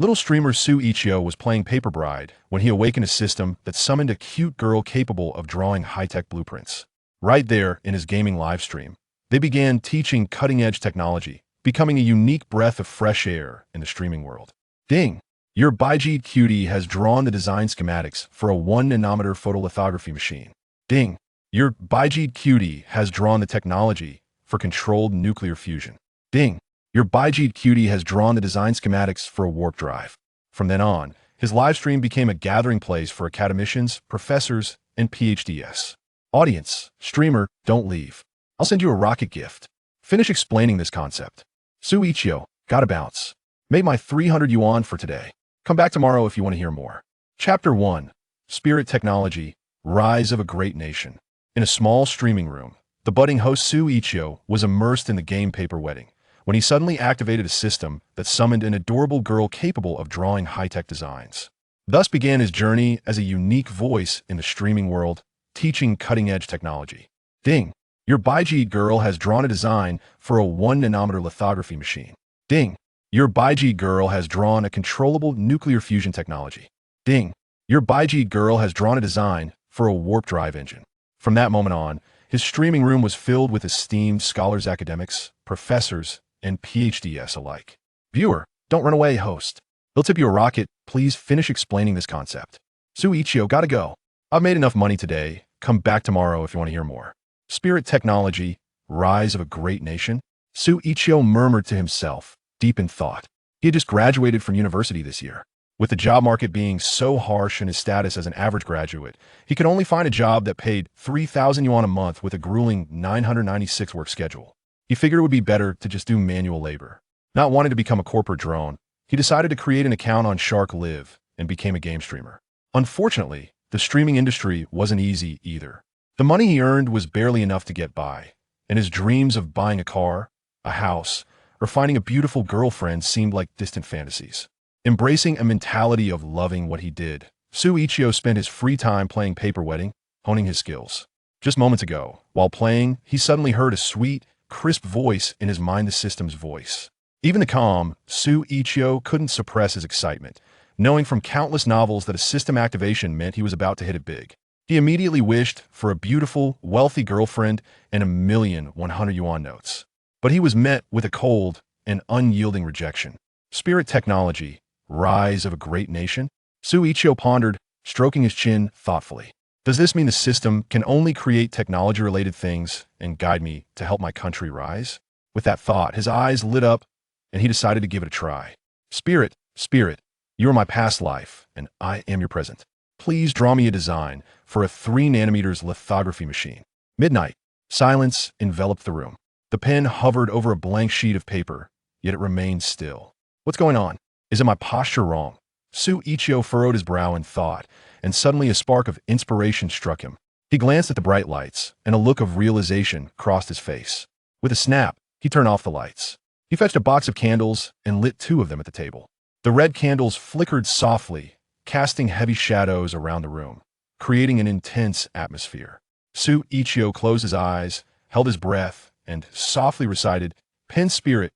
Little streamer Xu Yiqiu was playing Paper Bride when he awakened a system that summoned a cute girl capable of drawing high-tech blueprints. Right there in his gaming livestream, they began teaching cutting-edge technology, becoming a unique breath of fresh air in the streaming world. Ding! Your Bijid cutie has drawn the design schematics for a 1-nanometer photolithography machine. Ding! Your Bijid cutie has drawn the technology for controlled nuclear fusion. Ding! Your Bijid cutie has drawn the design schematics for a warp drive. From then on, his livestream became a gathering place for academicians, professors, and PhDs. Audience, streamer, don't leave. I'll send you a rocket gift. Finish explaining this concept. Xu Yiqiu, gotta bounce. Made my 300 yuan for today. Come back tomorrow if you want to hear more. Chapter 1. Spirit Technology, Rise of a Great Nation. In a small streaming room, the budding host Xu Yiqiu was immersed in the game Paper Wedding when he suddenly activated a system that summoned an adorable girl capable of drawing high-tech designs. Thus began his journey as a unique voice in the streaming world, teaching cutting-edge technology. Ding! Your Bijid girl has drawn a design for a 1-nanometer lithography machine. Ding! Your Bijid girl has drawn a controllable nuclear fusion technology. Ding! Your Bijid girl has drawn a design for a warp drive engine. From that moment on, his streaming room was filled with esteemed scholars, academics, professors, and PhDs alike. Viewer, don't run away, host. They'll tip you a rocket. Please finish explaining this concept. Xu Yiqiu, gotta go. I've made enough money today. Come back tomorrow if you want to hear more. Spirit Technology, Rise of a Great Nation. Xu Yiqiu murmured to himself, deep in thought. He had just graduated from university this year. With the job market being so harsh and his status as an average graduate, he could only find a job that paid 3,000 yuan a month with a grueling 996 work schedule. He figured it would be better to just do manual labor. Not wanting to become a corporate drone, he decided to create an account on Shark Live and became a game streamer. Unfortunately, the streaming industry wasn't easy either. The money he earned was barely enough to get by, and his dreams of buying a car, a house, or finding a beautiful girlfriend seemed like distant fantasies. Embracing a mentality of loving what he did, Xu Yiqiu spent his free time playing Paper Wedding, honing his skills. Just moments ago, while playing, he suddenly heard a sweet, crisp voice in his mind, the system's voice. Even the calm, Xu Yiqiu couldn't suppress his excitement, knowing from countless novels that a system activation meant he was about to hit it big. He immediately wished for a beautiful, wealthy girlfriend and 1,100,000 yuan notes. But he was met with a cold and unyielding rejection. Spirit Technology, Rise of a Great Nation? Xu Yiqiu pondered, stroking his chin thoughtfully. Does this mean the system can only create technology-related things and guide me to help my country rise? With that thought, his eyes lit up, and he decided to give it a try. Spirit, you are my past life, and I am your present. Please draw me a design for a 3-nanometer lithography machine. Midnight. Silence enveloped the room. The pen hovered over a blank sheet of paper, yet it remained still. What's going on? Is it my posture wrong? Xu Yiqiu furrowed his brow in thought, and suddenly a spark of inspiration struck him. He glanced at the bright lights, and a look of realization crossed his face. With a snap, he turned off the lights. He fetched a box of candles and lit 2 of them at the table. The red candles flickered softly, casting heavy shadows around the room, creating an intense atmosphere. Xu Yiqiu closed his eyes, held his breath, and softly recited, Pen Spirit,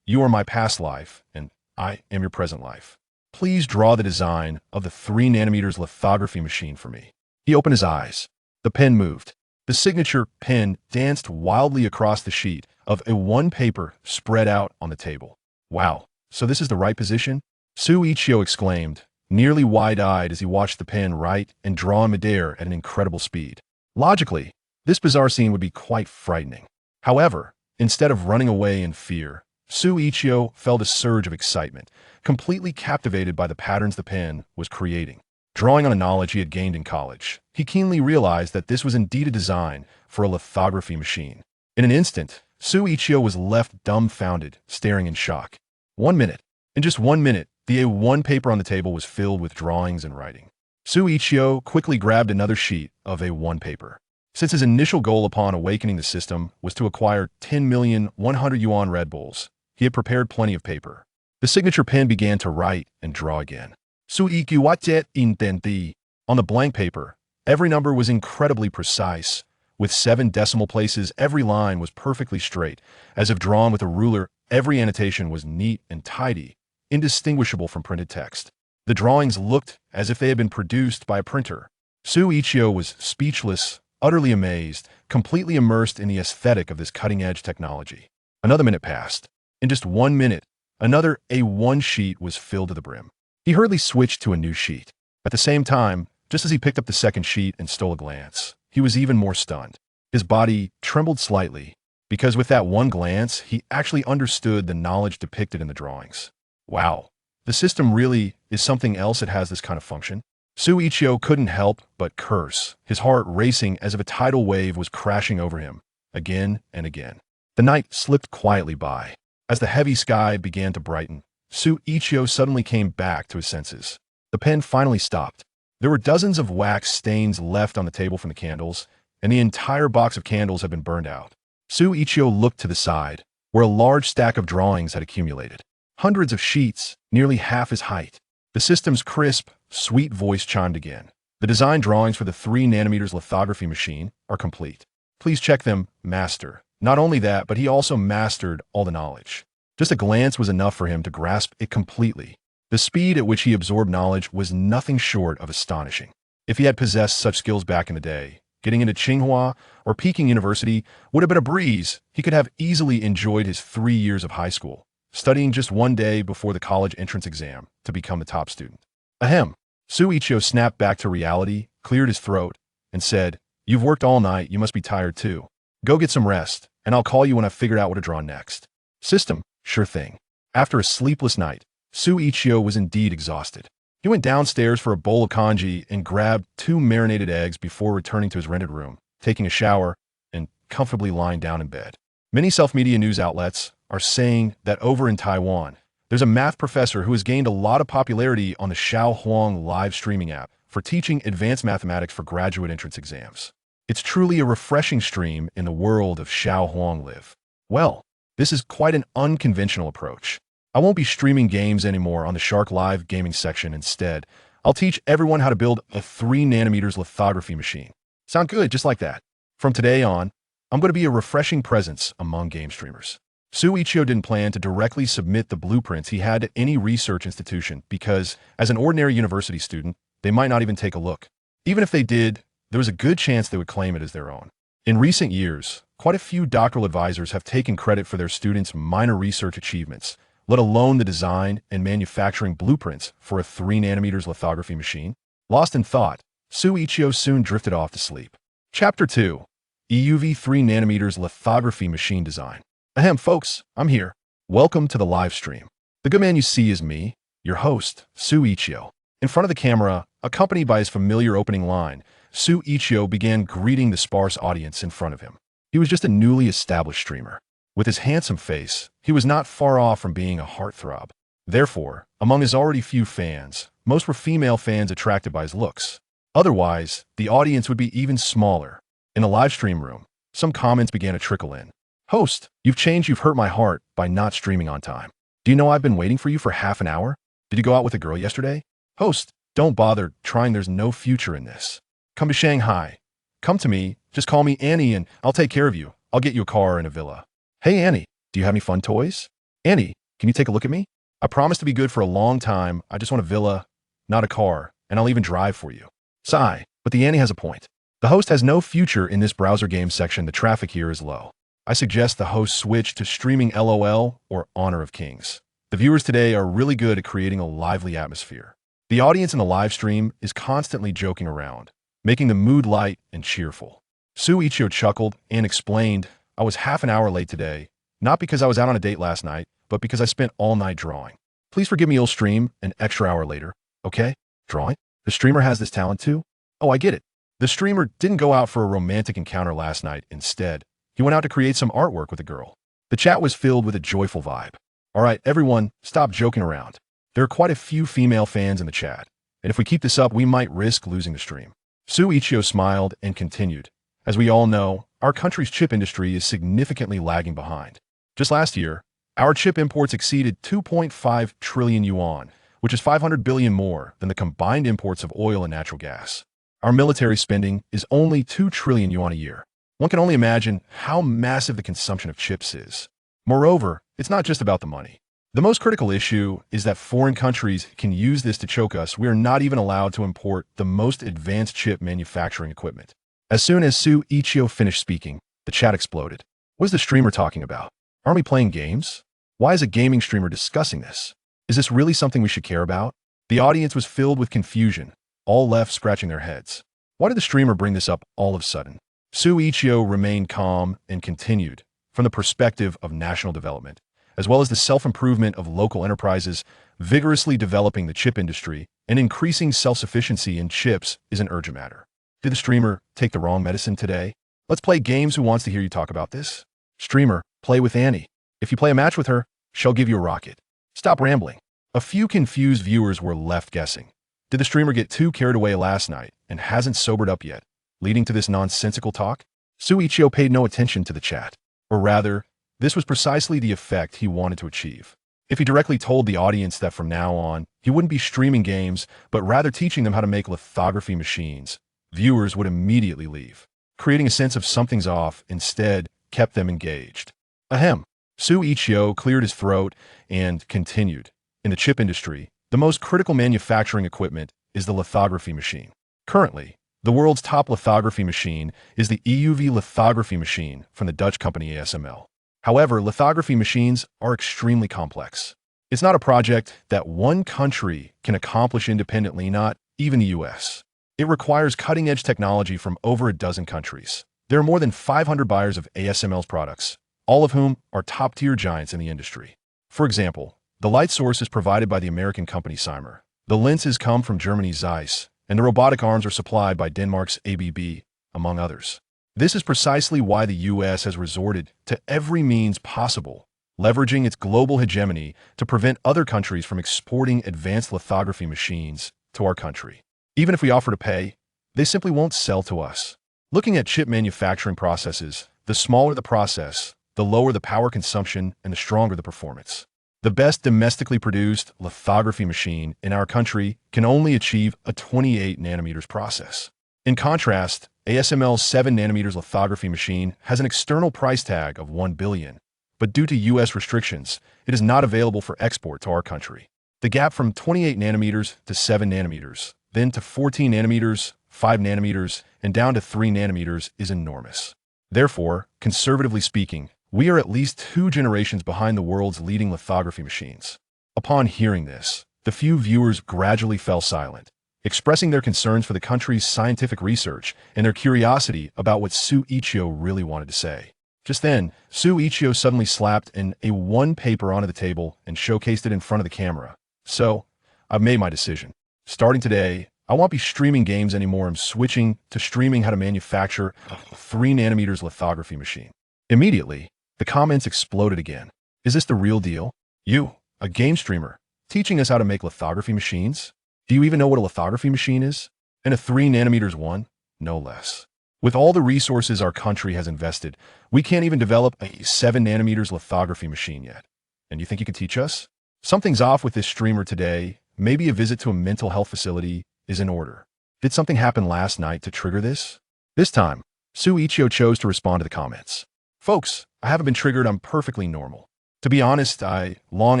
you are my past life, and I am your present life. Please draw the design of the 3-nanometer lithography machine for me. He opened his eyes. The pen moved. The signature pen danced wildly across the sheet of A1 paper spread out on the table. Wow, so this is the right position? Xu Yiqiu exclaimed, nearly wide-eyed as he watched the pen write and draw in midair at an incredible speed. Logically, this bizarre scene would be quite frightening. However, instead of running away in fear, Xu Yiqiu felt a surge of excitement, completely captivated by the patterns the pen was creating. Drawing on a knowledge he had gained in college, he keenly realized that this was indeed a design for a lithography machine. In an instant, Xu Yiqiu was left dumbfounded, staring in shock. 1 minute. In just 1 minute, the A1 paper on the table was filled with drawings and writing. Xu Yiqiu quickly grabbed another sheet of A1 paper. Since his initial goal upon awakening the system was to acquire 10,100,000 yuan Red Bulls, he had prepared plenty of paper. The signature pen began to write and draw again. Xu Yiqiu wajet intenti. On the blank paper, every number was incredibly precise. With 7 decimal places, every line was perfectly straight. As if drawn with a ruler, every annotation was neat and tidy, indistinguishable from printed text. The drawings looked as if they had been produced by a printer. Xu Yiqiu was speechless, utterly amazed, completely immersed in the aesthetic of this cutting-edge technology. Another minute passed. In just 1 minute, another A1 sheet was filled to the brim. He hurriedly switched to a new sheet. At the same time, just as he picked up the second sheet and stole a glance, he was even more stunned. His body trembled slightly, because with that one glance, he actually understood the knowledge depicted in the drawings. Wow, the system really is something else that has this kind of function. Xu Yiqiu couldn't help but curse, his heart racing as if a tidal wave was crashing over him, again and again. The night slipped quietly by. As the heavy sky began to brighten, Xu Yiqiu suddenly came back to his senses. The pen finally stopped. There were dozens of wax stains left on the table from the candles, and the entire box of candles had been burned out. Xu Yiqiu looked to the side, where a large stack of drawings had accumulated. Hundreds of sheets, nearly half his height. The system's crisp, sweet voice chimed again. The design drawings for the 3nm lithography machine are complete. Please check them, Master. Not only that, but he also mastered all the knowledge. Just a glance was enough for him to grasp it completely. The speed at which he absorbed knowledge was nothing short of astonishing. If he had possessed such skills back in the day, getting into Tsinghua or Peking University would have been a breeze. He could have easily enjoyed his 3 years of high school, studying just 1 day before the college entrance exam to become the top student. Ahem. Xu Yiqiu snapped back to reality, cleared his throat, and said, "You've worked all night, you must be tired too. Go get some rest, and I'll call you when I've figured out what to draw next." System, sure thing. After a sleepless night, Xu Yiqiu was indeed exhausted. He went downstairs for a bowl of congee and grabbed 2 marinated eggs before returning to his rented room, taking a shower, and comfortably lying down in bed. Many self-media news outlets are saying that over in Taiwan, there's a math professor who has gained a lot of popularity on the Xiaohuang live streaming app for teaching advanced mathematics for graduate entrance exams. It's truly a refreshing stream in the world of Xiaohuang Live. Well, this is quite an unconventional approach. I won't be streaming games anymore on the Shark Live gaming section. Instead, I'll teach everyone how to build a 3nm lithography machine. Sound good, just like that. From today on, I'm going to be a refreshing presence among game streamers. Xu Yiqiu didn't plan to directly submit the blueprints he had to any research institution because, as an ordinary university student, they might not even take a look. Even if they did, there was a good chance they would claim it as their own. In recent years, quite a few doctoral advisors have taken credit for their students' minor research achievements, let alone the design and manufacturing blueprints for a 3nm lithography machine. Lost in thought, Xu Yiqiu soon drifted off to sleep. Chapter 2. EUV 3nm lithography machine design. Ahem, folks, I'm here. Welcome to the live stream. The good man you see is me, your host, Xu Yiqiu. In front of the camera, accompanied by his familiar opening line, Xu Yiqiu began greeting the sparse audience in front of him. He was just a newly established streamer. With his handsome face, he was not far off from being a heartthrob. Therefore, among his already few fans, most were female fans attracted by his looks. Otherwise, the audience would be even smaller. In the live stream room, some comments began to trickle in. "Host, you've changed, you've hurt my heart by not streaming on time. Do you know I've been waiting for you for half an hour? Did you go out with a girl yesterday? Host, don't bother trying, there's no future in this. Come to Shanghai. Come to me, just call me Annie and I'll take care of you. I'll get you a car and a villa. Hey Annie, do you have any fun toys? Annie, can you take a look at me? I promise to be good for a long time, I just want a villa, not a car, and I'll even drive for you." Sigh, but the Annie has a point. The host has no future in this browser game section, the traffic here is low. I suggest the host switch to streaming LOL or Honor of Kings. The viewers today are really good at creating a lively atmosphere. The audience in the live stream is constantly joking around, making the mood light and cheerful. Xu Yiqiu chuckled and explained, "I was half an hour late today, not because I was out on a date last night, but because I spent all night drawing. Please forgive me, I'll stream an extra hour later, okay? Drawing? The streamer has this talent too? Oh, I get it. The streamer didn't go out for a romantic encounter last night. Instead, he went out to create some artwork with a girl." The chat was filled with a joyful vibe. All right, everyone, stop joking around. There are quite a few female fans in the chat, and if we keep this up, we might risk losing the stream. Xu Yiqiu smiled and continued. As we all know, our country's chip industry is significantly lagging behind. Just last year, our chip imports exceeded 2.5 trillion yuan, which is 500 billion more than the combined imports of oil and natural gas. Our military spending is only 2 trillion yuan a year. One can only imagine how massive the consumption of chips is. Moreover, it's not just about the money. The most critical issue is that foreign countries can use this to choke us. We are not even allowed to import the most advanced chip manufacturing equipment. As soon as Xu Yiqiu finished speaking, the chat exploded. What is the streamer talking about? Aren't we playing games? Why is a gaming streamer discussing this? Is this really something we should care about? The audience was filled with confusion, all left scratching their heads. Why did the streamer bring this up all of a sudden? Xu Yiqiu remained calm and continued, from the perspective of national development, as well as the self-improvement of local enterprises, vigorously developing the chip industry and increasing self-sufficiency in chips is an urgent matter. Did the streamer take the wrong medicine today? Let's play games. Who wants to hear you talk about this? Streamer, play with Annie. If you play a match with her, she'll give you a rocket. Stop rambling. A few confused viewers were left guessing. Did the streamer get too carried away last night and hasn't sobered up yet, leading to this nonsensical talk? Xu Yiqiu paid no attention to the chat. Or rather, this was precisely the effect he wanted to achieve. If he directly told the audience that from now on, he wouldn't be streaming games, but rather teaching them how to make lithography machines, viewers would immediately leave. Creating a sense of something's off instead kept them engaged. Ahem. Xu Yiqiu cleared his throat and continued. In the chip industry, the most critical manufacturing equipment is the lithography machine. Currently, the world's top lithography machine is the EUV lithography machine from the Dutch company ASML. However, lithography machines are extremely complex. It's not a project that one country can accomplish independently, not even the US. It requires cutting-edge technology from over a dozen countries. There are more than 500 buyers of ASML's products, all of whom are top-tier giants in the industry. For example, the light source is provided by the American company Cymer. The lenses come from Germany's Zeiss, and the robotic arms are supplied by Denmark's ABB, among others. This is precisely why the US has resorted to every means possible, leveraging its global hegemony to prevent other countries from exporting advanced lithography machines to our country. Even if we offer to pay, they simply won't sell to us. Looking at chip manufacturing processes, the smaller the process, the lower the power consumption and the stronger the performance. The best domestically produced lithography machine in our country can only achieve a 28 nanometers process. In contrast, ASML's 7 nanometers lithography machine has an external price tag of $1 billion, but due to US restrictions, it is not available for export to our country. The gap from 28 nanometers to 7 nanometers, then to 14 nanometers, 5 nanometers, and down to 3 nanometers is enormous. Therefore, conservatively speaking, we are at least 2 generations behind the world's leading lithography machines. Upon hearing this, the few viewers gradually fell silent, expressing their concerns for the country's scientific research and their curiosity about what Xu Yiqiu really wanted to say. Just then, Xu Yiqiu suddenly slapped an A1 paper onto the table and showcased it in front of the camera. So, I've made my decision. Starting today, I won't be streaming games anymore. I'm switching to streaming how to manufacture a 3 nanometers lithography machine. Immediately, the comments exploded again. Is this the real deal? You, a game streamer, teaching us how to make lithography machines? Do you even know what a lithography machine is? And a 3 nanometers one? No less. With all the resources our country has invested, we can't even develop a 7 nanometers lithography machine yet. And you think you could teach us? Something's off with this streamer today. Maybe a visit to a mental health facility is in order. Did something happen last night to trigger this? This time, Xu Yiqiu chose to respond to the comments. Folks, I haven't been triggered. I'm perfectly normal. To be honest, I, Long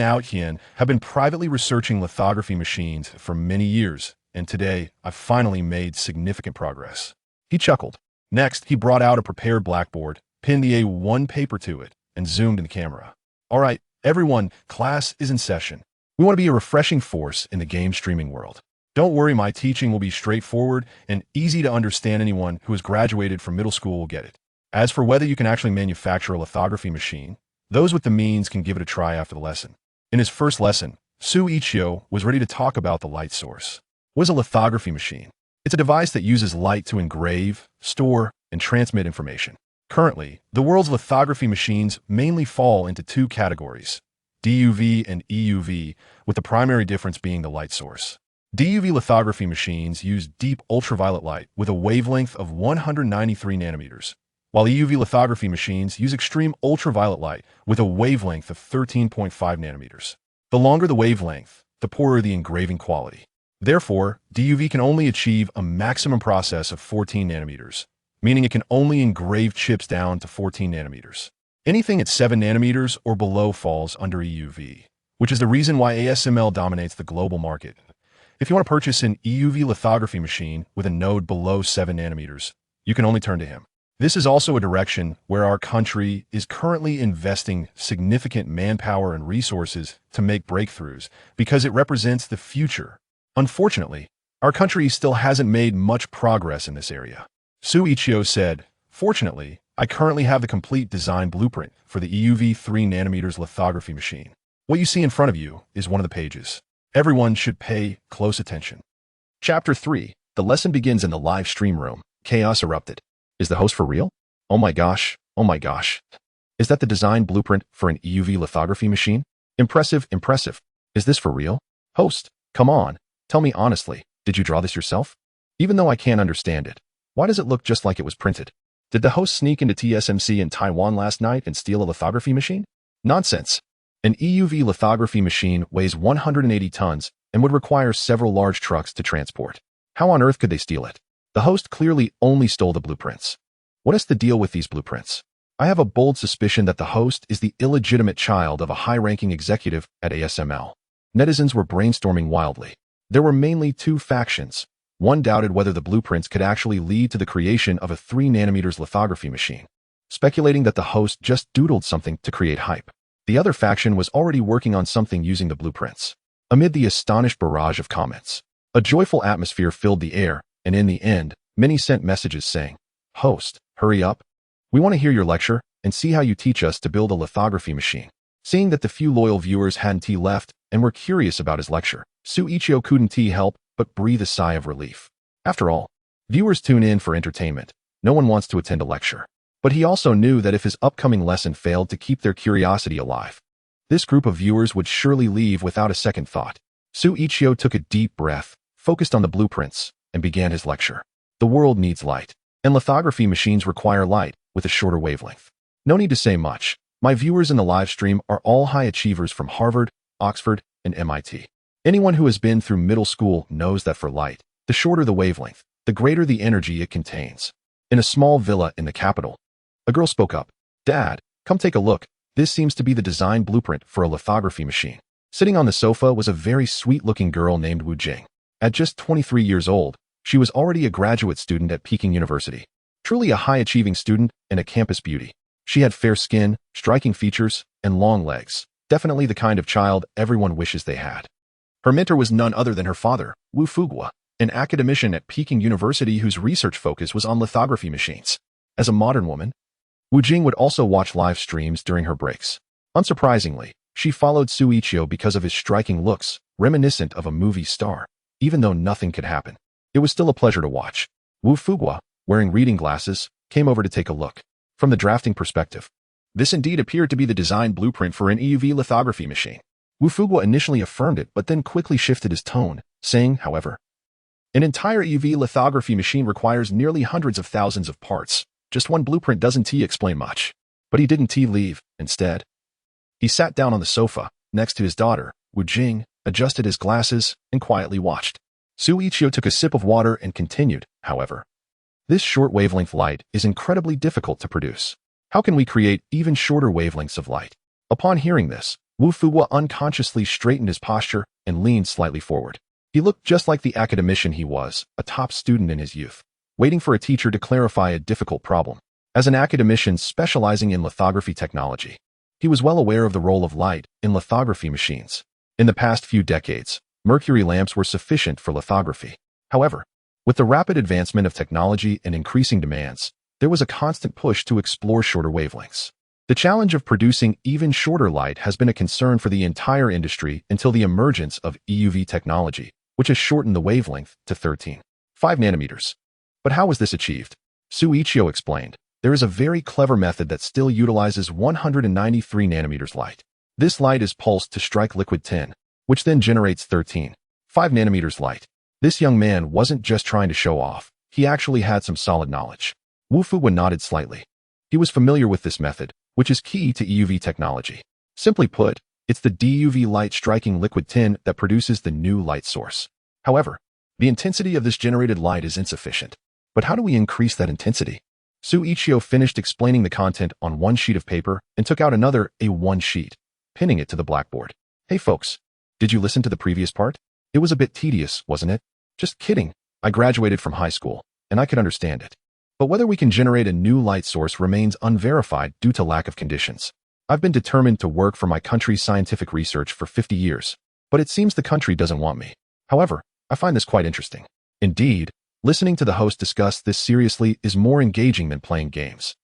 Out Hien, have been privately researching lithography machines for many years, and today I've finally made significant progress. He chuckled. Next, he brought out a prepared blackboard, pinned the A1 paper to it, and zoomed in the camera. All right, everyone, class is in session. We want to be a refreshing force in the game streaming world. Don't worry, my teaching will be straightforward and easy to understand. Anyone who has graduated from middle school will get it. As for whether you can actually manufacture a lithography machine, those with the means can give it a try after the lesson. In his first lesson, Xu Yiqiu was ready to talk about the light source. What is a lithography machine? It's a device that uses light to engrave, store, and transmit information. Currently, the world's lithography machines mainly fall into 2 categories, DUV and EUV, with the primary difference being the light source. DUV lithography machines use deep ultraviolet light with a wavelength of 193 nanometers, while EUV lithography machines use extreme ultraviolet light with a wavelength of 13.5 nanometers. The longer the wavelength, the poorer the engraving quality. Therefore, DUV can only achieve a maximum process of 14 nanometers, meaning it can only engrave chips down to 14 nanometers. Anything at 7 nanometers or below falls under EUV, which is the reason why ASML dominates the global market. If you want to purchase an EUV lithography machine with a node below 7 nanometers, you can only turn to him. This is also a direction where our country is currently investing significant manpower and resources to make breakthroughs because it represents the future. Unfortunately, our country still hasn't made much progress in this area. Xu Yiqiu said, "Fortunately, I currently have the complete design blueprint for the EUV 3 nanometers lithography machine. What you see in front of you is one of the pages. Everyone should pay close attention." Chapter 3. The lesson begins in the live stream room. Chaos erupted. Is the host for real? Oh my gosh. Oh my gosh. Is that the design blueprint for an EUV lithography machine? Impressive, impressive. Is this for real? Host, come on. Tell me honestly, did you draw this yourself? Even though I can't understand it, why does it look just like it was printed? Did the host sneak into TSMC in Taiwan last night and steal a lithography machine? Nonsense. An EUV lithography machine weighs 180 tons and would require several large trucks to transport. How on earth could they steal it? The host clearly only stole the blueprints. What is the deal with these blueprints? I have a bold suspicion that the host is the illegitimate child of a high-ranking executive at ASML. Netizens were brainstorming wildly. There were mainly two factions. One doubted whether the blueprints could actually lead to the creation of a 3 nanometers lithography machine, speculating that the host just doodled something to create hype. The other faction was already working on something using the blueprints. Amid the astonished barrage of comments, a joyful atmosphere filled the air, and in the end, many sent messages saying, "Host, hurry up. We want to hear your lecture and see how you teach us to build a lithography machine." Seeing that the few loyal viewers hadn't left and were curious about his lecture, Xu Yiqiu couldn't help but breathe a sigh of relief. After all, viewers tune in for entertainment. No one wants to attend a lecture. But he also knew that if his upcoming lesson failed to keep their curiosity alive, this group of viewers would surely leave without a second thought. Xu Yiqiu took a deep breath, focused on the blueprints, and began his lecture. The world needs light, and lithography machines require light with a shorter wavelength. No need to say much. My viewers in the live stream are all high achievers from Harvard, Oxford, and MIT. Anyone who has been through middle school knows that for light, the shorter the wavelength, the greater the energy it contains. In a small villa in the capital, a girl spoke up. "Dad, come take a look. This seems to be the design blueprint for a lithography machine." Sitting on the sofa was a very sweet-looking girl named Wu Jing. At just 23 years old, she was already a graduate student at Peking University. Truly a high-achieving student and a campus beauty. She had fair skin, striking features, and long legs. Definitely the kind of child everyone wishes they had. Her mentor was none other than her father, Wu Fuguo, an academician at Peking University whose research focus was on lithography machines. As a modern woman, Wu Jing would also watch live streams during her breaks. Unsurprisingly, she followed Xu Yiqiu because of his striking looks, reminiscent of a movie star. Even though nothing could happen, it was still a pleasure to watch. Wu Fuguo, wearing reading glasses, came over to take a look. From the drafting perspective, this indeed appeared to be the design blueprint for an EUV lithography machine. Wu Fuguo initially affirmed it, but then quickly shifted his tone, saying, however, "An entire EUV lithography machine requires nearly hundreds of thousands of parts. Just one blueprint doesn't explain much." But he didn't leave. Instead, he sat down on the sofa, next to his daughter, Wu Jing, adjusted his glasses, and quietly watched. Xu Yiqiu took a sip of water and continued, however, "This short wavelength light is incredibly difficult to produce. How can we create even shorter wavelengths of light?" Upon hearing this, Wu Fuguo unconsciously straightened his posture and leaned slightly forward. He looked just like the academician he was, a top student in his youth, waiting for a teacher to clarify a difficult problem. As an academician specializing in lithography technology, he was well aware of the role of light in lithography machines. In the past few decades, mercury lamps were sufficient for lithography. However, with the rapid advancement of technology and increasing demands, there was a constant push to explore shorter wavelengths. The challenge of producing even shorter light has been a concern for the entire industry until the emergence of EUV technology, which has shortened the wavelength to 13.5 nanometers. But how was this achieved? Xu Yiqiu explained, "There is a very clever method that still utilizes 193 nanometers light. This light is pulsed to strike liquid tin, which then generates 13.5 nanometers light." This young man wasn't just trying to show off. He actually had some solid knowledge. Wu Fuguo nodded slightly. He was familiar with this method, which is key to EUV technology. Simply put, it's the DUV light striking liquid tin that produces the new light source. However, the intensity of this generated light is insufficient. But how do we increase that intensity? Xu Yiqiu finished explaining the content on one sheet of paper and took out another A1 sheet, pinning it to the blackboard. Hey folks, did you listen to the previous part? It was a bit tedious, wasn't it? Just kidding. I graduated from high school, and I could understand it. But whether we can generate a new light source remains unverified due to lack of conditions. I've been determined to work for my country's scientific research for 50 years, but it seems the country doesn't want me. However, I find this quite interesting. Indeed, listening to the host discuss this seriously is more engaging than playing games.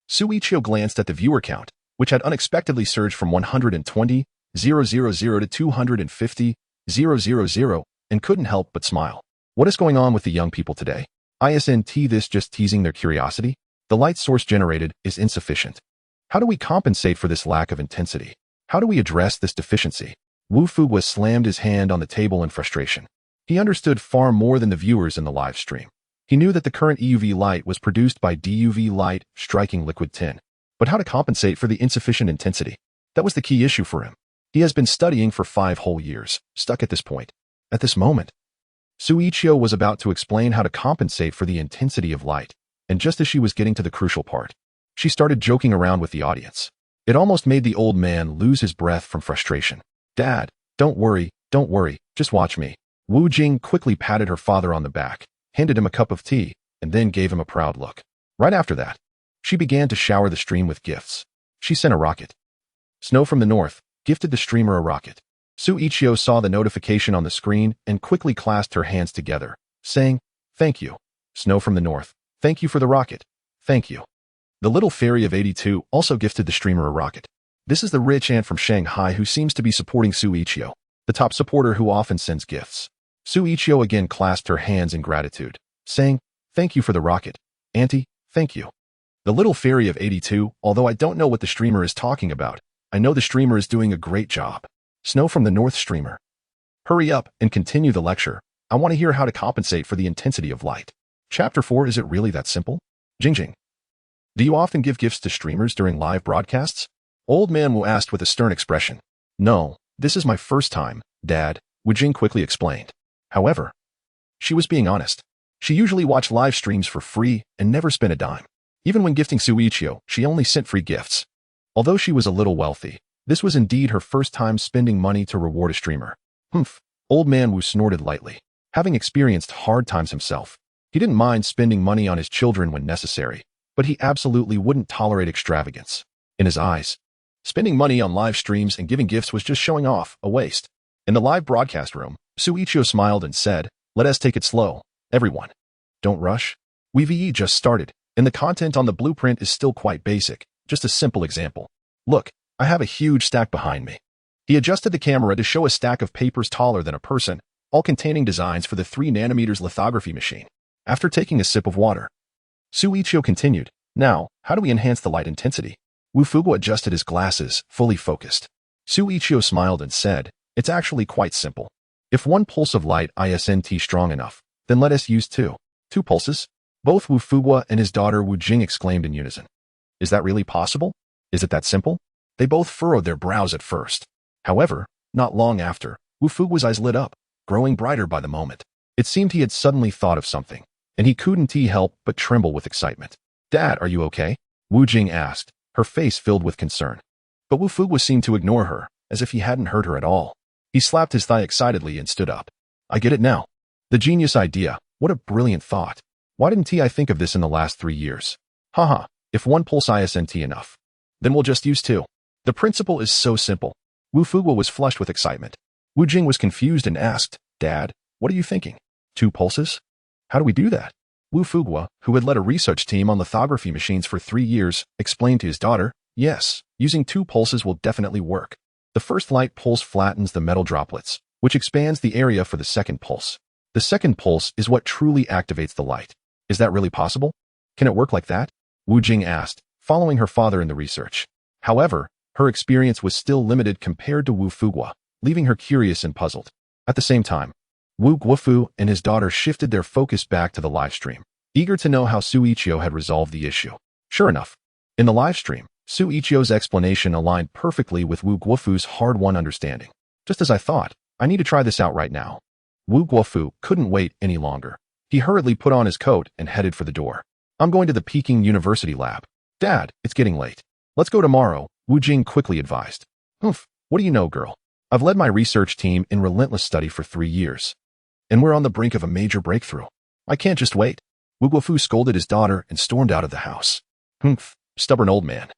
Xu Yiqiu glanced at the viewer count, which had unexpectedly surged from 120,000 to 250,000, and couldn't help but smile. What is going on with the young people today? Isn't this just teasing their curiosity? The light source generated is insufficient. How do we compensate for this lack of intensity? How do we address this deficiency? Wu Fuguo slammed his hand on the table in frustration. He understood far more than the viewers in the live stream. He knew that the current EUV light was produced by DUV light striking liquid tin. But how to compensate for the insufficient intensity? That was the key issue for him. He has been studying for 5 whole years, stuck at this point. At this moment, Xu Yiqiu was about to explain how to compensate for the intensity of light, and just as she was getting to the crucial part, she started joking around with the audience. It almost made the old man lose his breath from frustration. Dad, don't worry, just watch me. Wu Jing quickly patted her father on the back, handed him a cup of tea, and then gave him a proud look. Right after that, she began to shower the stream with gifts. She sent a rocket. Snow from the north gifted the streamer a rocket. Xu Yiqiu saw the notification on the screen and quickly clasped her hands together, saying, "Thank you. Snow from the north. Thank you for the rocket. Thank you." The little fairy of 82 also gifted the streamer a rocket. This is the rich aunt from Shanghai who seems to be supporting Xu Yiqiu, the top supporter who often sends gifts. Xu Yiqiu again clasped her hands in gratitude, saying, "Thank you for the rocket. Auntie, thank you." The little fairy of 82, although I don't know what the streamer is talking about, I know the streamer is doing a great job. Snow from the north streamer. Hurry up and continue the lecture. I want to hear how to compensate for the intensity of light. Chapter 4, is it really that simple? Jing. Do you often give gifts to streamers during live broadcasts? Old man Wu asked with a stern expression. No, this is my first time, Dad, Wu Jing quickly explained. However, she was being honest. She usually watched live streams for free and never spent a dime. Even when gifting Xu Yiqiu, she only sent free gifts. Although she was a little wealthy, this was indeed her first time spending money to reward a streamer. Humph, old man Wu snorted lightly. Having experienced hard times himself, he didn't mind spending money on his children when necessary, but he absolutely wouldn't tolerate extravagance. In his eyes, spending money on live streams and giving gifts was just showing off, a waste. In the live broadcast room, Xu Yiqiu smiled and said, "Let us take it slow, everyone. Don't rush. We've just started, and the content on the blueprint is still quite basic, just a simple example. Look, I have a huge stack behind me." He adjusted the camera to show a stack of papers taller than a person, all containing designs for the 3 nanometers lithography machine. After taking a sip of water, Xu Yiqiu continued, "Now, how do we enhance the light intensity?" Wu Fuguo adjusted his glasses, fully focused. Xu Yiqiu smiled and said, "It's actually quite simple. If one pulse of light isn't strong enough, then let us use 2 pulses." Both Wu Fuguo and his daughter Wu Jing exclaimed in unison. Is that really possible? Is it that simple? They both furrowed their brows at first. However, not long after, Wu Fuguo's eyes lit up, growing brighter by the moment. It seemed he had suddenly thought of something, and he couldn't help but tremble with excitement. "Dad, are you okay?" Wu Jing asked, her face filled with concern. But Wu Fuguo seemed to ignore her, as if he hadn't heard her at all. He slapped his thigh excitedly and stood up. "I get it now. The genius idea. What a brilliant thought. Why didn't I think of this in the last 3 years? Haha, if 1 pulse isn't enough, then we'll just use 2. The principle is so simple." Wu Fuguo was flushed with excitement. Wu Jing was confused and asked, "Dad, what are you thinking? 2 pulses? How do we do that?" Wu Fuguo, who had led a research team on lithography machines for 3 years, explained to his daughter, "Yes, using 2 pulses will definitely work. The first light pulse flattens the metal droplets, which expands the area for the second pulse. The second pulse is what truly activates the light. Is that really possible? Can it work like that?" Wu Jing asked, following her father in the research. However, her experience was still limited compared to Wu Fuguo, leaving her curious and puzzled. At the same time, Wu Guofu and his daughter shifted their focus back to the live stream, eager to know how Xu Yiqiu had resolved the issue. Sure enough, in the live stream, Xu Yiqiu's explanation aligned perfectly with Wu Guofu's hard-won understanding. Just as I thought, I need to try this out right now. Wu Guofu couldn't wait any longer. He hurriedly put on his coat and headed for the door. "I'm going to the Peking University lab. Dad, it's getting late. Let's go tomorrow," Wu Jing quickly advised. "Humph, what do you know, girl? I've led my research team in relentless study for 3 years, and we're on the brink of a major breakthrough. I can't just wait. Wu Guofu scolded his daughter and stormed out of the house. Humph, stubborn old man.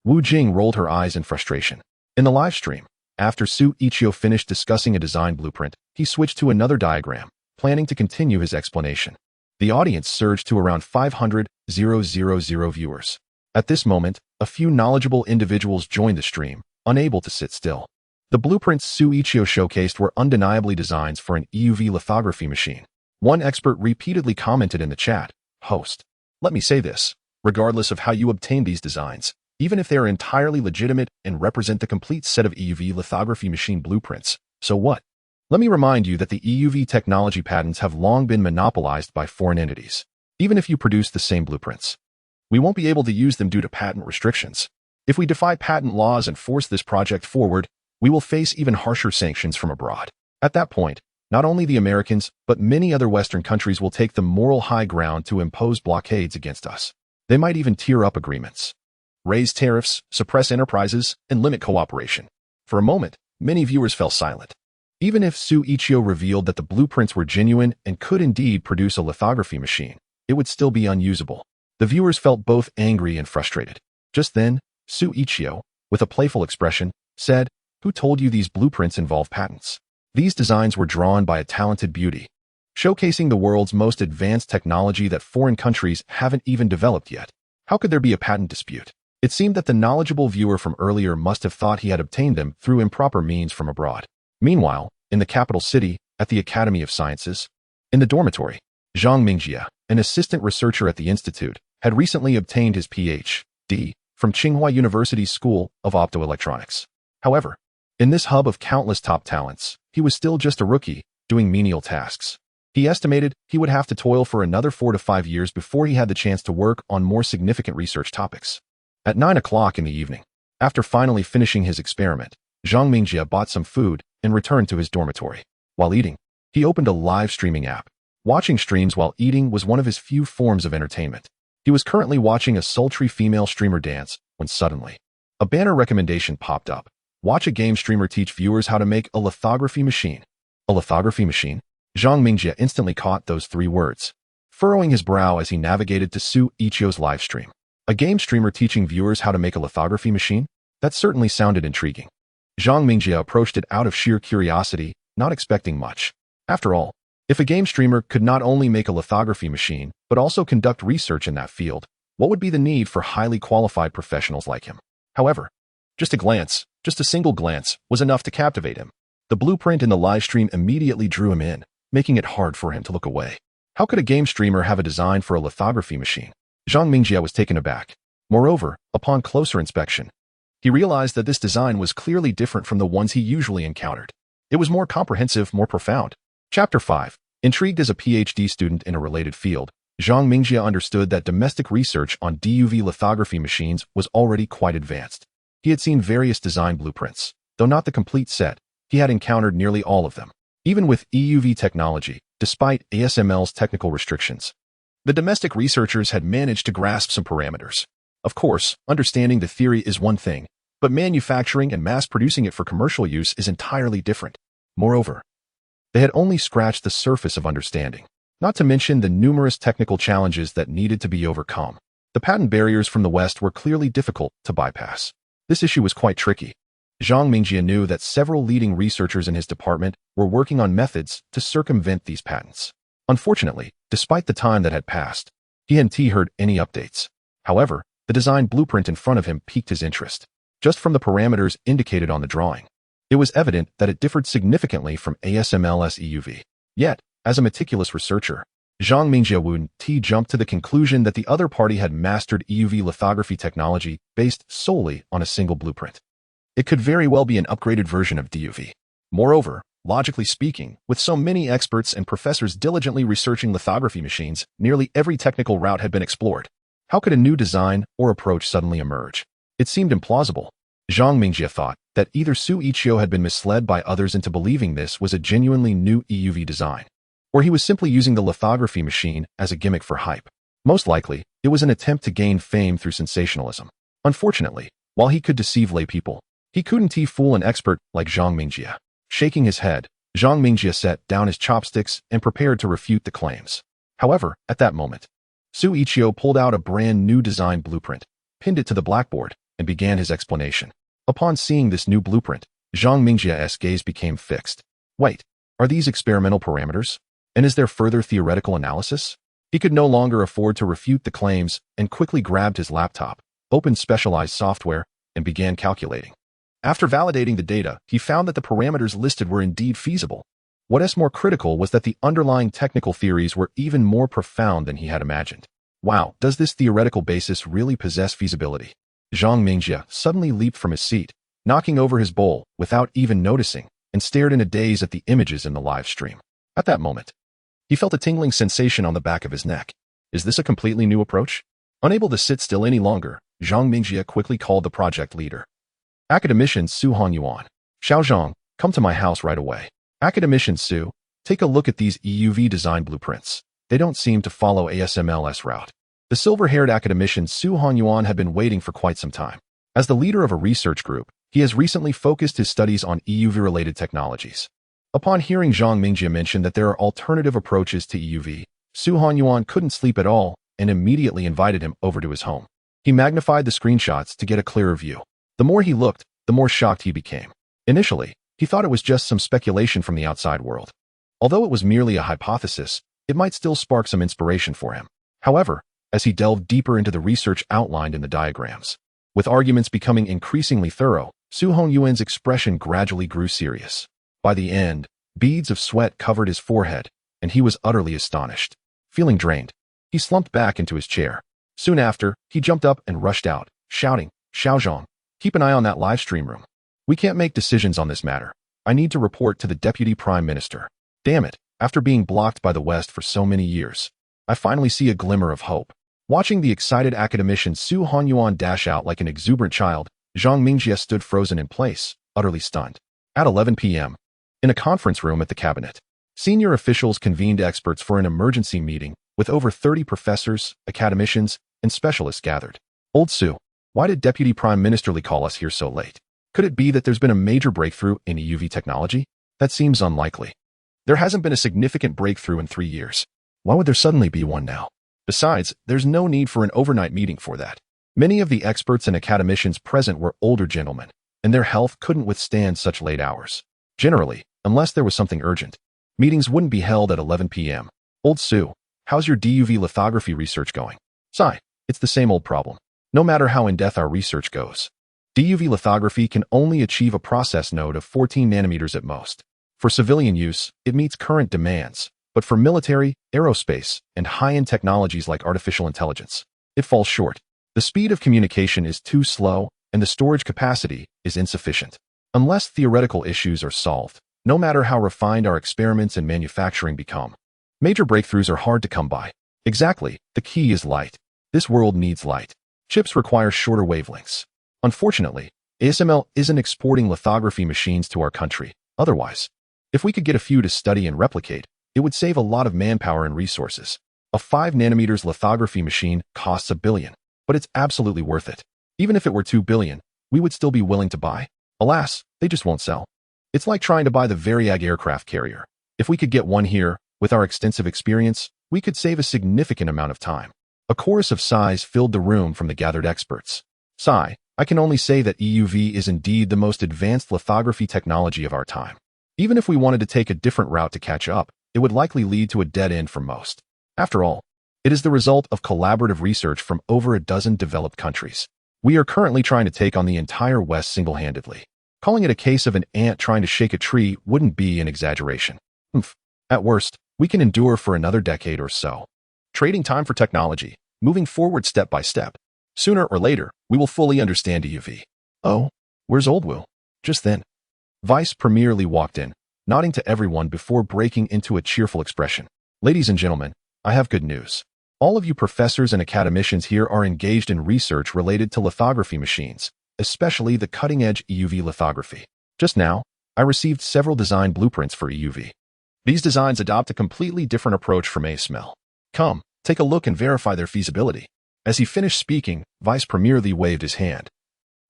Wu Jing rolled her eyes in frustration. In the live stream, after Xu Yiqiu finished discussing a design blueprint, he switched to another diagram, planning to continue his explanation. The audience surged to around 500,000 viewers. At this moment, a few knowledgeable individuals joined the stream, unable to sit still. The blueprints Xu Yiqiu showcased were undeniably designs for an EUV lithography machine. One expert repeatedly commented in the chat, "Host, let me say this, regardless of how you obtain these designs, even if they are entirely legitimate and represent the complete set of EUV lithography machine blueprints, so what? Let me remind you that the EUV technology patents have long been monopolized by foreign entities. Even if you produce the same blueprints, we won't be able to use them due to patent restrictions. If we defy patent laws and force this project forward, we will face even harsher sanctions from abroad. At that point, not only the Americans, but many other Western countries will take the moral high ground to impose blockades against us. They might even tear up agreements, raise tariffs, suppress enterprises, and limit cooperation." For a moment, many viewers fell silent. Even if Xu Yiqiu revealed that the blueprints were genuine and could indeed produce a lithography machine, it would still be unusable. The viewers felt both angry and frustrated. Just then, Xu Yiqiu, with a playful expression, said, "Who told you these blueprints involve patents? These designs were drawn by a talented beauty, showcasing the world's most advanced technology that foreign countries haven't even developed yet. How could there be a patent dispute?" It seemed that the knowledgeable viewer from earlier must have thought he had obtained them through improper means from abroad. Meanwhile, in the capital city, at the Academy of Sciences, in the dormitory, Zhang Mingjie, an assistant researcher at the institute, had recently obtained his Ph.D. from Tsinghua University's School of Optoelectronics. However, in this hub of countless top talents, he was still just a rookie, doing menial tasks. He estimated he would have to toil for another 4 to 5 years before he had the chance to work on more significant research topics. At 9 o'clock in the evening, after finally finishing his experiment, Zhang Mingjie bought some food and returned to his dormitory. While eating, he opened a live streaming app. Watching streams while eating was one of his few forms of entertainment. He was currently watching a sultry female streamer dance when suddenly, a banner recommendation popped up. Watch a game streamer teach viewers how to make a lithography machine. A lithography machine? Zhang Mingjie instantly caught those 3 words, furrowing his brow as he navigated to Xu Yiqiu's live stream. A game streamer teaching viewers how to make a lithography machine? That certainly sounded intriguing. Zhang Mingjie approached it out of sheer curiosity, not expecting much. After all, if a game streamer could not only make a lithography machine, but also conduct research in that field, what would be the need for highly qualified professionals like him? However, just a single glance, was enough to captivate him. The blueprint in the live stream immediately drew him in, making it hard for him to look away. How could a game streamer have a design for a lithography machine? Zhang Mingjie was taken aback. Moreover, upon closer inspection, he realized that this design was clearly different from the ones he usually encountered. It was more comprehensive, more profound. Chapter 5. Intrigued as a PhD student in a related field, Zhang Mingjie understood that domestic research on DUV lithography machines was already quite advanced. He had seen various design blueprints. Though not the complete set, he had encountered nearly all of them. Even with EUV technology, despite ASML's technical restrictions, the domestic researchers had managed to grasp some parameters. Of course, understanding the theory is one thing, but manufacturing and mass-producing it for commercial use is entirely different. Moreover, they had only scratched the surface of understanding, not to mention the numerous technical challenges that needed to be overcome. The patent barriers from the West were clearly difficult to bypass. This issue was quite tricky. Zhang Mingjie knew that several leading researchers in his department were working on methods to circumvent these patents. Unfortunately, despite the time that had passed, he hadn't heard any updates. However, the design blueprint in front of him piqued his interest. Just from the parameters indicated on the drawing, it was evident that it differed significantly from ASML's EUV. Yet, as a meticulous researcher, Zhang Mingjie jumped to the conclusion that the other party had mastered EUV lithography technology based solely on a single blueprint. It could very well be an upgraded version of DUV. Moreover, logically speaking, with so many experts and professors diligently researching lithography machines, nearly every technical route had been explored. How could a new design or approach suddenly emerge? It seemed implausible. Zhang Mingjie thought that either Xu Yiqiu had been misled by others into believing this was a genuinely new EUV design, or he was simply using the lithography machine as a gimmick for hype. Most likely, it was an attempt to gain fame through sensationalism. Unfortunately, while he could deceive lay people, He couldn't fool an expert like Zhang Mingjie. Shaking his head, Zhang Mingjie set down his chopsticks and prepared to refute the claims. However, at that moment, Xu Yiqiu pulled out a brand new design blueprint, pinned it to the blackboard, and began his explanation. Upon seeing this new blueprint, Zhang Mingjie's gaze became fixed. Wait, are these experimental parameters? And is there further theoretical analysis? He could no longer afford to refute the claims and quickly grabbed his laptop, opened specialized software, and began calculating. After validating the data, he found that the parameters listed were indeed feasible. What is more critical was that the underlying technical theories were even more profound than he had imagined. Wow, does this theoretical basis really possess feasibility? Zhang Mingjie suddenly leaped from his seat, knocking over his bowl without even noticing, and stared in a daze at the images in the live stream. At that moment, he felt a tingling sensation on the back of his neck. Is this a completely new approach? Unable to sit still any longer, Zhang Mingjie quickly called the project leader. Academicians Su Hanyuan. Xiaozhang, come to my house right away. Academicians Su, take a look at these EUV design blueprints. They don't seem to follow ASML's route. The silver-haired academician Su Hanyuan had been waiting for quite some time. As the leader of a research group, he has recently focused his studies on EUV-related technologies. Upon hearing Zhang Mingjie mention that there are alternative approaches to EUV, Su Hanyuan couldn't sleep at all and immediately invited him over to his home. He magnified the screenshots to get a clearer view. The more he looked, the more shocked he became. Initially, he thought it was just some speculation from the outside world. Although it was merely a hypothesis, it might still spark some inspiration for him. However, as he delved deeper into the research outlined in the diagrams, with arguments becoming increasingly thorough, Su Hanyuan's expression gradually grew serious. By the end, beads of sweat covered his forehead, and he was utterly astonished. Feeling drained, he slumped back into his chair. Soon after, he jumped up and rushed out, shouting, Xiaozhang, keep an eye on that live stream room. We can't make decisions on this matter. I need to report to the Deputy Prime Minister. Damn it, after being blocked by the West for so many years, I finally see a glimmer of hope. Watching the excited academician Su Hanyuan dash out like an exuberant child, Zhang Mingjie stood frozen in place, utterly stunned. At 11 p.m., in a conference room at the cabinet, senior officials convened experts for an emergency meeting with over 30 professors, academicians, and specialists gathered. Old Su, why did Deputy Prime Minister Li call us here so late? Could it be that there's been a major breakthrough in EUV technology? That seems unlikely. There hasn't been a significant breakthrough in 3 years. Why would there suddenly be one now? Besides, there's no need for an overnight meeting for that. Many of the experts and academicians present were older gentlemen, and their health couldn't withstand such late hours. Generally, unless there was something urgent, meetings wouldn't be held at 11 p.m. Old Su, how's your DUV lithography research going? Sigh, it's the same old problem. No matter how in-depth our research goes, DUV lithography can only achieve a process node of 14 nanometers at most. For civilian use, it meets current demands, but for military, aerospace, and high-end technologies like artificial intelligence, it falls short. The speed of communication is too slow, and the storage capacity is insufficient. Unless theoretical issues are solved, no matter how refined our experiments and manufacturing become, major breakthroughs are hard to come by. Exactly, the key is light. This world needs light. Chips require shorter wavelengths. Unfortunately, ASML isn't exporting lithography machines to our country. Otherwise, if we could get a few to study and replicate, it would save a lot of manpower and resources. A 5 nanometers lithography machine costs $1 billion, but it's absolutely worth it. Even if it were $2 billion, we would still be willing to buy. Alas, they just won't sell. It's like trying to buy the Variag aircraft carrier. If we could get one here, with our extensive experience, we could save a significant amount of time. A chorus of sighs filled the room from the gathered experts. Sigh, I can only say that EUV is indeed the most advanced lithography technology of our time. Even if we wanted to take a different route to catch up, it would likely lead to a dead end for most. After all, it is the result of collaborative research from over a dozen developed countries. We are currently trying to take on the entire West single-handedly. Calling it a case of an ant trying to shake a tree wouldn't be an exaggeration. At worst, we can endure for another decade or so. Trading time for technology, moving forward step by step. Sooner or later, we will fully understand EUV. Oh, where's Old Wu? Just then, Vice Premier Li walked in, nodding to everyone before breaking into a cheerful expression. Ladies and gentlemen, I have good news. All of you professors and academicians here are engaged in research related to lithography machines, especially the cutting-edge EUV lithography. Just now, I received several design blueprints for EUV. These designs adopt a completely different approach from ASML. Come, take a look and verify their feasibility. As he finished speaking, Vice Premier Li waved his hand,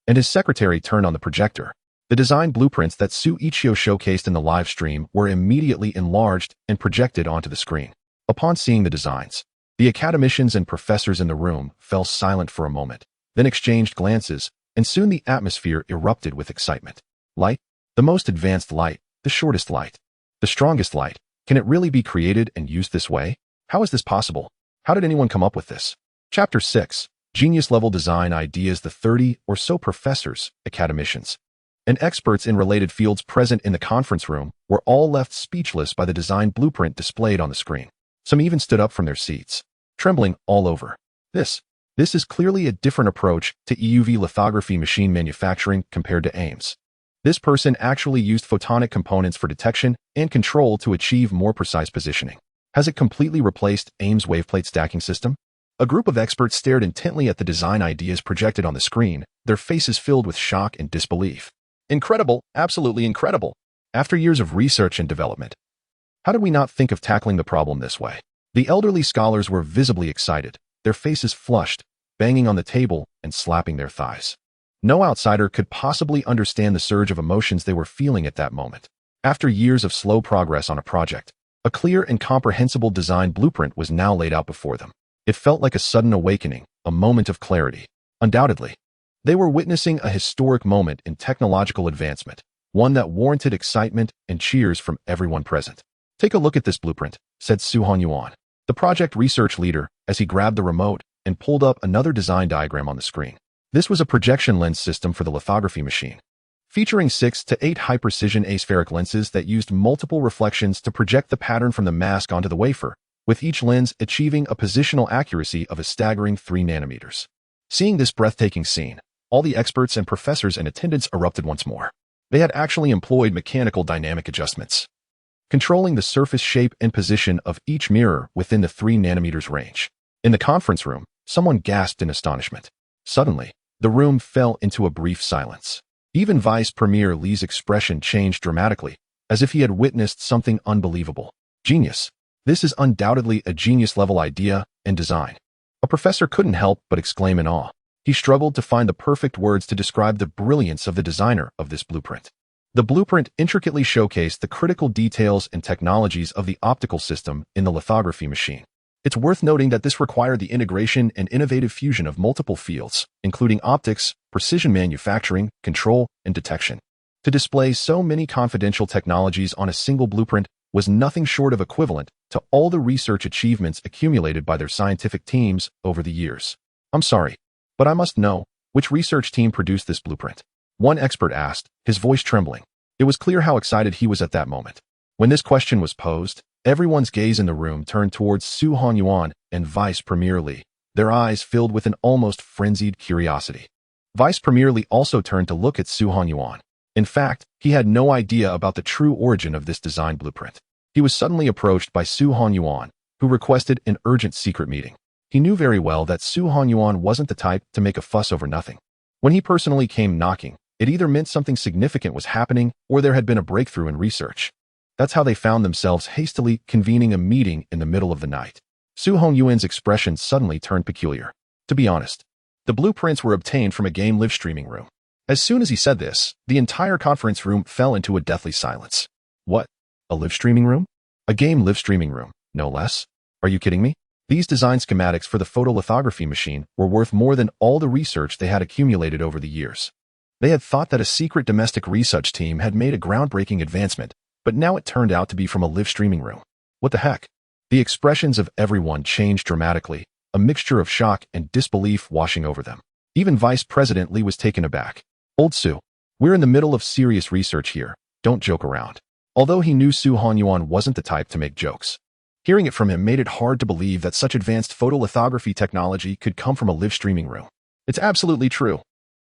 and his secretary turned on the projector, The design blueprints that Xu Yiqiu showcased in the live stream were immediately enlarged and projected onto the screen. Upon seeing the designs, the academicians and professors in the room fell silent for a moment, then exchanged glances, and soon the atmosphere erupted with excitement. Light? The most advanced light, the shortest light, the strongest light. Can it really be created and used this way? How is this possible? How did anyone come up with this? Chapter 6. Genius-level design ideas. The 30 or so professors, academicians, and experts in related fields present in the conference room were all left speechless by the design blueprint displayed on the screen. Some even stood up from their seats, trembling all over. This is clearly a different approach to EUV lithography machine manufacturing compared to Ames. This person actually used photonic components for detection and control to achieve more precise positioning. Has it completely replaced Ames' waveplate stacking system? A group of experts stared intently at the design ideas projected on the screen, their faces filled with shock and disbelief. Incredible, absolutely incredible. After years of research and development, how did we not think of tackling the problem this way? The elderly scholars were visibly excited, their faces flushed, banging on the table and slapping their thighs. No outsider could possibly understand the surge of emotions they were feeling at that moment. After years of slow progress on a project, a clear and comprehensible design blueprint was now laid out before them. It felt like a sudden awakening, a moment of clarity. Undoubtedly, they were witnessing a historic moment in technological advancement, one that warranted excitement and cheers from everyone present. Take a look at this blueprint, said Xu Yiqiu, the project research leader, as he grabbed the remote and pulled up another design diagram on the screen. This was a projection lens system for the lithography machine, featuring 6 to 8 high-precision aspheric lenses that used multiple reflections to project the pattern from the mask onto the wafer, with each lens achieving a positional accuracy of a staggering 3 nanometers. Seeing this breathtaking scene, all the experts and professors in attendance erupted once more. They had actually employed mechanical dynamic adjustments, controlling the surface shape and position of each mirror within the 3 nanometers range. In the conference room, someone gasped in astonishment. Suddenly, the room fell into a brief silence. Even Vice Premier Li's expression changed dramatically, as if he had witnessed something unbelievable. Genius. This is undoubtedly a genius-level idea and design. A professor couldn't help but exclaim in awe. He struggled to find the perfect words to describe the brilliance of the designer of this blueprint. The blueprint intricately showcased the critical details and technologies of the optical system in the lithography machine. It's worth noting that this required the integration and innovative fusion of multiple fields, including optics, precision manufacturing, control, and detection. To display so many confidential technologies on a single blueprint was nothing short of equivalent to all the research achievements accumulated by their scientific teams over the years. I'm sorry, but I must know, which research team produced this blueprint? One expert asked, his voice trembling. It was clear how excited he was at that moment. When this question was posed, everyone's gaze in the room turned towards Xu Yiqiu and Vice Premier Li, their eyes filled with an almost frenzied curiosity. Vice Premier Li also turned to look at Xu Yiqiu. In fact, he had no idea about the true origin of this design blueprint. He was suddenly approached by Xu Yiqiu, who requested an urgent secret meeting. He knew very well that Xu Yiqiu wasn't the type to make a fuss over nothing. When he personally came knocking, it either meant something significant was happening or there had been a breakthrough in research. That's how they found themselves hastily convening a meeting in the middle of the night. Xu Yiqiu's expression suddenly turned peculiar. To be honest, the blueprints were obtained from a game live streaming room. As soon as he said this, the entire conference room fell into a deathly silence. What? A live streaming room? A game live streaming room, no less? Are you kidding me? These design schematics for the photolithography machine were worth more than all the research they had accumulated over the years. They had thought that a secret domestic research team had made a groundbreaking advancement, but now it turned out to be from a live streaming room. What the heck? The expressions of everyone changed dramatically, a mixture of shock and disbelief washing over them. Even Vice President Li was taken aback. Old Xu, we're in the middle of serious research here. Don't joke around. Although he knew Xu Yiqiu wasn't the type to make jokes, hearing it from him made it hard to believe that such advanced photolithography technology could come from a live streaming room. It's absolutely true.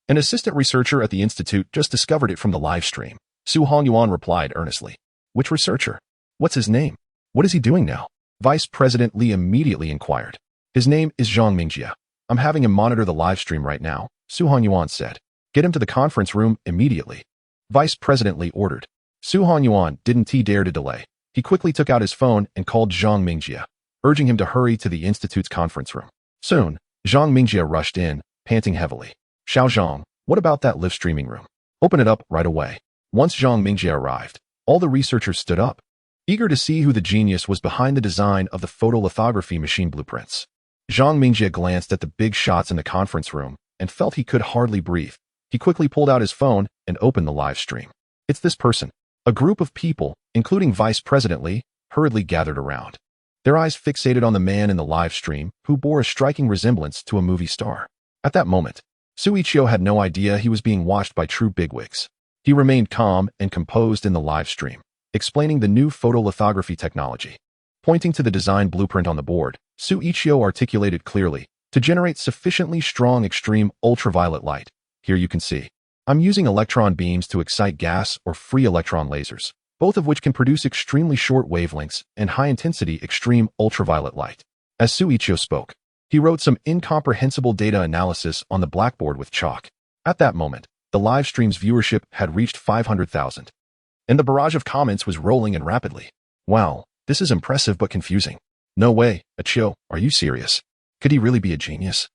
An assistant researcher at the institute just discovered it from the live stream. Xu Yiqiu replied earnestly. Which researcher? What's his name? What is he doing now? Vice President Li immediately inquired. His name is Zhang Mingjie. I'm having him monitor the live stream right now, Xu Yiqiu said. Get him to the conference room immediately. Vice President Li ordered. Xu Yiqiu didn't dare to delay. He quickly took out his phone and called Zhang Mingjie, urging him to hurry to the institute's conference room. Soon, Zhang Mingjie rushed in, panting heavily. Xiao Zhang, what about that live streaming room? Open it up right away. Once Zhang Mingjie arrived, all the researchers stood up, eager to see who the genius was behind the design of the photolithography machine blueprints. Zhang Mingjie glanced at the big shots in the conference room and felt he could hardly breathe. He quickly pulled out his phone and opened the live stream. It's this person. A group of people, including Vice President Li, hurriedly gathered around, their eyes fixated on the man in the live stream who bore a striking resemblance to a movie star. At that moment, Xu Yiqiu had no idea he was being watched by true bigwigs. He remained calm and composed in the live stream, explaining the new photolithography technology. Pointing to the design blueprint on the board, Xu Yiqiu articulated clearly, to generate sufficiently strong extreme ultraviolet light. Here you can see. I'm using electron beams to excite gas or free electron lasers, both of which can produce extremely short wavelengths and high-intensity extreme ultraviolet light. As Xu Yiqiu spoke, he wrote some incomprehensible data analysis on the blackboard with chalk. At that moment, the live stream's viewership had reached 500,000. And the barrage of comments was rolling in rapidly. Wow, this is impressive but confusing. No way, Yiqiu, are you serious? Could he really be a genius?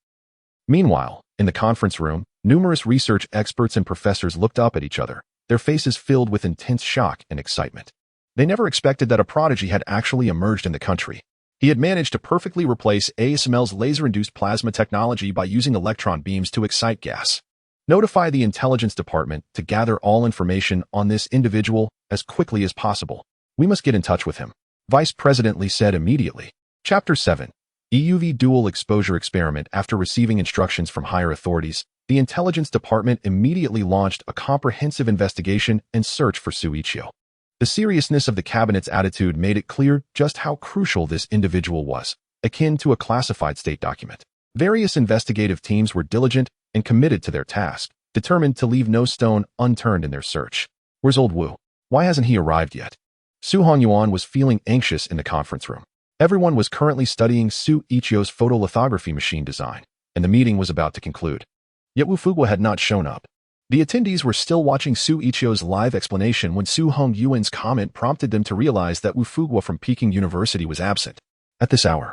Meanwhile, in the conference room, numerous research experts and professors looked up at each other, their faces filled with intense shock and excitement. They never expected that a prodigy had actually emerged in the country. He had managed to perfectly replace ASML's laser-induced plasma technology by using electron beams to excite gas. Notify the intelligence department to gather all information on this individual as quickly as possible. We must get in touch with him, Vice President Li said immediately. Chapter 7. EUV Dual Exposure Experiment. After receiving instructions from higher authorities, the intelligence department immediately launched a comprehensive investigation and search for Xu Yiqiu. The seriousness of the cabinet's attitude made it clear just how crucial this individual was, akin to a classified state document. Various investigative teams were diligent and committed to their task, determined to leave no stone unturned in their search. Where's old Wu? Why hasn't he arrived yet? Su Hongyuan was feeling anxious in the conference room. Everyone was currently studying Xu Yiqiu's photolithography machine design, and the meeting was about to conclude. Yet Wu Fuguo had not shown up. The attendees were still watching Xu Yiqiu's live explanation when Su Hongyuan's comment prompted them to realize that Wu Fuguo from Peking University was absent. At this hour,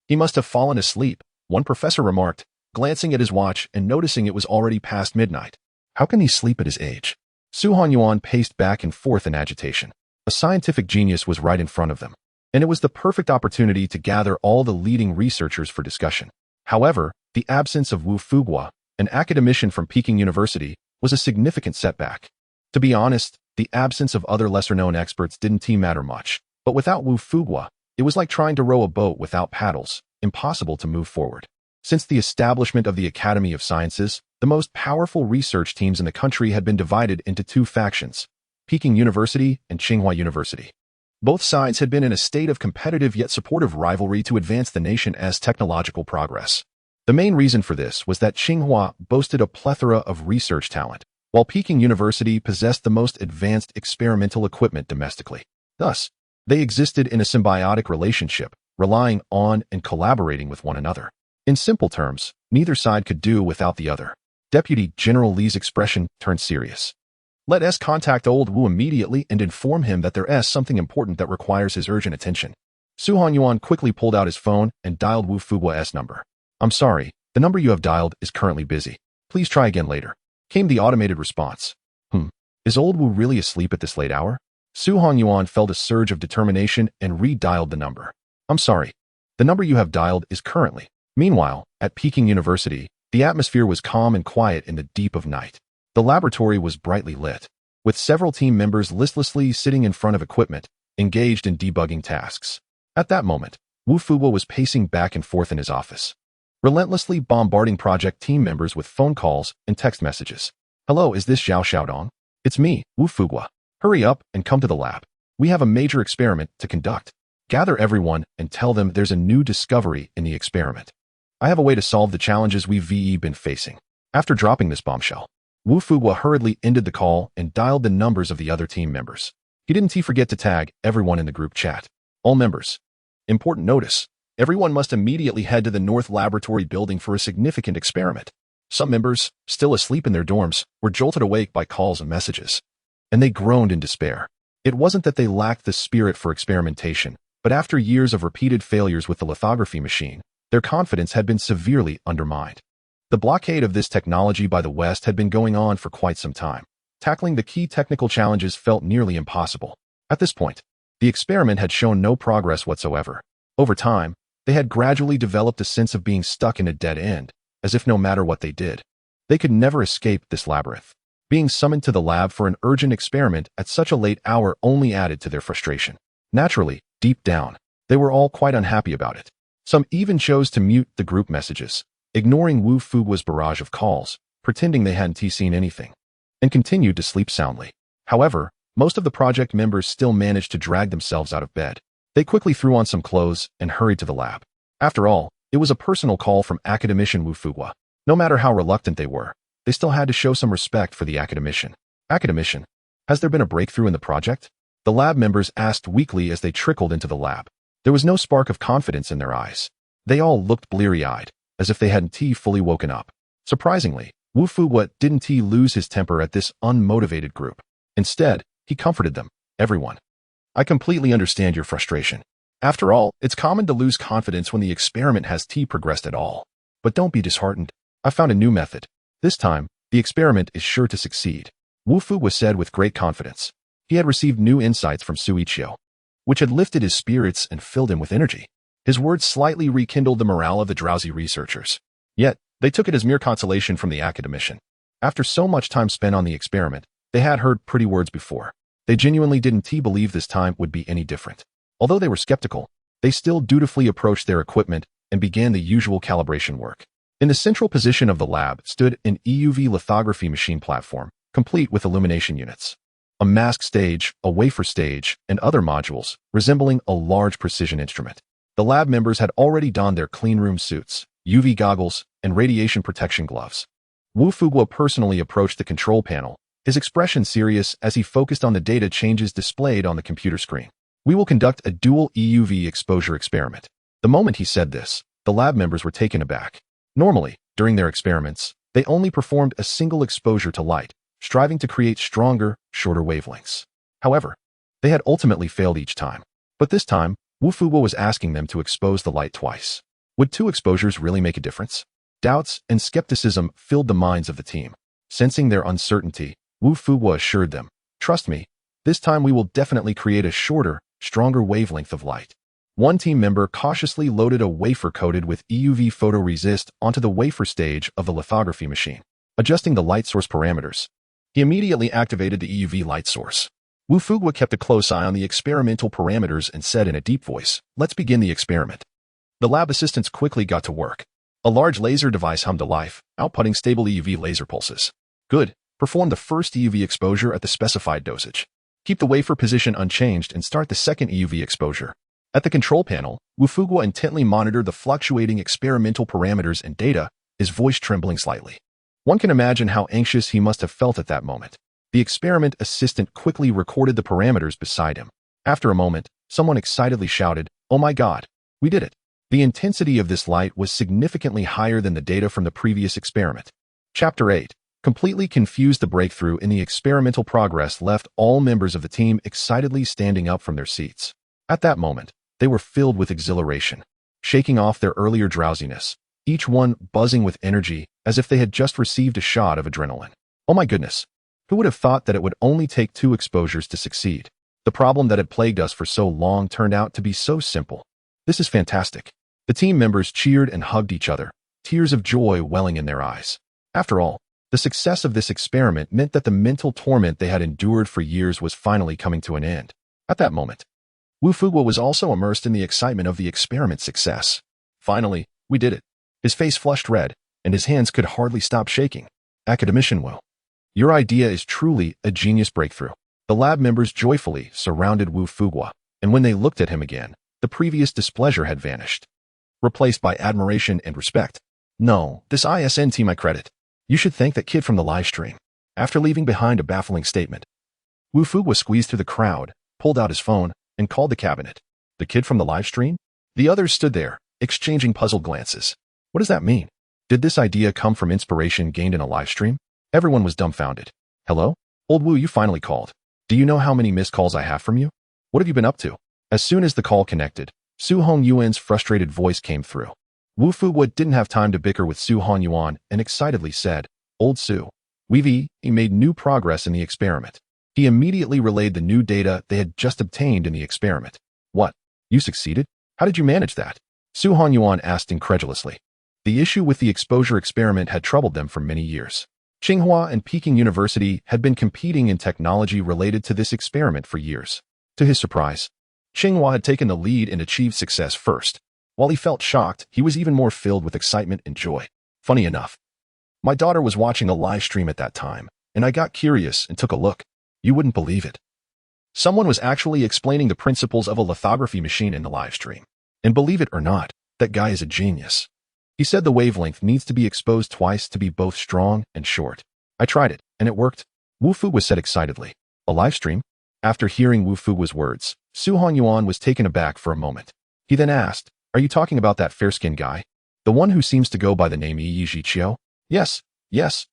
he must have fallen asleep, one professor remarked, glancing at his watch and noticing it was already past midnight. How can he sleep at his age? Su Hongyuan paced back and forth in agitation. A scientific genius was right in front of them, and it was the perfect opportunity to gather all the leading researchers for discussion. However, the absence of Wu Fuguo, an academician from Peking University, was a significant setback. To be honest, the absence of other lesser-known experts didn't matter much, but without Wu Fuguo, it was like trying to row a boat without paddles, impossible to move forward. Since the establishment of the Academy of Sciences, the most powerful research teams in the country had been divided into two factions, Peking University and Tsinghua University. Both sides had been in a state of competitive yet supportive rivalry to advance the nation's technological progress. The main reason for this was that Tsinghua boasted a plethora of research talent, while Peking University possessed the most advanced experimental equipment domestically. Thus, they existed in a symbiotic relationship, relying on and collaborating with one another. In simple terms, neither side could do without the other. Deputy General Li's expression turned serious. Let us contact old Wu immediately and inform him that there is something important that requires his urgent attention. Su Hongyuan quickly pulled out his phone and dialed Wu Fuguo's number. I'm sorry, the number you have dialed is currently busy. Please try again later, came the automated response. Is old Wu really asleep at this late hour? Su Hongyuan felt a surge of determination and redialed the number. I'm sorry, the number you have dialed is currently. Meanwhile, at Peking University, the atmosphere was calm and quiet in the deep of night. The laboratory was brightly lit, with several team members listlessly sitting in front of equipment, engaged in debugging tasks. At that moment, Wu Fuguo was pacing back and forth in his office, relentlessly bombarding project team members with phone calls and text messages. Hello, is this Zhao Xiaodong? It's me, Wu Fuguo. Hurry up and come to the lab. We have a major experiment to conduct. Gather everyone and tell them there's a new discovery in the experiment. I have a way to solve the challenges we've been facing. After dropping this bombshell, Wu Fuguo hurriedly ended the call and dialed the numbers of the other team members. He didn't forget to tag everyone in the group chat. All members. Important notice. Everyone must immediately head to the North Laboratory building for a significant experiment. Some members, still asleep in their dorms, were jolted awake by calls and messages. And they groaned in despair. It wasn't that they lacked the spirit for experimentation, but after years of repeated failures with the lithography machine, their confidence had been severely undermined. The blockade of this technology by the West had been going on for quite some time, Tackling the key technical challenges felt nearly impossible. At this point, the experiment had shown no progress whatsoever. Over time, they had gradually developed a sense of being stuck in a dead end, as if no matter what they did, they could never escape this labyrinth. Being summoned to the lab for an urgent experiment at such a late hour only added to their frustration. Naturally, deep down, they were all quite unhappy about it. Some even chose to mute the group messages, ignoring Wu Fuguo's barrage of calls, pretending they hadn't seen anything, and continued to sleep soundly. However, most of the project members still managed to drag themselves out of bed. They quickly threw on some clothes and hurried to the lab. After all, it was a personal call from Academician Wu Fuguo. No matter how reluctant they were, they still had to show some respect for the Academician. Academician, has there been a breakthrough in the project? The lab members asked weakly as they trickled into the lab. There was no spark of confidence in their eyes. They all looked bleary-eyed, as if they hadn't fully woken up. Surprisingly, Wu Fuguo didn't lose his temper at this unmotivated group. Instead, he comforted them. Everyone, I completely understand your frustration. After all, it's common to lose confidence when the experiment has progressed at all. But don't be disheartened. I found a new method. This time, the experiment is sure to succeed. Wu Fuguo said with great confidence. He had received new insights from Xu Yiqiu, which had lifted his spirits and filled him with energy. His words slightly rekindled the morale of the drowsy researchers. Yet, they took it as mere consolation from the academician. After so much time spent on the experiment, they had heard pretty words before. They genuinely didn't believe this time would be any different. Although they were skeptical, they still dutifully approached their equipment and began the usual calibration work. In the central position of the lab stood an EUV lithography machine platform, complete with illumination units, a mask stage, a wafer stage, and other modules, resembling a large precision instrument. The lab members had already donned their cleanroom suits, UV goggles, and radiation protection gloves. Wu Fuguo personally approached the control panel, his expression serious as he focused on the data changes displayed on the computer screen. We will conduct a dual EUV exposure experiment. The moment he said this, the lab members were taken aback. Normally, during their experiments, they only performed a single exposure to light, striving to create stronger, shorter wavelengths. However, they had ultimately failed each time. But this time, Wu Fuguo was asking them to expose the light twice. Would 2 exposures really make a difference? Doubts and skepticism filled the minds of the team. Sensing their uncertainty, Wu Fuguo assured them, "Trust me, this time we will definitely create a shorter, stronger wavelength of light." One team member cautiously loaded a wafer coated with EUV photoresist onto the wafer stage of the lithography machine, adjusting the light source parameters. He immediately activated the EUV light source. Wu Fuguo kept a close eye on the experimental parameters and said in a deep voice, "Let's begin the experiment." The lab assistants quickly got to work. A large laser device hummed to life, outputting stable EUV laser pulses. Good. Perform the first EUV exposure at the specified dosage. Keep the wafer position unchanged and start the second EUV exposure. At the control panel, Wu Fuguo intently monitored the fluctuating experimental parameters and data, his voice trembling slightly. One can imagine how anxious he must have felt at that moment. The experiment assistant quickly recorded the parameters beside him. After a moment, someone excitedly shouted, "Oh my God, we did it!" The intensity of this light was significantly higher than the data from the previous experiment. Chapter 8. Completely confused, the breakthrough in the experimental progress left all members of the team excitedly standing up from their seats. At that moment, they were filled with exhilaration, shaking off their earlier drowsiness, each one buzzing with energy as if they had just received a shot of adrenaline. Oh my goodness! Who would have thought that it would only take 2 exposures to succeed? The problem that had plagued us for so long turned out to be so simple. This is fantastic. The team members cheered and hugged each other, tears of joy welling in their eyes. After all, the success of this experiment meant that the mental torment they had endured for years was finally coming to an end. At that moment, Wu Fuguo was also immersed in the excitement of the experiment's success. Finally, we did it. His face flushed red, and his hands could hardly stop shaking. Academician Wu, your idea is truly a genius breakthrough. The lab members joyfully surrounded Wu Fuguo, and when they looked at him again, the previous displeasure had vanished, replaced by admiration and respect. No, this isn't my credit. You should thank that kid from the live stream. After leaving behind a baffling statement, Wu Fuguo squeezed through the crowd, pulled out his phone, and called the cabinet. The kid from the live stream? The others stood there, exchanging puzzled glances. What does that mean? Did this idea come from inspiration gained in a live stream? Everyone was dumbfounded. Hello? Old Wu, you finally called. Do you know how many missed calls I have from you? What have you been up to? As soon as the call connected, Su Hongyuan's frustrated voice came through. Wu Fuguo didn't have time to bicker with Su Hongyuan and excitedly said, "Old Su, He made new progress in the experiment. He immediately relayed the new data they had just obtained in the experiment. What? You succeeded? How did you manage that? Su Hanyuan asked incredulously. The issue with the exposure experiment had troubled them for many years. Tsinghua and Peking University had been competing in technology related to this experiment for years. To his surprise, Tsinghua had taken the lead and achieved success first. While he felt shocked, he was even more filled with excitement and joy. Funny enough, my daughter was watching a live stream at that time, and I got curious and took a look. You wouldn't believe it. Someone was actually explaining the principles of a lithography machine in the live stream. And believe it or not, that guy is a genius. He said the wavelength needs to be exposed twice to be both strong and short. I tried it, and it worked. Wu Fuguo said excitedly. A live stream? After hearing Wu Fuguo's words, Su Hanyuan was taken aback for a moment. He then asked, are you talking about that fair-skinned guy? The one who seems to go by the name Xu Yiqiu? Yes,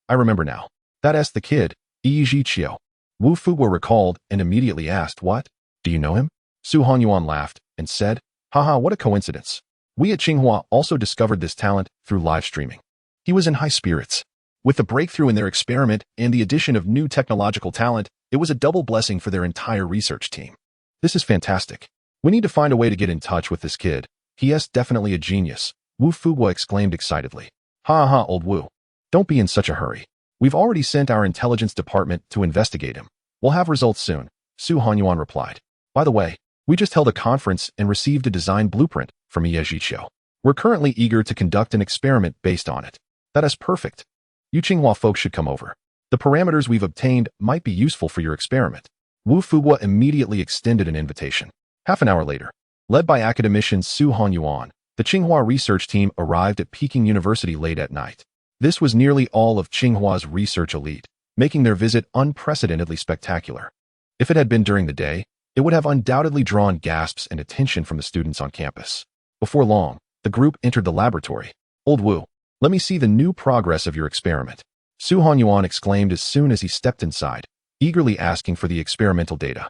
I remember now. That's the kid, Xu Yiqiu. Wu Fuguo recalled and immediately asked, what? Do you know him? Su Hanyuan laughed and said, haha, what a coincidence. We at Tsinghua also discovered this talent through live streaming. He was in high spirits. With the breakthrough in their experiment and the addition of new technological talent, it was a double blessing for their entire research team. This is fantastic. We need to find a way to get in touch with this kid. He is definitely a genius, Wu Fuguo exclaimed excitedly. Ha, old Wu. Don't be in such a hurry. We've already sent our intelligence department to investigate him. We'll have results soon, Su Hanyuan replied. By the way, we just held a conference and received a design blueprint from Xu Yiqiu. We're currently eager to conduct an experiment based on it. That is perfect. You Tsinghua folks should come over. The parameters we've obtained might be useful for your experiment. Wu Fuguo immediately extended an invitation. Half an hour later, led by Academicians Su Hanyuan, the Tsinghua research team arrived at Peking University late at night. This was nearly all of Tsinghua's research elite, making their visit unprecedentedly spectacular. If it had been during the day, it would have undoubtedly drawn gasps and attention from the students on campus. Before long, the group entered the laboratory. Old Wu, let me see the new progress of your experiment. Su Hanyuan exclaimed as soon as he stepped inside, eagerly asking for the experimental data.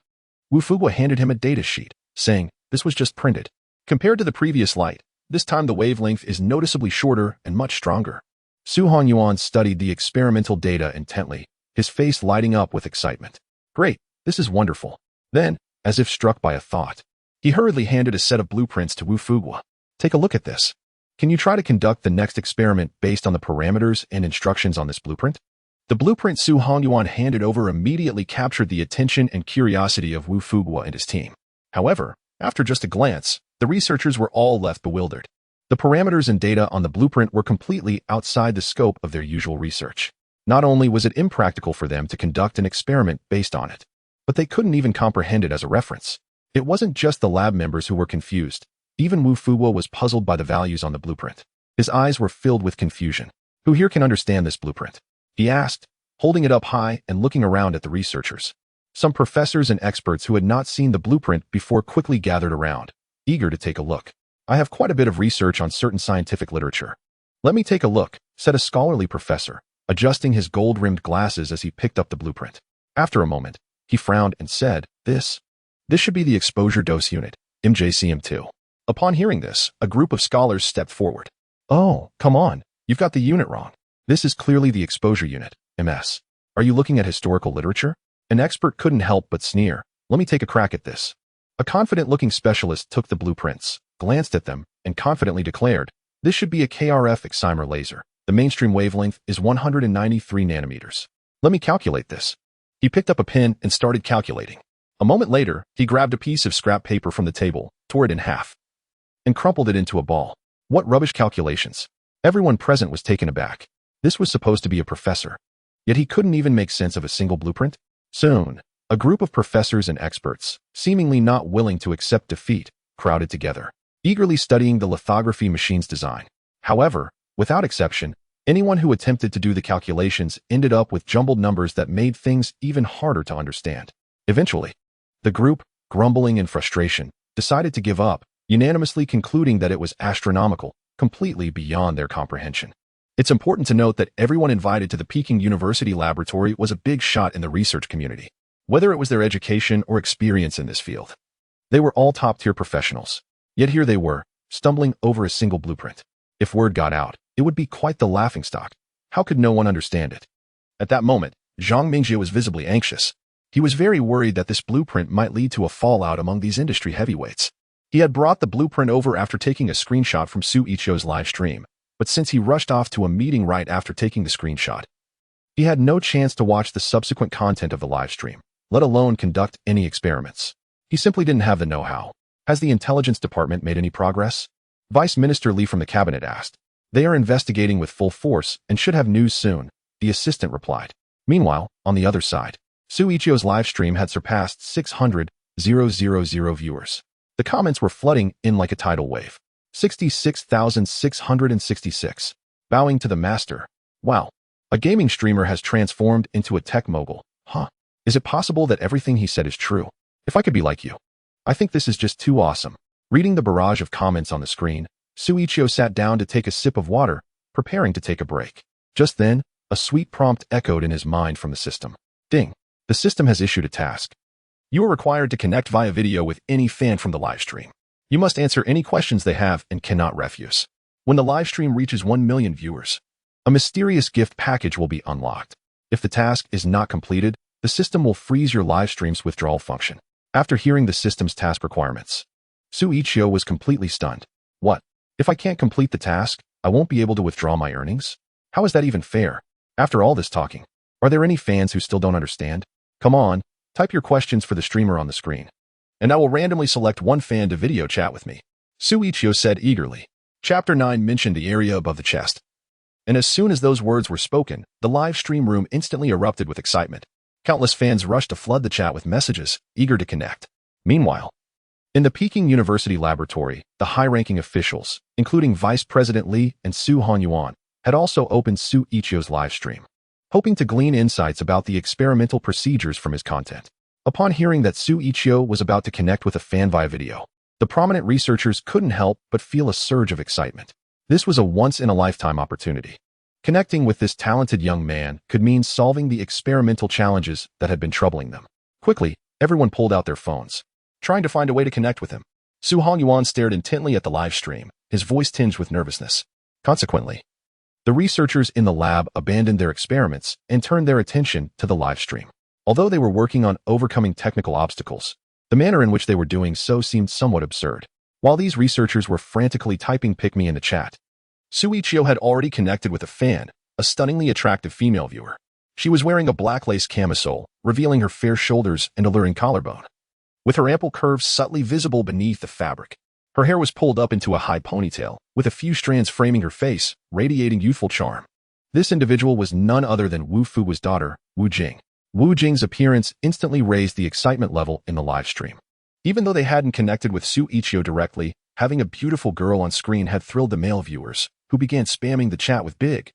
Wu Fuguo handed him a data sheet, saying, this was just printed. Compared to the previous light, this time the wavelength is noticeably shorter and much stronger. Su Hanyuan studied the experimental data intently, his face lighting up with excitement. Great, this is wonderful. Then, as if struck by a thought, he hurriedly handed a set of blueprints to Wu Fuguo. Take a look at this. Can you try to conduct the next experiment based on the parameters and instructions on this blueprint? The blueprint Su Hanyuan handed over immediately captured the attention and curiosity of Wu Fuguo and his team. However, after just a glance, the researchers were all left bewildered. The parameters and data on the blueprint were completely outside the scope of their usual research. Not only was it impractical for them to conduct an experiment based on it, but they couldn't even comprehend it as a reference. It wasn't just the lab members who were confused. Even Wu Fuguo was puzzled by the values on the blueprint. His eyes were filled with confusion. Who here can understand this blueprint? He asked, holding it up high and looking around at the researchers. Some professors and experts who had not seen the blueprint before quickly gathered around, eager to take a look. I have quite a bit of research on certain scientific literature. Let me take a look, said a scholarly professor, adjusting his gold-rimmed glasses as he picked up the blueprint. After a moment, he frowned and said, This should be the exposure dose unit, MJCM2. Upon hearing this, a group of scholars stepped forward. Oh, come on, you've got the unit wrong. This is clearly the exposure unit, MS. Are you looking at historical literature? An expert couldn't help but sneer. Let me take a crack at this. A confident-looking specialist took the blueprints, glanced at them, and confidently declared, this should be a KRF excimer laser. The mainstream wavelength is 193 nanometers. Let me calculate this. He picked up a pen and started calculating. A moment later, he grabbed a piece of scrap paper from the table, tore it in half, and crumpled it into a ball. What rubbish calculations. Everyone present was taken aback. This was supposed to be a professor. Yet he couldn't even make sense of a single blueprint. Soon, a group of professors and experts, seemingly not willing to accept defeat, crowded together, eagerly studying the lithography machine's design. However, without exception, anyone who attempted to do the calculations ended up with jumbled numbers that made things even harder to understand. Eventually, the group, grumbling in frustration, decided to give up, unanimously concluding that it was astronomical, completely beyond their comprehension. It's important to note that everyone invited to the Peking University laboratory was a big shot in the research community, whether it was their education or experience in this field. They were all top-tier professionals. Yet here they were, stumbling over a single blueprint. If word got out, it would be quite the laughingstock. How could no one understand it? At that moment, Zhang Mingjie was visibly anxious. He was very worried that this blueprint might lead to a fallout among these industry heavyweights. He had brought the blueprint over after taking a screenshot from Xu Yiqiu's live stream, but since he rushed off to a meeting right after taking the screenshot, he had no chance to watch the subsequent content of the live stream, let alone conduct any experiments. He simply didn't have the know-how. Has the intelligence department made any progress? Vice Minister Li from the cabinet asked. They are investigating with full force and should have news soon, the assistant replied. Meanwhile, on the other side, Xu Yiqiu's live stream had surpassed 600,000 viewers. The comments were flooding in like a tidal wave. 66,666. Bowing to the master. Wow. A gaming streamer has transformed into a tech mogul. Huh. Is it possible that everything he said is true? If I could be like you. I think this is just too awesome. Reading the barrage of comments on the screen, Xu Yiqiu sat down to take a sip of water, preparing to take a break. Just then, a sweet prompt echoed in his mind from the system. Ding. The system has issued a task. You are required to connect via video with any fan from the live stream. You must answer any questions they have and cannot refuse. When the live stream reaches 1 million viewers, a mysterious gift package will be unlocked. If the task is not completed, the system will freeze your live stream's withdrawal function. After hearing the system's task requirements, Xu Yiqiu was completely stunned. What? If I can't complete the task, I won't be able to withdraw my earnings? How is that even fair? After all this talking, are there any fans who still don't understand? Come on, type your questions for the streamer on the screen, and I will randomly select one fan to video chat with me. Xu Yiqiu said eagerly. Chapter 9 mentioned the area above the chest. And as soon as those words were spoken, the live stream room instantly erupted with excitement. Countless fans rushed to flood the chat with messages, eager to connect. Meanwhile, in the Peking University laboratory, the high-ranking officials, including Vice President Li and Su Hanyuan, had also opened Xu Yiqiu's live stream, hoping to glean insights about the experimental procedures from his content. Upon hearing that Xu Yiqiu was about to connect with a fan via video, the prominent researchers couldn't help but feel a surge of excitement. This was a once-in-a-lifetime opportunity. Connecting with this talented young man could mean solving the experimental challenges that had been troubling them. Quickly, everyone pulled out their phones, trying to find a way to connect with him. Su Hongyuan stared intently at the live stream, his voice tinged with nervousness. Consequently, the researchers in the lab abandoned their experiments and turned their attention to the live stream. Although they were working on overcoming technical obstacles, the manner in which they were doing so seemed somewhat absurd. While these researchers were frantically typing "pick me" in the chat, Xu Yiqiu had already connected with a fan, a stunningly attractive female viewer. She was wearing a black lace camisole, revealing her fair shoulders and alluring collarbone, with her ample curves subtly visible beneath the fabric. Her hair was pulled up into a high ponytail, with a few strands framing her face, radiating youthful charm. This individual was none other than Wu Fuguo's daughter, Wu Jing. Wu Jing's appearance instantly raised the excitement level in the live stream. Even though they hadn't connected with Xu Yiqiu directly, having a beautiful girl on screen had thrilled the male viewers, who began spamming the chat with big.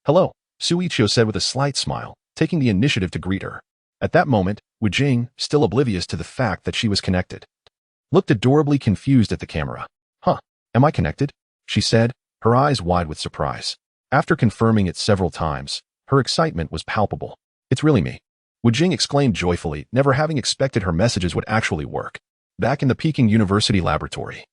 Hello, Xu Yiqiu said with a slight smile, taking the initiative to greet her. At that moment, Wu Jing, still oblivious to the fact that she was connected, looked adorably confused at the camera. Huh, am I connected? She said, her eyes wide with surprise. After confirming it several times, her excitement was palpable. It's really me. Wu Jing exclaimed joyfully, never having expected her messages would actually work. Back in the Peking University laboratory,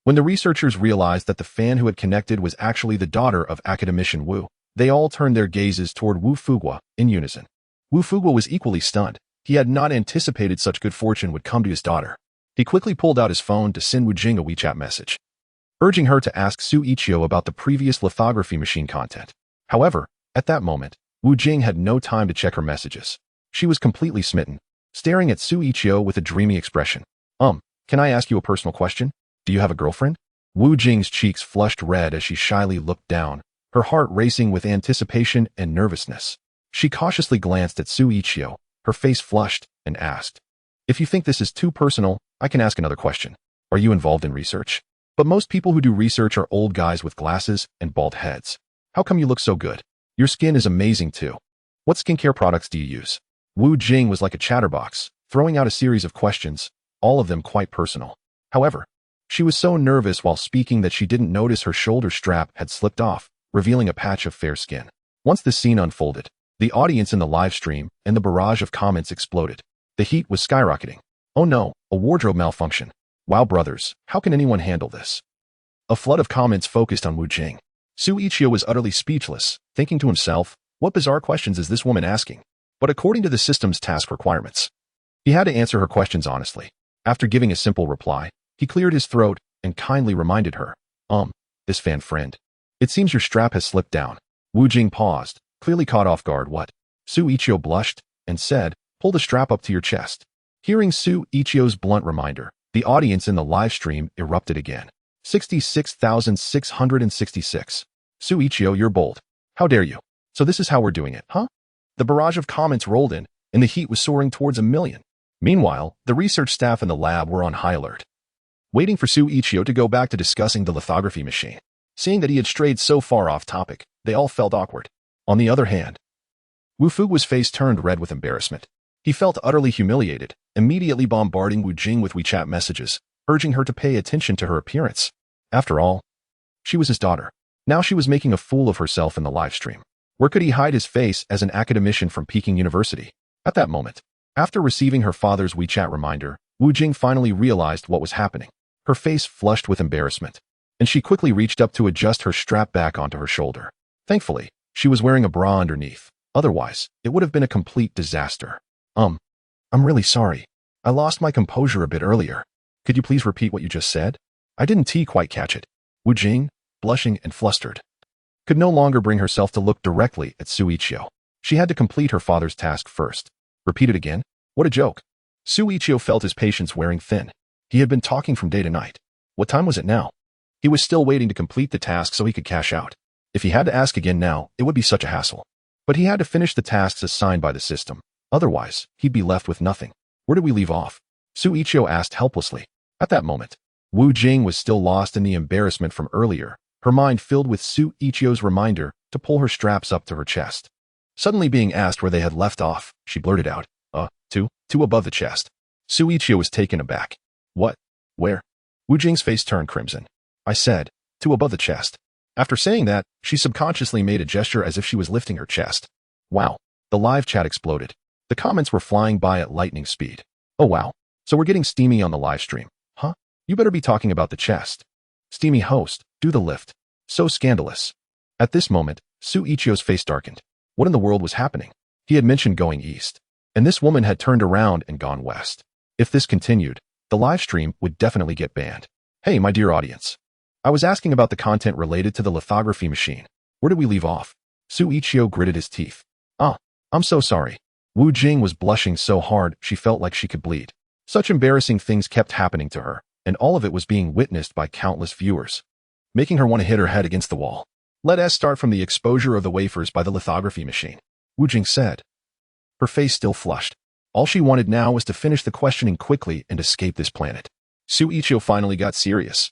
when the researchers realized that the fan who had connected was actually the daughter of Academician Wu, they all turned their gazes toward Wu Fuguo in unison. Wu Fuguo was equally stunned. He had not anticipated such good fortune would come to his daughter. He quickly pulled out his phone to send Wu Jing a WeChat message, urging her to ask Xu Yiqiu about the previous lithography machine content. However, at that moment, Wu Jing had no time to check her messages. She was completely smitten, staring at Xu Yiqiu with a dreamy expression. Can I ask you a personal question? Do you have a girlfriend? Wu Jing's cheeks flushed red as she shyly looked down, her heart racing with anticipation and nervousness. She cautiously glanced at Xu Yiqiu, her face flushed, and asked, if you think this is too personal, I can ask another question. Are you involved in research? But most people who do research are old guys with glasses and bald heads. How come you look so good? Your skin is amazing too. What skincare products do you use? Wu Jing was like a chatterbox, throwing out a series of questions, all of them quite personal. However, she was so nervous while speaking that she didn't notice her shoulder strap had slipped off, revealing a patch of fair skin. Once the scene unfolded, the audience in the live stream and the barrage of comments exploded. The heat was skyrocketing. Oh no, a wardrobe malfunction. Wow brothers, how can anyone handle this? A flood of comments focused on Wu Jing. Xu Yiqiu was utterly speechless, thinking to himself, What bizarre questions is this woman asking? But according to the system's task requirements, he had to answer her questions honestly. After giving a simple reply, he cleared his throat and kindly reminded her, this fan friend. It seems your strap has slipped down. Wu Jing paused, clearly caught off guard. What? Xu Yiqiu blushed and said, pull the strap up to your chest. Hearing Xu Yiqiu's blunt reminder, the audience in the live stream erupted again. 66,666. Xu Yiqiu, you're bold. How dare you? So this is how we're doing it, huh? The barrage of comments rolled in, and the heat was soaring towards 1,000,000. Meanwhile, the research staff in the lab were on high alert, waiting for Xu Yiqiu to go back to discussing the lithography machine. Seeing that he had strayed so far off topic, they all felt awkward. On the other hand, Wu Fuguo's face turned red with embarrassment. He felt utterly humiliated, immediately bombarding Wu Jing with WeChat messages, urging her to pay attention to her appearance. After all, she was his daughter. Now she was making a fool of herself in the live stream. Where could he hide his face as an academician from Peking University? At that moment, after receiving her father's WeChat reminder, Wu Jing finally realized what was happening. Her face flushed with embarrassment, and she quickly reached up to adjust her strap back onto her shoulder. Thankfully, she was wearing a bra underneath. Otherwise, it would have been a complete disaster. I'm really sorry. I lost my composure a bit earlier. Could you please repeat what you just said? I didn't quite catch it. Wu Jing, blushing and flustered, could no longer bring herself to look directly at Xu Yiqiu. She had to complete her father's task first. Repeat it again? What a joke. Xu Yiqiu felt his patience wearing thin. He had been talking from day to night. What time was it now? He was still waiting to complete the task so he could cash out. If he had to ask again now, it would be such a hassle. But he had to finish the tasks assigned by the system. Otherwise, he'd be left with nothing. Where did we leave off? Xu Yiqiu asked helplessly. At that moment, Wu Jing was still lost in the embarrassment from earlier, her mind filled with Xu Yiqiu's reminder to pull her straps up to her chest. Suddenly being asked where they had left off, she blurted out, two above the chest. Xu Yiqiu was taken aback. What? Where? Wu Jing's face turned crimson. I said, two above the chest. After saying that, she subconsciously made a gesture as if she was lifting her chest. Wow. The live chat exploded. The comments were flying by at lightning speed. Oh wow. So we're getting steamy on the live stream. Huh? You better be talking about the chest. Steamy host, do the lift. So scandalous. At this moment, Xu Yiqiu's face darkened. What in the world was happening? He had mentioned going east, and this woman had turned around and gone west. If this continued, the live stream would definitely get banned. Hey, my dear audience. I was asking about the content related to the lithography machine. Where did we leave off? Xu Yiqiu gritted his teeth. I'm so sorry. Wu Jing was blushing so hard she felt like she could bleed. Such embarrassing things kept happening to her, and all of it was being witnessed by countless viewers, making her want to hit her head against the wall. Let us start from the exposure of the wafers by the lithography machine, Wu Jing said. Her face still flushed. All she wanted now was to finish the questioning quickly and escape this planet. Xu Yiqiu finally got serious,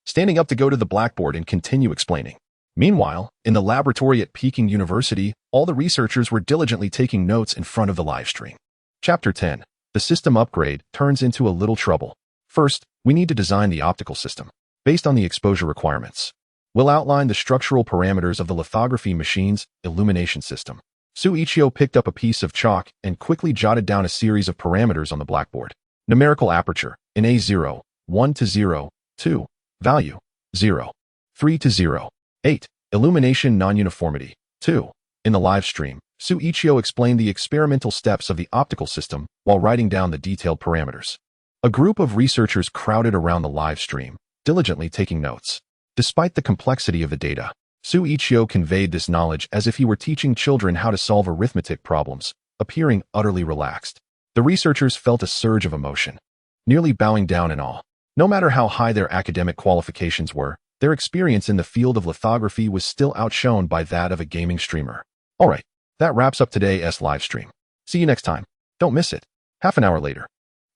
standing up to go to the blackboard and continue explaining. Meanwhile, in the laboratory at Peking University, all the researchers were diligently taking notes in front of the live stream. Chapter 10. The system upgrade turns into a little trouble. First, we need to design the optical system, based on the exposure requirements. We'll outline the structural parameters of the lithography machine's illumination system. Xu Yiqiu picked up a piece of chalk and quickly jotted down a series of parameters on the blackboard. Numerical aperture, in A0, 1 to 0, 2, value, 0, 3 to 0, 8. Illumination non-uniformity. 2. In the live stream, Xu Yiqiu explained the experimental steps of the optical system while writing down the detailed parameters. A group of researchers crowded around the live stream, diligently taking notes. Despite the complexity of the data, Xu Yiqiu conveyed this knowledge as if he were teaching children how to solve arithmetic problems, appearing utterly relaxed. The researchers felt a surge of emotion, nearly bowing down in awe. No matter how high their academic qualifications were, their experience in the field of lithography was still outshone by that of a gaming streamer. Alright, that wraps up today's live stream. See you next time. Don't miss it. Half an hour later,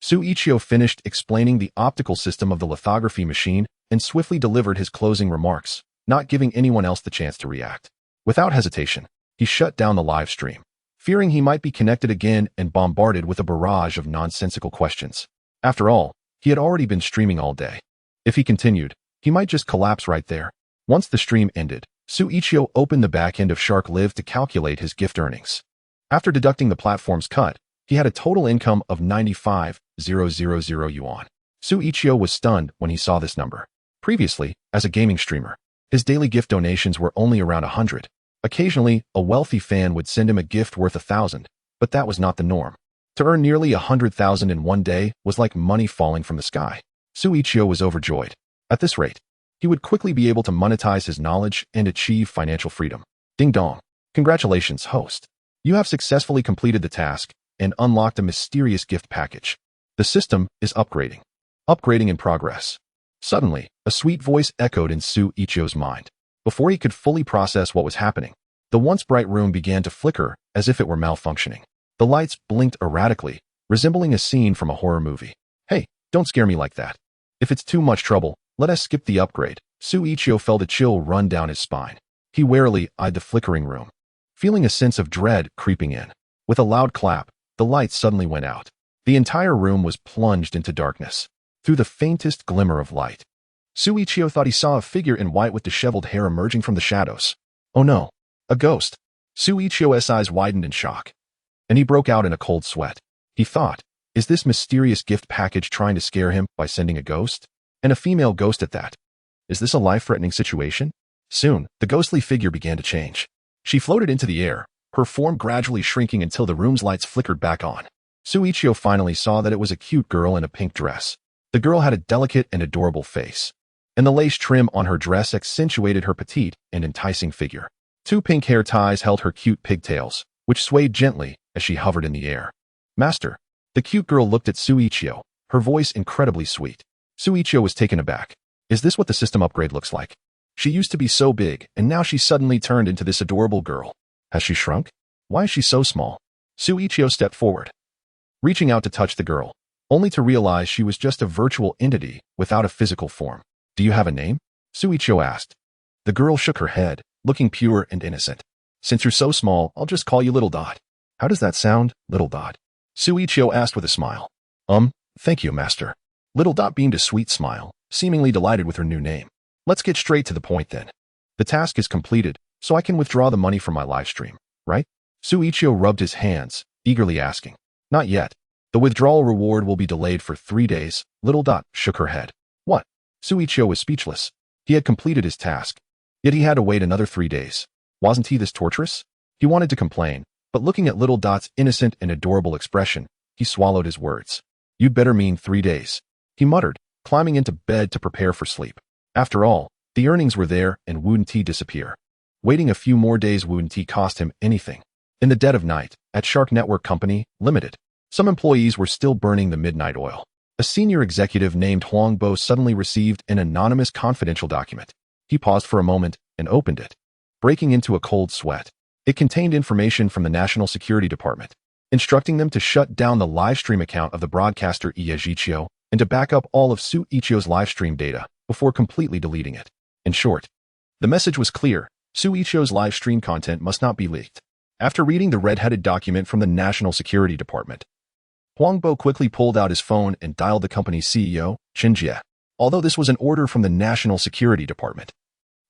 Xu Yiqiu finished explaining the optical system of the lithography machine and swiftly delivered his closing remarks, not giving anyone else the chance to react. Without hesitation, he shut down the live stream, fearing he might be connected again and bombarded with a barrage of nonsensical questions. After all, he had already been streaming all day. If he continued, he might just collapse right there. Once the stream ended, Xu Yiqiu opened the back end of Shark Live to calculate his gift earnings. After deducting the platform's cut, he had a total income of 95,000 yuan. Xu Yiqiu was stunned when he saw this number. Previously, as a gaming streamer, his daily gift donations were only around 100. Occasionally, a wealthy fan would send him a gift worth 1,000, but that was not the norm. To earn nearly 100,000 in one day was like money falling from the sky. Xu Yiqiu was overjoyed. At this rate, he would quickly be able to monetize his knowledge and achieve financial freedom. Ding dong. Congratulations, host. You have successfully completed the task and unlocked a mysterious gift package. The system is upgrading. Upgrading in progress. Suddenly, a sweet voice echoed in Xu Yiqiu's mind. Before he could fully process what was happening, the once bright room began to flicker as if it were malfunctioning. The lights blinked erratically, resembling a scene from a horror movie. Hey, don't scare me like that. If it's too much trouble, let us skip the upgrade. Xu Yiqiu felt a chill run down his spine. He warily eyed the flickering room, feeling a sense of dread creeping in. With a loud clap, the lights suddenly went out. The entire room was plunged into darkness. Through the faintest glimmer of light, Xu Yiqiu thought he saw a figure in white with disheveled hair emerging from the shadows. Oh no, a ghost. Xu Yiqiu's eyes widened in shock, and he broke out in a cold sweat. He thought, is this mysterious gift package trying to scare him by sending a ghost? And a female ghost at that. Is this a life-threatening situation? Soon, the ghostly figure began to change. She floated into the air, her form gradually shrinking until the room's lights flickered back on. Xu Yiqiu finally saw that it was a cute girl in a pink dress. The girl had a delicate and adorable face, and the lace trim on her dress accentuated her petite and enticing figure. Two pink hair ties held her cute pigtails, which swayed gently as she hovered in the air. Master. The cute girl looked at Xu Yiqiu, her voice incredibly sweet. Xu Yiqiu was taken aback. Is this what the system upgrade looks like? She used to be so big, and now she suddenly turned into this adorable girl. Has she shrunk? Why is she so small? Xu Yiqiu stepped forward, reaching out to touch the girl, only to realize she was just a virtual entity without a physical form. Do you have a name? Xu Yiqiu asked. The girl shook her head, looking pure and innocent. Since you're so small, I'll just call you Little Dot. How does that sound, Little Dot? Xu Yiqiu asked with a smile. Thank you, master. Little Dot beamed a sweet smile, seemingly delighted with her new name. Let's get straight to the point then. The task is completed, so I can withdraw the money from my live stream, right? Xu Yiqiu rubbed his hands, eagerly asking. Not yet. The withdrawal reward will be delayed for 3 days. Little Dot shook her head. What? Xu Yiqiu was speechless. He had completed his task, yet he had to wait another 3 days. Wasn't he this torturous? He wanted to complain, but looking at Little Dot's innocent and adorable expression, he swallowed his words. You'd better mean 3 days, he muttered, climbing into bed to prepare for sleep. After all, the earnings were there and wouldn't he disappear. Waiting a few more days wouldn't he cost him anything. In the dead of night, at Shark Network Company, Limited, some employees were still burning the midnight oil. A senior executive named Huang Bo suddenly received an anonymous confidential document. He paused for a moment and opened it, breaking into a cold sweat. It contained information from the National Security Department, instructing them to shut down the live stream account of the broadcaster Xu Yiqiu and to back up all of Xu Yiqiu's live stream data before completely deleting it. In short, the message was clear. Xu Yiqiu's live stream content must not be leaked. After reading the red-headed document from the National Security Department, Huang Bo quickly pulled out his phone and dialed the company's CEO, Chen Jie. Although this was an order from the National Security Department,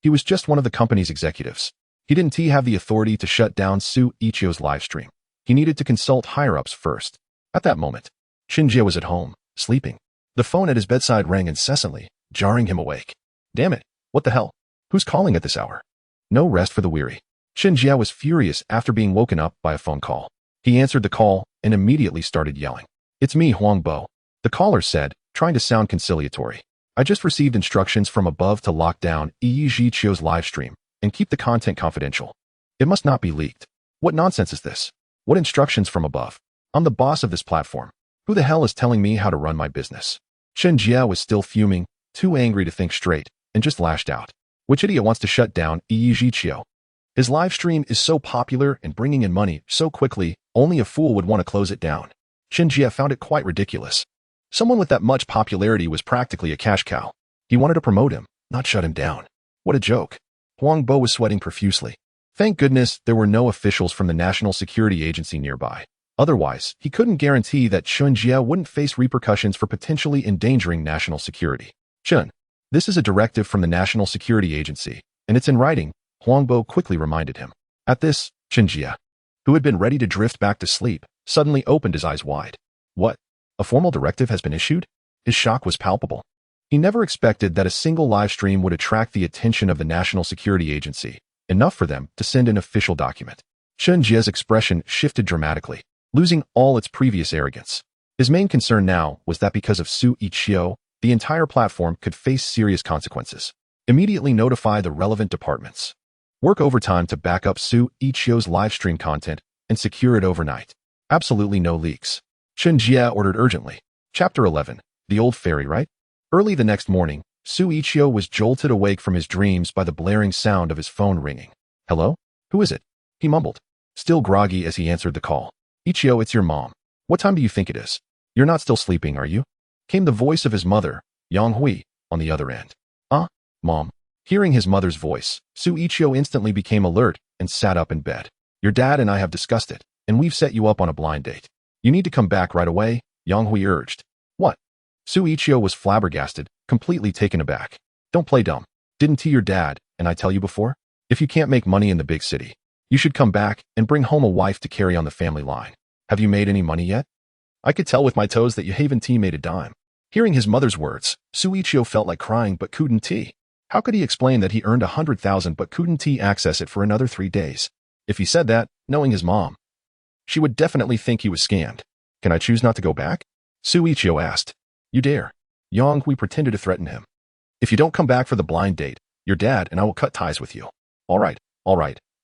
he was just one of the company's executives. He didn't have the authority to shut down Xu Yiqiu's live stream. He needed to consult higher-ups first. At that moment, Chen Jie was at home, sleeping. The phone at his bedside rang incessantly, jarring him awake. Damn it, what the hell? Who's calling at this hour? No rest for the weary. Chen Jie was furious after being woken up by a phone call. He answered the call and immediately started yelling. It's me, Huang Bo. The caller said, trying to sound conciliatory. I just received instructions from above to lock down Xu Yiqiu's live stream and keep the content confidential. It must not be leaked. What nonsense is this? What instructions from above? I'm the boss of this platform. Who the hell is telling me how to run my business? Chen Jie was still fuming, too angry to think straight, and just lashed out. Which idiot wants to shut down Xu Yiqiu? His live stream is so popular and bringing in money so quickly, only a fool would want to close it down. Chen Jie found it quite ridiculous. Someone with that much popularity was practically a cash cow. He wanted to promote him, not shut him down. What a joke. Huang Bo was sweating profusely. Thank goodness there were no officials from the National Security Agency nearby. Otherwise, he couldn't guarantee that Chen Jie wouldn't face repercussions for potentially endangering national security. Chen, this is a directive from the National Security Agency, and it's in writing, Huang Bo quickly reminded him. At this, Chen Jie, who had been ready to drift back to sleep, suddenly opened his eyes wide. What? A formal directive has been issued? His shock was palpable. He never expected that a single live stream would attract the attention of the National Security Agency, enough for them to send an official document. Chen Jie's expression shifted dramatically, losing all its previous arrogance. His main concern now was that because of Xu Yiqiu, the entire platform could face serious consequences. Immediately notify the relevant departments. Work overtime to back up Xu Yiqiu's livestream content and secure it overnight. Absolutely no leaks. Chen Jie ordered urgently. Chapter 11. The Old Fairy, right? Early the next morning, Xu Yiqiu was jolted awake from his dreams by the blaring sound of his phone ringing. Hello? Who is it? He mumbled, still groggy as he answered the call. Yiqiu, it's your mom. What time do you think it is? You're not still sleeping, are you? Came the voice of his mother, Yang Hui, on the other end. Mom. Hearing his mother's voice, Xu Yiqiu instantly became alert and sat up in bed. Your dad and I have discussed it, and we've set you up on a blind date. You need to come back right away, Yang Hui urged. What? Xu Yiqiu was flabbergasted, completely taken aback. Don't play dumb. Didn't your dad and I tell you before? If you can't make money in the big city, you should come back and bring home a wife to carry on the family line. Have you made any money yet? I could tell with my toes that you haven't made a dime. Hearing his mother's words, Xu Yiqiu felt like crying but couldn't. How could he explain that he earned 100,000 but couldn't access it for another 3 days? If he said that, knowing his mom, she would definitely think he was scammed. Can I choose not to go back? Xu Yiqiu asked. You dare. Yang Hui pretended to threaten him. If you don't come back for the blind date, your dad and I will cut ties with you. All right.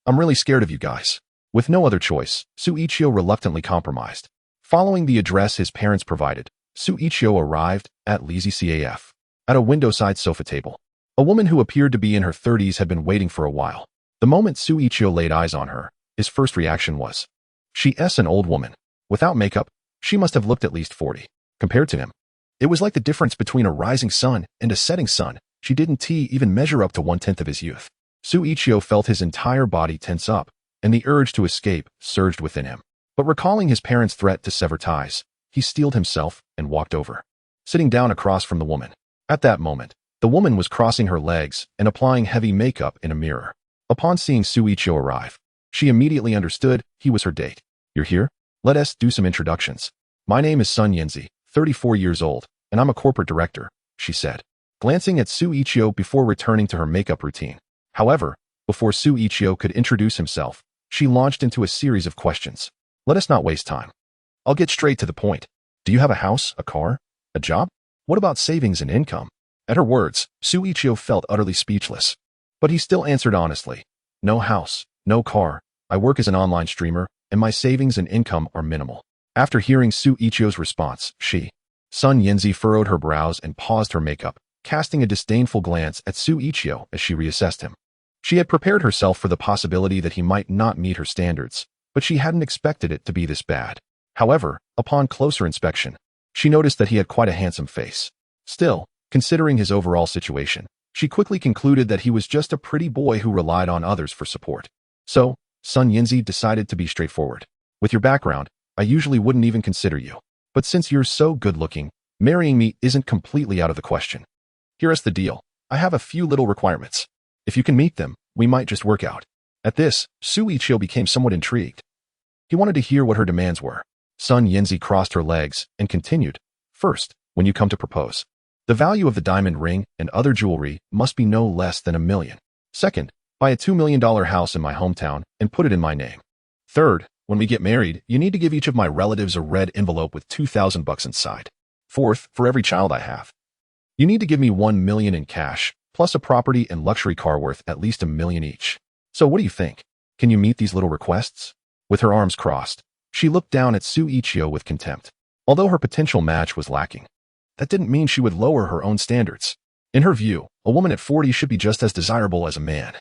I'm really scared of you guys. With no other choice, Xu Yiqiu reluctantly compromised. Following the address his parents provided, Xu Yiqiu arrived at Lazy CAF, at a window-side sofa table. A woman who appeared to be in her 30s had been waiting for a while. The moment Xu Yiqiu laid eyes on her, his first reaction was, she's an old woman. Without makeup, she must have looked at least 40. Compared to him, it was like the difference between a rising sun and a setting sun. She didn't even measure up to 1/10 of his youth. Xu Yiqiu felt his entire body tense up, and the urge to escape surged within him. But recalling his parents' threat to sever ties, he steeled himself and walked over, sitting down across from the woman. At that moment, the woman was crossing her legs and applying heavy makeup in a mirror. Upon seeing Xu Yiqiu arrive, she immediately understood he was her date. You're here? Let us do some introductions. My name is Sun Yanzi, 34 years old, and I'm a corporate director, she said, glancing at Xu Yiqiu before returning to her makeup routine. However, before Xu Yiqiu could introduce himself, she launched into a series of questions. Let us not waste time. I'll get straight to the point. Do you have a house, a car, a job? What about savings and income? At her words, Xu Yiqiu felt utterly speechless. But he still answered honestly. No house, no car. I work as an online streamer, and my savings and income are minimal. After hearing Xu Yiqiu's response, Sun Yanzi furrowed her brows and paused her makeup, casting a disdainful glance at Xu Yiqiu as she reassessed him. She had prepared herself for the possibility that he might not meet her standards, but she hadn't expected it to be this bad. However, upon closer inspection, she noticed that he had quite a handsome face. Still, considering his overall situation, she quickly concluded that he was just a pretty boy who relied on others for support. So, Sun Yanzi decided to be straightforward. With your background, I usually wouldn't even consider you. But since you're so good-looking, marrying me isn't completely out of the question. Here's the deal. I have a few little requirements. If you can meet them, we might just work out. At this, Xu Yiqiu became somewhat intrigued. He wanted to hear what her demands were. Sun Yanzi crossed her legs and continued. First, when you come to propose, the value of the diamond ring and other jewelry must be no less than $1 million. Second, buy a $2 million house in my hometown and put it in my name. Third, when we get married, you need to give each of my relatives a red envelope with $2,000 inside. Fourth, for every child I have, you need to give me $1 million in cash, plus a property and luxury car worth at least $1 million each. So what do you think? Can you meet these little requests? With her arms crossed, she looked down at Xu Yiqiu with contempt. Although her potential match was lacking, that didn't mean she would lower her own standards. In her view, a woman at 40 should be just as desirable as a man.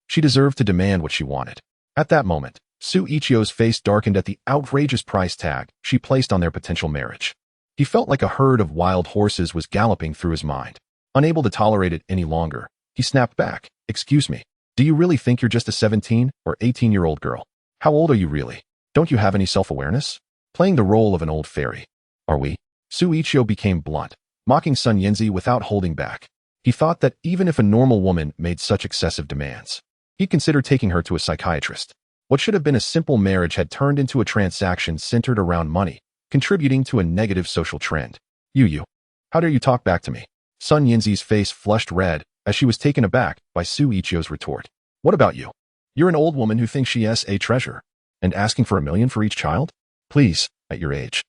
She deserved to demand what she wanted. At that moment, Xu Yiqiu's face darkened at the outrageous price tag she placed on their potential marriage. He felt like a herd of wild horses was galloping through his mind. Unable to tolerate it any longer, he snapped back. Excuse me, do you really think you're just a 17 or 18-year-old girl? How old are you really? Don't you have any self-awareness? Playing the role of an old fairy. Are we? Xu Yiqiu became blunt, mocking Sun Yanzi without holding back. He thought that even if a normal woman made such excessive demands, he'd consider taking her to a psychiatrist. What should have been a simple marriage had turned into a transaction centered around money, contributing to a negative social trend. You, how dare you talk back to me? Sun Yanzi's face flushed red as she was taken aback by Xu Yiqiu's retort. What about you? You're an old woman who thinks she is a treasure. And asking for $1 million for each child? Please, at your age.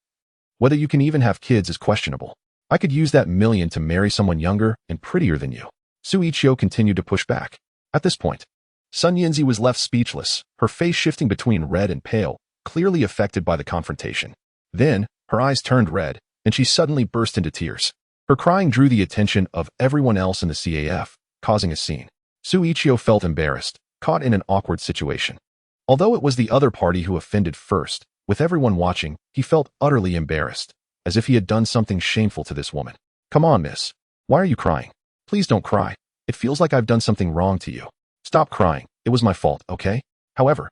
Whether you can even have kids is questionable. I could use that $1 million to marry someone younger and prettier than you. Xu Yiqiu continued to push back. At this point, Sun Yinzi was left speechless, her face shifting between red and pale, clearly affected by the confrontation. Then, her eyes turned red, and she suddenly burst into tears. Her crying drew the attention of everyone else in the CAF, causing a scene. Xu Yiqiu felt embarrassed, caught in an awkward situation. Although it was the other party who offended first, with everyone watching, he felt utterly embarrassed, as if he had done something shameful to this woman. Come on, miss. Why are you crying? Please don't cry. It feels like I've done something wrong to you. Stop crying. It was my fault, okay? However,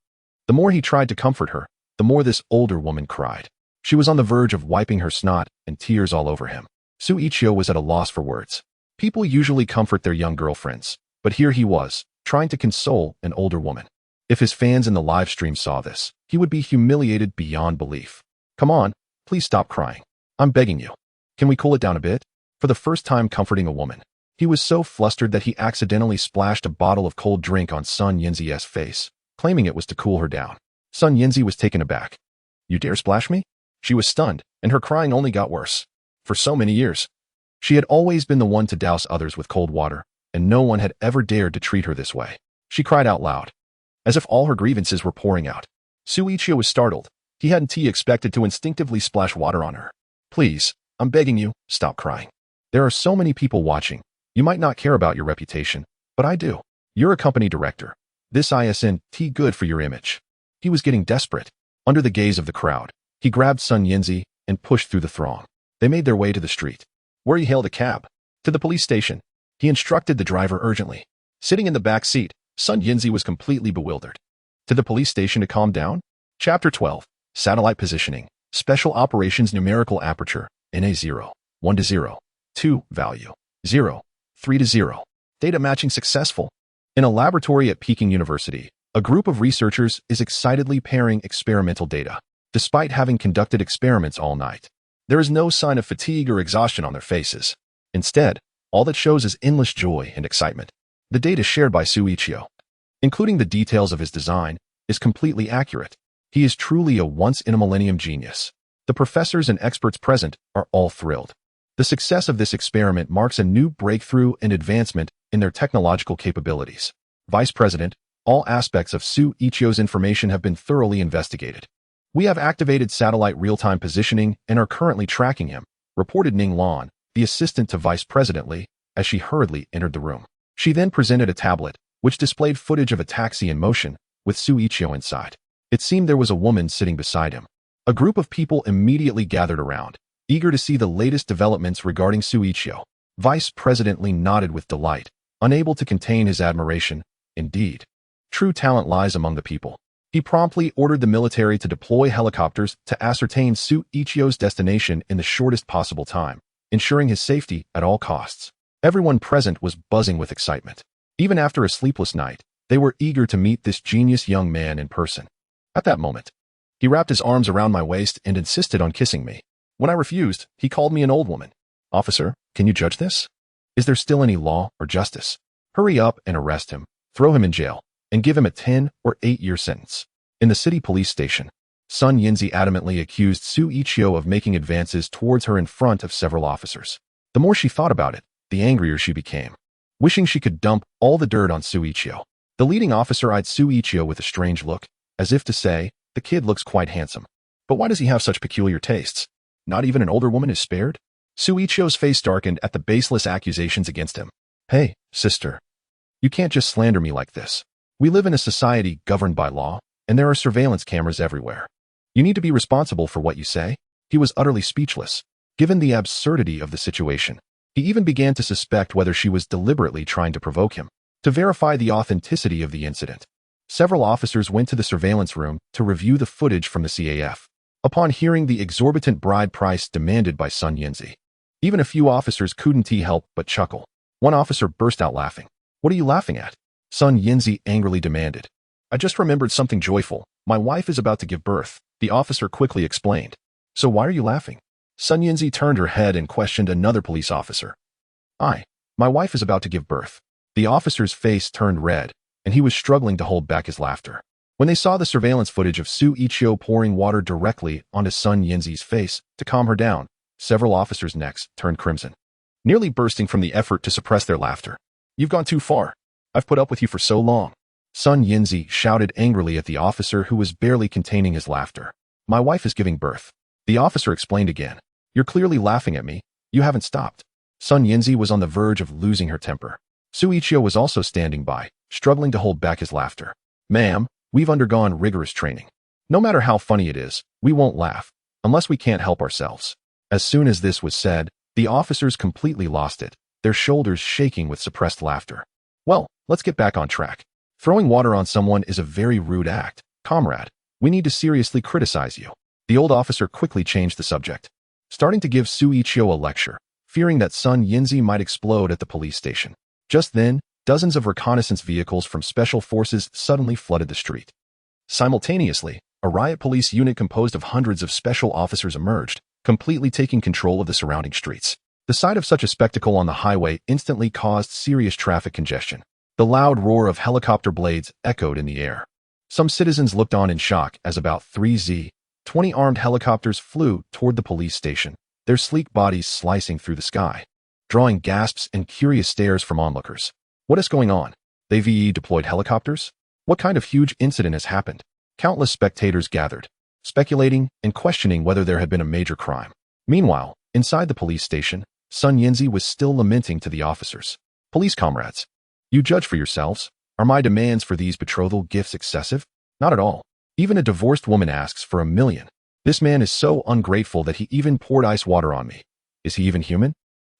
the more he tried to comfort her, the more this older woman cried. She was on the verge of wiping her snot and tears all over him. Xu Yiqiu was at a loss for words. People usually comfort their young girlfriends, but here he was, trying to console an older woman. If his fans in the live stream saw this, he would be humiliated beyond belief. Come on, please stop crying. I'm begging you. Can we cool it down a bit? For the first time comforting a woman, he was so flustered that he accidentally splashed a bottle of cold drink on Sun Yinzi's face, claiming it was to cool her down. Sun Yinzi was taken aback. You dare splash me? She was stunned, and her crying only got worse. For so many years, she had always been the one to douse others with cold water, and no one had ever dared to treat her this way. She cried out loud, as if all her grievances were pouring out. Xu Yiqiu was startled. He hadn't expected to instinctively splash water on her. Please, I'm begging you, stop crying. There are so many people watching. You might not care about your reputation, but I do. You're a company director. This isn't good for your image. He was getting desperate. Under the gaze of the crowd, he grabbed Sun Yinzi and pushed through the throng. They made their way to the street, where he hailed a cab. To the police station, he instructed the driver urgently. Sitting in the back seat, Sun Yinzi was completely bewildered. To the police station to calm down? Chapter 12. Satellite Positioning. Special Operations Numerical Aperture. NA0. 1 to 0. 2. Value. 0. 3 to 0. Data matching successful. In a laboratory at Peking University, a group of researchers is excitedly pairing experimental data. Despite having conducted experiments all night, there is no sign of fatigue or exhaustion on their faces. Instead, all that shows is endless joy and excitement. The data shared by Xu Yiqiu, including the details of his design, is completely accurate. He is truly a once-in-a-millennium genius. The professors and experts present are all thrilled. The success of this experiment marks a new breakthrough and advancement in their technological capabilities. Vice President, all aspects of Xu Yiqiu's information have been thoroughly investigated. We have activated satellite real-time positioning and are currently tracking him, reported Ning Lan, the assistant to Vice President Li, as she hurriedly entered the room. She then presented a tablet, which displayed footage of a taxi in motion, with Xu Yiqiu inside. It seemed there was a woman sitting beside him. A group of people immediately gathered around, eager to see the latest developments regarding Xu Yiqiu. Vice President Li nodded with delight, unable to contain his admiration. Indeed, true talent lies among the people. He promptly ordered the military to deploy helicopters to ascertain Xu Yiqiu's destination in the shortest possible time, ensuring his safety at all costs. Everyone present was buzzing with excitement. Even after a sleepless night, they were eager to meet this genius young man in person. At that moment, he wrapped his arms around my waist and insisted on kissing me. When I refused, he called me an old woman. Officer, can you judge this? Is there still any law or justice? Hurry up and arrest him, throw him in jail, and give him a 10 or 8-year sentence. In the city police station, Sun Yinzi adamantly accused Xu Yiqiu of making advances towards her in front of several officers. The more she thought about it, the angrier she became, wishing she could dump all the dirt on Xu Yiqiu. The leading officer eyed Xu Yiqiu with a strange look, as if to say, the kid looks quite handsome. But why does he have such peculiar tastes? Not even an older woman is spared? Xu Yiqiu's face darkened at the baseless accusations against him. Hey, sister. You can't just slander me like this. We live in a society governed by law, and there are surveillance cameras everywhere. You need to be responsible for what you say. He was utterly speechless, given the absurdity of the situation. He even began to suspect whether she was deliberately trying to provoke him. To verify the authenticity of the incident, several officers went to the surveillance room to review the footage from the CAF. Upon hearing the exorbitant bride price demanded by Sun Yinzi, even a few officers couldn't help but chuckle. One officer burst out laughing. What are you laughing at? Sun Yinzi angrily demanded. I just remembered something joyful. My wife is about to give birth, the officer quickly explained. So why are you laughing? Sun Yinzi turned her head and questioned another police officer. My wife is about to give birth. The officer's face turned red, and he was struggling to hold back his laughter. When they saw the surveillance footage of Xu Yiqiu pouring water directly onto Sun Yinzi's face to calm her down, several officers' necks turned crimson, nearly bursting from the effort to suppress their laughter. "You've gone too far. I've put up with you for so long." Sun Yinzi shouted angrily at the officer who was barely containing his laughter. "My wife is giving birth." The officer explained again. "You're clearly laughing at me. You haven't stopped." Sun Yinzi was on the verge of losing her temper. Xu Yiqiu was also standing by, struggling to hold back his laughter. "Ma'am, we've undergone rigorous training. No matter how funny it is, we won't laugh, unless we can't help ourselves." As soon as this was said, the officers completely lost it, their shoulders shaking with suppressed laughter. "Well, let's get back on track. Throwing water on someone is a very rude act, comrade. We need to seriously criticize you." The old officer quickly changed the subject, starting to give Xu Yiqiu a lecture, fearing that Sun Yinzi might explode at the police station. Just then, dozens of reconnaissance vehicles from special forces suddenly flooded the street. Simultaneously, a riot police unit composed of hundreds of special officers emerged, completely taking control of the surrounding streets. The sight of such a spectacle on the highway instantly caused serious traffic congestion. The loud roar of helicopter blades echoed in the air. Some citizens looked on in shock as about 20 armed helicopters flew toward the police station, their sleek bodies slicing through the sky, drawing gasps and curious stares from onlookers. "What is going on? They deployed helicopters? What kind of huge incident has happened?" Countless spectators gathered, speculating and questioning whether there had been a major crime. Meanwhile, inside the police station, Sun Yinzi was still lamenting to the officers. "Police comrades, you judge for yourselves. Are my demands for these betrothal gifts excessive? Not at all. Even a divorced woman asks for 1 million. This man is so ungrateful that he even poured ice water on me. Is he even human?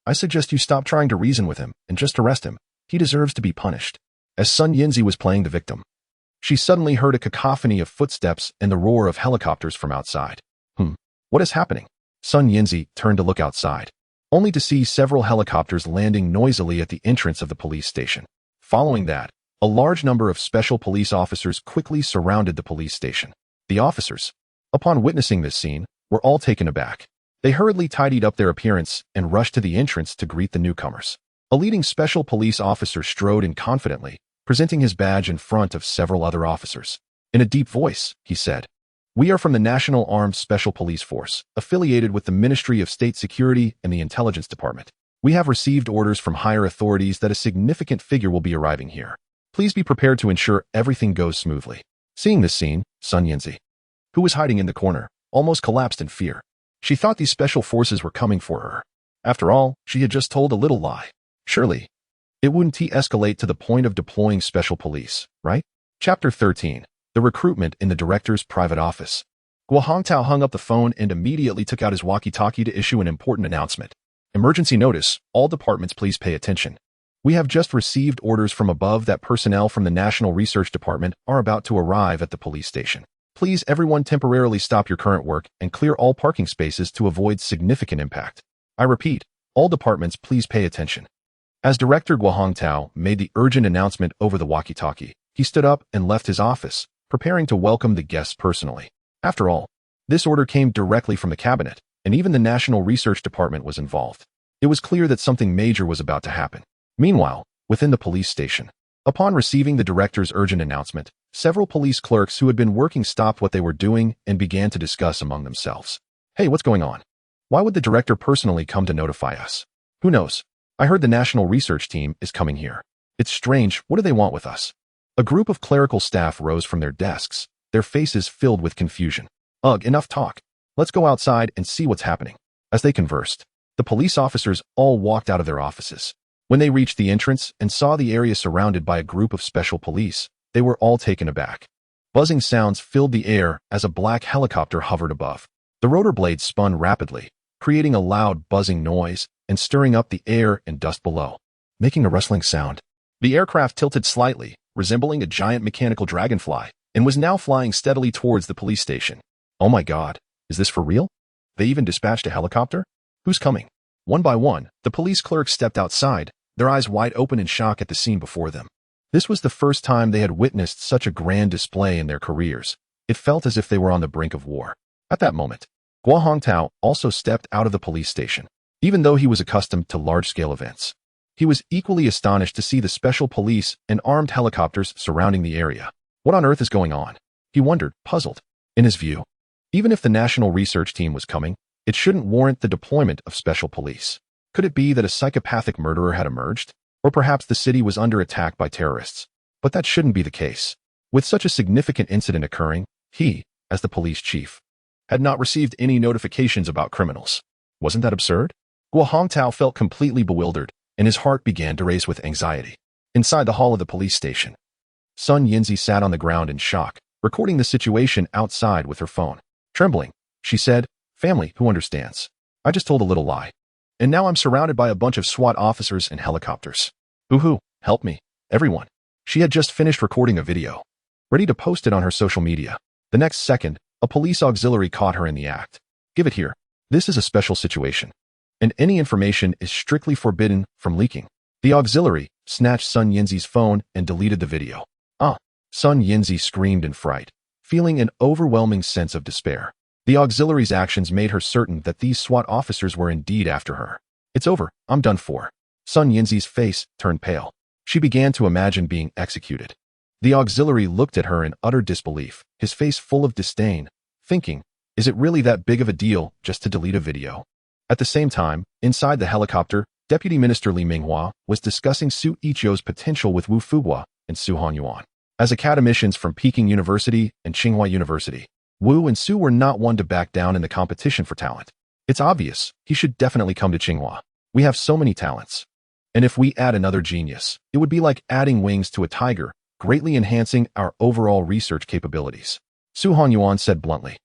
I suggest you stop trying to reason with him and just arrest him. He deserves to be punished." As Sun Yinzi was playing the victim, she suddenly heard a cacophony of footsteps and the roar of helicopters from outside. What is happening?" Sun Yinzi turned to look outside, only to see several helicopters landing noisily at the entrance of the police station. Following that, a large number of special police officers quickly surrounded the police station. The officers, upon witnessing this scene, were all taken aback. They hurriedly tidied up their appearance and rushed to the entrance to greet the newcomers. A leading special police officer strode in confidently, presenting his badge in front of several other officers. In a deep voice, he said, "We are from the National Armed Special Police Force, affiliated with the Ministry of State Security and the Intelligence Department. We have received orders from higher authorities that a significant figure will be arriving here. Please be prepared to ensure everything goes smoothly." Seeing this scene, Sun Yinzi, who was hiding in the corner, almost collapsed in fear. She thought these special forces were coming for her. After all, she had just told a little lie. Surely, it wouldn't escalate to the point of deploying special police, right? Chapter 13. The recruitment in the director's private office. Guo Hongtao hung up the phone and immediately took out his walkie-talkie to issue an important announcement. "Emergency notice. All departments please pay attention. We have just received orders from above that personnel from the National Research Department are about to arrive at the police station. Please everyone temporarily stop your current work and clear all parking spaces to avoid significant impact. I repeat, all departments please pay attention." As Director Guo Hongtao made the urgent announcement over the walkie-talkie, he stood up and left his office, preparing to welcome the guests personally. After all, this order came directly from the cabinet, and even the National Research Department was involved. It was clear that something major was about to happen. Meanwhile, within the police station, upon receiving the director's urgent announcement, several police clerks who had been working stopped what they were doing and began to discuss among themselves. "Hey, what's going on? Why would the director personally come to notify us? Who knows? I heard the National Research Team is coming here. It's strange, what do they want with us?" A group of clerical staff rose from their desks, their faces filled with confusion. "Ugh, enough talk. Let's go outside and see what's happening." As they conversed, the police officers all walked out of their offices. When they reached the entrance and saw the area surrounded by a group of special police, they were all taken aback. Buzzing sounds filled the air as a black helicopter hovered above. The rotor blades spun rapidly, creating a loud buzzing noise and stirring up the air and dust below, making a rustling sound. The aircraft tilted slightly, resembling a giant mechanical dragonfly, and was now flying steadily towards the police station. "Oh my God, is this for real? They even dispatched a helicopter? Who's coming?" One by one, the police clerks stepped outside, their eyes wide open in shock at the scene before them. This was the first time they had witnessed such a grand display in their careers. It felt as if they were on the brink of war. At that moment, Guo Hongtao also stepped out of the police station. Even though he was accustomed to large-scale events, He was equally astonished to see the special police and armed helicopters surrounding the area. What on earth is going on? He wondered, puzzled. In his view, even if the national research team was coming, it shouldn't warrant the deployment of special police. Could it be that a psychopathic murderer had emerged? Or perhaps the city was under attack by terrorists? But that shouldn't be the case. With such a significant incident occurring, he, as the police chief, had not received any notifications about criminals. Wasn't that absurd? Guo Hongtao felt completely bewildered, and his heart began to race with anxiety. Inside the hall of the police station, Sun Yinzi sat on the ground in shock, recording the situation outside with her phone. Trembling, she said, "Family, who understands? I just told a little lie. And now I'm surrounded by a bunch of SWAT officers and helicopters. Boo-hoo, help me, everyone." She had just finished recording a video, ready to post it on her social media. The next second, a police auxiliary caught her in the act. "Give it here. This is a special situation, and any information is strictly forbidden from leaking." The auxiliary snatched Sun Yinzi's phone and deleted the video. Sun Yinzi screamed in fright, feeling an overwhelming sense of despair. The auxiliary's actions made her certain that these SWAT officers were indeed after her. "It's over. I'm done for." Sun Yinzi's face turned pale. She began to imagine being executed. The auxiliary looked at her in utter disbelief, his face full of disdain, thinking, is it really that big of a deal just to delete a video? At the same time, inside the helicopter, Deputy Minister Li Minghua was discussing Xu Yiqiu's potential with Wu Fuguo and Su Hanyuan. As academicians from Peking University and Tsinghua University, Wu and Su were not one to back down in the competition for talent. "It's obvious, he should definitely come to Tsinghua. We have so many talents. And if we add another genius, it would be like adding wings to a tiger, greatly enhancing our overall research capabilities," Su Hanyuan said bluntly,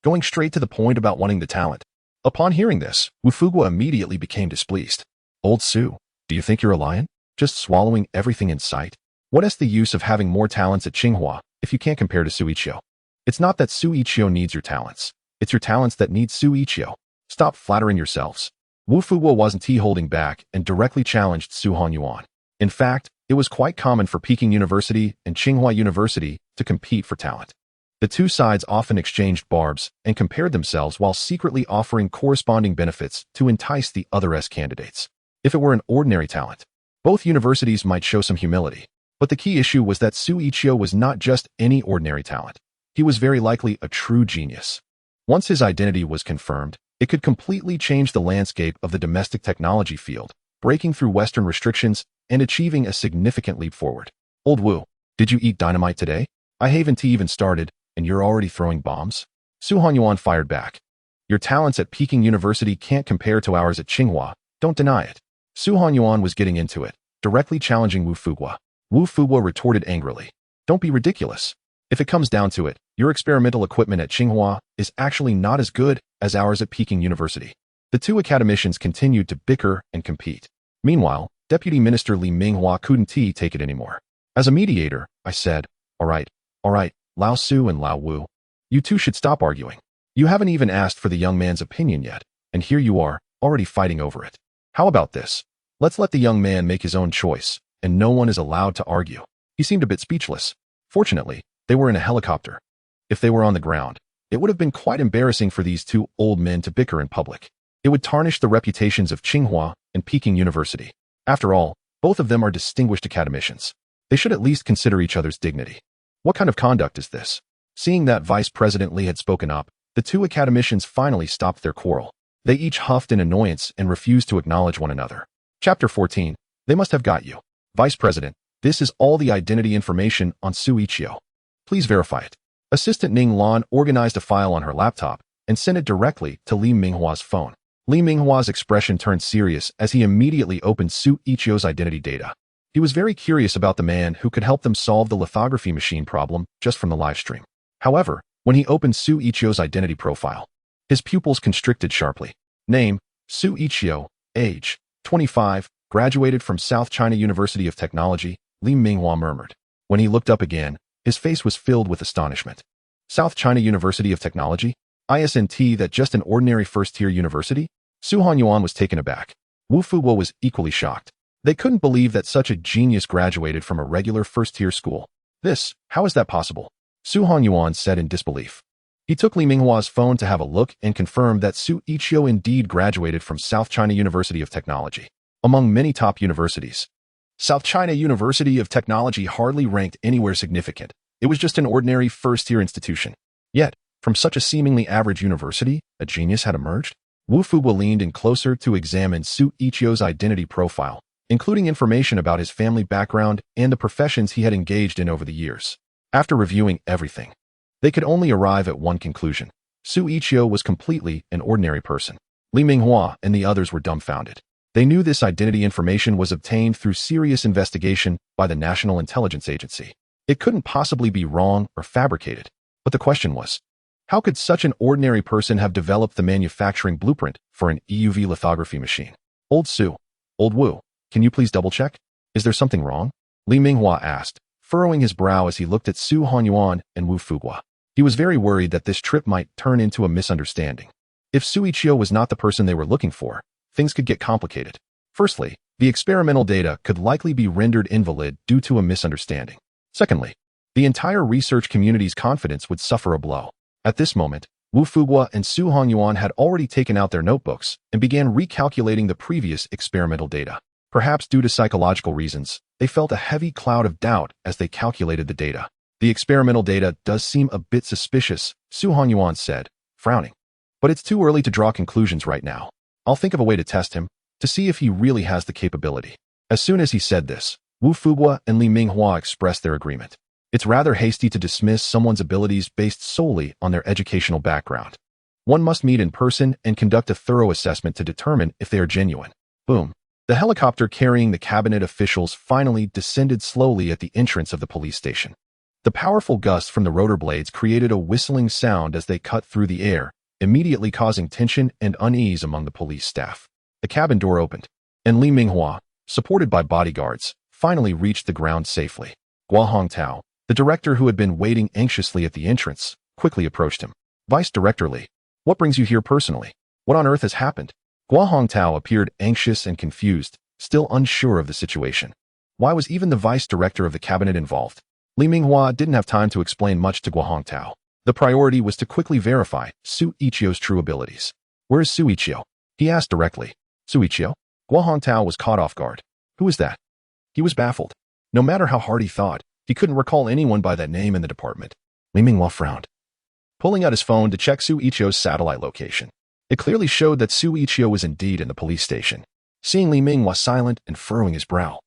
going straight to the point about wanting the talent. Upon hearing this, Wu Fuguo immediately became displeased. "Old Su, do you think you're a lion? Just swallowing everything in sight? What is the use of having more talents at Tsinghua if you can't compare to Xu Yiqiu? It's not that Xu Yiqiu needs your talents. It's your talents that need Xu Yiqiu. Stop flattering yourselves." Wu Fuguo wasn't holding back and directly challenged Su Hanyuan. In fact, it was quite common for Peking University and Tsinghua University to compete for talent. The two sides often exchanged barbs and compared themselves while secretly offering corresponding benefits to entice the other's candidates. If it were an ordinary talent, both universities might show some humility. But the key issue was that Xu Yiqiu was not just any ordinary talent. He was very likely a true genius. Once his identity was confirmed, it could completely change the landscape of the domestic technology field, breaking through Western restrictions and achieving a significant leap forward. "Old Wu, did you eat dynamite today? I haven't even started, and you're already throwing bombs?" Su Hanyuan fired back. "Your talents at Peking University can't compare to ours at Tsinghua, don't deny it." Su Hanyuan was getting into it, directly challenging Wu Fuguo. Wu Fuguo retorted angrily, "Don't be ridiculous. If it comes down to it, your experimental equipment at Tsinghua is actually not as good as ours at Peking University." The two academicians continued to bicker and compete. Meanwhile, Deputy Minister Li Minghua couldn't take it anymore. "As a mediator," I said, all right, Lao Su and Lao Wu, you two should stop arguing. You haven't even asked for the young man's opinion yet, and here you are, already fighting over it. How about this? Let's let the young man make his own choice, and no one is allowed to argue." He seemed a bit speechless. Fortunately, they were in a helicopter. If they were on the ground, it would have been quite embarrassing for these two old men to bicker in public. It would tarnish the reputations of Tsinghua and Peking University. After all, both of them are distinguished academicians. They should at least consider each other's dignity. What kind of conduct is this? Seeing that Vice President Li had spoken up, the two academicians finally stopped their quarrel. They each huffed in annoyance and refused to acknowledge one another. Chapter 14. They must have got you. Vice President, this is all the identity information on Xu Yiqiu. Please verify it. Assistant Ning Lan organized a file on her laptop and sent it directly to Li Minghua's phone. Li Minghua's expression turned serious as he immediately opened Xu Yiqiu's identity data. He was very curious about the man who could help them solve the lithography machine problem just from the livestream. However, when he opened Xu Yiqiu's identity profile, his pupils constricted sharply. Name, Xu Yiqiu. Age, 25, graduated from South China University of Technology, Li Minghua murmured. When he looked up again, his face was filled with astonishment. South China University of Technology? ISNT, that just an ordinary first-tier university? Su Hanyuan was taken aback. Wu Fuguo was equally shocked. They couldn't believe that such a genius graduated from a regular first-tier school. How is that possible? Su Hanyuan said in disbelief. He took Li Minghua's phone to have a look and confirmed that Xu Yiqiu indeed graduated from South China University of Technology. among many top universities. South China University of Technology hardly ranked anywhere significant. It was just an ordinary first-tier institution. Yet, from such a seemingly average university, a genius had emerged. Wu Fuguo leaned in closer to examine Xu Yiqiu's identity profile, including information about his family background and the professions he had engaged in over the years. After reviewing everything, they could only arrive at one conclusion. Xu Yiqiu was completely an ordinary person. Li Minghua and the others were dumbfounded. They knew this identity information was obtained through serious investigation by the National Intelligence Agency. It couldn't possibly be wrong or fabricated. But the question was, how could such an ordinary person have developed the manufacturing blueprint for an EUV lithography machine? Old Su, Old Wu, can you please double-check? Is there something wrong? Li Minghua asked, furrowing his brow as he looked at Su Hanyuan and Wu Fuguo. He was very worried that this trip might turn into a misunderstanding. If Xu Yiqiu was not the person they were looking for, things could get complicated. Firstly, the experimental data could likely be rendered invalid due to a misunderstanding. Secondly, the entire research community's confidence would suffer a blow. At this moment, Wu Fuguo and Su Hongyuan had already taken out their notebooks and began recalculating the previous experimental data. Perhaps due to psychological reasons, they felt a heavy cloud of doubt as they calculated the data. The experimental data does seem a bit suspicious, Su Hongyuan said, frowning. But it's too early to draw conclusions right now. I'll think of a way to test him, to see if he really has the capability. As soon as he said this, Wu Fuguo and Li Minghua expressed their agreement. It's rather hasty to dismiss someone's abilities based solely on their educational background. One must meet in person and conduct a thorough assessment to determine if they are genuine. Boom. The helicopter carrying the cabinet officials finally descended slowly at the entrance of the police station. The powerful gusts from the rotor blades created a whistling sound as they cut through the air, immediately causing tension and unease among the police staff. The cabin door opened, and Li Minghua, supported by bodyguards, finally reached the ground safely. Guo Hongtao, the director who had been waiting anxiously at the entrance, quickly approached him. Vice Director Li, what brings you here personally? What on earth has happened? Guo Hongtao appeared anxious and confused, still unsure of the situation. Why was even the vice director of the cabinet involved? Li Minghua didn't have time to explain much to Guo Hongtao. The priority was to quickly verify Xu Yiqiu's true abilities. Where is Xu Yiqiu? He asked directly. Xu Yiqiu? Guo Hongtao was caught off guard. Who is that? He was baffled. No matter how hard he thought, he couldn't recall anyone by that name in the department. Li Minghua frowned, pulling out his phone to check Xu Yiqiu's satellite location. It clearly showed that Xu Yiqiu was indeed in the police station. Seeing Li Minghua silent and furrowing his brow,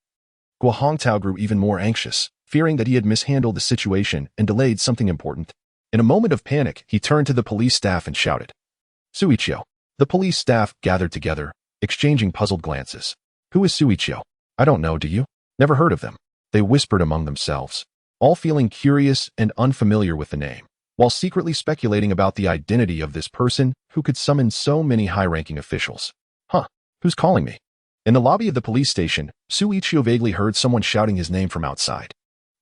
Guo Hongtao grew even more anxious, fearing that he had mishandled the situation and delayed something important. In a moment of panic, he turned to the police staff and shouted, Xu Yiqiu. The police staff gathered together, exchanging puzzled glances. Who is Xu Yiqiu? I don't know, do you? Never heard of them. They whispered among themselves, all feeling curious and unfamiliar with the name, while secretly speculating about the identity of this person who could summon so many high-ranking officials. Huh, who's calling me? In the lobby of the police station, Xu Yiqiu vaguely heard someone shouting his name from outside.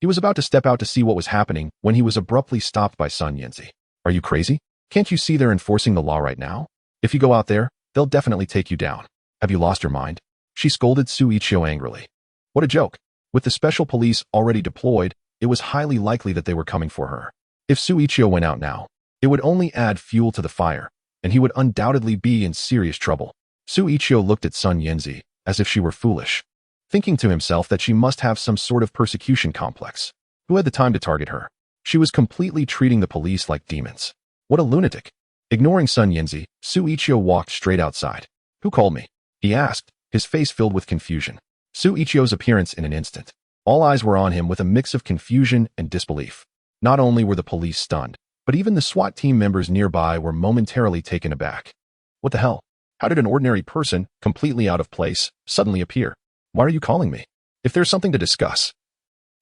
He was about to step out to see what was happening when he was abruptly stopped by Sun Yanzi. Are you crazy? Can't you see they're enforcing the law right now? If you go out there, they'll definitely take you down. Have you lost your mind? She scolded Xu Yiqiu angrily. What a joke. With the special police already deployed, it was highly likely that they were coming for her. If Xu Yiqiu went out now, it would only add fuel to the fire, and he would undoubtedly be in serious trouble. Xu Yiqiu looked at Sun Yanzi as if she were foolish, thinking to himself that she must have some sort of persecution complex. Who had the time to target her? She was completely treating the police like demons. What a lunatic. Ignoring Sun Yanzi, Xu Yiqiu walked straight outside. Who called me? He asked, his face filled with confusion. Xu Yiqiu's appearance in an instant. All eyes were on him with a mix of confusion and disbelief. Not only were the police stunned, but even the SWAT team members nearby were momentarily taken aback. What the hell? How did an ordinary person, completely out of place, suddenly appear? Why are you calling me? If there's something to discuss,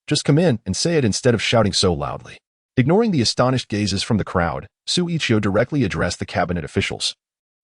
just come in and say it instead of shouting so loudly. Ignoring the astonished gazes from the crowd, Xu Yiqiu directly addressed the cabinet officials,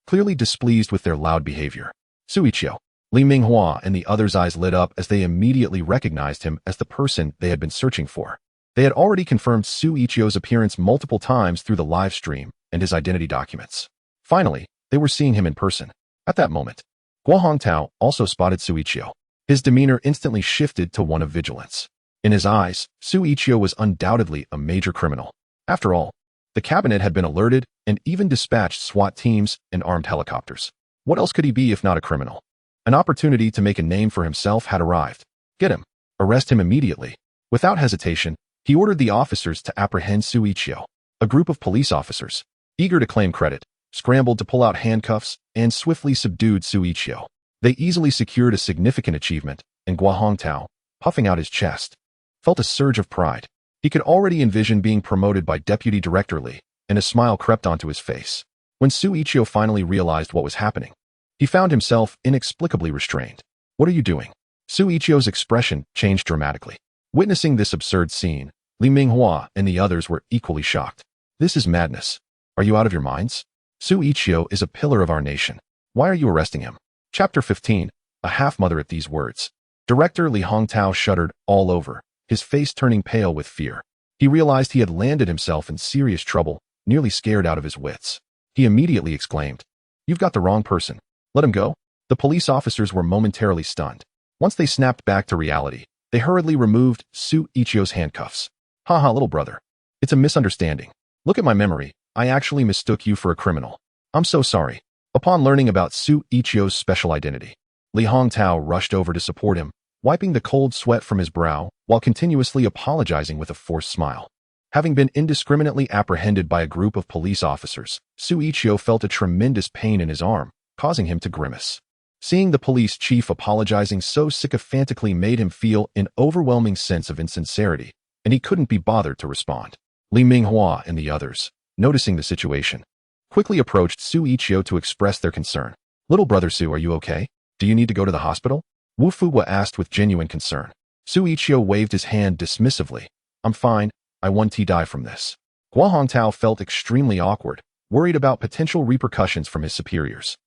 clearly displeased with their loud behavior. Xu Yiqiu. Li Minghua and the others' eyes lit up as they immediately recognized him as the person they had been searching for. They had already confirmed Xu Yiqiu's appearance multiple times through the live stream and his identity documents. Finally, they were seeing him in person. At that moment, Guo Hongtao also spotted Xu Yiqiu. His demeanor instantly shifted to one of vigilance. In his eyes, Xu Yiqiu was undoubtedly a major criminal. After all, the cabinet had been alerted and even dispatched SWAT teams and armed helicopters. What else could he be if not a criminal? An opportunity to make a name for himself had arrived. Get him. Arrest him immediately. Without hesitation, he ordered the officers to apprehend Xu Yiqiu. A group of police officers, eager to claim credit, scrambled to pull out handcuffs and swiftly subdued Xu Yiqiu. They easily secured a significant achievement, and Guo Hongtao, puffing out his chest, felt a surge of pride. He could already envision being promoted by Deputy Director Li, and a smile crept onto his face. When Xu Yiqiu finally realized what was happening, he found himself inexplicably restrained. What are you doing? Xu Yiqiu's expression changed dramatically. Witnessing this absurd scene, Li Minghua and the others were equally shocked. This is madness. Are you out of your minds? Xu Yiqiu is a pillar of our nation. Why are you arresting him? Chapter 15, a half-mother. At these words, Director Li Hongtao shuddered all over, his face turning pale with fear. He realized he had landed himself in serious trouble, nearly scared out of his wits. He immediately exclaimed, "You've got the wrong person. Let him go." The police officers were momentarily stunned. Once they snapped back to reality, they hurriedly removed Xu Yiqiu's handcuffs. "Haha, little brother. It's a misunderstanding. Look at my memory. I actually mistook you for a criminal. I'm so sorry." Upon learning about Xu Yiqiu's special identity, Li Hongtao rushed over to support him, wiping the cold sweat from his brow while continuously apologizing with a forced smile. Having been indiscriminately apprehended by a group of police officers, Xu Yiqiu felt a tremendous pain in his arm, causing him to grimace. Seeing the police chief apologizing so sycophantically made him feel an overwhelming sense of insincerity, and he couldn't be bothered to respond. Li Minghua and the others, noticing the situation, quickly approached Xu Yiqiu to express their concern. "Little brother Xu, are you okay? Do you need to go to the hospital?" Wu Fuwa asked with genuine concern. Xu Yiqiu waved his hand dismissively. "I'm fine. I won't die from this." Guo Hongtao felt extremely awkward, worried about potential repercussions from his superiors.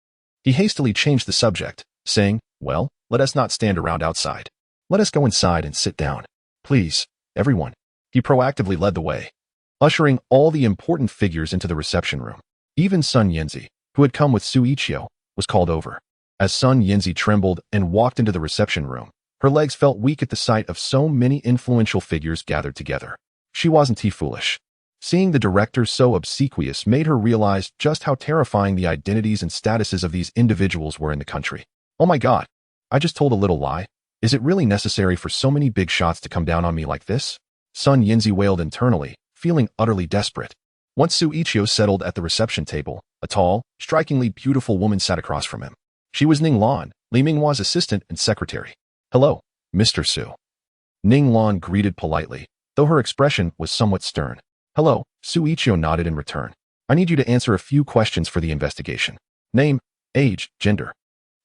He hastily changed the subject, saying, "Well, let us not stand around outside. Let us go inside and sit down. Please, everyone." He proactively led the way, ushering all the important figures into the reception room. Even Sun Yanzi, who had come with Xu Yiqiu, was called over. As Sun Yanzi trembled and walked into the reception room, her legs felt weak at the sight of so many influential figures gathered together. She wasn't foolish. Seeing the director so obsequious made her realize just how terrifying the identities and statuses of these individuals were in the country. "Oh my God, I just told a little lie. Is it really necessary for so many big shots to come down on me like this?" Sun Yanzi wailed internally, feeling utterly desperate. Once Xu Yiqiu settled at the reception table, a tall, strikingly beautiful woman sat across from him. She was Ning Lan, Li Minghua's assistant and secretary. "Hello, Mr. Xu." Ning Lan greeted politely, though her expression was somewhat stern. "Hello," Xu Yiqiu nodded in return. "I need you to answer a few questions for the investigation. Name, age, gender,"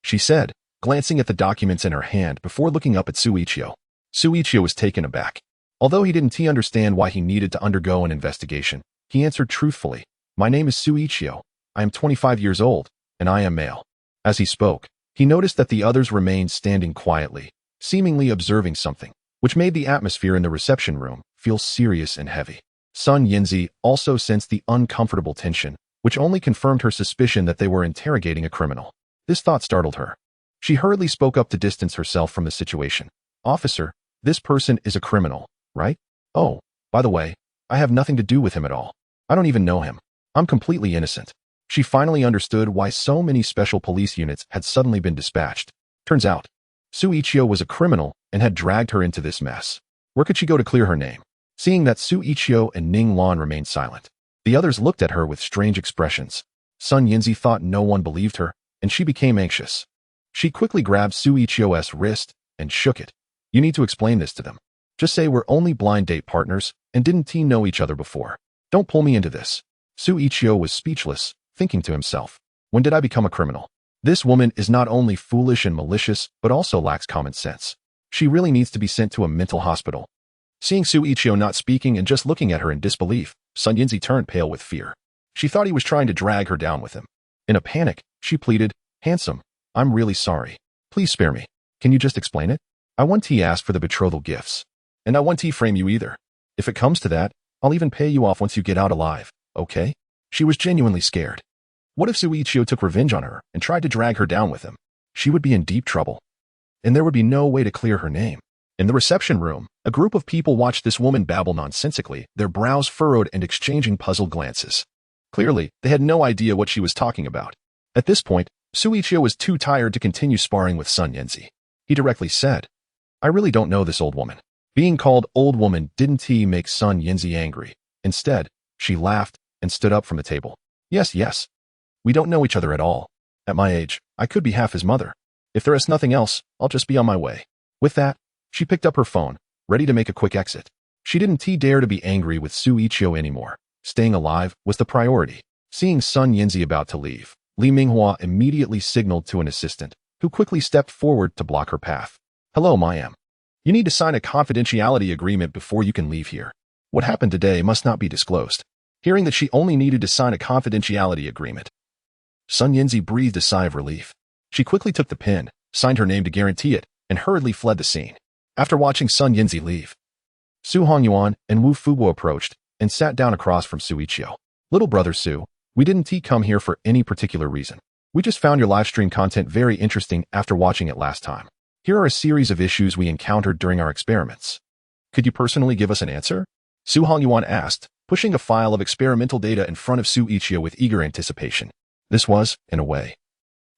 she said, glancing at the documents in her hand before looking up at Xu Yiqiu. Xu Yiqiu was taken aback. Although he didn't understand why he needed to undergo an investigation, he answered truthfully, "My name is Xu Yiqiu. I am 25 years old, and I am male." As he spoke, he noticed that the others remained standing quietly, seemingly observing something, which made the atmosphere in the reception room feel serious and heavy. Sun Yanzi also sensed the uncomfortable tension, which only confirmed her suspicion that they were interrogating a criminal. This thought startled her. She hurriedly spoke up to distance herself from the situation. "Officer, this person is a criminal, right? Oh, by the way, I have nothing to do with him at all. I don't even know him. I'm completely innocent." She finally understood why so many special police units had suddenly been dispatched. Turns out, Xu Yiqiu was a criminal and had dragged her into this mess. Where could she go to clear her name? Seeing that Xu Yiqiu and Ning Lan remained silent, the others looked at her with strange expressions. Sun Yanzi thought no one believed her, and she became anxious. She quickly grabbed Xu Yiqiu's wrist and shook it. "You need to explain this to them. Just say we're only blind date partners and didn't know each other before. Don't pull me into this." Xu Yiqiu was speechless, thinking to himself, "When did I become a criminal? This woman is not only foolish and malicious, but also lacks common sense. She really needs to be sent to a mental hospital." Seeing Xu Yiqiu not speaking and just looking at her in disbelief, Sun Yanzi turned pale with fear. She thought he was trying to drag her down with him. In a panic, she pleaded, "Handsome, I'm really sorry. Please spare me. Can you just explain it? I won't ask for the betrothal gifts. And I won't frame you either. If it comes to that, I'll even pay you off once you get out alive, okay?" She was genuinely scared. What if Xu Yiqiu took revenge on her and tried to drag her down with him? She would be in deep trouble, and there would be no way to clear her name. In the reception room, a group of people watched this woman babble nonsensically, their brows furrowed and exchanging puzzled glances. Clearly, they had no idea what she was talking about. At this point, Xu Yiqiu was too tired to continue sparring with Sun Yanzi. He directly said, I really don't know this old woman. Being called old woman didn't make Sun Yanzi angry. Instead, she laughed and stood up from the table. Yes. We don't know each other at all. At my age, I could be half his mother. If there is nothing else, I'll just be on my way. With that, she picked up her phone, ready to make a quick exit. She didn't dare to be angry with Xu Yiqiu anymore. Staying alive was the priority. Seeing Sun Yanzi about to leave, Li Minghua immediately signaled to an assistant, who quickly stepped forward to block her path. Hello, Mayam. You need to sign a confidentiality agreement before you can leave here. What happened today must not be disclosed. Hearing that she only needed to sign a confidentiality agreement, Sun Yanzi breathed a sigh of relief. She quickly took the pen, signed her name to guarantee it, and hurriedly fled the scene. After watching Sun Yanzi leave, Su Hongyuan and Wu Fubo approached and sat down across from Xu Yiqiu. Little brother Su, we didn't come here for any particular reason. We just found your live stream content very interesting after watching it last time. Here are a series of issues we encountered during our experiments. Could you personally give us an answer? Su Hongyuan asked, pushing a file of experimental data in front of Xu Yiqiu with eager anticipation. This was, in a way,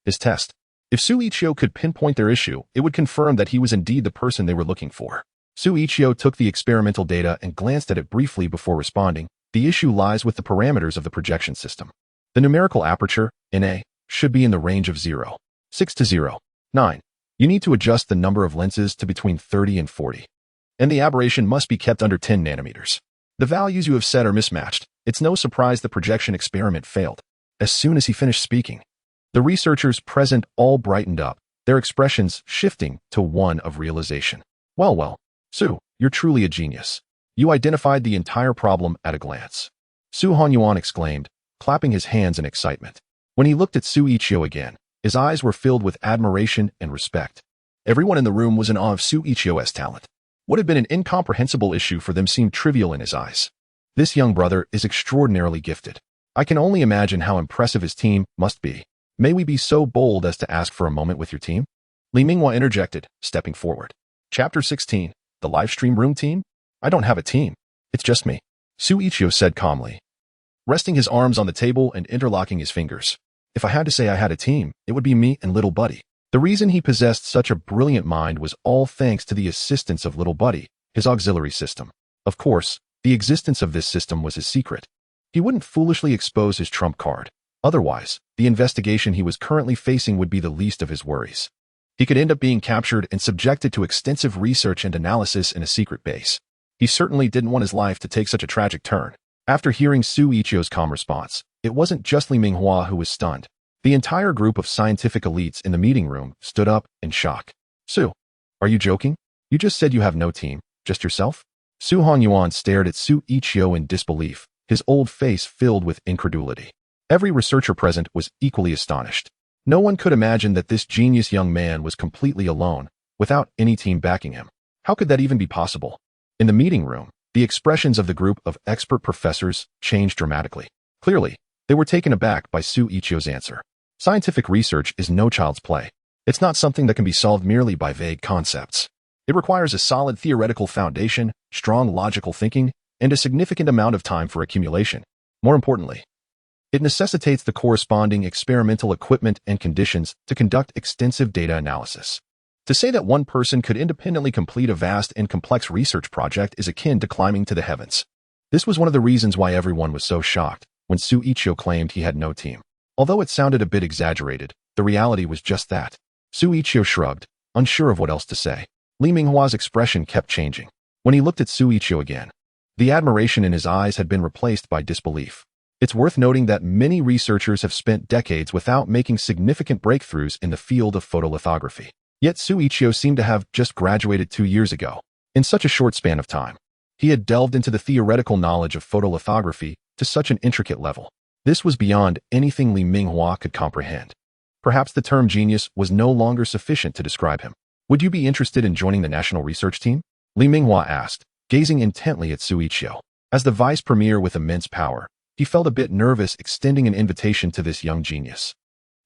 his test. If Xu Yiqiu could pinpoint their issue, it would confirm that he was indeed the person they were looking for. Xu Yiqiu took the experimental data and glanced at it briefly before responding. The issue lies with the parameters of the projection system. The numerical aperture, NA, should be in the range of 0.6 to 0.9. You need to adjust the number of lenses to between 30 and 40. And the aberration must be kept under 10 nanometers. The values you have set are mismatched. It's no surprise the projection experiment failed. As soon as he finished speaking, the researchers present all brightened up, their expressions shifting to one of realization. Well, Su, you're truly a genius. You identified the entire problem at a glance. Su Hongyuan exclaimed, clapping his hands in excitement. When he looked at Xu Yiqiu again, his eyes were filled with admiration and respect. Everyone in the room was in awe of Xu Yiqiu's talent. What had been an incomprehensible issue for them seemed trivial in his eyes. This young brother is extraordinarily gifted. I can only imagine how impressive his team must be. May we be so bold as to ask for a moment with your team? Li Minghua interjected, stepping forward. Chapter 16, the livestream room team? I don't have a team. It's just me. Xu Yiqiu said calmly, resting his arms on the table and interlocking his fingers. If I had to say I had a team, it would be me and Little Buddy. The reason he possessed such a brilliant mind was all thanks to the assistance of Little Buddy, his auxiliary system. Of course, the existence of this system was his secret. He wouldn't foolishly expose his trump card. Otherwise, the investigation he was currently facing would be the least of his worries. He could end up being captured and subjected to extensive research and analysis in a secret base. He certainly didn't want his life to take such a tragic turn. After hearing Xu Yiqiu's calm response, it wasn't just Li Minghua who was stunned. The entire group of scientific elites in the meeting room stood up in shock. Su, are you joking? You just said you have no team, just yourself? Su Hongyuan stared at Xu Yiqiu in disbelief, his old face filled with incredulity. Every researcher present was equally astonished. No one could imagine that this genius young man was completely alone, without any team backing him. How could that even be possible? In the meeting room, the expressions of the group of expert professors changed dramatically. Clearly, they were taken aback by Xu Yiqiu's answer. Scientific research is no child's play. It's not something that can be solved merely by vague concepts. It requires a solid theoretical foundation, strong logical thinking, and a significant amount of time for accumulation. More importantly, it necessitates the corresponding experimental equipment and conditions to conduct extensive data analysis. To say that one person could independently complete a vast and complex research project is akin to climbing to the heavens. This was one of the reasons why everyone was so shocked when Xu Yiqiu claimed he had no team. Although it sounded a bit exaggerated, the reality was just that. Xu Yiqiu shrugged, unsure of what else to say. Li Minghua's expression kept changing. When he looked at Xu Yiqiu again, the admiration in his eyes had been replaced by disbelief. It's worth noting that many researchers have spent decades without making significant breakthroughs in the field of photolithography. Yet Xu Yiqiu seemed to have just graduated 2 years ago. In such a short span of time, he had delved into the theoretical knowledge of photolithography to such an intricate level. This was beyond anything Li Minghua could comprehend. Perhaps the term genius was no longer sufficient to describe him. Would you be interested in joining the national research team? Li Minghua asked, gazing intently at Xu Yiqiu. As the vice premier with immense power, he felt a bit nervous extending an invitation to this young genius.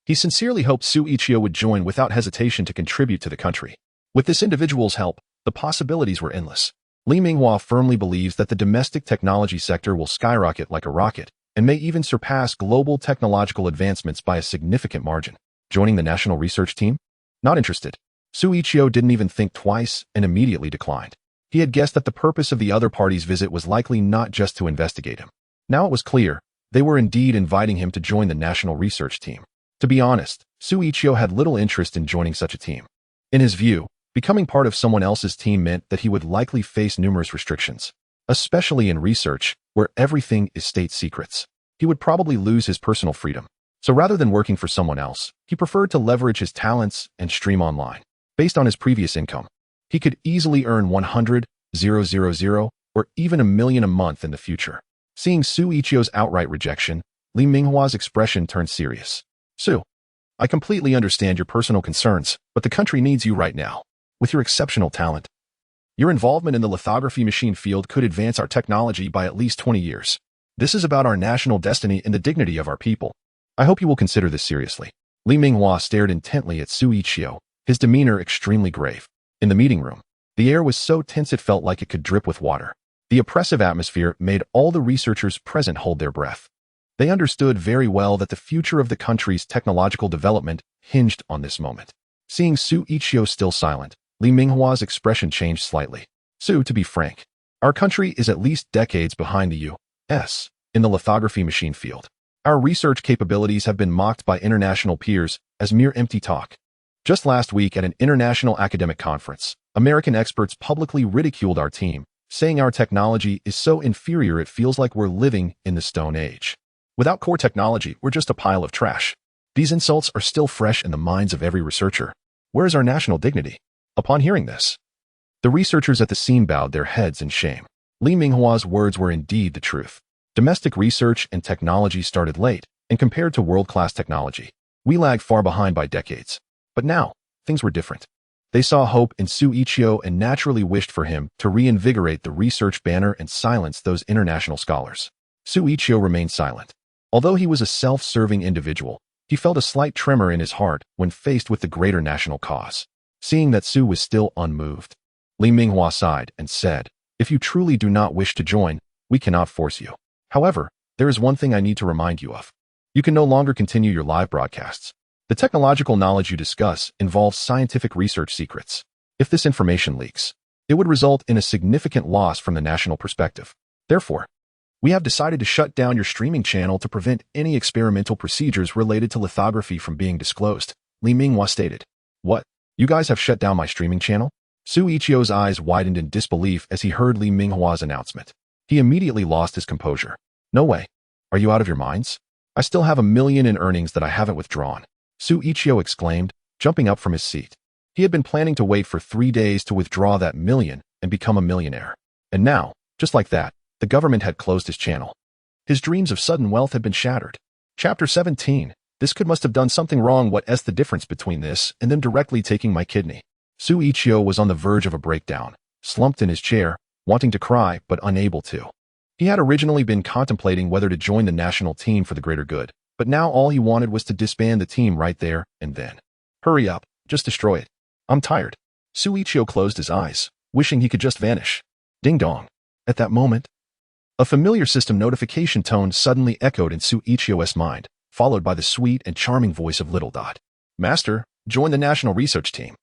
He sincerely hoped Xu Yiqiu would join without hesitation to contribute to the country. With this individual's help, the possibilities were endless. Li Minghua firmly believes that the domestic technology sector will skyrocket like a rocket and may even surpass global technological advancements by a significant margin. Joining the national research team? Not interested. Xu Yiqiu didn't even think twice and immediately declined. He had guessed that the purpose of the other party's visit was likely not just to investigate him. Now it was clear, they were indeed inviting him to join the national research team. To be honest, Xu Yiqiu had little interest in joining such a team. In his view, becoming part of someone else's team meant that he would likely face numerous restrictions, especially in research, where everything is state secrets. He would probably lose his personal freedom. So rather than working for someone else, he preferred to leverage his talents and stream online. Based on his previous income, he could easily earn 100,000 or even $1 million a month in the future. Seeing Xu Yiqiu's outright rejection, Li Minghua's expression turned serious. Xu, I completely understand your personal concerns, but the country needs you right now. With your exceptional talent, your involvement in the lithography machine field could advance our technology by at least 20 years. This is about our national destiny and the dignity of our people. I hope you will consider this seriously. Li Minghua stared intently at Xu Yiqiu, his demeanor extremely grave. In the meeting room, the air was so tense it felt like it could drip with water. The oppressive atmosphere made all the researchers present hold their breath. They understood very well that the future of the country's technological development hinged on this moment. Seeing Xu Yiqiu still silent, Li Minghua's expression changed slightly. Xu, to be frank, our country is at least decades behind the U.S. in the lithography machine field. Our research capabilities have been mocked by international peers as mere empty talk. Just last week at an international academic conference, American experts publicly ridiculed our team, saying our technology is so inferior it feels like we're living in the Stone Age. Without core technology, we're just a pile of trash. These insults are still fresh in the minds of every researcher. Where is our national dignity? Upon hearing this, the researchers at the scene bowed their heads in shame. Li Minghua's words were indeed the truth. Domestic research and technology started late, and compared to world-class technology, we lagged far behind by decades. But now, things were different. They saw hope in Xu Yiqiu and naturally wished for him to reinvigorate the research banner and silence those international scholars. Xu Yiqiu remained silent. Although he was a self-serving individual, he felt a slight tremor in his heart when faced with the greater national cause. Seeing that Xu was still unmoved, Li Minghua sighed and said, "If you truly do not wish to join, we cannot force you. However, there is one thing I need to remind you of. You can no longer continue your live broadcasts. The technological knowledge you discuss involves scientific research secrets. If this information leaks, it would result in a significant loss from the national perspective. Therefore, we have decided to shut down your streaming channel to prevent any experimental procedures related to lithography from being disclosed," Li Minghua stated. "What? You guys have shut down my streaming channel?" Xu Yiqiu's eyes widened in disbelief as he heard Li Minghua's announcement. He immediately lost his composure. "No way. Are you out of your minds? I still have $1 million in earnings that I haven't withdrawn," Xu Yiqiu exclaimed, jumping up from his seat. He had been planning to wait for 3 days to withdraw that $1 million and become a millionaire. And now, just like that, the government had closed his channel. His dreams of sudden wealth had been shattered. Chapter 17. This could must have done something wrong. What's the difference between this and them directly taking my kidney? Xu Yiqiu was on the verge of a breakdown, slumped in his chair, wanting to cry but unable to. He had originally been contemplating whether to join the national team for the greater good, but now all he wanted was to disband the team right there and then. "Hurry up, just destroy it. I'm tired." Xu Yiqiu closed his eyes, wishing he could just vanish. Ding dong. At that moment, a familiar system notification tone suddenly echoed in Xu Yiqiu's mind, followed by the sweet and charming voice of Little Dot. "Master, join the national research team.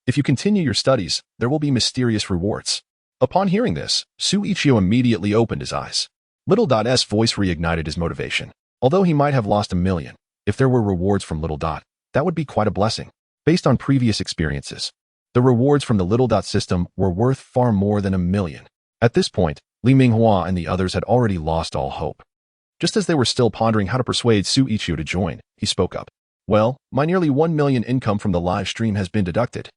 If you continue your studies, there will be mysterious rewards." Upon hearing this, Xu Yiqiu immediately opened his eyes. Little Dot's voice reignited his motivation. Although he might have lost $1 million, if there were rewards from Little Dot, that would be quite a blessing. Based on previous experiences, the rewards from the Little Dot system were worth far more than $1 million. At this point, Li Minghua and the others had already lost all hope. Just as they were still pondering how to persuade Xu Yiqiu to join, he spoke up. "Well, my nearly $1 million income from the live stream has been deducted.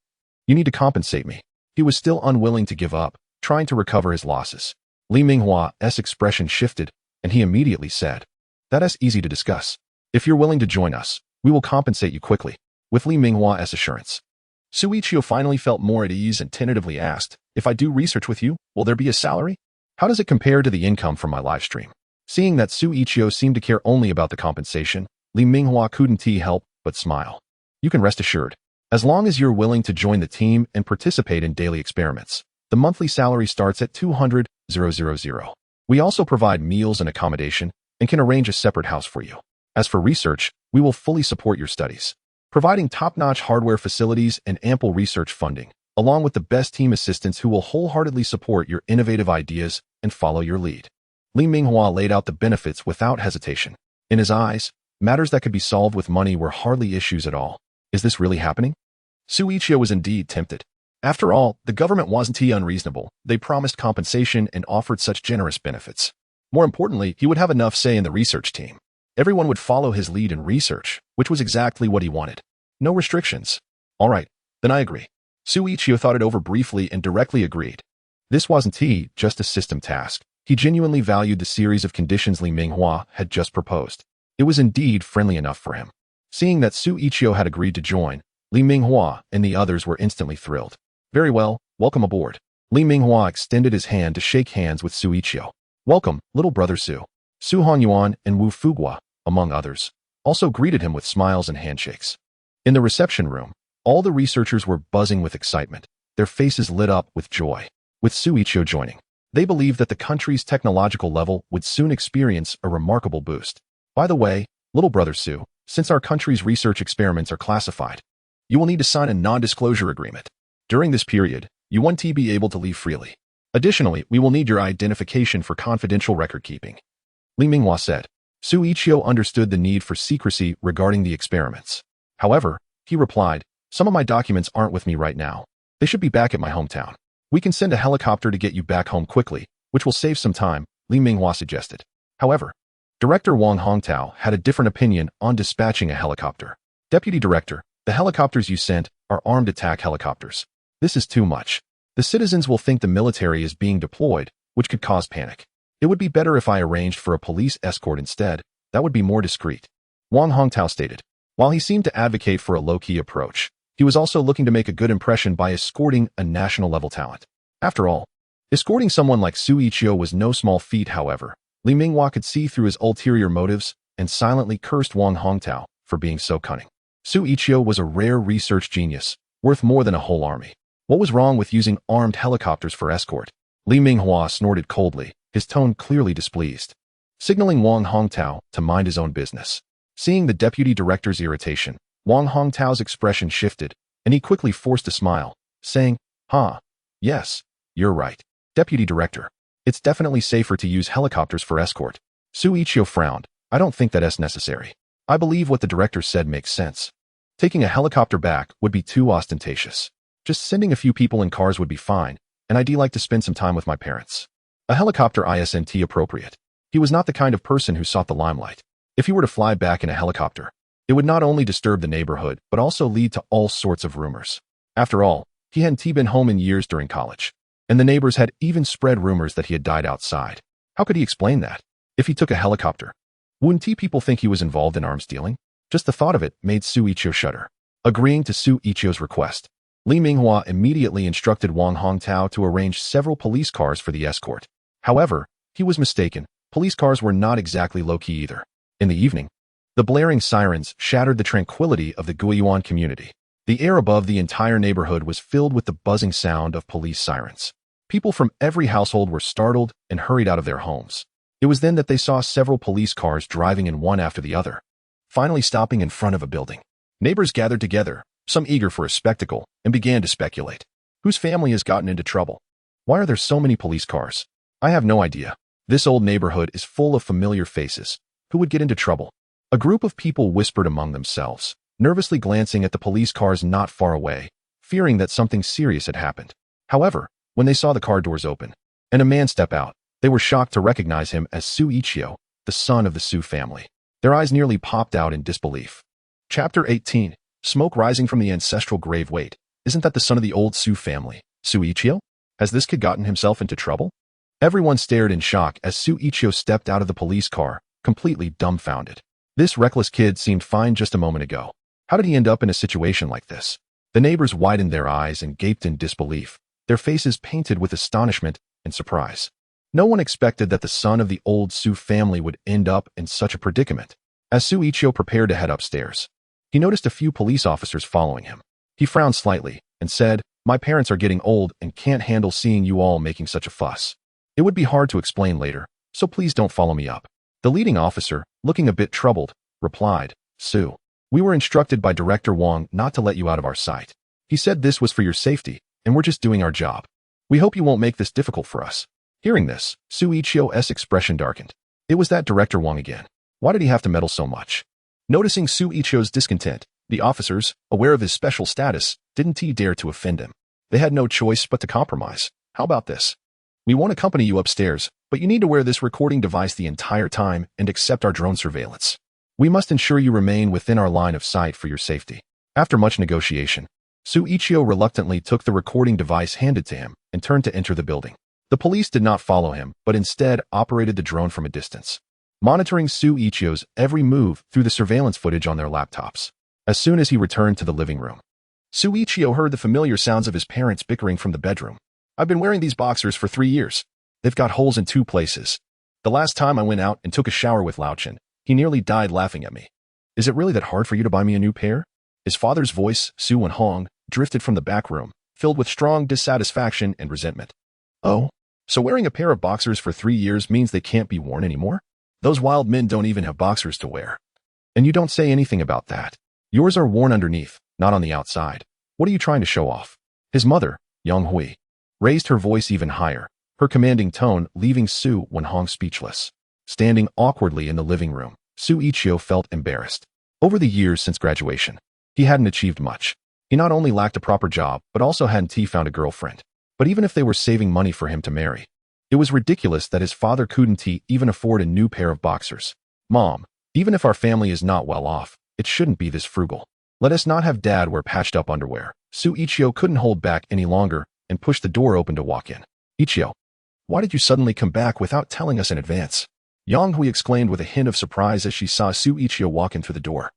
You need to compensate me." He was still unwilling to give up, trying to recover his losses. Li Minghua's expression shifted, and he immediately said, "That's easy to discuss. If you're willing to join us, we will compensate you quickly," with Li Minghua's assurance. Xu Yiqiu finally felt more at ease and tentatively asked, "If I do research with you, will there be a salary? How does it compare to the income from my live stream?" Seeing that Xu Yiqiu seemed to care only about the compensation, Li Minghua couldn't help but smile. "You can rest assured. As long as you're willing to join the team and participate in daily experiments, the monthly salary starts at 200,000. We also provide meals and accommodation and can arrange a separate house for you. As for research, we will fully support your studies. providing top-notch hardware facilities and ample research funding, along with the best team assistants who will wholeheartedly support your innovative ideas and follow your lead. Li Minghua laid out the benefits without hesitation. In his eyes, matters that could be solved with money were hardly issues at all. Is this really happening? Xu Yiqiu was indeed tempted. After all, the government wasn't unreasonable. They promised compensation and offered such generous benefits. More importantly, he would have enough say in the research team. Everyone would follow his lead in research, which was exactly what he wanted. No restrictions. All right, then I agree. Xu Yiqiu thought it over briefly and directly agreed. This wasn't just a system task. He genuinely valued the series of conditions Li Minghua had just proposed. It was indeed friendly enough for him. Seeing that Xu Yiqiu had agreed to join, Li Minghua and the others were instantly thrilled. Very well, welcome aboard. Li Minghua extended his hand to shake hands with Xu Yiqiu. Welcome, little brother Xu. Su Hanyuan and Wu Fugua, among others, also greeted him with smiles and handshakes. In the reception room, all the researchers were buzzing with excitement, their faces lit up with joy. With Xu Yiqiu joining, they believed that the country's technological level would soon experience a remarkable boost. By the way, little brother Xu, since our country's research experiments are classified, you will need to sign a non-disclosure agreement. During this period, you won't be able to leave freely. Additionally, we will need your identification for confidential record-keeping. Li Minghua said. Xu Yiqiu understood the need for secrecy regarding the experiments. However, he replied, some of my documents aren't with me right now. They should be back at my hometown. We can send a helicopter to get you back home quickly, which will save some time, Li Minghua suggested. However, Director Wang Hongtao had a different opinion on dispatching a helicopter. Deputy Director, the helicopters you sent are armed attack helicopters. This is too much. The citizens will think the military is being deployed, which could cause panic. It would be better if I arranged for a police escort instead. That would be more discreet. Wang Hongtao stated. While he seemed to advocate for a low-key approach, he was also looking to make a good impression by escorting a national-level talent. After all, escorting someone like Xu Yiqiu was no small feat. However, Li Minghua could see through his ulterior motives and silently cursed Wang Hongtao for being so cunning. Xu Yiqiu was a rare research genius, worth more than a whole army. What was wrong with using armed helicopters for escort? Li Minghua snorted coldly, his tone clearly displeased, signaling Wang Hongtao to mind his own business. Seeing the deputy director's irritation, Wang Hongtao's expression shifted, and he quickly forced a smile, saying, yes, you're right. Deputy Director, it's definitely safer to use helicopters for escort. Xu Yiqiu frowned. I don't think that's necessary. I believe what the director said makes sense. Taking a helicopter back would be too ostentatious. Just sending a few people in cars would be fine, and I'd like to spend some time with my parents. A helicopter isn't appropriate. He was not the kind of person who sought the limelight. If he were to fly back in a helicopter, it would not only disturb the neighborhood, but also lead to all sorts of rumors. After all, he hadn't been home in years during college, and the neighbors had even spread rumors that he had died outside. How could he explain that? If he took a helicopter, wouldn't people think he was involved in arms dealing? Just the thought of it made Xu Yiqiu shudder. Agreeing to Xu Yiqiu's request, Li Minghua immediately instructed Wang Hongtao to arrange several police cars for the escort. However, he was mistaken. Police cars were not exactly low-key either. In the evening, the blaring sirens shattered the tranquility of the Guiyuan community. The air above the entire neighborhood was filled with the buzzing sound of police sirens. People from every household were startled and hurried out of their homes. It was then that they saw several police cars driving in one after the other, finally stopping in front of a building. Neighbors gathered together, some eager for a spectacle, and began to speculate. Whose family has gotten into trouble? Why are there so many police cars? I have no idea. This old neighborhood is full of familiar faces. Who would get into trouble? A group of people whispered among themselves, nervously glancing at the police cars not far away, fearing that something serious had happened. However, when they saw the car doors open and a man step out, they were shocked to recognize him as Xu Yiqiu, the son of the Xu family. Their eyes nearly popped out in disbelief. Chapter 18. Smoke rising from the ancestral grave. Wait, isn't that the son of the old Xu family, Xu Yiqiu? Has this kid gotten himself into trouble? Everyone stared in shock as Xu Yiqiu stepped out of the police car, completely dumbfounded. This reckless kid seemed fine just a moment ago. How did he end up in a situation like this? The neighbors widened their eyes and gaped in disbelief, their faces painted with astonishment and surprise. No one expected that the son of the old Xu family would end up in such a predicament. As Xu Yiqiu prepared to head upstairs, he noticed a few police officers following him. He frowned slightly and said, "My parents are getting old and can't handle seeing you all making such a fuss. It would be hard to explain later, so please don't follow me up." The leading officer, looking a bit troubled, replied, "Xu, We were instructed by Director Wang not to let you out of our sight. He said this was for your safety, and we're just doing our job. We hope you won't make this difficult for us. Hearing this, Xu Yiqiu's expression darkened. It was that Director Wang again. Why did he have to meddle so much? Noticing Xu Yiqiu's discontent, the officers, aware of his special status, didn't dare to offend him. They had no choice but to compromise. How about this? We won't accompany you upstairs, but you need to wear this recording device the entire time and accept our drone surveillance. We must ensure you remain within our line of sight for your safety. After much negotiation, Xu Yiqiu reluctantly took the recording device handed to him and turned to enter the building. The police did not follow him, but instead operated the drone from a distance, monitoring Xu Yiqiu's every move through the surveillance footage on their laptops. As soon as he returned to the living room, Xu Yiqiu heard the familiar sounds of his parents bickering from the bedroom. I've been wearing these boxers for 3 years. They've got holes in 2 places. The last time I went out and took a shower with Lao Chen, he nearly died laughing at me. Is it really that hard for you to buy me a new pair? His father's voice, Su Wenhong, drifted from the back room, filled with strong dissatisfaction and resentment. Oh, so wearing a pair of boxers for 3 years means they can't be worn anymore? Those wild men don't even have boxers to wear. And you don't say anything about that. Yours are worn underneath, not on the outside. What are you trying to show off? His mother, Yang Hui, raised her voice even higher, her commanding tone leaving Su Wenhong speechless. Standing awkwardly in the living room, Xu Yiqiu felt embarrassed. Over the years since graduation, he hadn't achieved much. He not only lacked a proper job, but also hadn't found a girlfriend. But even if they were saving money for him to marry, it was ridiculous that his father couldn't even afford a new pair of boxers. Mom, even if our family is not well off, it shouldn't be this frugal. Let us not have dad wear patched up underwear. Xu Yiqiu couldn't hold back any longer and pushed the door open to walk in. Yiqiu, why did you suddenly come back without telling us in advance? Yang Hui exclaimed with a hint of surprise as she saw Xu Yiqiu walk in through the door.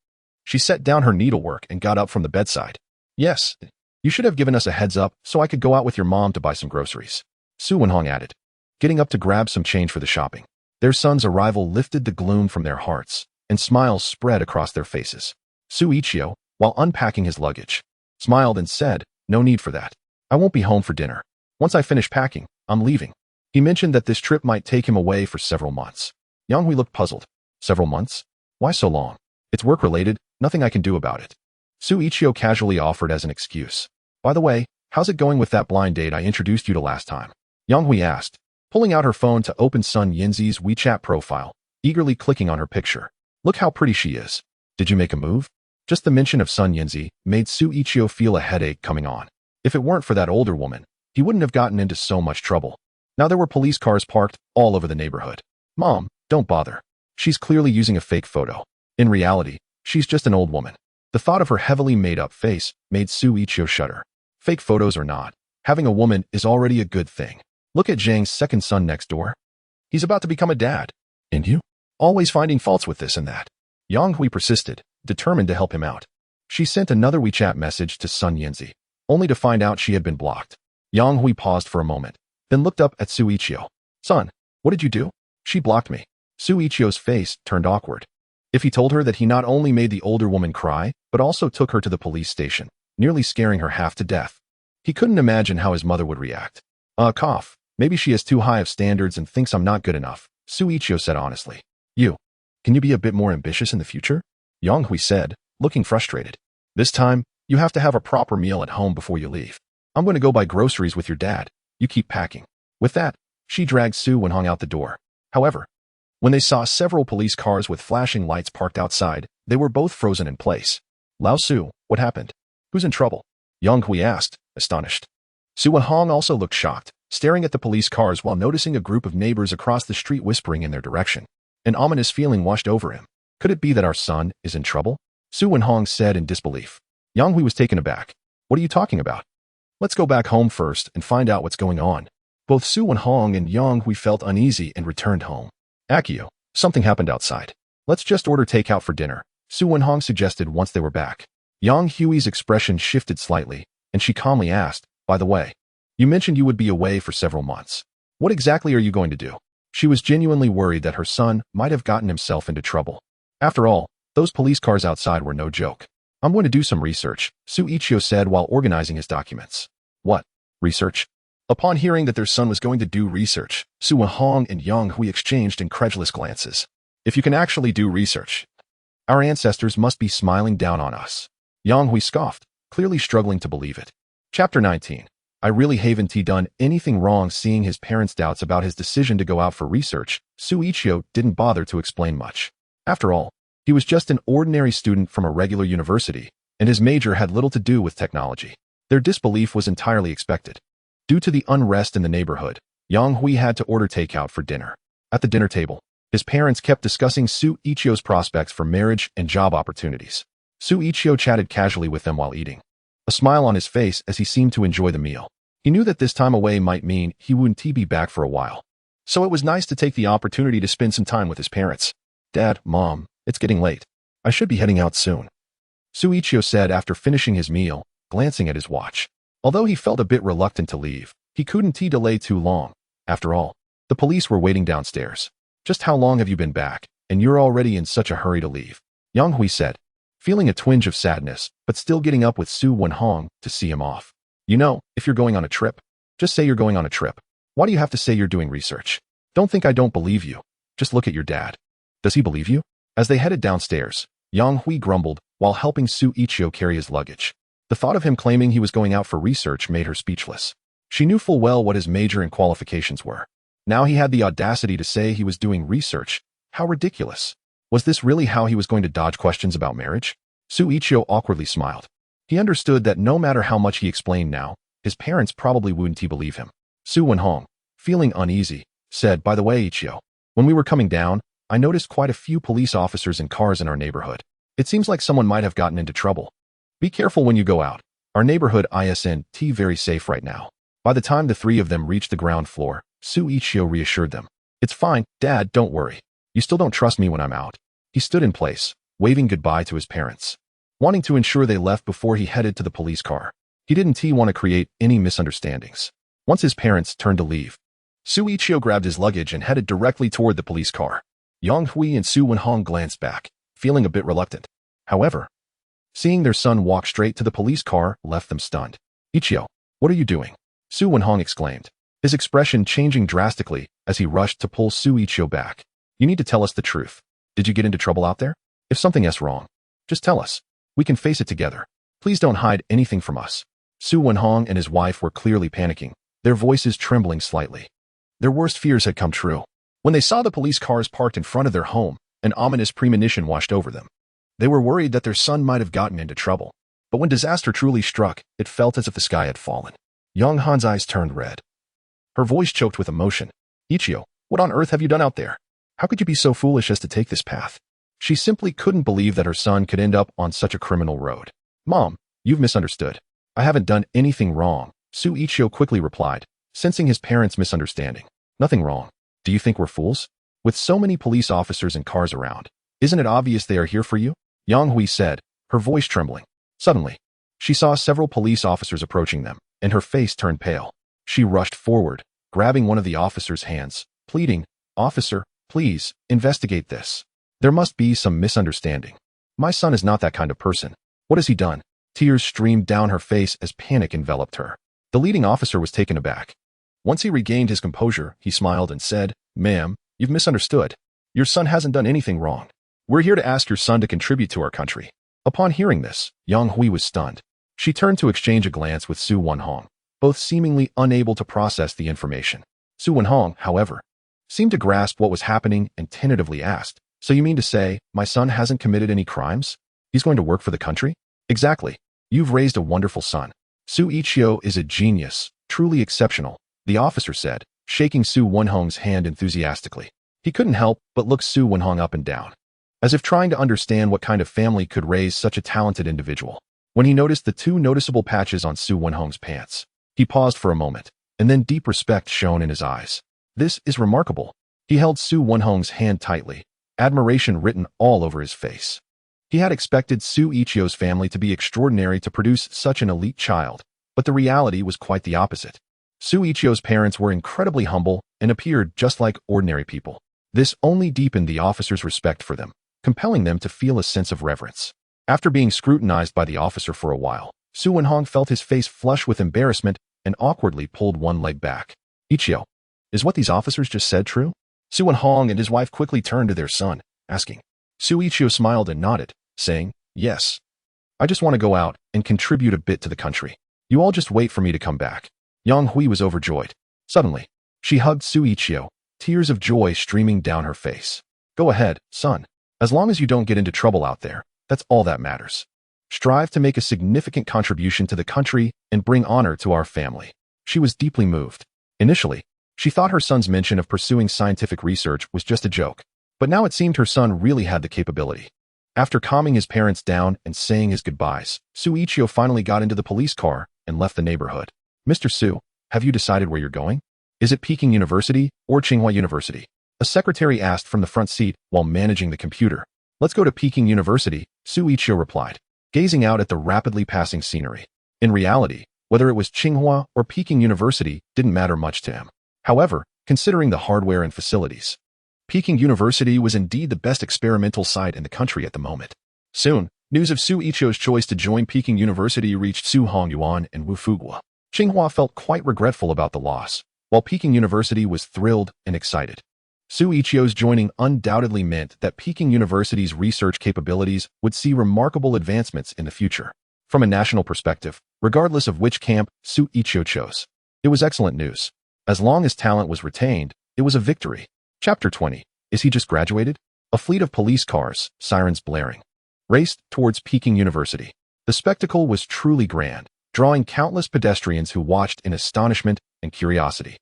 She set down her needlework and got up from the bedside. Yes, you should have given us a heads up so I could go out with your mom to buy some groceries. Su Wenhong added, getting up to grab some change for the shopping. Their son's arrival lifted the gloom from their hearts, and smiles spread across their faces. Xu Yiqiu, while unpacking his luggage, smiled and said, no need for that. I won't be home for dinner. Once I finish packing, I'm leaving. He mentioned that this trip might take him away for several months. Yang Hui looked puzzled. Several months? Why so long? It's work-related, nothing I can do about it. Xu Yiqiu casually offered as an excuse. By the way, how's it going with that blind date I introduced you to last time? Yang Hui asked, pulling out her phone to open Sun Yinzi's WeChat profile, eagerly clicking on her picture. Look how pretty she is. Did you make a move? Just the mention of Sun Yinzi made Xu Yiqiu feel a headache coming on. If it weren't for that older woman, he wouldn't have gotten into so much trouble. Now there were police cars parked all over the neighborhood. Mom, don't bother. She's clearly using a fake photo. In reality, she's just an old woman. The thought of her heavily made-up face made Xu Yiqiu shudder. Fake photos or not, having a woman is already a good thing. Look at Zhang's second son next door. He's about to become a dad. And you? Always finding faults with this and that. Yang Hui persisted, determined to help him out. She sent another WeChat message to Sun Yinzi, only to find out she had been blocked. Yang Hui paused for a moment, then looked up at Xu Yiqiu. Son, what did you do? She blocked me. Xu Yiqiu's face turned awkward. If he told her that he not only made the older woman cry, but also took her to the police station, nearly scaring her half to death, he couldn't imagine how his mother would react. Cough. Maybe she has too high of standards and thinks I'm not good enough, Xu Yiqiu said honestly. Can you be a bit more ambitious in the future? Yang Hui said, looking frustrated. This time, you have to have a proper meal at home before you leave. I'm going to go buy groceries with your dad. You keep packing. With that, she dragged Su Wenhong out the door. However, when they saw several police cars with flashing lights parked outside, they were both frozen in place. Lao Su, what happened? Who's in trouble? Yang Hui asked, astonished. Su Wenhong also looked shocked, staring at the police cars while noticing a group of neighbors across the street whispering in their direction. An ominous feeling washed over him. Could it be that our son is in trouble? Su Wenhong said in disbelief. Yang Hui was taken aback. What are you talking about? Let's go back home first and find out what's going on. Both Su Wenhong and Yang Hui felt uneasy and returned home. Accio, something happened outside. Let's just order takeout for dinner, Su Wenhong suggested once they were back. Yang Hui's expression shifted slightly, and she calmly asked, by the way, you mentioned you would be away for several months. What exactly are you going to do? She was genuinely worried that her son might have gotten himself into trouble. After all, those police cars outside were no joke. I'm going to do some research, Xu Yiqiu said while organizing his documents. What? Research? Upon hearing that their son was going to do research, Su Wenhong and Yang Hui exchanged incredulous glances. If you can actually do research, Our ancestors must be smiling down on us. Yang Hui scoffed, clearly struggling to believe it. Chapter 19. I really haven't done anything wrong. Seeing his parents' doubts about his decision to go out for research, Xu Yiqiu didn't bother to explain much. After all, he was just an ordinary student from a regular university, and his major had little to do with technology. Their disbelief was entirely expected. Due to the unrest in the neighborhood, Yang Hui had to order takeout for dinner. At the dinner table, his parents kept discussing Xu Yiqiu's prospects for marriage and job opportunities. Xu Yiqiu chatted casually with them while eating, a smile on his face as he seemed to enjoy the meal. He knew that this time away might mean he wouldn't be back for a while. So it was nice to take the opportunity to spend some time with his parents. Dad, Mom, it's getting late. I should be heading out soon, Xu Yiqiu said after finishing his meal, glancing at his watch. Although he felt a bit reluctant to leave, he couldn't delay too long. After all, the police were waiting downstairs. Just how long have you been back, and you're already in such a hurry to leave? Yang Hui said, feeling a twinge of sadness, but still getting up with Su Wenhong to see him off. You know, if you're going on a trip, just say you're going on a trip. Why do you have to say you're doing research? Don't think I don't believe you. Just look at your dad. Does he believe you? As they headed downstairs, Yang Hui grumbled while helping Xu Yiqiu carry his luggage. The thought of him claiming he was going out for research made her speechless. She knew full well what his major and qualifications were. Now he had the audacity to say he was doing research. How ridiculous. Was this really how he was going to dodge questions about marriage? Xu Yiqiu awkwardly smiled. He understood that no matter how much he explained now, his parents probably wouldn't believe him. Su Wenhong, feeling uneasy, said, by the way, Yiqiu, when we were coming down, I noticed quite a few police officers and cars in our neighborhood. It seems like someone might have gotten into trouble. Be careful when you go out. Our neighborhood isn't very safe right now. By the time the three of them reached the ground floor, Xu Yiqiu reassured them. It's fine, Dad, don't worry. You still don't trust me when I'm out. He stood in place, waving goodbye to his parents, wanting to ensure they left before he headed to the police car. He didn't want to create any misunderstandings. Once his parents turned to leave, Xu Yiqiu grabbed his luggage and headed directly toward the police car. Yang Hui and Su Wenhong glanced back, feeling a bit reluctant. However, seeing their son walk straight to the police car left them stunned. Yiqiu, what are you doing? Su Wenhong exclaimed, his expression changing drastically as he rushed to pull Xu Yiqiu back. You need to tell us the truth. Did you get into trouble out there? If something's wrong, just tell us. We can face it together. Please don't hide anything from us. Su Wenhong and his wife were clearly panicking, their voices trembling slightly. Their worst fears had come true. When they saw the police cars parked in front of their home, an ominous premonition washed over them. They were worried that their son might have gotten into trouble. But when disaster truly struck, it felt as if the sky had fallen. Yang Han's eyes turned red. Her voice choked with emotion. Yiqiu, what on earth have you done out there? How could you be so foolish as to take this path? She simply couldn't believe that her son could end up on such a criminal road. Mom, you've misunderstood. I haven't done anything wrong, Xu Yiqiu quickly replied, sensing his parents' misunderstanding. Nothing wrong. Do you think we're fools? With so many police officers and cars around, isn't it obvious they are here for you? Yang Hui said, her voice trembling. Suddenly, she saw several police officers approaching them, and her face turned pale. She rushed forward, grabbing one of the officer's hands, pleading, Officer, please, investigate this. There must be some misunderstanding. My son is not that kind of person. What has he done? Tears streamed down her face as panic enveloped her. The leading officer was taken aback. Once he regained his composure, he smiled and said, Ma'am, you've misunderstood. Your son hasn't done anything wrong. We're here to ask your son to contribute to our country. Upon hearing this, Yang Hui was stunned. She turned to exchange a glance with Su Wenhong, both seemingly unable to process the information. Su Wenhong, however, seemed to grasp what was happening and tentatively asked, So you mean to say, my son hasn't committed any crimes? He's going to work for the country? Exactly. You've raised a wonderful son. Xu Yiqiu is a genius, truly exceptional, the officer said, shaking Su Wenhong's hand enthusiastically. He couldn't help but look Su Wenhong up and down, as if trying to understand what kind of family could raise such a talented individual. When he noticed the two noticeable patches on Su Wenhong's pants, he paused for a moment, and then deep respect shone in his eyes. This is remarkable. He held Su Wenhong's hand tightly, admiration written all over his face. He had expected Xu Yiqiu's family to be extraordinary to produce such an elite child, but the reality was quite the opposite. Xu Yiqiu's parents were incredibly humble and appeared just like ordinary people. This only deepened the officer's respect for them, compelling them to feel a sense of reverence. After being scrutinized by the officer for a while, Su Wenhong felt his face flush with embarrassment and awkwardly pulled one leg back. Yiqiu, is what these officers just said true? Su Wenhong and his wife quickly turned to their son, asking, Xu Yiqiu smiled and nodded, saying, "Yes. I just want to go out and contribute a bit to the country. You all just wait for me to come back." Yang Hui was overjoyed. Suddenly, she hugged Xu Yiqiu, tears of joy streaming down her face. "Go ahead, son. As long as you don't get into trouble out there, that's all that matters. Strive to make a significant contribution to the country and bring honor to our family." She was deeply moved. Initially, she thought her son's mention of pursuing scientific research was just a joke, but now it seemed her son really had the capability. After calming his parents down and saying his goodbyes, Xu Yiqiu finally got into the police car and left the neighborhood. "Mr. Xu, have you decided where you're going? Is it Peking University or Tsinghua University?" A secretary asked from the front seat while managing the computer. "Let's go to Peking University," Xu Yiqiu replied, gazing out at the rapidly passing scenery. In reality, whether it was Tsinghua or Peking University didn't matter much to him. However, considering the hardware and facilities, Peking University was indeed the best experimental site in the country at the moment. Soon, news of Xu Yiqiu's choice to join Peking University reached Su Hongyuan and Wu Fugua. Tsinghua felt quite regretful about the loss, while Peking University was thrilled and excited. Xu Yiqiu's joining undoubtedly meant that Peking University's research capabilities would see remarkable advancements in the future. From a national perspective, regardless of which camp Xu Yiqiu chose, it was excellent news. As long as talent was retained, it was a victory. Chapter 20. Is he just graduated? A fleet of police cars, sirens blaring, raced towards Peking University. The spectacle was truly grand, drawing countless pedestrians who watched in astonishment and curiosity.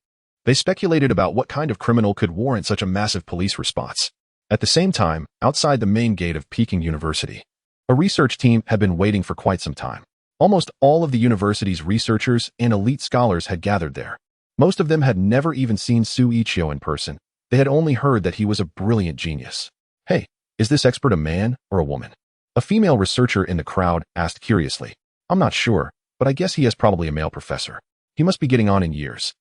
They speculated about what kind of criminal could warrant such a massive police response. At the same time, outside the main gate of Peking University, a research team had been waiting for quite some time. Almost all of the university's researchers and elite scholars had gathered there. Most of them had never even seen Xu Yiqiu in person. They had only heard that he was a brilliant genius. "Hey, is this expert a man or a woman?" A female researcher in the crowd asked curiously. "I'm not sure, but I guess he is probably a male professor. He must be getting on in years,"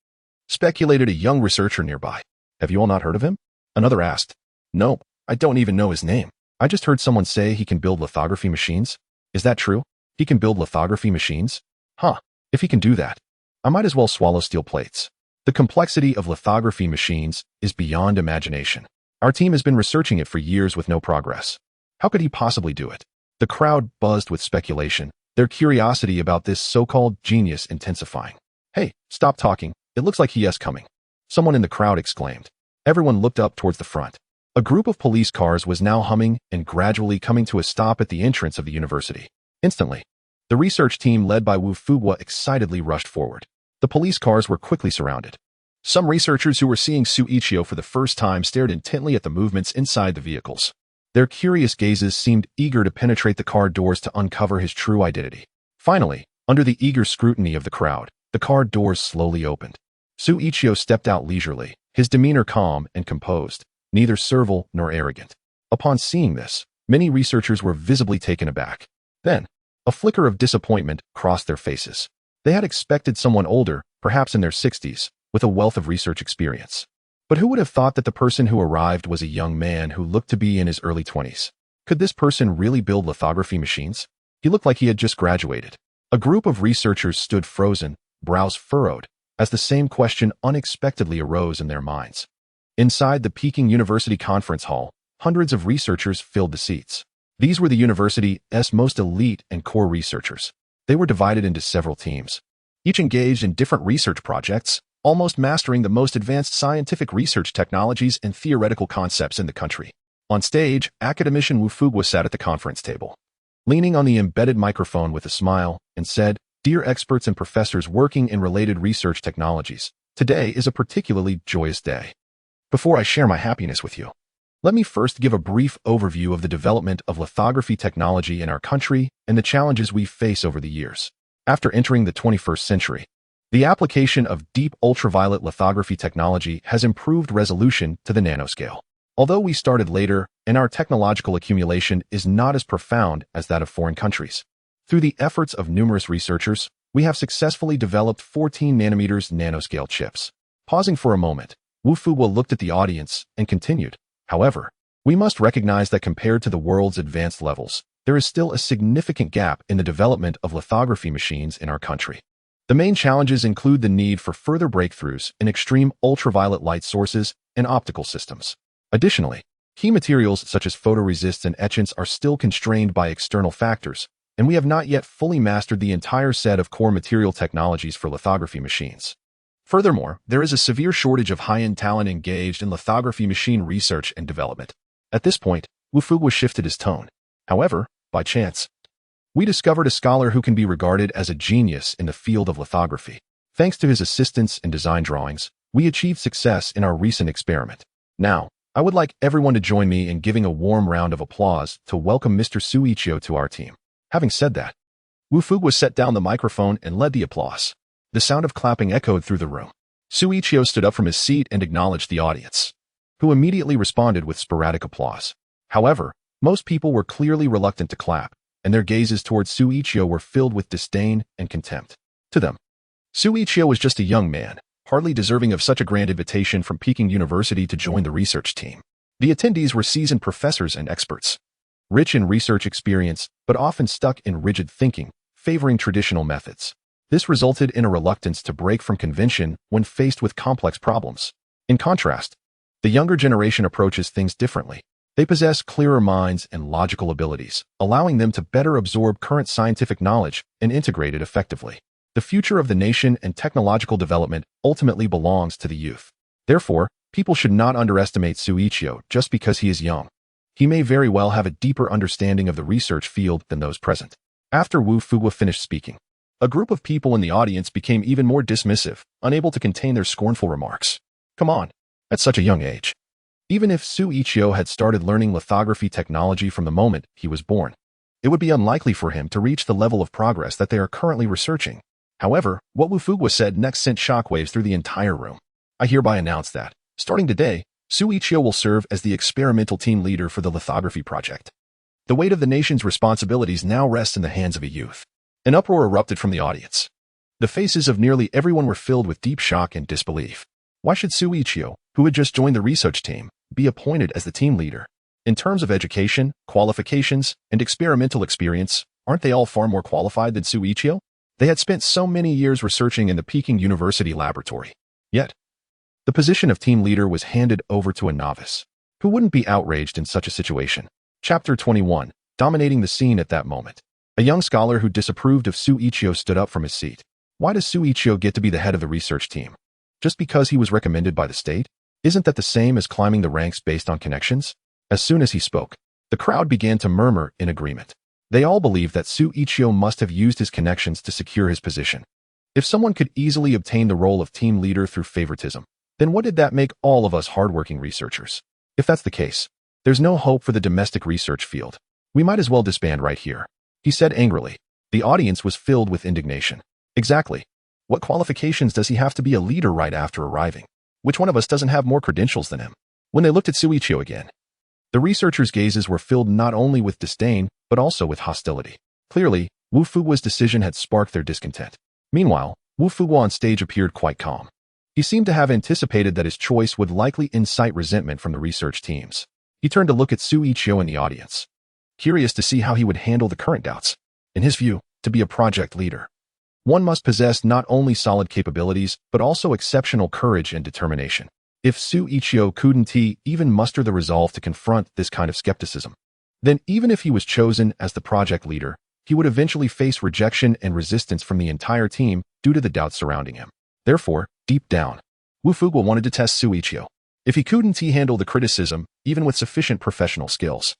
speculated a young researcher nearby. "Have you all not heard of him?" Another asked. "Nope, I don't even know his name. I just heard someone say he can build lithography machines." "Is that true? He can build lithography machines? Huh, if he can do that, I might as well swallow steel plates." The complexity of lithography machines is beyond imagination. Our team has been researching it for years with no progress. How could he possibly do it? The crowd buzzed with speculation, their curiosity about this so-called genius intensifying. "Hey, stop talking. It looks like he is coming," someone in the crowd exclaimed. Everyone looked up towards the front. A group of police cars was now humming and gradually coming to a stop at the entrance of the university. Instantly, the research team led by Wu Fugua excitedly rushed forward. The police cars were quickly surrounded. Some researchers who were seeing Xu Yiqiu for the first time stared intently at the movements inside the vehicles. Their curious gazes seemed eager to penetrate the car doors to uncover his true identity. Finally, under the eager scrutiny of the crowd, the car doors slowly opened. Xu Yiqiu stepped out leisurely, his demeanor calm and composed, neither servile nor arrogant. Upon seeing this, many researchers were visibly taken aback. Then, a flicker of disappointment crossed their faces. They had expected someone older, perhaps in their 60s, with a wealth of research experience. But who would have thought that the person who arrived was a young man who looked to be in his early 20s? Could this person really build lithography machines? He looked like he had just graduated. A group of researchers stood frozen, brows furrowed, as the same question unexpectedly arose in their minds. Inside the Peking University conference hall, hundreds of researchers filled the seats. These were the university's most elite and core researchers. They were divided into several teams, each engaged in different research projects, almost mastering the most advanced scientific research technologies and theoretical concepts in the country. On stage, Academician Wu Fugua sat at the conference table, leaning on the embedded microphone with a smile, and said, "Dear experts and professors working in related research technologies, today is a particularly joyous day. Before I share my happiness with you, let me first give a brief overview of the development of lithography technology in our country and the challenges we face over the years. After entering the 21st century, the application of deep ultraviolet lithography technology has improved resolution to the nanoscale. Although we started later and our technological accumulation is not as profound as that of foreign countries, through the efforts of numerous researchers, we have successfully developed 14 nanometers nanoscale chips." Pausing for a moment, Wu Fugua looked at the audience and continued, "However, we must recognize that compared to the world's advanced levels, there is still a significant gap in the development of lithography machines in our country. The main challenges include the need for further breakthroughs in extreme ultraviolet light sources and optical systems. Additionally, Key materials such as photoresists and etchants are still constrained by external factors, and we have not yet fully mastered the entire set of core material technologies for lithography machines. Furthermore, there is a severe shortage of high-end talent engaged in lithography machine research and development. At this point, Wu Fuguo shifted his tone. However, by chance, we discovered a scholar who can be regarded as a genius in the field of lithography. Thanks to his assistance and design drawings, we achieved success in our recent experiment. Now, I would like everyone to join me in giving a warm round of applause to welcome Mr. Xu Yiqiu to our team. Having said that, Wu Fuguo set down the microphone and led the applause. The sound of clapping echoed through the room. Xu Yiqiu stood up from his seat and acknowledged the audience, who immediately responded with sporadic applause. However, most people were clearly reluctant to clap, and their gazes towards Xu Yiqiu were filled with disdain and contempt. To them, Xu Yiqiu was just a young man, hardly deserving of such a grand invitation from Peking University to join the research team. The attendees were seasoned professors and experts, rich in research experience, but often stuck in rigid thinking, favoring traditional methods. This resulted in a reluctance to break from convention when faced with complex problems. In contrast, the younger generation approaches things differently. They possess clearer minds and logical abilities, allowing them to better absorb current scientific knowledge and integrate it effectively. The future of the nation and technological development ultimately belongs to the youth. Therefore, people should not underestimate Xu Yiqiu just because he is young. He may very well have a deeper understanding of the research field than those present. After Wu Fuguo finished speaking, a group of people in the audience became even more dismissive, unable to contain their scornful remarks. Come on, at such a young age. Even if Xu Yiqiu had started learning lithography technology from the moment he was born, it would be unlikely for him to reach the level of progress that they are currently researching. However, what Wu Fuguo said next sent shockwaves through the entire room. I hereby announce that, starting today, Xu Yiqiu will serve as the experimental team leader for the lithography project. The weight of the nation's responsibilities now rests in the hands of a youth. An uproar erupted from the audience. The faces of nearly everyone were filled with deep shock and disbelief. Why should Xu Yiqiu, who had just joined the research team, be appointed as the team leader? In terms of education, qualifications, and experimental experience, aren't they all far more qualified than Xu Yiqiu? They had spent so many years researching in the Peking University laboratory. Yet, the position of team leader was handed over to a novice. Who wouldn't be outraged in such a situation? Chapter 21, dominating the scene at that moment. A young scholar who disapproved of Xu Yiqiu stood up from his seat. Why does Xu Yiqiu get to be the head of the research team? Just because he was recommended by the state? Isn't that the same as climbing the ranks based on connections? As soon as he spoke, the crowd began to murmur in agreement. They all believed that Xu Yiqiu must have used his connections to secure his position. If someone could easily obtain the role of team leader through favoritism, then what did that make all of us hardworking researchers? If that's the case, there's no hope for the domestic research field. We might as well disband right here, he said angrily. The audience was filled with indignation. Exactly. What qualifications does he have to be a leader right after arriving? Which one of us doesn't have more credentials than him? When they looked at Xu Yiqiu again, the researchers' gazes were filled not only with disdain, but also with hostility. Clearly, Wu Fuguo's decision had sparked their discontent. Meanwhile, Wu Fuguo on stage appeared quite calm. He seemed to have anticipated that his choice would likely incite resentment from the research teams. He turned to look at Xu Yiqiu in the audience, curious to see how he would handle the current doubts. In his view, to be a project leader, one must possess not only solid capabilities, but also exceptional courage and determination. If Xu Yiqiu couldn't even muster the resolve to confront this kind of skepticism, then even if he was chosen as the project leader, he would eventually face rejection and resistance from the entire team due to the doubts surrounding him. Therefore, deep down, Wu Fuguo wanted to test Xu Yiqiu. If he couldn't handle the criticism, even with sufficient professional skills,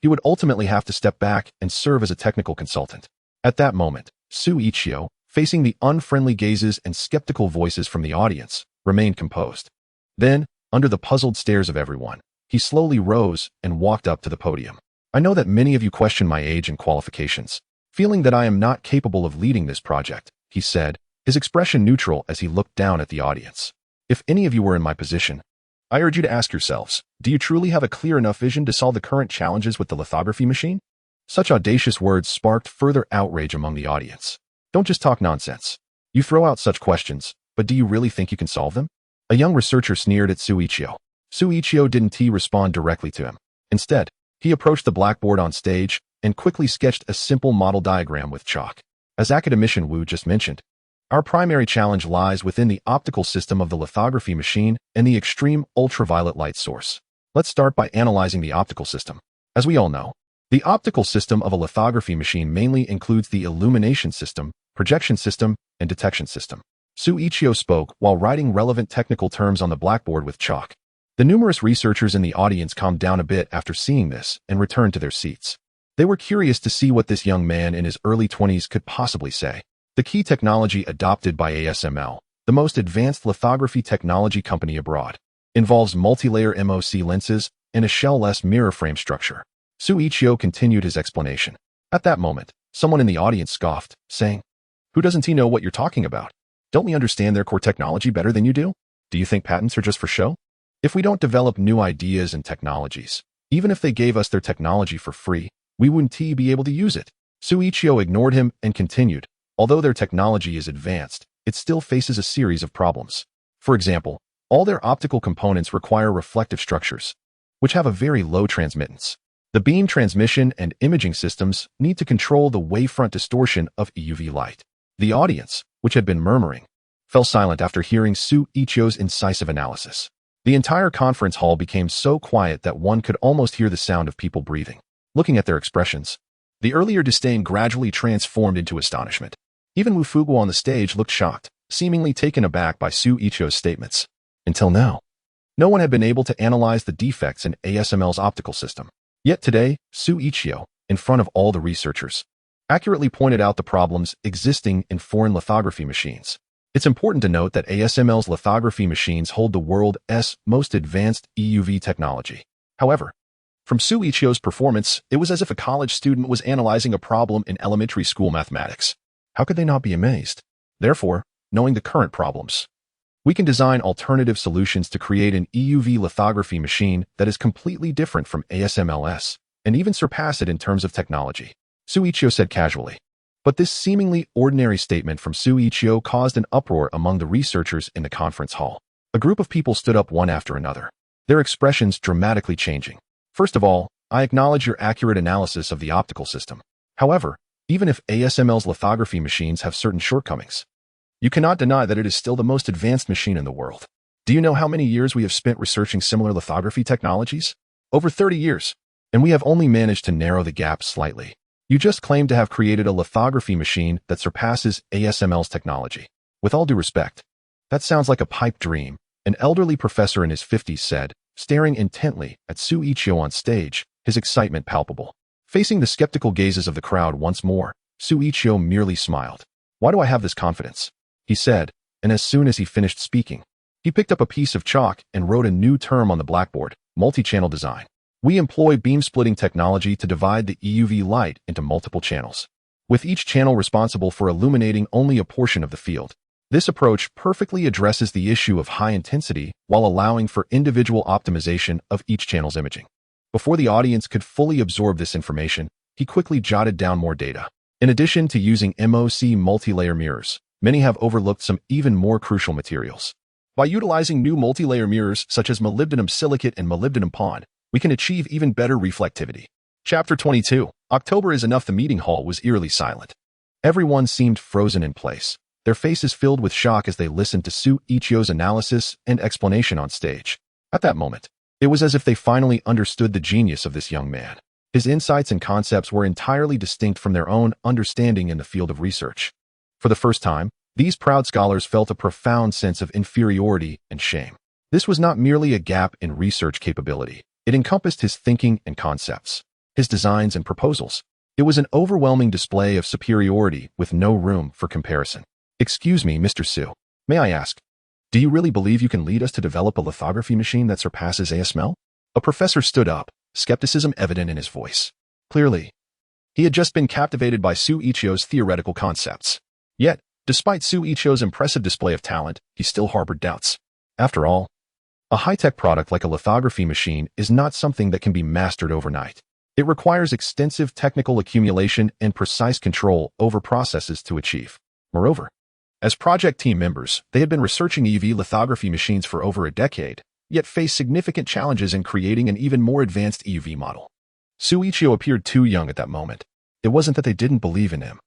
he would ultimately have to step back and serve as a technical consultant. At that moment, Xu Yiqiu, facing the unfriendly gazes and skeptical voices from the audience, remained composed. Then, under the puzzled stares of everyone, he slowly rose and walked up to the podium. I know that many of you question my age and qualifications, feeling that I am not capable of leading this project, he said, his expression neutral as he looked down at the audience. If any of you were in my position, I urge you to ask yourselves, do you truly have a clear enough vision to solve the current challenges with the lithography machine? Such audacious words sparked further outrage among the audience. Don't just talk nonsense. You throw out such questions, but do you really think you can solve them? A young researcher sneered at Xu Yiqiu. Xu Yiqiu didn't respond directly to him. Instead, he approached the blackboard on stage and quickly sketched a simple model diagram with chalk. As Academician Wu just mentioned, our primary challenge lies within the optical system of the lithography machine and the extreme ultraviolet light source. Let's start by analyzing the optical system. As we all know, the optical system of a lithography machine mainly includes the illumination system, projection system, and detection system. Xu Yiqiu spoke while writing relevant technical terms on the blackboard with chalk. The numerous researchers in the audience calmed down a bit after seeing this and returned to their seats. They were curious to see what this young man in his early 20s could possibly say. The key technology adopted by ASML, the most advanced lithography technology company abroad, involves multi-layer MOC lenses and a shell-less mirror frame structure. Xu Yiqiu continued his explanation. At that moment, someone in the audience scoffed, saying, "Who doesn't he know what you're talking about? Don't we understand their core technology better than you do? Do you think patents are just for show? If we don't develop new ideas and technologies, even if they gave us their technology for free, we wouldn't be able to use it." Xu Yiqiu ignored him and continued, "Although their technology is advanced, it still faces a series of problems. For example, all their optical components require reflective structures, which have a very low transmittance. The beam transmission and imaging systems need to control the wavefront distortion of EUV light." The audience, which had been murmuring, fell silent after hearing Xu Yiqiu's incisive analysis. The entire conference hall became so quiet that one could almost hear the sound of people breathing. Looking at their expressions, the earlier disdain gradually transformed into astonishment. Even Wu Fuguo on the stage looked shocked, seemingly taken aback by Xu Yiqiu's statements. Until now, no one had been able to analyze the defects in ASML's optical system. Yet today, Xu Yiqiu, in front of all the researchers, accurately pointed out the problems existing in foreign lithography machines. It's important to note that ASML's lithography machines hold the world's most advanced EUV technology. However, from Xu Yiqiu's performance, it was as if a college student was analyzing a problem in elementary school mathematics. How could they not be amazed? Therefore, knowing the current problems, we can design alternative solutions to create an EUV lithography machine that is completely different from ASML's, and even surpass it in terms of technology, Xu Yiqiu said casually. But this seemingly ordinary statement from Xu Yiqiu caused an uproar among the researchers in the conference hall. A group of people stood up one after another, their expressions dramatically changing. "First of all, I acknowledge your accurate analysis of the optical system. However, even if ASML's lithography machines have certain shortcomings, you cannot deny that it is still the most advanced machine in the world. Do you know how many years we have spent researching similar lithography technologies? Over 30 years, and we have only managed to narrow the gap slightly. You just claim to have created a lithography machine that surpasses ASML's technology. With all due respect, that sounds like a pipe dream," an elderly professor in his 50s said, staring intently at Xu Yiqiu on stage, his excitement palpable. Facing the skeptical gazes of the crowd once more, Xu Yiqiu merely smiled. "Why do I have this confidence?" he said, and as soon as he finished speaking, he picked up a piece of chalk and wrote a new term on the blackboard: multi-channel design. "We employ beam-splitting technology to divide the EUV light into multiple channels, with each channel responsible for illuminating only a portion of the field. This approach perfectly addresses the issue of high intensity while allowing for individual optimization of each channel's imaging." Before the audience could fully absorb this information, he quickly jotted down more data. In addition to using MOC multi-layer mirrors, many have overlooked some even more crucial materials. By utilizing new multi-layer mirrors such as molybdenum silicate and molybdenum pond, we can achieve even better reflectivity. Chapter 22. October is enough. The meeting hall was eerily silent. Everyone seemed frozen in place, their faces filled with shock as they listened to Xu Yiqiu's analysis and explanation on stage. At that moment, it was as if they finally understood the genius of this young man. His insights and concepts were entirely distinct from their own understanding in the field of research. For the first time, these proud scholars felt a profound sense of inferiority and shame. This was not merely a gap in research capability. It encompassed his thinking and concepts, his designs and proposals. It was an overwhelming display of superiority with no room for comparison. "Excuse me, Mr. Xu. May I ask, do you really believe you can lead us to develop a lithography machine that surpasses ASML?" A professor stood up, skepticism evident in his voice. Clearly, he had just been captivated by Xu Yiqiu's theoretical concepts. Yet, despite Xu Yiqiu's impressive display of talent, he still harbored doubts. After all, a high-tech product like a lithography machine is not something that can be mastered overnight. It requires extensive technical accumulation and precise control over processes to achieve. Moreover, as project team members, they had been researching EUV lithography machines for over a decade, yet faced significant challenges in creating an even more advanced EUV model. Xu Yiqiu appeared too young at that moment. It wasn't that they didn't believe in him.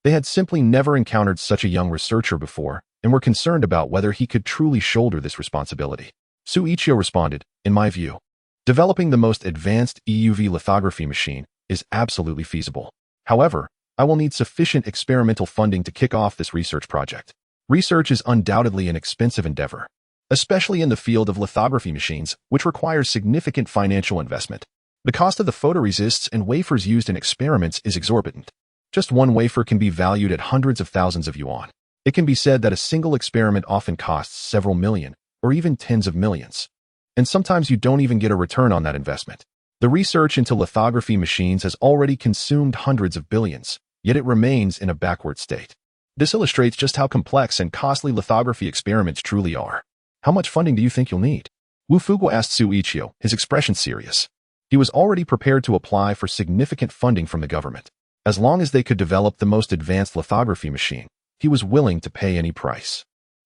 They had simply never encountered such a young researcher before and were concerned about whether he could truly shoulder this responsibility. Xu Yiqiu responded, "In my view, Developing the most advanced EUV lithography machine is absolutely feasible. However, I will need sufficient experimental funding to kick off this research project. Research is undoubtedly an expensive endeavor, especially in the field of lithography machines, which requires significant financial investment. The cost of the photoresists and wafers used in experiments is exorbitant. Just one wafer can be valued at hundreds of thousands of yuan. It can be said that a single experiment often costs several million, or even tens of millions. And sometimes you don't even get a return on that investment. The research into lithography machines has already consumed hundreds of billions, yet it remains in a backward state. This illustrates just how complex and costly lithography experiments truly are. How much funding do you think you'll need? Wu Fuguo asked Xu Yiqiu, his expression serious. He was already prepared to apply for significant funding from the government. As long as they could develop the most advanced lithography machine, he was willing to pay any price.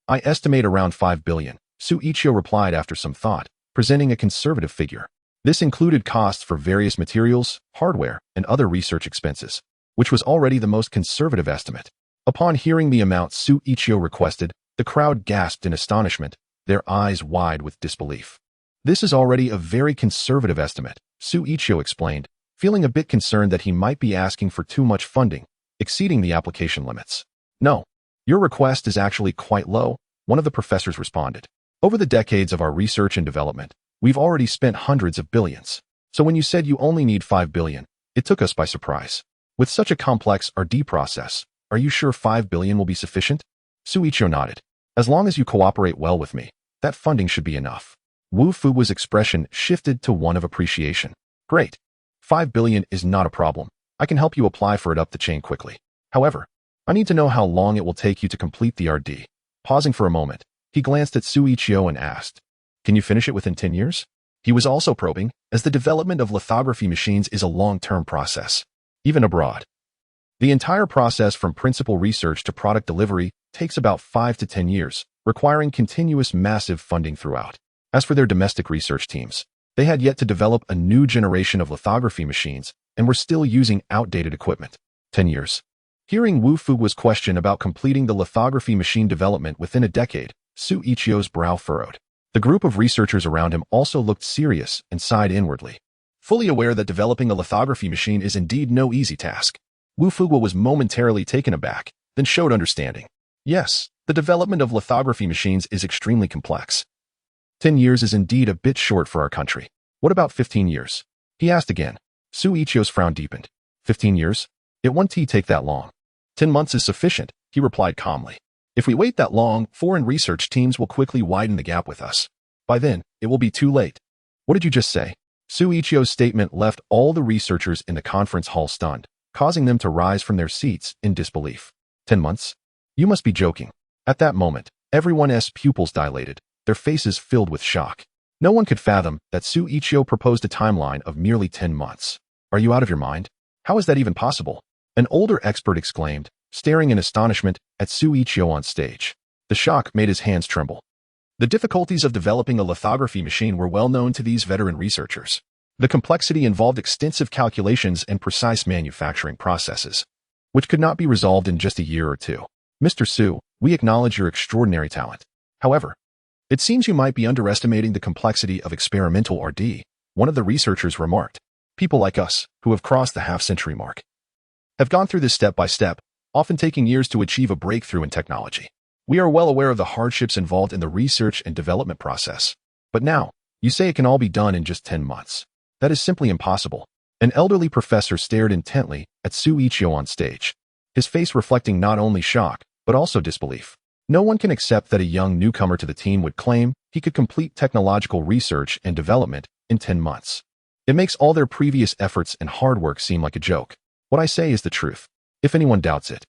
I estimate around 5 billion, Xu Yiqiu replied after some thought, presenting a conservative figure. This included costs for various materials, hardware, and other research expenses, which was already the most conservative estimate. Upon hearing the amount Xu Yiqiu requested, the crowd gasped in astonishment, their eyes wide with disbelief. This is already a very conservative estimate, Xu Yiqiu explained, feeling a bit concerned that he might be asking for too much funding, exceeding the application limits. No, your request is actually quite low, one of the professors responded. Over the decades of our research and development, we've already spent hundreds of billions. So when you said you only need 5 billion, it took us by surprise. With such a complex R&D process, are you sure 5 billion will be sufficient? Xu Yiqiu nodded. As long as you cooperate well with me, that funding should be enough. Wu Fuguo's expression shifted to one of appreciation. Great. 5 billion is not a problem. I can help you apply for it up the chain quickly. However, I need to know how long it will take you to complete the R&D. Pausing for a moment, he glanced at Xu Yiqiu and asked, can you finish it within 10 years? He was also probing, as the development of lithography machines is a long-term process, even abroad. The entire process from principal research to product delivery takes about 5 to 10 years, requiring continuous massive funding throughout. As for their domestic research teams, they had yet to develop a new generation of lithography machines and were still using outdated equipment. 10 years. Hearing Wu Fuguo's question about completing the lithography machine development within a decade, Xu Yiqiu's brow furrowed. The group of researchers around him also looked serious and sighed inwardly. Fully aware that developing a lithography machine is indeed no easy task, Wu Fuguo was momentarily taken aback, then showed understanding. Yes, the development of lithography machines is extremely complex. 10 years is indeed a bit short for our country. What about 15 years? He asked again. Xu Yiqiu's frown deepened. 15 years? It won't take that long. 10 months is sufficient, he replied calmly. If we wait that long, foreign research teams will quickly widen the gap with us. By then, it will be too late. What did you just say? Xu Yiqiu's statement left all the researchers in the conference hall stunned, causing them to rise from their seats in disbelief. 10 months? You must be joking. At that moment, everyone's pupils dilated, their faces filled with shock. No one could fathom that Xu Yiqiu proposed a timeline of merely 10 months. Are you out of your mind? How is that even possible? An older expert exclaimed, staring in astonishment at Xu Yiqiu on stage. The shock made his hands tremble. The difficulties of developing a lithography machine were well known to these veteran researchers. The complexity involved extensive calculations and precise manufacturing processes, which could not be resolved in just a year or two. Mr. Xu, we acknowledge your extraordinary talent. However, it seems you might be underestimating the complexity of experimental R&D, one of the researchers remarked. People like us, who have crossed the half-century mark, have gone through this step by step, often taking years to achieve a breakthrough in technology. We are well aware of the hardships involved in the research and development process. But now, you say it can all be done in just 10 months. That is simply impossible. An elderly professor stared intently at Xu Yiqiu on stage, his face reflecting not only shock, but also disbelief. No one can accept that a young newcomer to the team would claim he could complete technological research and development in 10 months. It makes all their previous efforts and hard work seem like a joke. What I say is the truth. If anyone doubts it,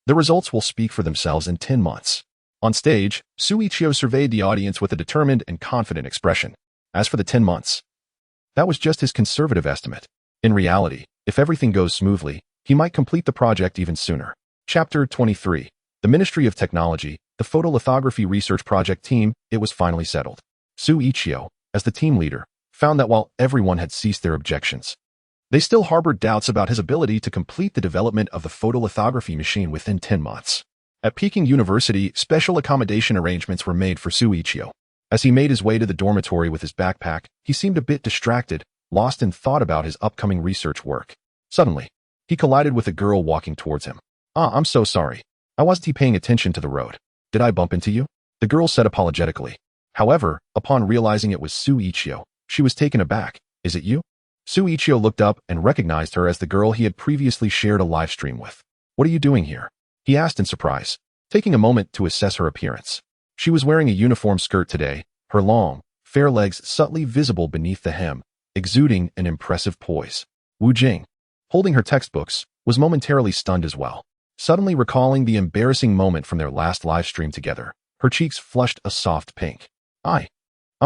the results will speak for themselves in 10 months. On stage, Xu Yiqiu surveyed the audience with a determined and confident expression. As for the 10 months, that was just his conservative estimate. In reality, if everything goes smoothly, he might complete the project even sooner. Chapter 23. The Ministry of Technology, the Photolithography Research Project Team, it was finally settled. Xu Yiqiu, as the team leader, found that while everyone had ceased their objections, they still harbored doubts about his ability to complete the development of the photolithography machine within 10 months. At Peking University, special accommodation arrangements were made for Xu Yiqiu. As he made his way to the dormitory with his backpack, he seemed a bit distracted, lost in thought about his upcoming research work. Suddenly, he collided with a girl walking towards him. I'm so sorry. I wasn't paying attention to the road. Did I bump into you? The girl said apologetically. However, upon realizing it was Xu Yiqiu, she was taken aback. Is it you? Xu Yiqiu looked up and recognized her as the girl he had previously shared a live stream with. What are you doing here? He asked in surprise, taking a moment to assess her appearance. She was wearing a uniform skirt today, her long, fair legs subtly visible beneath the hem, exuding an impressive poise. Wu Jing, holding her textbooks, was momentarily stunned as well. Suddenly recalling the embarrassing moment from their last live stream together, her cheeks flushed a soft pink. I'm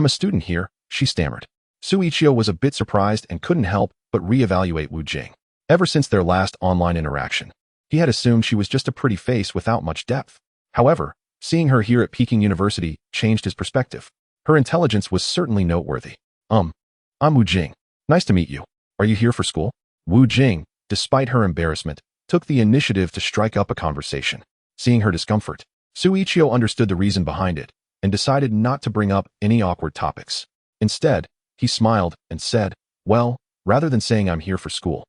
a student here, she stammered. Xu Yiqiu was a bit surprised and couldn't help but reevaluate Wu Jing. Ever since their last online interaction, he had assumed she was just a pretty face without much depth. However, seeing her here at Peking University changed his perspective. Her intelligence was certainly noteworthy. I'm Wu Jing. Nice to meet you. Are you here for school? Wu Jing, despite her embarrassment, took the initiative to strike up a conversation. Seeing her discomfort, Xu Yiqiu understood the reason behind it and decided not to bring up any awkward topics. Instead, he smiled and said, well, rather than saying I'm here for school,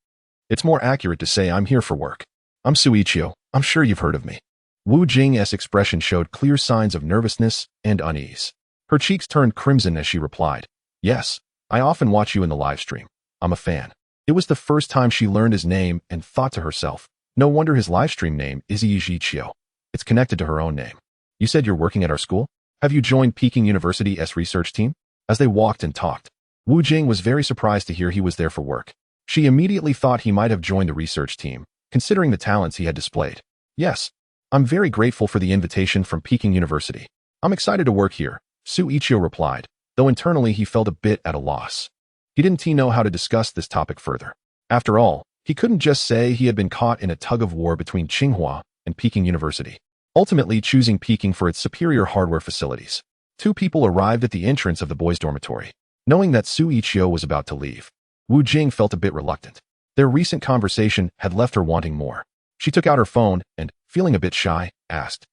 it's more accurate to say I'm here for work. I'm Xu Yiqiu. I'm sure you've heard of me. Wu Jing's expression showed clear signs of nervousness and unease. Her cheeks turned crimson as she replied, yes, I often watch you in the live stream. I'm a fan. It was the first time she learned his name and thought to herself, no wonder his live stream name is Xu Yiqiu. It's connected to her own name. You said you're working at our school? Have you joined Peking University's research team? As they walked and talked, Wu Jing was very surprised to hear he was there for work. She immediately thought he might have joined the research team, considering the talents he had displayed. Yes, I'm very grateful for the invitation from Peking University. I'm excited to work here, Xu Yiqiu replied, though internally he felt a bit at a loss. He didn't know how to discuss this topic further. After all, he couldn't just say he had been caught in a tug-of-war between Tsinghua and Peking University, ultimately choosing Peking for its superior hardware facilities. Two people arrived at the entrance of the boys' dormitory. Knowing that Xu Yiqiu was about to leave, Wu Jing felt a bit reluctant. Their recent conversation had left her wanting more. She took out her phone and, feeling a bit shy, asked,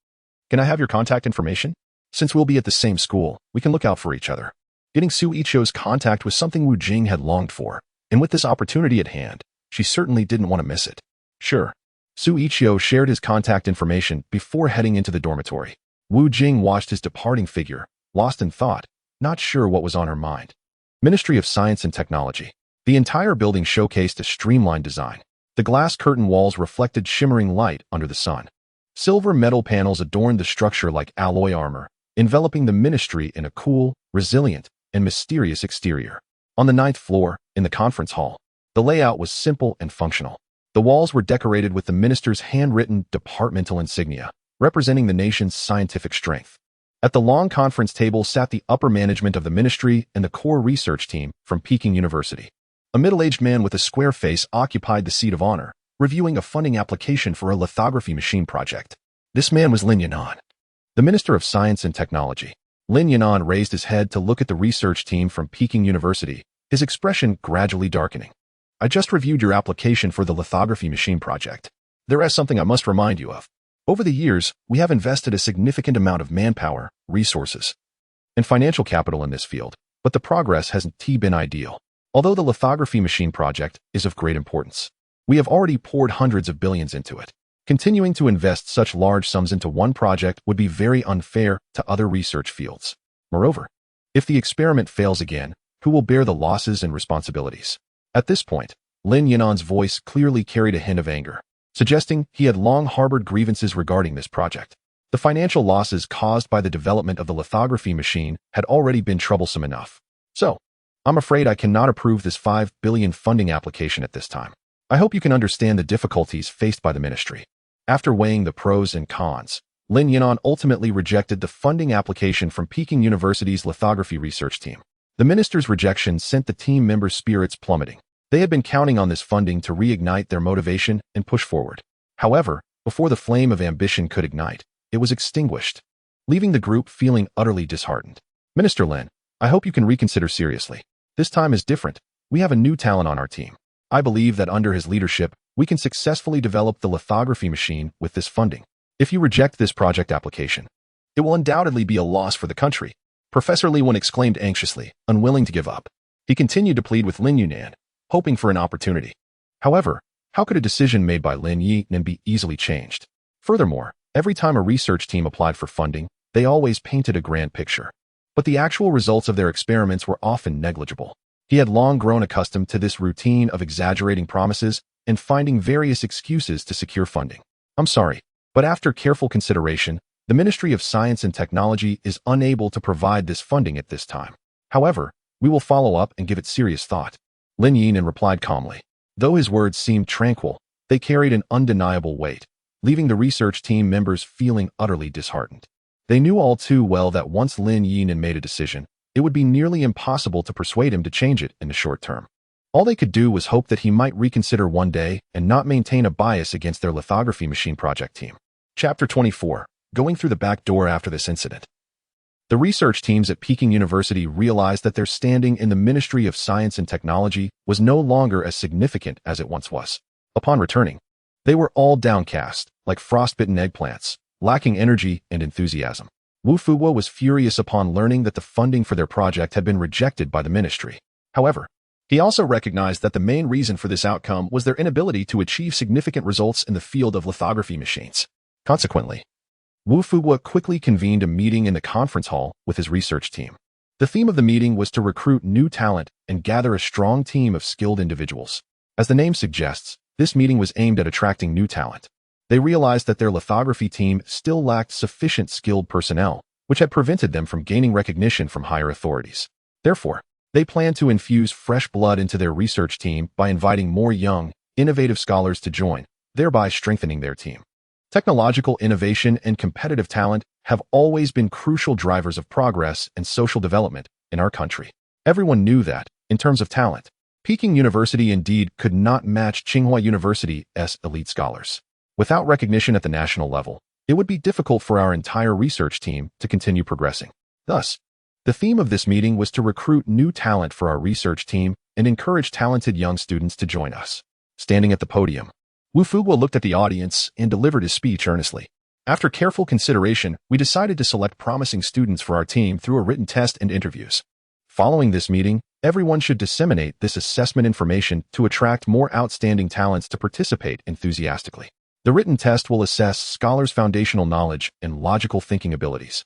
can I have your contact information? Since we'll be at the same school, we can look out for each other. Getting Xu Yiqiu's contact was something Wu Jing had longed for, and with this opportunity at hand, she certainly didn't want to miss it. Sure. Xu Yiqiu shared his contact information before heading into the dormitory. Wu Jing watched his departing figure, lost in thought, not sure what was on her mind. Ministry of Science and Technology. The entire building showcased a streamlined design. The glass curtain walls reflected shimmering light under the sun. Silver metal panels adorned the structure like alloy armor, enveloping the ministry in a cool, resilient, and mysterious exterior. On the 9th floor, in the conference hall, the layout was simple and functional. The walls were decorated with the minister's handwritten departmental insignia, representing the nation's scientific strength. At the long conference table sat the upper management of the ministry and the core research team from Peking University. A middle-aged man with a square face occupied the seat of honor, reviewing a funding application for a lithography machine project. This man was Lin Yanan, the Minister of Science and Technology. Lin Yanan raised his head to look at the research team from Peking University, his expression gradually darkening. I just reviewed your application for the lithography machine project. There is something I must remind you of. Over the years, we have invested a significant amount of manpower, resources, and financial capital in this field, but the progress hasn't been ideal. Although the lithography machine project is of great importance, we have already poured hundreds of billions into it. Continuing to invest such large sums into one project would be very unfair to other research fields. Moreover, if the experiment fails again, who will bear the losses and responsibilities? At this point, Lin Yanan's voice clearly carried a hint of anger, suggesting he had long harbored grievances regarding this project. The financial losses caused by the development of the lithography machine had already been troublesome enough. So, I'm afraid I cannot approve this 5 billion funding application at this time. I hope you can understand the difficulties faced by the ministry. After weighing the pros and cons, Lin Yanan ultimately rejected the funding application from Peking University's lithography research team. The minister's rejection sent the team members' spirits plummeting. They had been counting on this funding to reignite their motivation and push forward. However, before the flame of ambition could ignite, it was extinguished, leaving the group feeling utterly disheartened. Minister Lin, I hope you can reconsider seriously. This time is different. We have a new talent on our team. I believe that under his leadership, we can successfully develop the lithography machine with this funding. If you reject this project application, it will undoubtedly be a loss for the country. Professor Li Wen exclaimed anxiously, unwilling to give up. He continued to plead with Lin Yunan, hoping for an opportunity. However, how could a decision made by Lin Yunan be easily changed? Furthermore, every time a research team applied for funding, they always painted a grand picture. But the actual results of their experiments were often negligible. He had long grown accustomed to this routine of exaggerating promises and finding various excuses to secure funding. I'm sorry, but after careful consideration, the Ministry of Science and Technology is unable to provide this funding at this time. However, we will follow up and give it serious thought. Lin Yunan replied calmly. Though his words seemed tranquil, they carried an undeniable weight, leaving the research team members feeling utterly disheartened. They knew all too well that once Lin Yunan made a decision, it would be nearly impossible to persuade him to change it in the short term. All they could do was hope that he might reconsider one day and not maintain a bias against their lithography machine project team. Chapter 24. Going through the back door after this incident. The research teams at Peking University realized that their standing in the Ministry of Science and Technology was no longer as significant as it once was. Upon returning, they were all downcast, like frostbitten eggplants, lacking energy and enthusiasm. Wu Fuguo was furious upon learning that the funding for their project had been rejected by the ministry. However, he also recognized that the main reason for this outcome was their inability to achieve significant results in the field of lithography machines. Consequently, Wu Fuguo quickly convened a meeting in the conference hall with his research team. The theme of the meeting was to recruit new talent and gather a strong team of skilled individuals. As the name suggests, this meeting was aimed at attracting new talent. They realized that their lithography team still lacked sufficient skilled personnel, which had prevented them from gaining recognition from higher authorities. Therefore, they planned to infuse fresh blood into their research team by inviting more young, innovative scholars to join, thereby strengthening their team. Technological innovation and competitive talent have always been crucial drivers of progress and social development in our country. Everyone knew that, in terms of talent, Peking University indeed could not match Tsinghua University's elite scholars. Without recognition at the national level, it would be difficult for our entire research team to continue progressing. Thus, the theme of this meeting was to recruit new talent for our research team and encourage talented young students to join us. Standing at the podium, Wu Fuguo looked at the audience and delivered his speech earnestly. After careful consideration, we decided to select promising students for our team through a written test and interviews. Following this meeting, everyone should disseminate this assessment information to attract more outstanding talents to participate enthusiastically. The written test will assess scholars' foundational knowledge and logical thinking abilities,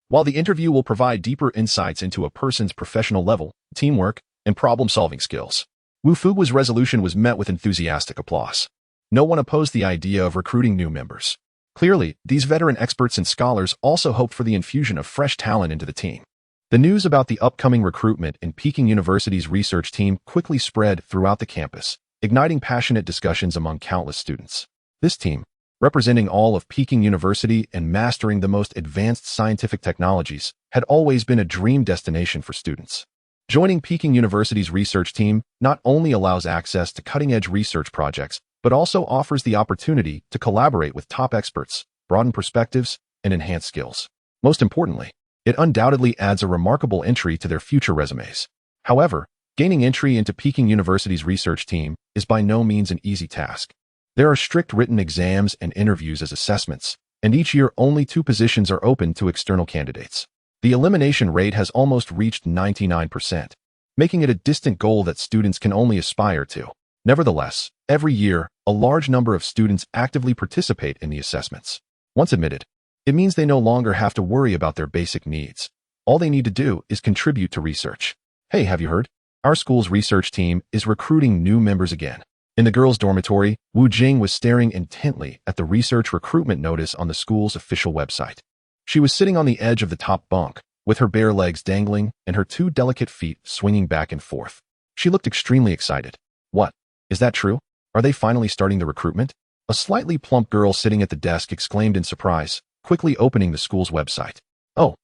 while the interview will provide deeper insights into a person's professional level, teamwork, and problem-solving skills. Wu Fuguo's resolution was met with enthusiastic applause. No one opposed the idea of recruiting new members. Clearly, these veteran experts and scholars also hoped for the infusion of fresh talent into the team. The news about the upcoming recruitment in Peking University's research team quickly spread throughout the campus, igniting passionate discussions among countless students. This team, representing all of Peking University and mastering the most advanced scientific technologies, had always been a dream destination for students. Joining Peking University's research team not only allows access to cutting-edge research projects, but also offers the opportunity to collaborate with top experts, broaden perspectives, and enhance skills. Most importantly, it undoubtedly adds a remarkable entry to their future resumes. However, gaining entry into Peking University's research team is by no means an easy task. There are strict written exams and interviews as assessments, and each year only 2 positions are open to external candidates. The elimination rate has almost reached 99%, making it a distant goal that students can only aspire to. Nevertheless, every year, a large number of students actively participate in the assessments. Once admitted, it means they no longer have to worry about their basic needs. All they need to do is contribute to research. Hey, have you heard? Our school's research team is recruiting new members again. In the girls' dormitory, Wu Jing was staring intently at the research recruitment notice on the school's official website. She was sitting on the edge of the top bunk, with her bare legs dangling and her 2 delicate feet swinging back and forth. She looked extremely excited. What? Is that true? Are they finally starting the recruitment? A slightly plump girl sitting at the desk exclaimed in surprise, quickly opening the school's website. Oh,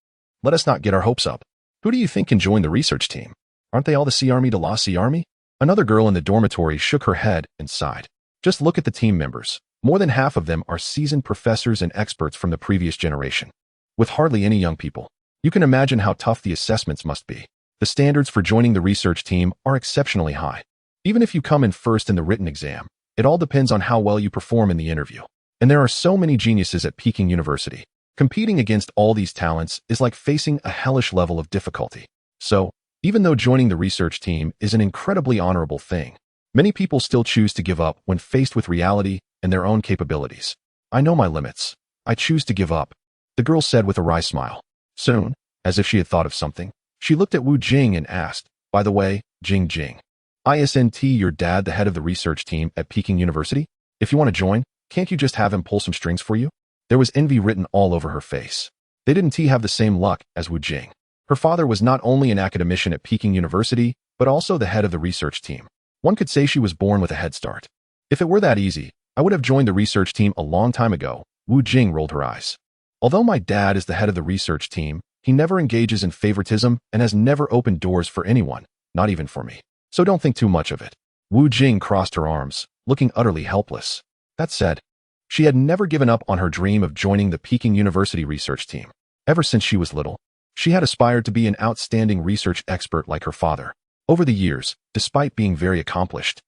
let us not get our hopes up. Who do you think can join the research team? Aren't they all the Sea Army de la Sea Army? Another girl in the dormitory shook her head and sighed. Just look at the team members. More than half of them are seasoned professors and experts from the previous generation. With hardly any young people, you can imagine how tough the assessments must be. The standards for joining the research team are exceptionally high. Even if you come in first in the written exam, it all depends on how well you perform in the interview. And there are so many geniuses at Peking University. Competing against all these talents is like facing a hellish level of difficulty. So, even though joining the research team is an incredibly honorable thing, many people still choose to give up when faced with reality and their own capabilities. I know my limits. I choose to give up, the girl said with a wry smile. Soon, as if she had thought of something, she looked at Wu Jing and asked, by the way, Jing, isn't your dad the head of the research team at Peking University? If you want to join, can't you just have him pull some strings for you? There was envy written all over her face. They didn't have the same luck as Wu Jing. Her father was not only an academician at Peking University, but also the head of the research team. One could say she was born with a head start. If it were that easy, I would have joined the research team a long time ago. Wu Jing rolled her eyes. Although my dad is the head of the research team, he never engages in favoritism and has never opened doors for anyone, not even for me. So don't think too much of it. Wu Jing crossed her arms, looking utterly helpless. That said, she had never given up on her dream of joining the Peking University research team. Ever since she was little, she had aspired to be an outstanding research expert like her father. Over the years, despite being very accomplished,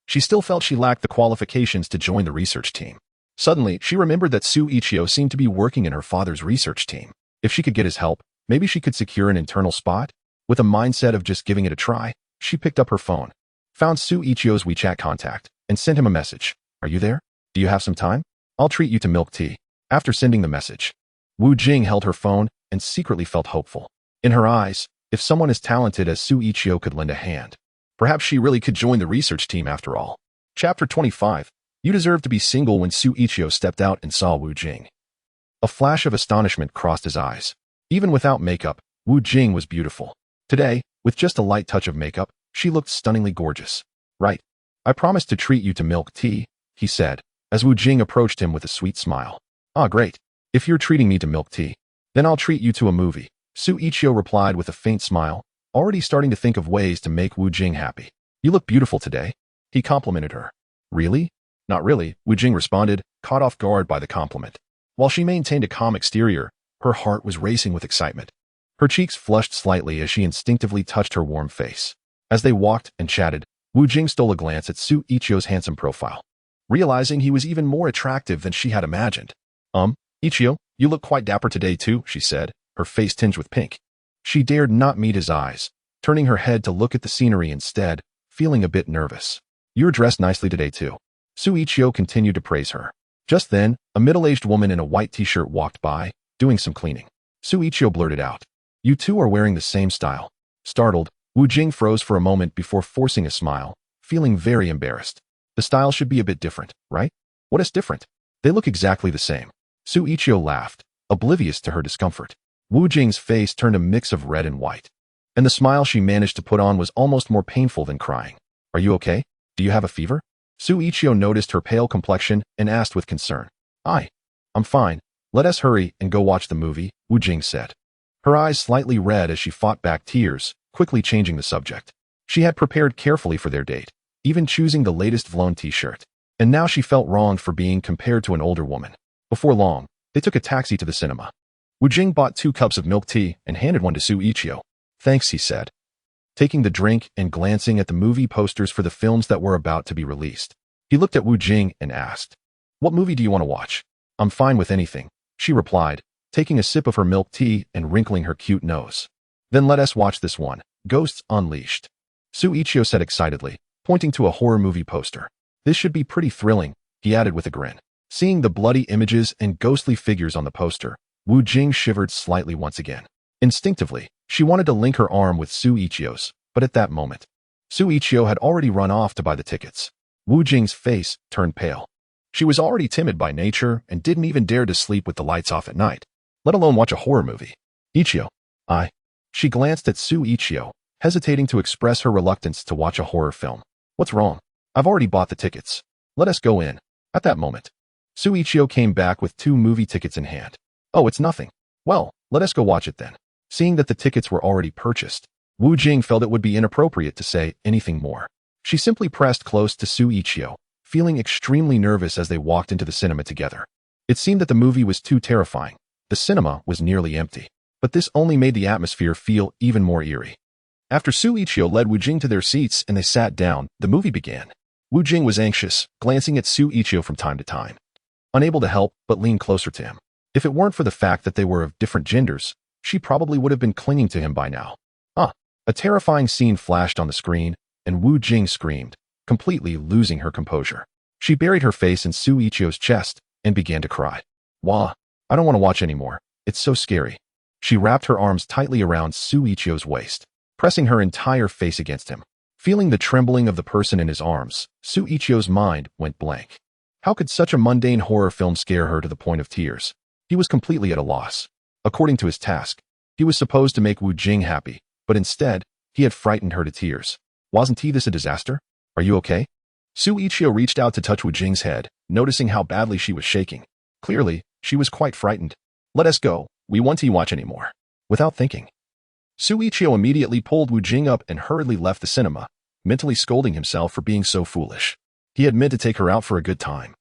she still felt she lacked the qualifications to join the research team. Suddenly, she remembered that Xu Yiqiu seemed to be working in her father's research team. If she could get his help, maybe she could secure an internal spot? With a mindset of just giving it a try, she picked up her phone, found Xu Yiqiu's WeChat contact, and sent him a message. Are you there? Do you have some time? I'll treat you to milk tea. After sending the message, Wu Jing held her phone and secretly felt hopeful. In her eyes, if someone as talented as Xu Yiqiu could lend a hand, perhaps she really could join the research team after all. Chapter 25. You deserve to be single. When Xu Yiqiu stepped out and saw Wu Jing, a flash of astonishment crossed his eyes. Even without makeup, Wu Jing was beautiful. Today, with just a light touch of makeup, she looked stunningly gorgeous. Right. I promised to treat you to milk tea, he said, as Wu Jing approached him with a sweet smile. Ah, great. If you're treating me to milk tea, then I'll treat you to a movie. Xu Yiqiu replied with a faint smile, already starting to think of ways to make Wu Jing happy. You look beautiful today, he complimented her. Really? Not really, Wu Jing responded, caught off guard by the compliment. While she maintained a calm exterior, her heart was racing with excitement. Her cheeks flushed slightly as she instinctively touched her warm face. As they walked and chatted, Wu Jing stole a glance at Xu Yiqiu's handsome profile, realizing he was even more attractive than she had imagined. Yiqiu, you look quite dapper today too, she said, her face tinged with pink. She dared not meet his eyes, turning her head to look at the scenery instead, feeling a bit nervous. You're dressed nicely today too. Xu Yiqiu continued to praise her. Just then, a middle-aged woman in a white t-shirt walked by, doing some cleaning. Xu Yiqiu blurted out, you two are wearing the same style. Startled, Wu Jing froze for a moment before forcing a smile, feeling very embarrassed. The style should be a bit different, right? What is different? They look exactly the same. Xu Yiqiu laughed, oblivious to her discomfort. Wu Jing's face turned a mix of red and white, and the smile she managed to put on was almost more painful than crying. Are you okay? Do you have a fever? Xu Yiqiu noticed her pale complexion and asked with concern. I'm fine. Let us hurry and go watch the movie, Wu Jing said. Her eyes slightly red as she fought back tears, quickly changing the subject. She had prepared carefully for their date, even choosing the latest Vlone t-shirt, and now she felt wronged for being compared to an older woman. Before long, they took a taxi to the cinema. Wu Jing bought 2 cups of milk tea and handed one to Xu Yiqiu. Thanks, he said, taking the drink and glancing at the movie posters for the films that were about to be released. He looked at Wu Jing and asked, what movie do you want to watch? I'm fine with anything, she replied, taking a sip of her milk tea and wrinkling her cute nose. Then let us watch this one, Ghosts Unleashed. Xu Yiqiu said excitedly, pointing to a horror movie poster. This should be pretty thrilling, he added with a grin. Seeing the bloody images and ghostly figures on the poster, Wu Jing shivered slightly once again. Instinctively, she wanted to link her arm with Xu Yiqiu's, but at that moment, Xu Yiqiu had already run off to buy the tickets. Wu Jing's face turned pale. She was already timid by nature and didn't even dare to sleep with the lights off at night, let alone watch a horror movie. Yiqiu, She glanced at Xu Yiqiu, hesitating to express her reluctance to watch a horror film. What's wrong? I've already bought the tickets. Let us go in. At that moment, Xu Yiqiu came back with 2 movie tickets in hand. Oh, it's nothing. Well, let us go watch it then. Seeing that the tickets were already purchased, Wu Jing felt it would be inappropriate to say anything more. She simply pressed close to Xu Yiqiu, feeling extremely nervous as they walked into the cinema together. It seemed that the movie was too terrifying. The cinema was nearly empty, but this only made the atmosphere feel even more eerie. After Xu Yiqiu led Wu Jing to their seats and they sat down, the movie began. Wu Jing was anxious, glancing at Xu Yiqiu from time to time, unable to help but lean closer to him. If it weren't for the fact that they were of different genders, she probably would have been clinging to him by now. A terrifying scene flashed on the screen, and Wu Jing screamed, completely losing her composure. She buried her face in Xu Yiqiu's chest and began to cry. Wah, I don't want to watch anymore. It's so scary. She wrapped her arms tightly around Xu Yiqiu's waist, pressing her entire face against him. Feeling the trembling of the person in his arms, Xu Yiqiu's mind went blank. How could such a mundane horror film scare her to the point of tears? He was completely at a loss. According to his task, he was supposed to make Wu Jing happy, but instead, he had frightened her to tears. Wasn't this a disaster? Are you okay? Xu Yiqiu reached out to touch Wu Jing's head, noticing how badly she was shaking. Clearly, she was quite frightened. Let us go. We won't watch anymore. Without thinking, Xu Yiqiu immediately pulled Wu Jing up and hurriedly left the cinema, mentally scolding himself for being so foolish. He had meant to take her out for a good time.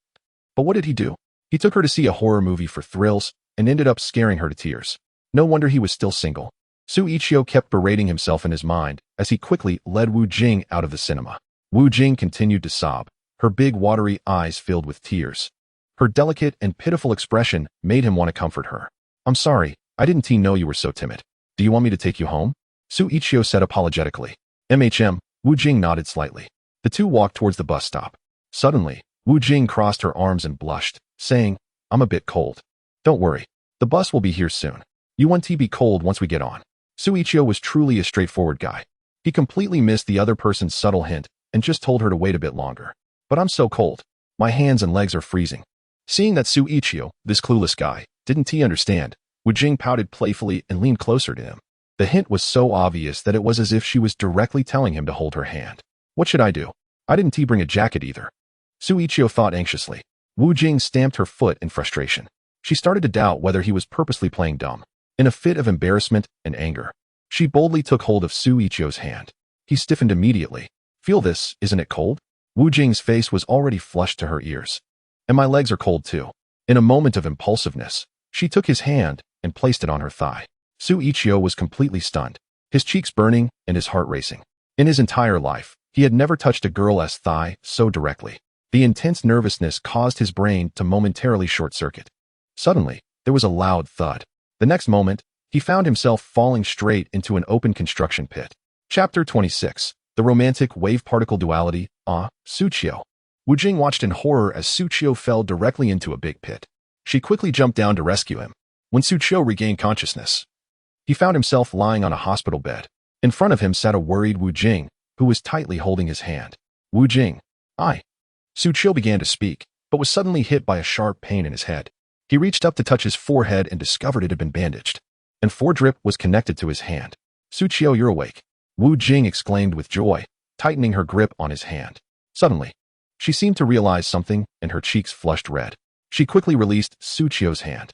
But what did he do? He took her to see a horror movie for thrills and ended up scaring her to tears. No wonder he was still single. Xu Yiqiu kept berating himself in his mind as he quickly led Wu Jing out of the cinema. Wu Jing continued to sob, her big watery eyes filled with tears. Her delicate and pitiful expression made him want to comfort her. I'm sorry, I didn't know you were so timid. Do you want me to take you home? Xu Yiqiu said apologetically. Wu Jing nodded slightly. The two walked towards the bus stop. Suddenly, Wu Jing crossed her arms and blushed, saying, I'm a bit cold. Don't worry, the bus will be here soon. You won't be cold once we get on. Xu Yiqiu was truly a straightforward guy. He completely missed the other person's subtle hint and just told her to wait a bit longer. But I'm so cold. My hands and legs are freezing. Seeing that Xu Yiqiu, this clueless guy, didn't understand, Wu Jing pouted playfully and leaned closer to him. The hint was so obvious that it was as if she was directly telling him to hold her hand. What should I do? I didn't bring a jacket either. Xu Yiqiu thought anxiously. Wu Jing stamped her foot in frustration. She started to doubt whether he was purposely playing dumb. In a fit of embarrassment and anger, she boldly took hold of Xu Yiqiu's hand. He stiffened immediately. Feel this, isn't it cold? Wu Jing's face was already flushed to her ears. And my legs are cold too. In a moment of impulsiveness, she took his hand and placed it on her thigh. Xu Yiqiu was completely stunned, his cheeks burning and his heart racing. In his entire life, he had never touched a girl's thigh so directly. The intense nervousness caused his brain to momentarily short-circuit. Suddenly, there was a loud thud. The next moment, he found himself falling straight into an open construction pit. Chapter 26. The Romantic Wave-Particle Duality, Xu Yiqiu. Wu Jing watched in horror as Xu Yiqiu fell directly into a big pit. She quickly jumped down to rescue him. When Xu Yiqiu regained consciousness, he found himself lying on a hospital bed. In front of him sat a worried Wu Jing, who was tightly holding his hand. Wu Jing. Xu Yiqiu began to speak, but was suddenly hit by a sharp pain in his head. He reached up to touch his forehead and discovered it had been bandaged. And 4-drip was connected to his hand. Xu Yiqiu, you're awake. Wu Jing exclaimed with joy, tightening her grip on his hand. Suddenly, she seemed to realize something and her cheeks flushed red. She quickly released Xu Yiqiu's hand.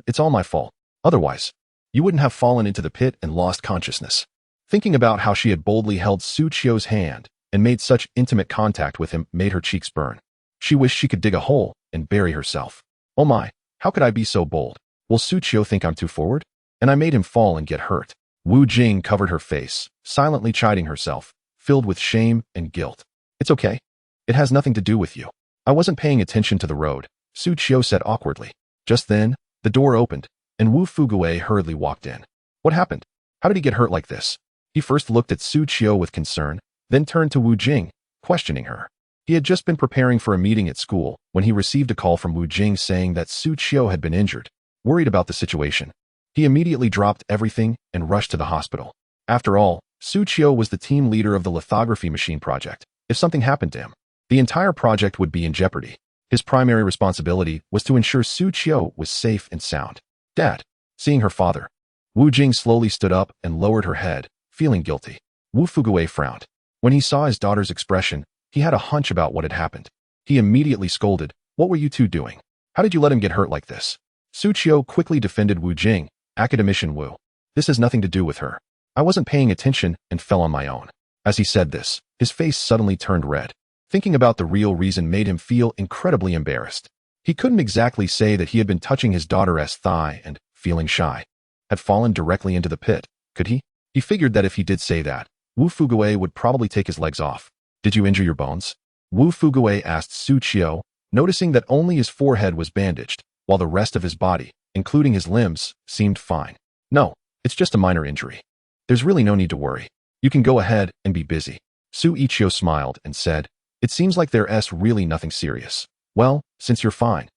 It's all my fault. Otherwise, you wouldn't have fallen into the pit and lost consciousness. Thinking about how she had boldly held Xu Yiqiu's hand and made such intimate contact with him made her cheeks burn. She wished she could dig a hole and bury herself. Oh my, how could I be so bold? Will Xu Yiqiu think I'm too forward? And I made him fall and get hurt. Wu Jing covered her face, silently chiding herself, filled with shame and guilt. It's okay. It has nothing to do with you. I wasn't paying attention to the road, Xu Yiqiu said awkwardly. Just then, the door opened, and Wu Fugui hurriedly walked in. What happened? How did he get hurt like this? He first looked at Xu Yiqiu with concern, then turned to Wu Jing, questioning her. He had just been preparing for a meeting at school when he received a call from Wu Jing saying that Xu Yiqiu had been injured. Worried about the situation, he immediately dropped everything and rushed to the hospital. After all, Xu Yiqiu was the team leader of the lithography machine project. If something happened to him, the entire project would be in jeopardy. His primary responsibility was to ensure Xu Yiqiu was safe and sound. Dad. Seeing her father, Wu Jing slowly stood up and lowered her head, feeling guilty. Wu Fugui frowned. When he saw his daughter's expression, he had a hunch about what had happened. He immediately scolded, "What were you two doing? How did you let him get hurt like this?" Xu Yiqiu quickly defended Wu Jing, "Academician Wu. This has nothing to do with her. I wasn't paying attention and fell on my own." As he said this, his face suddenly turned red. Thinking about the real reason made him feel incredibly embarrassed. He couldn't exactly say that he had been touching his daughter's thigh and, feeling shy, had fallen directly into the pit, could he? He figured that if he did say that, Wu Fugui would probably take his legs off. "Did you injure your bones?" Wu Fugui asked Xu Yiqiu, noticing that only his forehead was bandaged, while the rest of his body including his limbs, seemed fine. No, it's just a minor injury. There's really no need to worry. You can go ahead and be busy. Xu Yiqiu smiled and said, it seems like there's really nothing serious. Well, since you're fine,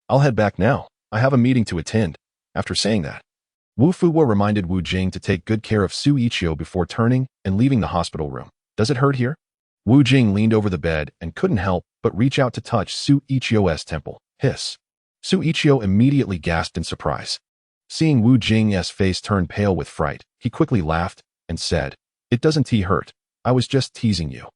I'll head back now. I have a meeting to attend. After saying that, Wu Fuwa reminded Wu Jing to take good care of Xu Yiqiu before turning and leaving the hospital room. Does it hurt here? Wu Jing leaned over the bed and couldn't help but reach out to touch Xu Yiqiu's temple. Hiss. Xu Yiqiu immediately gasped in surprise. Seeing Wu Jing's face turn pale with fright, he quickly laughed and said, it doesn't hurt. I was just teasing you.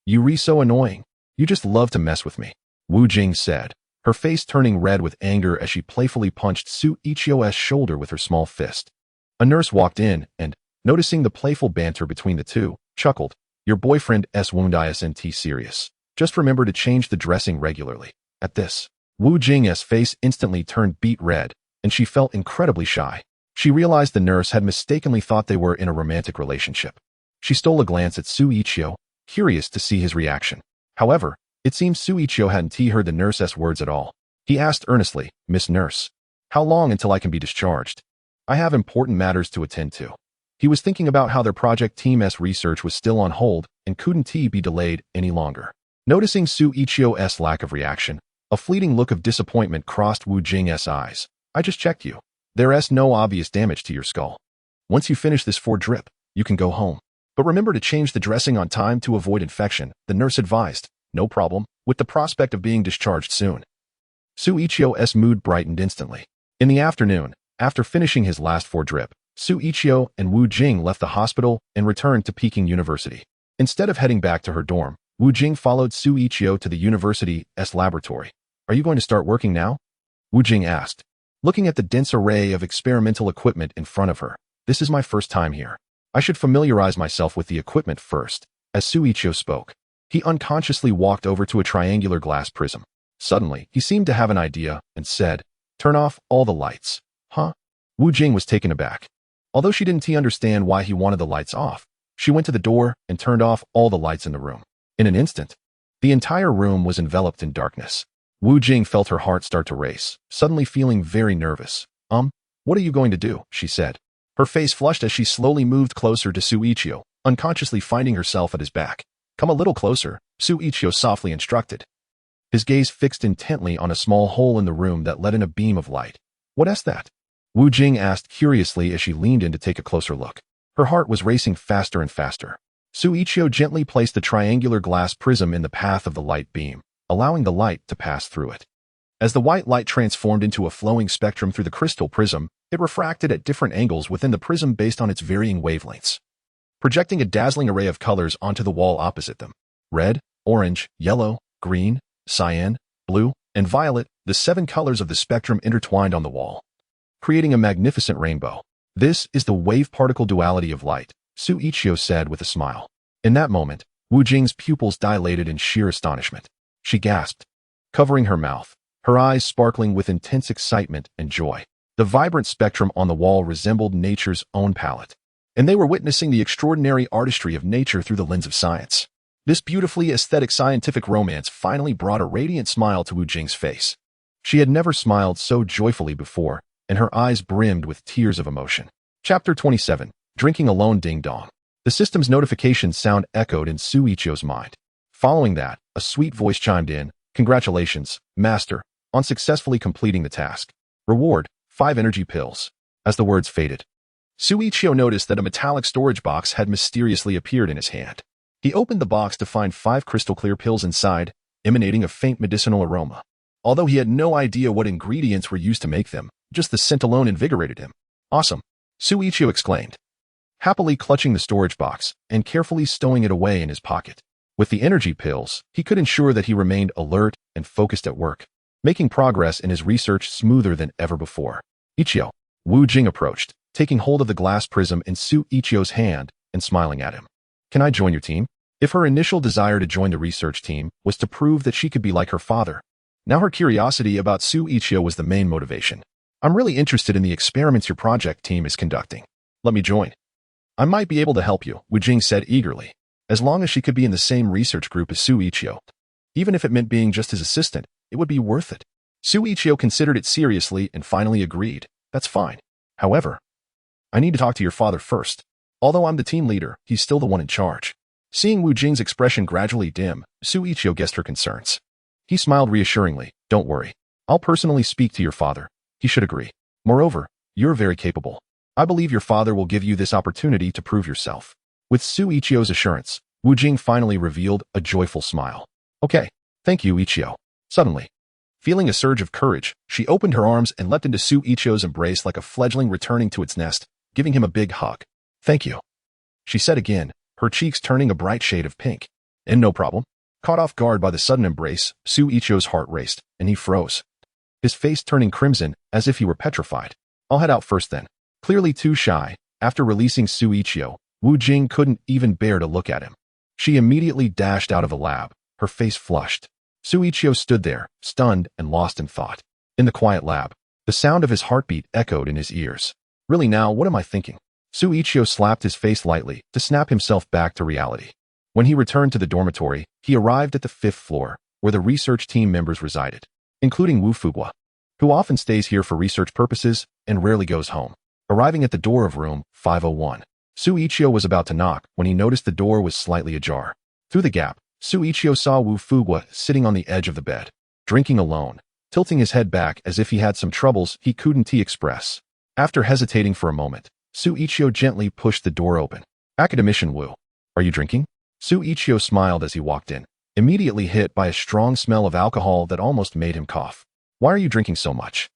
You're so annoying. You just love to mess with me. Wu Jing said, her face turning red with anger as she playfully punched Xu Yiqiu's shoulder with her small fist. A nurse walked in and, noticing the playful banter between the two, chuckled, your boyfriend's wound isn't serious. Just remember to change the dressing regularly. At this, Wu Jing's face instantly turned beet red, and she felt incredibly shy. She realized the nurse had mistakenly thought they were in a romantic relationship. She stole a glance at Xu Yiqiu, curious to see his reaction. However, it seems Xu Yiqiu hadn't heard the nurse's words at all. He asked earnestly, Miss Nurse, how long until I can be discharged? I have important matters to attend to. He was thinking about how their project team's research was still on hold and couldn't be delayed any longer. Noticing Xu Yiqiu's lack of reaction, a fleeting look of disappointment crossed Wu Jing's eyes. I just checked you. There's no obvious damage to your skull. Once you finish this 4-drip, you can go home. But remember to change the dressing on time to avoid infection, the nurse advised. No problem, with the prospect of being discharged soon. Xu Yiqiu's mood brightened instantly. In the afternoon, after finishing his last 4-drip, Xu Yiqiu and Wu Jing left the hospital and returned to Peking University. Instead of heading back to her dorm, Wu Jing followed Xu Yiqiu to the university's laboratory. Are you going to start working now? Wu Jing asked, looking at the dense array of experimental equipment in front of her. This is my first time here. I should familiarize myself with the equipment first. As Xu Yiqiu spoke, he unconsciously walked over to a triangular glass prism. Suddenly, he seemed to have an idea and said, turn off all the lights. Huh? Wu Jing was taken aback. Although she didn't understand why he wanted the lights off, she went to the door and turned off all the lights in the room. In an instant, the entire room was enveloped in darkness. Wu Jing felt her heart start to race, suddenly feeling very nervous. What are you going to do? She said. Her face flushed as she slowly moved closer to Xu Yiqiu, unconsciously finding herself at his back. Come a little closer, Xu Yiqiu softly instructed. His gaze fixed intently on a small hole in the room that let in a beam of light. What's that? Wu Jing asked curiously as she leaned in to take a closer look. Her heart was racing faster and faster. Xu Yiqiu gently placed the triangular glass prism in the path of the light beam, allowing the light to pass through it. As the white light transformed into a flowing spectrum through the crystal prism, it refracted at different angles within the prism based on its varying wavelengths, projecting a dazzling array of colors onto the wall opposite them. Red, orange, yellow, green, cyan, blue, and violet, the 7 colors of the spectrum intertwined on the wall, creating a magnificent rainbow. This is the wave-particle duality of light, Xu Yiqiu said with a smile. In that moment, Wu Jing's pupils dilated in sheer astonishment. She gasped, covering her mouth, her eyes sparkling with intense excitement and joy. The vibrant spectrum on the wall resembled nature's own palette, and they were witnessing the extraordinary artistry of nature through the lens of science. This beautifully aesthetic scientific romance finally brought a radiant smile to Wu Jing's face. She had never smiled so joyfully before, and her eyes brimmed with tears of emotion. Chapter 27. Drinking Alone Ding Dong. The system's notification sound echoed in Xu Yiqiu's mind. Following that, a sweet voice chimed in, Congratulations, Master, on successfully completing the task. Reward, 5 energy pills. As the words faded, Xu Yiqiu noticed that a metallic storage box had mysteriously appeared in his hand. He opened the box to find 5 crystal-clear pills inside, emanating a faint medicinal aroma. Although he had no idea what ingredients were used to make them, just the scent alone invigorated him. Awesome, Xu Yiqiu exclaimed, happily clutching the storage box and carefully stowing it away in his pocket. With the energy pills, he could ensure that he remained alert and focused at work, making progress in his research smoother than ever before. Yiqiu, Wu Jing approached, taking hold of the glass prism in Xu Yiqiu's hand and smiling at him. Can I join your team? If her initial desire to join the research team was to prove that she could be like her father, now her curiosity about Xu Yiqiu was the main motivation. I'm really interested in the experiments your project team is conducting. Let me join. I might be able to help you, Wu Jing said eagerly, as long as she could be in the same research group as Xu Yiqiu. Even if it meant being just his assistant, it would be worth it. Xu Yiqiu considered it seriously and finally agreed. That's fine. However, I need to talk to your father first. Although I'm the team leader, he's still the one in charge. Seeing Wu Jing's expression gradually dim, Xu Yiqiu guessed her concerns. He smiled reassuringly. Don't worry. I'll personally speak to your father. He should agree. Moreover, you're very capable. I believe your father will give you this opportunity to prove yourself. With Xu Yiqiu's assurance, Wu Jing finally revealed a joyful smile. Okay, thank you, Yiqiu. Suddenly, feeling a surge of courage, she opened her arms and leapt into Xu Yiqiu's embrace like a fledgling returning to its nest, giving him a big hug. Thank you, she said again, her cheeks turning a bright shade of pink. And no problem. Caught off guard by the sudden embrace, Xu Yiqiu's heart raced, and he froze, his face turning crimson as if he were petrified. I'll head out first then. Clearly too shy, after releasing Xu Yiqiu, Wu Jing couldn't even bear to look at him. She immediately dashed out of the lab, her face flushed. Xu Yiqiu stood there, stunned and lost in thought. In the quiet lab, the sound of his heartbeat echoed in his ears. Really now, what am I thinking? Xu Yiqiu slapped his face lightly to snap himself back to reality. When he returned to the dormitory, he arrived at the 5th floor, where the research team members resided, including Wu Fugua, who often stays here for research purposes and rarely goes home. Arriving at the door of room 501, Xu Yiqiu was about to knock when he noticed the door was slightly ajar. Through the gap, Xu Yiqiu saw Wu Fugua sitting on the edge of the bed, drinking alone, tilting his head back as if he had some troubles he couldn't express. After hesitating for a moment, Xu Yiqiu gently pushed the door open. Academician Wu, are you drinking? Xu Yiqiu smiled as he walked in, immediately hit by a strong smell of alcohol that almost made him cough. Why are you drinking so much?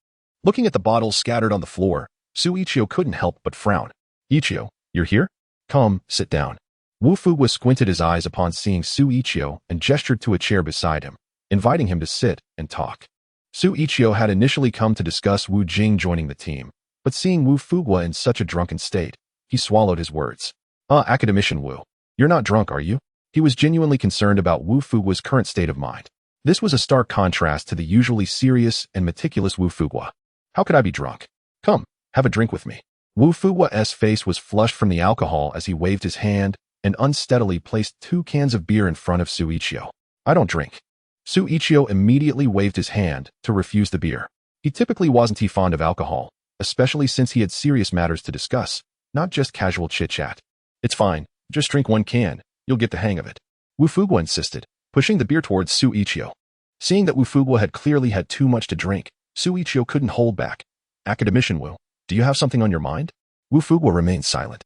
Looking at the bottles scattered on the floor, Xu Yiqiu couldn't help but frown. Yiqiu, you're here? Come, sit down. Wu Fugua squinted his eyes upon seeing Xu Yiqiu and gestured to a chair beside him, inviting him to sit and talk. Xu Yiqiu had initially come to discuss Wu Jing joining the team, but seeing Wu Fugua in such a drunken state, he swallowed his words. Academician Wu, you're not drunk, are you? He was genuinely concerned about Wu Fugua's current state of mind. This was a stark contrast to the usually serious and meticulous Wu Fugua. How could I be drunk? Come, have a drink with me. Wu Fugua's face was flushed from the alcohol as he waved his hand and unsteadily placed 2 cans of beer in front of Xu Yiqiu. I don't drink. Xu Yiqiu immediately waved his hand to refuse the beer. He typically wasn't fond of alcohol, especially since he had serious matters to discuss, not just casual chit-chat. It's fine, just drink 1 can, you'll get the hang of it. Wu Fugua insisted, pushing the beer towards Xu Yiqiu. Seeing that Wu Fugua had clearly had too much to drink, Xu Yiqiu couldn't hold back. Academician Wu, do you have something on your mind? Wu Fugua remained silent,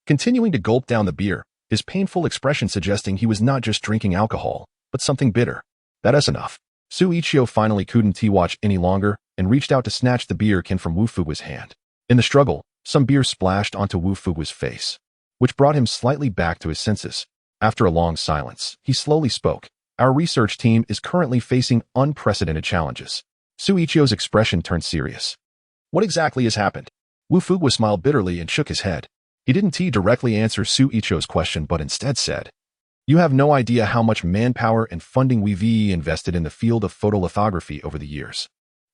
continuing to gulp down the beer, his painful expression suggesting he was not just drinking alcohol, but something bitter. That is enough. Xu Yiqiu finally couldn't watch any longer and reached out to snatch the beer can from Wu Fugua's hand. In the struggle, some beer splashed onto Wu Fugua's face, which brought him slightly back to his senses. After a long silence, he slowly spoke. Our research team is currently facing unprecedented challenges. Xu Yiqiu's expression turned serious. What exactly has happened? Wu Fugua smiled bitterly and shook his head. He didn't directly answer Xu Yiqiu's question but instead said, you have no idea how much manpower and funding we've invested in the field of photolithography over the years.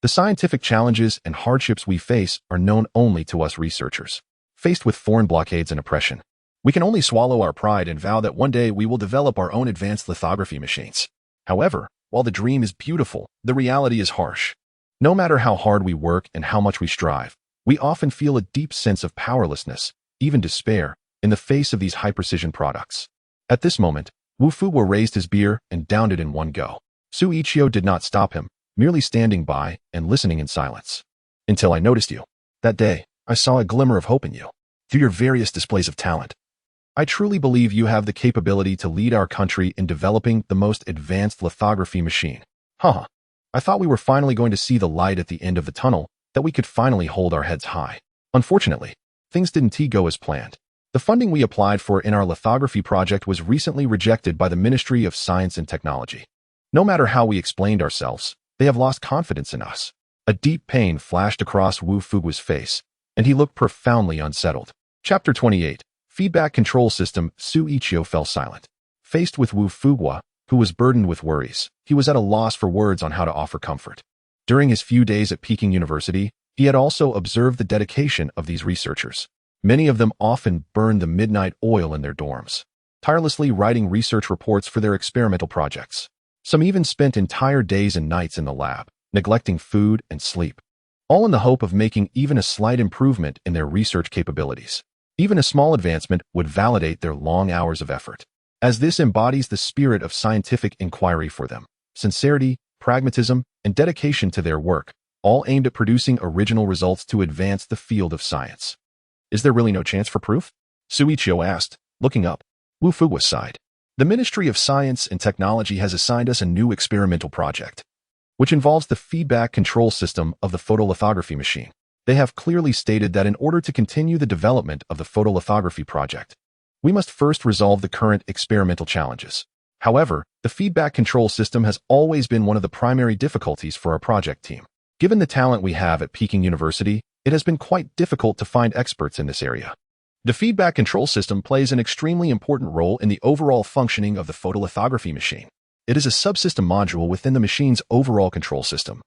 The scientific challenges and hardships we face are known only to us researchers. Faced with foreign blockades and oppression, we can only swallow our pride and vow that one day we will develop our own advanced lithography machines. However, while the dream is beautiful, the reality is harsh. No matter how hard we work and how much we strive, we often feel a deep sense of powerlessness, even despair, in the face of these high-precision products. At this moment, Wu Fugua raised his beer and downed it in one go. Xu Yiqiu did not stop him, merely standing by and listening in silence. Until I noticed you. That day, I saw a glimmer of hope in you. Through your various displays of talent, I truly believe you have the capability to lead our country in developing the most advanced lithography machine. I thought we were finally going to see the light at the end of the tunnel, that we could finally hold our heads high. Unfortunately, things didn't go as planned. The funding we applied for in our lithography project was recently rejected by the Ministry of Science and Technology. No matter how we explained ourselves, they have lost confidence in us. A deep pain flashed across Wu Fugua's face, and he looked profoundly unsettled. Chapter 28. Feedback Control System. Xu Yiqiu fell silent. Faced with Wu Fugua, who was burdened with worries, he was at a loss for words on how to offer comfort. During his few days at Peking University, he had also observed the dedication of these researchers. Many of them often burned the midnight oil in their dorms, tirelessly writing research reports for their experimental projects. Some even spent entire days and nights in the lab, neglecting food and sleep. all in the hope of making even a slight improvement in their research capabilities. Even a small advancement would validate their long hours of effort, as this embodies the spirit of scientific inquiry for them. Sincerity, pragmatism, and dedication to their work, all aimed at producing original results to advance the field of science. Is there really no chance for proof? Xu Yiqiu asked, looking up. Wu Fugwa sighed. The Ministry of Science and Technology has assigned us a new experimental project, which involves the feedback control system of the photolithography machine. They have clearly stated that in order to continue the development of the photolithography project, we must first resolve the current experimental challenges. However, the feedback control system has always been one of the primary difficulties for our project team. Given the talent we have at Peking University, it has been quite difficult to find experts in this area. The feedback control system plays an extremely important role in the overall functioning of the photolithography machine. It is a subsystem module within the machine's overall control system,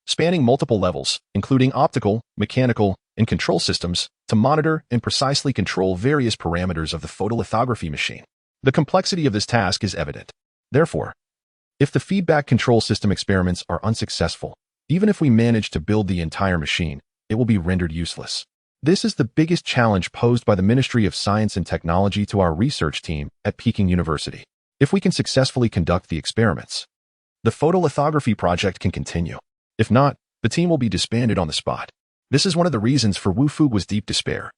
spanning multiple levels, including optical, mechanical, and control systems, to monitor and precisely control various parameters of the photolithography machine. The complexity of this task is evident. Therefore, if the feedback control system experiments are unsuccessful, even if we manage to build the entire machine, it will be rendered useless. This is the biggest challenge posed by the Ministry of Science and Technology to our research team at Peking University. If we can successfully conduct the experiments, the photolithography project can continue. If not, the team will be disbanded on the spot. This is one of the reasons for Wu Fugwa's deep despair,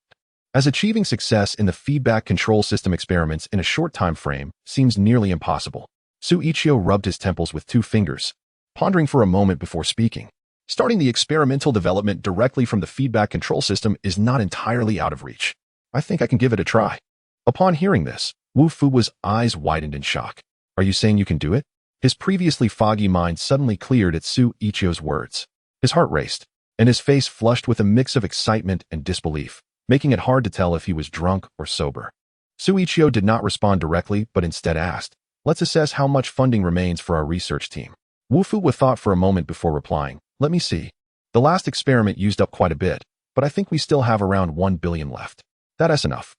as achieving success in the feedback control system experiments in a short time frame seems nearly impossible. Xu Yiqiu rubbed his temples with 2 fingers, pondering for a moment before speaking. Starting the experimental development directly from the feedback control system is not entirely out of reach. I think I can give it a try. Upon hearing this, Wu Fugwa's eyes widened in shock. Are you saying you can do it? His previously foggy mind suddenly cleared at Xu Yiqiu's words. His heart raced, and his face flushed with a mix of excitement and disbelief, making it hard to tell if he was drunk or sober. Xu Yiqiu did not respond directly, but instead asked, "Let's assess how much funding remains for our research team." Wu Fugwa thought for a moment before replying, "Let me see. The last experiment used up quite a bit, but I think we still have around 1 billion left. That's enough.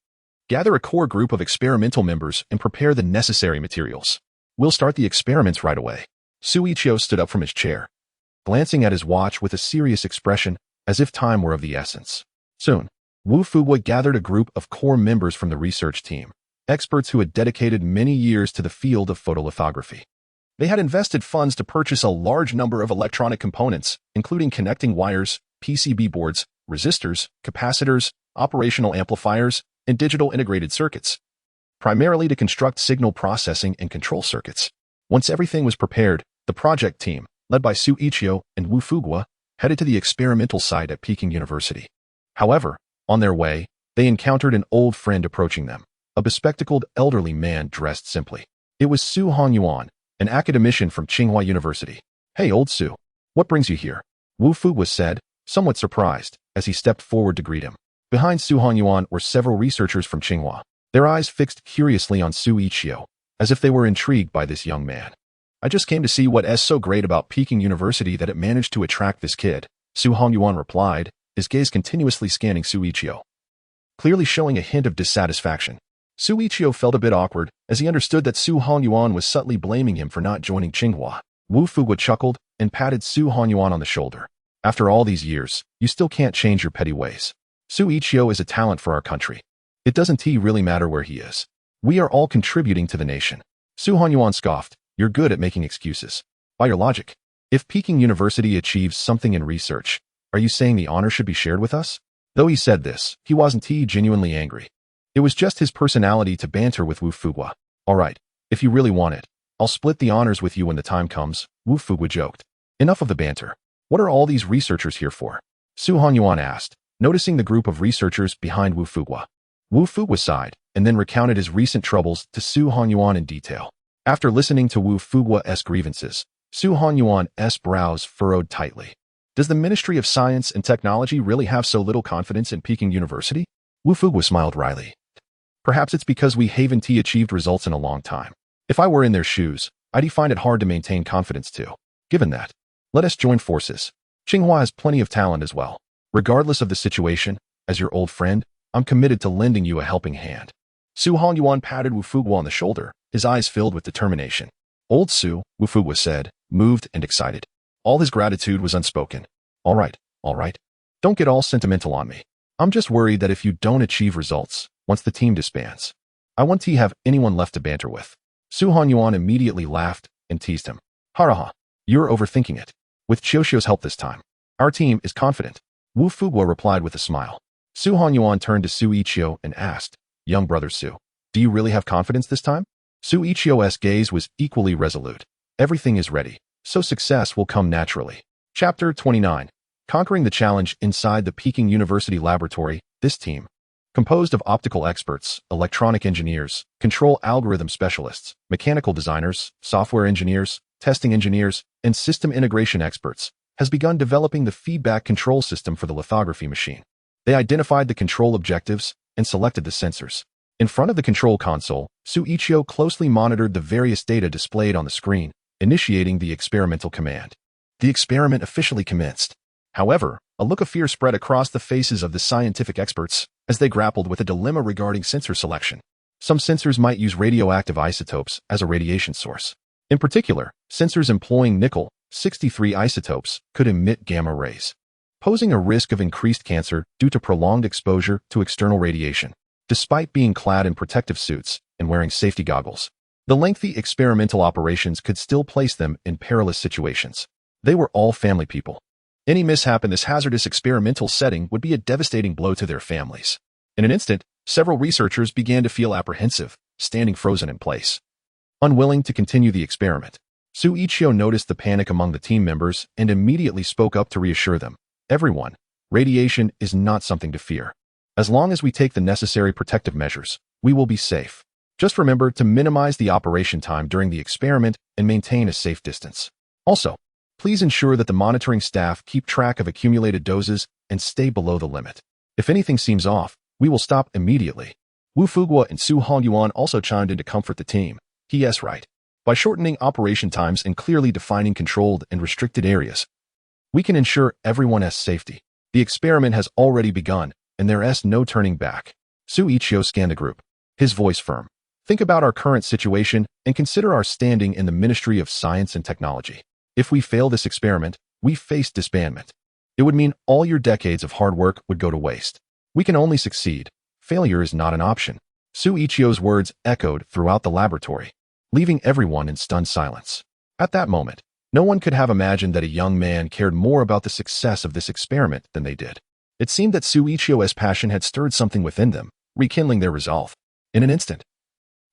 Gather a core group of experimental members and prepare the necessary materials. We'll start the experiments right away." Xu Yiqiu stood up from his chair, glancing at his watch with a serious expression, as if time were of the essence. Soon, Wu Fugwa gathered a group of core members from the research team, experts who had dedicated many years to the field of photolithography. They had invested funds to purchase a large number of electronic components, including connecting wires, PCB boards, resistors, capacitors, operational amplifiers, and digital integrated circuits, primarily to construct signal processing and control circuits. Once everything was prepared, the project team, led by Xu Yiqiu and Wu Fugwa, headed to the experimental site at Peking University. However, on their way, they encountered an old friend approaching them, a bespectacled elderly man dressed simply. It was Su Hongyuan, an academician from Tsinghua University. "Hey, old Su, what brings you here?" Wu Fugwa said, somewhat surprised, as he stepped forward to greet him. Behind Su Hongyuan were several researchers from Tsinghua, their eyes fixed curiously on Xu Yiqiu, as if they were intrigued by this young man. "I just came to see what is so great about Peking University that it managed to attract this kid," Su Hongyuan replied, his gaze continuously scanning Xu Yiqiu, clearly showing a hint of dissatisfaction. Xu Yiqiu felt a bit awkward, as he understood that Su Hongyuan was subtly blaming him for not joining Tsinghua. Wu Fugwa chuckled and patted Su Hongyuan on the shoulder. "After all these years, you still can't change your petty ways. Xu Yiqiu is a talent for our country. It doesn't really matter where he is. We are all contributing to the nation." Su Hongyuan scoffed, "You're good at making excuses. By your logic, if Peking University achieves something in research, are you saying the honor should be shared with us?" Though he said this, he wasn't genuinely angry. It was just his personality to banter with Wu Fugwa. "All right, if you really want it, I'll split the honors with you when the time comes," Wu Fugwa joked. "Enough of the banter. What are all these researchers here for?" Su Hongyuan asked, noticing the group of researchers behind Wu Fugwa. Wu Fugwa sighed, and then recounted his recent troubles to Su Hongyuan in detail. After listening to Wu Fugwa's grievances, Su Hongyuan's brows furrowed tightly. Does the Ministry of Science and Technology really have so little confidence in Peking University? Wu Fugwa smiled wryly. "Perhaps it's because we haven't achieved results in a long time. If I were in their shoes, I'd find it hard to maintain confidence too. Given that, let us join forces. Tsinghua has plenty of talent as well. Regardless of the situation, as your old friend, I'm committed to lending you a helping hand." Su Hongyuan patted Wu Fugwa on the shoulder, his eyes filled with determination. "Old Su," Wu Fugwa said, moved and excited. All his gratitude was unspoken. "All right, all right? Don't get all sentimental on me. I'm just worried that if you don't achieve results, once the team disbands, I won't have anyone left to banter with. Xu Yiqiu immediately laughed and teased him. Haraha, you're overthinking it. With Qiuxiu's help this time, our team is confident. Wu Fuguo replied with a smile. Xu Yiqiu turned to Xu Yiqiu and asked, young brother Xu, do you really have confidence this time? Xu Yiqiu's gaze was equally resolute. Everything is ready, so success will come naturally. Chapter 29. Conquering the challenge inside the Peking University laboratory. This team, composed of optical experts, electronic engineers, control algorithm specialists, mechanical designers, software engineers, testing engineers, and system integration experts, has begun developing the feedback control system for the lithography machine. They identified the control objectives and selected the sensors. In front of the control console, Xu Yiqiu closely monitored the various data displayed on the screen, initiating the experimental command. The experiment officially commenced. However, a look of fear spread across the faces of the scientific experts as they grappled with a dilemma regarding sensor selection. Some sensors might use radioactive isotopes as a radiation source. In particular, sensors employing nickel-63 isotopes could emit gamma rays, posing a risk of increased cancer due to prolonged exposure to external radiation. Despite being clad in protective suits and wearing safety goggles, the lengthy experimental operations could still place them in perilous situations. They were all family people. Any mishap in this hazardous experimental setting would be a devastating blow to their families. In an instant, several researchers began to feel apprehensive, standing frozen in place. Unwilling to continue the experiment, Xu Yiqiu noticed the panic among the team members and immediately spoke up to reassure them. Everyone, radiation is not something to fear. As long as we take the necessary protective measures, we will be safe. Just remember to minimize the operation time during the experiment and maintain a safe distance. Also, please ensure that the monitoring staff keep track of accumulated doses and stay below the limit. If anything seems off, we will stop immediately. Wu Fuguo and Xu Yiqiu also chimed in to comfort the team. Yes, right. By shortening operation times and clearly defining controlled and restricted areas, we can ensure everyone has safety. The experiment has already begun, and there is no turning back. Xu Yiqiu scanned the group, his voice firm. Think about our current situation and consider our standing in the Ministry of Science and Technology. If we fail this experiment, we face disbandment. It would mean all your decades of hard work would go to waste. We can only succeed. Failure is not an option. Xu Yiqiu's words echoed throughout the laboratory, leaving everyone in stunned silence. At that moment, no one could have imagined that a young man cared more about the success of this experiment than they did. It seemed that Xu Yiqiu's passion had stirred something within them, rekindling their resolve. In an instant,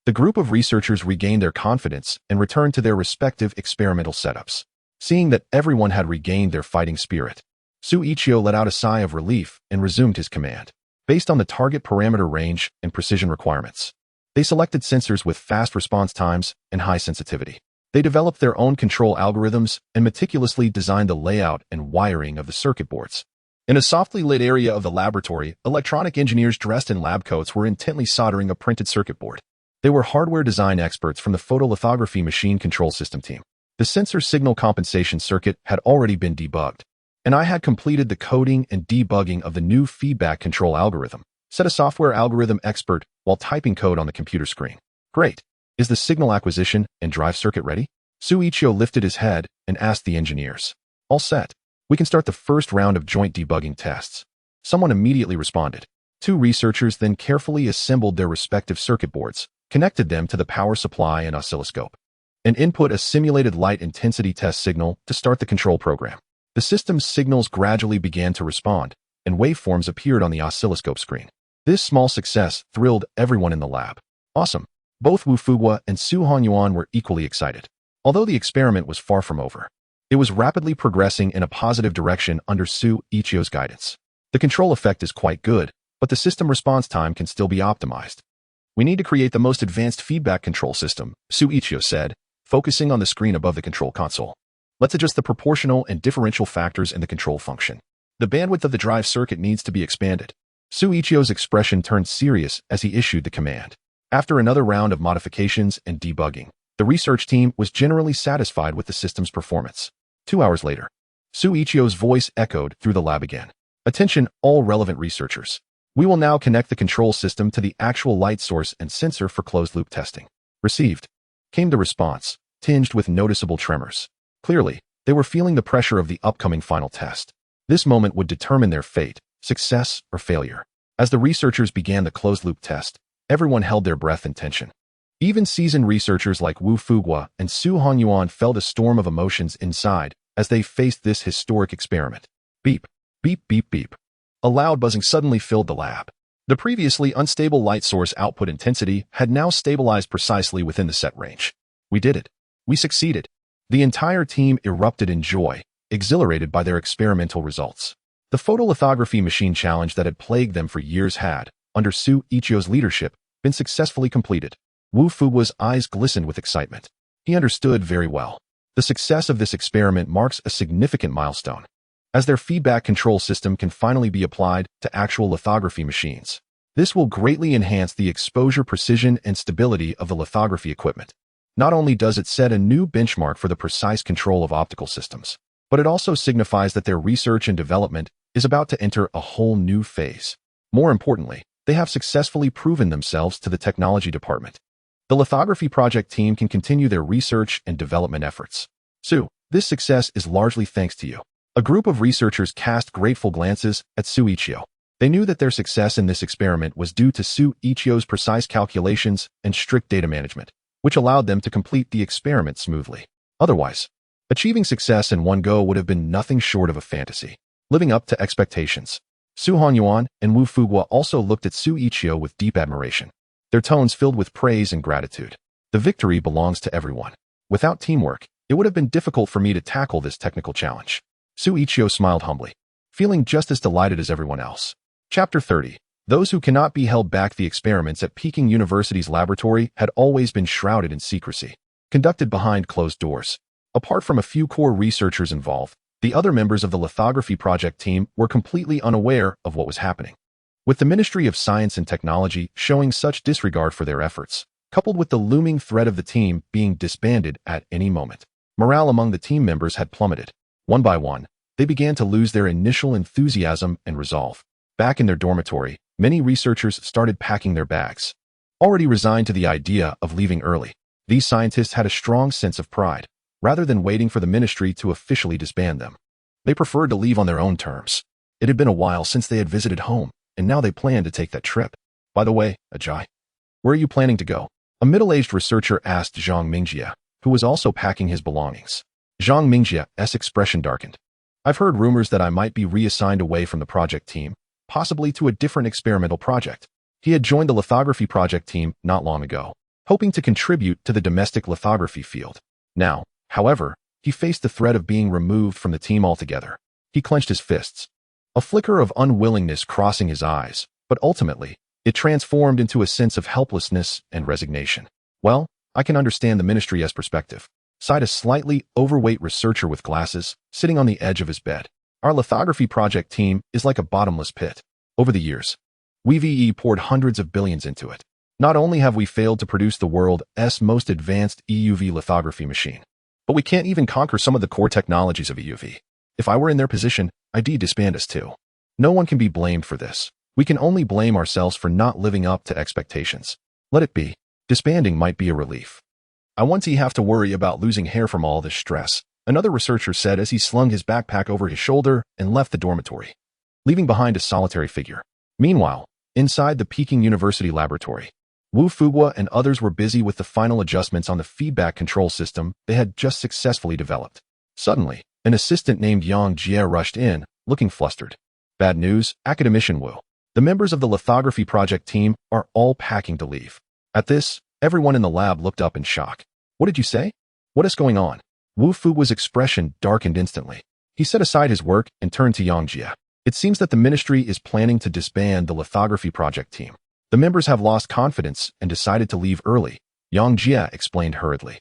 the group of researchers regained their confidence and returned to their respective experimental setups. Seeing that everyone had regained their fighting spirit, Xu Yiqiu let out a sigh of relief and resumed his command. Based on the target parameter range and precision requirements, they selected sensors with fast response times and high sensitivity. They developed their own control algorithms and meticulously designed the layout and wiring of the circuit boards. In a softly lit area of the laboratory, electronic engineers dressed in lab coats were intently soldering a printed circuit board. They were hardware design experts from the photolithography machine control system team. The sensor signal compensation circuit had already been debugged, and I had completed the coding and debugging of the new feedback control algorithm, said a software algorithm expert while typing code on the computer screen. Great. Is the signal acquisition and drive circuit ready? Xu Yiqiu lifted his head and asked the engineers. All set. We can start the first round of joint debugging tests. Someone immediately responded. Two researchers then carefully assembled their respective circuit boards, connected them to the power supply and oscilloscope, and input a simulated light intensity test signal to start the control program. The system's signals gradually began to respond, and waveforms appeared on the oscilloscope screen. This small success thrilled everyone in the lab. Awesome. Both Wu Fuguo and Xu Yiqiu were equally excited. Although the experiment was far from over, it was rapidly progressing in a positive direction under Xu Yiqiu's guidance. The control effect is quite good, but the system response time can still be optimized. We need to create the most advanced feedback control system, Xu Yiqiu said, focusing on the screen above the control console. Let's adjust the proportional and differential factors in the control function. The bandwidth of the drive circuit needs to be expanded. Xu Yiqiu's expression turned serious as he issued the command. After another round of modifications and debugging, the research team was generally satisfied with the system's performance. 2 hours later, Xu Yiqiu's voice echoed through the lab again. Attention, all relevant researchers. We will now connect the control system to the actual light source and sensor for closed-loop testing. Received, came the response, tinged with noticeable tremors. Clearly, they were feeling the pressure of the upcoming final test. This moment would determine their fate, success or failure. As the researchers began the closed-loop test, everyone held their breath in tension. Even seasoned researchers like Wu Fuguo and Xu Yiqiu felt a storm of emotions inside as they faced this historic experiment. Beep, beep, beep, beep. A loud buzzing suddenly filled the lab. The previously unstable light source output intensity had now stabilized precisely within the set range. We did it. We succeeded. The entire team erupted in joy, exhilarated by their experimental results. The photolithography machine challenge that had plagued them for years had, under Xu Yiqiu's leadership, been successfully completed. Wu Fuguo's eyes glistened with excitement. He understood very well. The success of this experiment marks a significant milestone, as their feedback control system can finally be applied to actual lithography machines. This will greatly enhance the exposure precision and stability of the lithography equipment. Not only does it set a new benchmark for the precise control of optical systems, but it also signifies that their research and development is about to enter a whole new phase. More importantly, they have successfully proven themselves to the technology department. The lithography project team can continue their research and development efforts. Xu, this success is largely thanks to you. A group of researchers cast grateful glances at Xu Yiqiu. They knew that their success in this experiment was due to Xu Yiqiu's precise calculations and strict data management, which allowed them to complete the experiment smoothly. Otherwise, achieving success in one go would have been nothing short of a fantasy. Living up to expectations, Xu Yiqiu and Wu Fuguo also looked at Xu Yiqiu with deep admiration, their tones filled with praise and gratitude. The victory belongs to everyone. Without teamwork, it would have been difficult for me to tackle this technical challenge. Xu Yiqiu smiled humbly, feeling just as delighted as everyone else. Chapter 30. Those who cannot be held back. The experiments at Peking University's laboratory had always been shrouded in secrecy, conducted behind closed doors. Apart from a few core researchers involved, the other members of the lithography project team were completely unaware of what was happening. With the Ministry of Science and Technology showing such disregard for their efforts, coupled with the looming threat of the team being disbanded at any moment, morale among the team members had plummeted. One by one, they began to lose their initial enthusiasm and resolve. Back in their dormitory, many researchers started packing their bags. Already resigned to the idea of leaving early, these scientists had a strong sense of pride. Rather than waiting for the ministry to officially disband them, they preferred to leave on their own terms. It had been a while since they had visited home, and now they planned to take that trip. By the way, Ajay, where are you planning to go? A middle-aged researcher asked Zhang Mingjie, who was also packing his belongings. Zhang Mingjie's expression darkened. I've heard rumors that I might be reassigned away from the project team, possibly to a different experimental project. He had joined the lithography project team not long ago, hoping to contribute to the domestic lithography field. Now, however, he faced the threat of being removed from the team altogether. He clenched his fists, a flicker of unwillingness crossing his eyes, but ultimately, it transformed into a sense of helplessness and resignation. Well, I can understand the ministry's perspective, sighed a slightly overweight researcher with glasses, sitting on the edge of his bed. Our lithography project team is like a bottomless pit. Over the years, we've poured hundreds of billions into it. Not only have we failed to produce the world's most advanced EUV lithography machine, but we can't even conquer some of the core technologies of EUV. If I were in their position, I'd disband us too. No one can be blamed for this. We can only blame ourselves for not living up to expectations. Let it be. Disbanding might be a relief. I won't have to worry about losing hair from all this stress, another researcher said as he slung his backpack over his shoulder and left the dormitory, leaving behind a solitary figure. Meanwhile, inside the Peking University laboratory, Wu Fuguo and others were busy with the final adjustments on the feedback control system they had just successfully developed. Suddenly, an assistant named Yang Jie rushed in, looking flustered. Bad news, Academician Wu. The members of the lithography project team are all packing to leave. At this, everyone in the lab looked up in shock. What did you say? What is going on? Wu Fuguo's expression darkened instantly. He set aside his work and turned to Yang Jie. It seems that the ministry is planning to disband the lithography project team. The members have lost confidence and decided to leave early, Yang Jie explained hurriedly.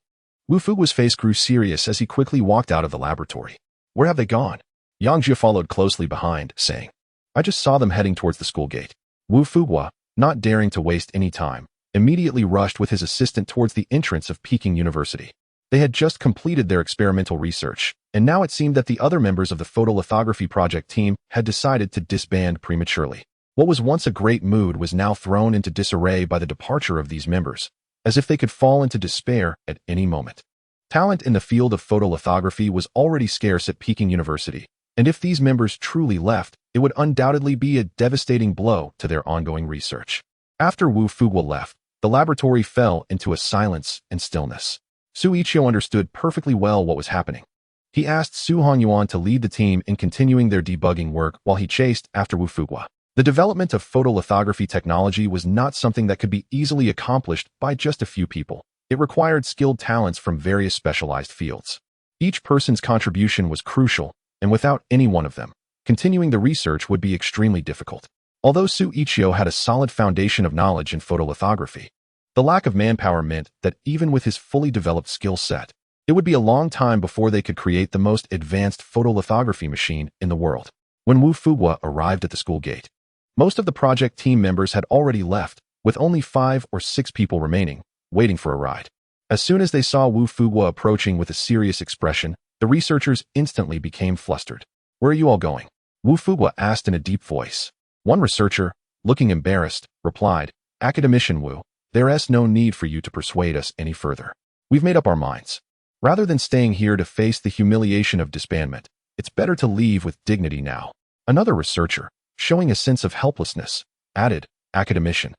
Wu Fuguo's face grew serious as he quickly walked out of the laboratory. Where have they gone? Yang Jie followed closely behind, saying, I just saw them heading towards the school gate. Wu Fuguo, not daring to waste any time, immediately rushed with his assistant towards the entrance of Peking University. They had just completed their experimental research, and now it seemed that the other members of the photolithography project team had decided to disband prematurely. What was once a great mood was now thrown into disarray by the departure of these members, as if they could fall into despair at any moment. Talent in the field of photolithography was already scarce at Peking University, And if these members truly left, it would undoubtedly be a devastating blow to their ongoing research. After Wu Fuguo left, the laboratory fell into a silence and stillness. Xu Yiqiu understood perfectly well what was happening. He asked Su Hongyuan to lead the team in continuing their debugging work while he chased after Wu Fuguo. The development of photolithography technology was not something that could be easily accomplished by just a few people. It required skilled talents from various specialized fields. Each person's contribution was crucial, and without any one of them, continuing the research would be extremely difficult. Although Xu Yiqiu had a solid foundation of knowledge in photolithography, the lack of manpower meant that even with his fully developed skill set, it would be a long time before they could create the most advanced photolithography machine in the world. When Wu Fuguo arrived at the school gate, most of the project team members had already left, with only 5 or 6 people remaining, waiting for a ride. As soon as they saw Wu Fuguo approaching with a serious expression, the researchers instantly became flustered. "Where are you all going?" Wu Fuguo asked in a deep voice. One researcher, looking embarrassed, replied, "Academician Wu, there's no need for you to persuade us any further. We've made up our minds. Rather than staying here to face the humiliation of disbandment, it's better to leave with dignity now." Another researcher, showing a sense of helplessness, added, "Academician,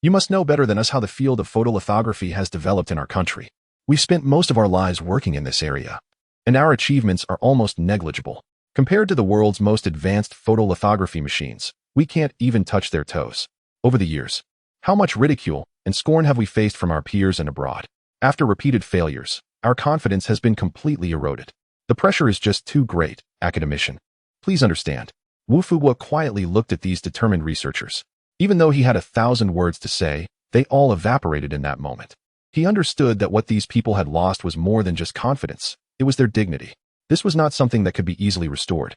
you must know better than us how the field of photolithography has developed in our country. We've spent most of our lives working in this area, and our achievements are almost negligible. Compared to the world's most advanced photolithography machines, we can't even touch their toes. Over the years, how much ridicule and scorn have we faced from our peers and abroad? After repeated failures, our confidence has been completely eroded. The pressure is just too great, academician. Please understand." Wu Fuguo quietly looked at these determined researchers. Even though he had 1,000 words to say, they all evaporated in that moment. He understood that what these people had lost was more than just confidence. It was their dignity. This was not something that could be easily restored.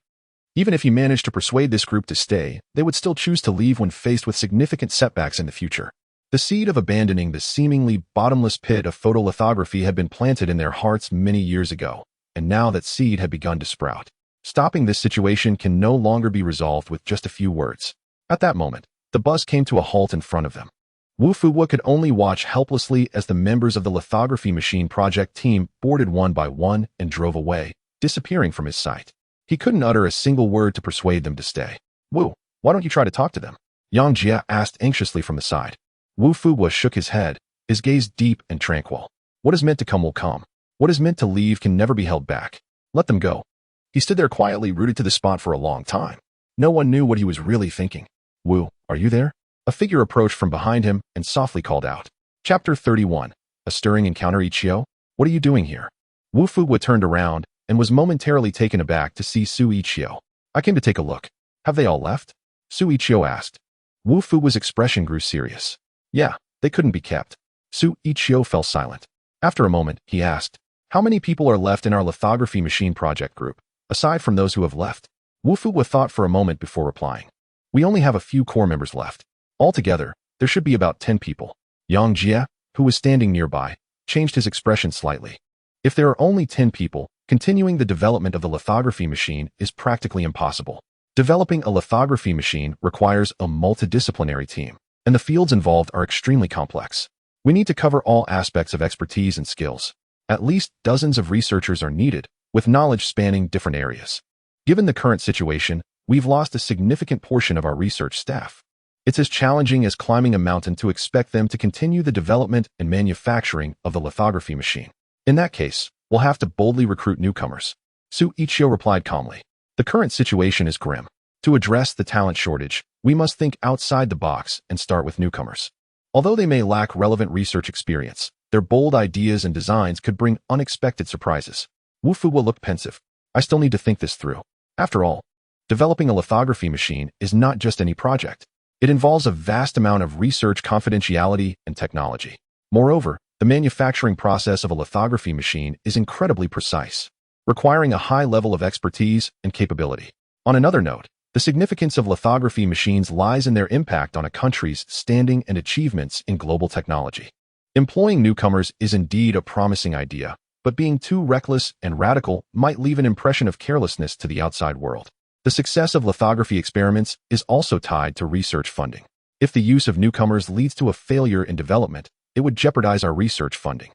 Even if he managed to persuade this group to stay, they would still choose to leave when faced with significant setbacks in the future. The seed of abandoning the seemingly bottomless pit of photolithography had been planted in their hearts many years ago, and now that seed had begun to sprout. Stopping this situation can no longer be resolved with just a few words. At that moment, the bus came to a halt in front of them. Wu Fuguo could only watch helplessly as the members of the lithography machine project team boarded one by one and drove away, disappearing from his sight. He couldn't utter a single word to persuade them to stay. "Wu, why don't you try to talk to them?" Yang Jia asked anxiously from the side. Wu Fuguo shook his head, his gaze deep and tranquil. "What is meant to come will come. What is meant to leave can never be held back. Let them go." He stood there quietly rooted to the spot for a long time. No one knew what he was really thinking. "Wu, are you there?" A figure approached from behind him and softly called out. Chapter 31. A stirring encounter. Yiqiu, what are you doing here? Wu Fuguo turned around and was momentarily taken aback to see Xu Yiqiu. "I came to take a look. Have they all left?" Xu Yiqiu asked. Wu Fuguo's expression grew serious. "Yeah, they couldn't be kept." Xu Yiqiu fell silent. After a moment, he asked, "How many people are left in our lithography machine project group, aside from those who have left?" Wu Fuguo thought for a moment before replying. "We only have a few core members left. Altogether, there should be about 10 people." Yang Jia, who was standing nearby, changed his expression slightly. If there are only 10 people, continuing the development of the lithography machine is practically impossible. Developing a lithography machine requires a multidisciplinary team, and the fields involved are extremely complex. We need to cover all aspects of expertise and skills. At least dozens of researchers are needed, with knowledge spanning different areas. Given the current situation, we've lost a significant portion of our research staff. It's as challenging as climbing a mountain to expect them to continue the development and manufacturing of the lithography machine. In that case, we'll have to boldly recruit newcomers. Xu Yiqiu replied calmly. The current situation is grim. To address the talent shortage, we must think outside the box and start with newcomers. Although they may lack relevant research experience, their bold ideas and designs could bring unexpected surprises. Wu Fuguo looked pensive. "I still need to think this through. After all, developing a lithography machine is not just any project. It involves a vast amount of research confidentiality and technology. Moreover, the manufacturing process of a lithography machine is incredibly precise, requiring a high level of expertise and capability. On another note, the significance of lithography machines lies in their impact on a country's standing and achievements in global technology. Employing newcomers is indeed a promising idea, but being too reckless and radical might leave an impression of carelessness to the outside world. The success of lithography experiments is also tied to research funding. If the use of newcomers leads to a failure in development, it would jeopardize our research funding.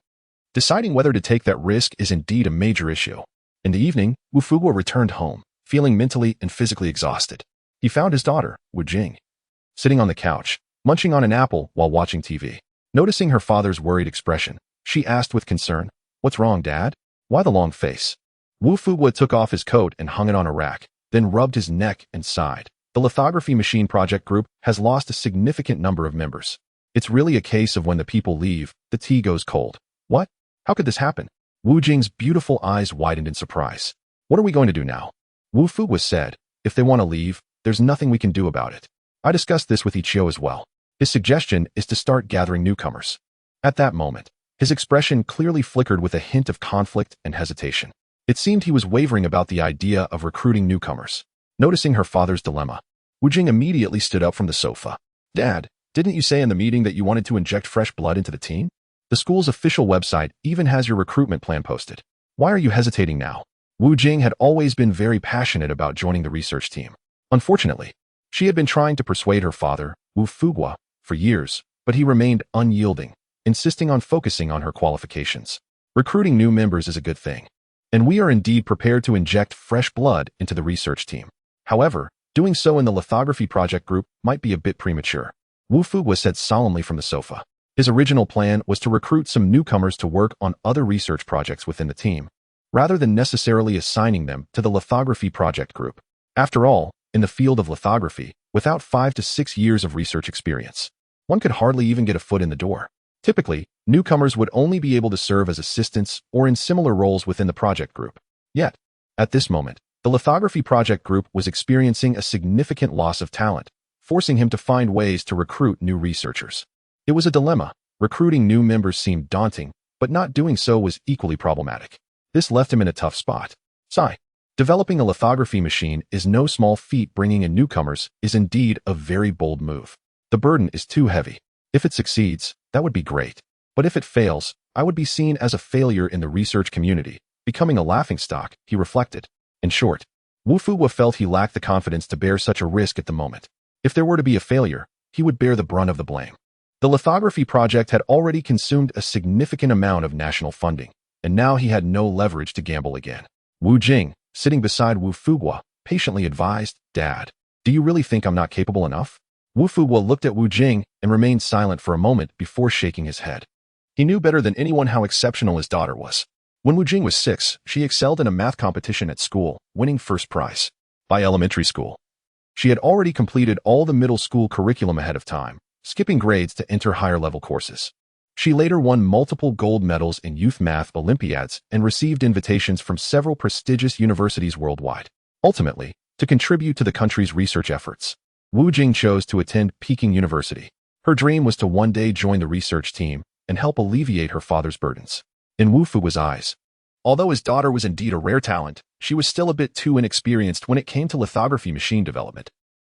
Deciding whether to take that risk is indeed a major issue. In the evening, Wu Fuguo returned home, feeling mentally and physically exhausted. He found his daughter, Wu Jing, sitting on the couch, munching on an apple while watching TV. Noticing her father's worried expression, she asked with concern, "What's wrong, Dad? Why the long face?" Wu Fuguo took off his coat and hung it on a rack, then rubbed his neck and sighed. The lithography machine project group has lost a significant number of members. It's really a case of when the people leave, the tea goes cold. What? How could this happen? Wu Jing's beautiful eyes widened in surprise. What are we going to do now? Wu Fuguo said, if they want to leave, there's nothing we can do about it. I discussed this with Yiqiu as well. His suggestion is to start gathering newcomers. At that moment, his expression clearly flickered with a hint of conflict and hesitation. It seemed he was wavering about the idea of recruiting newcomers. Noticing her father's dilemma, Wu Jing immediately stood up from the sofa. Dad, didn't you say in the meeting that you wanted to inject fresh blood into the team? The school's official website even has your recruitment plan posted. Why are you hesitating now? Wu Jing had always been very passionate about joining the research team. Unfortunately, she had been trying to persuade her father, Wu Fuguo, for years, but he remained unyielding, insisting on focusing on her qualifications. Recruiting new members is a good thing, and we are indeed prepared to inject fresh blood into the research team. However, doing so in the lithography project group might be a bit premature. Wu Fuguo said solemnly from the sofa. His original plan was to recruit some newcomers to work on other research projects within the team, rather than necessarily assigning them to the lithography project group. After all, in the field of lithography, without 5 to 6 years of research experience, one could hardly even get a foot in the door. Typically, newcomers would only be able to serve as assistants or in similar roles within the project group. Yet, at this moment, the lithography project group was experiencing a significant loss of talent, forcing him to find ways to recruit new researchers. It was a dilemma. Recruiting new members seemed daunting, but not doing so was equally problematic. This left him in a tough spot. Developing a lithography machine is no small feat. Bringing in newcomers is indeed a very bold move. The burden is too heavy. If it succeeds, that would be great. But if it fails, I would be seen as a failure in the research community, becoming a laughingstock, he reflected. In short, Wu Fuguo felt he lacked the confidence to bear such a risk at the moment. If there were to be a failure, he would bear the brunt of the blame. The lithography project had already consumed a significant amount of national funding, and now he had no leverage to gamble again. Wu Jing, sitting beside Wu Fuguo, patiently advised, Dad, do you really think I'm not capable enough? Wu Fuguo looked at Wu Jing and remained silent for a moment before shaking his head. He knew better than anyone how exceptional his daughter was. When Wu Jing was 6, she excelled in a math competition at school, winning first prize. By elementary school, she had already completed all the middle school curriculum ahead of time, skipping grades to enter higher-level courses. She later won multiple gold medals in youth math Olympiads and received invitations from several prestigious universities worldwide. Ultimately, to contribute to the country's research efforts, Wu Jing chose to attend Peking University. Her dream was to one day join the research team and help alleviate her father's burdens. In Wu Fuguo's eyes, although his daughter was indeed a rare talent, she was still a bit too inexperienced when it came to lithography machine development.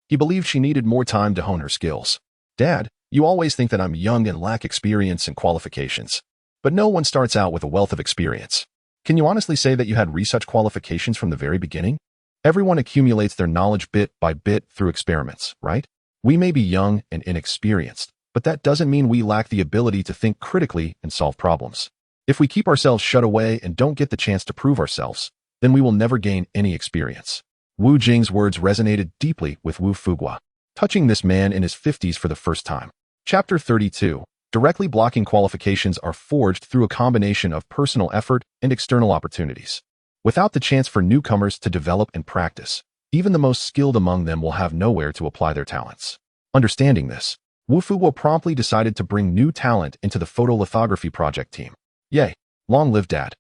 He believed she needed more time to hone her skills. Dad, you always think that I'm young and lack experience and qualifications. But no one starts out with a wealth of experience. Can you honestly say that you had research qualifications from the very beginning? Everyone accumulates their knowledge bit by bit through experiments, right? We may be young and inexperienced, but that doesn't mean we lack the ability to think critically and solve problems. If we keep ourselves shut away and don't get the chance to prove ourselves, then we will never gain any experience. Wu Jing's words resonated deeply with Wu Fuguo, touching this man in his 50s for the first time. Chapter 32. Directly blocking qualifications are forged through a combination of personal effort and external opportunities. Without the chance for newcomers to develop and practice, even the most skilled among them will have nowhere to apply their talents. Understanding this, Wu Fuguo promptly decided to bring new talent into the photolithography project team. Yay! Long live Dad!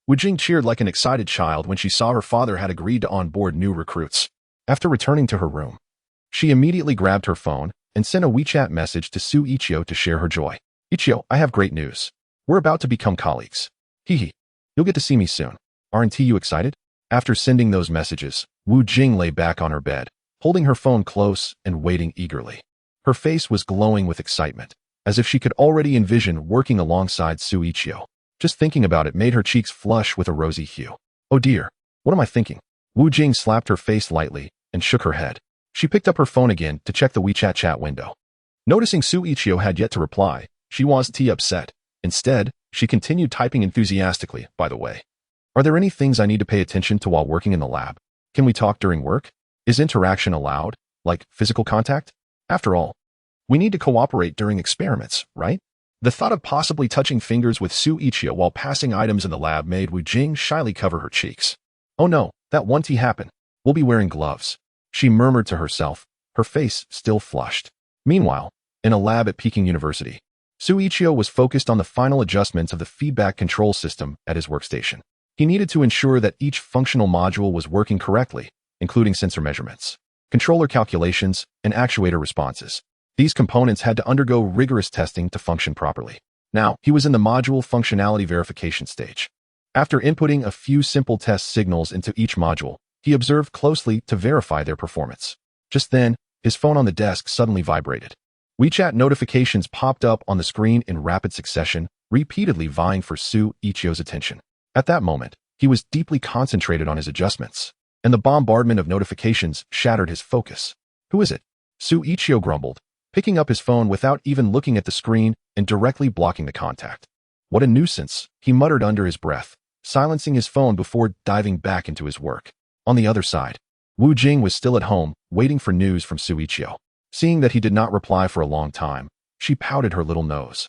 Wu Jing cheered like an excited child when she saw her father had agreed to onboard new recruits. After returning to her room, she immediately grabbed her phone and sent a WeChat message to Xu Yiqiu to share her joy. Yiqiu, I have great news. We're about to become colleagues. Hee. You'll get to see me soon. Aren't you excited? After sending those messages, Wu Jing lay back on her bed, holding her phone close and waiting eagerly. Her face was glowing with excitement, as if she could already envision working alongside Xu Yiqiu. Just thinking about it made her cheeks flush with a rosy hue. Oh dear, what am I thinking? Wu Jing slapped her face lightly and shook her head. She picked up her phone again to check the WeChat chat window. Noticing Xu Yiqiu had yet to reply, she wasn't upset. Instead, she continued typing enthusiastically, by the way. Are there any things I need to pay attention to while working in the lab? Can we talk during work? Is interaction allowed, like physical contact? After all, we need to cooperate during experiments, right? The thought of possibly touching fingers with Xu Yiqiu while passing items in the lab made Wu Jing shyly cover her cheeks. Oh no, that won't happen. We'll be wearing gloves, she murmured to herself, her face still flushed. Meanwhile, in a lab at Peking University, Xu Yiqiu was focused on the final adjustments of the feedback control system at his workstation. He needed to ensure that each functional module was working correctly, including sensor measurements, controller calculations, and actuator responses. These components had to undergo rigorous testing to function properly. Now, he was in the module functionality verification stage. After inputting a few simple test signals into each module, he observed closely to verify their performance. Just then, his phone on the desk suddenly vibrated. WeChat notifications popped up on the screen in rapid succession, repeatedly vying for Xu Yiqiu's attention. At that moment, he was deeply concentrated on his adjustments, and the bombardment of notifications shattered his focus. Who is it? Xu Yiqiu grumbled, picking up his phone without even looking at the screen and directly blocking the contact. What a nuisance, he muttered under his breath, silencing his phone before diving back into his work. On the other side, Wu Jing was still at home, waiting for news from Xu Yiqiu. Seeing that he did not reply for a long time, she pouted her little nose.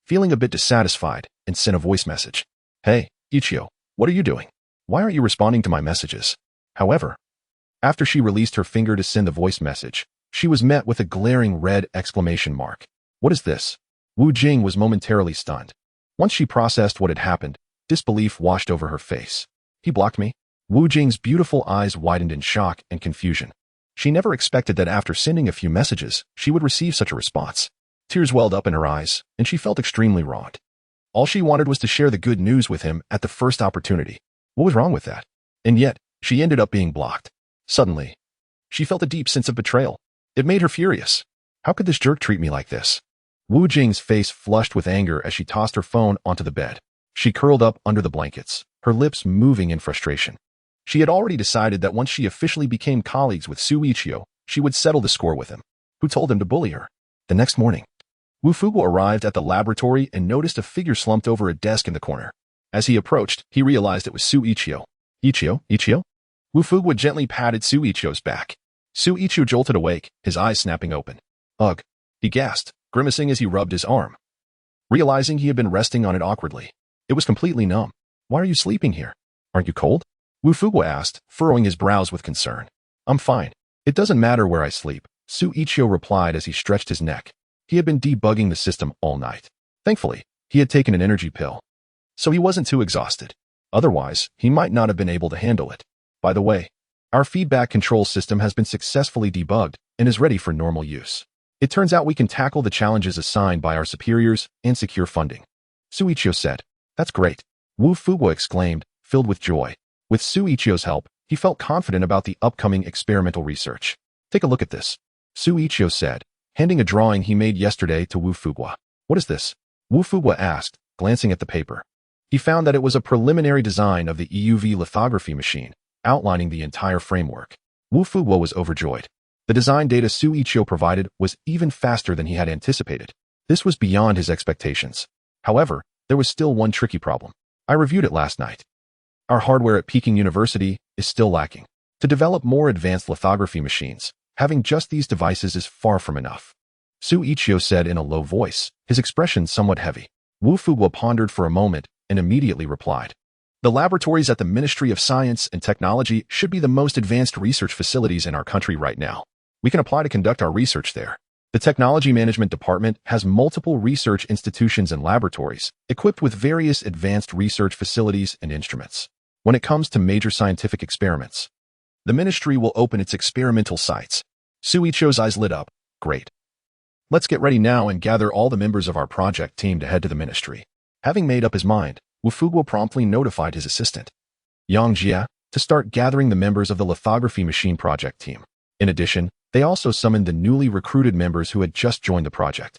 Feeling a bit dissatisfied, and sent a voice message. Hey, Yiqiu, what are you doing? Why aren't you responding to my messages? However, after she released her finger to send the voice message, she was met with a glaring red exclamation mark. What is this? Wu Jing was momentarily stunned. Once she processed what had happened, disbelief washed over her face. He blocked me? Wu Jing's beautiful eyes widened in shock and confusion. She never expected that after sending a few messages, she would receive such a response. Tears welled up in her eyes, and she felt extremely wronged. All she wanted was to share the good news with him at the first opportunity. What was wrong with that? And yet, she ended up being blocked. Suddenly, she felt a deep sense of betrayal. It made her furious. How could this jerk treat me like this? Wu Jing's face flushed with anger as she tossed her phone onto the bed. She curled up under the blankets, her lips moving in frustration. She had already decided that once she officially became colleagues with Xu Yiqiu, she would settle the score with him. Who told him to bully her? The next morning, Wu Fuguo arrived at the laboratory and noticed a figure slumped over a desk in the corner. As he approached, he realized it was Xu Yiqiu. Yiqiu? Wu Fuguo gently patted Xu Yiqiu's back. Xu Yiqiu jolted awake, his eyes snapping open. Ugh, he gasped, grimacing as he rubbed his arm. Realizing he had been resting on it awkwardly, it was completely numb. Why are you sleeping here? Aren't you cold? Wu Fuguo asked, furrowing his brows with concern. I'm fine. It doesn't matter where I sleep, Xu Yiqiu replied as he stretched his neck. He had been debugging the system all night. Thankfully, he had taken an energy pill, so he wasn't too exhausted. Otherwise, he might not have been able to handle it. By the way, our feedback control system has been successfully debugged and is ready for normal use. It turns out we can tackle the challenges assigned by our superiors and secure funding. Xu Yiqiu said. That's great. Wu Fuguo exclaimed, filled with joy. With Xu Yiqiu's help, he felt confident about the upcoming experimental research. Take a look at this, Xu Yiqiu said, handing a drawing he made yesterday to Wu Fuguo. What is this? Wu Fuguo asked, glancing at the paper. He found that it was a preliminary design of the EUV lithography machine, outlining the entire framework. Wu Fuguo was overjoyed. The design data Xu Yiqiu provided was even faster than he had anticipated. This was beyond his expectations. However, there was still one tricky problem. I reviewed it last night. Our hardware at Peking University is still lacking. To develop more advanced lithography machines, having just these devices is far from enough. Xu Yiqiu said in a low voice, his expression somewhat heavy. Wu Fuguo pondered for a moment and immediately replied. The laboratories at the Ministry of Science and Technology should be the most advanced research facilities in our country right now. We can apply to conduct our research there. The Technology Management Department has multiple research institutions and laboratories equipped with various advanced research facilities and instruments. When it comes to major scientific experiments, the ministry will open its experimental sites. Xu Yiqiu's eyes lit up. Great. Let's get ready now and gather all the members of our project team to head to the ministry. Having made up his mind, Wu Fuguo promptly notified his assistant, Yang Jia, to start gathering the members of the lithography machine project team. In addition, they also summoned the newly recruited members who had just joined the project.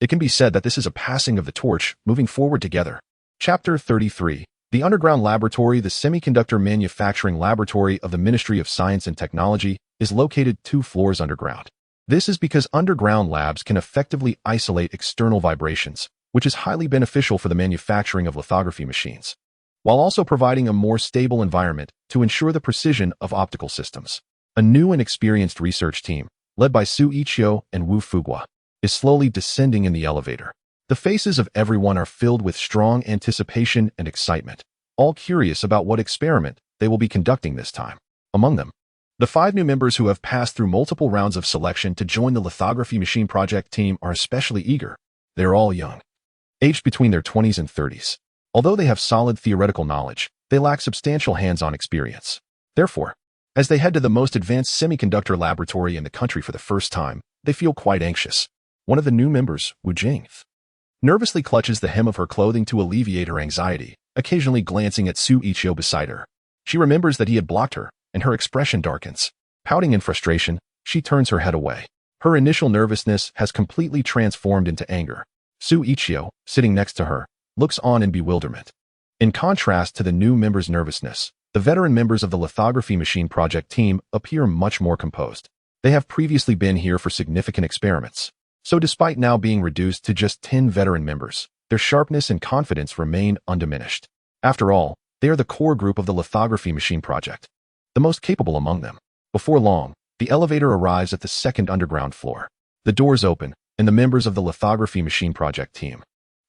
It can be said that this is a passing of the torch, moving forward together. Chapter 33. The underground laboratory, the semiconductor manufacturing laboratory of the Ministry of Science and Technology, is located 2 floors underground. This is because underground labs can effectively isolate external vibrations, which is highly beneficial for the manufacturing of lithography machines. while also providing a more stable environment to ensure the precision of optical systems. A new and experienced research team, led by Xu Yiqiu and Wu Fuguo, is slowly descending in the elevator. The faces of everyone are filled with strong anticipation and excitement, all curious about what experiment they will be conducting this time. Among them, the 5 new members who have passed through multiple rounds of selection to join the lithography machine project team are especially eager. They're all young, aged between their 20s and 30s. Although they have solid theoretical knowledge, they lack substantial hands-on experience. Therefore, as they head to the most advanced semiconductor laboratory in the country for the first time, they feel quite anxious. One of the new members, Wu Jing, nervously clutches the hem of her clothing to alleviate her anxiety, occasionally glancing at Xu Yiqiu beside her. She remembers that he had blocked her, and her expression darkens. Pouting in frustration, she turns her head away. Her initial nervousness has completely transformed into anger. Xu Yiqiu, sitting next to her, looks on in bewilderment. In contrast to the new members' nervousness, the veteran members of the lithography machine project team appear much more composed. They have previously been here for significant experiments. So despite now being reduced to just 10 veteran members, their sharpness and confidence remain undiminished. After all, they are the core group of the lithography machine project, the most capable among them. Before long, the elevator arrives at the second underground floor. The doors open, and the members of the lithography machine project team,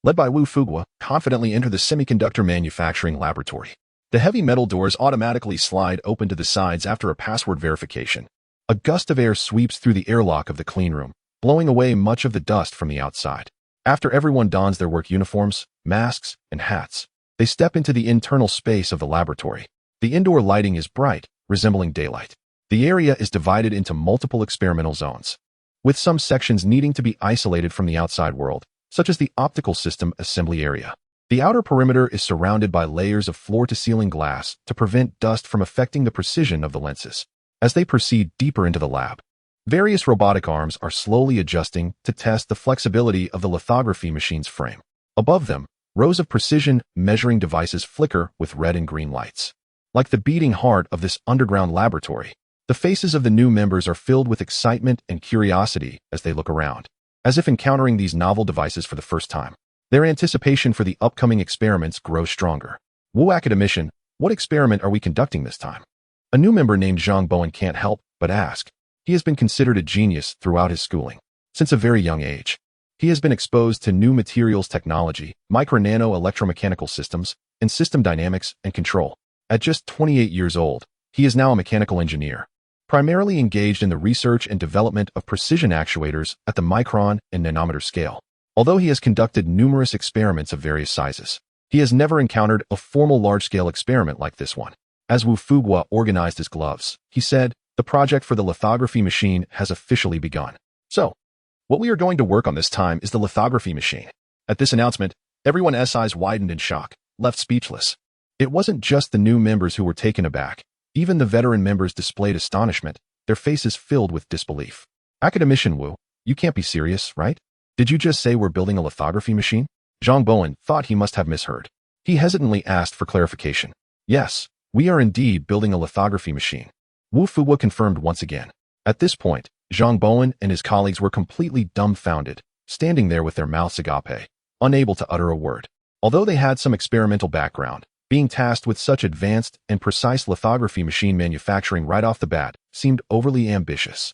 led by Wu Fuguo, confidently enter the semiconductor manufacturing laboratory. The heavy metal doors automatically slide open to the sides after a password verification. A gust of air sweeps through the airlock of the clean room, blowing away much of the dust from the outside. After everyone dons their work uniforms, masks, and hats, they step into the internal space of the laboratory. The indoor lighting is bright, resembling daylight. The area is divided into multiple experimental zones, with some sections needing to be isolated from the outside world, such as the optical system assembly area. The outer perimeter is surrounded by layers of floor-to-ceiling glass to prevent dust from affecting the precision of the lenses. As they proceed deeper into the lab, various robotic arms are slowly adjusting to test the flexibility of the lithography machine's frame. Above them, rows of precision measuring devices flicker with red and green lights. Like the beating heart of this underground laboratory, the faces of the new members are filled with excitement and curiosity as they look around, as if encountering these novel devices for the first time. Their anticipation for the upcoming experiments grows stronger. Wu Academician, what experiment are we conducting this time? A new member named Zhang Bowen can't help but ask. He has been considered a genius throughout his schooling. Since a very young age, he has been exposed to new materials technology, micro-nano electromechanical systems, and system dynamics and control. At just 28 years old, he is now a mechanical engineer, primarily engaged in the research and development of precision actuators at the micron and nanometer scale. Although he has conducted numerous experiments of various sizes, he has never encountered a formal large-scale experiment like this one. As Wu Fuguo organized his gloves, he said, "The project for the lithography machine has officially begun. So, what we are going to work on this time is the lithography machine." At this announcement, everyone's eyes widened in shock, left speechless. It wasn't just the new members who were taken aback. Even the veteran members displayed astonishment, their faces filled with disbelief. "Academician Wu, you can't be serious, right? Did you just say we're building a lithography machine?" Zhang Bowen thought he must have misheard. He hesitantly asked for clarification. "Yes, we are indeed building a lithography machine," Wu Fuguo confirmed once again. At this point, Zhang Bowen and his colleagues were completely dumbfounded, standing there with their mouths agape, unable to utter a word. Although they had some experimental background, being tasked with such advanced and precise lithography machine manufacturing right off the bat seemed overly ambitious.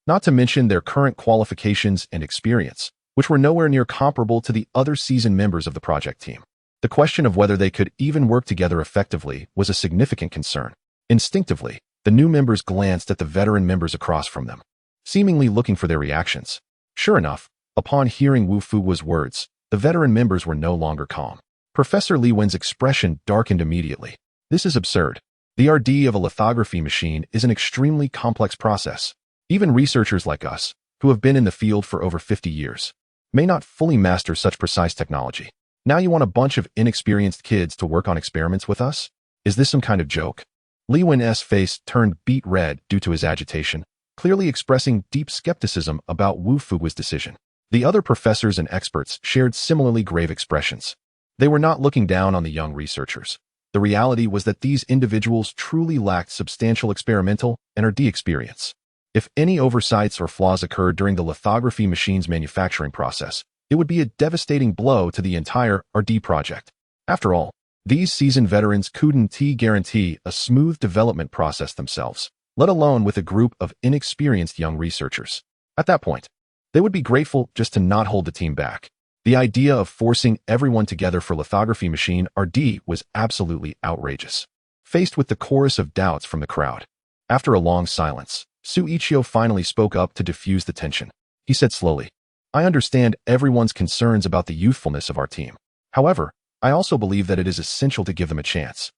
Not to mention their current qualifications and experience, which were nowhere near comparable to the other seasoned members of the project team. The question of whether they could even work together effectively was a significant concern. Instinctively, the new members glanced at the veteran members across from them, seemingly looking for their reactions. Sure enough, upon hearing Wu Fuguo's words, the veteran members were no longer calm. Professor Li Wen's expression darkened immediately. "This is absurd. The RD of a lithography machine is an extremely complex process. Even researchers like us, who have been in the field for over 50 years, may not fully master such precise technology. Now you want a bunch of inexperienced kids to work on experiments with us? Is this some kind of joke?" Li Wen's face turned beet red due to his agitation, clearly expressing deep skepticism about Wu Fuguo's decision. The other professors and experts shared similarly grave expressions. They were not looking down on the young researchers. The reality was that these individuals truly lacked substantial experimental and R&D experience. If any oversights or flaws occurred during the lithography machine's manufacturing process, it would be a devastating blow to the entire R&D project. After all, These seasoned veterans couldn't guarantee a smooth development process themselves, let alone with a group of inexperienced young researchers. At that point, they would be grateful just to not hold the team back. The idea of forcing everyone together for lithography machine RD was absolutely outrageous. Faced with the chorus of doubts from the crowd, after a long silence, Xu Yiqiu finally spoke up to diffuse the tension. He said slowly, "I understand everyone's concerns about the youthfulness of our team. However, I also believe that it is essential to give them a chance.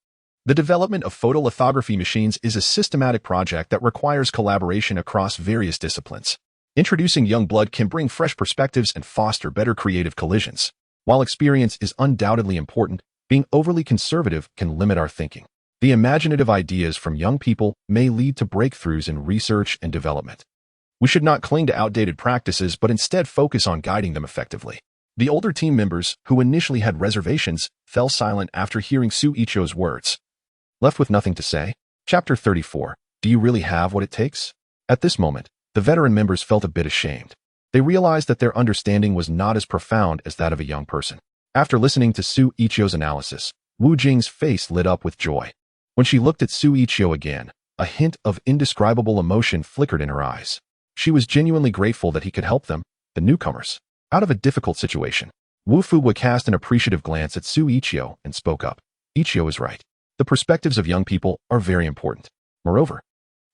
The development of photolithography machines is a systematic project that requires collaboration across various disciplines. Introducing young blood can bring fresh perspectives and foster better creative collisions. While experience is undoubtedly important, being overly conservative can limit our thinking. The imaginative ideas from young people may lead to breakthroughs in research and development. We should not cling to outdated practices but instead focus on guiding them effectively." The older team members, who initially had reservations, fell silent after hearing Xu Yiqiu's words. Left with nothing to say? Chapter 34. Do you really have what it takes? At this moment, the veteran members felt a bit ashamed. They realized that their understanding was not as profound as that of a young person. After listening to Xu Yiqiu's analysis, Wu Jing's face lit up with joy. When she looked at Xu Yiqiu again, a hint of indescribable emotion flickered in her eyes. She was genuinely grateful that he could help them, the newcomers, out of a difficult situation. Wu Fuguo cast an appreciative glance at Xu Yiqiu and spoke up. "Yiqiu is right. The perspectives of young people are very important. Moreover,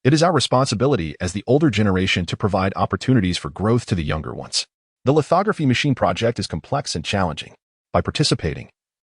it is our responsibility as the older generation to provide opportunities for growth to the younger ones. The lithography machine project is complex and challenging. By participating,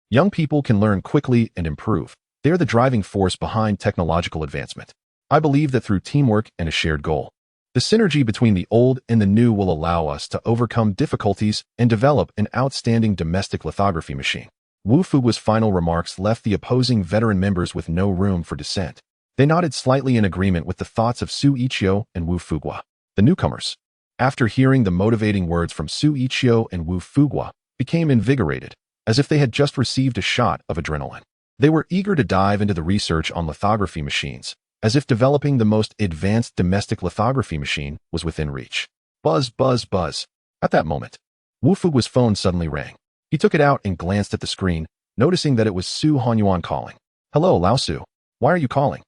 young people can learn quickly and improve. They are the driving force behind technological advancement. I believe that through teamwork and a shared goal, the synergy between the old and the new will allow us to overcome difficulties and develop an outstanding domestic lithography machine." Wu Fuguo's final remarks left the opposing veteran members with no room for dissent. They nodded slightly in agreement with the thoughts of Xu Yiqiu and Wu Fuguo. The newcomers, after hearing the motivating words from Xu Yiqiu and Wu Fuguo, became invigorated, as if they had just received a shot of adrenaline. They were eager to dive into the research on lithography machines, as if developing the most advanced domestic lithography machine was within reach. Buzz, buzz, buzz. At that moment, Wu Fuguo's phone suddenly rang. He took it out and glanced at the screen, noticing that it was Su Honyuan calling. "Hello, Lao Su. Why are you calling?"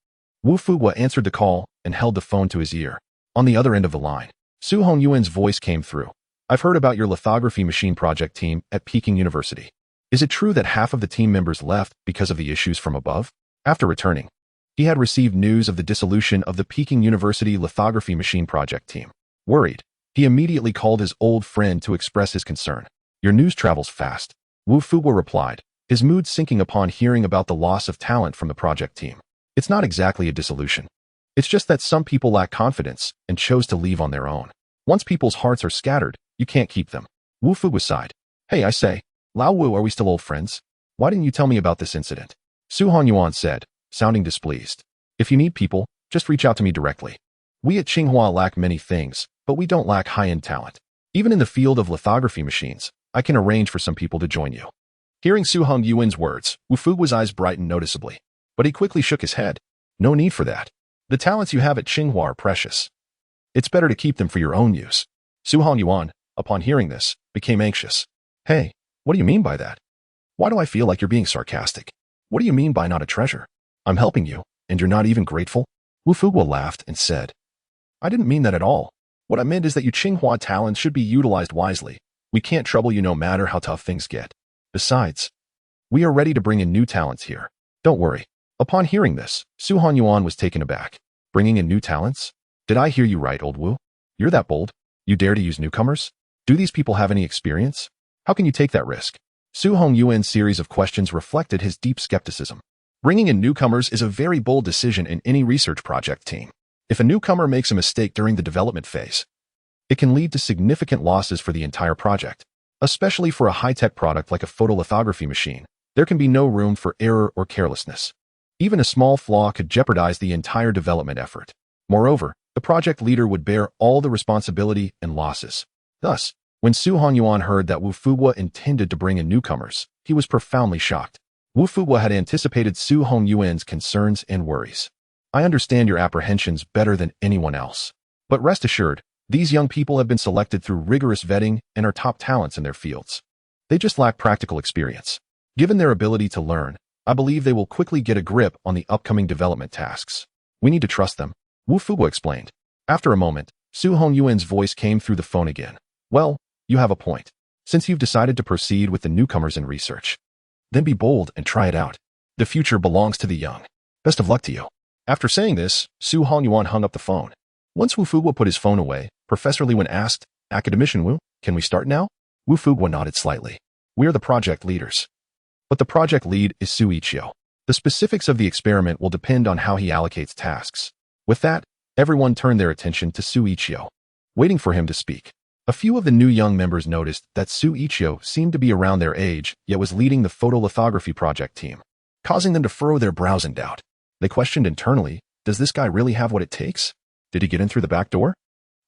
Wu Fuguo answered the call and held the phone to his ear. On the other end of the line, Su Honyuan's voice came through. "I've heard about your lithography machine project team at Peking University. Is it true that half of the team members left because of the issues from above?" After returning, he had received news of the dissolution of the Peking University lithography machine project team. Worried, he immediately called his old friend to express his concern. "Your news travels fast," Wu Fuguo replied, his mood sinking upon hearing about the loss of talent from the project team. "It's not exactly a dissolution. It's just that some people lack confidence and chose to leave on their own. Once people's hearts are scattered, you can't keep them." Wu Fuguo sighed. "Hey, I say, Lao Wu, are we still old friends? Why didn't you tell me about this incident?" Su Honyuan said, sounding displeased. "If you need people, just reach out to me directly. We at Tsinghua lack many things, but we don't lack high-end talent. Even in the field of lithography machines, I can arrange for some people to join you." Hearing Su Hongyuan's words, Wu Fuguo's eyes brightened noticeably, but he quickly shook his head. "No need for that. The talents you have at Tsinghua are precious. It's better to keep them for your own use." Su Honyuan, upon hearing this, became anxious. "Hey, what do you mean by that? Why do I feel like you're being sarcastic? What do you mean by not a treasure? I'm helping you, and you're not even grateful?" Wu Fuguo laughed and said, "I didn't mean that at all. What I meant is that your Tsinghua talents should be utilized wisely. We can't trouble you no matter how tough things get. Besides, we are ready to bring in new talents here. Don't worry." Upon hearing this, Su Honyuan was taken aback. "Bringing in new talents? Did I hear you right, old Wu? You're that bold? You dare to use newcomers? Do these people have any experience? How can you take that risk?" Su Hongyuan's series of questions reflected his deep skepticism. Bringing in newcomers is a very bold decision in any research project team. If a newcomer makes a mistake during the development phase, it can lead to significant losses for the entire project. Especially for a high-tech product like a photolithography machine, there can be no room for error or carelessness. Even a small flaw could jeopardize the entire development effort. Moreover, the project leader would bear all the responsibility and losses. Thus, when Su Honyuan heard that Wu Fuguo intended to bring in newcomers, he was profoundly shocked. Wu Fuguo had anticipated Su Hongyuan's concerns and worries. "I understand your apprehensions better than anyone else. But rest assured, these young people have been selected through rigorous vetting and are top talents in their fields. They just lack practical experience. Given their ability to learn, I believe they will quickly get a grip on the upcoming development tasks. We need to trust them, Wu Fuguo explained. After a moment, Su Hongyuan's voice came through the phone again. Well, you have a point. Since you've decided to proceed with the newcomers in research, then be bold and try it out. The future belongs to the young. Best of luck to you. After saying this, Su Hongyuan hung up the phone. Once Wu Fuguo put his phone away, Professor Li Wen asked, Academician Wu, can we start now? Wu Fuguo nodded slightly. We are the project leaders. But the project lead is Xu Yiqiu. The specifics of the experiment will depend on how he allocates tasks. With that, everyone turned their attention to Xu Yiqiu, waiting for him to speak. A few of the new young members noticed that Xu Yiqiu seemed to be around their age, yet was leading the photolithography project team, causing them to furrow their brows in doubt. They questioned internally, does this guy really have what it takes? Did he get in through the back door?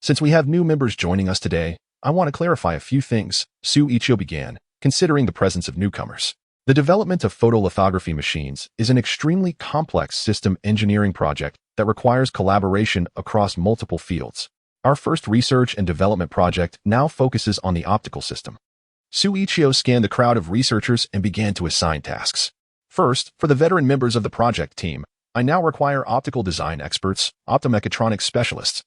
Since we have new members joining us today, I want to clarify a few things, Xu Yiqiu began, considering the presence of newcomers. The development of photolithography machines is an extremely complex system engineering project that requires collaboration across multiple fields. Our first research and development project now focuses on the optical system. Xu Yiqiu scanned the crowd of researchers and began to assign tasks. First, for the veteran members of the project team, I now require optical design experts, optomechatronics specialists,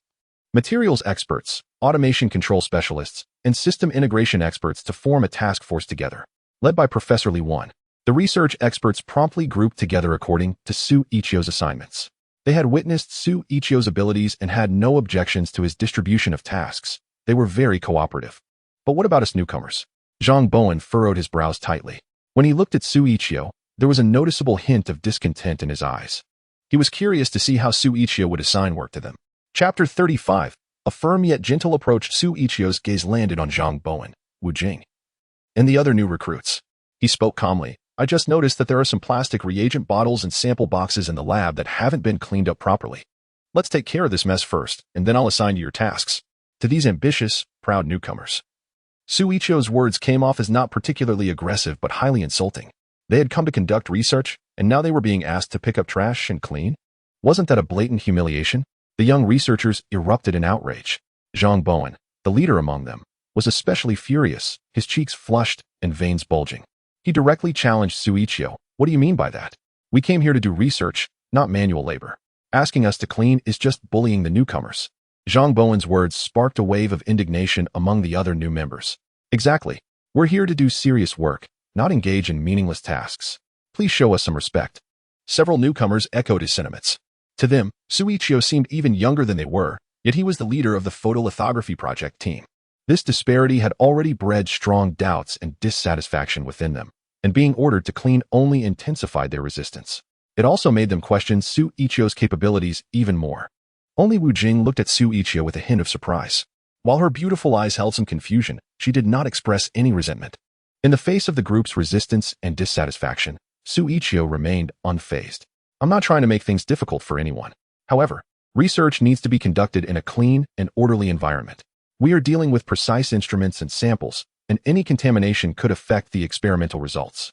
materials experts, automation control specialists, and system integration experts to form a task force together. Led by Professor Li Wen, the research experts promptly grouped together according to Xu Yiqiu's assignments. They had witnessed Xu Yiqiu's abilities and had no objections to his distribution of tasks. They were very cooperative. But what about us newcomers? Zhang Bowen furrowed his brows tightly. When he looked at Xu Yiqiu, there was a noticeable hint of discontent in his eyes. He was curious to see how Xu Yiqiu would assign work to them. Chapter 35. A firm yet gentle approach. Xu Yiqiu's gaze landed on Zhang Bowen, Wu Jing, and the other new recruits. He spoke calmly. I just noticed that there are some plastic reagent bottles and sample boxes in the lab that haven't been cleaned up properly. Let's take care of this mess first, and then I'll assign you your tasks. To these ambitious, proud newcomers, Xu Yiqiu's words came off as not particularly aggressive but highly insulting. They had come to conduct research, and now they were being asked to pick up trash and clean? Wasn't that a blatant humiliation? The young researchers erupted in outrage. Zhang Bowen, the leader among them, was especially furious, his cheeks flushed and veins bulging. He directly challenged Xu Yiqiu. What do you mean by that? We came here to do research, not manual labor. Asking us to clean is just bullying the newcomers. Zhang Bowen's words sparked a wave of indignation among the other new members. Exactly. We're here to do serious work, not engage in meaningless tasks. Please show us some respect. Several newcomers echoed his sentiments. To them, Xu Yiqiu seemed even younger than they were, yet he was the leader of the photolithography project team. This disparity had already bred strong doubts and dissatisfaction within them, and being ordered to clean only intensified their resistance. It also made them question Xu Yiqiu's capabilities even more. Only Wu Jing looked at Xu Yiqiu with a hint of surprise. While her beautiful eyes held some confusion, she did not express any resentment. In the face of the group's resistance and dissatisfaction, Xu Yiqiu remained unfazed. I'm not trying to make things difficult for anyone. However, research needs to be conducted in a clean and orderly environment. We are dealing with precise instruments and samples, and any contamination could affect the experimental results.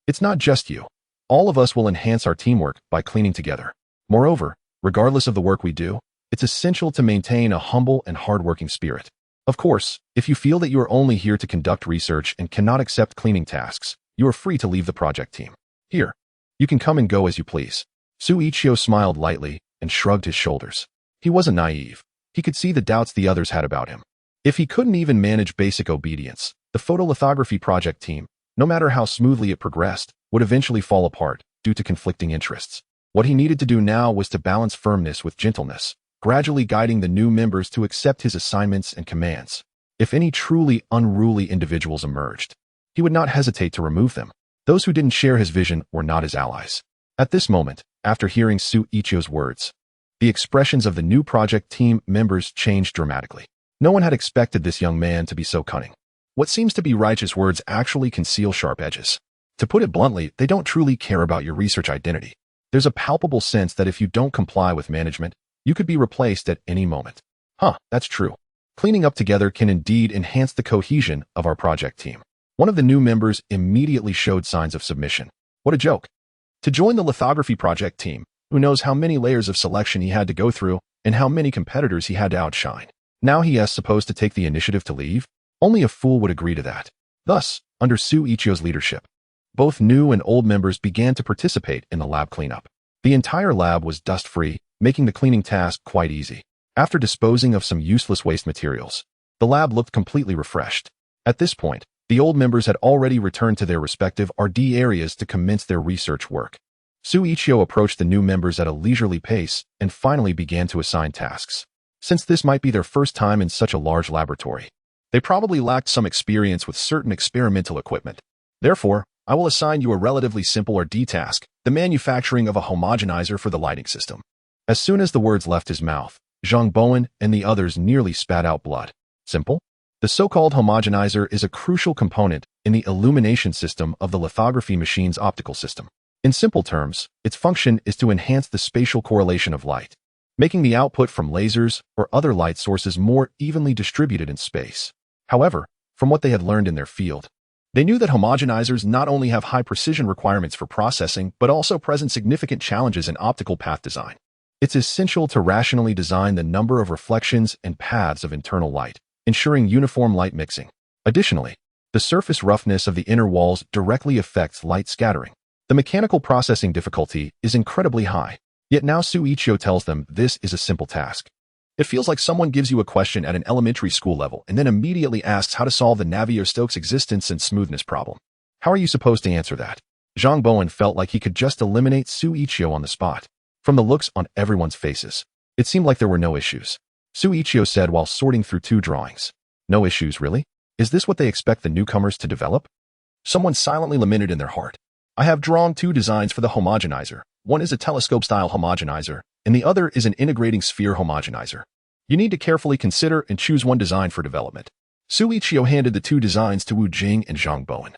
It's not just you. All of us will enhance our teamwork by cleaning together. Moreover, regardless of the work we do, it's essential to maintain a humble and hardworking spirit. Of course, if you feel that you are only here to conduct research and cannot accept cleaning tasks, you are free to leave the project team. Here, you can come and go as you please. Xu Yiqiu smiled lightly and shrugged his shoulders. He wasn't naive. He could see the doubts the others had about him. If he couldn't even manage basic obedience, the photolithography project team, no matter how smoothly it progressed, would eventually fall apart due to conflicting interests. What he needed to do now was to balance firmness with gentleness, gradually guiding the new members to accept his assignments and commands. If any truly unruly individuals emerged, he would not hesitate to remove them. Those who didn't share his vision were not his allies. At this moment, after hearing Xu Yiqiu's words, the expressions of the new project team members changed dramatically. No one had expected this young man to be so cunning. What seems to be righteous words actually conceal sharp edges. To put it bluntly, they don't truly care about your research identity. There's a palpable sense that if you don't comply with management, you could be replaced at any moment. That's true. Cleaning up together can indeed enhance the cohesion of our project team. One of the new members immediately showed signs of submission. What a joke. To join the lithography project team, who knows how many layers of selection he had to go through and how many competitors he had to outshine. Now he is supposed to take the initiative to leave? Only a fool would agree to that. Thus, under Xu Yiqiu's leadership, Both new and old members began to participate in the lab cleanup. The entire lab was dust-free, making the cleaning task quite easy. After disposing of some useless waste materials, the lab looked completely refreshed. At this point, the old members had already returned to their respective R&D areas to commence their research work. Xu Yiqiu approached the new members at a leisurely pace and finally began to assign tasks. Since this might be their first time in such a large laboratory, they probably lacked some experience with certain experimental equipment. Therefore, I will assign you a relatively simple R&D task, the manufacturing of a homogenizer for the lighting system. As soon as the words left his mouth, Zhang Bowen and the others nearly spat out blood. Simple? The so-called homogenizer is a crucial component in the illumination system of the lithography machine's optical system. In simple terms, its function is to enhance the spatial correlation of light, making the output from lasers or other light sources more evenly distributed in space. However, from what they had learned in their field, they knew that homogenizers not only have high precision requirements for processing, but also present significant challenges in optical path design. It's essential to rationally design the number of reflections and paths of internal light, ensuring uniform light mixing. Additionally, the surface roughness of the inner walls directly affects light scattering. The mechanical processing difficulty is incredibly high, yet now Xu Yiqiu tells them this is a simple task. It feels like someone gives you a question at an elementary school level and then immediately asks how to solve the Navier-Stokes existence and smoothness problem. How are you supposed to answer that? Zhang Bowen felt like he could just eliminate Xu Yiqiu on the spot. From the looks on everyone's faces, it seemed like there were no issues. Xu Yiqiu said while sorting through 2 drawings. No issues, really? Is this what they expect the newcomers to develop? Someone silently lamented in their heart. I have drawn 2 designs for the homogenizer. One is a telescope-style homogenizer, and the other is an integrating sphere homogenizer. You need to carefully consider and choose one design for development. Xu Yiqiu handed the 2 designs to Wu Jing and Zhang Bowen,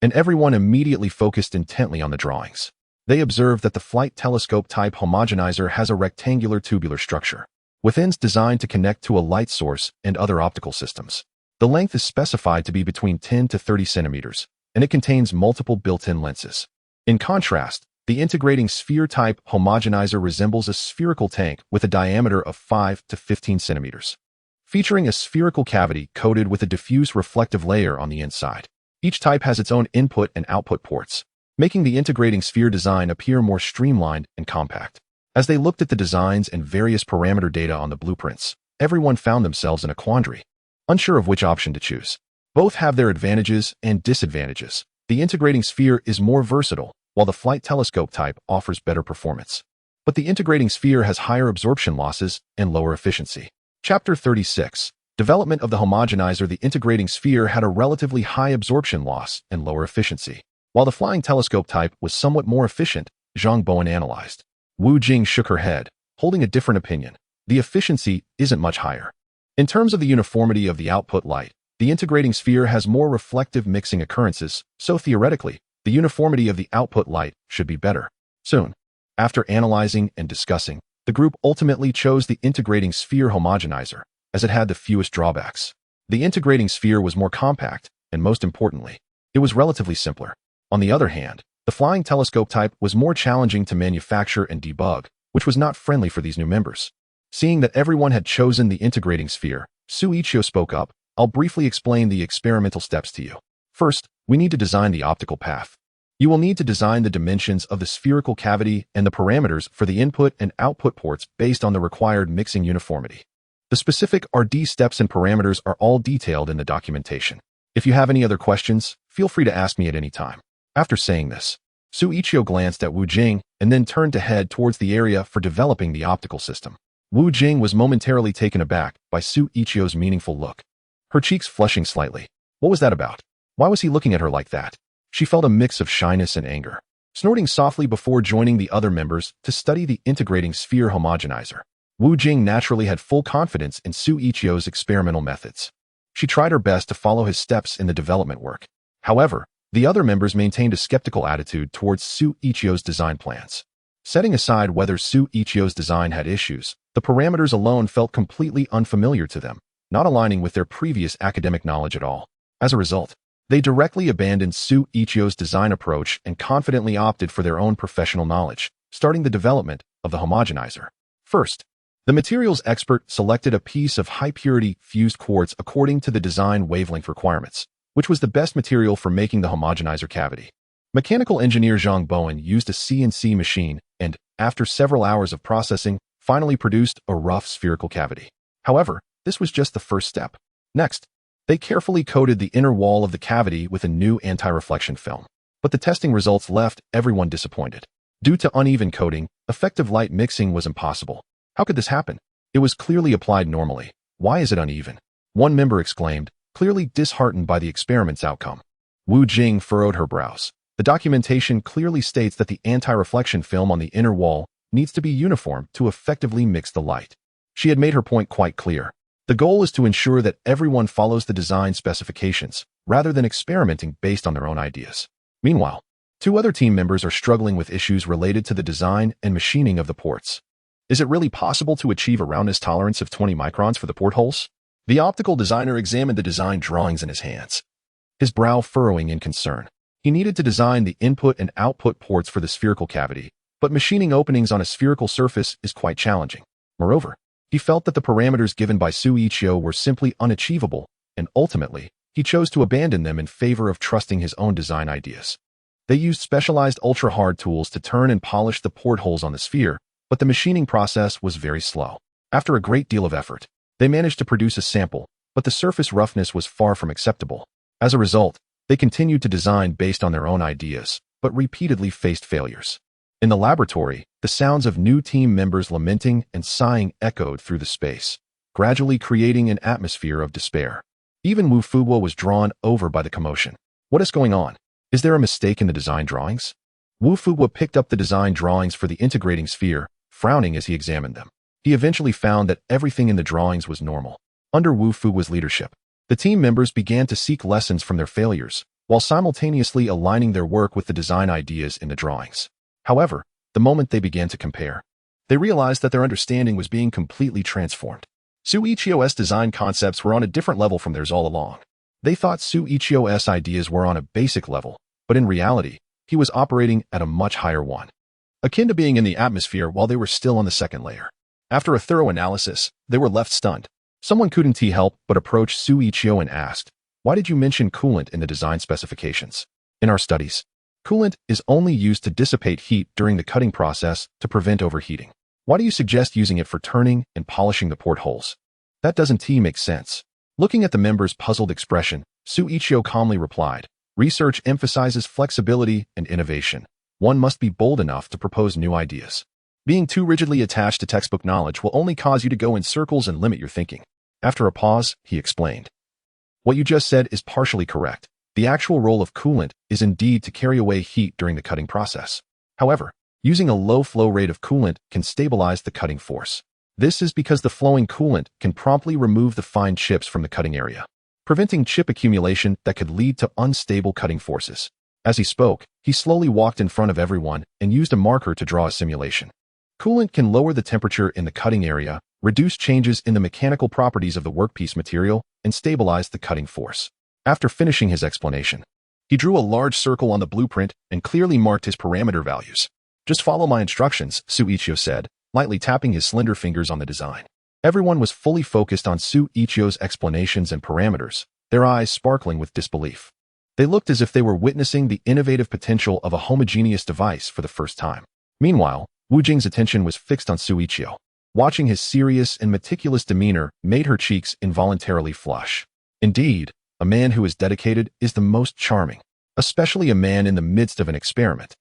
and everyone immediately focused intently on the drawings. They observed that the flight telescope-type homogenizer has a rectangular tubular structure, with ends designed to connect to a light source and other optical systems. The length is specified to be between 10 to 30 centimeters, and it contains multiple built-in lenses. In contrast, the integrating sphere-type homogenizer resembles a spherical tank with a diameter of 5 to 15 centimeters, featuring a spherical cavity coated with a diffuse reflective layer on the inside. Each type has its own input and output ports, making the integrating sphere design appear more streamlined and compact. As they looked at the designs and various parameter data on the blueprints, everyone found themselves in a quandary, unsure of which option to choose. Both have their advantages and disadvantages. The integrating sphere is more versatile, while the flight telescope type offers better performance. But the integrating sphere has higher absorption losses and lower efficiency. Chapter 36. Development of the homogenizer. The integrating sphere had a relatively high absorption loss and lower efficiency, while the flying telescope type was somewhat more efficient, Zhang Bowen analyzed. Wu Jing shook her head, holding a different opinion. The efficiency isn't much higher. In terms of the uniformity of the output light, the integrating sphere has more reflective mixing occurrences, so theoretically, the uniformity of the output light should be better. Soon, after analyzing and discussing, the group ultimately chose the integrating sphere homogenizer, as it had the fewest drawbacks. The integrating sphere was more compact, and most importantly, it was relatively simpler. On the other hand, the flying telescope type was more challenging to manufacture and debug, which was not friendly for these new members. Seeing that everyone had chosen the integrating sphere, Xu Yiqiu spoke up. I'll briefly explain the experimental steps to you. First, we need to design the optical path. You will need to design the dimensions of the spherical cavity and the parameters for the input and output ports based on the required mixing uniformity. The specific R&D steps and parameters are all detailed in the documentation. If you have any other questions, feel free to ask me at any time. After saying this, Xu Yiqiu glanced at Wu Jing and then turned to head towards the area for developing the optical system. Wu Jing was momentarily taken aback by Xu Yiqiu's meaningful look, her cheeks flushing slightly. What was that about? Why was he looking at her like that? She felt a mix of shyness and anger. Snorting softly before joining the other members to study the integrating sphere homogenizer, Wu Jing naturally had full confidence in Xu Yiqiu's experimental methods. She tried her best to follow his steps in the development work. However, the other members maintained a skeptical attitude towards Xu Yiqiu's design plans. Setting aside whether Xu Yiqiu's design had issues, the parameters alone felt completely unfamiliar to them, not aligning with their previous academic knowledge at all. As a result, they directly abandoned Xu Yiqiu's design approach and confidently opted for their own professional knowledge, starting the development of the homogenizer. First, the materials expert selected a piece of high-purity fused quartz according to the design wavelength requirements, which was the best material for making the homogenizer cavity. Mechanical engineer Zhang Bowen used a CNC machine and, after several hours of processing, finally produced a rough spherical cavity. However, this was just the first step. Next, they carefully coated the inner wall of the cavity with a new anti-reflection film. But the testing results left everyone disappointed. Due to uneven coating, effective light mixing was impossible. How could this happen? It was clearly applied normally. Why is it uneven? One member exclaimed, clearly disheartened by the experiment's outcome. Wu Jing furrowed her brows. The documentation clearly states that the anti-reflection film on the inner wall needs to be uniform to effectively mix the light. She had made her point quite clear. The goal is to ensure that everyone follows the design specifications, rather than experimenting based on their own ideas. Meanwhile, two other team members are struggling with issues related to the design and machining of the ports. Is it really possible to achieve a roundness tolerance of 20 microns for the portholes? The optical designer examined the design drawings in his hands, his brow furrowing in concern. He needed to design the input and output ports for the spherical cavity, but machining openings on a spherical surface is quite challenging. Moreover, he felt that the parameters given by Xu Yiqiu were simply unachievable, and ultimately, he chose to abandon them in favor of trusting his own design ideas. They used specialized ultra-hard tools to turn and polish the portholes on the sphere, but the machining process was very slow. After a great deal of effort, they managed to produce a sample, but the surface roughness was far from acceptable. As a result, they continued to design based on their own ideas, but repeatedly faced failures. In the laboratory, the sounds of new team members lamenting and sighing echoed through the space, gradually creating an atmosphere of despair. Even Wu Fuguo was drawn over by the commotion. What is going on? Is there a mistake in the design drawings? Wu Fuguo picked up the design drawings for the integrating sphere, frowning as he examined them. He eventually found that everything in the drawings was normal. Under Wu Fuguo's leadership, the team members began to seek lessons from their failures, while simultaneously aligning their work with the design ideas in the drawings. However, the moment they began to compare, they realized that their understanding was being completely transformed. Xu Yiqiu's design concepts were on a different level from theirs all along. They thought Xu Yiqiu's ideas were on a basic level, but in reality, he was operating at a much higher one, akin to being in the atmosphere while they were still on the second layer. After a thorough analysis, they were left stunned. Someone couldn't help but approach Xu Yiqiu and asked, "Why did you mention coolant in the design specifications? In our studies, coolant is only used to dissipate heat during the cutting process to prevent overheating. Why do you suggest using it for turning and polishing the portholes? That doesn't make sense." Looking at the member's puzzled expression, Xu Yiqiu calmly replied, "Research emphasizes flexibility and innovation. One must be bold enough to propose new ideas. Being too rigidly attached to textbook knowledge will only cause you to go in circles and limit your thinking." After a pause, he explained, "What you just said is partially correct. The actual role of coolant is indeed to carry away heat during the cutting process. However, using a low flow rate of coolant can stabilize the cutting force. This is because the flowing coolant can promptly remove the fine chips from the cutting area, preventing chip accumulation that could lead to unstable cutting forces." As he spoke, he slowly walked in front of everyone and used a marker to draw a simulation. Coolant can lower the temperature in the cutting area, reduce changes in the mechanical properties of the workpiece material, and stabilize the cutting force. After finishing his explanation, he drew a large circle on the blueprint and clearly marked his parameter values. "Just follow my instructions," Xu Yiqiu said, lightly tapping his slender fingers on the design. Everyone was fully focused on Xu Yiqiu's explanations and parameters, their eyes sparkling with disbelief. They looked as if they were witnessing the innovative potential of a homogeneous device for the first time. Meanwhile, Wu Jing's attention was fixed on Xu Yiqiu. Watching his serious and meticulous demeanor made her cheeks involuntarily flush. Indeed, a man who is dedicated is the most charming, especially a man in the midst of an experiment.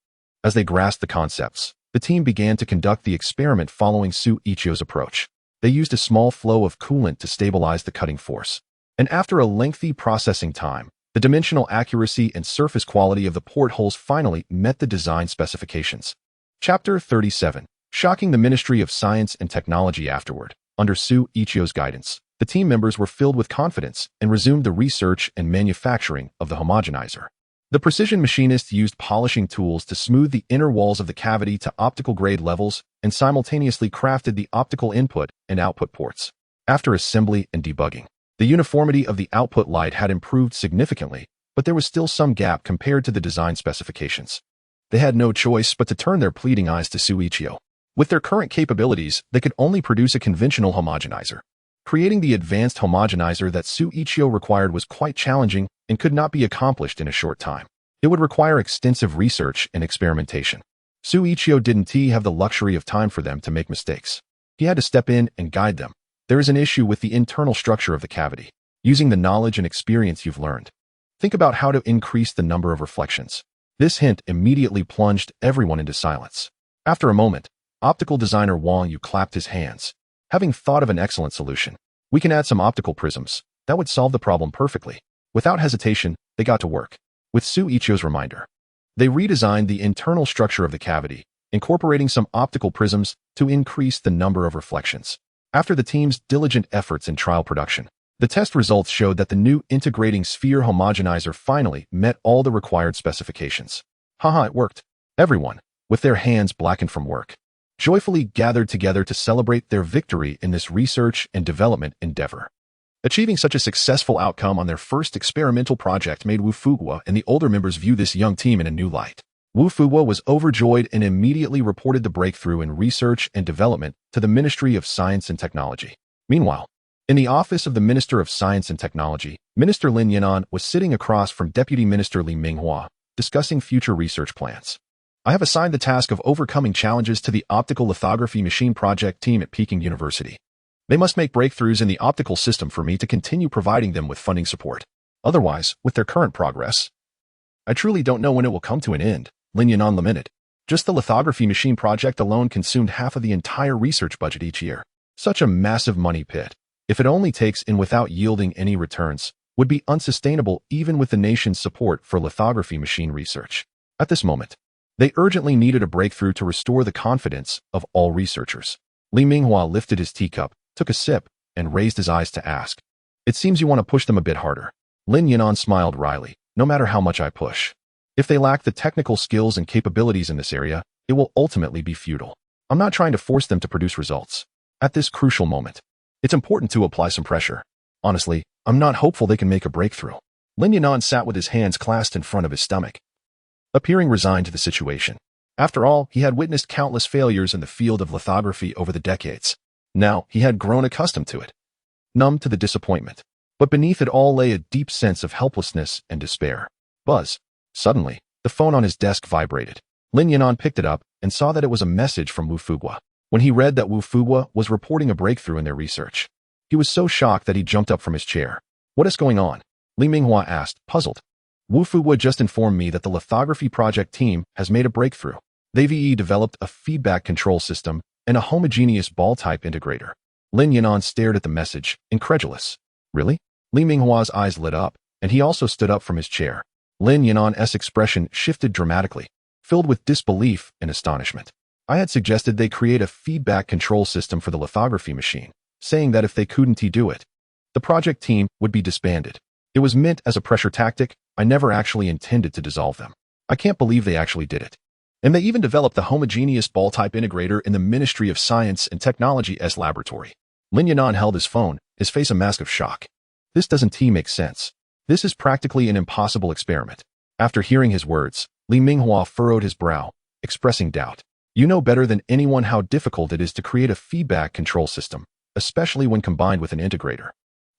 As they grasped the concepts, the team began to conduct the experiment following Xu Yiqiu's approach. They used a small flow of coolant to stabilize the cutting force. And after a lengthy processing time, the dimensional accuracy and surface quality of the portholes finally met the design specifications. Chapter 37. Shocking the Ministry of Science and Technology. Afterward, under Xu Yiqiu's guidance, the team members were filled with confidence and resumed the research and manufacturing of the homogenizer. The precision machinists used polishing tools to smooth the inner walls of the cavity to optical grade levels and simultaneously crafted the optical input and output ports. After assembly and debugging, the uniformity of the output light had improved significantly, but there was still some gap compared to the design specifications. They had no choice but to turn their pleading eyes to Xu Yiqiu. With their current capabilities, they could only produce a conventional homogenizer. Creating the advanced homogenizer that Xu Yiqiu required was quite challenging and could not be accomplished in a short time. It would require extensive research and experimentation. Xu Yiqiu didn't have the luxury of time for them to make mistakes. He had to step in and guide them. There is an issue with the internal structure of the cavity. Using the knowledge and experience you've learned, think about how to increase the number of reflections. This hint immediately plunged everyone into silence. After a moment, optical designer Wang Yu clapped his hands. Having thought of an excellent solution, we can add some optical prisms. That would solve the problem perfectly. Without hesitation, they got to work. With Xu Yiqiu's reminder, they redesigned the internal structure of the cavity, incorporating some optical prisms to increase the number of reflections. After the team's diligent efforts in trial production, the test results showed that the new integrating sphere homogenizer finally met all the required specifications. Haha, it worked. Everyone, with their hands blackened from work, joyfully gathered together to celebrate their victory in this research and development endeavor. Achieving such a successful outcome on their first experimental project made Wu Fuguo and the older members view this young team in a new light. Wu Fuguo was overjoyed and immediately reported the breakthrough in research and development to the Ministry of Science and Technology. Meanwhile, in the office of the Minister of Science and Technology, Minister Lin Yanan was sitting across from Deputy Minister Li Minghua, discussing future research plans. I have assigned the task of overcoming challenges to the optical lithography machine project team at Peking University. They must make breakthroughs in the optical system for me to continue providing them with funding support. Otherwise, with their current progress, I truly don't know when it will come to an end, Lin Yanan lamented. Just the lithography machine project alone consumed half of the entire research budget each year. Such a massive money pit, if it only takes in without yielding any returns, would be unsustainable even with the nation's support for lithography machine research. At this moment, they urgently needed a breakthrough to restore the confidence of all researchers. Li Minghua lifted his teacup, took a sip, and raised his eyes to ask, "It seems you want to push them a bit harder." Lin Yanan smiled wryly. "No matter how much I push, if they lack the technical skills and capabilities in this area, it will ultimately be futile. I'm not trying to force them to produce results. At this crucial moment, it's important to apply some pressure. Honestly, I'm not hopeful they can make a breakthrough." Lin Yanan sat with his hands clasped in front of his stomach, appearing resigned to the situation. After all, he had witnessed countless failures in the field of lithography over the decades. Now, he had grown accustomed to it, numb to the disappointment. But beneath it all lay a deep sense of helplessness and despair. Buzz. Suddenly, the phone on his desk vibrated. Lin Yanan picked it up and saw that it was a message from Wu Fuguo. When he read that Wu Fuguo was reporting a breakthrough in their research, he was so shocked that he jumped up from his chair. "What is going on?" Li Minghua asked, puzzled. "Wu Fuguo just informed me that the lithography project team has made a breakthrough. They've developed a feedback control system and a homogeneous ball-type integrator." Lin Yanan stared at the message, incredulous. "Really?" Li Minghua's eyes lit up, and he also stood up from his chair. Lin Yanan's expression shifted dramatically, filled with disbelief and astonishment. "I had suggested they create a feedback control system for the lithography machine, saying that if they couldn't do it, the project team would be disbanded. It was meant as a pressure tactic. I never actually intended to dissolve them. I can't believe they actually did it. And they even developed the homogeneous ball-type integrator in the Ministry of Science and Technology's laboratory." Lin Yanan held his phone, his face a mask of shock. "This doesn't make sense. This is practically an impossible experiment." After hearing his words, Li Minghua furrowed his brow, expressing doubt. "You know better than anyone how difficult it is to create a feedback control system, especially when combined with an integrator.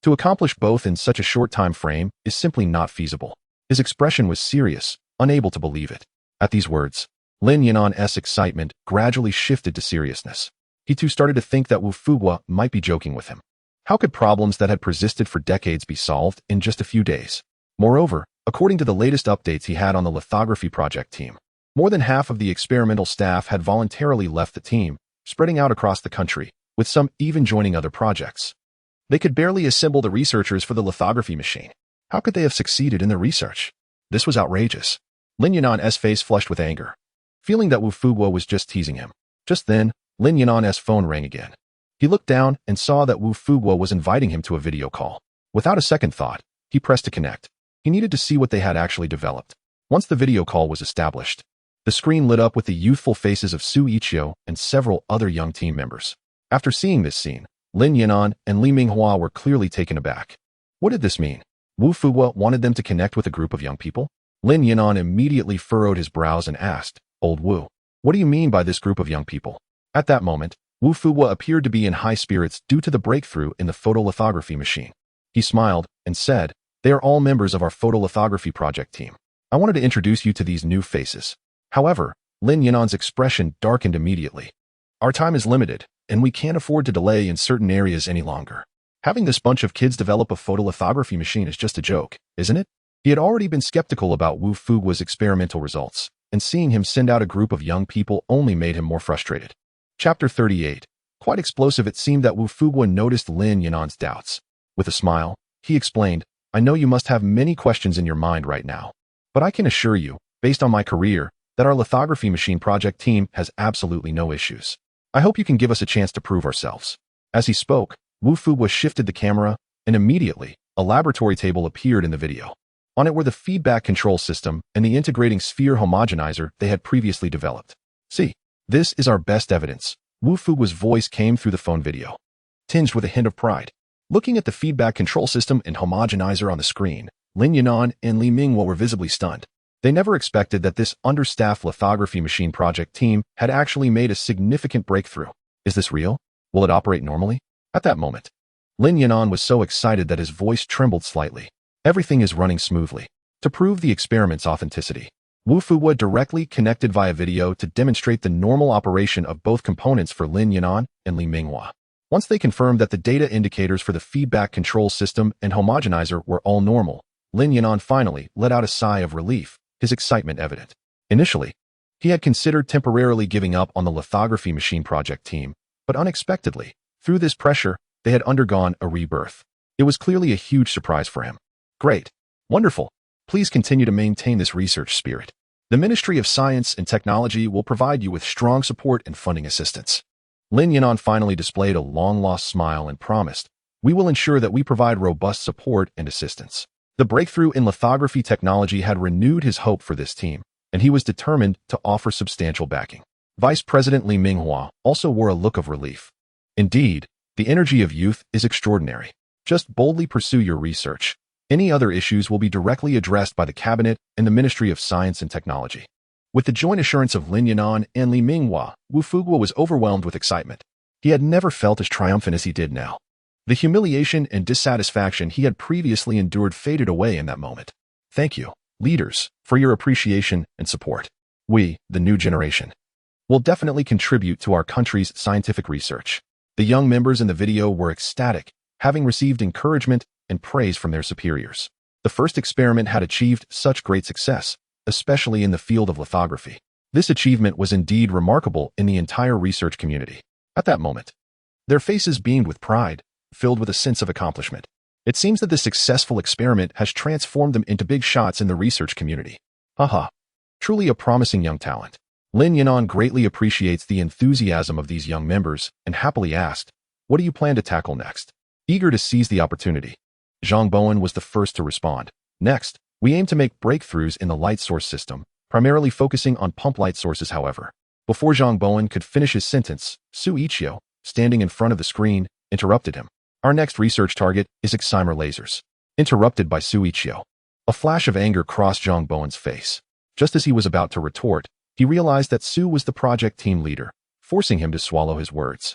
To accomplish both in such a short time frame is simply not feasible." His expression was serious, unable to believe it. At these words, Lin Yanan's excitement gradually shifted to seriousness. He too started to think that Wu Fuguo might be joking with him. How could problems that had persisted for decades be solved in just a few days? Moreover, according to the latest updates he had on the lithography project team, more than half of the experimental staff had voluntarily left the team, spreading out across the country, with some even joining other projects. They could barely assemble the researchers for the lithography machine. How could they have succeeded in their research? This was outrageous. Lin Yanan's face flushed with anger, feeling that Wu Fuguo was just teasing him. Just then, Lin Yanan's phone rang again. He looked down and saw that Wu Fuguo was inviting him to a video call. Without a second thought, he pressed to connect. He needed to see what they had actually developed. Once the video call was established, the screen lit up with the youthful faces of Xu Yiqiu and several other young team members. After seeing this scene, Lin Yanan and Li Minghua were clearly taken aback. What did this mean? Wu Fuguo wanted them to connect with a group of young people? Lin Yanan immediately furrowed his brows and asked, "Old Wu, what do you mean by this group of young people?" At that moment, Wu Fuguo appeared to be in high spirits due to the breakthrough in the photolithography machine. He smiled and said, "They are all members of our photolithography project team. I wanted to introduce you to these new faces. However, Lin Yinan's expression darkened immediately. Our time is limited, and we can't afford to delay in certain areas any longer. Having this bunch of kids develop a photolithography machine is just a joke, isn't it? He had already been skeptical about Wu Fuguo's experimental results, and seeing him send out a group of young people only made him more frustrated. Chapter 38. Quite explosive, it seemed that Wu Fuguo noticed Lin Yinan's doubts. With a smile, he explained, I know you must have many questions in your mind right now, but I can assure you, based on my career, that our lithography machine project team has absolutely no issues. I hope you can give us a chance to prove ourselves. As he spoke, Wu Fuguo shifted the camera, and immediately, a laboratory table appeared in the video. On it were the feedback control system and the integrating sphere homogenizer they had previously developed. See, this is our best evidence. Wu Fuguo's voice came through the phone video, tinged with a hint of pride. Looking at the feedback control system and homogenizer on the screen, Lin Yinan and Li Mingwo were visibly stunned. They never expected that this understaffed lithography machine project team had actually made a significant breakthrough. Is this real? Will it operate normally? At that moment, Lin Yinan was so excited that his voice trembled slightly. Everything is running smoothly. To prove the experiment's authenticity, Wu Fuguo directly connected via video to demonstrate the normal operation of both components for Lin Yinan and Li Mingwo. Once they confirmed that the data indicators for the feedback control system and homogenizer were all normal, Lin Yinan finally let out a sigh of relief, his excitement evident. Initially, he had considered temporarily giving up on the lithography machine project team, but unexpectedly, through this pressure, they had undergone a rebirth. It was clearly a huge surprise for him. Great. Wonderful. Please continue to maintain this research spirit. The Ministry of Science and Technology will provide you with strong support and funding assistance. Lin Yinan finally displayed a long-lost smile and promised, we will ensure that we provide robust support and assistance. The breakthrough in lithography technology had renewed his hope for this team, and he was determined to offer substantial backing. Vice President Li Mingwo also wore a look of relief. Indeed, the energy of youth is extraordinary. Just boldly pursue your research. Any other issues will be directly addressed by the Cabinet and the Ministry of Science and Technology. With the joint assurance of Lin Yinan and Li Mingwo, Wu Fuguo was overwhelmed with excitement. He had never felt as triumphant as he did now. The humiliation and dissatisfaction he had previously endured faded away in that moment. Thank you, leaders, for your appreciation and support. We, the new generation, will definitely contribute to our country's scientific research. The young members in the video were ecstatic, having received encouragement and praise from their superiors. The first experiment had achieved such great success, especially in the field of lithography. This achievement was indeed remarkable in the entire research community. At that moment, their faces beamed with pride, filled with a sense of accomplishment. It seems that this successful experiment has transformed them into big shots in the research community. Haha. Truly a promising young talent. Lin Yinan greatly appreciates the enthusiasm of these young members and happily asked, what do you plan to tackle next? Eager to seize the opportunity, Zhang Bowen was the first to respond. Next, we aim to make breakthroughs in the light source system, primarily focusing on pump light sources. However, before Zhang Bowen could finish his sentence, Xu Yiqiu, standing in front of the screen, interrupted him. Our next research target is excimer lasers. Interrupted by Xu Yiqiu. A flash of anger crossed Zhang Bowen's face. Just as he was about to retort, he realized that Xu was the project team leader, forcing him to swallow his words.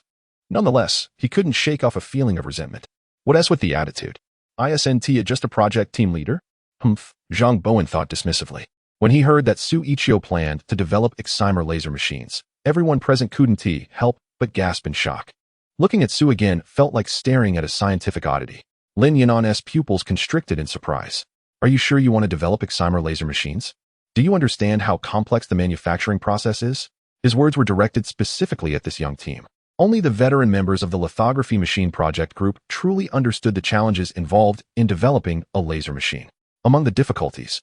Nonetheless, he couldn't shake off a feeling of resentment. What else with the attitude? Isn't just a project team leader? Humph, Zhang Bowen thought dismissively. When he heard that Xu Yiqiu planned to develop excimer laser machines, everyone present couldn't help but gasp in shock. Looking at Xu again felt like staring at a scientific oddity. Lin Yinan's pupils constricted in surprise. Are you sure you want to develop excimer laser machines? Do you understand how complex the manufacturing process is? His words were directed specifically at this young team. Only the veteran members of the lithography machine project group truly understood the challenges involved in developing a laser machine. Among the difficulties,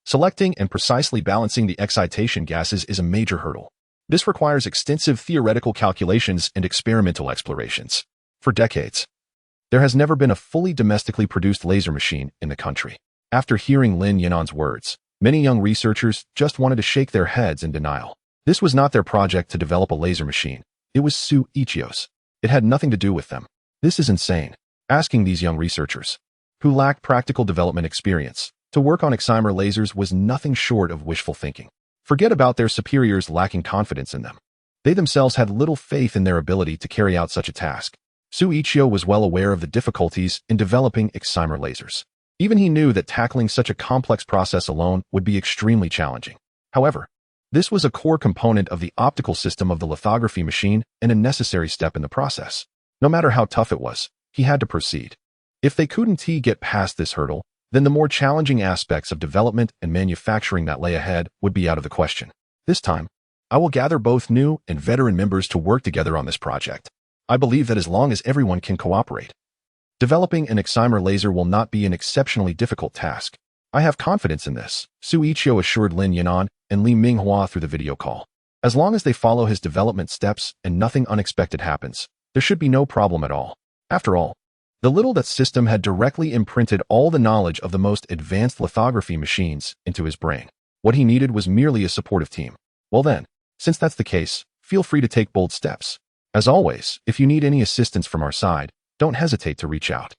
selecting and precisely balancing the excitation gases is a major hurdle. This requires extensive theoretical calculations and experimental explorations. For decades, there has never been a fully domestically produced laser machine in the country. After hearing Lin Yinan's words, many young researchers just wanted to shake their heads in denial. This was not their project to develop a laser machine. It was Xu Yiqiu's. It had nothing to do with them. This is insane. Asking these young researchers, who lacked practical development experience, to work on excimer lasers was nothing short of wishful thinking. Forget about their superiors lacking confidence in them. They themselves had little faith in their ability to carry out such a task. Xu Yiqiu was well aware of the difficulties in developing excimer lasers. Even he knew that tackling such a complex process alone would be extremely challenging. However, this was a core component of the optical system of the lithography machine and a necessary step in the process. No matter how tough it was, he had to proceed. If they couldn't get past this hurdle, then the more challenging aspects of development and manufacturing that lay ahead would be out of the question. This time, I will gather both new and veteran members to work together on this project. I believe that as long as everyone can cooperate, developing an excimer laser will not be an exceptionally difficult task. I have confidence in this, Xu Yiqiu assured Lin Yanan and Li Minghua through the video call. As long as they follow his development steps and nothing unexpected happens, there should be no problem at all. After all, the little that system had directly imprinted all the knowledge of the most advanced lithography machines into his brain. What he needed was merely a supportive team. Well then, since that's the case, feel free to take bold steps. As always, if you need any assistance from our side, don't hesitate to reach out.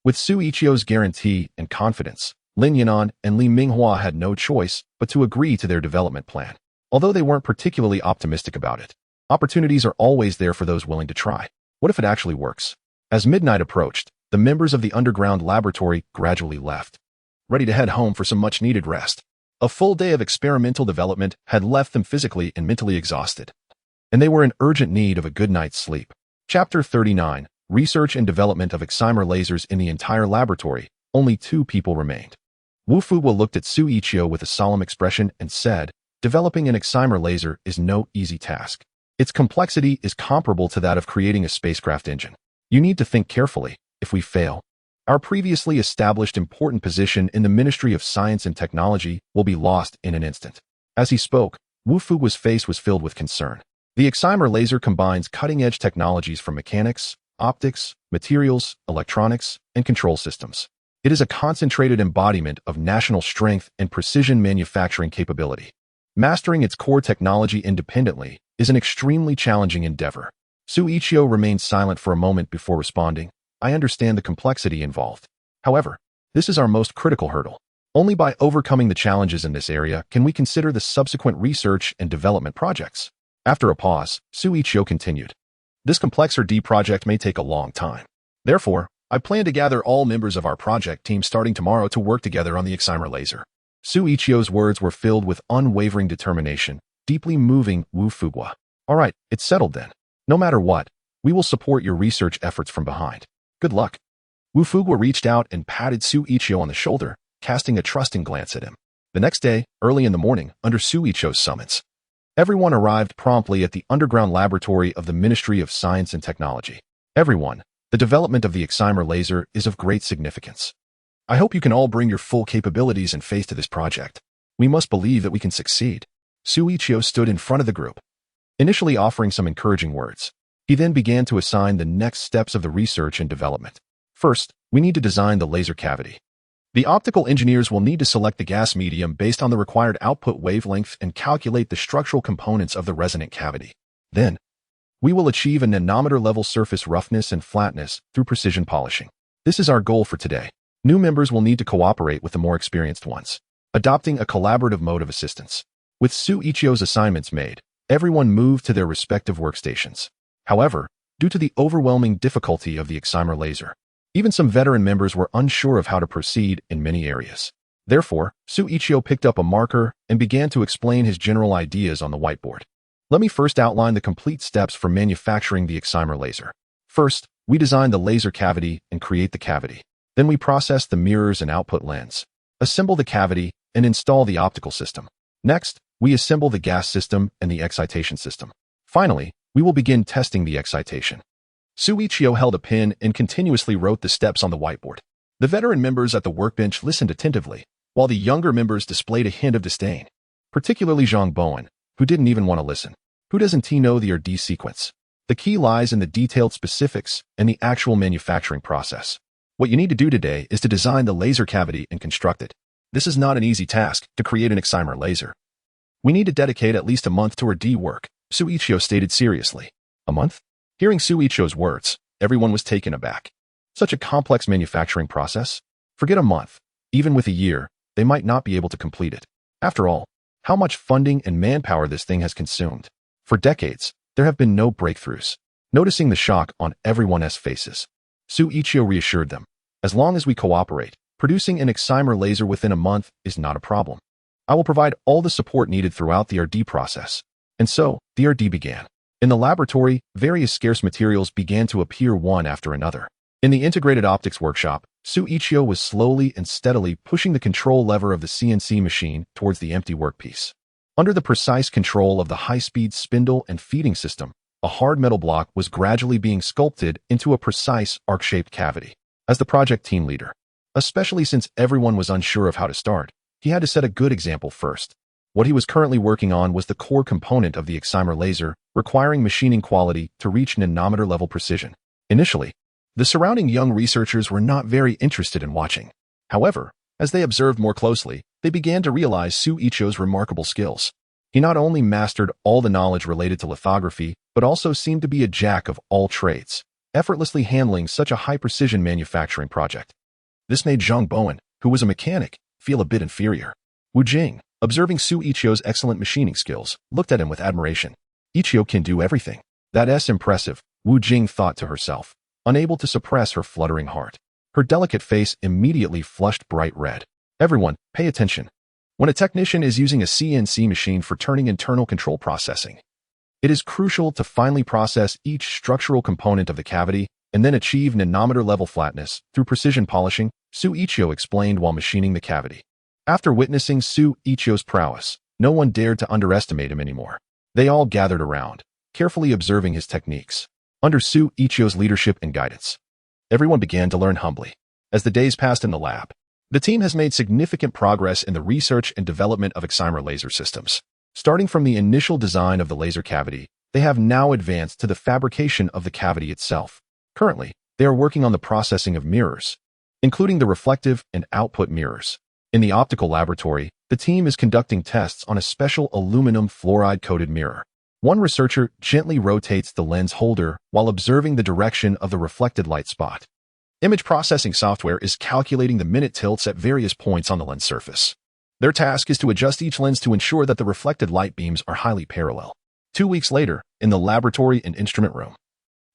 With Xu Yiqiu's guarantee and confidence, Lin Yanan and Li Minghua had no choice but to agree to their development plan. Although they weren't particularly optimistic about it, opportunities are always there for those willing to try. What if it actually works? As midnight approached, the members of the underground laboratory gradually left, ready to head home for some much-needed rest. A full day of experimental development had left them physically and mentally exhausted, and they were in urgent need of a good night's sleep. Chapter 39, Research and Development of Excimer Lasers. In the entire laboratory, only 2 people remained. Wu Fuguo looked at Xu Yiqiu with a solemn expression and said, "Developing an excimer laser is no easy task. Its complexity is comparable to that of creating a spacecraft engine. You need to think carefully. If we fail, our previously established important position in the Ministry of Science and Technology will be lost in an instant." As he spoke, Wu Fuguo's face was filled with concern. The excimer laser combines cutting-edge technologies from mechanics, optics, materials, electronics, and control systems. It is a concentrated embodiment of national strength and precision manufacturing capability. Mastering its core technology independently is an extremely challenging endeavor. Xu Yiqiu remained silent for a moment before responding. I understand the complexity involved. However, this is our most critical hurdle. Only by overcoming the challenges in this area can we consider the subsequent research and development projects. After a pause, Xu Yiqiu continued. This complex R&D project may take a long time. Therefore, I plan to gather all members of our project team starting tomorrow to work together on the excimer laser. Xu Yiqiu's words were filled with unwavering determination, deeply moving Wu Fuguo. All right, it's settled then. No matter what, we will support your research efforts from behind. Good luck. Wu Fuguo reached out and patted Xu Yiqiu on the shoulder, casting a trusting glance at him. The next day, early in the morning, under Xu Yiqiu's summons, everyone arrived promptly at the underground laboratory of the Ministry of Science and Technology. Everyone, the development of the excimer laser is of great significance. I hope you can all bring your full capabilities and faith to this project. We must believe that we can succeed. Xu Yiqiu stood in front of the group, initially offering some encouraging words. He then began to assign the next steps of the research and development. First, we need to design the laser cavity. The optical engineers will need to select the gas medium based on the required output wavelength and calculate the structural components of the resonant cavity. Then, we will achieve a nanometer-level surface roughness and flatness through precision polishing. This is our goal for today. New members will need to cooperate with the more experienced ones, adopting a collaborative mode of assistance. With Xu Yiqiu's assignments made, everyone moved to their respective workstations. However, due to the overwhelming difficulty of the excimer laser, even some veteran members were unsure of how to proceed in many areas. Therefore, Xu Yiqiu picked up a marker and began to explain his general ideas on the whiteboard. Let me first outline the complete steps for manufacturing the excimer laser. First, we design the laser cavity and create the cavity. Then we process the mirrors and output lens, assemble the cavity, and install the optical system. Next, we assemble the gas system and the excitation system. Finally, we will begin testing the excitation. Xu Yiqiu held a pen and continuously wrote the steps on the whiteboard. The veteran members at the workbench listened attentively, while the younger members displayed a hint of disdain, particularly Zhang Bowen, who didn't even want to listen. Who doesn't he know the R&D sequence? The key lies in the detailed specifics and the actual manufacturing process. What you need to do today is to design the laser cavity and construct it. This is not an easy task to create an excimer laser. We need to dedicate at least a month to R&D work, Xu Yiqiu stated seriously. A month? Hearing Xu Yiqiu's words, everyone was taken aback. Such a complex manufacturing process? Forget a month. Even with a year, they might not be able to complete it. After all, how much funding and manpower this thing has consumed. For decades, there have been no breakthroughs. Noticing the shock on everyone's faces, Xu Yiqiu reassured them. As long as we cooperate, producing an excimer laser within a month is not a problem. I will provide all the support needed throughout the R&D process. And so, the R&D began. In the laboratory, various scarce materials began to appear one after another. In the integrated optics workshop, Xu Yiqiu was slowly and steadily pushing the control lever of the CNC machine towards the empty workpiece. Under the precise control of the high-speed spindle and feeding system, a hard metal block was gradually being sculpted into a precise arc-shaped cavity. As the project team leader, especially since everyone was unsure of how to start, he had to set a good example first. What he was currently working on was the core component of the excimer laser, requiring machining quality to reach nanometer-level precision. Initially, the surrounding young researchers were not very interested in watching. However, as they observed more closely, they began to realize Xu Yiqiu's remarkable skills. He not only mastered all the knowledge related to lithography, but also seemed to be a jack of all trades, effortlessly handling such a high-precision manufacturing project. This made Zhang Bowen, who was a mechanic, feel a bit inferior. Wu Jing, observing Xu Yiqiu's excellent machining skills, looked at him with admiration. Yiqiu can do everything. That's impressive, Wu Jing thought to herself, unable to suppress her fluttering heart. Her delicate face immediately flushed bright red. Everyone, pay attention. When a technician is using a CNC machine for turning internal control processing, it is crucial to finely process each structural component of the cavity and then achieve nanometer-level flatness through precision polishing, Xu Yiqiu explained while machining the cavity. After witnessing Xu Yiqiu's prowess, no one dared to underestimate him anymore. They all gathered around, carefully observing his techniques. Under Xu Yiqiu's leadership and guidance, everyone began to learn humbly. As the days passed in the lab, the team has made significant progress in the research and development of excimer laser systems. Starting from the initial design of the laser cavity, they have now advanced to the fabrication of the cavity itself. Currently, they are working on the processing of mirrors, including the reflective and output mirrors. In the optical laboratory, the team is conducting tests on a special aluminum fluoride-coated mirror. One researcher gently rotates the lens holder while observing the direction of the reflected light spot. Image processing software is calculating the minute tilts at various points on the lens surface. Their task is to adjust each lens to ensure that the reflected light beams are highly parallel. 2 weeks later, in the laboratory and instrument room,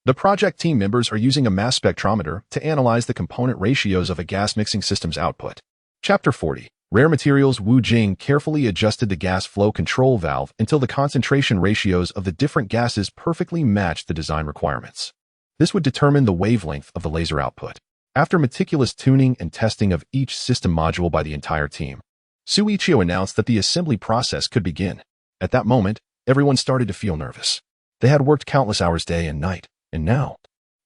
the project team members are using a mass spectrometer to analyze the component ratios of a gas mixing system's output. Chapter 40. Rare Materials. Wu Jing carefully adjusted the gas flow control valve until the concentration ratios of the different gases perfectly matched the design requirements. This would determine the wavelength of the laser output. After meticulous tuning and testing of each system module by the entire team, Xu Yiqiu announced that the assembly process could begin. At that moment, everyone started to feel nervous. They had worked countless hours day and night, and now,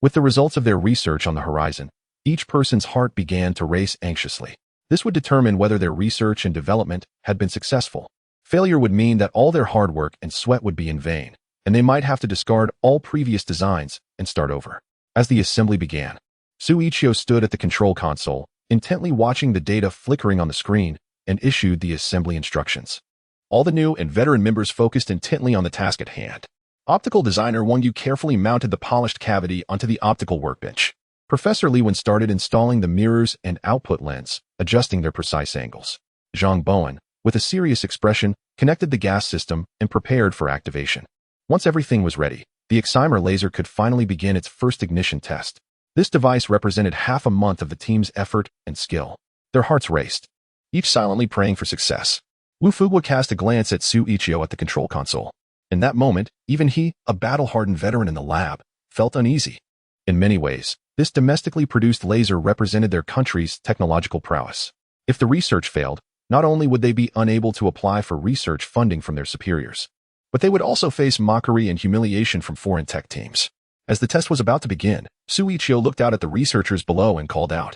with the results of their research on the horizon, each person's heart began to race anxiously. This would determine whether their research and development had been successful. Failure would mean that all their hard work and sweat would be in vain, and they might have to discard all previous designs and start over. As the assembly began, Xu Yiqiu stood at the control console, intently watching the data flickering on the screen, and issued the assembly instructions. All the new and veteran members focused intently on the task at hand. Optical designer Wang Yu carefully mounted the polished cavity onto the optical workbench. Professor Li Wen started installing the mirrors and output lens, adjusting their precise angles. Zhang Bowen, with a serious expression, connected the gas system and prepared for activation. Once everything was ready, the excimer laser could finally begin its first ignition test. This device represented half a month of the team's effort and skill. Their hearts raced, each silently praying for success. Wu Fugua cast a glance at Xu Yiqiu at the control console. In that moment, even he, a battle-hardened veteran in the lab, felt uneasy. In many ways, this domestically produced laser represented their country's technological prowess. If the research failed, not only would they be unable to apply for research funding from their superiors, but they would also face mockery and humiliation from foreign tech teams. As the test was about to begin, Xu Yiqiu looked out at the researchers below and called out.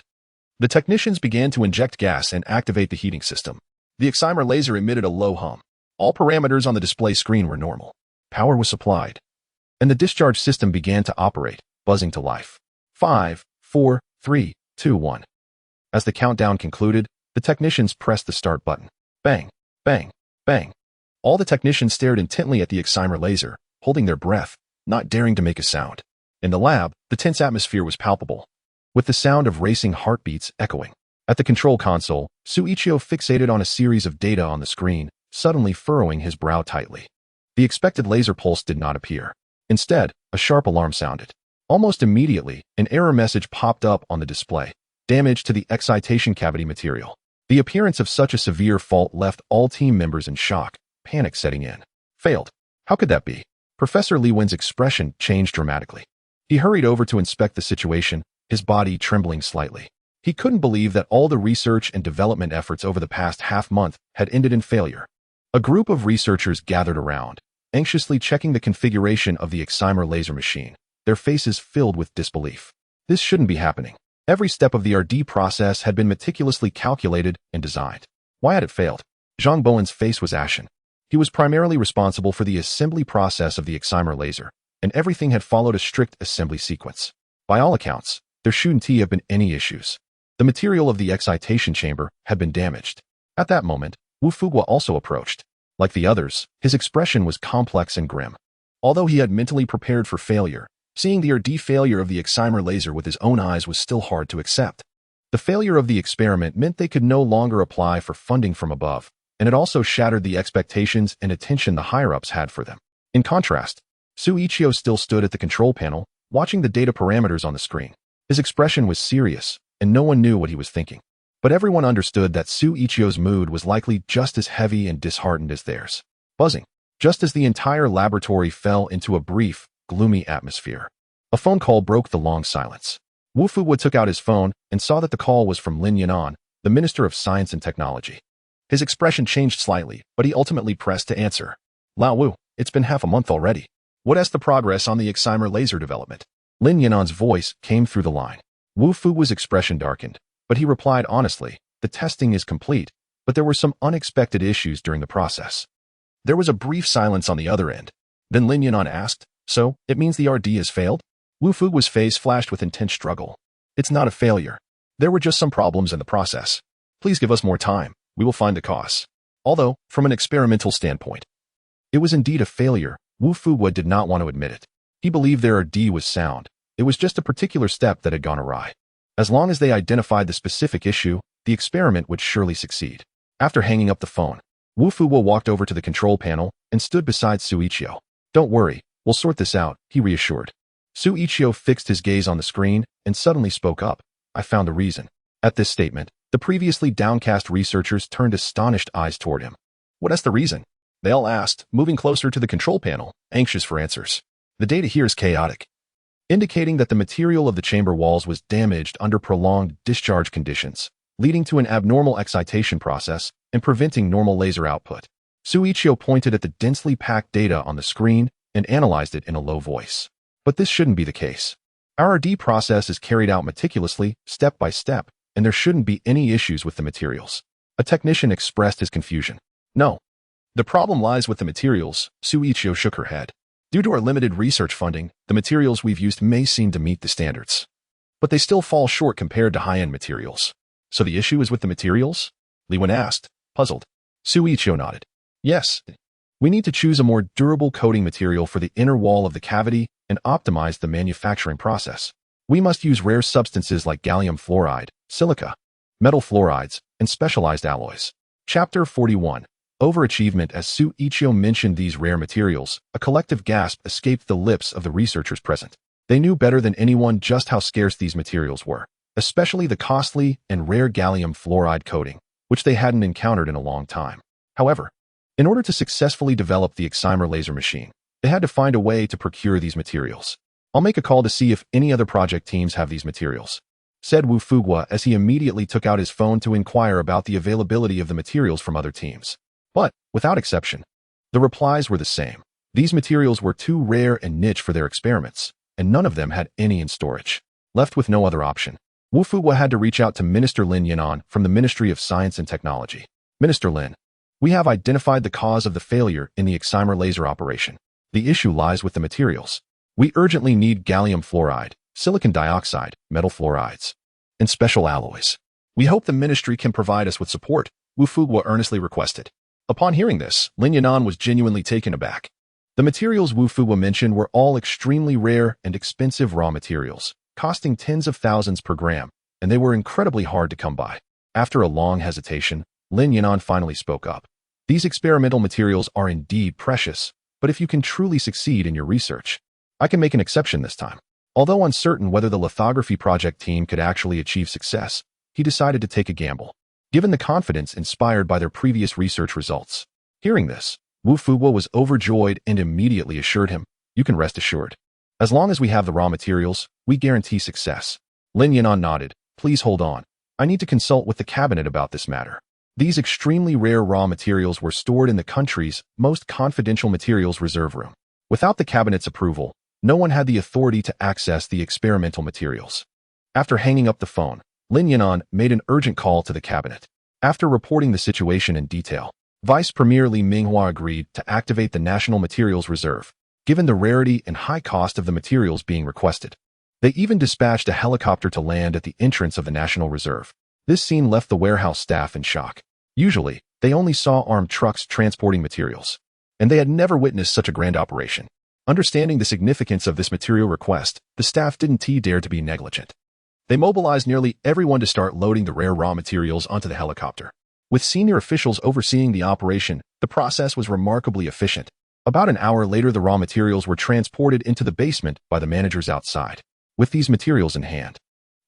The technicians began to inject gas and activate the heating system. The excimer laser emitted a low hum. All parameters on the display screen were normal. Power was supplied, and the discharge system began to operate, buzzing to life. 5, 4, 3, 2, 1. As the countdown concluded, the technicians pressed the start button. Bang, bang, bang. All the technicians stared intently at the excimer laser, holding their breath, not daring to make a sound. In the lab, the tense atmosphere was palpable, with the sound of racing heartbeats echoing. At the control console, Xu Yiqiu fixated on a series of data on the screen, suddenly furrowing his brow tightly. The expected laser pulse did not appear. Instead, a sharp alarm sounded. Almost immediately, an error message popped up on the display. damage to the excitation cavity material. The appearance of such a severe fault left all team members in shock, panic setting in. Failed. How could that be? Professor Li Wen's expression changed dramatically. He hurried over to inspect the situation, his body trembling slightly. He couldn't believe that all the research and development efforts over the past half-month had ended in failure. A group of researchers gathered around, anxiously checking the configuration of the excimer laser machine, their faces filled with disbelief. This shouldn't be happening. Every step of the RD process had been meticulously calculated and designed. Why had it failed? Zhang Bowen's face was ashen. He was primarily responsible for the assembly process of the excimer laser, and everything had followed a strict assembly sequence. By all accounts, there shouldn't have been any issues. The material of the excitation chamber had been damaged. At that moment, Wu Fuguo also approached. Like the others, his expression was complex and grim. Although he had mentally prepared for failure, seeing the RD failure of the excimer laser with his own eyes was still hard to accept. The failure of the experiment meant they could no longer apply for funding from above, and it also shattered the expectations and attention the higher-ups had for them. In contrast, Xu Yiqiu still stood at the control panel, watching the data parameters on the screen. His expression was serious, and no one knew what he was thinking. But everyone understood that Xu Yiqiu's mood was likely just as heavy and disheartened as theirs. Buzzing, just as the entire laboratory fell into a brief, gloomy atmosphere. A phone call broke the long silence. Wu Fuguo took out his phone and saw that the call was from Lin Yanan, the Minister of Science and Technology. His expression changed slightly, but he ultimately pressed to answer. Lao Wu, it's been half a month already. What is the progress on the excimer laser development? Lin Yanan's voice came through the line. Wu Fuguo's expression darkened, but he replied honestly, the testing is complete, but there were some unexpected issues during the process. There was a brief silence on the other end. Then Lin Yanan asked, so, it means the RD has failed? Wu Fuguo's face flashed with intense struggle. It's not a failure. There were just some problems in the process. Please give us more time. We will find the cause. Although, from an experimental standpoint, it was indeed a failure, Wu Fuguo did not want to admit it. He believed their RD was sound. It was just a particular step that had gone awry. As long as they identified the specific issue, the experiment would surely succeed. After hanging up the phone, Wu Fuguo walked over to the control panel and stood beside Xu Yiqiu. Don't worry, we'll sort this out, he reassured. Xu Yiqiu fixed his gaze on the screen and suddenly spoke up. I found the reason. At this statement, the previously downcast researchers turned astonished eyes toward him. What is the reason? They all asked, moving closer to the control panel, anxious for answers. The data here is chaotic, indicating that the material of the chamber walls was damaged under prolonged discharge conditions, leading to an abnormal excitation process and preventing normal laser output. Xu Yiqiu pointed at the densely packed data on the screen and analyzed it in a low voice. But this shouldn't be the case. Our RD process is carried out meticulously, step by step, and there shouldn't be any issues with the materials. A technician expressed his confusion. No. The problem lies with the materials, Xu Yiqiu shook her head. Due to our limited research funding, the materials we've used may seem to meet the standards. But they still fall short compared to high-end materials. So the issue is with the materials? Li Wen asked, puzzled. Xu Yiqiu nodded. Yes. We need to choose a more durable coating material for the inner wall of the cavity and optimize the manufacturing process. We must use rare substances like gallium fluoride, silica, metal fluorides, and specialized alloys. Chapter 41. Overachievement. As Xu Yiqiu mentioned these rare materials, a collective gasp escaped the lips of the researchers present. They knew better than anyone just how scarce these materials were, especially the costly and rare gallium fluoride coating, which they hadn't encountered in a long time. However, in order to successfully develop the excimer laser machine, they had to find a way to procure these materials. I'll make a call to see if any other project teams have these materials, said Wu Fuguo as he immediately took out his phone to inquire about the availability of the materials from other teams. But, without exception, the replies were the same. These materials were too rare and niche for their experiments, and none of them had any in storage. Left with no other option, Wu Fuguo had to reach out to Minister Lin Yanan from the Ministry of Science and Technology. Minister Lin, we have identified the cause of the failure in the excimer laser operation. The issue lies with the materials. We urgently need gallium fluoride, silicon dioxide, metal fluorides, and special alloys. We hope the ministry can provide us with support, Wu Fuguo earnestly requested. Upon hearing this, Lin Yanan was genuinely taken aback. The materials Wu Fuguo mentioned were all extremely rare and expensive raw materials, costing tens of thousands per gram, and they were incredibly hard to come by. After a long hesitation, Lin Yanan finally spoke up. These experimental materials are indeed precious, but if you can truly succeed in your research, I can make an exception this time. Although uncertain whether the lithography project team could actually achieve success, he decided to take a gamble, given the confidence inspired by their previous research results. Hearing this, Wu Fuguo was overjoyed and immediately assured him, "You can rest assured. As long as we have the raw materials, we guarantee success." Lin Yanan nodded, "Please hold on. I need to consult with the cabinet about this matter." These extremely rare raw materials were stored in the country's most confidential materials reserve room. Without the cabinet's approval, no one had the authority to access the experimental materials. After hanging up the phone, Lin Yanan made an urgent call to the cabinet. After reporting the situation in detail, Vice Premier Li Minghua agreed to activate the National Materials Reserve, given the rarity and high cost of the materials being requested. They even dispatched a helicopter to land at the entrance of the National Reserve. This scene left the warehouse staff in shock. Usually, they only saw armed trucks transporting materials, and they had never witnessed such a grand operation. Understanding the significance of this material request, the staff didn't dare to be negligent. They mobilized nearly everyone to start loading the rare raw materials onto the helicopter. With senior officials overseeing the operation, the process was remarkably efficient. About an hour later, the raw materials were transported into the basement by the managers outside. With these materials in hand,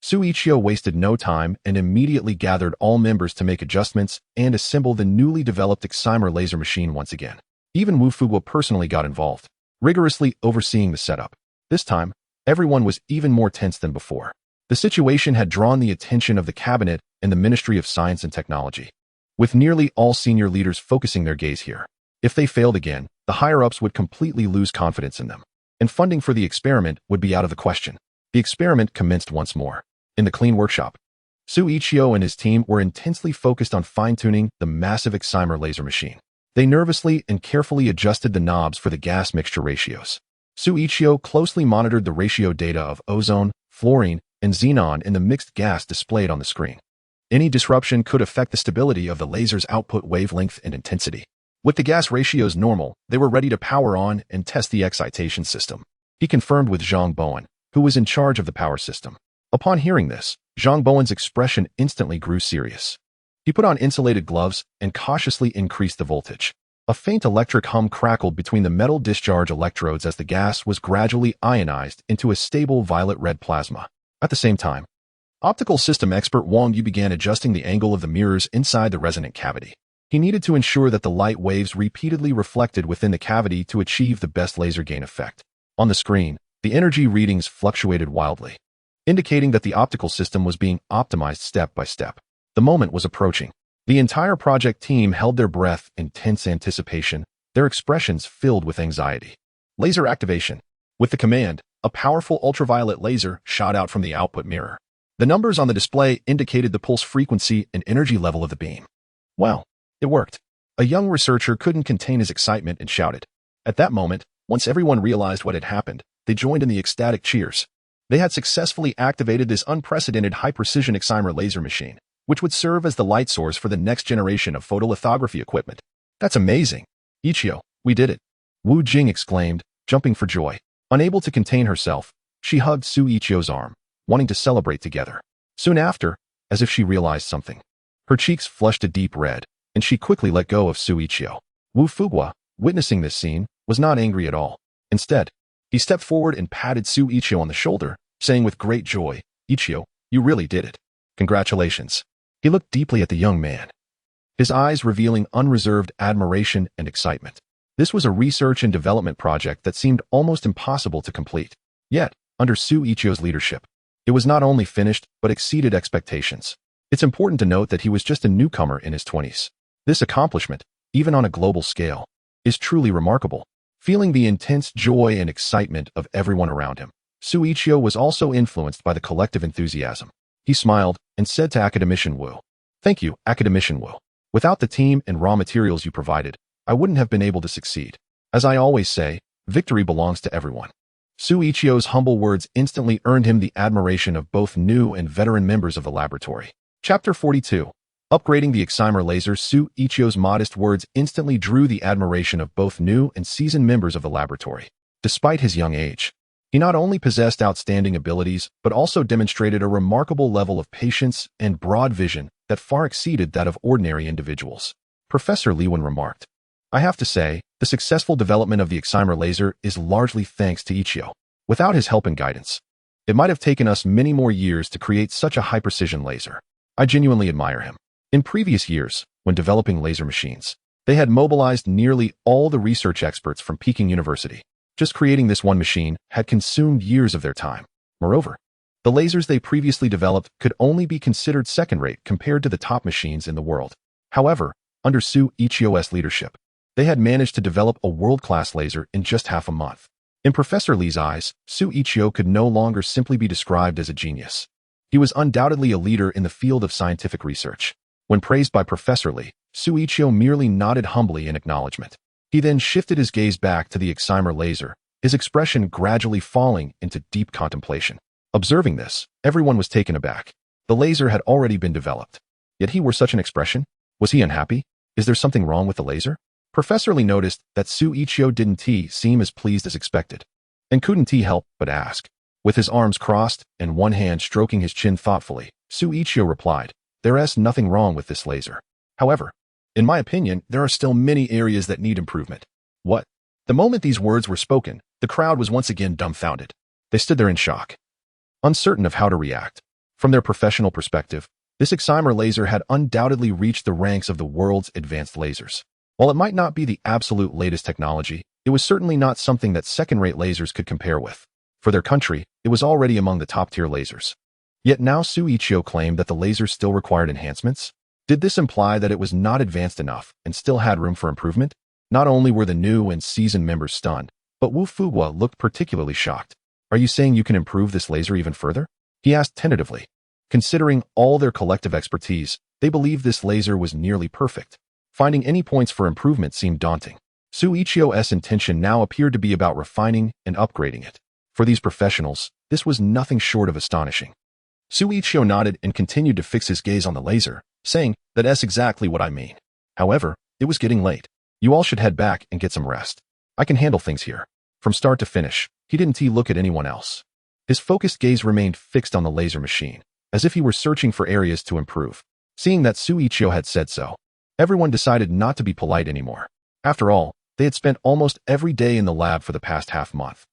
Xu Yiqiu wasted no time and immediately gathered all members to make adjustments and assemble the newly developed excimer laser machine once again. Even Wu Fuguo personally got involved, rigorously overseeing the setup. This time, everyone was even more tense than before. The situation had drawn the attention of the cabinet and the Ministry of Science and Technology, with nearly all senior leaders focusing their gaze here. If they failed again, the higher-ups would completely lose confidence in them, and funding for the experiment would be out of the question. The experiment commenced once more. In the clean workshop, Xu Yiqiu and his team were intensely focused on fine-tuning the massive excimer laser machine. They nervously and carefully adjusted the knobs for the gas mixture ratios. Xu Yiqiu closely monitored the ratio data of ozone, fluorine, and xenon in the mixed gas displayed on the screen. Any disruption could affect the stability of the laser's output wavelength and intensity. With the gas ratios normal, they were ready to power on and test the excitation system. He confirmed with Zhang Bowen, who was in charge of the power system. Upon hearing this, Zhang Bowen's expression instantly grew serious. He put on insulated gloves and cautiously increased the voltage. A faint electric hum crackled between the metal discharge electrodes as the gas was gradually ionized into a stable violet-red plasma. At the same time, optical system expert Wang Yu began adjusting the angle of the mirrors inside the resonant cavity. He needed to ensure that the light waves repeatedly reflected within the cavity to achieve the best laser gain effect. On the screen, the energy readings fluctuated wildly, indicating that the optical system was being optimized step by step. The moment was approaching. The entire project team held their breath in tense anticipation, their expressions filled with anxiety. Laser activation. With the command, a powerful ultraviolet laser shot out from the output mirror. The numbers on the display indicated the pulse frequency and energy level of the beam. Well, it worked. A young researcher couldn't contain his excitement and shouted. At that moment, once everyone realized what had happened, they joined in the ecstatic cheers. They had successfully activated this unprecedented high-precision excimer laser machine, which would serve as the light source for the next generation of photolithography equipment. "That's amazing. Yiqiu, we did it," Wu Jing exclaimed, jumping for joy. Unable to contain herself, she hugged Xu Yiqiu's arm, wanting to celebrate together. Soon after, as if she realized something, her cheeks flushed a deep red, and she quickly let go of Xu Yiqiu. Wu Fuguo, witnessing this scene, was not angry at all. Instead, he stepped forward and patted Xu Yiqiu on the shoulder, saying with great joy, "Yiqiu, you really did it. Congratulations." He looked deeply at the young man, his eyes revealing unreserved admiration and excitement. This was a research and development project that seemed almost impossible to complete. Yet, under Xu Yiqiu's leadership, it was not only finished but exceeded expectations. It's important to note that he was just a newcomer in his 20s. This accomplishment, even on a global scale, is truly remarkable. Feeling the intense joy and excitement of everyone around him, Xu Yiqiu was also influenced by the collective enthusiasm. He smiled and said to Academician Wu, "Thank you, Academician Wu. Without the team and raw materials you provided, I wouldn't have been able to succeed. As I always say, victory belongs to everyone." Xu Yiqiu's humble words instantly earned him the admiration of both new and veteran members of the laboratory. Chapter 42. Upgrading the excimer laser. Xu Yiqiu's modest words instantly drew the admiration of both new and seasoned members of the laboratory. Despite his young age, he not only possessed outstanding abilities, but also demonstrated a remarkable level of patience and broad vision that far exceeded that of ordinary individuals. Professor Li Wen remarked, "I have to say, the successful development of the excimer laser is largely thanks to Yiqiu. Without his help and guidance, It might have taken us many more years to create such a high-precision laser. I genuinely admire him. In previous years, when developing laser machines, they had mobilized nearly all the research experts from Peking University. Just creating this one machine had consumed years of their time. Moreover, the lasers they previously developed could only be considered second-rate compared to the top machines in the world. However, under Xu Yiqiu's leadership, they had managed to develop a world-class laser in just half a month. In Professor Li's eyes, Xu Yiqiu could no longer simply be described as a genius. He was undoubtedly a leader in the field of scientific research. When praised by Professor Li, Xu Yiqiu merely nodded humbly in acknowledgement. He then shifted his gaze back to the excimer laser, his expression gradually falling into deep contemplation. Observing this, everyone was taken aback. The laser had already been developed. Yet he wore such an expression? Was he unhappy? Is there something wrong with the laser? Professor Li noticed that Xu Yiqiu didn't seem as pleased as expected, and couldn't help but ask. With his arms crossed and one hand stroking his chin thoughtfully, Xu Yiqiu replied, "There's nothing wrong with this laser. However, in my opinion, there are still many areas that need improvement." What? The moment these words were spoken, the crowd was once again dumbfounded. They stood there in shock, uncertain of how to react. From their professional perspective, this excimer laser had undoubtedly reached the ranks of the world's advanced lasers. While it might not be the absolute latest technology, it was certainly not something that second-rate lasers could compare with. For their country, it was already among the top-tier lasers. Yet now Xu Yiqiu claimed that the laser still required enhancements? Did this imply that it was not advanced enough and still had room for improvement? Not only were the new and seasoned members stunned, but Wu Fugua looked particularly shocked. "Are you saying you can improve this laser even further?" he asked tentatively. Considering all their collective expertise, they believed this laser was nearly perfect. Finding any points for improvement seemed daunting. Xu Yiqiu's intention now appeared to be about refining and upgrading it. For these professionals, this was nothing short of astonishing. Xu Yiqiu nodded and continued to fix his gaze on the laser, saying, "That's exactly what I mean." However, it was getting late. "You all should head back and get some rest. I can handle things here." From start to finish, he didn't look at anyone else. His focused gaze remained fixed on the laser machine, as if he were searching for areas to improve. Seeing that Xu Yiqiu had said so, everyone decided not to be polite anymore. After all, they had spent almost every day in the lab for the past half-month.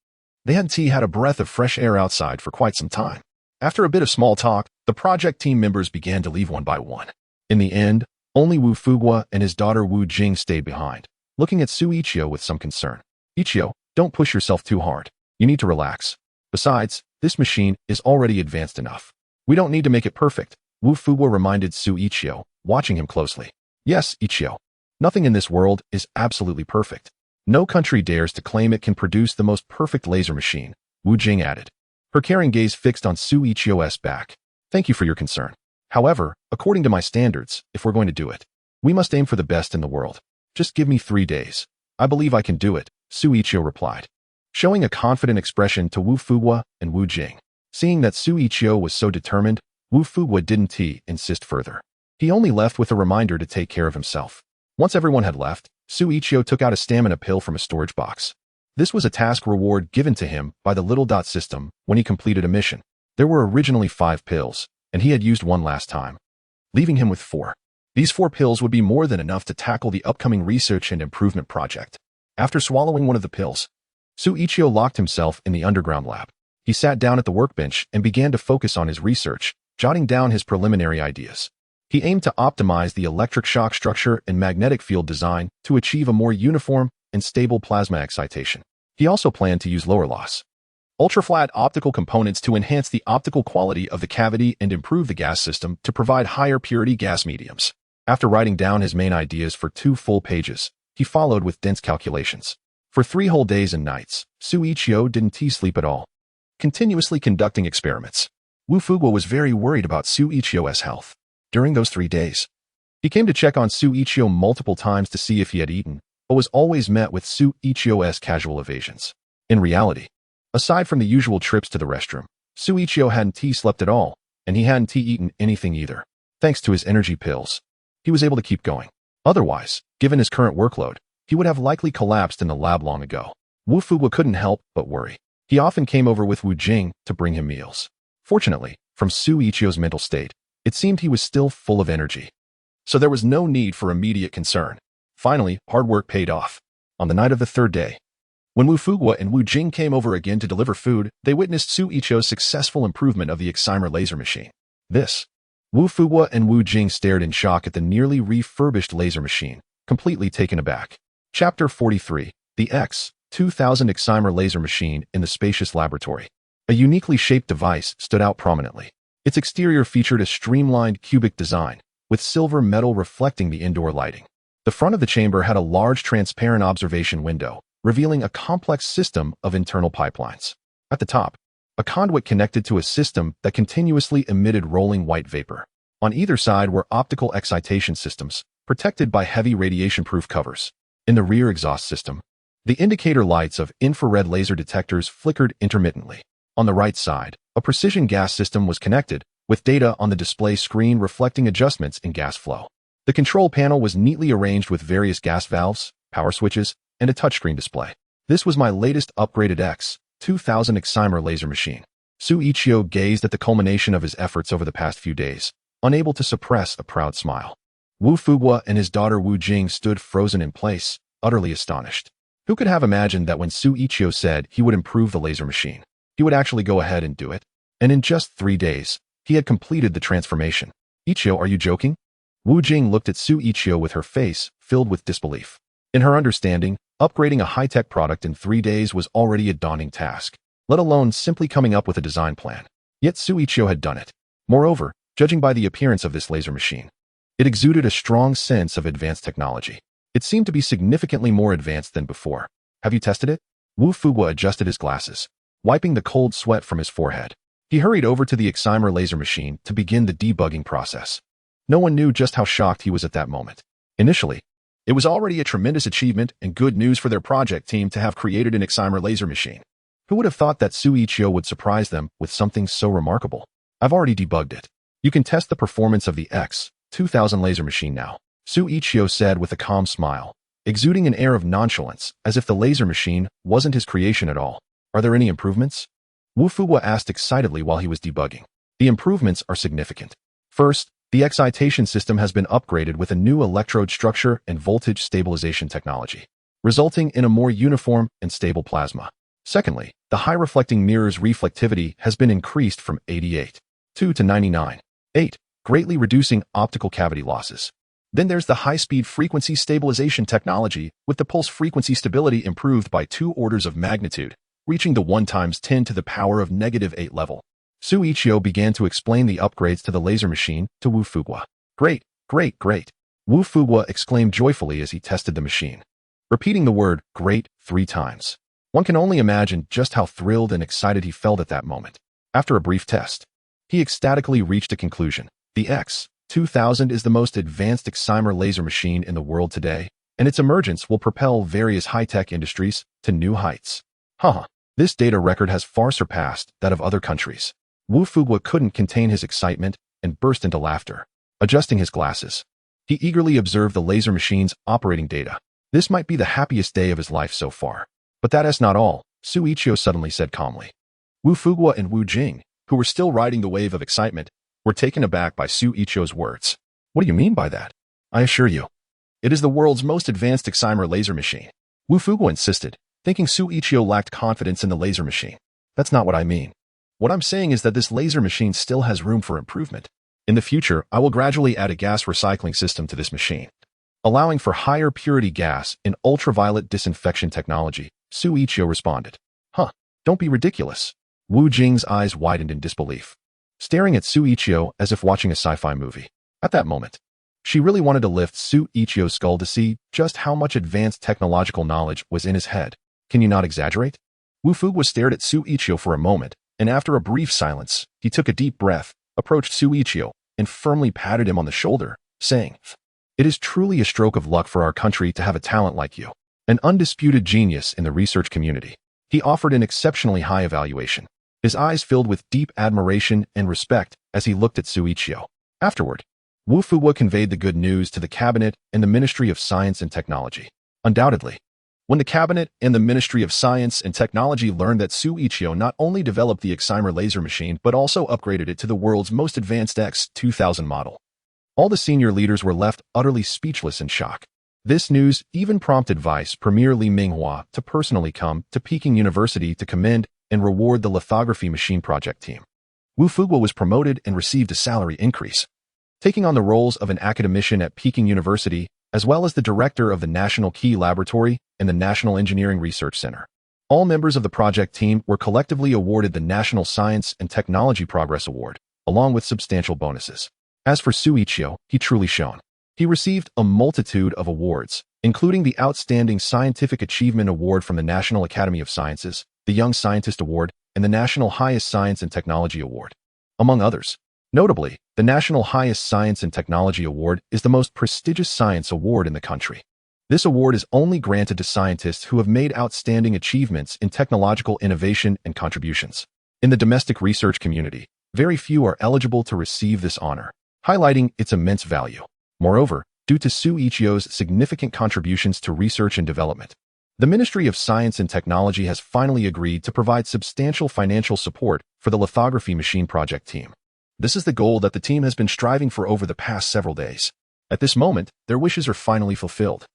They hadn't had a breath of fresh air outside for quite some time. After a bit of small talk, the project team members began to leave one by one. In the end, only Wu Fugua and his daughter Wu Jing stayed behind, looking at Xu Yiqiu with some concern. "Yiqiu, don't push yourself too hard. You need to relax. Besides, this machine is already advanced enough. We don't need to make it perfect," Wu Fugua reminded Xu Yiqiu, watching him closely. "Yes, Yiqiu. Nothing in this world is absolutely perfect. No country dares to claim it can produce the most perfect laser machine," Wu Jing added, her caring gaze fixed on Xu Yiqiu's back. "Thank you for your concern. However, according to my standards, if we're going to do it, we must aim for the best in the world. Just give me 3 days. I believe I can do it," Xu Yiqiu replied, showing a confident expression to Wu Fugua and Wu Jing. Seeing that Xu Yiqiu was so determined, Wu Fugua didn't insist further. He only left with a reminder to take care of himself. Once everyone had left, Xu Yiqiu took out a stamina pill from a storage box. This was a task reward given to him by the little dot system when he completed a mission. There were originally 5 pills, and he had used one last time, leaving him with 4. These 4 pills would be more than enough to tackle the upcoming research and improvement project. After swallowing one of the pills, Xu Yiqiu locked himself in the underground lab. He sat down at the workbench and began to focus on his research, jotting down his preliminary ideas. He aimed to optimize the electric shock structure and magnetic field design to achieve a more uniform and stable plasma excitation. He also planned to use lower loss, ultraflat optical components to enhance the optical quality of the cavity and improve the gas system to provide higher purity gas mediums. After writing down his main ideas for 2 full pages, he followed with dense calculations. For 3 whole days and nights, Xu Yiqiu didn't sleep at all, continuously conducting experiments. Wu Fugua was very worried about Xu Yiqiu's health. During those 3 days, he came to check on Xu Yiqiu multiple times to see if he had eaten, but was always met with Xu Yiqiu's casual evasions. In reality, aside from the usual trips to the restroom, Xu Yiqiu hadn't slept at all, and he hadn't eaten anything either. Thanks to his energy pills, he was able to keep going. Otherwise, given his current workload, he would have likely collapsed in the lab long ago. Wu Fugua couldn't help but worry. He often came over with Wu Jing to bring him meals. Fortunately, from Xu Yiqiu's mental state, it seemed he was still full of energy. So there was no need for immediate concern. Finally, hard work paid off. On the night of the 3rd day, When Wu Fuguo and Wu Jing came over again to deliver food, they witnessed Xu Yiqiu's successful improvement of the excimer laser machine. Wu Fuguo and Wu Jing stared in shock at the nearly refurbished laser machine, completely taken aback. Chapter 43. The X-2000 excimer laser machine in the spacious laboratory. A uniquely shaped device stood out prominently. Its exterior featured a streamlined cubic design, with silver metal reflecting the indoor lighting. The front of the chamber had a large transparent observation window, revealing a complex system of internal pipelines. At the top, a conduit connected to a system that continuously emitted rolling white vapor. On either side were optical excitation systems, protected by heavy radiation-proof covers. In the rear exhaust system, the indicator lights of infrared laser detectors flickered intermittently. On the right side, a precision gas system was connected, with data on the display screen reflecting adjustments in gas flow. The control panel was neatly arranged with various gas valves, power switches, and a touchscreen display. This was my latest upgraded X-2000 excimer laser machine. Xu Yiqiu gazed at the culmination of his efforts over the past few days, unable to suppress a proud smile. Wu Fuguo and his daughter Wu Jing stood frozen in place, utterly astonished. Who could have imagined that when Xu Yiqiu said he would improve the laser machine, he would actually go ahead and do it? And in just 3 days, he had completed the transformation. Yiqiu, are you joking? Wu Jing looked at Xu Yiqiu with her face filled with disbelief. In her understanding, upgrading a high-tech product in 3 days was already a daunting task, let alone simply coming up with a design plan. Yet Xu Yiqiu had done it. Moreover, judging by the appearance of this laser machine, it exuded a strong sense of advanced technology. It seemed to be significantly more advanced than before. Have you tested it? Wu Fuguo adjusted his glasses, wiping the cold sweat from his forehead. He hurried over to the excimer laser machine to begin the debugging process. No one knew just how shocked he was at that moment. Initially, it was already a tremendous achievement and good news for their project team to have created an excimer laser machine. Who would have thought that Xu Yiqiu would surprise them with something so remarkable? I've already debugged it. You can test the performance of the X-2000 laser machine now, Xu Yiqiu said with a calm smile, exuding an air of nonchalance as if the laser machine wasn't his creation at all. Are there any improvements? Wu Fuguo asked excitedly while he was debugging. The improvements are significant. First, the excitation system has been upgraded with a new electrode structure and voltage stabilization technology, resulting in a more uniform and stable plasma. Secondly, the high reflecting mirror's reflectivity has been increased from 88.2 to 99.8, greatly reducing optical cavity losses. Then there's the high-speed frequency stabilization technology, with the pulse frequency stability improved by 2 orders of magnitude, reaching the 1 × 10 to the power of -8 level. Xu Yiqiu began to explain the upgrades to the laser machine to Wu Fuguo. Great, great, great. Wu Fuguo exclaimed joyfully as he tested the machine, repeating the word great 3 times. One can only imagine just how thrilled and excited he felt at that moment. After a brief test, he ecstatically reached a conclusion. The X-2000 is the most advanced excimer laser machine in the world today, and its emergence will propel various high-tech industries to new heights. This data record has far surpassed that of other countries. Wu Fuguo couldn't contain his excitement and burst into laughter. Adjusting his glasses, he eagerly observed the laser machine's operating data. This might be the happiest day of his life so far. But that is not all, Xu Yiqiu suddenly said calmly. Wu Fuguo and Wu Jing, who were still riding the wave of excitement, were taken aback by Xu Yiqiu's words. What do you mean by that? I assure you, it is the world's most advanced excimer laser machine. Wu Fuguo insisted, thinking Xu Yiqiu lacked confidence in the laser machine. That's not what I mean. What I'm saying is that this laser machine still has room for improvement. In the future, I will gradually add a gas recycling system to this machine, allowing for higher purity gas in ultraviolet disinfection technology, Xu Yiqiu responded. Don't be ridiculous. Wu Jing's eyes widened in disbelief, staring at Xu Yiqiu as if watching a sci-fi movie. At that moment, she really wanted to lift Xu Yiqiu's skull to see just how much advanced technological knowledge was in his head. Can you not exaggerate? Wu Fuguo stared at Xu Yiqiu for a moment, and after a brief silence, he took a deep breath, approached Xu Yiqiu, and firmly patted him on the shoulder, saying, It is truly a stroke of luck for our country to have a talent like you, an undisputed genius in the research community. He offered an exceptionally high evaluation, his eyes filled with deep admiration and respect as he looked at Xu Yiqiu. Afterward, Wu Fuguo conveyed the good news to the cabinet and the Ministry of Science and Technology. Undoubtedly, when the cabinet and the Ministry of Science and Technology learned that Xu Yiqiu not only developed the excimer laser machine but also upgraded it to the world's most advanced X-2000 model, all the senior leaders were left utterly speechless in shock. This news even prompted Vice Premier Li Minghua to personally come to Peking University to commend and reward the lithography machine project team. Wu Fuguo was promoted and received a salary increase, taking on the roles of an academician at Peking University, as well as the director of the National Key Laboratory and the National Engineering Research Center. All members of the project team were collectively awarded the National Science and Technology Progress Award, along with substantial bonuses. As for Xu Yiqiu, he truly shone. He received a multitude of awards, including the Outstanding Scientific Achievement Award from the National Academy of Sciences, the Young Scientist Award, and the National Highest Science and Technology Award, among others. Notably, the National Highest Science and Technology Award is the most prestigious science award in the country. This award is only granted to scientists who have made outstanding achievements in technological innovation and contributions. In the domestic research community, very few are eligible to receive this honor, highlighting its immense value. Moreover, due to Xu Yiqiu's significant contributions to research and development, the Ministry of Science and Technology has finally agreed to provide substantial financial support for the lithography machine project team. This is the goal that the team has been striving for over the past several days. At this moment, their wishes are finally fulfilled,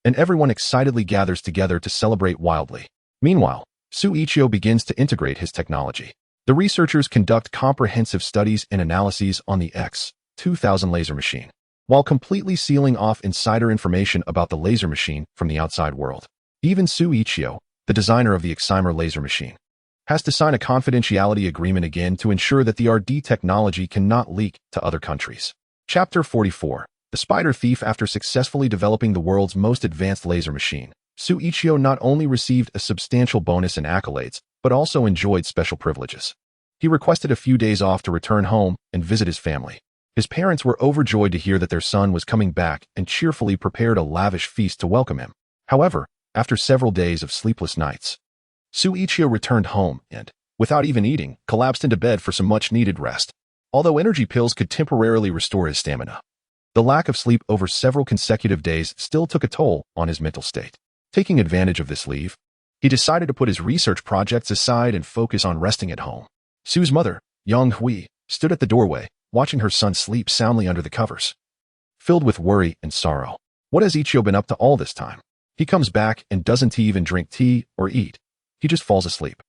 and everyone excitedly gathers together to celebrate wildly. Meanwhile, Xu Yiqiu begins to integrate his technology. The researchers conduct comprehensive studies and analyses on the X-2000 laser machine, while completely sealing off insider information about the laser machine from the outside world. Even Xu Yiqiu, the designer of the Excimer laser machine, has to sign a confidentiality agreement again to ensure that the RD technology cannot leak to other countries. Chapter 44. The Spider Thief. After successfully developing the world's most advanced laser machine, Xu Yiqiu not only received a substantial bonus and accolades, but also enjoyed special privileges. He requested a few days off to return home and visit his family. His parents were overjoyed to hear that their son was coming back and cheerfully prepared a lavish feast to welcome him. However, after several days of sleepless nights, Xu Yiqiu returned home and, without even eating, collapsed into bed for some much-needed rest. Although energy pills could temporarily restore his stamina, the lack of sleep over several consecutive days still took a toll on his mental state. Taking advantage of this leave, he decided to put his research projects aside and focus on resting at home. Xu's mother, Yang Hui, stood at the doorway, watching her son sleep soundly under the covers. Filled with worry and sorrow, what has Yiqiu been up to all this time? He comes back and doesn't even drink tea or eat. He just falls asleep.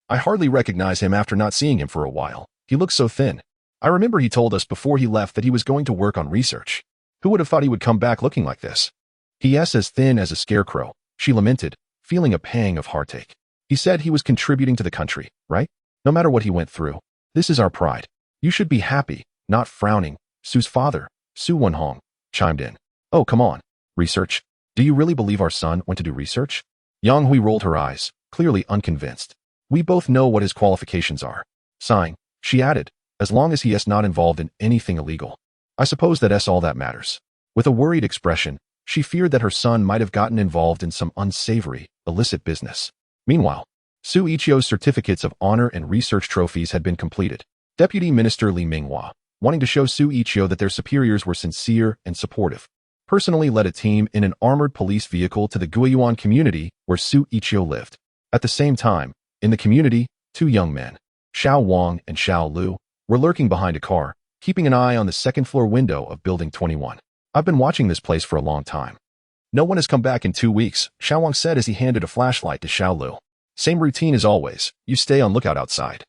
I hardly recognize him after not seeing him for a while. He looks so thin. I remember he told us before he left that he was going to work on research. Who would have thought he would come back looking like this? He is as thin as a scarecrow, she lamented, feeling a pang of heartache. He said he was contributing to the country, right? No matter what he went through. This is our pride. You should be happy, not frowning. Su's father, Su Wenhong, chimed in. Oh, come on. Research? Do you really believe our son went to do research? Yang Hui rolled her eyes, clearly unconvinced. We both know what his qualifications are. Sighing, she added, as long as he is not involved in anything illegal. I suppose that's all that matters. With a worried expression, she feared that her son might have gotten involved in some unsavory, illicit business. Meanwhile, Xu Yiqiu's certificates of honor and research trophies had been completed. Deputy Minister Li Minghua, wanting to show Xu Yiqiu that their superiors were sincere and supportive, personally led a team in an armored police vehicle to the Guiyuan community where Xu Yiqiu lived. At the same time, in the community, two young men, Xiao Wang and Xiao Lu, were lurking behind a car, keeping an eye on the second-floor window of Building 21. I've been watching this place for a long time. No one has come back in 2 weeks, Xiao Wang said as he handed a flashlight to Xiao Lu. Same routine as always, you stay on lookout outside.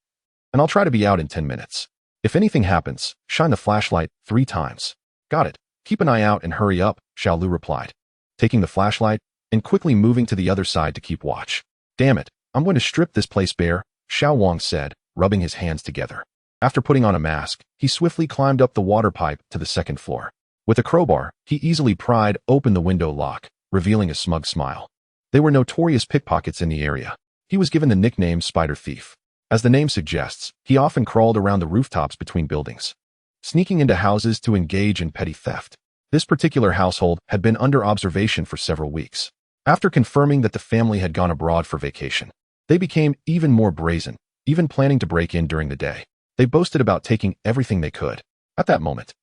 And I'll try to be out in 10 minutes. If anything happens, shine the flashlight 3 times. Got it. Keep an eye out and hurry up, Xiao Lu replied, taking the flashlight and quickly moving to the other side to keep watch. Damn it, I'm going to strip this place bare, Xiao Wang said, rubbing his hands together. After putting on a mask, he swiftly climbed up the water pipe to the second floor. With a crowbar, he easily pried open the window lock, revealing a smug smile. They were notorious pickpockets in the area. He was given the nickname Spider Thief. As the name suggests, he often crawled around the rooftops between buildings, sneaking into houses to engage in petty theft. This particular household had been under observation for several weeks. After confirming that the family had gone abroad for vacation, they became even more brazen, even planning to break in during the day. They boasted about taking everything they could. At that moment,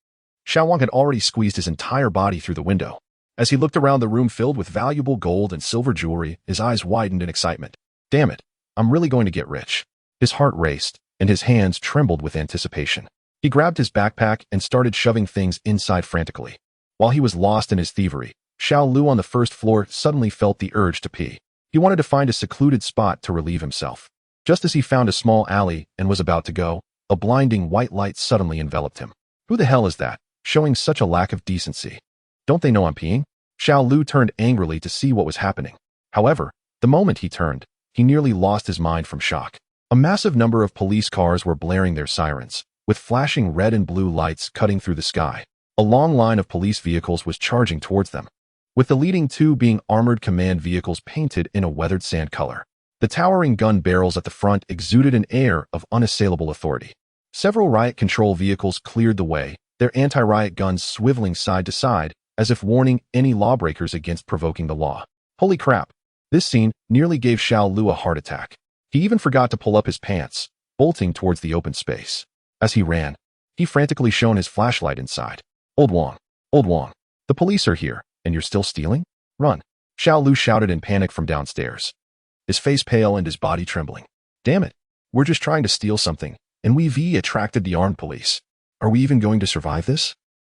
Xiao Wang had already squeezed his entire body through the window. As he looked around the room filled with valuable gold and silver jewelry, his eyes widened in excitement. Damn it, I'm really going to get rich. His heart raced, and his hands trembled with anticipation. He grabbed his backpack and started shoving things inside frantically. While he was lost in his thievery, Xiao Lu on the first floor suddenly felt the urge to pee. He wanted to find a secluded spot to relieve himself. Just as he found a small alley and was about to go, a blinding white light suddenly enveloped him. Who the hell is that, showing such a lack of decency? Don't they know I'm peeing? Xiao Lu turned angrily to see what was happening. However, the moment he turned, he nearly lost his mind from shock. A massive number of police cars were blaring their sirens, with flashing red and blue lights cutting through the sky. A long line of police vehicles was charging towards them, with the leading two being armored command vehicles painted in a weathered sand color. The towering gun barrels at the front exuded an air of unassailable authority. Several riot control vehicles cleared the way, their anti-riot guns swiveling side to side, as if warning any lawbreakers against provoking the law. Holy crap! This scene nearly gave Xiao Lu a heart attack. He even forgot to pull up his pants, bolting towards the open space. As he ran, he frantically shone his flashlight inside. Old Wang! Old Wang! The police are here, and you're still stealing? Run! Xiao Lu shouted in panic from downstairs, his face pale and his body trembling. Damn it! We're just trying to steal something, and we've attracted the armed police. Are we even going to survive this?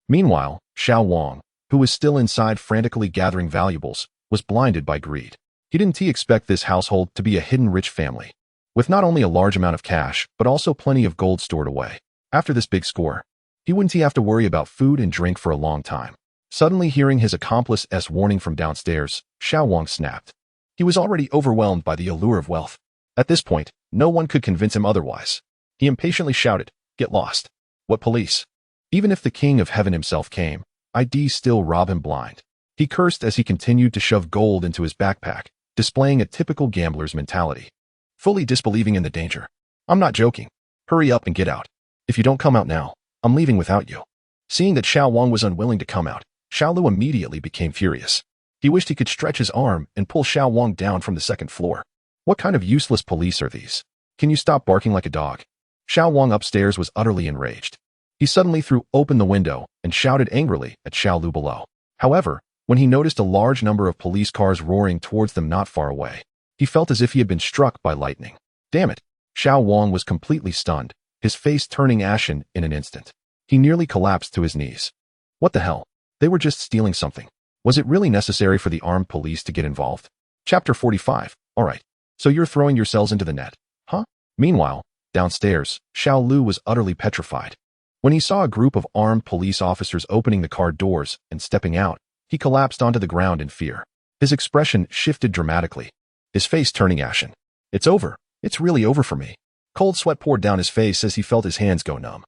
Meanwhile, Xiao Wang, who was still inside frantically gathering valuables, was blinded by greed. He didn't expect this household to be a hidden rich family, with not only a large amount of cash, but also plenty of gold stored away. After this big score, he wouldn't have to worry about food and drink for a long time. Suddenly hearing his accomplice's warning from downstairs, Xiao Wang snapped. He was already overwhelmed by the allure of wealth. At this point, no one could convince him otherwise. He impatiently shouted, "Get lost! What police? Even if the King of Heaven himself came, I'd still rob him blind." He cursed as he continued to shove gold into his backpack, displaying a typical gambler's mentality, fully disbelieving in the danger. "I'm not joking. Hurry up and get out. If you don't come out now, I'm leaving without you." Seeing that Xiao Wang was unwilling to come out, Xiao Lu immediately became furious. He wished he could stretch his arm and pull Xiao Wang down from the second floor. What kind of useless police are these? Can you stop barking like a dog? Xiao Wang upstairs was utterly enraged. He suddenly threw open the window and shouted angrily at Xiao Lu below. However, when he noticed a large number of police cars roaring towards them not far away, he felt as if he had been struck by lightning. Damn it! Xiao Wang was completely stunned, his face turning ashen in an instant. He nearly collapsed to his knees. What the hell? They were just stealing something. Was it really necessary for the armed police to get involved? Chapter 45. Alright, so you're throwing yourselves into the net, huh? Meanwhile, downstairs, Xiao Lu was utterly petrified. When he saw a group of armed police officers opening the car doors and stepping out, he collapsed onto the ground in fear. His expression shifted dramatically, his face turning ashen. It's over. It's really over for me. Cold sweat poured down his face as he felt his hands go numb.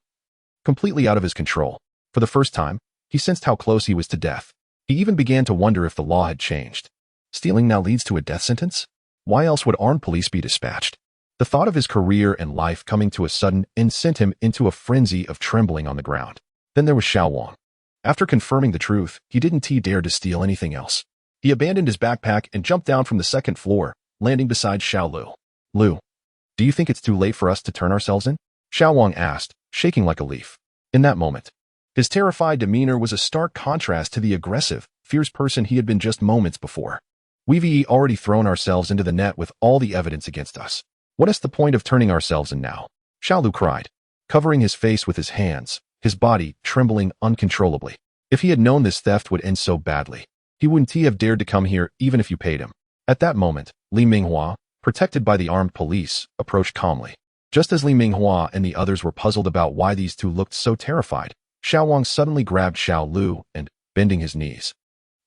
Completely out of his control. For the first time, he sensed how close he was to death. He even began to wonder if the law had changed. Stealing now leads to a death sentence? Why else would armed police be dispatched? The thought of his career and life coming to a sudden end sent him into a frenzy of trembling on the ground. Then there was Xiao Wang. After confirming the truth, he didn't dare to steal anything else. He abandoned his backpack and jumped down from the second floor, landing beside Xiao Lu. "Lu, do you think it's too late for us to turn ourselves in?" Xiao Wang asked, shaking like a leaf. In that moment, his terrified demeanor was a stark contrast to the aggressive, fierce person he had been just moments before. "We've already thrown ourselves into the net with all the evidence against us. What is the point of turning ourselves in now?" Xiao Lu cried, covering his face with his hands, his body trembling uncontrollably. If he had known this theft would end so badly, he wouldn't have dared to come here even if you paid him. At that moment, Li Minghua, protected by the armed police, approached calmly. Just as Li Minghua and the others were puzzled about why these two looked so terrified, Xiao Wang suddenly grabbed Xiao Lu and, bending his knees,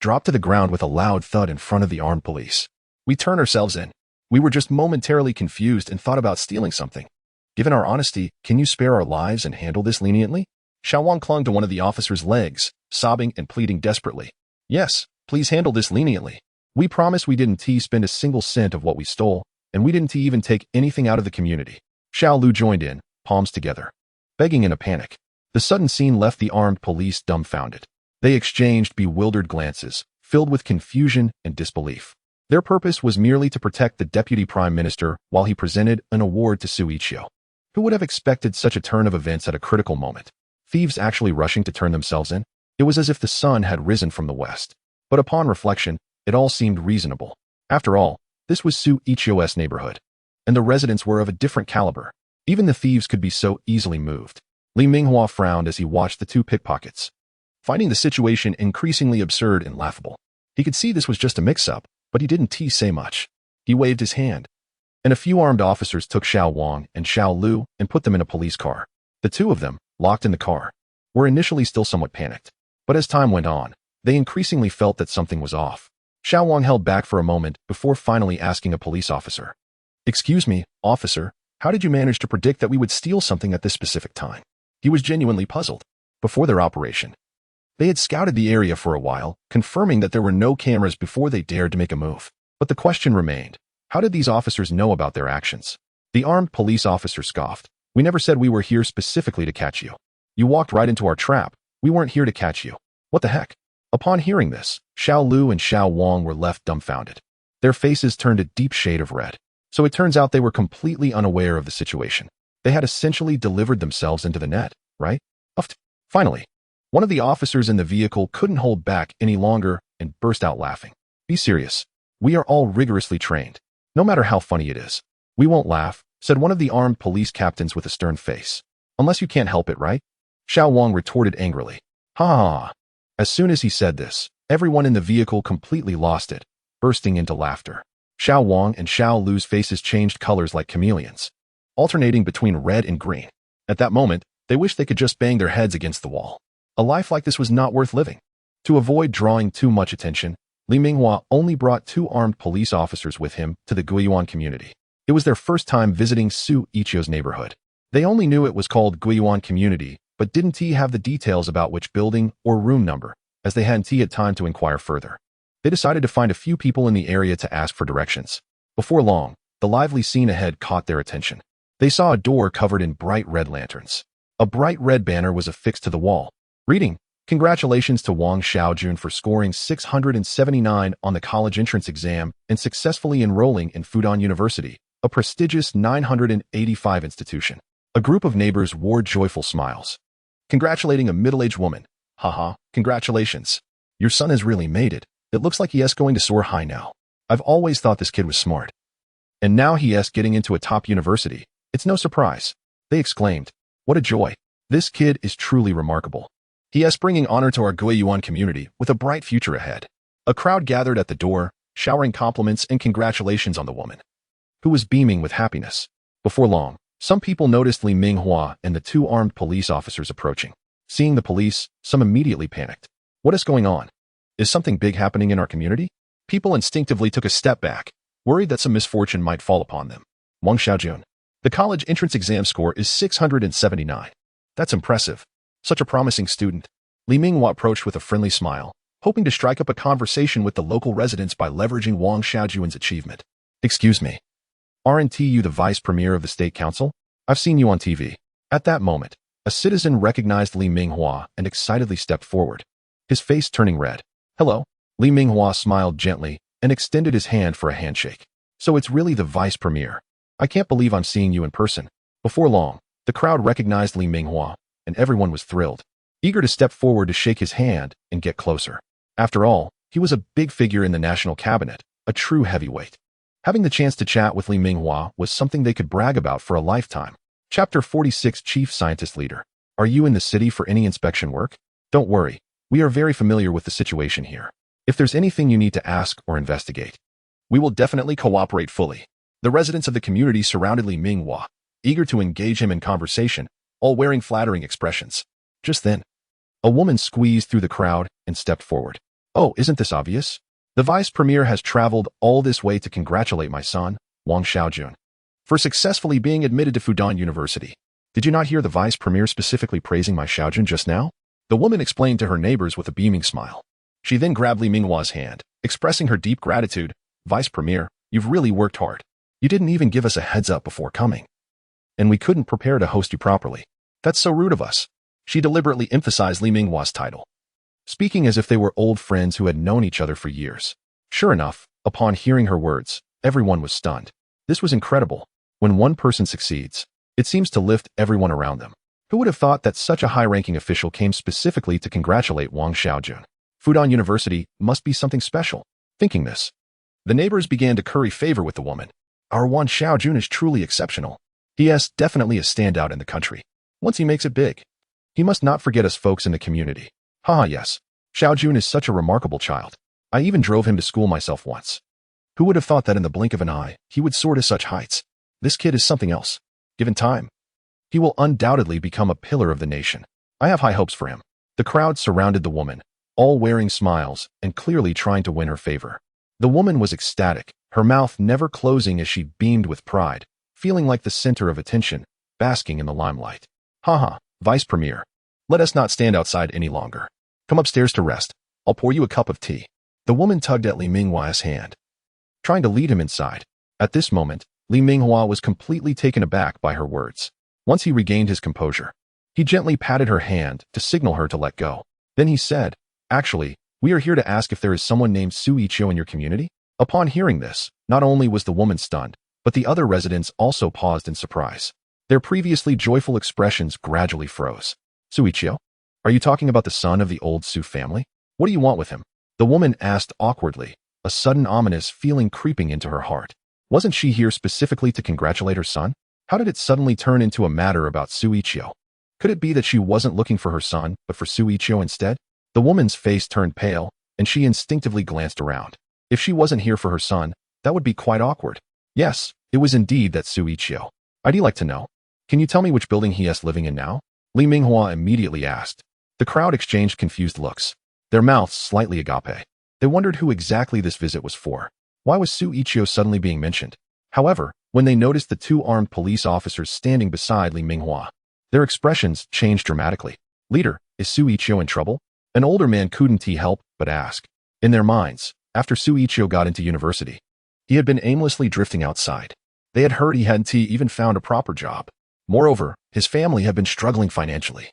dropped to the ground with a loud thud in front of the armed police. "We turned ourselves in. We were just momentarily confused and thought about stealing something. Given our honesty, can you spare our lives and handle this leniently?" Xiao Wang clung to one of the officer's legs, sobbing and pleading desperately. "Yes, please handle this leniently. We promise we didn't spend a single cent of what we stole, and we didn't even take anything out of the community." Xiao Lu joined in, palms together, begging in a panic. The sudden scene left the armed police dumbfounded. They exchanged bewildered glances, filled with confusion and disbelief. Their purpose was merely to protect the deputy prime minister while he presented an award to Xu Yiqiu. Who would have expected such a turn of events at a critical moment? Thieves actually rushing to turn themselves in? It was as if the sun had risen from the west. But upon reflection, it all seemed reasonable. After all, this was Xu Yiqiu's neighborhood, and the residents were of a different caliber. Even the thieves could be so easily moved. Li Minghua frowned as he watched the two pickpockets, finding the situation increasingly absurd and laughable. He could see this was just a mix-up, but he didn't say much. He waved his hand, and a few armed officers took Xiao Wang and Xiao Lu and put them in a police car. The two of them, locked in the car, were initially still somewhat panicked, but as time went on, they increasingly felt that something was off. Xiao Wang held back for a moment before finally asking a police officer, "Excuse me, officer, how did you manage to predict that we would steal something at this specific time?" He was genuinely puzzled. Before their operation, they had scouted the area for a while, confirming that there were no cameras before they dared to make a move. But the question remained, how did these officers know about their actions? The armed police officer scoffed. "We never said we were here specifically to catch you. You walked right into our trap. We weren't here to catch you." What the heck? Upon hearing this, Xiao Lu and Xiao Wang were left dumbfounded. Their faces turned a deep shade of red. So it turns out they were completely unaware of the situation. They had essentially delivered themselves into the net, right? Finally, one of the officers in the vehicle couldn't hold back any longer and burst out laughing. "Be serious. We are all rigorously trained. No matter how funny it is. We won't laugh," said one of the armed police captains with a stern face. "Unless you can't help it, right?" Xiao Wang retorted angrily. "Ha ha ha." As soon as he said this, everyone in the vehicle completely lost it, bursting into laughter. Xiao Wang and Xiao Lu's faces changed colors like chameleons, alternating between red and green. At that moment, they wished they could just bang their heads against the wall. A life like this was not worth living. To avoid drawing too much attention, Li Minghua only brought 2 armed police officers with him to the Guiyuan community. It was their first time visiting Xu Yiqiu's neighborhood. They only knew it was called Guiyuan Community, but didn't have the details about which building or room number, as they hadn't had time to inquire further. They decided to find a few people in the area to ask for directions. Before long, the lively scene ahead caught their attention. They saw a door covered in bright red lanterns. A bright red banner was affixed to the wall, reading, "Congratulations to Wang Xiaojun for scoring 679 on the college entrance exam and successfully enrolling in Fudan University, a prestigious 985 institution." A group of neighbors wore joyful smiles, congratulating a middle-aged woman. "Haha, congratulations. Your son has really made it. It looks like he is going to soar high now. I've always thought this kid was smart. And now he is getting into a top university. It's no surprise." They exclaimed. "What a joy. This kid is truly remarkable. He is bringing honor to our Guiyuan community with a bright future ahead." A crowd gathered at the door, showering compliments and congratulations on the woman, who was beaming with happiness. Before long, some people noticed Li Minghua and the 2 armed police officers approaching. Seeing the police, some immediately panicked. "What is going on? Is something big happening in our community?" People instinctively took a step back, worried that some misfortune might fall upon them. "Wang Xiaojun, the college entrance exam score is 679. That's impressive. Such a promising student." Li Minghua approached with a friendly smile, hoping to strike up a conversation with the local residents by leveraging Wang Xiaojun's achievement. "Excuse me. Aren't you the vice premier of the state council? I've seen you on TV." At that moment, a citizen recognized Li Minghua and excitedly stepped forward, his face turning red. "Hello." Li Minghua smiled gently and extended his hand for a handshake. "So it's really the vice premier. I can't believe I'm seeing you in person." Before long, the crowd recognized Li Minghua, and everyone was thrilled, eager to step forward to shake his hand and get closer. After all, he was a big figure in the national cabinet, a true heavyweight. Having the chance to chat with Li Minghua was something they could brag about for a lifetime. Chapter 46, Chief Scientist Leader. "Are you in the city for any inspection work?" "Don't worry. We are very familiar with the situation here. If there's anything you need to ask or investigate, we will definitely cooperate fully." The residents of the community surrounded Li Minghua, eager to engage him in conversation, all wearing flattering expressions. Just then, a woman squeezed through the crowd and stepped forward. "Oh, isn't this obvious? The vice premier has traveled all this way to congratulate my son, Wang Xiaojun, for successfully being admitted to Fudan University. Did you not hear the vice premier specifically praising my Xiaojun just now?" The woman explained to her neighbors with a beaming smile. She then grabbed Li Minghua's hand, expressing her deep gratitude. "Vice premier, you've really worked hard. You didn't even give us a heads up before coming. And we couldn't prepare to host you properly. That's so rude of us." She deliberately emphasized Li Minghua's title, speaking as if they were old friends who had known each other for years. Sure enough, upon hearing her words, everyone was stunned. This was incredible. When one person succeeds, it seems to lift everyone around them. Who would have thought that such a high-ranking official came specifically to congratulate Wang Xiaojun? Fudan University must be something special. Thinking this, the neighbors began to curry favor with the woman. "Our Wang Xiaojun is truly exceptional. He is definitely a standout in the country. Once he makes it big, he must not forget us folks in the community. Haha, yes. Xiaojun is such a remarkable child. I even drove him to school myself once. Who would have thought that in the blink of an eye, he would soar to such heights? This kid is something else. Given time, he will undoubtedly become a pillar of the nation. I have high hopes for him. The crowd surrounded the woman, all wearing smiles and clearly trying to win her favor. The woman was ecstatic, her mouth never closing as she beamed with pride, feeling like the center of attention, basking in the limelight. Haha, Vice Premier. Let us not stand outside any longer. Come upstairs to rest. I'll pour you a cup of tea. The woman tugged at Li Minghua's hand, trying to lead him inside. At this moment, Li Minghua was completely taken aback by her words. Once he regained his composure, he gently patted her hand to signal her to let go. Then he said, "Actually, we are here to ask if there is someone named Xu Yiqiu in your community?" Upon hearing this, not only was the woman stunned, but the other residents also paused in surprise. Their previously joyful expressions gradually froze. "Xu Yiqiu? Are you talking about the son of the old Xu family? What do you want with him?" The woman asked awkwardly, a sudden ominous feeling creeping into her heart. Wasn't she here specifically to congratulate her son? How did it suddenly turn into a matter about Xu Yiqiu? Could it be that she wasn't looking for her son, but for Xu Yiqiu instead? The woman's face turned pale, and she instinctively glanced around. If she wasn't here for her son, that would be quite awkward. Yes, it was indeed that Xu Yiqiu. I'd like to know. Can you tell me which building he is living in now? Li Minghua immediately asked. The crowd exchanged confused looks, their mouths slightly agape. They wondered who exactly this visit was for. Why was Xu Yiqiu suddenly being mentioned? However, when they noticed the two armed police officers standing beside Li Minghua, their expressions changed dramatically. "Leader, is Xu Yiqiu in trouble?" An older man couldn't help but ask. In their minds, after Xu Yiqiu got into university, he had been aimlessly drifting outside. They had heard he hadn't even found a proper job. Moreover, his family had been struggling financially,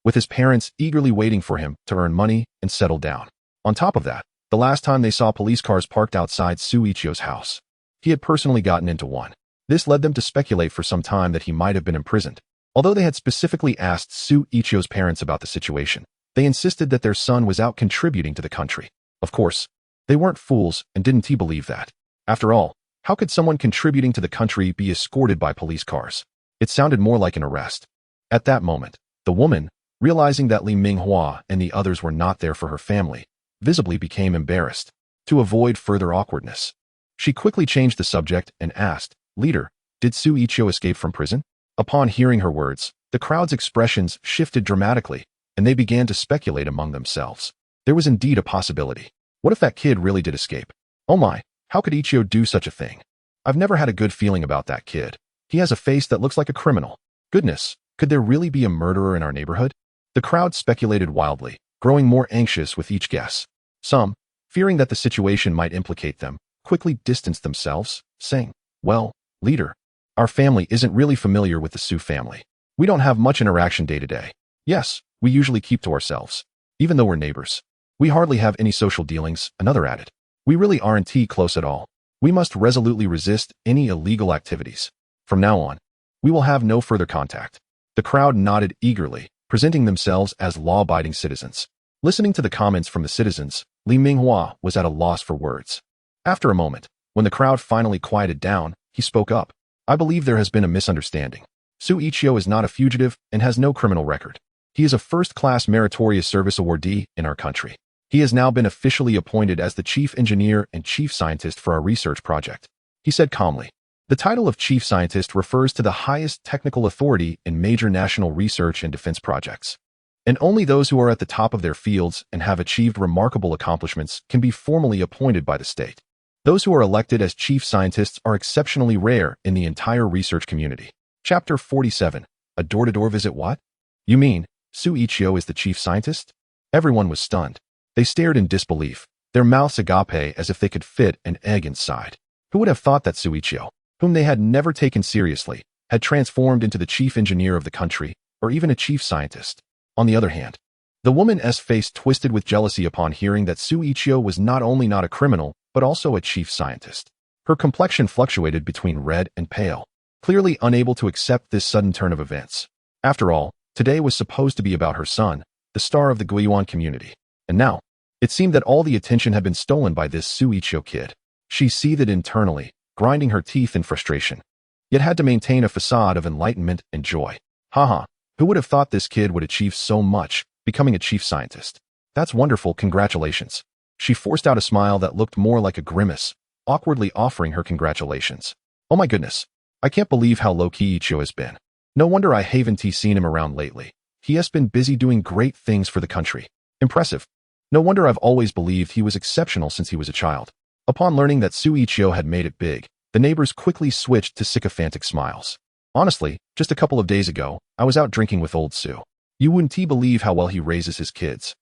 with his parents eagerly waiting for him to earn money and settle down. On top of that, the last time they saw police cars parked outside Xu Yiqiu's house, he had personally gotten into one. This led them to speculate for some time that he might have been imprisoned. Although they had specifically asked Xu Yiqiu's parents about the situation, they insisted that their son was out contributing to the country. Of course, they weren't fools and didn't believe that. After all, how could someone contributing to the country be escorted by police cars? It sounded more like an arrest. At that moment, the woman, realizing that Li Minghua and the others were not there for her family, visibly became embarrassed. To avoid further awkwardness, she quickly changed the subject and asked, "Leader, did Xu Yiqiu escape from prison?" Upon hearing her words, the crowd's expressions shifted dramatically, and they began to speculate among themselves. There was indeed a possibility. What if that kid really did escape? Oh my, how could Yiqiu do such a thing? I've never had a good feeling about that kid. He has a face that looks like a criminal. Goodness, could there really be a murderer in our neighborhood? The crowd speculated wildly, growing more anxious with each guess. Some, fearing that the situation might implicate them, quickly distanced themselves, saying, "Well, leader, our family isn't really familiar with the Xu family. We don't have much interaction day to day. Yes, we usually keep to ourselves. Even though we're neighbors, we hardly have any social dealings," another added. "We really aren't close at all. We must resolutely resist any illegal activities. From now on, we will have no further contact." The crowd nodded eagerly, presenting themselves as law-abiding citizens. Listening to the comments from the citizens, Li Minghua was at a loss for words. After a moment, when the crowd finally quieted down, he spoke up. "I believe there has been a misunderstanding. Xu Yiqiu is not a fugitive and has no criminal record. He is a first-class meritorious service awardee in our country. He has now been officially appointed as the chief engineer and chief scientist for our research project," he said calmly. The title of chief scientist refers to the highest technical authority in major national research and defense projects. And only those who are at the top of their fields and have achieved remarkable accomplishments can be formally appointed by the state. Those who are elected as chief scientists are exceptionally rare in the entire research community. Chapter 47. A door-to-door visit. What? You mean, Xu Yiqiu is the chief scientist? Everyone was stunned. They stared in disbelief, their mouths agape as if they could fit an egg inside. Who would have thought that Xu Yiqiu, whom they had never taken seriously, had transformed into the chief engineer of the country, or even a chief scientist? On the other hand, the woman's face twisted with jealousy upon hearing that Xu Yiqiu was not only not a criminal, but also a chief scientist. Her complexion fluctuated between red and pale, clearly unable to accept this sudden turn of events. After all, today was supposed to be about her son, the star of the Guiyuan community. And now, it seemed that all the attention had been stolen by this Xu Yiqiu kid. She seethed internally, grinding her teeth in frustration, yet had to maintain a facade of enlightenment and joy. Haha, who would have thought this kid would achieve so much, becoming a chief scientist? That's wonderful, congratulations. She forced out a smile that looked more like a grimace, awkwardly offering her congratulations. Oh my goodness. I can't believe how low-key Yiqiu has been. No wonder I haven't seen him around lately. He has been busy doing great things for the country. Impressive. No wonder I've always believed he was exceptional since he was a child. Upon learning that Xu Yiqiu had made it big, the neighbors quickly switched to sycophantic smiles. Honestly, just a couple of days ago, I was out drinking with old Xu. You wouldn't believe how well he raises his kids.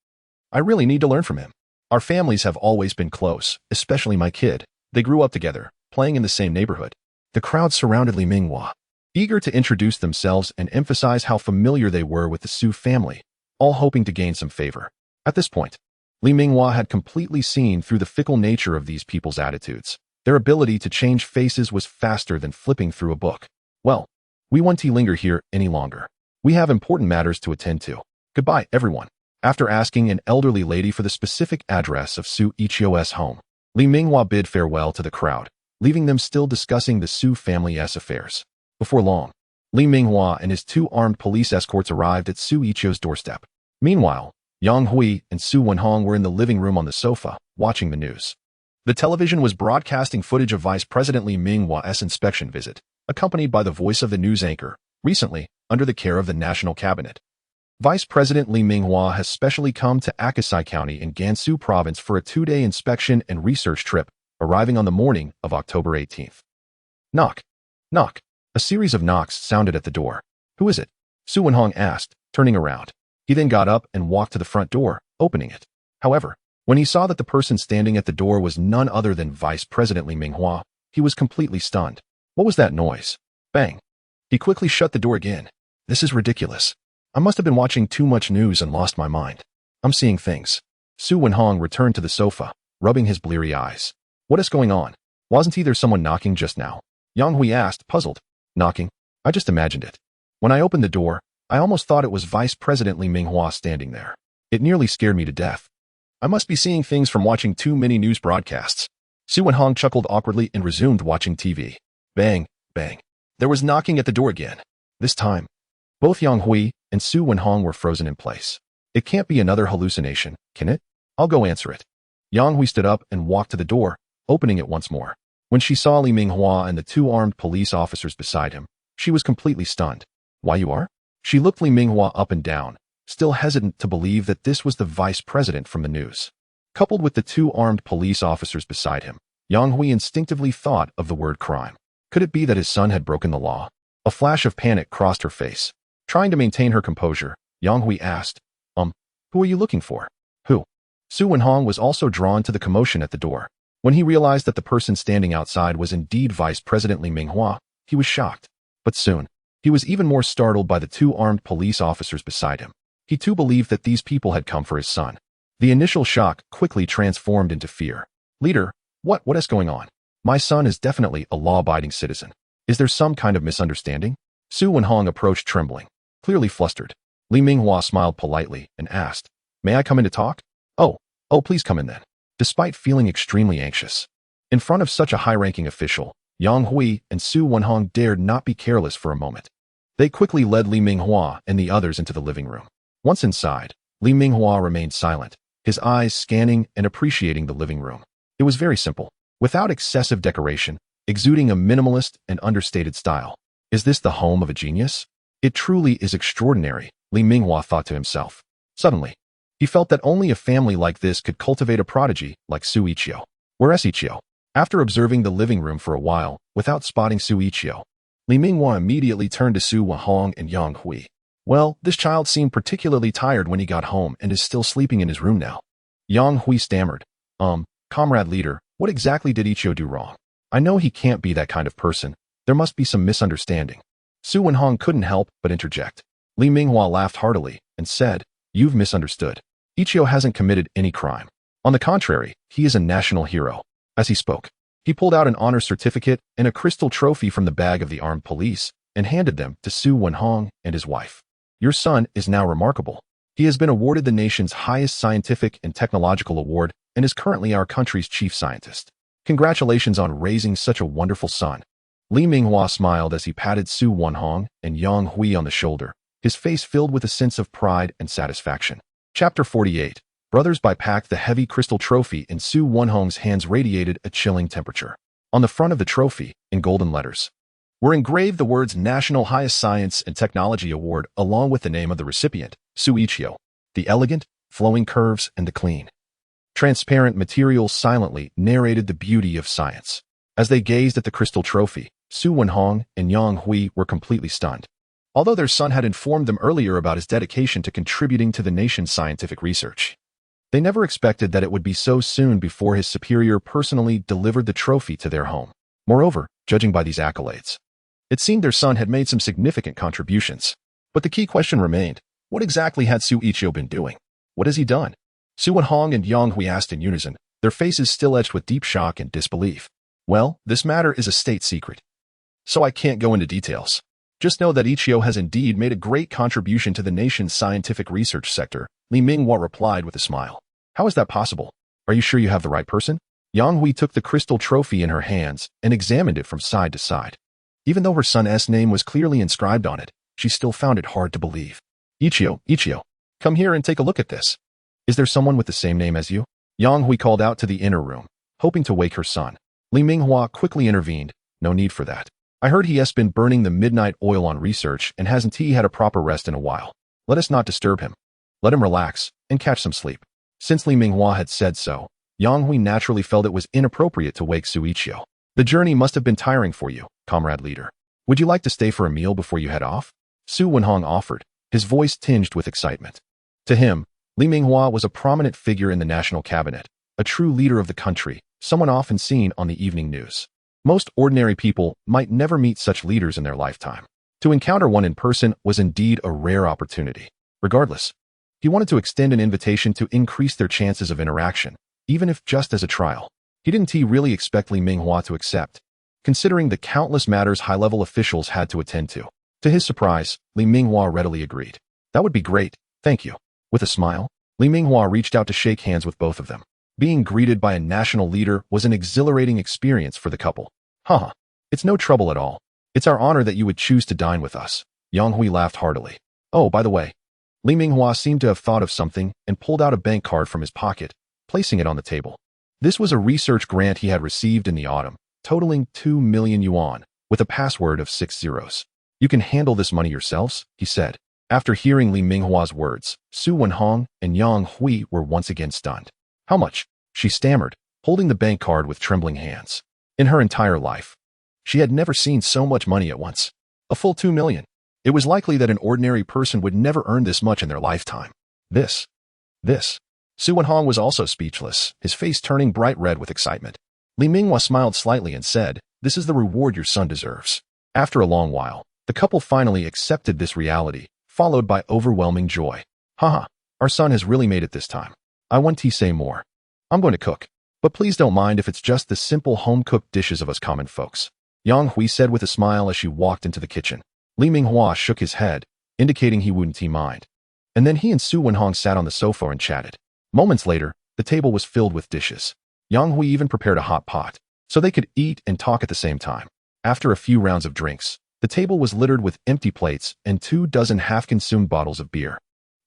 I really need to learn from him. Our families have always been close, especially my kid. They grew up together, playing in the same neighborhood. The crowd surrounded Li Minghua, eager to introduce themselves and emphasize how familiar they were with the Xu family, all hoping to gain some favor. At this point, Li Minghua had completely seen through the fickle nature of these people's attitudes. Their ability to change faces was faster than flipping through a book. Well, we won't linger here any longer. We have important matters to attend to. Goodbye, everyone. After asking an elderly lady for the specific address of Xu Yiqiu's home, Li Minghua bid farewell to the crowd, leaving them still discussing the Xu family's affairs. Before long, Li Minghua and his 2 armed police escorts arrived at Xu Yiqiu's doorstep. Meanwhile, Yang Hui and Xu Wenhong were in the living room on the sofa, watching the news. The television was broadcasting footage of Vice President Li Minghua's inspection visit, accompanied by the voice of the news anchor, recently under the care of the National Cabinet. Vice President Li Minghua has specially come to Akasai County in Gansu Province for a 2-day inspection and research trip, arriving on the morning of October 18th. Knock. Knock. A series of knocks sounded at the door. Who is it? Xu Wenhong asked, turning around. He then got up and walked to the front door, opening it. However, when he saw that the person standing at the door was none other than Vice President Li Minghua, he was completely stunned. What was that noise? Bang. He quickly shut the door again. This is ridiculous. I must have been watching too much news and lost my mind. I'm seeing things. Xu Wenhong returned to the sofa, rubbing his bleary eyes. What is going on? Wasn't there someone knocking just now? Yang Hui asked, puzzled. Knocking? I just imagined it. When I opened the door, I almost thought it was Vice President Li Minghua standing there. It nearly scared me to death. I must be seeing things from watching too many news broadcasts. Xu Wenhong chuckled awkwardly and resumed watching TV. Bang, bang. There was knocking at the door again. This time, both Yang Hui and Xu Wenhong were frozen in place. It can't be another hallucination, can it? I'll go answer it. Yang Hui stood up and walked to the door, opening it once more. When she saw Li Minghua and the 2 armed police officers beside him, she was completely stunned. Why you are? She looked Li Minghua up and down, still hesitant to believe that this was the vice president from the news. Coupled with the 2 armed police officers beside him, Yang Hui instinctively thought of the word crime. Could it be that his son had broken the law? A flash of panic crossed her face. Trying to maintain her composure, Yang Hui asked, who are you looking for? Who? Xu Wenhong was also drawn to the commotion at the door. When he realized that the person standing outside was indeed Vice President Li Minghua, he was shocked. But soon, he was even more startled by the 2 armed police officers beside him. He too believed that these people had come for his son. The initial shock quickly transformed into fear. Leader, what is going on? My son is definitely a law-abiding citizen. Is there some kind of misunderstanding? Xu Wenhong approached trembling, clearly flustered. Li Minghua smiled politely and asked, may I come in to talk? Oh, please come in then. Despite feeling extremely anxious, in front of such a high-ranking official, Yang Hui and Xu Wenhong dared not be careless for a moment. They quickly led Li Minghua and the others into the living room. Once inside, Li Minghua remained silent, his eyes scanning and appreciating the living room. It was very simple, without excessive decoration, exuding a minimalist and understated style. Is this the home of a genius? It truly is extraordinary, Li Minghua thought to himself. Suddenly, he felt that only a family like this could cultivate a prodigy like Xu Yiqiu. Where's Yiqiu? After observing the living room for a while, without spotting Xu Yiqiu, Li Minghua immediately turned to Xu Wenhong and Yang Hui. Well, this child seemed particularly tired when he got home and is still sleeping in his room now. Yang Hui stammered, comrade leader, what exactly did Yiqiu do wrong? I know he can't be that kind of person. There must be some misunderstanding. Xu Wenhong couldn't help but interject. Li Minghua laughed heartily and said, you've misunderstood. Yiqiu hasn't committed any crime. On the contrary, he is a national hero. As he spoke, he pulled out an honor certificate and a crystal trophy from the bag of the armed police and handed them to Xu Wenhong and his wife. Your son is now remarkable. He has been awarded the nation's highest scientific and technological award and is currently our country's chief scientist. Congratulations on raising such a wonderful son. Li Minghua smiled as he patted Xu Wenhong and Yang Hui on the shoulder, his face filled with a sense of pride and satisfaction. Chapter 48. Brothers packed the heavy crystal trophy in Xu Wenhong's hands radiated a chilling temperature. On the front of the trophy, in golden letters, were engraved the words National Highest Science and Technology Award along with the name of the recipient, Xu Yiqiu. The elegant, flowing curves and the clean, transparent material silently narrated the beauty of science. As they gazed at the crystal trophy, Xu Wenhong and Yang Hui were completely stunned. Although their son had informed them earlier about his dedication to contributing to the nation's scientific research, they never expected that it would be so soon before his superior personally delivered the trophy to their home. Moreover, judging by these accolades, it seemed their son had made some significant contributions. But the key question remained, what exactly had Xu Yiqiu been doing? What has he done? Xu Wenhong and Yang Hui asked in unison, their faces still etched with deep shock and disbelief. Well, this matter is a state secret, so I can't go into details. Just know that Yiqiu has indeed made a great contribution to the nation's scientific research sector, Li Minghua replied with a smile. How is that possible? Are you sure you have the right person? Yang Hui took the crystal trophy in her hands and examined it from side to side. Even though her son's name was clearly inscribed on it, she still found it hard to believe. Yiqiu, come here and take a look at this. Is there someone with the same name as you? Yang Hui called out to the inner room, hoping to wake her son. Li Minghua quickly intervened. No need for that. I heard he has been burning the midnight oil on research and hasn't he had a proper rest in a while. Let us not disturb him. Let him relax and catch some sleep. Since Li Minghua had said so, Yang Hui naturally felt it was inappropriate to wake Xu Yiqiu. The journey must have been tiring for you, comrade leader. Would you like to stay for a meal before you head off? Xu Wenhong offered, his voice tinged with excitement. To him, Li Minghua was a prominent figure in the national cabinet, a true leader of the country, someone often seen on the evening news. Most ordinary people might never meet such leaders in their lifetime. To encounter one in person was indeed a rare opportunity. Regardless, he wanted to extend an invitation to increase their chances of interaction, even if just as a trial. He didn't really expect Li Minghua to accept, considering the countless matters high-level officials had to attend to. To his surprise, Li Minghua readily agreed. That would be great, thank you. With a smile, Li Minghua reached out to shake hands with both of them. Being greeted by a national leader was an exhilarating experience for the couple. Haha, it's no trouble at all. It's our honor that you would choose to dine with us. Yang Hui laughed heartily. Oh, by the way, Li Minghua seemed to have thought of something and pulled out a bank card from his pocket, placing it on the table. This was a research grant he had received in the autumn, totaling 2 million yuan, with a password of 6 zeros. You can handle this money yourselves, he said. After hearing Li Minghua's words, Xu Wenhong and Yang Hui were once again stunned. How much? She stammered, holding the bank card with trembling hands. In her entire life, she had never seen so much money at once. A full 2 million. It was likely that an ordinary person would never earn this much in their lifetime. This. Xu Wenhong was also speechless, his face turning bright red with excitement. Li Minghua smiled slightly and said, this is the reward your son deserves. After a long while, the couple finally accepted this reality, followed by overwhelming joy. Haha, our son has really made it this time. I want to say more. I'm going to cook. But please don't mind if it's just the simple home-cooked dishes of us common folks. Yang Hui said with a smile as she walked into the kitchen. Li Minghua shook his head, indicating he wouldn't mind. And then he and Xu Wenhong sat on the sofa and chatted. Moments later, the table was filled with dishes. Yang Hui even prepared a hot pot, so they could eat and talk at the same time. After a few rounds of drinks, the table was littered with empty plates and 24 half-consumed bottles of beer.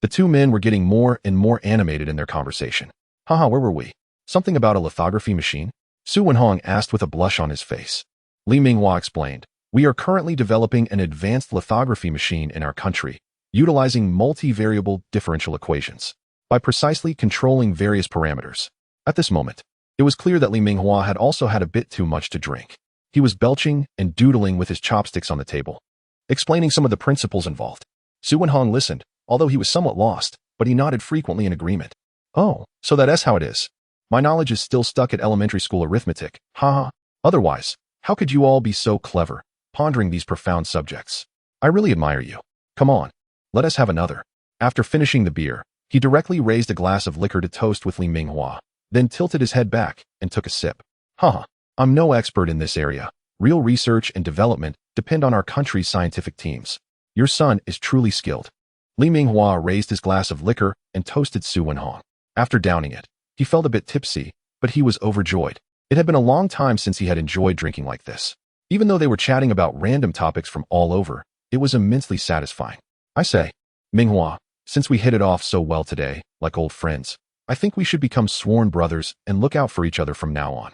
The two men were getting more and more animated in their conversation. Haha, where were we? Something about a lithography machine? Xu Wenhong asked with a blush on his face. Li Minghua explained, we are currently developing an advanced lithography machine in our country, utilizing multivariable differential equations, by precisely controlling various parameters. At this moment, it was clear that Li Minghua had also had a bit too much to drink. He was belching and doodling with his chopsticks on the table, explaining some of the principles involved. Xu Wenhong listened, although he was somewhat lost, but he nodded frequently in agreement. Oh, so that's how it is. My knowledge is still stuck at elementary school arithmetic. Haha. Otherwise, how could you all be so clever, pondering these profound subjects? I really admire you. Come on, let us have another. After finishing the beer, he directly raised a glass of liquor to toast with Li Minghua, then tilted his head back and took a sip. Haha, I'm no expert in this area. Real research and development depend on our country's scientific teams. Your son is truly skilled. Li Minghua raised his glass of liquor and toasted Xu Wenhong. After downing it, he felt a bit tipsy, but he was overjoyed. It had been a long time since he had enjoyed drinking like this. Even though they were chatting about random topics from all over, it was immensely satisfying. I say, Minghua, since we hit it off so well today, like old friends, I think we should become sworn brothers and look out for each other from now on.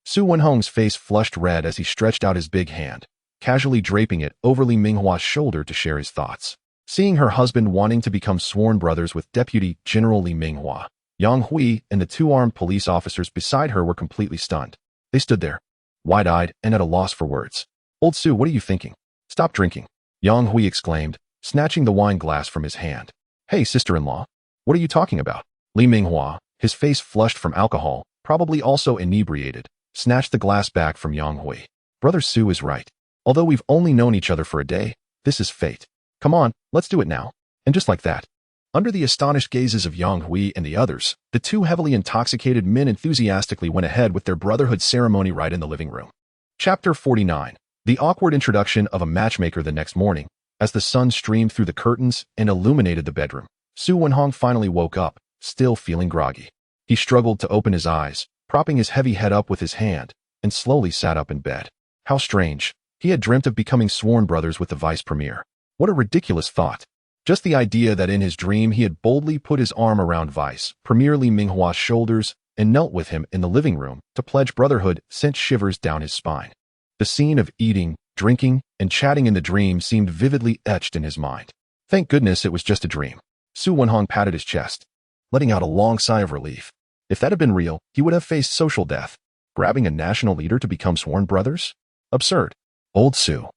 Xu Wenhong's face flushed red as he stretched out his big hand, casually draping it over Li Minghua's shoulder to share his thoughts. Seeing her husband wanting to become sworn brothers with Deputy General Li Minghua, Yang Hui and the two armed police officers beside her were completely stunned. They stood there, wide-eyed and at a loss for words. "Old Xu, what are you thinking? Stop drinking," Yang Hui exclaimed, snatching the wine glass from his hand. "Hey, sister-in-law, what are you talking about?" Li Minghua, his face flushed from alcohol, probably also inebriated, snatched the glass back from Yang Hui. "Brother Xu is right. Although we've only known each other for a day, this is fate. Come on, let's do it now." And just like that, under the astonished gazes of Yang Hui and the others, the two heavily intoxicated men enthusiastically went ahead with their brotherhood ceremony right in the living room. Chapter 49. The awkward introduction of a matchmaker. The next morning, as the sun streamed through the curtains and illuminated the bedroom, Xu Wenhong finally woke up, still feeling groggy. He struggled to open his eyes, propping his heavy head up with his hand, and slowly sat up in bed. How strange. He had dreamt of becoming sworn brothers with the vice premier. What a ridiculous thought. Just the idea that in his dream he had boldly put his arm around Vice Premier Li Minghua's shoulders and knelt with him in the living room to pledge brotherhood sent shivers down his spine. The scene of eating, drinking, and chatting in the dream seemed vividly etched in his mind. Thank goodness it was just a dream. Xu Wenhong patted his chest, letting out a long sigh of relief. If that had been real, he would have faced social death. Grabbing a national leader to become sworn brothers? Absurd. "Old Xu,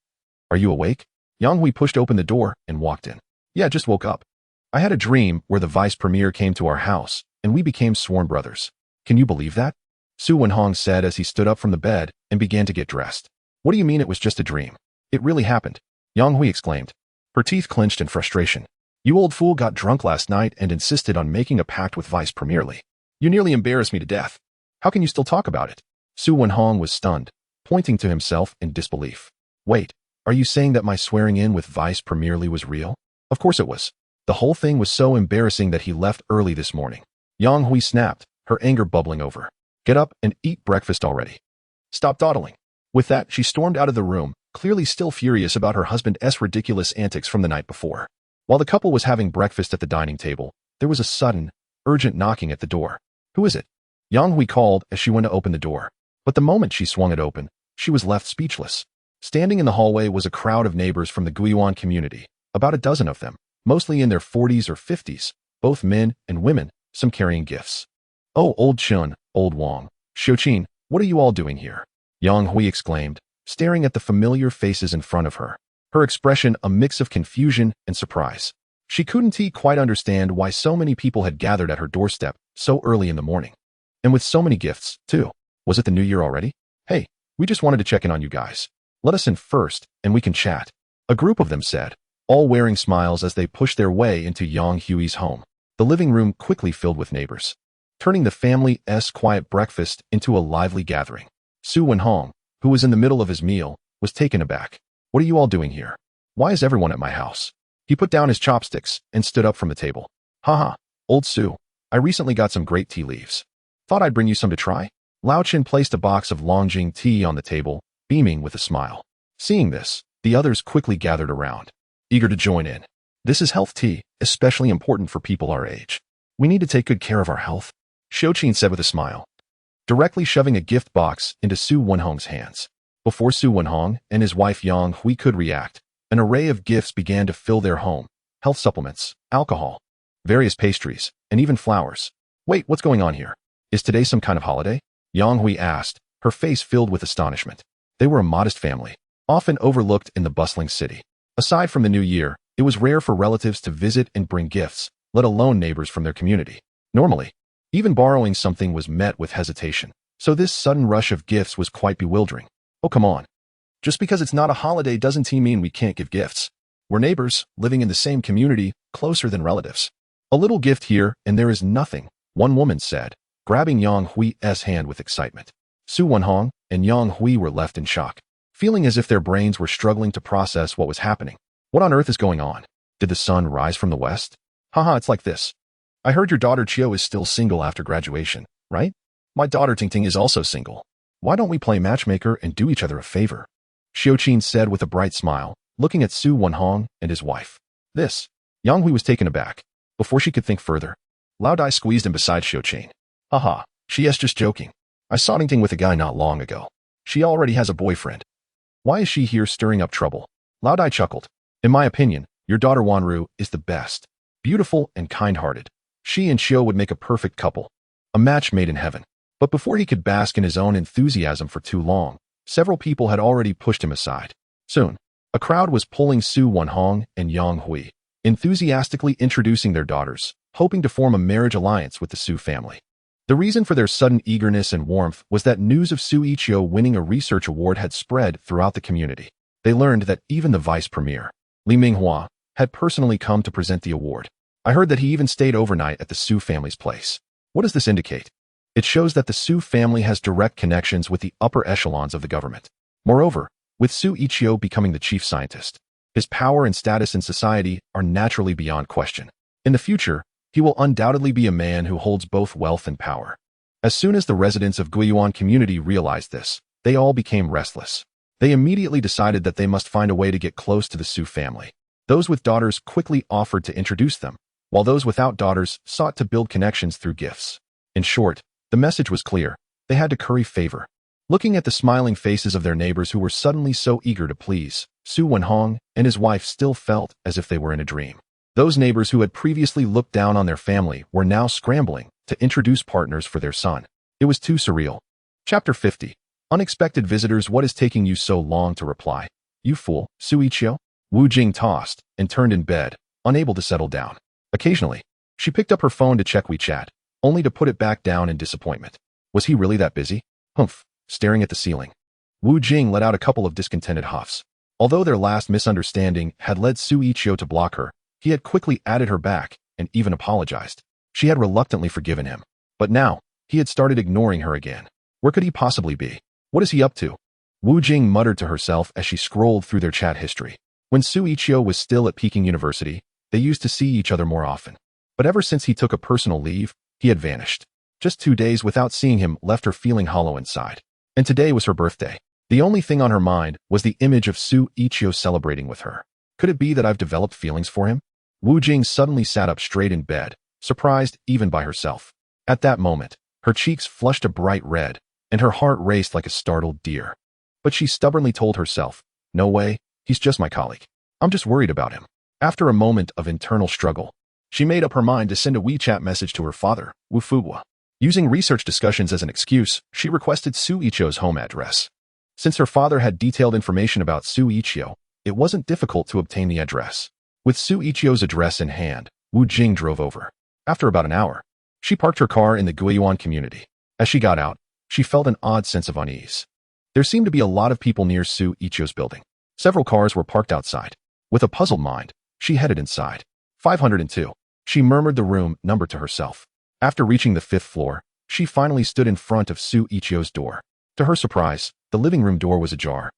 are you awake?" Yang Hui pushed open the door and walked in. "Yeah, just woke up. I had a dream where the vice premier came to our house, and we became sworn brothers. Can you believe that?" Xu Wenhong said as he stood up from the bed and began to get dressed. "What do you mean it was just a dream? It really happened," Yang Hui exclaimed, her teeth clenched in frustration. "You old fool got drunk last night and insisted on making a pact with Vice Premier Li. You nearly embarrassed me to death. How can you still talk about it?" Xu Wenhong was stunned, pointing to himself in disbelief. "Wait, are you saying that my swearing in with Vice Premier Li was real?" "Of course it was. The whole thing was so embarrassing that he left early this morning." Yang Hui snapped, her anger bubbling over. "Get up and eat breakfast already. Stop dawdling." With that, she stormed out of the room, clearly still furious about her husband's ridiculous antics from the night before. While the couple was having breakfast at the dining table, there was a sudden, urgent knocking at the door. "Who is it?" Yang Hui called as she went to open the door. But the moment she swung it open, she was left speechless. Standing in the hallway was a crowd of neighbors from the Guiyuan community, about a dozen of them, mostly in their 40s or 50s, both men and women, some carrying gifts. "Oh, old Chun, old Wang, Xiuqin, what are you all doing here?" Yang Hui exclaimed, staring at the familiar faces in front of her, her expression a mix of confusion and surprise. She couldn't quite understand why so many people had gathered at her doorstep so early in the morning. And with so many gifts, too. Was it the new year already? "Hey, we just wanted to check in on you guys. Let us in first, and we can chat," a group of them said, all wearing smiles as they pushed their way into Yang Hui's home. The living room quickly filled with neighbors, turning the family's quiet breakfast into a lively gathering. Xu Wenhong, who was in the middle of his meal, was taken aback. "What are you all doing here? Why is everyone at my house?" He put down his chopsticks and stood up from the table. "Haha, old Xu, I recently got some great tea leaves. Thought I'd bring you some to try." Lao Chen placed a box of Longjing tea on the table, beaming with a smile. Seeing this, the others quickly gathered around, eager to join in. "This is health tea, especially important for people our age. We need to take good care of our health," Xiuqin said with a smile, directly shoving a gift box into Xu Wenhong's hands. Before Xu Wenhong and his wife Yang Hui could react, an array of gifts began to fill their home: health supplements, alcohol, various pastries, and even flowers. "Wait, what's going on here? Is today some kind of holiday?" Yang Hui asked, her face filled with astonishment. They were a modest family, often overlooked in the bustling city. Aside from the new year, it was rare for relatives to visit and bring gifts, let alone neighbors from their community. Normally, even borrowing something was met with hesitation, so this sudden rush of gifts was quite bewildering. "Oh, come on. Just because it's not a holiday doesn't mean we can't give gifts. We're neighbors, living in the same community, closer than relatives. A little gift here and there is nothing," one woman said, grabbing Yang Hui's hand with excitement. Xu Wenhong and Yang Hui were left in shock, feeling as if their brains were struggling to process what was happening. What on earth is going on? Did the sun rise from the west? Haha, it's like this. I heard your daughter Chiao is still single after graduation, right? My daughter Tingting is also single. Why don't we play matchmaker and do each other a favor? Xiuqin said with a bright smile, looking at Xu Wenhong and his wife. This. Yang Hui was taken aback. Before she could think further, Lao Dai squeezed him beside Xiu. Haha, she is just joking. I saw Ting with a guy not long ago. She already has a boyfriend. Why is she here stirring up trouble? Lao Dai chuckled. In my opinion, your daughter Wanru is the best. Beautiful and kind-hearted. She and Xiu would make a perfect couple. A match made in heaven. But before he could bask in his own enthusiasm for too long, several people had already pushed him aside. Soon, a crowd was pulling Xu Wanhong and Yang Hui, enthusiastically introducing their daughters, hoping to form a marriage alliance with the Xu family. The reason for their sudden eagerness and warmth was that news of Xu Yiqiu winning a research award had spread throughout the community. They learned that even the vice premier, Li Minghua, had personally come to present the award. I heard that he even stayed overnight at the Xu family's place. What does this indicate? It shows that the Xu family has direct connections with the upper echelons of the government. Moreover, with Xu Yiqiu becoming the chief scientist, his power and status in society are naturally beyond question. In the future, he will undoubtedly be a man who holds both wealth and power. As soon as the residents of Guiyuan community realized this, they all became restless. They immediately decided that they must find a way to get close to the Xu family. Those with daughters quickly offered to introduce them, while those without daughters sought to build connections through gifts. In short, the message was clear. They had to curry favor. Looking at the smiling faces of their neighbors who were suddenly so eager to please, Xu Wenhong and his wife still felt as if they were in a dream. Those neighbors who had previously looked down on their family were now scrambling to introduce partners for their son. It was too surreal. Chapter 50. Unexpected visitors. What is taking you so long to reply? You fool, Xu Yiqiu? Wu Jing tossed and turned in bed, unable to settle down. Occasionally, she picked up her phone to check WeChat, only to put it back down in disappointment. Was he really that busy? Humph, staring at the ceiling. Wu Jing let out a couple of discontented huffs. Although their last misunderstanding had led Xu Yiqiu to block her, he had quickly added her back and even apologized. She had reluctantly forgiven him. But now, he had started ignoring her again. Where could he possibly be? What is he up to? Wu Jing muttered to herself as she scrolled through their chat history. When Xu Yiqiu was still at Peking University, they used to see each other more often. But ever since he took a personal leave, he had vanished. Just 2 days without seeing him left her feeling hollow inside. And today was her birthday. The only thing on her mind was the image of Xu Yiqiu celebrating with her. Could it be that I've developed feelings for him? Wu Jing suddenly sat up straight in bed, surprised even by herself. At that moment, her cheeks flushed a bright red, and her heart raced like a startled deer. But she stubbornly told herself, no way, he's just my colleague. I'm just worried about him. After a moment of internal struggle, she made up her mind to send a WeChat message to her father, Wu Fuguo. Using research discussions as an excuse, she requested Xu Yiqiu's home address. Since her father had detailed information about Xu Yiqiu, it wasn't difficult to obtain the address. With Xu Yiqiu's address in hand, Wu Jing drove over. After about an hour, she parked her car in the Guiyuan community. As she got out, she felt an odd sense of unease. There seemed to be a lot of people near Xu Yiqiu's building. Several cars were parked outside. With a puzzled mind, she headed inside. 502. She murmured the room number to herself. After reaching the 5th floor, she finally stood in front of Xu Yiqiu's door. To her surprise, the living room door was ajar,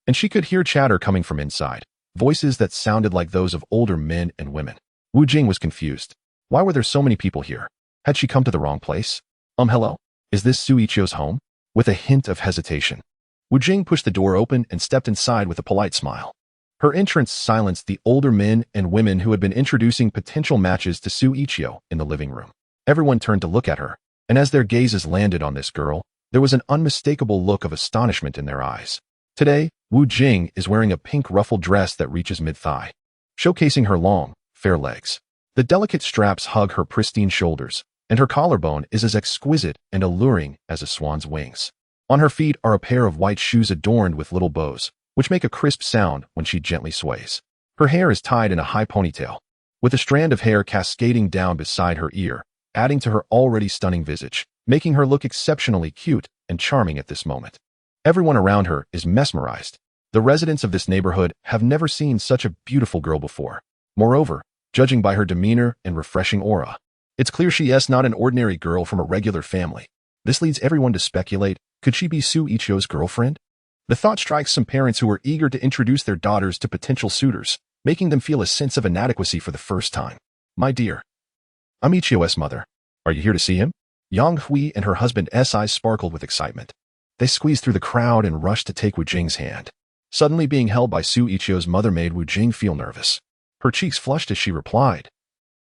and she could hear chatter coming from inside, voices that sounded like those of older men and women. Wu Jing was confused. Why were there so many people here? Had she come to the wrong place? Hello? Is this Xu Yiqiu's home? With a hint of hesitation, Wu Jing pushed the door open and stepped inside with a polite smile. Her entrance silenced the older men and women who had been introducing potential matches to Xu Yiqiu in the living room. Everyone turned to look at her, and as their gazes landed on this girl, there was an unmistakable look of astonishment in their eyes. Today, Wu Jing is wearing a pink ruffled dress that reaches mid-thigh, showcasing her long, fair legs. The delicate straps hug her pristine shoulders, and her collarbone is as exquisite and alluring as a swan's wings. On her feet are a pair of white shoes adorned with little bows, which make a crisp sound when she gently sways. Her hair is tied in a high ponytail, with a strand of hair cascading down beside her ear, adding to her already stunning visage, making her look exceptionally cute and charming at this moment. Everyone around her is mesmerized. The residents of this neighborhood have never seen such a beautiful girl before. Moreover, judging by her demeanor and refreshing aura, it's clear she is not an ordinary girl from a regular family. This leads everyone to speculate, could she be Xu Yiqiu's girlfriend? The thought strikes some parents who are eager to introduce their daughters to potential suitors, making them feel a sense of inadequacy for the first time. My dear, I'm Yiqiu's mother. Are you here to see him? Yang Hui and her husband's eyes sparkled with excitement. They squeezed through the crowd and rushed to take Wu Jing's hand. Suddenly being held by Xu Yiqiu's mother made Wu Jing feel nervous. Her cheeks flushed as she replied,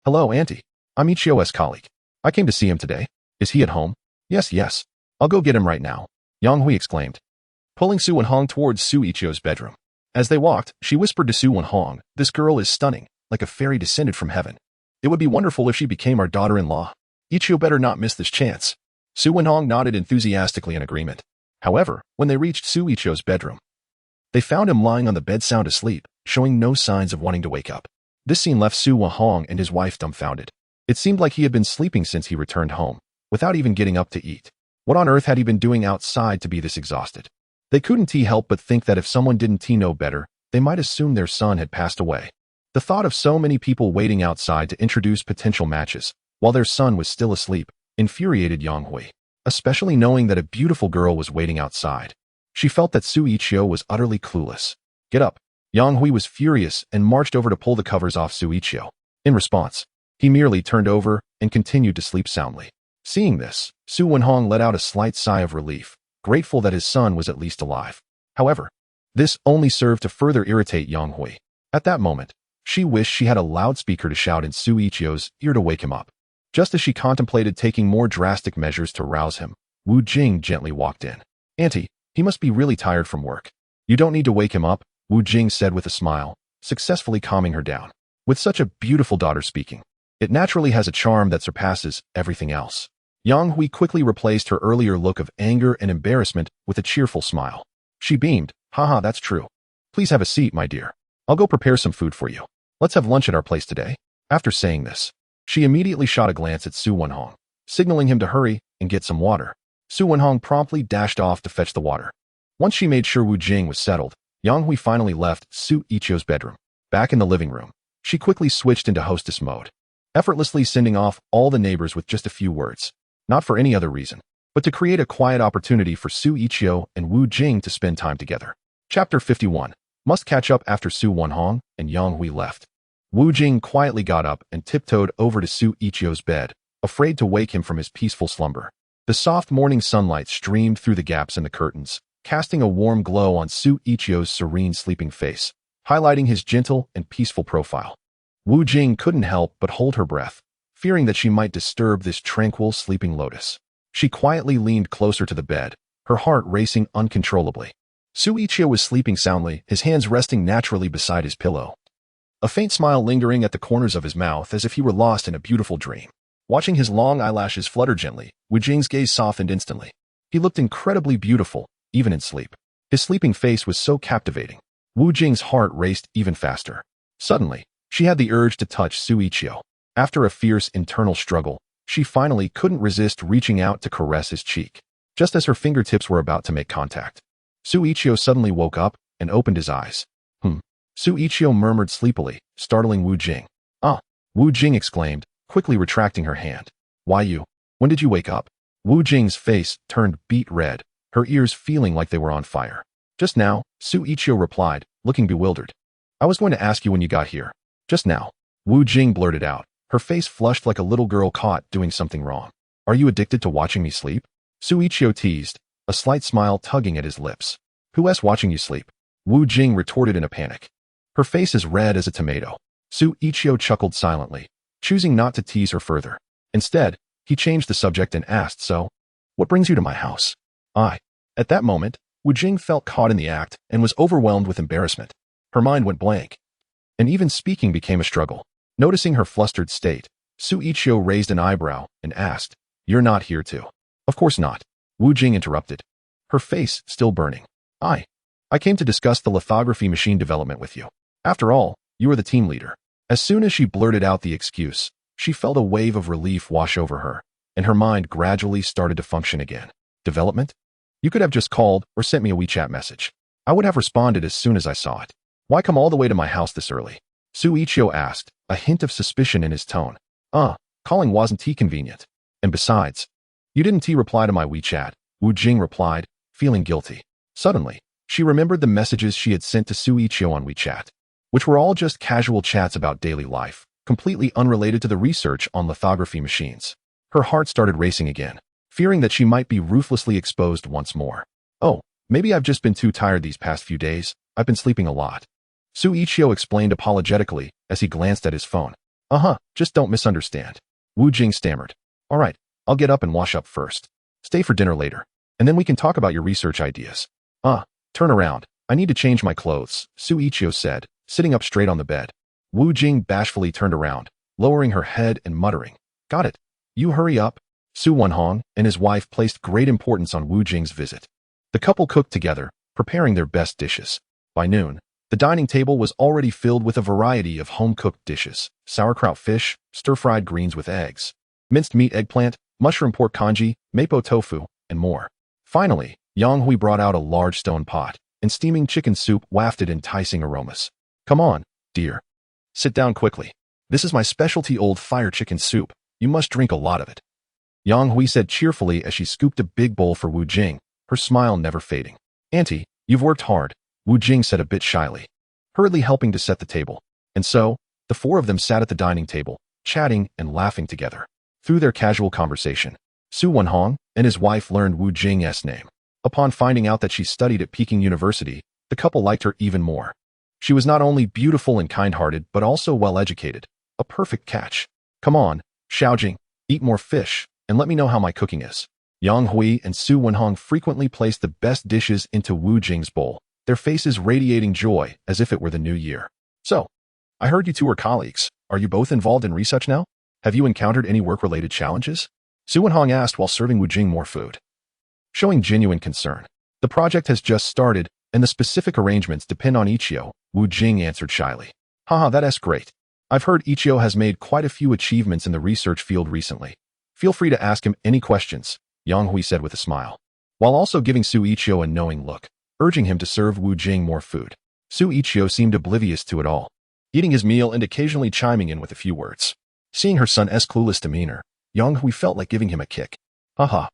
Hello, Auntie. I'm Yiqiu's colleague. I came to see him today. Is he at home? Yes, yes. I'll go get him right now, Yang Hui exclaimed, pulling Su Wenhong towards Xu Yiqiu's bedroom. As they walked, she whispered to Su Wenhong, "This girl is stunning, like a fairy descended from heaven. It would be wonderful if she became our daughter-in-law. Yiqiu better not miss this chance." Su Wenhong nodded enthusiastically in agreement. However, when they reached Xu Yiqiu's bedroom, they found him lying on the bed sound asleep, showing no signs of wanting to wake up. This scene left Su Wenhong and his wife dumbfounded. It seemed like he had been sleeping since he returned home, without even getting up to eat. What on earth had he been doing outside to be this exhausted? They couldn't help but think that if someone didn't know better, they might assume their son had passed away. The thought of so many people waiting outside to introduce potential matches, while their son was still asleep, infuriated Yang Hui, especially knowing that a beautiful girl was waiting outside. She felt that Xu Yiqiu was utterly clueless. "Get up." Yang Hui was furious and marched over to pull the covers off Xu Yiqiu. In response, he merely turned over and continued to sleep soundly. Seeing this, Su Wenhong let out a slight sigh of relief, grateful that his son was at least alive. However, this only served to further irritate Yang Hui. At that moment, she wished she had a loudspeaker to shout in Xu Yiqiu's ear to wake him up. Just as she contemplated taking more drastic measures to rouse him, Wu Jing gently walked in. "Auntie, he must be really tired from work. You don't need to wake him up," Wu Jing said with a smile, successfully calming her down. With such a beautiful daughter speaking, it naturally has a charm that surpasses everything else. Yang Hui quickly replaced her earlier look of anger and embarrassment with a cheerful smile. She beamed, "Haha, that's true. Please have a seat, my dear. I'll go prepare some food for you. Let's have lunch at our place today." After saying this, she immediately shot a glance at Su Wenhong, signaling him to hurry and get some water. Su Wenhong promptly dashed off to fetch the water. Once she made sure Wu Jing was settled, Yang Hui finally left Xu Yiqiu's bedroom. Back in the living room, she quickly switched into hostess mode, effortlessly sending off all the neighbors with just a few words. Not for any other reason, but to create a quiet opportunity for Xu Yiqiu and Wu Jing to spend time together. Chapter 51. Must catch up after Su Wenhong and Yang Hui left. Wu Jing quietly got up and tiptoed over to Xu Yiqiu's bed, afraid to wake him from his peaceful slumber. The soft morning sunlight streamed through the gaps in the curtains, casting a warm glow on Xu Yiqiu's serene sleeping face, highlighting his gentle and peaceful profile. Wu Jing couldn't help but hold her breath, fearing that she might disturb this tranquil sleeping lotus. She quietly leaned closer to the bed, her heart racing uncontrollably. Xu Yiqiu was sleeping soundly, his hands resting naturally beside his pillow, a faint smile lingering at the corners of his mouth as if he were lost in a beautiful dream. Watching his long eyelashes flutter gently, Wu Jing's gaze softened instantly. He looked incredibly beautiful, even in sleep. His sleeping face was so captivating. Wu Jing's heart raced even faster. Suddenly, she had the urge to touch Xu Yiqiu. After a fierce internal struggle, she finally couldn't resist reaching out to caress his cheek. Just as her fingertips were about to make contact, Xu Yiqiu suddenly woke up and opened his eyes. Xu Yiqiu murmured sleepily, startling Wu Jing. "Ah!" Wu Jing exclaimed, quickly retracting her hand. "Why you? When did you wake up?" Wu Jing's face turned beet red, her ears feeling like they were on fire. "Just now," Xu Yiqiu replied, looking bewildered. "I was going to ask you when you got here." "Just now," Wu Jing blurted out, her face flushed like a little girl caught doing something wrong. "Are you addicted to watching me sleep?" Xu Yiqiu teased, a slight smile tugging at his lips. "Who else watching you sleep?" Wu Jing retorted in a panic. Her face as red as a tomato. Xu Yiqiu chuckled silently, choosing not to tease her further. Instead, he changed the subject and asked, "So, what brings you to my house?" "I." At that moment, Wu Jing felt caught in the act and was overwhelmed with embarrassment. Her mind went blank, and even speaking became a struggle. Noticing her flustered state, Xu Yiqiu raised an eyebrow and asked, "You're not here to?" "Of course not," Wu Jing interrupted, her face still burning. I came to discuss the lithography machine development with you. After all, you are the team leader." As soon as she blurted out the excuse, she felt a wave of relief wash over her, and her mind gradually started to function again. "Development? You could have just called or sent me a WeChat message. I would have responded as soon as I saw it. Why come all the way to my house this early?" Xu Yiqiu asked, a hint of suspicion in his tone. Calling wasn't convenient. And besides, you didn't reply to my WeChat," Wu Jing replied, feeling guilty. Suddenly, she remembered the messages she had sent to Xu Yiqiu on WeChat, which were all just casual chats about daily life, completely unrelated to the research on lithography machines. Her heart started racing again, fearing that she might be ruthlessly exposed once more. "Oh, maybe I've just been too tired these past few days. I've been sleeping a lot," Xu Yiqiu explained apologetically as he glanced at his phone. Just don't misunderstand," Wu Jing stammered. All right, I'll get up and wash up first. Stay for dinner later, and then we can talk about your research ideas. Turn around. I need to change my clothes, Xu Yiqiu said, sitting up straight on the bed. Wu Jing bashfully turned around, lowering her head and muttering, "Got it. You hurry up." Su Wenhong and his wife placed great importance on Wu Jing's visit. The couple cooked together, preparing their best dishes. By noon, the dining table was already filled with a variety of home-cooked dishes: sauerkraut fish, stir-fried greens with eggs, minced meat eggplant, mushroom pork congee, mapo tofu, and more. Finally, Yang Hui brought out a large stone pot, and steaming chicken soup wafted enticing aromas. "Come on, dear. Sit down quickly. This is my specialty old fire chicken soup. You must drink a lot of it," Yang Hui said cheerfully as she scooped a big bowl for Wu Jing, her smile never fading. "Auntie, you've worked hard," Wu Jing said a bit shyly, hurriedly helping to set the table. And so, the four of them sat at the dining table, chatting and laughing together. Through their casual conversation, Su Wenhong and his wife learned Wu Jing's name. Upon finding out that she studied at Peking University, the couple liked her even more. She was not only beautiful and kind-hearted, but also well-educated. A perfect catch. "Come on, Xiaojing, eat more fish, and let me know how my cooking is." Yang Hui and Su Wenhong frequently placed the best dishes into Wu Jing's bowl, their faces radiating joy as if it were the new year. "So, I heard you two are colleagues. Are you both involved in research now? Have you encountered any work-related challenges?" Su Wenhong asked while serving Wu Jing more food. Showing genuine concern. "The project has just started, and the specific arrangements depend on Yiqiu," Wu Jing answered shyly. "Haha, that's great. I've heard Yiqiu has made quite a few achievements in the research field recently. Feel free to ask him any questions," Yang Hui said with a smile, while also giving Xu Yiqiu a knowing look, urging him to serve Wu Jing more food. Xu Yiqiu seemed oblivious to it all, eating his meal and occasionally chiming in with a few words. Seeing her son's clueless demeanor, Yang Hui felt like giving him a kick. "Haha.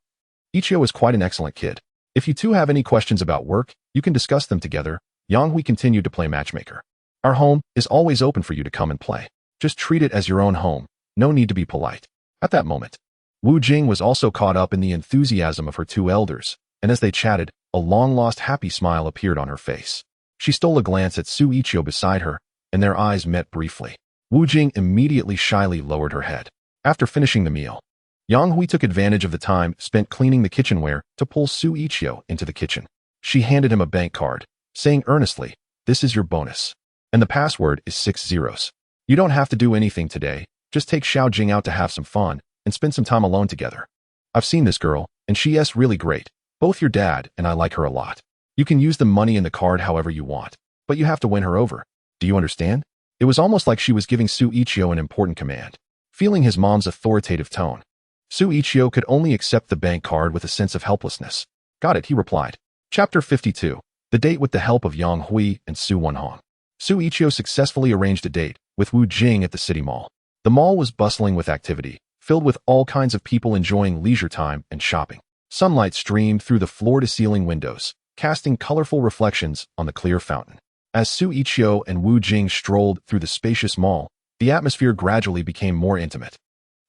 Yiqiu is quite an excellent kid. If you two have any questions about work, you can discuss them together." Yang Hui continued to play matchmaker. "Our home is always open for you to come and play. Just treat it as your own home. No need to be polite." At that moment, Wu Jing was also caught up in the enthusiasm of her two elders, and as they chatted, a long-lost happy smile appeared on her face. She stole a glance at Xu Yiqiu beside her, and their eyes met briefly. Wu Jing immediately shyly lowered her head. After finishing the meal, Yang Hui took advantage of the time spent cleaning the kitchenware to pull Xu Yiqiu into the kitchen. She handed him a bank card, saying earnestly, "This is your bonus. And the password is 6 zeros. You don't have to do anything today. Just take Xiaojing out to have some fun and spend some time alone together. I've seen this girl, and she's really great. Both your dad and I like her a lot. You can use the money in the card however you want, but you have to win her over. Do you understand?" It was almost like she was giving Xu Yiqiu an important command. Feeling his mom's authoritative tone, Xu Yiqiu could only accept the bank card with a sense of helplessness. "Got it," he replied. Chapter 52. The date with the help of Yang Hui and Su Wenhong. Xu Yiqiu successfully arranged a date with Wu Jing at the city mall. The mall was bustling with activity, filled with all kinds of people enjoying leisure time and shopping. Sunlight streamed through the floor-to-ceiling windows, casting colorful reflections on the clear fountain. As Xu Yiqiu and Wu Jing strolled through the spacious mall, the atmosphere gradually became more intimate.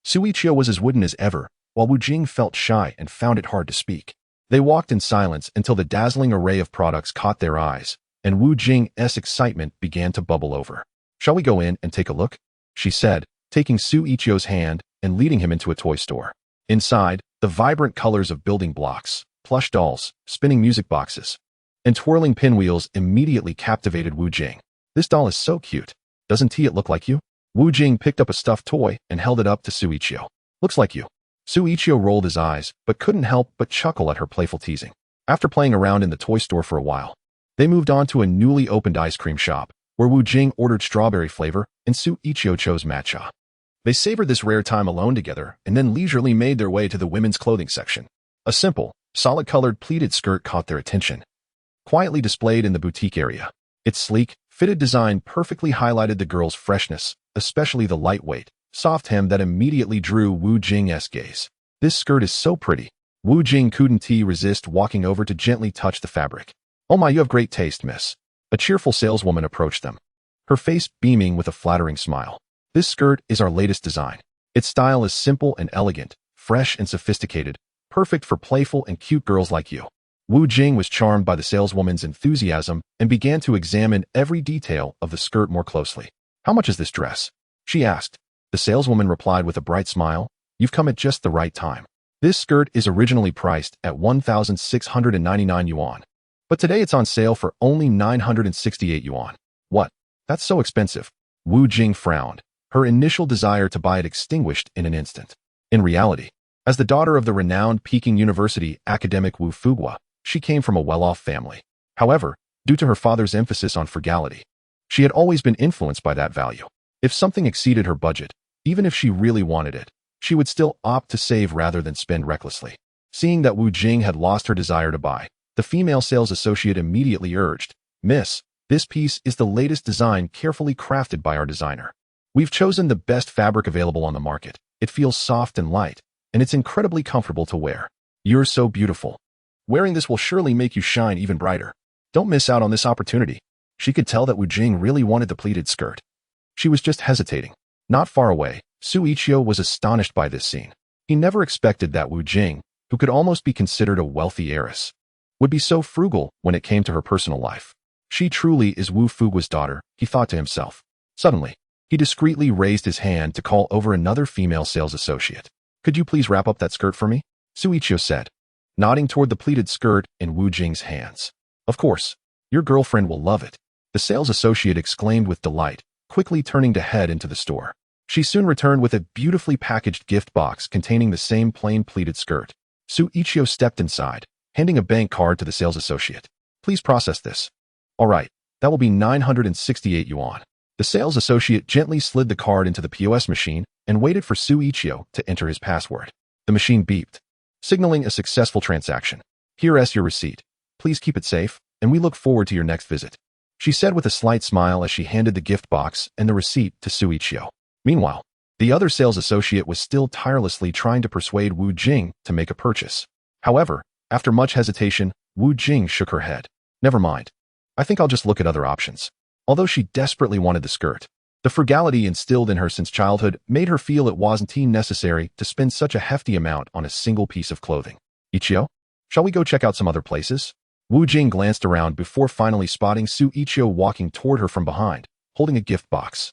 Xu Yiqiu was as wooden as ever, while Wu Jing felt shy and found it hard to speak. They walked in silence until the dazzling array of products caught their eyes, and Wu Jing's excitement began to bubble over. "Shall we go in and take a look?" she said, taking Xu Yiqiu's hand and leading him into a toy store. Inside, the vibrant colors of building blocks, plush dolls, spinning music boxes, and twirling pinwheels immediately captivated Wu Jing. "This doll is so cute. Doesn't it look like you?" Wu Jing picked up a stuffed toy and held it up to Xu Yiqiu. "Looks like you." Xu Yiqiu rolled his eyes, but couldn't help but chuckle at her playful teasing. After playing around in the toy store for a while, they moved on to a newly opened ice cream shop, where Wu Jing ordered strawberry flavor and Xu Yiqiu chose matcha. They savored this rare time alone together and then leisurely made their way to the women's clothing section. A simple, solid-colored pleated skirt caught their attention, quietly displayed in the boutique area. Its sleek, fitted design perfectly highlighted the girl's freshness, especially the lightweight, soft hem that immediately drew Wu Jing's gaze. "This skirt is so pretty." Wu Jing couldn't resist walking over to gently touch the fabric. "Oh my, you have great taste, miss." A cheerful saleswoman approached them, her face beaming with a flattering smile. "This skirt is our latest design. Its style is simple and elegant, fresh and sophisticated, perfect for playful and cute girls like you." Wu Jing was charmed by the saleswoman's enthusiasm and began to examine every detail of the skirt more closely. "How much is this dress?" she asked. The saleswoman replied with a bright smile. You've come at just the right time. This skirt is originally priced at 1,699 yuan. But today it's on sale for only 968 yuan. What? That's so expensive. Wu Jing frowned. Her initial desire to buy it extinguished in an instant. In reality, as the daughter of the renowned Peking University academic Wu Fugua, she came from a well-off family. However, due to her father's emphasis on frugality, she had always been influenced by that value. If something exceeded her budget, even if she really wanted it, she would still opt to save rather than spend recklessly. Seeing that Wu Jing had lost her desire to buy, the female sales associate immediately urged, "Miss, this piece is the latest design carefully crafted by our designer. We've chosen the best fabric available on the market. It feels soft and light, and it's incredibly comfortable to wear. You're so beautiful. Wearing this will surely make you shine even brighter. Don't miss out on this opportunity." She could tell that Wu Jing really wanted the pleated skirt. She was just hesitating. Not far away, Xu Yiqiu was astonished by this scene. He never expected that Wu Jing, who could almost be considered a wealthy heiress, would be so frugal when it came to her personal life. She truly is Wu Fugua's daughter, he thought to himself. Suddenly, he discreetly raised his hand to call over another female sales associate. "Could you please wrap up that skirt for me?" Xu Yiqiu said, nodding toward the pleated skirt in Wu Jing's hands. "Of course. Your girlfriend will love it," the sales associate exclaimed with delight, quickly turning to head into the store. She soon returned with a beautifully packaged gift box containing the same plain pleated skirt. Xu Yiqiu stepped inside, handing a bank card to the sales associate. "Please process this." "All right, that will be 968 yuan. The sales associate gently slid the card into the POS machine and waited for Xu Yiqiu to enter his password. The machine beeped, signaling a successful transaction. "Here's your receipt. Please keep it safe, and we look forward to your next visit," she said with a slight smile as she handed the gift box and the receipt to Xu Yiqiu. Meanwhile, the other sales associate was still tirelessly trying to persuade Wu Jing to make a purchase. However, after much hesitation, Wu Jing shook her head. "Never mind. I think I'll just look at other options." Although she desperately wanted the skirt, the frugality instilled in her since childhood made her feel it wasn't necessary to spend such a hefty amount on a single piece of clothing. "Yiqiu, shall we go check out some other places?" Wu Jing glanced around before finally spotting Xu Yiqiu walking toward her from behind, holding a gift box.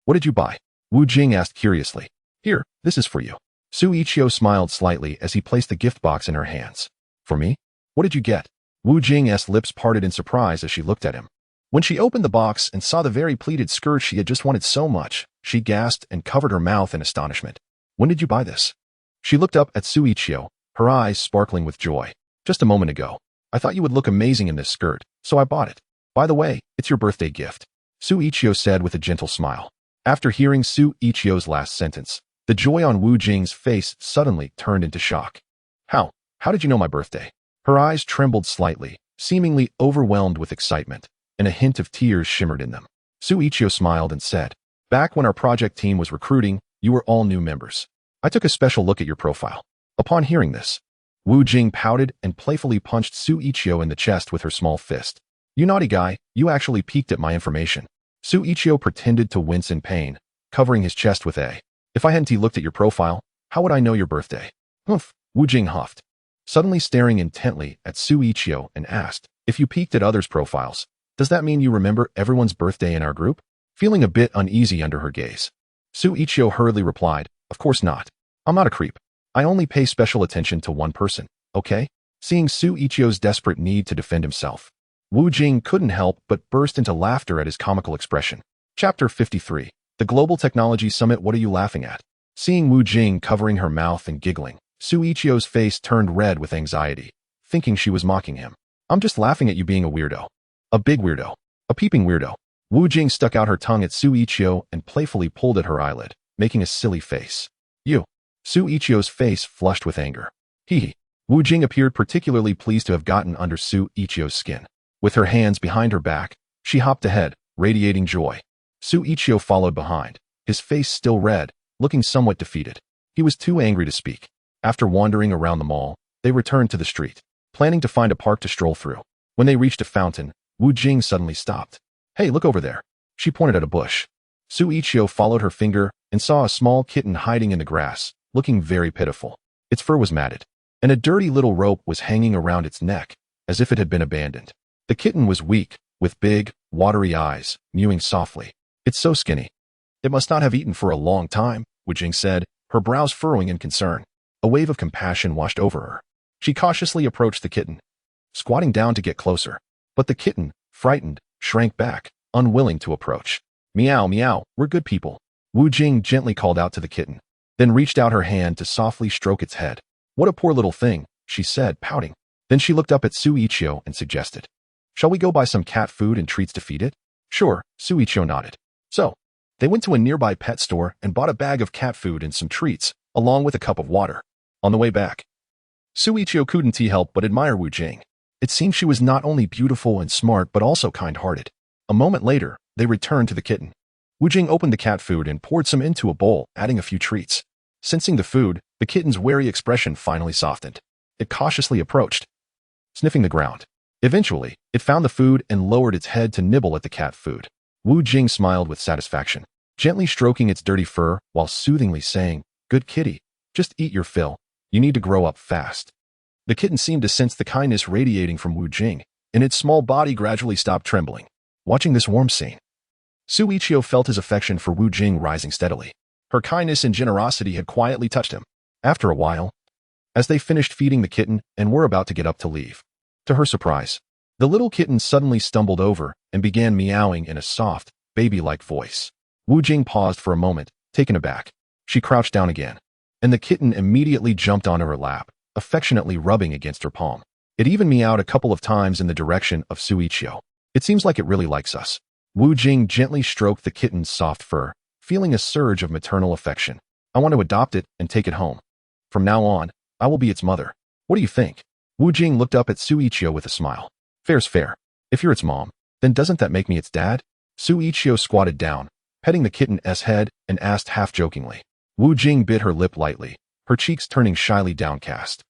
What did you buy?" Wu Jing asked curiously. "Here, this is for you." Xu Yiqiu smiled slightly as he placed the gift box in her hands. "For me? What did you get?" Wu Jing's lips parted in surprise as she looked at him. When she opened the box and saw the very pleated skirt she had just wanted so much, she gasped and covered her mouth in astonishment. "When did you buy this?" She looked up at Xu Yiqiu, her eyes sparkling with joy. "Just a moment ago. I thought you would look amazing in this skirt, so I bought it. By the way, it's your birthday gift," Xu Yiqiu said with a gentle smile. After hearing Xu Yiqiu's last sentence, the joy on Wu Jing's face suddenly turned into shock. How did you know my birthday?" Her eyes trembled slightly, seemingly overwhelmed with excitement, and a hint of tears shimmered in them. Xu Yiqiu smiled and said, "Back when our project team was recruiting, you were all new members. I took a special look at your profile." Upon hearing this, Wu Jing pouted and playfully punched Xu Yiqiu in the chest with her small fist. "You naughty guy, you actually peeked at my information." Xu Yiqiu pretended to wince in pain, covering his chest with a, "If I hadn't looked at your profile, how would I know your birthday?" "Humph," Wu Jing huffed, suddenly staring intently at Xu Yiqiu and asked, "If you peeked at others' profiles, does that mean you remember everyone's birthday in our group?" Feeling a bit uneasy under her gaze, Xu Yiqiu hurriedly replied, "Of course not. I'm not a creep. I only pay special attention to one person, okay?" Seeing Xu Yiqiu's desperate need to defend himself, Wu Jing couldn't help but burst into laughter at his comical expression. Chapter 53. The Global Technology Summit. What are you laughing at? Seeing Wu Jing covering her mouth and giggling, Xu Yiqiu's face turned red with anxiety, thinking she was mocking him. "I'm just laughing at you being a weirdo. A big weirdo. A peeping weirdo." Wu Jing stuck out her tongue at Xu Yiqiu and playfully pulled at her eyelid, making a silly face. "You." Xu Yiqiu's face flushed with anger. Hee. Wu Jing appeared particularly pleased to have gotten under Xu Yiqiu's skin. With her hands behind her back, she hopped ahead, radiating joy. Xu Yiqiu followed behind, his face still red, looking somewhat defeated. He was too angry to speak. After wandering around the mall, they returned to the street, planning to find a park to stroll through. When they reached a fountain, Wu Jing suddenly stopped. "Hey, look over there." She pointed at a bush. Xu Yiqiu followed her finger and saw a small kitten hiding in the grass, looking very pitiful. Its fur was matted, and a dirty little rope was hanging around its neck, as if it had been abandoned. The kitten was weak, with big, watery eyes, mewing softly. "It's so skinny. It must not have eaten for a long time," Wu Jing said, her brows furrowing in concern. A wave of compassion washed over her. She cautiously approached the kitten, squatting down to get closer. But the kitten, frightened, shrank back, unwilling to approach. Meow, meow, we're good people. Wu Jing gently called out to the kitten, then reached out her hand to softly stroke its head. What a poor little thing, she said, pouting. Then she looked up at Xu Yiqiu and suggested, shall we go buy some cat food and treats to feed it? Sure, Xu Yiqiu nodded. So, they went to a nearby pet store and bought a bag of cat food and some treats, along with a cup of water. On the way back, Xu Yiqiu couldn't help but admire Wu Jing. It seemed she was not only beautiful and smart but also kind-hearted. A moment later, they returned to the kitten. Wu Jing opened the cat food and poured some into a bowl, adding a few treats. Sensing the food, the kitten's wary expression finally softened. It cautiously approached, sniffing the ground. Eventually, it found the food and lowered its head to nibble at the cat food. Wu Jing smiled with satisfaction, gently stroking its dirty fur while soothingly saying, good kitty, just eat your fill. You need to grow up fast. The kitten seemed to sense the kindness radiating from Wu Jing, and its small body gradually stopped trembling. Watching this warm scene, Xu Yiqiu felt his affection for Wu Jing rising steadily. Her kindness and generosity had quietly touched him. After a while, as they finished feeding the kitten and were about to get up to leave, to her surprise, the little kitten suddenly stumbled over and began meowing in a soft, baby-like voice. Wu Jing paused for a moment, taken aback. She crouched down again, and the kitten immediately jumped onto her lap, affectionately rubbing against her palm. It even meowed a couple of times in the direction of Xu Yiqiu. It seems like it really likes us. Wu Jing gently stroked the kitten's soft fur, feeling a surge of maternal affection. I want to adopt it and take it home. From now on, I will be its mother. What do you think? Wu Jing looked up at Xu Yiqiu with a smile. Fair's fair. If you're its mom, then doesn't that make me its dad? Xu Yiqiu squatted down, petting the kitten's head, and asked half-jokingly. Wu Jing bit her lip lightly, her cheeks turning shyly downcast,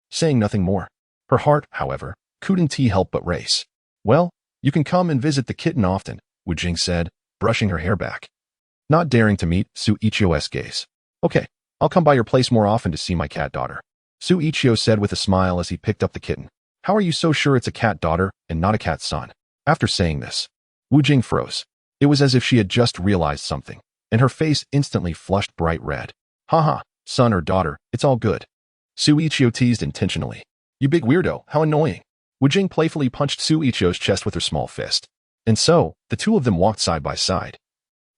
saying nothing more. Her heart, however, couldn't help but race. Well, you can come and visit the kitten often, Wu Jing said, brushing her hair back, not daring to meet Xu Yiqiu's gaze. Okay, I'll come by your place more often to see my cat daughter, Xu Yiqiu said with a smile as he picked up the kitten. How are you so sure it's a cat daughter and not a cat son? After saying this, Wu Jing froze. It was as if she had just realized something, and her face instantly flushed bright red. Haha, son or daughter, it's all good. Xu Yiqiu teased intentionally. You big weirdo, how annoying. Wu Jing playfully punched Xu Yiqiu's chest with her small fist. And so, the two of them walked side by side,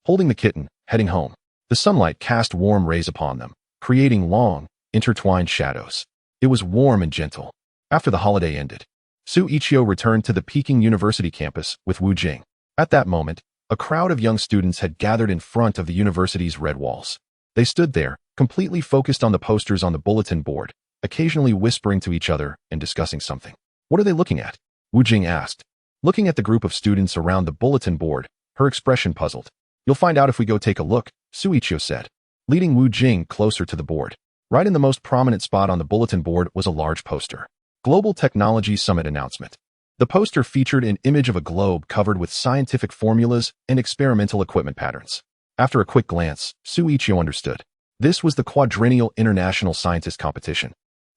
holding the kitten, heading home. The sunlight cast warm rays upon them, creating long, intertwined shadows. It was warm and gentle. After the holiday ended, Xu Yiqiu returned to the Peking University campus with Wu Jing. At that moment, a crowd of young students had gathered in front of the university's red walls. They stood there, completely focused on the posters on the bulletin board, occasionally whispering to each other and discussing something. What are they looking at? Wu Jing asked. Looking at the group of students around the bulletin board, her expression puzzled. You'll find out if we go take a look, Xu Yiqiu said, leading Wu Jing closer to the board. Right in the most prominent spot on the bulletin board was a large poster. Global Technology Summit Announcement. The poster featured an image of a globe covered with scientific formulas and experimental equipment patterns. After a quick glance, Xu Yiqiu understood. This was the Quadrennial International Scientist Competition,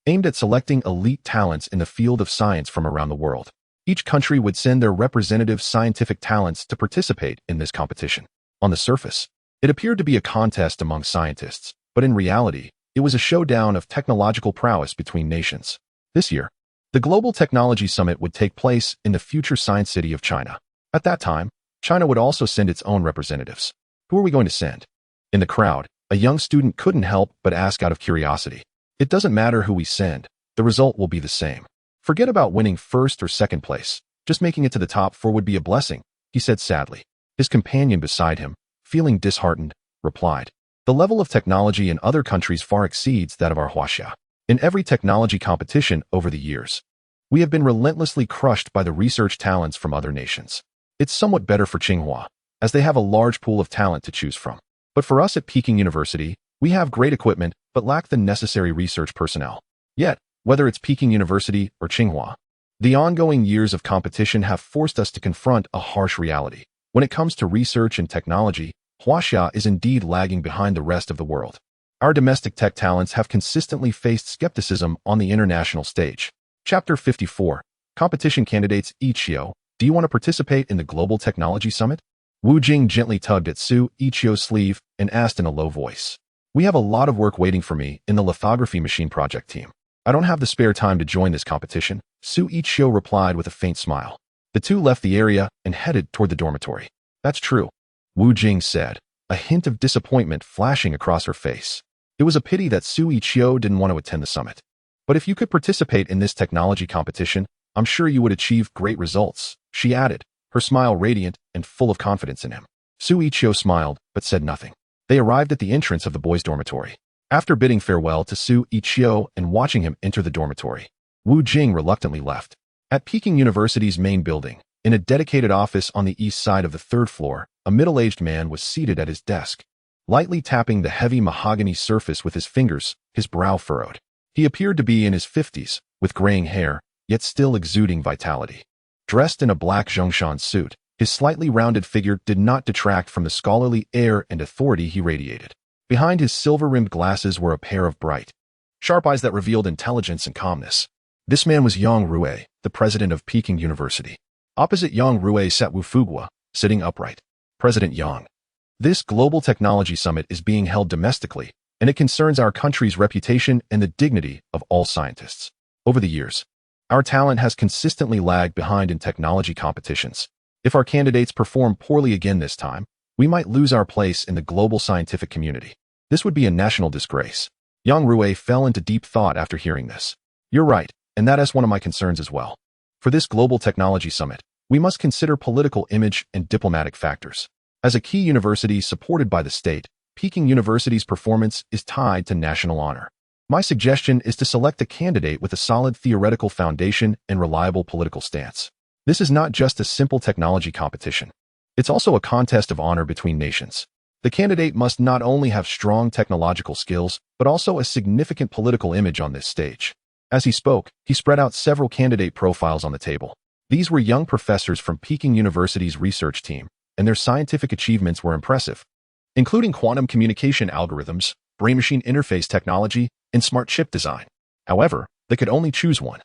aimed at selecting elite talents in the field of science from around the world. Each country would send their representative scientific talents to participate in this competition. On the surface, it appeared to be a contest among scientists, but in reality, it was a showdown of technological prowess between nations. This year, the Global Technology Summit would take place in the future science city of China. At that time, China would also send its own representatives. Who are we going to send? In the crowd, a young student couldn't help but ask out of curiosity. It doesn't matter who we send, the result will be the same. Forget about winning first or second place. Just making it to the top four would be a blessing, he said sadly. His companion beside him, feeling disheartened, replied, the level of technology in other countries far exceeds that of our Huaxia. In every technology competition over the years, we have been relentlessly crushed by the research talents from other nations. It's somewhat better for Tsinghua, as they have a large pool of talent to choose from. But for us at Peking University, we have great equipment but lack the necessary research personnel. Yet, whether it's Peking University or Tsinghua, the ongoing years of competition have forced us to confront a harsh reality. When it comes to research and technology, Huaxia is indeed lagging behind the rest of the world. Our domestic tech talents have consistently faced skepticism on the international stage. Chapter 54. Competition Candidates. Yiqiu, do you want to participate in the Global Technology Summit? Wu Jing gently tugged at Xu Yiqiu's sleeve and asked in a low voice. We have a lot of work waiting for me in the lithography machine project team. I don't have the spare time to join this competition, Xu Yiqiu replied with a faint smile. The two left the area and headed toward the dormitory. That's true, Wu Jing said, a hint of disappointment flashing across her face. It was a pity that Xu Yiqiu didn't want to attend the summit. But if you could participate in this technology competition, I'm sure you would achieve great results, she added, her smile radiant and full of confidence in him. Xu Yiqiu smiled, but said nothing. They arrived at the entrance of the boys' dormitory. After bidding farewell to Xu Yiqiu and watching him enter the dormitory, Wu Jing reluctantly left. At Peking University's main building, in a dedicated office on the east side of the third floor, a middle-aged man was seated at his desk, lightly tapping the heavy mahogany surface with his fingers, his brow furrowed. He appeared to be in his 50s, with graying hair, yet still exuding vitality. Dressed in a black Zhongshan suit, his slightly rounded figure did not detract from the scholarly air and authority he radiated. Behind his silver-rimmed glasses were a pair of bright, sharp eyes that revealed intelligence and calmness. This man was Yang Rui, the president of Peking University. Opposite Yang Rui sat Wu Fugua, sitting upright. President Yang. This global technology summit is being held domestically, and it concerns our country's reputation and the dignity of all scientists. Over the years, our talent has consistently lagged behind in technology competitions. If our candidates perform poorly again this time, we might lose our place in the global scientific community. This would be a national disgrace. Yang Rui fell into deep thought after hearing this. You're right, and that is one of my concerns as well. For this global technology summit, we must consider political image and diplomatic factors. As a key university supported by the state, Peking University's performance is tied to national honor. My suggestion is to select a candidate with a solid theoretical foundation and reliable political stance. This is not just a simple technology competition. It's also a contest of honor between nations. The candidate must not only have strong technological skills, but also a significant political image on this stage. As he spoke, he spread out several candidate profiles on the table. These were young professors from Peking University's research team, and their scientific achievements were impressive, including quantum communication algorithms, brain-machine interface technology, and smart chip design. However, they could only choose one.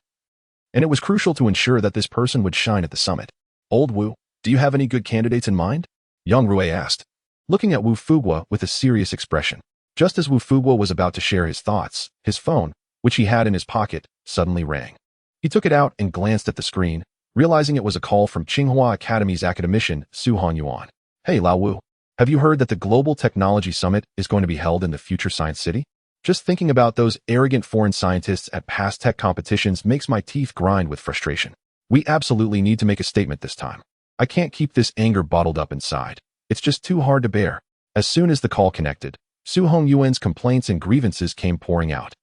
And it was crucial to ensure that this person would shine at the summit. Old Wu, do you have any good candidates in mind? Yang Rui asked, looking at Wu Fugua with a serious expression. Just as Wu Fugua was about to share his thoughts, his phone, which he had in his pocket, suddenly rang. He took it out and glanced at the screen, realizing it was a call from Tsinghua Academy's academician, Su Hongyuan. Hey Lao Wu, have you heard that the Global Technology Summit is going to be held in the future Science City? Just thinking about those arrogant foreign scientists at past tech competitions makes my teeth grind with frustration. We absolutely need to make a statement this time. I can't keep this anger bottled up inside. It's just too hard to bear. As soon as the call connected, Su Hongyuan's complaints and grievances came pouring out.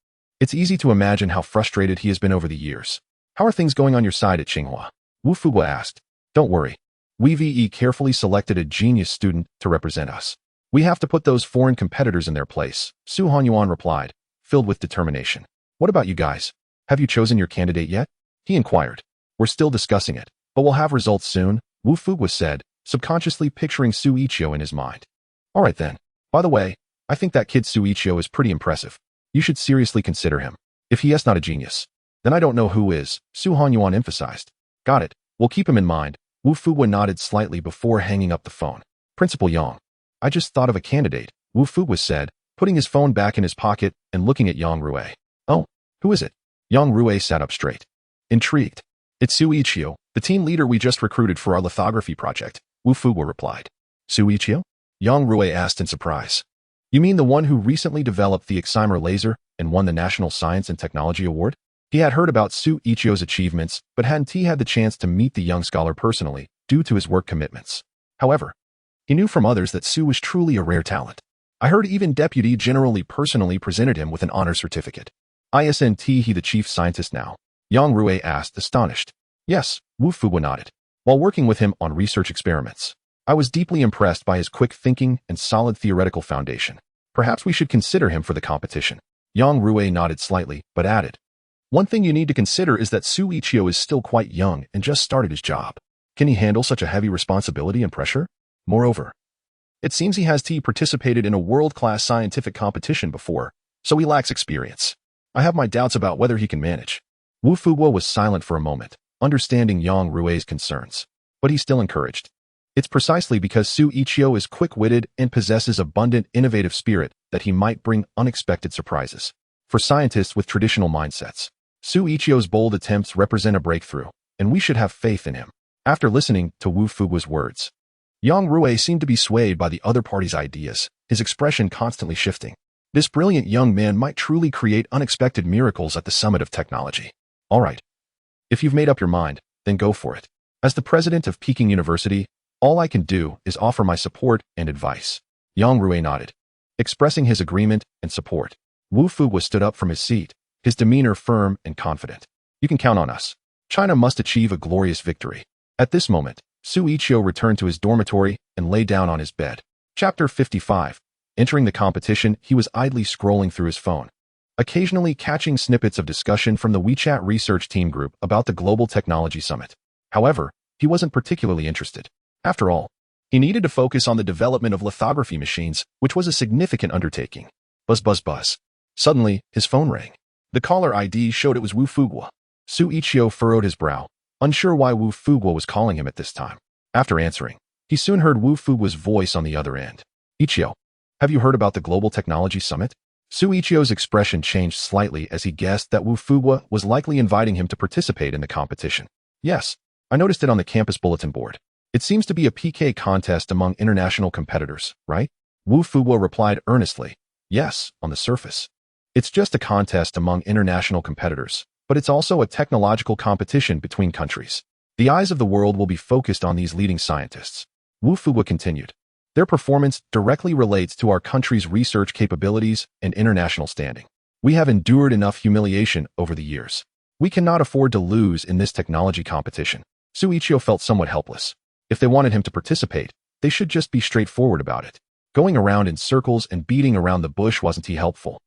It's easy to imagine how frustrated he has been over the years. How are things going on your side at Tsinghua? Wu Fugua asked. Don't worry. We carefully selected a genius student to represent us. We have to put those foreign competitors in their place, Su Hongyuan replied, filled with determination. What about you guys? Have you chosen your candidate yet? He inquired. We're still discussing it, but we'll have results soon, Wu Fugua said, subconsciously picturing Xu Yiqiu in his mind. All right then. By the way, I think that kid Xu Yiqiu is pretty impressive. You should seriously consider him. If he is not a genius, then I don't know who is, Su Hongyuan emphasized. Got it. We'll keep him in mind. Wu Fugua nodded slightly before hanging up the phone. Principal Yang. I just thought of a candidate, Wu Fugua said, putting his phone back in his pocket and looking at Yang Rui. Oh, who is it? Yang Rui sat up straight. Intrigued. It's Xu Yiqiu, the team leader we just recruited for our lithography project, Wu Fugua replied. Xu Yiqiu? Yang Rui asked in surprise. You mean the one who recently developed the Excimer laser and won the National Science and Technology Award? He had heard about Xu Yiqiu's achievements, but hadn't had the chance to meet the young scholar personally due to his work commitments. However, he knew from others that Xu was truly a rare talent. I heard even Deputy General Li personally presented him with an honor certificate. Isn't he the chief scientist now? Yang Rui asked, astonished. Yes, Wu Fugua nodded. While working with him on research experiments, I was deeply impressed by his quick thinking and solid theoretical foundation. Perhaps we should consider him for the competition. Yang Rui nodded slightly, but added. One thing you need to consider is that Xu Yiqiu is still quite young and just started his job. Can he handle such a heavy responsibility and pressure? Moreover, it seems he has participated in a world-class scientific competition before, so he lacks experience. I have my doubts about whether he can manage. Wu Fugua was silent for a moment, understanding Yang Rui's concerns, but he still encouraged. It's precisely because Xu Yiqiu is quick-witted and possesses abundant innovative spirit that he might bring unexpected surprises. For scientists with traditional mindsets, Xu Yiqiu's bold attempts represent a breakthrough, and we should have faith in him. After listening to Wu Fuguo's words, Yang Rui seemed to be swayed by the other party's ideas, his expression constantly shifting. This brilliant young man might truly create unexpected miracles at the summit of technology. All right. If you've made up your mind, then go for it. As the president of Peking University, all I can do is offer my support and advice. Yang Rui nodded, expressing his agreement and support. Wu Fuguo stood up from his seat, his demeanor firm and confident. You can count on us. China must achieve a glorious victory. At this moment, Xu Yiqiu returned to his dormitory and lay down on his bed. Chapter 55. Entering the competition, he was idly scrolling through his phone, occasionally catching snippets of discussion from the WeChat research team group about the Global Technology Summit. However, he wasn't particularly interested. After all, he needed to focus on the development of lithography machines, which was a significant undertaking. Buzz, buzz, buzz. Suddenly, his phone rang. The caller ID showed it was Wu Fuguo. Xu Yiqiu furrowed his brow, unsure why Wu Fuguo was calling him at this time. After answering, he soon heard Wu Fuguo's voice on the other end. Yiqiu, have you heard about the Global Technology Summit? Xu Yiqiu's expression changed slightly as he guessed that Wu Fuguo was likely inviting him to participate in the competition. Yes, I noticed it on the campus bulletin board. It seems to be a PK contest among international competitors, right? Wu Fuguo replied earnestly. Yes, on the surface. It's just a contest among international competitors, but it's also a technological competition between countries. The eyes of the world will be focused on these leading scientists. Wu Fuguo continued. Their performance directly relates to our country's research capabilities and international standing. We have endured enough humiliation over the years. We cannot afford to lose in this technology competition. Xu Yiqiu felt somewhat helpless. If they wanted him to participate, they should just be straightforward about it. Going around in circles and beating around the bush wasn't he helpful.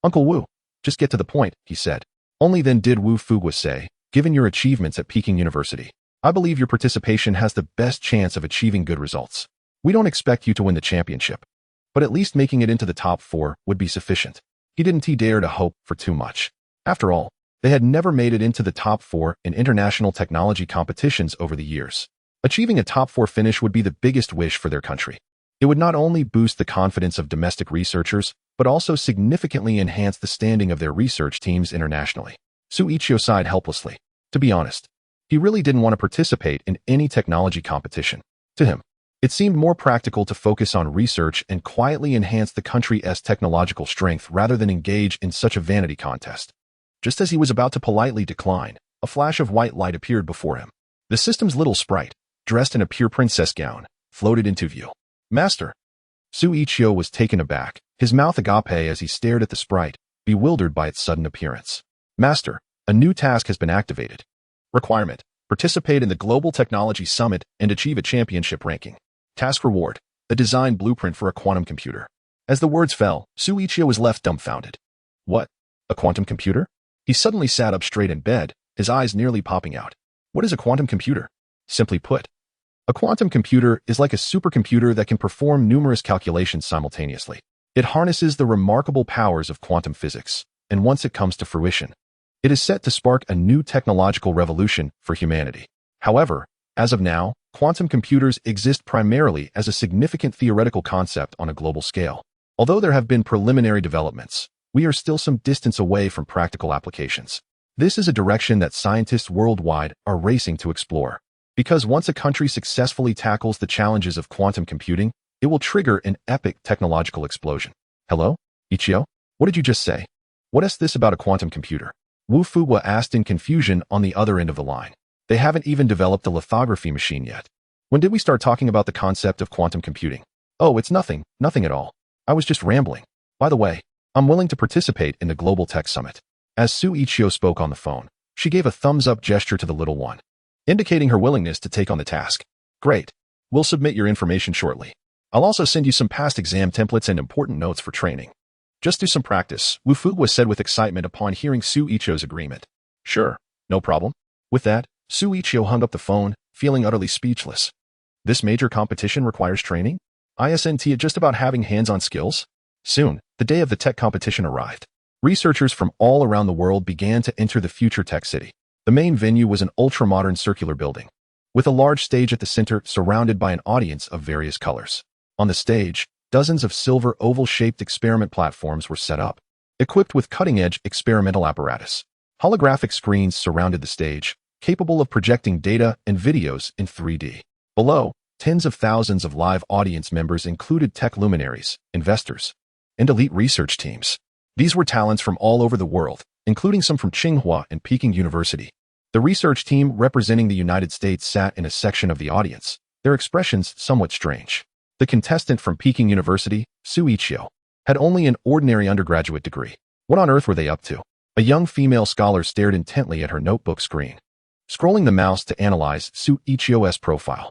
Uncle Wu, just get to the point, he said. Only then did Wu Fuguo say, given your achievements at Peking University, I believe your participation has the best chance of achieving good results. We don't expect you to win the championship, but at least making it into the top 4 would be sufficient. He didn't dare to hope for too much. After all, they had never made it into the top 4 in international technology competitions over the years. Achieving a top 4 finish would be the biggest wish for their country. It would not only boost the confidence of domestic researchers, but also significantly enhance the standing of their research teams internationally. Xu Yiqiu sighed helplessly. To be honest, he really didn't want to participate in any technology competition. To him, it seemed more practical to focus on research and quietly enhance the country's technological strength rather than engage in such a vanity contest. Just as he was about to politely decline, a flash of white light appeared before him. The system's little sprite, dressed in a pure princess gown, floated into view. Master! Xu Yiqiu was taken aback, his mouth agape as he stared at the sprite, bewildered by its sudden appearance. Master, a new task has been activated. Requirement: participate in the Global Technology Summit and achieve a championship ranking. Task reward: a design blueprint for a quantum computer. As the words fell, Xu Yiqiu was left dumbfounded. What? A quantum computer? He suddenly sat up straight in bed, his eyes nearly popping out. What is a quantum computer? Simply put, a quantum computer is like a supercomputer that can perform numerous calculations simultaneously. It harnesses the remarkable powers of quantum physics, and once it comes to fruition, it is set to spark a new technological revolution for humanity. However, as of now, quantum computers exist primarily as a significant theoretical concept on a global scale. Although there have been preliminary developments, we are still some distance away from practical applications. This is a direction that scientists worldwide are racing to explore. Because once a country successfully tackles the challenges of quantum computing, it will trigger an epic technological explosion. Hello? Yiqiu? What did you just say? What is this about a quantum computer? Wu Fuguo asked in confusion on the other end of the line. They haven't even developed a lithography machine yet. When did we start talking about the concept of quantum computing? Oh, it's nothing at all. I was just rambling. By the way, I'm willing to participate in the Global Tech Summit. As Xu Yiqiu spoke on the phone, she gave a thumbs-up gesture to the little one, indicating her willingness to take on the task. Great. We'll submit your information shortly. I'll also send you some past exam templates and important notes for training. Just do some practice, Wu Fuguo said with excitement upon hearing Xu Yiqiu's agreement. Sure, no problem. With that, Xu Yiqiu hung up the phone, feeling utterly speechless. This major competition requires training? Isn't it just about having hands-on skills? Soon, the day of the tech competition arrived. Researchers from all around the world began to enter the future tech city. The main venue was an ultra-modern circular building. with a large stage at the center surrounded by an audience of various colors. On the stage, dozens of silver oval-shaped experiment platforms were set up, equipped with cutting-edge experimental apparatus. Holographic screens surrounded the stage, capable of projecting data and videos in 3D. Below, tens of thousands of live audience members included tech luminaries, investors, and elite research teams. These were talents from all over the world, including some from Tsinghua and Peking University. The research team representing the United States sat in a section of the audience, their expressions somewhat strange. The contestant from Peking University, Xu Yiqiu, had only an ordinary undergraduate degree. What on earth were they up to? A young female scholar stared intently at her notebook screen, scrolling the mouse to analyze Xu Yiqiu's profile.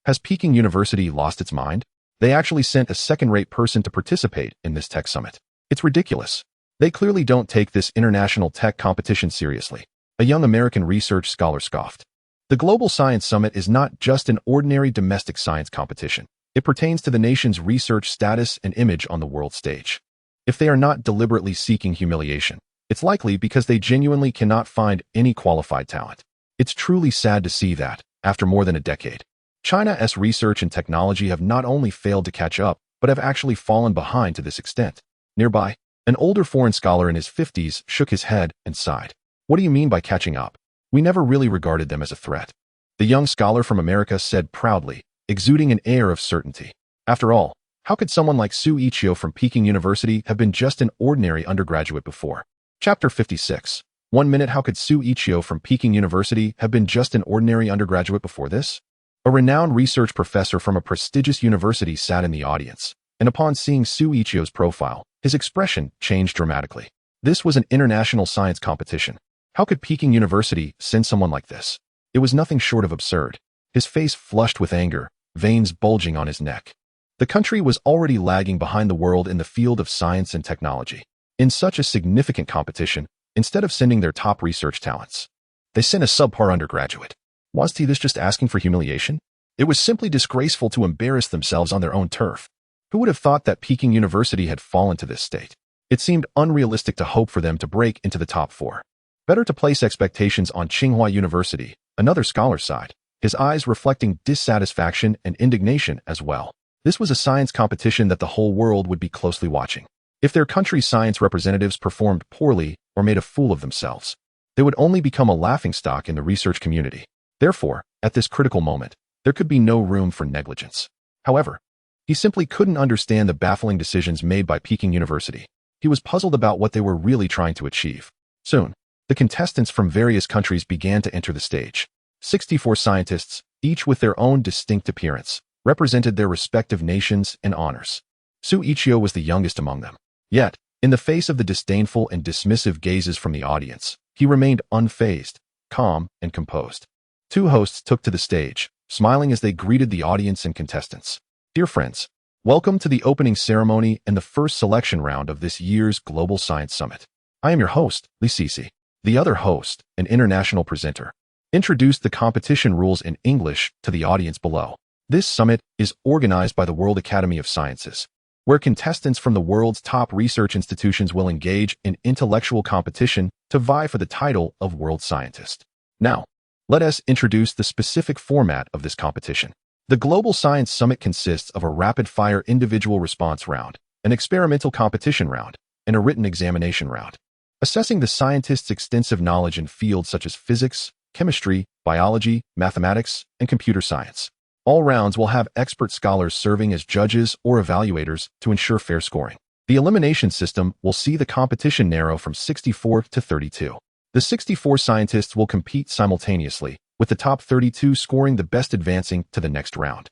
Has Peking University lost its mind? They actually sent a second-rate person to participate in this tech summit. It's ridiculous. They clearly don't take this international tech competition seriously. A young American research scholar scoffed. The Global Science Summit is not just an ordinary domestic science competition. It pertains to the nation's research status and image on the world stage. If they are not deliberately seeking humiliation, it's likely because they genuinely cannot find any qualified talent. It's truly sad to see that, after more than a decade, China's research and technology have not only failed to catch up, but have actually fallen behind to this extent. Nearby, an older foreign scholar in his 50s shook his head and sighed. What do you mean by catching up? We never really regarded them as a threat. The young scholar from America said proudly, exuding an air of certainty. After all, how could someone like Xu Yiqiu from Peking University have been just an ordinary undergraduate before? Chapter 56. 1 minute. How could Xu Yiqiu from Peking University have been just an ordinary undergraduate before this? A renowned research professor from a prestigious university sat in the audience, and upon seeing Xu Yiqiu's profile, his expression changed dramatically. This was an international science competition. How could Peking University send someone like this? It was nothing short of absurd. His face flushed with anger, veins bulging on his neck. The country was already lagging behind the world in the field of science and technology. In such a significant competition, instead of sending their top research talents, they sent a subpar undergraduate. Was this just asking for humiliation? It was simply disgraceful to embarrass themselves on their own turf. Who would have thought that Peking University had fallen to this state? It seemed unrealistic to hope for them to break into the top 4. Better to place expectations on Tsinghua University, another scholar sighed, his eyes reflecting dissatisfaction and indignation as well. This was a science competition that the whole world would be closely watching. If their country's science representatives performed poorly or made a fool of themselves, they would only become a laughingstock in the research community. Therefore, at this critical moment, there could be no room for negligence. However, he simply couldn't understand the baffling decisions made by Peking University. He was puzzled about what they were really trying to achieve. Soon, the contestants from various countries began to enter the stage. 64 scientists, each with their own distinct appearance, represented their respective nations and honors. Xu Yiqiu was the youngest among them. Yet, in the face of the disdainful and dismissive gazes from the audience, he remained unfazed, calm, and composed. 2 hosts took to the stage, smiling as they greeted the audience and contestants. Dear friends, welcome to the opening ceremony and the first selection round of this year's Global Science Summit. I am your host, Li Sisi. The other host, an international presenter, introduced the competition rules in English to the audience below. This summit is organized by the World Academy of Sciences, where contestants from the world's top research institutions will engage in intellectual competition to vie for the title of World Scientist. Now, let us introduce the specific format of this competition. The Global Science Summit consists of a rapid-fire individual response round, an experimental competition round, and a written examination round, assessing the scientist's extensive knowledge in fields such as physics, chemistry, biology, mathematics, and computer science. All rounds will have expert scholars serving as judges or evaluators to ensure fair scoring. The elimination system will see the competition narrow from 64 to 32. The 64 scientists will compete simultaneously, with the top 32 scoring the best advancing to the next round,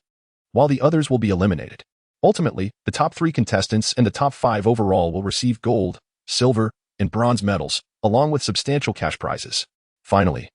while the others will be eliminated. Ultimately, the top 3 contestants and the top 5 overall will receive gold, silver, and bronze medals, along with substantial cash prizes. Finally,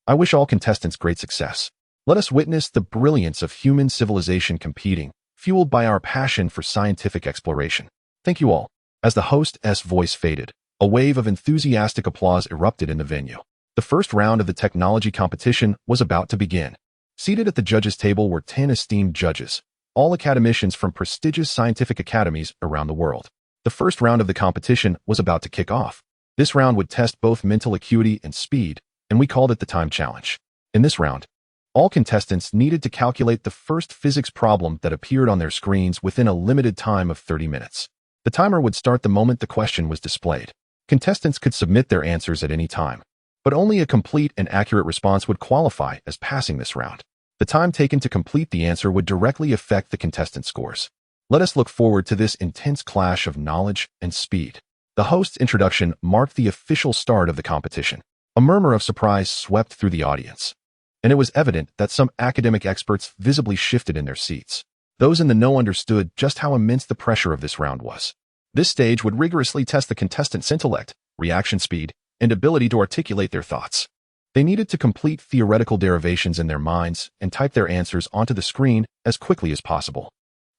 I wish all contestants great success. Let us witness the brilliance of human civilization competing, fueled by our passion for scientific exploration. Thank you all. As the host's voice faded, a wave of enthusiastic applause erupted in the venue. The first round of the technology competition was about to begin. Seated at the judges' table were 10 esteemed judges, all academicians from prestigious scientific academies around the world. The first round of the competition was about to kick off. This round would test both mental acuity and speed, and we called it the time challenge. In this round, All contestants needed to calculate the first physics problem that appeared on their screens within a limited time of 30 minutes. The timer would start the moment the question was displayed. Contestants could submit their answers at any time, but only a complete and accurate response would qualify as passing this round. The time taken to complete the answer would directly affect the contestant scores. Let us look forward to this intense clash of knowledge and speed. The host's introduction marked the official start of the competition. A murmur of surprise swept through the audience, and it was evident that some academic experts visibly shifted in their seats. Those in the know understood just how immense the pressure of this round was. This stage would rigorously test the contestants' intellect, reaction speed, and ability to articulate their thoughts. They needed to complete theoretical derivations in their minds and type their answers onto the screen as quickly as possible.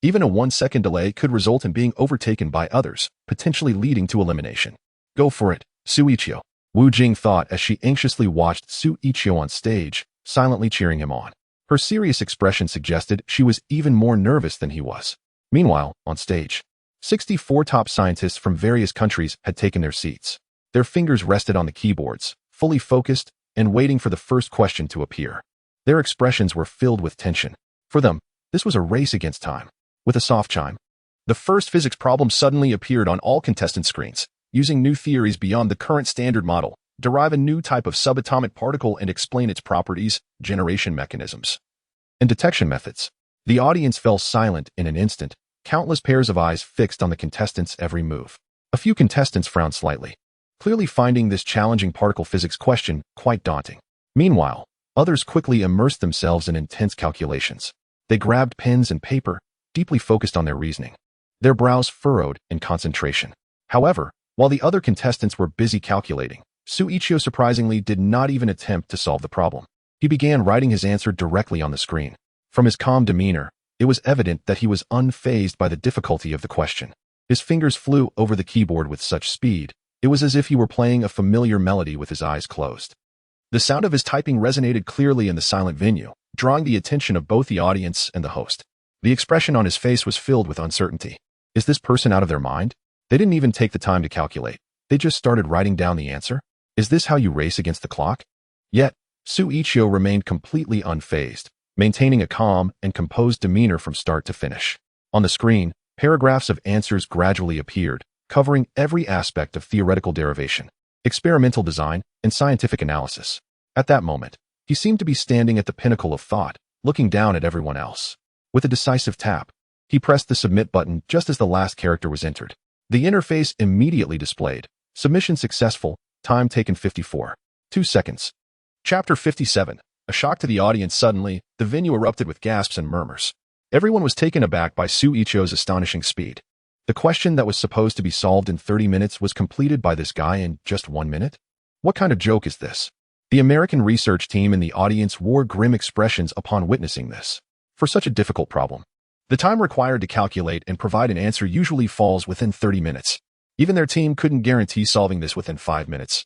Even a 1-second delay could result in being overtaken by others, potentially leading to elimination. Go for it, Xu Yiqiu, Wu Jing thought as she anxiously watched Xu Yiqiu on stage, silently cheering him on. Her serious expression suggested she was even more nervous than he was. Meanwhile, on stage, 64 top scientists from various countries had taken their seats. Their fingers rested on the keyboards, fully focused and waiting for the first question to appear. Their expressions were filled with tension. For them, this was a race against time. With a soft chime, the first physics problem suddenly appeared on all contestant screens. Using new theories beyond the current standard model, derive a new type of subatomic particle and explain its properties, generation mechanisms, and detection methods. The audience fell silent in an instant, countless pairs of eyes fixed on the contestants' every move. A few contestants frowned slightly, clearly finding this challenging particle physics question quite daunting. Meanwhile, others quickly immersed themselves in intense calculations. They grabbed pens and paper, deeply focused on their reasoning. Their brows furrowed in concentration. However, while the other contestants were busy calculating, Xu Yiqiu surprisingly did not even attempt to solve the problem. He began writing his answer directly on the screen. From his calm demeanor, it was evident that he was unfazed by the difficulty of the question. His fingers flew over the keyboard with such speed, it was as if he were playing a familiar melody with his eyes closed. The sound of his typing resonated clearly in the silent venue, drawing the attention of both the audience and the host. The expression on his face was filled with uncertainty. Is this person out of their mind? They didn't even take the time to calculate. They just started writing down the answer? Is this how you race against the clock? Yet, Xu Yiqiu remained completely unfazed, maintaining a calm and composed demeanor from start to finish. On the screen, paragraphs of answers gradually appeared, covering every aspect of theoretical derivation, experimental design, and scientific analysis. At that moment, he seemed to be standing at the pinnacle of thought, looking down at everyone else. With a decisive tap, he pressed the submit button just as the last character was entered. The interface immediately displayed, submission successful, time taken 54.2 seconds. Chapter 57. A shock to the audience. Suddenly, the venue erupted with gasps and murmurs. Everyone was taken aback by Xu Yiqiu's astonishing speed. The question that was supposed to be solved in 30 minutes was completed by this guy in just 1 minute? What kind of joke is this? The American research team in the audience wore grim expressions upon witnessing this. For such a difficult problem, the time required to calculate and provide an answer usually falls within 30 minutes. Even their team couldn't guarantee solving this within 5 minutes,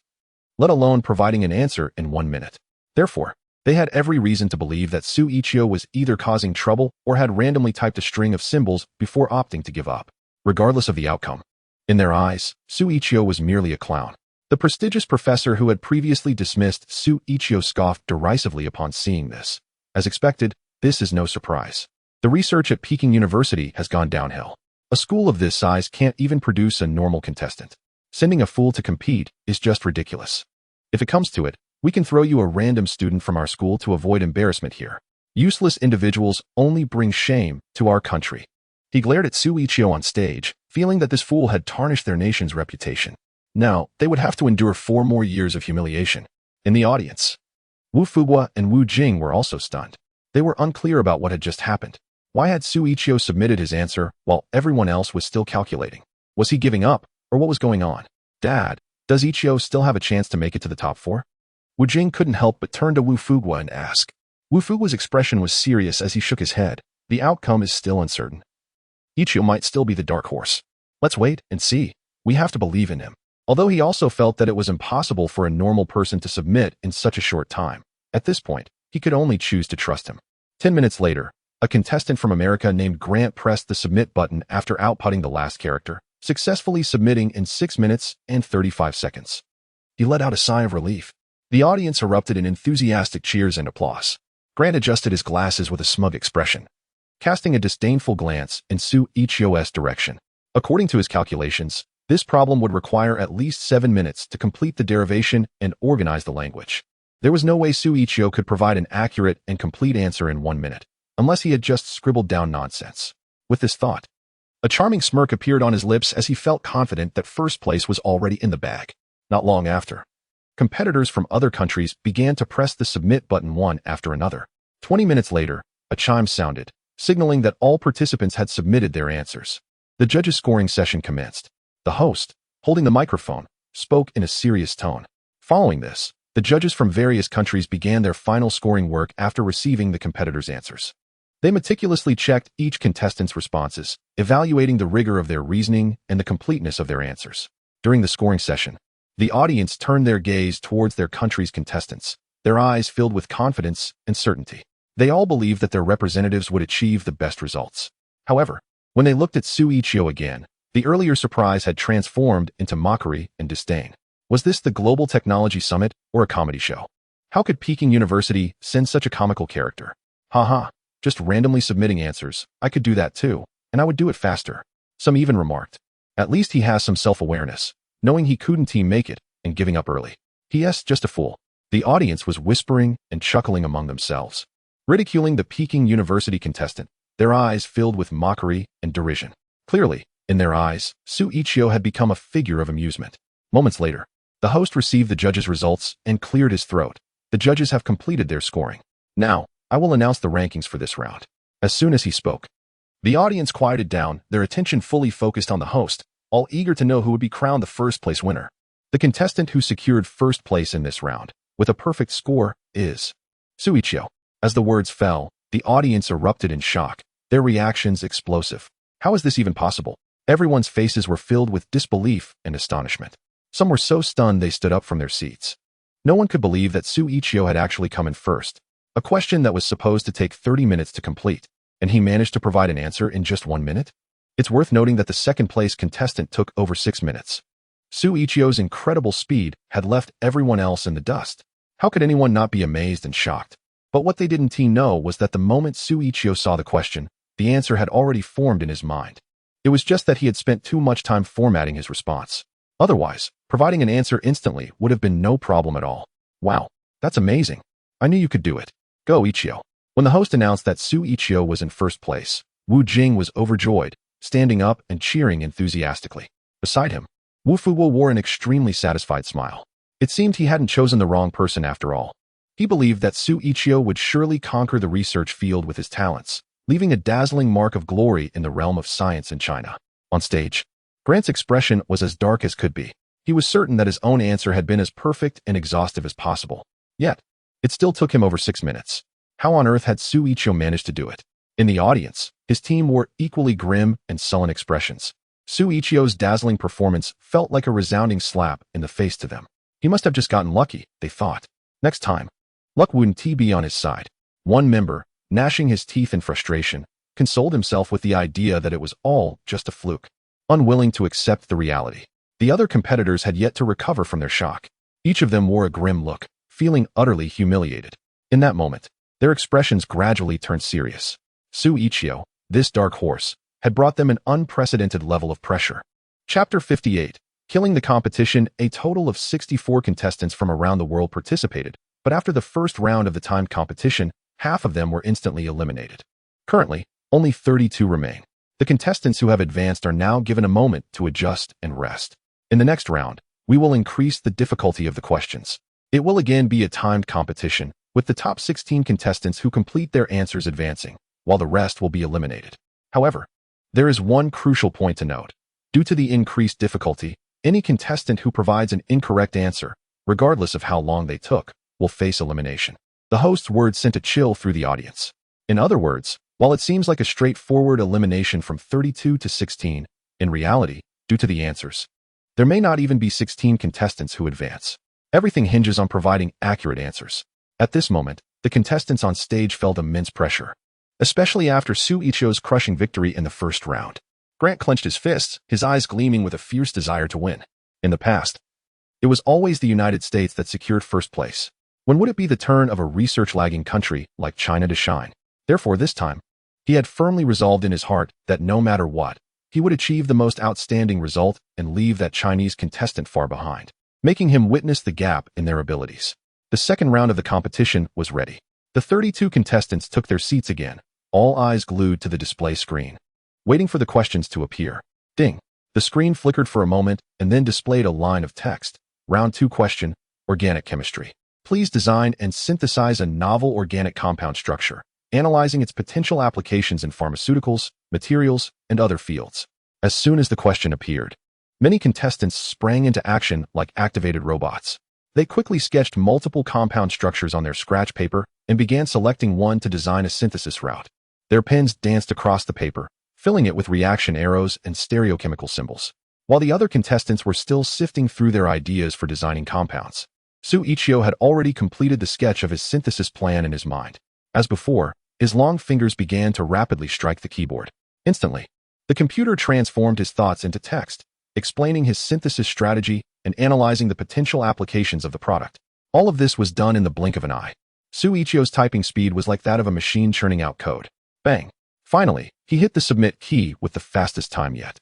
let alone providing an answer in 1 minute. Therefore, they had every reason to believe that Xu Yiqiu was either causing trouble or had randomly typed a string of symbols before opting to give up. Regardless of the outcome, in their eyes, Xu Yiqiu was merely a clown. The prestigious professor who had previously dismissed Xu Yiqiu scoffed derisively upon seeing this. As expected, this is no surprise. The research at Peking University has gone downhill. A school of this size can't even produce a normal contestant. Sending a fool to compete is just ridiculous. If it comes to it, we can throw you a random student from our school to avoid embarrassment here. Useless individuals only bring shame to our country. He glared at Xu Yiqiu on stage, feeling that this fool had tarnished their nation's reputation. Now, they would have to endure 4 more years of humiliation. In the audience, Wu Fuguo and Wu Jing were also stunned. They were unclear about what had just happened. Why had Xu Yiqiu submitted his answer while everyone else was still calculating? Was he giving up, or what was going on? Dad, does Yiqiu still have a chance to make it to the top 4? Wu Jing couldn't help but turn to Wu Fuguo and ask. Wu Fuguo's expression was serious as he shook his head. The outcome is still uncertain. Yiqiu might still be the dark horse. Let's wait and see. We have to believe in him. Although he also felt that it was impossible for a normal person to submit in such a short time. At this point, he could only choose to trust him. 10 minutes later, a contestant from America named Grant pressed the submit button after outputting the last character, successfully submitting in 6 minutes and 35 seconds. He let out a sigh of relief. The audience erupted in enthusiastic cheers and applause. Grant adjusted his glasses with a smug expression, casting a disdainful glance in Xu Yiqiu's direction. According to his calculations, this problem would require at least 7 minutes to complete the derivation and organize the language. There was no way Xu Yiqiu could provide an accurate and complete answer in 1 minute, unless he had just scribbled down nonsense. With this thought, a charming smirk appeared on his lips as he felt confident that first place was already in the bag. Not long after, competitors from other countries began to press the submit button one after another. 20 minutes later, a chime sounded, signaling that all participants had submitted their answers. The judges' scoring session commenced. The host, holding the microphone, spoke in a serious tone. Following this, the judges from various countries began their final scoring work after receiving the competitors' answers. They meticulously checked each contestant's responses, evaluating the rigor of their reasoning and the completeness of their answers. During the scoring session, the audience turned their gaze towards their country's contestants, their eyes filled with confidence and certainty. They all believed that their representatives would achieve the best results. However, when they looked at Xu Yiqiu again, the earlier surprise had transformed into mockery and disdain. Was this the Global Technology Summit or a comedy show? How could Peking University send such a comical character? Haha, just randomly submitting answers. I could do that too, and I would do it faster. Some even remarked. At least he has some self-awareness, knowing he couldn't make it and giving up early. P.S. Just a fool. The audience was whispering and chuckling among themselves, ridiculing the Peking University contestant, their eyes filled with mockery and derision. Clearly, in their eyes, Xu Yiqiu had become a figure of amusement. Moments later, the host received the judges' results and cleared his throat. The judges have completed their scoring. Now, I will announce the rankings for this round. As soon as he spoke, the audience quieted down, their attention fully focused on the host, all eager to know who would be crowned the first-place winner. The contestant who secured first place in this round, with a perfect score, is Xu Yiqiu. As the words fell, the audience erupted in shock, their reactions explosive. How is this even possible? Everyone's faces were filled with disbelief and astonishment. Some were so stunned they stood up from their seats. No one could believe that Xu Yiqiu had actually come in first. A question that was supposed to take 30 minutes to complete, and he managed to provide an answer in just 1 minute? It's worth noting that the second-place contestant took over 6 minutes. Xu Yiqiu's incredible speed had left everyone else in the dust. How could anyone not be amazed and shocked? But what they didn't know was that the moment Xu Yiqiu saw the question, the answer had already formed in his mind. It was just that he had spent too much time formatting his response. Otherwise, providing an answer instantly would have been no problem at all. Wow, that's amazing. I knew you could do it. Go, Yiqiu. When the host announced that Xu Yiqiu was in first place, Wu Jing was overjoyed, standing up and cheering enthusiastically. Beside him, Wu Fuwo wore an extremely satisfied smile. It seemed he hadn't chosen the wrong person after all. He believed that Xu Yiqiu would surely conquer the research field with his talents, leaving a dazzling mark of glory in the realm of science in China. On stage, Grant's expression was as dark as could be. He was certain that his own answer had been as perfect and exhaustive as possible. Yet, it still took him over 6 minutes. How on earth had Xu Yiqiu managed to do it? In the audience, his team wore equally grim and sullen expressions. Xu Yiqiu's dazzling performance felt like a resounding slap in the face to them. He must have just gotten lucky, they thought. Next time, luck wouldn't be on his side. One member, gnashing his teeth in frustration, consoled himself with the idea that it was all just a fluke, unwilling to accept the reality. The other competitors had yet to recover from their shock. Each of them wore a grim look, feeling utterly humiliated. In that moment, their expressions gradually turned serious. Xu Yiqiu, this dark horse, had brought them an unprecedented level of pressure. Chapter 58. Killing the competition. A total of 64 contestants from around the world participated, but after the first round of the timed competition, half of them were instantly eliminated. Currently, only 32 remain. The contestants who have advanced are now given a moment to adjust and rest. In the next round, we will increase the difficulty of the questions. It will again be a timed competition, with the top 16 contestants who complete their answers advancing, while the rest will be eliminated. However, there is one crucial point to note. Due to the increased difficulty, any contestant who provides an incorrect answer, regardless of how long they took, will face elimination. The host's words sent a chill through the audience. In other words, while it seems like a straightforward elimination from 32 to 16, in reality, due to the answers, there may not even be 16 contestants who advance. Everything hinges on providing accurate answers. At this moment, the contestants on stage felt immense pressure, especially after Xu Yiqiu's crushing victory in the first round. Grant clenched his fists, his eyes gleaming with a fierce desire to win. In the past, it was always the United States that secured first place. When would it be the turn of a research-lagging country like China to shine? Therefore, this time, he had firmly resolved in his heart that no matter what, he would achieve the most outstanding result and leave that Chinese contestant far behind, making him witness the gap in their abilities. The second round of the competition was ready. The 32 contestants took their seats again, all eyes glued to the display screen, waiting for the questions to appear. Ding! The screen flickered for a moment and then displayed a line of text. Round 2 question, Organic Chemistry. Please design and synthesize a novel organic compound structure, analyzing its potential applications in pharmaceuticals, materials, and other fields. As soon as the question appeared, many contestants sprang into action like activated robots. They quickly sketched multiple compound structures on their scratch paper and began selecting one to design a synthesis route. Their pens danced across the paper, filling it with reaction arrows and stereochemical symbols, while the other contestants were still sifting through their ideas for designing compounds. Xu Yiqiu had already completed the sketch of his synthesis plan in his mind. As before, his long fingers began to rapidly strike the keyboard. Instantly, the computer transformed his thoughts into text, explaining his synthesis strategy and analyzing the potential applications of the product. All of this was done in the blink of an eye. Xu Yiqiu's typing speed was like that of a machine churning out code. Bang! Finally, he hit the submit key with the fastest time yet,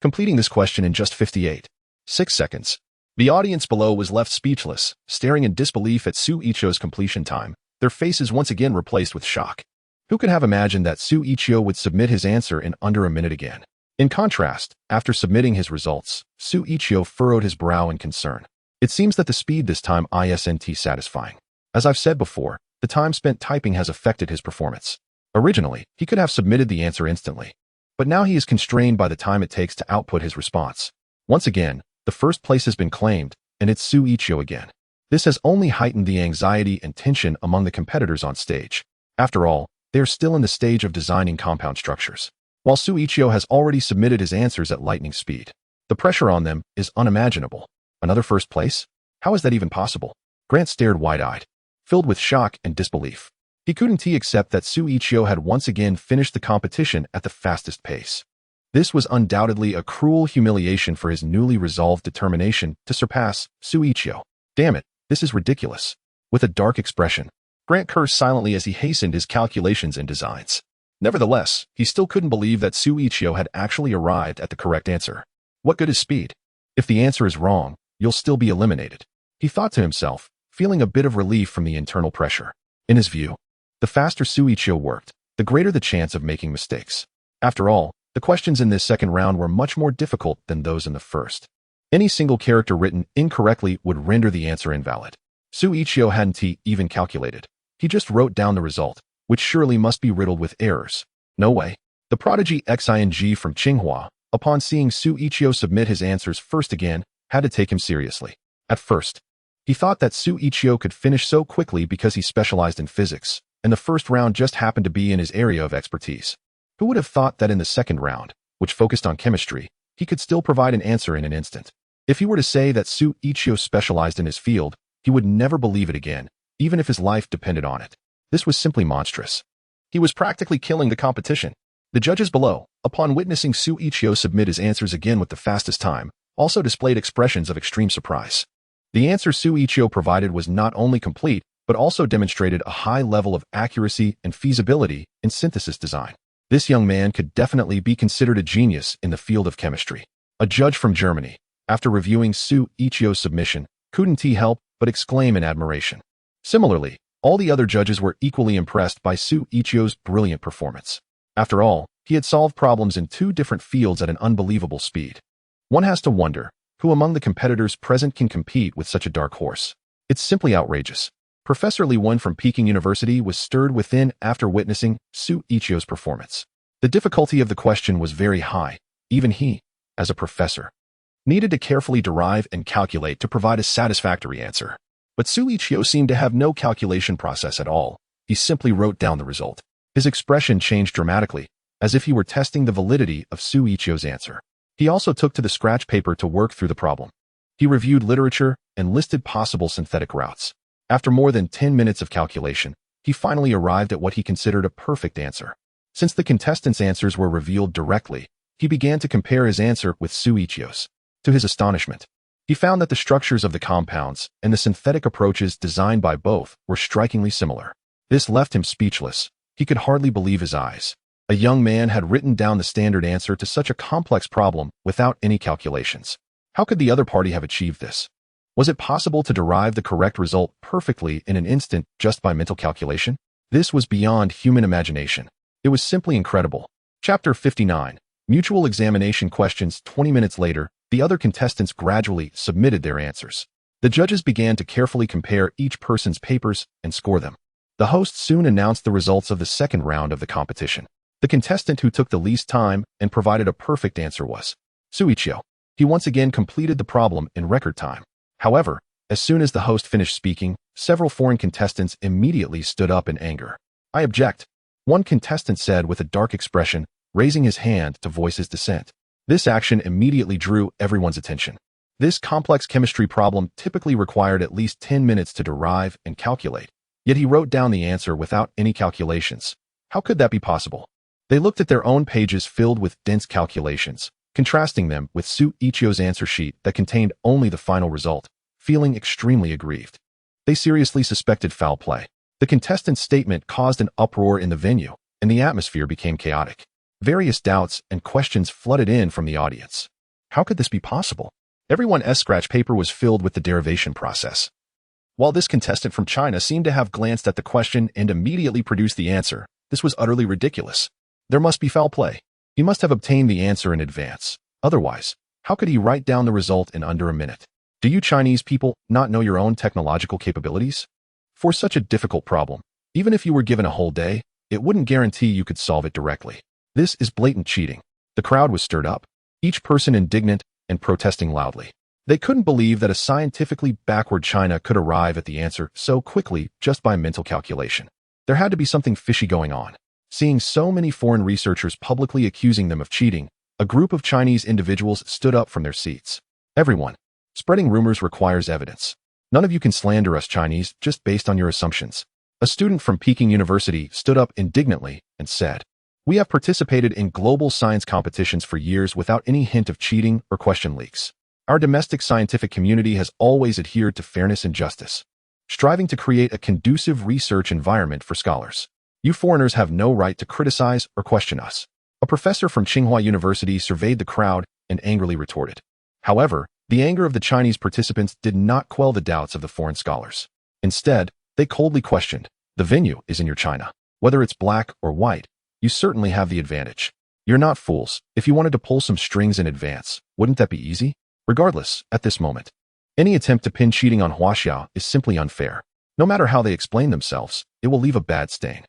completing this question in just 58.6 seconds. The audience below was left speechless, staring in disbelief at Xu Yiqiu's completion time, their faces once again replaced with shock. Who could have imagined that Xu Yiqiu would submit his answer in under a minute again? In contrast, after submitting his results, Xu Yiqiu furrowed his brow in concern. It seems that the speed this time isn't satisfying. As I've said before, the time spent typing has affected his performance. Originally, he could have submitted the answer instantly, but now he is constrained by the time it takes to output his response. Once again, the first place has been claimed, and it's Xu Yiqiu again. This has only heightened the anxiety and tension among the competitors on stage. After all, they are still in the stage of designing compound structures, while Xu Yiqiu has already submitted his answers at lightning speed. The pressure on them is unimaginable. Another first place? How is that even possible? Grant stared wide-eyed, filled with shock and disbelief. He couldn't accept that Xu Yiqiu had once again finished the competition at the fastest pace. This was undoubtedly a cruel humiliation for his newly resolved determination to surpass Xu Yiqiu. Damn it, this is ridiculous. With a dark expression, Grant cursed silently as he hastened his calculations and designs. Nevertheless, he still couldn't believe that Xu Yiqiu had actually arrived at the correct answer. What good is speed? If the answer is wrong, you'll still be eliminated, he thought to himself, feeling a bit of relief from the internal pressure. In his view, the faster Xu Yiqiu worked, the greater the chance of making mistakes. After all, the questions in this second round were much more difficult than those in the first. Any single character written incorrectly would render the answer invalid. Xu Yiqiu hadn't even calculated. He just wrote down the result, which surely must be riddled with errors. No way. The prodigy Xing from Tsinghua, upon seeing Xu Yiqiu submit his answers first again, had to take him seriously. At first, he thought that Xu Yiqiu could finish so quickly because he specialized in physics, and the first round just happened to be in his area of expertise. Who would have thought that in the second round, which focused on chemistry, he could still provide an answer in an instant? If he were to say that Xu Yiqiu specialized in his field, he would never believe it again, even if his life depended on it. This was simply monstrous. He was practically killing the competition. The judges below, upon witnessing Xu Yiqiu submit his answers again with the fastest time, also displayed expressions of extreme surprise. The answer Xu Yiqiu provided was not only complete, but also demonstrated a high level of accuracy and feasibility in synthesis design. This young man could definitely be considered a genius in the field of chemistry. A judge from Germany, after reviewing Xu Yiqiu's submission, couldn't help but exclaim in admiration. Similarly, all the other judges were equally impressed by Xu Yiqiu's brilliant performance. After all, he had solved problems in 2 different fields at an unbelievable speed. One has to wonder, who among the competitors present can compete with such a dark horse? It's simply outrageous. Professor Li Wen from Peking University was stirred within after witnessing Xu Yiqiu's performance. The difficulty of the question was very high. Even he, as a professor, needed to carefully derive and calculate to provide a satisfactory answer. But Xu Yiqiu seemed to have no calculation process at all. He simply wrote down the result. His expression changed dramatically, as if he were testing the validity of Xu Yiqiu's answer. He also took to the scratch paper to work through the problem. He reviewed literature and listed possible synthetic routes. After more than 10 minutes of calculation, he finally arrived at what he considered a perfect answer. Since the contestants' answers were revealed directly, he began to compare his answer with Xu Yiqiu's. To his astonishment, He found that the structures of the compounds and the synthetic approaches designed by both were strikingly similar. This left him speechless. He could hardly believe his eyes. A young man had written down the standard answer to such a complex problem without any calculations. How could the other party have achieved this? Was it possible to derive the correct result perfectly in an instant just by mental calculation? This was beyond human imagination. It was simply incredible. Chapter 59. Mutual examination questions. 20 minutes later, the other contestants gradually submitted their answers. The judges began to carefully compare each person's papers and score them. The host soon announced the results of the second round of the competition. The contestant who took the least time and provided a perfect answer was Xu Yiqiu. He once again completed the problem in record time. However, as soon as the host finished speaking, several foreign contestants immediately stood up in anger. "I object," one contestant said with a dark expression, raising his hand to voice his dissent. This action immediately drew everyone's attention. This complex chemistry problem typically required at least 10 minutes to derive and calculate, yet he wrote down the answer without any calculations. How could that be possible? They looked at their own pages filled with dense calculations, contrasting them with Xu Yiqiu's answer sheet that contained only the final result, feeling extremely aggrieved. They seriously suspected foul play. The contestant's statement caused an uproar in the venue, and the atmosphere became chaotic. Various doubts and questions flooded in from the audience. How could this be possible? Everyone's scratch paper was filled with the derivation process. While this contestant from China seemed to have glanced at the question and immediately produced the answer, this was utterly ridiculous. There must be foul play. He must have obtained the answer in advance. Otherwise, how could he write down the result in under a minute? Do you Chinese people not know your own technological capabilities? For such a difficult problem, even if you were given a whole day, it wouldn't guarantee you could solve it directly. This is blatant cheating. The crowd was stirred up, each person indignant and protesting loudly. They couldn't believe that a scientifically backward China could arrive at the answer so quickly just by mental calculation. There had to be something fishy going on. Seeing so many foreign researchers publicly accusing them of cheating, a group of Chinese individuals stood up from their seats. Everyone. Spreading rumors requires evidence. None of you can slander us Chinese just based on your assumptions. A student from Peking University stood up indignantly and said, "We have participated in global science competitions for years without any hint of cheating or question leaks. Our domestic scientific community has always adhered to fairness and justice, striving to create a conducive research environment for scholars. You foreigners have no right to criticize or question us." A professor from Tsinghua University surveyed the crowd and angrily retorted. However, the anger of the Chinese participants did not quell the doubts of the foreign scholars. Instead, they coldly questioned, "The venue is in your China. Whether it's black or white, you certainly have the advantage. You're not fools. If you wanted to pull some strings in advance, wouldn't that be easy?" Regardless, at this moment, any attempt to pin cheating on Huaxia is simply unfair. No matter how they explain themselves, it will leave a bad stain.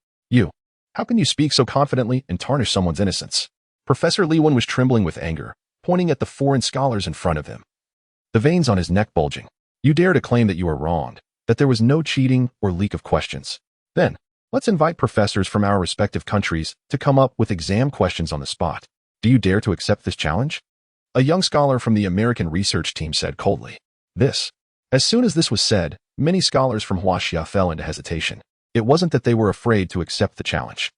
How can you speak so confidently and tarnish someone's innocence? Professor Li Wen was trembling with anger, pointing at the foreign scholars in front of him, the veins on his neck bulging. "You dare to claim that you are wronged, that there was no cheating or leak of questions. Then, let's invite professors from our respective countries to come up with exam questions on the spot. Do you dare to accept this challenge?" A young scholar from the American research team said coldly. As soon as this was said, many scholars from Huaxia fell into hesitation. It wasn't that they were afraid to accept the challenge.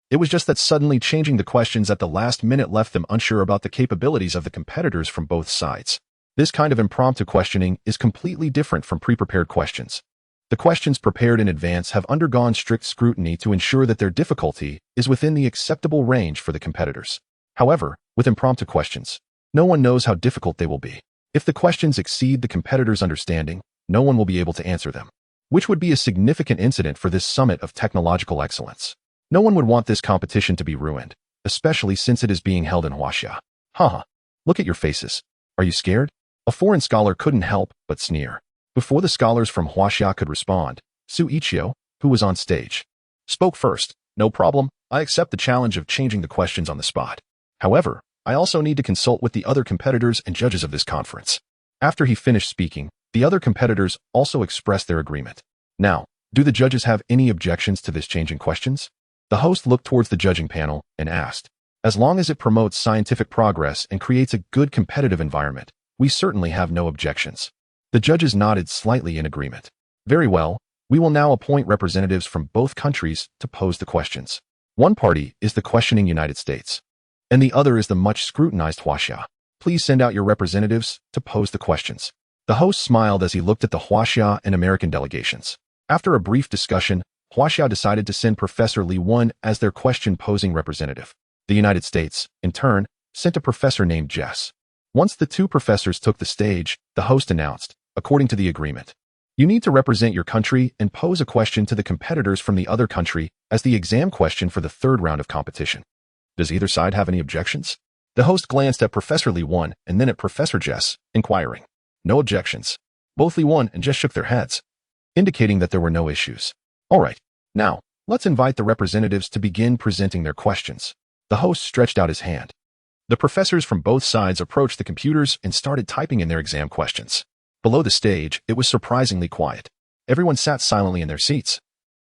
It was just that suddenly changing the questions at the last minute left them unsure about the capabilities of the competitors from both sides. This kind of impromptu questioning is completely different from pre-prepared questions. The questions prepared in advance have undergone strict scrutiny to ensure that their difficulty is within the acceptable range for the competitors. However, with impromptu questions, no one knows how difficult they will be. If the questions exceed the competitor's understanding, no one will be able to answer them, which would be a significant incident for this summit of technological excellence. No one would want this competition to be ruined, especially since it is being held in Huaxia. Haha, look at your faces. Are you scared? A foreign scholar couldn't help but sneer. Before the scholars from Huaxia could respond, Xu Yiqiu, who was on stage, spoke first. "No problem, I accept the challenge of changing the questions on the spot. However, I also need to consult with the other competitors and judges of this conference." After he finished speaking, the other competitors also expressed their agreement. Now, do the judges have any objections to this change in questions? The host looked towards the judging panel and asked, "As long as it promotes scientific progress and creates a good competitive environment, we certainly have no objections." The judges nodded slightly in agreement. "Very well, we will now appoint representatives from both countries to pose the questions. One party is the questioning United States, and the other is the much scrutinized Huaxia. Please send out your representatives to pose the questions." The host smiled as he looked at the Huaxia and American delegations. After a brief discussion, Huaxia decided to send Professor Li Wen as their question-posing representative. The United States, in turn, sent a professor named Jess. Once the two professors took the stage, the host announced, according to the agreement, you need to represent your country and pose a question to the competitors from the other country as the exam question for the third round of competition. Does either side have any objections? The host glanced at Professor Li Wen and then at Professor Jess, inquiring. No objections. Both Li Wen and Jess shook their heads, indicating that there were no issues. All right, now, let's invite the representatives to begin presenting their questions. The host stretched out his hand. The professors from both sides approached the computers and started typing in their exam questions. Below the stage, it was surprisingly quiet. Everyone sat silently in their seats.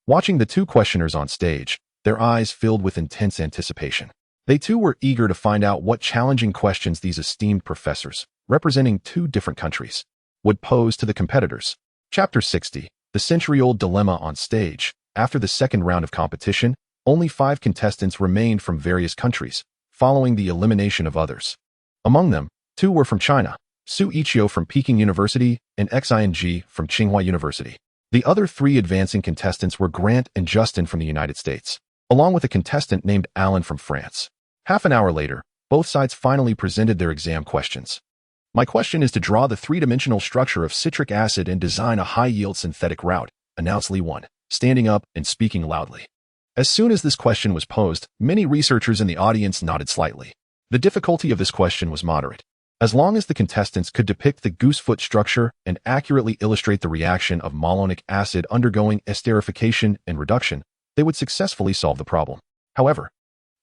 Watching the two questioners on stage, their eyes filled with intense anticipation. They too were eager to find out what challenging questions these esteemed professors, representing two different countries, would pose to the competitors. Chapter 60, The Century-Old Dilemma on Stage. After the second round of competition, only 5 contestants remained from various countries, following the elimination of others. Among them, 2 were from China, Xu Yiqiu from Peking University and Xing from Tsinghua University. The other 3 advancing contestants were Grant and Justin from the United States, along with a contestant named Alan from France. Half an hour later, both sides finally presented their exam questions. My question is to draw the 3-dimensional structure of citric acid and design a high-yield synthetic route, announced Li Wen, standing up and speaking loudly. As soon as this question was posed, many researchers in the audience nodded slightly. The difficulty of this question was moderate. As long as the contestants could depict the goosefoot structure and accurately illustrate the reaction of malonic acid undergoing esterification and reduction, they would successfully solve the problem. However,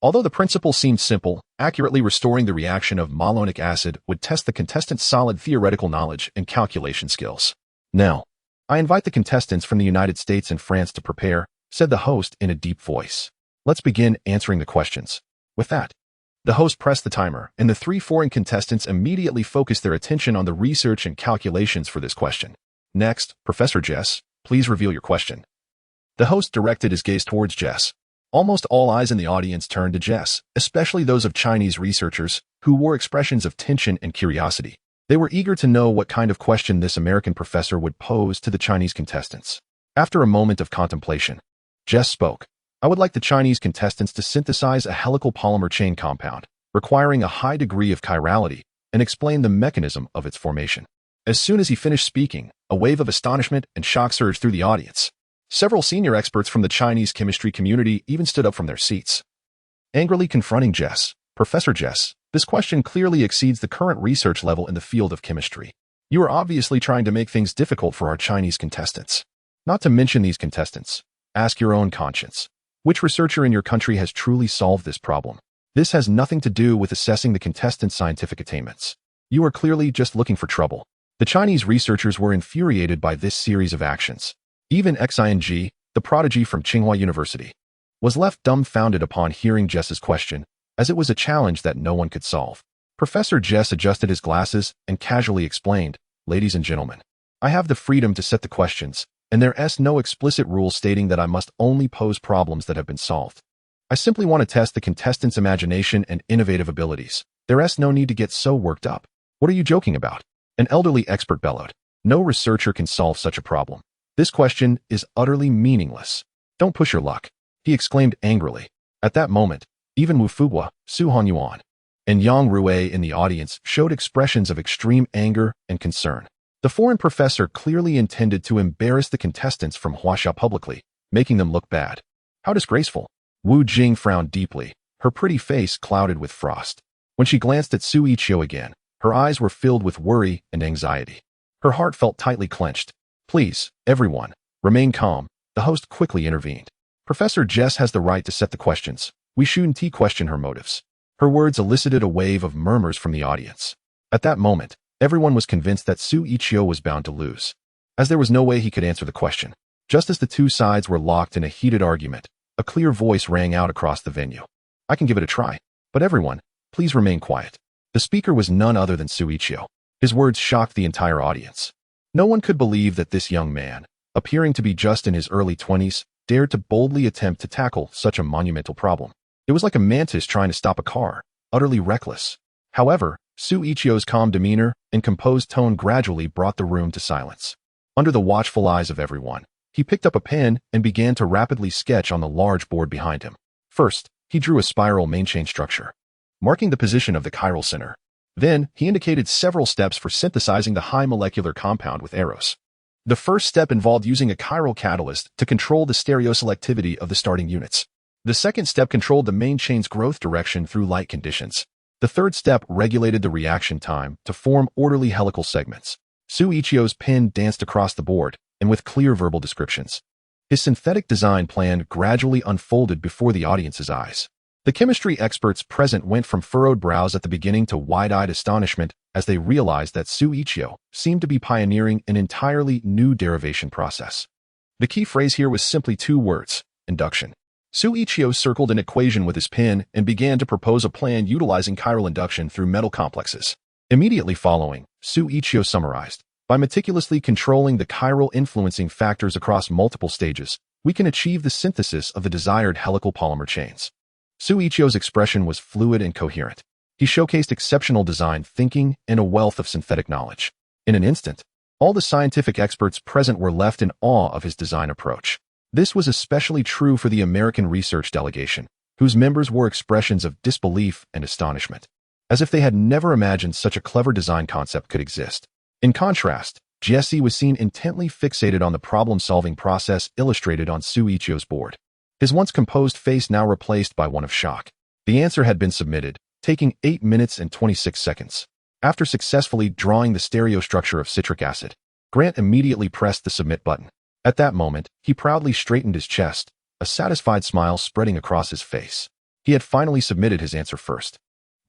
although the principle seemed simple, accurately restoring the reaction of malonic acid would test the contestants' solid theoretical knowledge and calculation skills. Now, I invite the contestants from the United States and France to prepare, said the host in a deep voice. Let's begin answering the questions. With that, the host pressed the timer, and the 3 foreign contestants immediately focused their attention on the research and calculations for this question. Next, Professor Jess, please reveal your question. The host directed his gaze towards Jess. Almost all eyes in the audience turned to Jess, especially those of Chinese researchers, who wore expressions of tension and curiosity. They were eager to know what kind of question this American professor would pose to the Chinese contestants. After a moment of contemplation, Jess spoke. I would like the Chinese contestants to synthesize a helical polymer chain compound, requiring a high degree of chirality, and explain the mechanism of its formation. As soon as he finished speaking, a wave of astonishment and shock surged through the audience. Several senior experts from the Chinese chemistry community even stood up from their seats. Angrily confronting Jess, Professor Jess, this question clearly exceeds the current research level in the field of chemistry. You are obviously trying to make things difficult for our Chinese contestants. Not to mention these contestants. Ask your own conscience. Which researcher in your country has truly solved this problem? This has nothing to do with assessing the contestants' scientific attainments. You are clearly just looking for trouble. The Chinese researchers were infuriated by this series of actions. Even Xing, the prodigy from Tsinghua University, was left dumbfounded upon hearing Jess's question, as it was a challenge that no one could solve. Professor Jess adjusted his glasses and casually explained, Ladies and gentlemen, I have the freedom to set the questions, and there is no explicit rule stating that I must only pose problems that have been solved. I simply want to test the contestants' imagination and innovative abilities. There is no need to get so worked up. What are you joking about? An elderly expert bellowed. No researcher can solve such a problem. This question is utterly meaningless. Don't push your luck, he exclaimed angrily. At that moment, even Wu Fugua, Su Hanyuan, and Yang Rue in the audience showed expressions of extreme anger and concern. The foreign professor clearly intended to embarrass the contestants from Huaxia publicly, making them look bad. How disgraceful. Wu Jing frowned deeply, her pretty face clouded with frost. When she glanced at Xu Yiqiu again, her eyes were filled with worry and anxiety. Her heart felt tightly clenched. Please, everyone, remain calm, the host quickly intervened. Professor Jess has the right to set the questions. We shouldn't question her motives. Her words elicited a wave of murmurs from the audience. At that moment, everyone was convinced that Xu Yiqiu was bound to lose, as there was no way he could answer the question. Just as the two sides were locked in a heated argument, a clear voice rang out across the venue. I can give it a try, but everyone, please remain quiet. The speaker was none other than Xu Yiqiu. His words shocked the entire audience. No one could believe that this young man, appearing to be just in his early 20s, dared to boldly attempt to tackle such a monumental problem. It was like a mantis trying to stop a car, utterly reckless. However, Xu Yiqiu's calm demeanor and composed tone gradually brought the room to silence. Under the watchful eyes of everyone, he picked up a pen and began to rapidly sketch on the large board behind him. First, he drew a spiral main chain structure, marking the position of the chiral center. Then, he indicated several steps for synthesizing the high molecular compound with arrows. The first step involved using a chiral catalyst to control the stereoselectivity of the starting units. The second step controlled the main chain's growth direction through light conditions. The third step regulated the reaction time to form orderly helical segments. Xu Yiqiu's pen danced across the board, and with clear verbal descriptions. His synthetic design plan gradually unfolded before the audience's eyes. The chemistry experts present went from furrowed brows at the beginning to wide-eyed astonishment as they realized that Xu Yiqiu seemed to be pioneering an entirely new derivation process. The key phrase here was simply two words: induction. Xu Yiqiu circled an equation with his pen and began to propose a plan utilizing chiral induction through metal complexes. Immediately following, Xu Yiqiu summarized, by meticulously controlling the chiral influencing factors across multiple stages, we can achieve the synthesis of the desired helical polymer chains. Xu Yiqiu's expression was fluid and coherent. He showcased exceptional design thinking and a wealth of synthetic knowledge. In an instant, all the scientific experts present were left in awe of his design approach. This was especially true for the American research delegation, whose members wore expressions of disbelief and astonishment, as if they had never imagined such a clever design concept could exist. In contrast, Jesse was seen intently fixated on the problem-solving process illustrated on Xu Yiqiu's board. His once composed face now replaced by one of shock. The answer had been submitted, taking 8 minutes and 26 seconds. After successfully drawing the stereostructure of citric acid, Grant immediately pressed the submit button. At that moment, he proudly straightened his chest, a satisfied smile spreading across his face. He had finally submitted his answer first.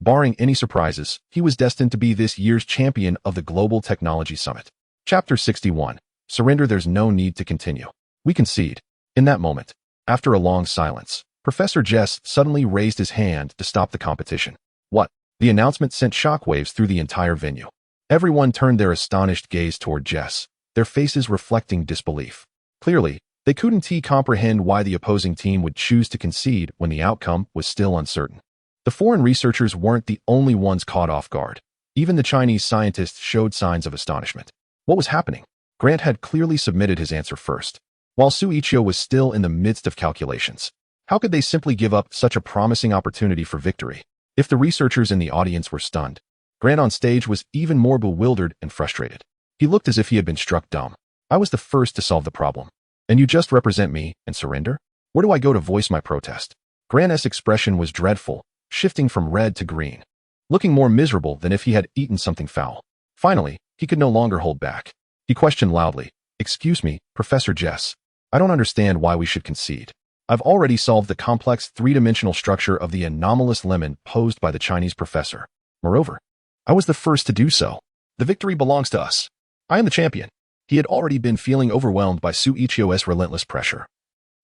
Barring any surprises, he was destined to be this year's champion of the Global Technology Summit. Chapter 61. Surrender. There's no need to continue. We concede. In that moment, after a long silence, Professor Jess suddenly raised his hand to stop the competition. What? The announcement sent shockwaves through the entire venue. Everyone turned their astonished gaze toward Jess, their faces reflecting disbelief. Clearly, they couldn't comprehend why the opposing team would choose to concede when the outcome was still uncertain. The foreign researchers weren't the only ones caught off guard. Even the Chinese scientists showed signs of astonishment. What was happening? Grant had clearly submitted his answer first, while Xu Yiqiu was still in the midst of calculations. How could they simply give up such a promising opportunity for victory? If the researchers in the audience were stunned, Grant on stage was even more bewildered and frustrated. He looked as if he had been struck dumb. I was the first to solve the problem. And you just represent me and surrender? Where do I go to voice my protest? Grant's expression was dreadful, shifting from red to green, looking more miserable than if he had eaten something foul. Finally, he could no longer hold back. He questioned loudly, "Excuse me, Professor Jess. I don't understand why we should concede. I've already solved the complex three-dimensional structure of the anomalous lemon posed by the Chinese professor. Moreover, I was the first to do so. The victory belongs to us. I am the champion." He had already been feeling overwhelmed by Xu Yiqiu's relentless pressure.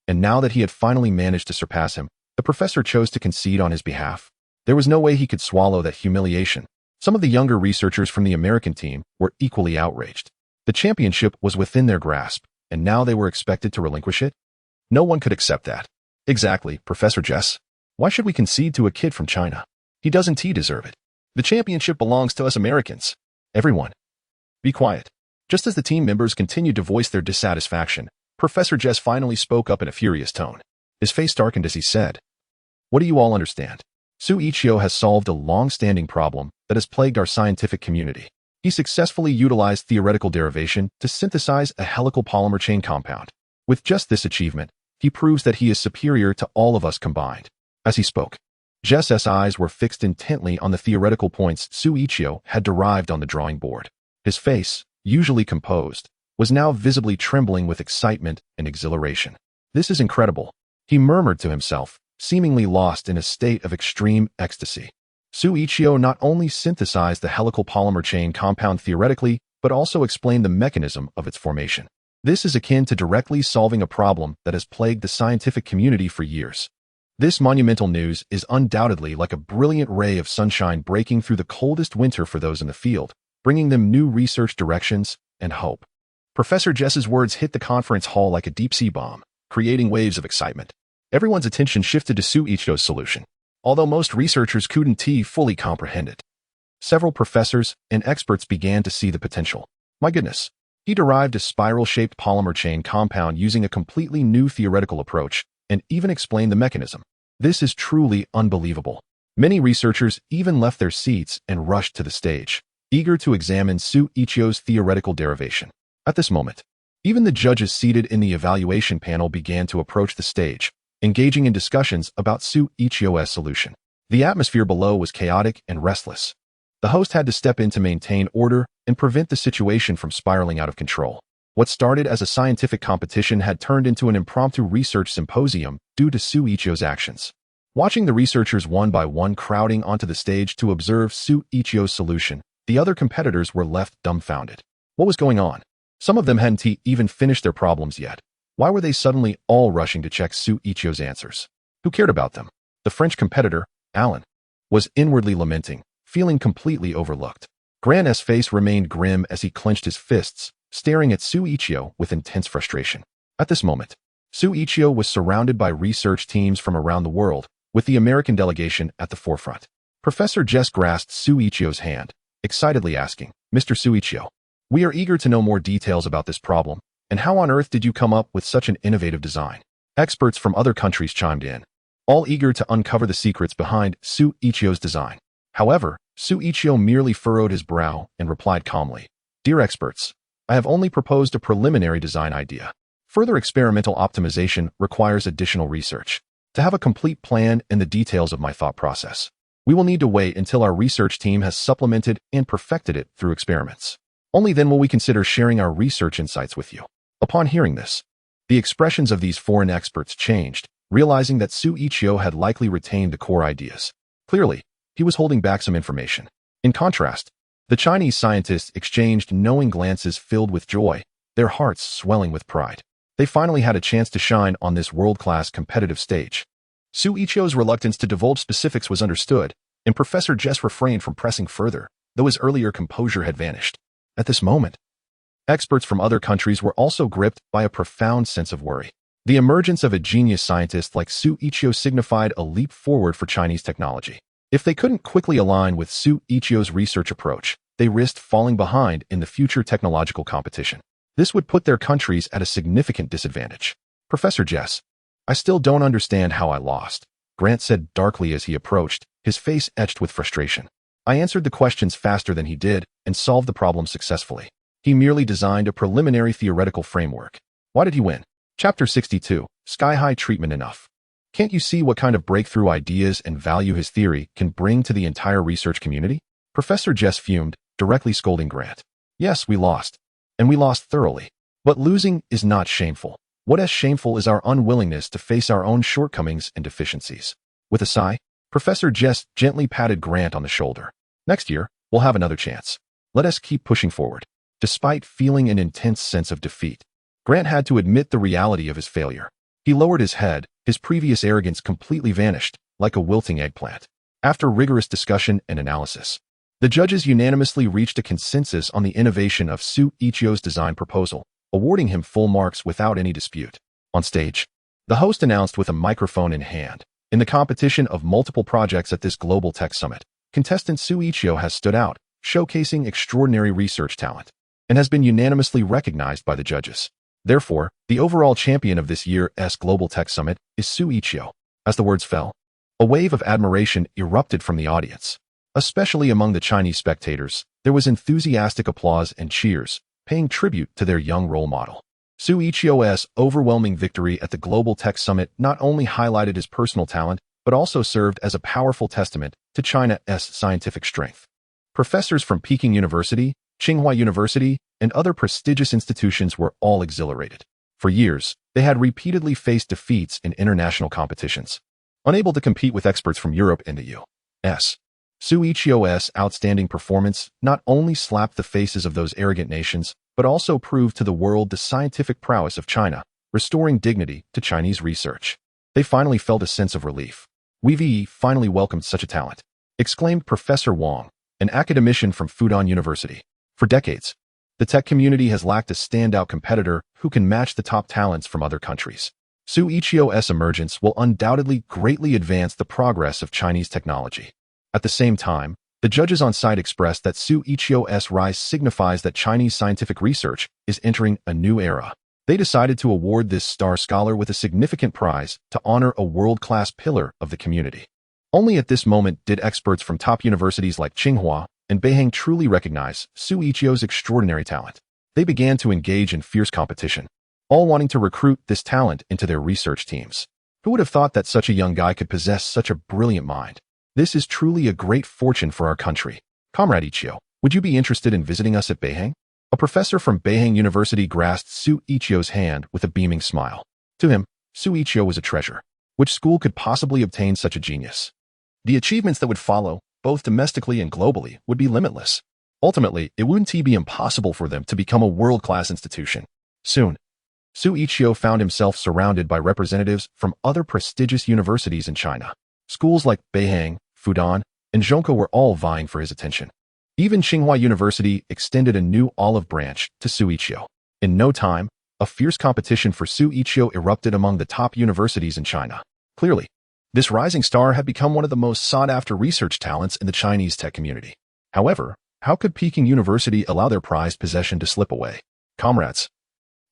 And now that he had finally managed to surpass him, the professor chose to concede on his behalf. There was no way he could swallow that humiliation. Some of the younger researchers from the American team were equally outraged. The championship was within their grasp, and now they were expected to relinquish it? No one could accept that. Exactly, Professor Jess. Why should we concede to a kid from China? He doesn't deserve it. The championship belongs to us Americans. Everyone, be quiet. Just as the team members continued to voice their dissatisfaction, Professor Jess finally spoke up in a furious tone. His face darkened as he said, "What do you all understand? Xu Yiqiu has solved a long-standing problem that has plagued our scientific community. He successfully utilized theoretical derivation to synthesize a helical polymer chain compound. With just this achievement, he proves that he is superior to all of us combined." As he spoke, Jess's eyes were fixed intently on the theoretical points Xu Yiqiu had derived on the drawing board. His face, usually composed, was now visibly trembling with excitement and exhilaration. "This is incredible," he murmured to himself, seemingly lost in a state of extreme ecstasy. Xu Yiqiu not only synthesized the helical polymer chain compound theoretically, but also explained the mechanism of its formation. This is akin to directly solving a problem that has plagued the scientific community for years. This monumental news is undoubtedly like a brilliant ray of sunshine breaking through the coldest winter for those in the field, bringing them new research directions and hope. Professor Jess's words hit the conference hall like a deep-sea bomb, creating waves of excitement. Everyone's attention shifted to Xu Yiqiu's solution, although most researchers couldn't fully comprehend it. several professors and experts began to see the potential. My goodness. He derived a spiral-shaped polymer chain compound using a completely new theoretical approach and even explained the mechanism. This is truly unbelievable. Many researchers even left their seats and rushed to the stage, eager to examine Xu Yiqiu's theoretical derivation. At this moment, even the judges seated in the evaluation panel began to approach the stage, engaging in discussions about Xu Yiqiu's solution. The atmosphere below was chaotic and restless. The host had to step in to maintain order and prevent the situation from spiraling out of control. What started as a scientific competition had turned into an impromptu research symposium due to Xu Yiqiu's actions. Watching the researchers one by one crowding onto the stage to observe Xu Yiqiu's solution, the other competitors were left dumbfounded. What was going on? Some of them hadn't even finished their problems yet. Why were they suddenly all rushing to check Xu Yiqiu's answers? Who cared about them? The French competitor, Alan, was inwardly lamenting, feeling completely overlooked. Grant's face remained grim as he clenched his fists, staring at Xu Yiqiu with intense frustration. At this moment, Xu Yiqiu was surrounded by research teams from around the world, with the American delegation at the forefront. Professor Jess grasped Xu Yiqiu's hand, excitedly asking, "Mr. Xu Yiqiu, we are eager to know more details about this problem, and how on earth did you come up with such an innovative design?" Experts from other countries chimed in, all eager to uncover the secrets behind Xu Yiqiu's design. However, Xu Yiqiu merely furrowed his brow and replied calmly, "Dear experts, I have only proposed a preliminary design idea. Further experimental optimization requires additional research. To have a complete plan and the details of my thought process, we will need to wait until our research team has supplemented and perfected it through experiments. Only then will we consider sharing our research insights with you." Upon hearing this, the expressions of these foreign experts changed, realizing that Xu Yiqiu had likely retained the core ideas. Clearly, he was holding back some information. In contrast, the Chinese scientists exchanged knowing glances filled with joy, their hearts swelling with pride. They finally had a chance to shine on this world-class competitive stage. Xu Yiqiu's reluctance to divulge specifics was understood, and Professor Jess refrained from pressing further, though his earlier composure had vanished. At this moment, experts from other countries were also gripped by a profound sense of worry. The emergence of a genius scientist like Xu Yiqiu signified a leap forward for Chinese technology. If they couldn't quickly align with Xu Yiqiu's research approach, they risked falling behind in the future technological competition. This would put their countries at a significant disadvantage. "Professor Jess, I still don't understand how I lost," Grant said darkly as he approached, his face etched with frustration. "I answered the questions faster than he did and solved the problem successfully. He merely designed a preliminary theoretical framework. Why did he win?" Chapter 62, Sky-High Treatment Enough. Can't you see what kind of breakthrough ideas and value his theory can bring to the entire research community? Professor Jess fumed, directly scolding Grant. "Yes, we lost. And we lost thoroughly. But losing is not shameful. What is shameful is our unwillingness to face our own shortcomings and deficiencies." With a sigh, Professor Jess gently patted Grant on the shoulder. "Next year, we'll have another chance. Let us keep pushing forward." Despite feeling an intense sense of defeat, Grant had to admit the reality of his failure. He lowered his head, his previous arrogance completely vanished, like a wilting eggplant. After rigorous discussion and analysis, the judges unanimously reached a consensus on the innovation of Xu Yiqiu's design proposal, awarding him full marks without any dispute. On stage, the host announced with a microphone in hand, "In the competition of multiple projects at this global tech summit, contestant Xu Yiqiu has stood out, showcasing extraordinary research talent, and has been unanimously recognized by the judges. Therefore, the overall champion of this year's Global Tech Summit is Xu Yiqiu." As the words fell, a wave of admiration erupted from the audience. Especially among the Chinese spectators, there was enthusiastic applause and cheers, paying tribute to their young role model. Xu Yiqiu's overwhelming victory at the Global Tech Summit not only highlighted his personal talent, but also served as a powerful testament to China's scientific strength. Professors from Peking University, Tsinghua University, and other prestigious institutions were all exhilarated. For years, they had repeatedly faced defeats in international competitions, unable to compete with experts from Europe and the U.S. Xu Yiqiu's outstanding performance not only slapped the faces of those arrogant nations, but also proved to the world the scientific prowess of China, restoring dignity to Chinese research. They finally felt a sense of relief. "We've finally welcomed such a talent," exclaimed Professor Wang, an academician from Fudan University. "For decades, the tech community has lacked a standout competitor who can match the top talents from other countries. Xu Yiqiu's emergence will undoubtedly greatly advance the progress of Chinese technology." At the same time, The judges on site expressed that Xu Yiqiu's rise signifies that Chinese scientific research is entering a new era. They decided to award this star scholar with a significant prize to honor a world-class pillar of the community. Only at this moment did experts from top universities like Tsinghua and Beihang truly recognize Xu Yiqiu's extraordinary talent. They began to engage in fierce competition, all wanting to recruit this talent into their research teams. Who would have thought that such a young guy could possess such a brilliant mind? This is truly a great fortune for our country. Comrade Yiqiu, would you be interested in visiting us at Beihang? A professor from Beihang University grasped Xu Yiqiu's hand with a beaming smile. To him, Xu Yiqiu was a treasure. Which school could possibly obtain such a genius? The achievements that would follow, both domestically and globally, would be limitless. Ultimately, it wouldn't be impossible for them to become a world-class institution. Soon, Xu Yiqiu found himself surrounded by representatives from other prestigious universities in China. Schools like Beihang, Fudan, and Zhongke were all vying for his attention. Even Tsinghua University extended a new olive branch to Xu Yiqiu. In no time, a fierce competition for Xu Yiqiu erupted among the top universities in China. Clearly, this rising star had become one of the most sought-after research talents in the Chinese tech community. However, how could Peking University allow their prized possession to slip away? Comrades,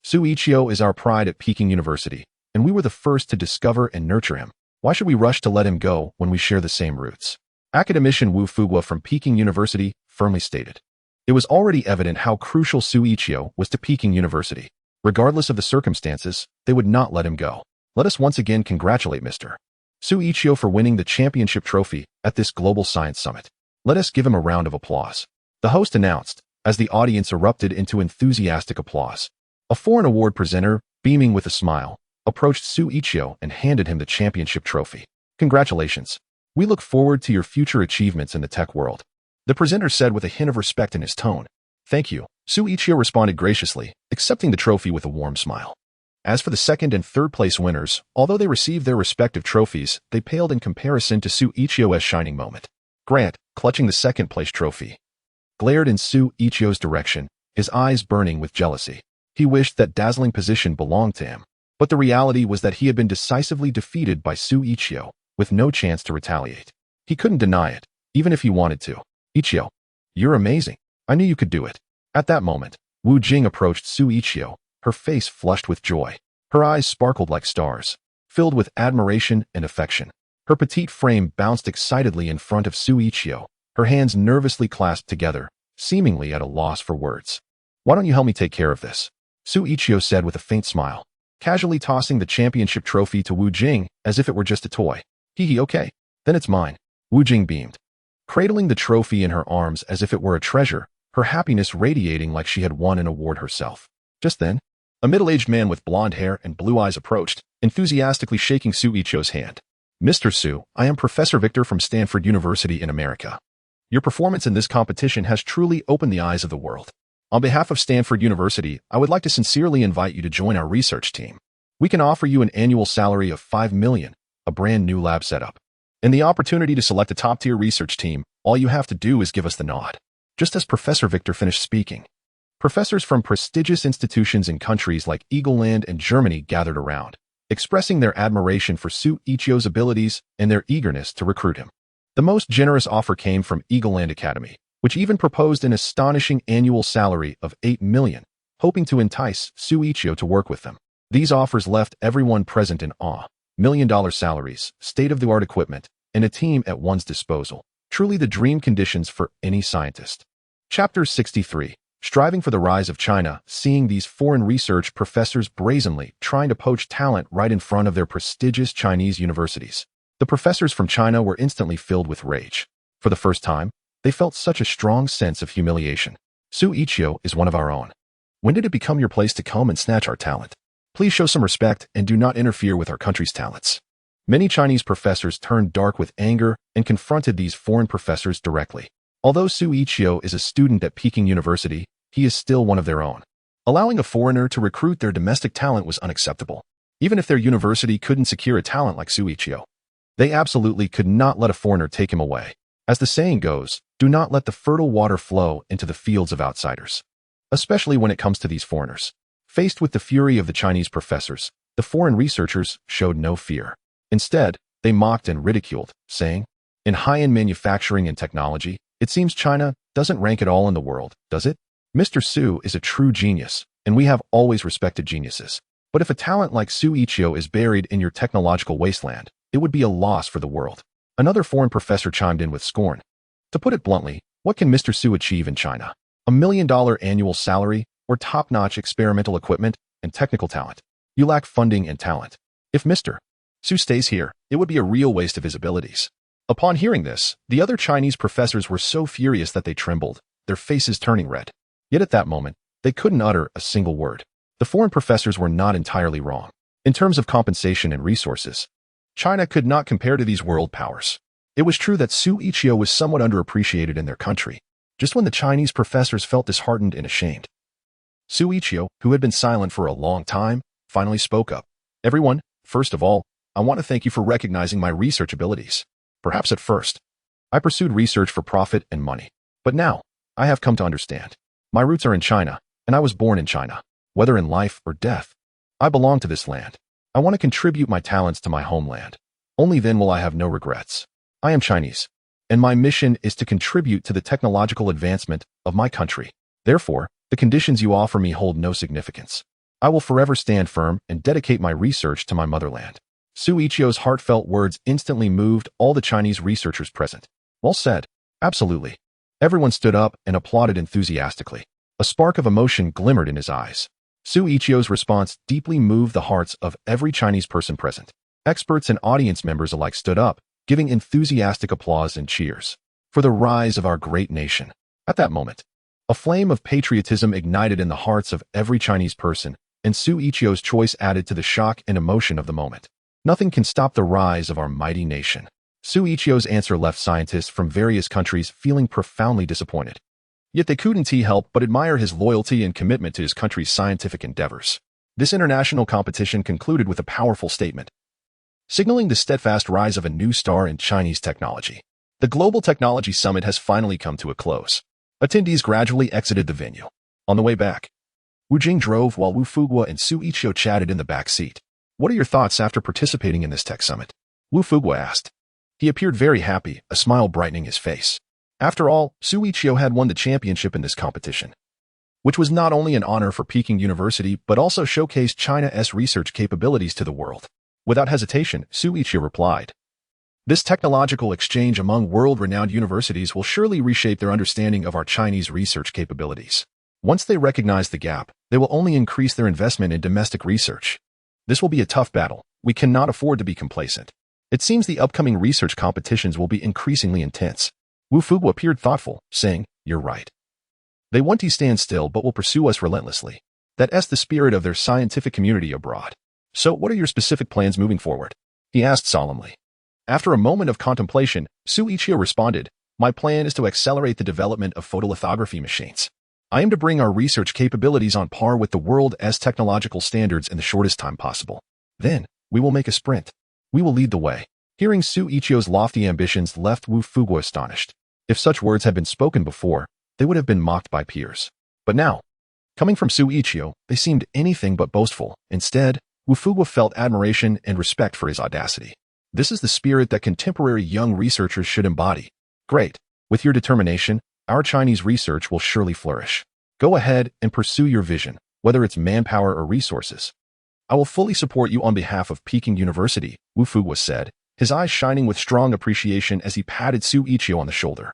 Xu Yiqiu is our pride at Peking University, and we were the first to discover and nurture him. Why should we rush to let him go when we share the same roots? Academician Wu Fugua from Peking University firmly stated. It was already evident how crucial Xu Yiqiu was to Peking University. Regardless of the circumstances, they would not let him go. Let us once again congratulate Mr. Xu Yiqiu for winning the championship trophy at this Global Science Summit. Let us give him a round of applause. The host announced, as the audience erupted into enthusiastic applause. A foreign award presenter, beaming with a smile, approached Xu Yiqiu and handed him the championship trophy. Congratulations. We look forward to your future achievements in the tech world. The presenter said with a hint of respect in his tone. Thank you. Xu Yiqiu responded graciously, accepting the trophy with a warm smile. As for the second and third place winners, although they received their respective trophies, they paled in comparison to Xu Yiqiu's shining moment. Grant, clutching the second place trophy, glared in Xu Yiqiu's direction, his eyes burning with jealousy. He wished that dazzling position belonged to him. But the reality was that he had been decisively defeated by Xu Yiqiu, with no chance to retaliate. He couldn't deny it, even if he wanted to. Yiqiu, you're amazing. I knew you could do it. At that moment, Wu Jing approached Xu Yiqiu, her face flushed with joy. Her eyes sparkled like stars, filled with admiration and affection. Her petite frame bounced excitedly in front of Xu Yiqiu, her hands nervously clasped together, seemingly at a loss for words. Why don't you help me take care of this? Xu Yiqiu said with a faint smile, casually tossing the championship trophy to Wu Jing as if it were just a toy. Hee, okay. Then it's mine. Wu Jing beamed, cradling the trophy in her arms as if it were a treasure, her happiness radiating like she had won an award herself. Just then, a middle-aged man with blonde hair and blue eyes approached, enthusiastically shaking Xu Yiqiu's hand. Mr. Xu, I am Professor Victor from Stanford University in America. Your performance in this competition has truly opened the eyes of the world. On behalf of Stanford University, I would like to sincerely invite you to join our research team. We can offer you an annual salary of $5 million, a brand new lab setup, and the opportunity to select a top-tier research team. All you have to do is give us the nod. Just as Professor Victor finished speaking, professors from prestigious institutions in countries like Eagleland and Germany gathered around, expressing their admiration for Xu Yiqiu's abilities and their eagerness to recruit him. The most generous offer came from Eagleland Academy, which even proposed an astonishing annual salary of $8 million, hoping to entice Xu Yiqiu to work with them. These offers left everyone present in awe. $1 million salaries, state-of-the-art equipment, and a team at one's disposal. Truly the dream conditions for any scientist. Chapter 63. Striving for the rise of China, seeing these foreign research professors brazenly trying to poach talent right in front of their prestigious Chinese universities. The professors from China were instantly filled with rage. For the first time, they felt such a strong sense of humiliation. Xu Yiqiu is one of our own. When did it become your place to come and snatch our talent? Please show some respect and do not interfere with our country's talents. Many Chinese professors turned dark with anger and confronted these foreign professors directly. Although Xu Yiqiu is a student at Peking University, he is still one of their own. Allowing a foreigner to recruit their domestic talent was unacceptable. Even if their university couldn't secure a talent like Xu Yiqiu, they absolutely could not let a foreigner take him away. As the saying goes, do not let the fertile water flow into the fields of outsiders. Especially when it comes to these foreigners. Faced with the fury of the Chinese professors, the foreign researchers showed no fear. Instead, they mocked and ridiculed, saying, in high-end manufacturing and technology, It seems China doesn't rank at all in the world, does it? Mr. Xu is a true genius, and we have always respected geniuses. But if a talent like Xu Yiqiu is buried in your technological wasteland, it would be a loss for the world. Another foreign professor chimed in with scorn. To put it bluntly, what can Mr. Xu achieve in China? $1 million annual salary, or top-notch experimental equipment and technical talent? You lack funding and talent. If Mr. Xu stays here, it would be a real waste of his abilities. Upon hearing this, the other Chinese professors were so furious that they trembled, their faces turning red. Yet at that moment, they couldn't utter a single word. The foreign professors were not entirely wrong. In terms of compensation and resources, China could not compare to these world powers. It was true that Xu Yiqiu was somewhat underappreciated in their country, just when the Chinese professors felt disheartened and ashamed. Xu Yiqiu, who had been silent for a long time, finally spoke up. Everyone, first of all, I want to thank you for recognizing my research abilities. Perhaps at first, I pursued research for profit and money. But now, I have come to understand. My roots are in China, and I was born in China. Whether in life or death, I belong to this land. I want to contribute my talents to my homeland. Only then will I have no regrets. I am Chinese, and my mission is to contribute to the technological advancement of my country. Therefore, the conditions you offer me hold no significance. I will forever stand firm and dedicate my research to my motherland. Xu Yiqiu's heartfelt words instantly moved all the Chinese researchers present. Well said. Absolutely. Everyone stood up and applauded enthusiastically. A spark of emotion glimmered in his eyes. Xu Yiqiu's response deeply moved the hearts of every Chinese person present. Experts and audience members alike stood up, giving enthusiastic applause and cheers for the rise of our great nation. At that moment, a flame of patriotism ignited in the hearts of every Chinese person, and Xu Yiqiu's choice added to the shock and emotion of the moment. Nothing can stop the rise of our mighty nation. Xu Yiqiu's answer left scientists from various countries feeling profoundly disappointed. Yet they couldn't help but admire his loyalty and commitment to his country's scientific endeavors. This international competition concluded with a powerful statement, signaling the steadfast rise of a new star in Chinese technology. The Global Technology Summit has finally come to a close. Attendees gradually exited the venue. On the way back, Wu Jing drove while Wu Fuguo and Xu Yiqiu chatted in the back seat. What are your thoughts after participating in this tech summit? Wu Fuguo asked. He appeared very happy, a smile brightening his face. After all, Xu Yiqiu had won the championship in this competition, which was not only an honor for Peking University but also showcased China's research capabilities to the world. Without hesitation, Xu Yiqiu replied, "This technological exchange among world-renowned universities will surely reshape their understanding of our Chinese research capabilities. Once they recognize the gap, they will only increase their investment in domestic research. This will be a tough battle. We cannot afford to be complacent. It seems the upcoming research competitions will be increasingly intense." Wu Fuguo appeared thoughtful, saying, "You're right. They won't stand still but will pursue us relentlessly. That's the spirit of their scientific community abroad. So what are your specific plans moving forward?" he asked solemnly. After a moment of contemplation, Xu Yiqiu responded, "My plan is to accelerate the development of photolithography machines. I aim to bring our research capabilities on par with the world's technological standards in the shortest time possible. Then, we will make a sprint. We will lead the way." Hearing Xu Yiqiu's lofty ambitions left Wu Fuguo astonished. If such words had been spoken before, they would have been mocked by peers. But now, coming from Xu Yiqiu, they seemed anything but boastful. Instead, Wu Fuguo felt admiration and respect for his audacity. This is the spirit that contemporary young researchers should embody. Great. With your determination, our Chinese research will surely flourish. Go ahead and pursue your vision, whether it's manpower or resources. I will fully support you on behalf of Peking University, Wu Fuguo said, his eyes shining with strong appreciation as he patted Xu Yiqiu on the shoulder,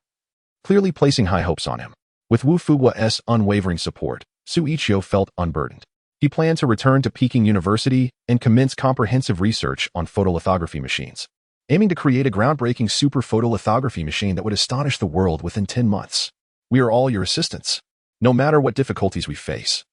clearly placing high hopes on him. With Wu Fuguo's unwavering support, Xu Yiqiu felt unburdened. He planned to return to Peking University and commence comprehensive research on photolithography machines, aiming to create a groundbreaking super photolithography machine that would astonish the world within 10 months. We are all your assistants. No matter what difficulties we face,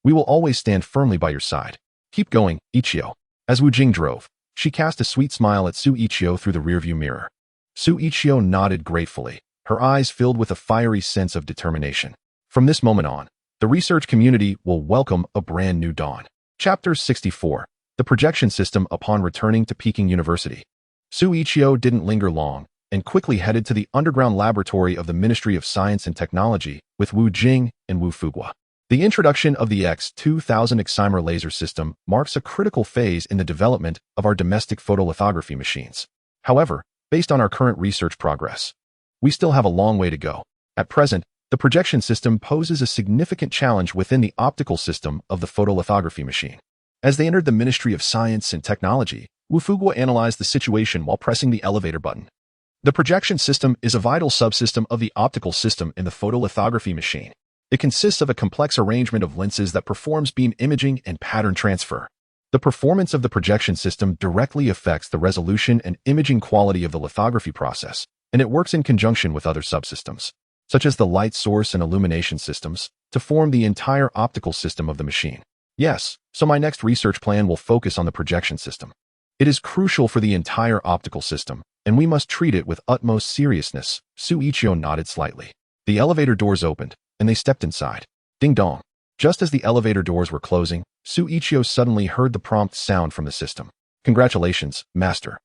we will always stand firmly by your side. Keep going, Yiqiu. As Wu Jing drove, she cast a sweet smile at Xu Yiqiu through the rearview mirror. Xu Yiqiu nodded gratefully, her eyes filled with a fiery sense of determination. From this moment on, the research community will welcome a brand new dawn. Chapter 64. The Projection System upon returning to Peking University. Xu Yiqiu didn't linger long and quickly headed to the underground laboratory of the Ministry of Science and Technology with Wu Jing and Wu Fuguo. The introduction of the X2000 excimer laser system marks a critical phase in the development of our domestic photolithography machines. However, based on our current research progress, we still have a long way to go. At present, the projection system poses a significant challenge within the optical system of the photolithography machine. As they entered the Ministry of Science and Technology, Wu analyzed the situation while pressing the elevator button. The projection system is a vital subsystem of the optical system in the photolithography machine. It consists of a complex arrangement of lenses that performs beam imaging and pattern transfer. The performance of the projection system directly affects the resolution and imaging quality of the lithography process, and it works in conjunction with other subsystems, such as the light source and illumination systems, to form the entire optical system of the machine. Yes, so my next research plan will focus on the projection system. It is crucial for the entire optical system, and we must treat it with utmost seriousness. Xu Yiqiu nodded slightly. The elevator doors opened, and they stepped inside. Ding dong. Just as the elevator doors were closing, Xu Yiqiu suddenly heard the prompt sound from the system. Congratulations, Master,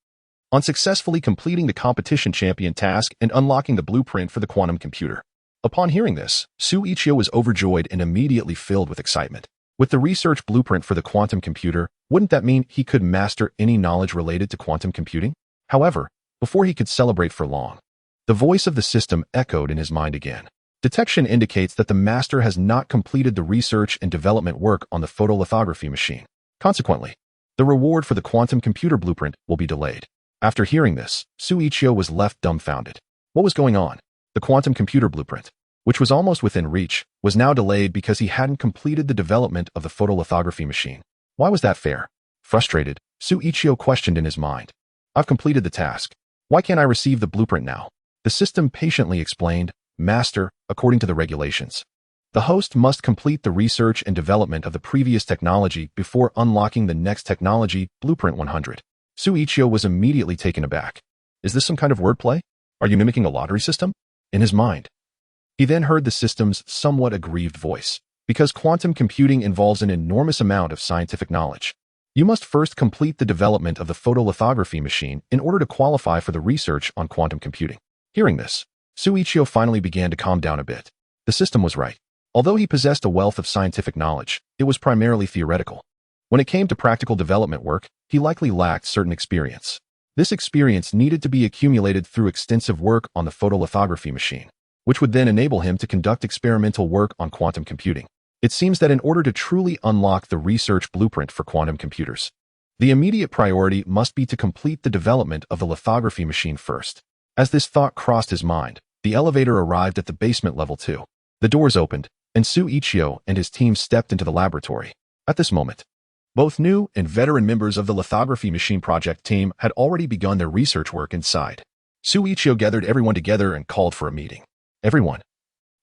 on successfully completing the competition champion task and unlocking the blueprint for the quantum computer. Upon hearing this, Xu Yiqiu was overjoyed and immediately filled with excitement. With the research blueprint for the quantum computer, wouldn't that mean he could master any knowledge related to quantum computing? However, before he could celebrate for long, the voice of the system echoed in his mind again. Detection indicates that the master has not completed the research and development work on the photolithography machine. Consequently, the reward for the quantum computer blueprint will be delayed. After hearing this, Xu Yiqiu was left dumbfounded. What was going on? The quantum computer blueprint, which was almost within reach, was now delayed because he hadn't completed the development of the photolithography machine. Why was that fair? Frustrated, Xu Yiqiu questioned in his mind. I've completed the task. Why can't I receive the blueprint now? The system patiently explained, Master, according to the regulations, the host must complete the research and development of the previous technology before unlocking the next technology, Blueprint 100. Xu Yiqiu was immediately taken aback. Is this some kind of wordplay? Are you mimicking a lottery system? In his mind, he then heard the system's somewhat aggrieved voice. Because quantum computing involves an enormous amount of scientific knowledge, you must first complete the development of the photolithography machine in order to qualify for the research on quantum computing. Hearing this, Xu Yiqiu finally began to calm down a bit. The system was right. Although he possessed a wealth of scientific knowledge, it was primarily theoretical. When it came to practical development work, he likely lacked certain experience. This experience needed to be accumulated through extensive work on the photolithography machine, which would then enable him to conduct experimental work on quantum computing. It seems that in order to truly unlock the research blueprint for quantum computers, the immediate priority must be to complete the development of the lithography machine first. As this thought crossed his mind, the elevator arrived at the basement level 2. The doors opened, and Xu Yiqiu and his team stepped into the laboratory. At this moment, both new and veteran members of the lithography machine project team had already begun their research work inside. Xu Yiqiu gathered everyone together and called for a meeting. Everyone,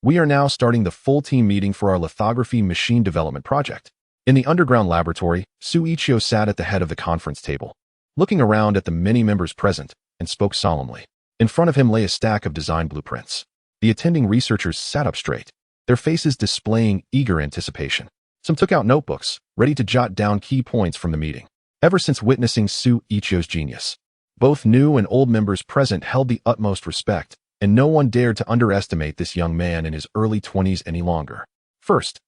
we are now starting the full team meeting for our lithography machine development project. In the underground laboratory, Xu Yiqiu sat at the head of the conference table, looking around at the many members present, and spoke solemnly. In front of him lay a stack of design blueprints. The attending researchers sat up straight, their faces displaying eager anticipation. Some took out notebooks, ready to jot down key points from the meeting. Ever since witnessing Xu Yiqiu's genius, both new and old members present held the utmost respect, and no one dared to underestimate this young man in his early 20s any longer. First,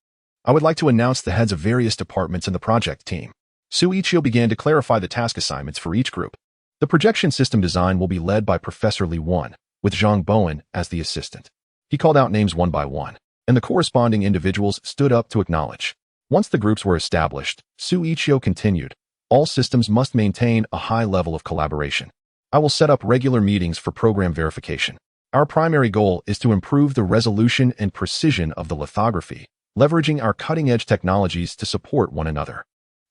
I would like to announce the heads of various departments in the project team. Xu Yiqiu began to clarify the task assignments for each group. The projection system design will be led by Professor Li Wan, with Zhang Bowen as the assistant. He called out names one by one, and the corresponding individuals stood up to acknowledge. Once the groups were established, Xu Yiqiu continued, all systems must maintain a high level of collaboration. I will set up regular meetings for program verification. Our primary goal is to improve the resolution and precision of the lithography, leveraging our cutting-edge technologies to support one another.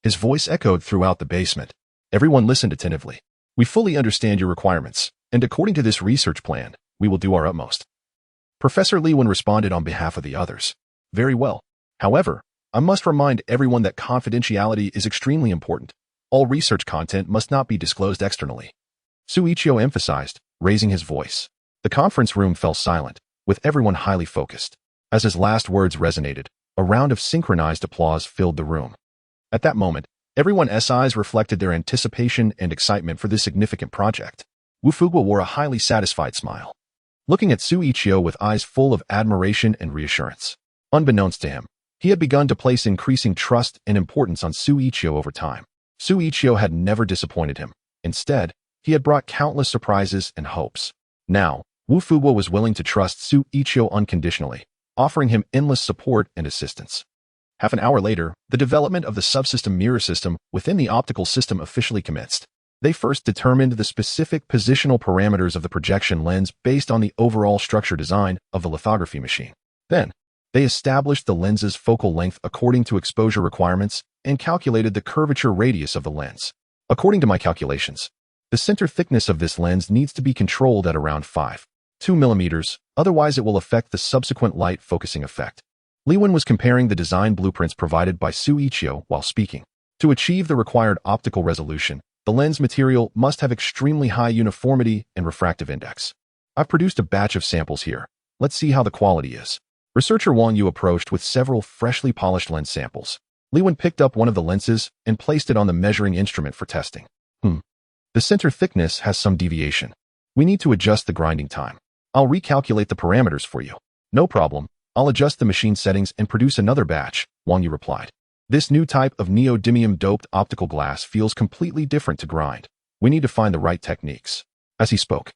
His voice echoed throughout the basement. Everyone listened attentively. We fully understand your requirements, and according to this research plan, we will do our utmost. Professor Li Wan responded on behalf of the others. Very well. However, I must remind everyone that confidentiality is extremely important. All research content must not be disclosed externally. Xu Yiqiu emphasized, raising his voice. The conference room fell silent, with everyone highly focused. As his last words resonated, a round of synchronized applause filled the room. At that moment, everyone's eyes reflected their anticipation and excitement for this significant project. Wu wore a highly satisfied smile, looking at Xu Yiqiu with eyes full of admiration and reassurance. Unbeknownst to him, he had begun to place increasing trust and importance on Xu Yiqiu over time. Xu Yiqiu had never disappointed him. Instead, he had brought countless surprises and hopes. Now, Wu Fuguo was willing to trust Xu Yiqiu unconditionally, offering him endless support and assistance. Half an hour later, the development of the subsystem mirror system within the optical system officially commenced. They first determined the specific positional parameters of the projection lens based on the overall structure design of the lithography machine. Then, they established the lens's focal length according to exposure requirements and calculated the curvature radius of the lens. According to my calculations, the center thickness of this lens needs to be controlled at around 5.2 millimeters, otherwise it will affect the subsequent light focusing effect. Li Wen was comparing the design blueprints provided by Xu Yiqiu while speaking. To achieve the required optical resolution, the lens material must have extremely high uniformity and refractive index. I've produced a batch of samples here. Let's see how the quality is. Researcher Wang Yu approached with several freshly polished lens samples. Li Wen picked up one of the lenses and placed it on the measuring instrument for testing. The center thickness has some deviation. We need to adjust the grinding time. I'll recalculate the parameters for you. No problem. I'll adjust the machine settings and produce another batch, Wang Yu replied. This new type of neodymium-doped optical glass feels completely different to grind. We need to find the right techniques. As he spoke,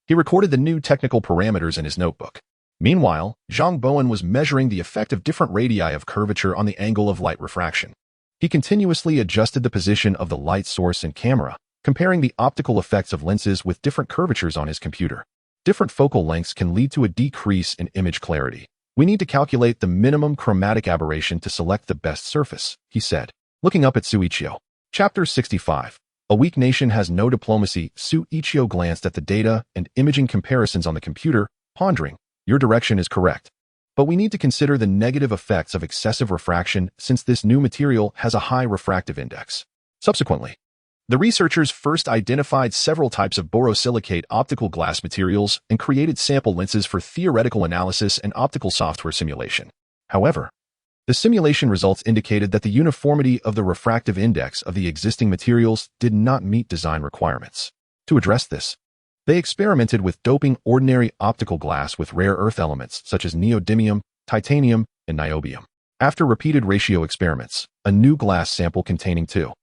he recorded the new technical parameters in his notebook. Meanwhile, Zhang Bowen was measuring the effect of different radii of curvature on the angle of light refraction. He continuously adjusted the position of the light source and camera, comparing the optical effects of lenses with different curvatures on his computer. Different focal lengths can lead to a decrease in image clarity. We need to calculate the minimum chromatic aberration to select the best surface, he said, looking up at Xu Yiqiu. Chapter 65. A weak nation has no diplomacy. Xu Yiqiu glanced at the data and imaging comparisons on the computer, pondering. Your direction is correct. But we need to consider the negative effects of excessive refraction since this new material has a high refractive index. Subsequently, the researchers first identified several types of borosilicate optical glass materials and created sample lenses for theoretical analysis and optical software simulation. However, the simulation results indicated that the uniformity of the refractive index of the existing materials did not meet design requirements. To address this, they experimented with doping ordinary optical glass with rare earth elements such as neodymium, titanium, and niobium. After repeated ratio experiments, a new glass sample containing 2.5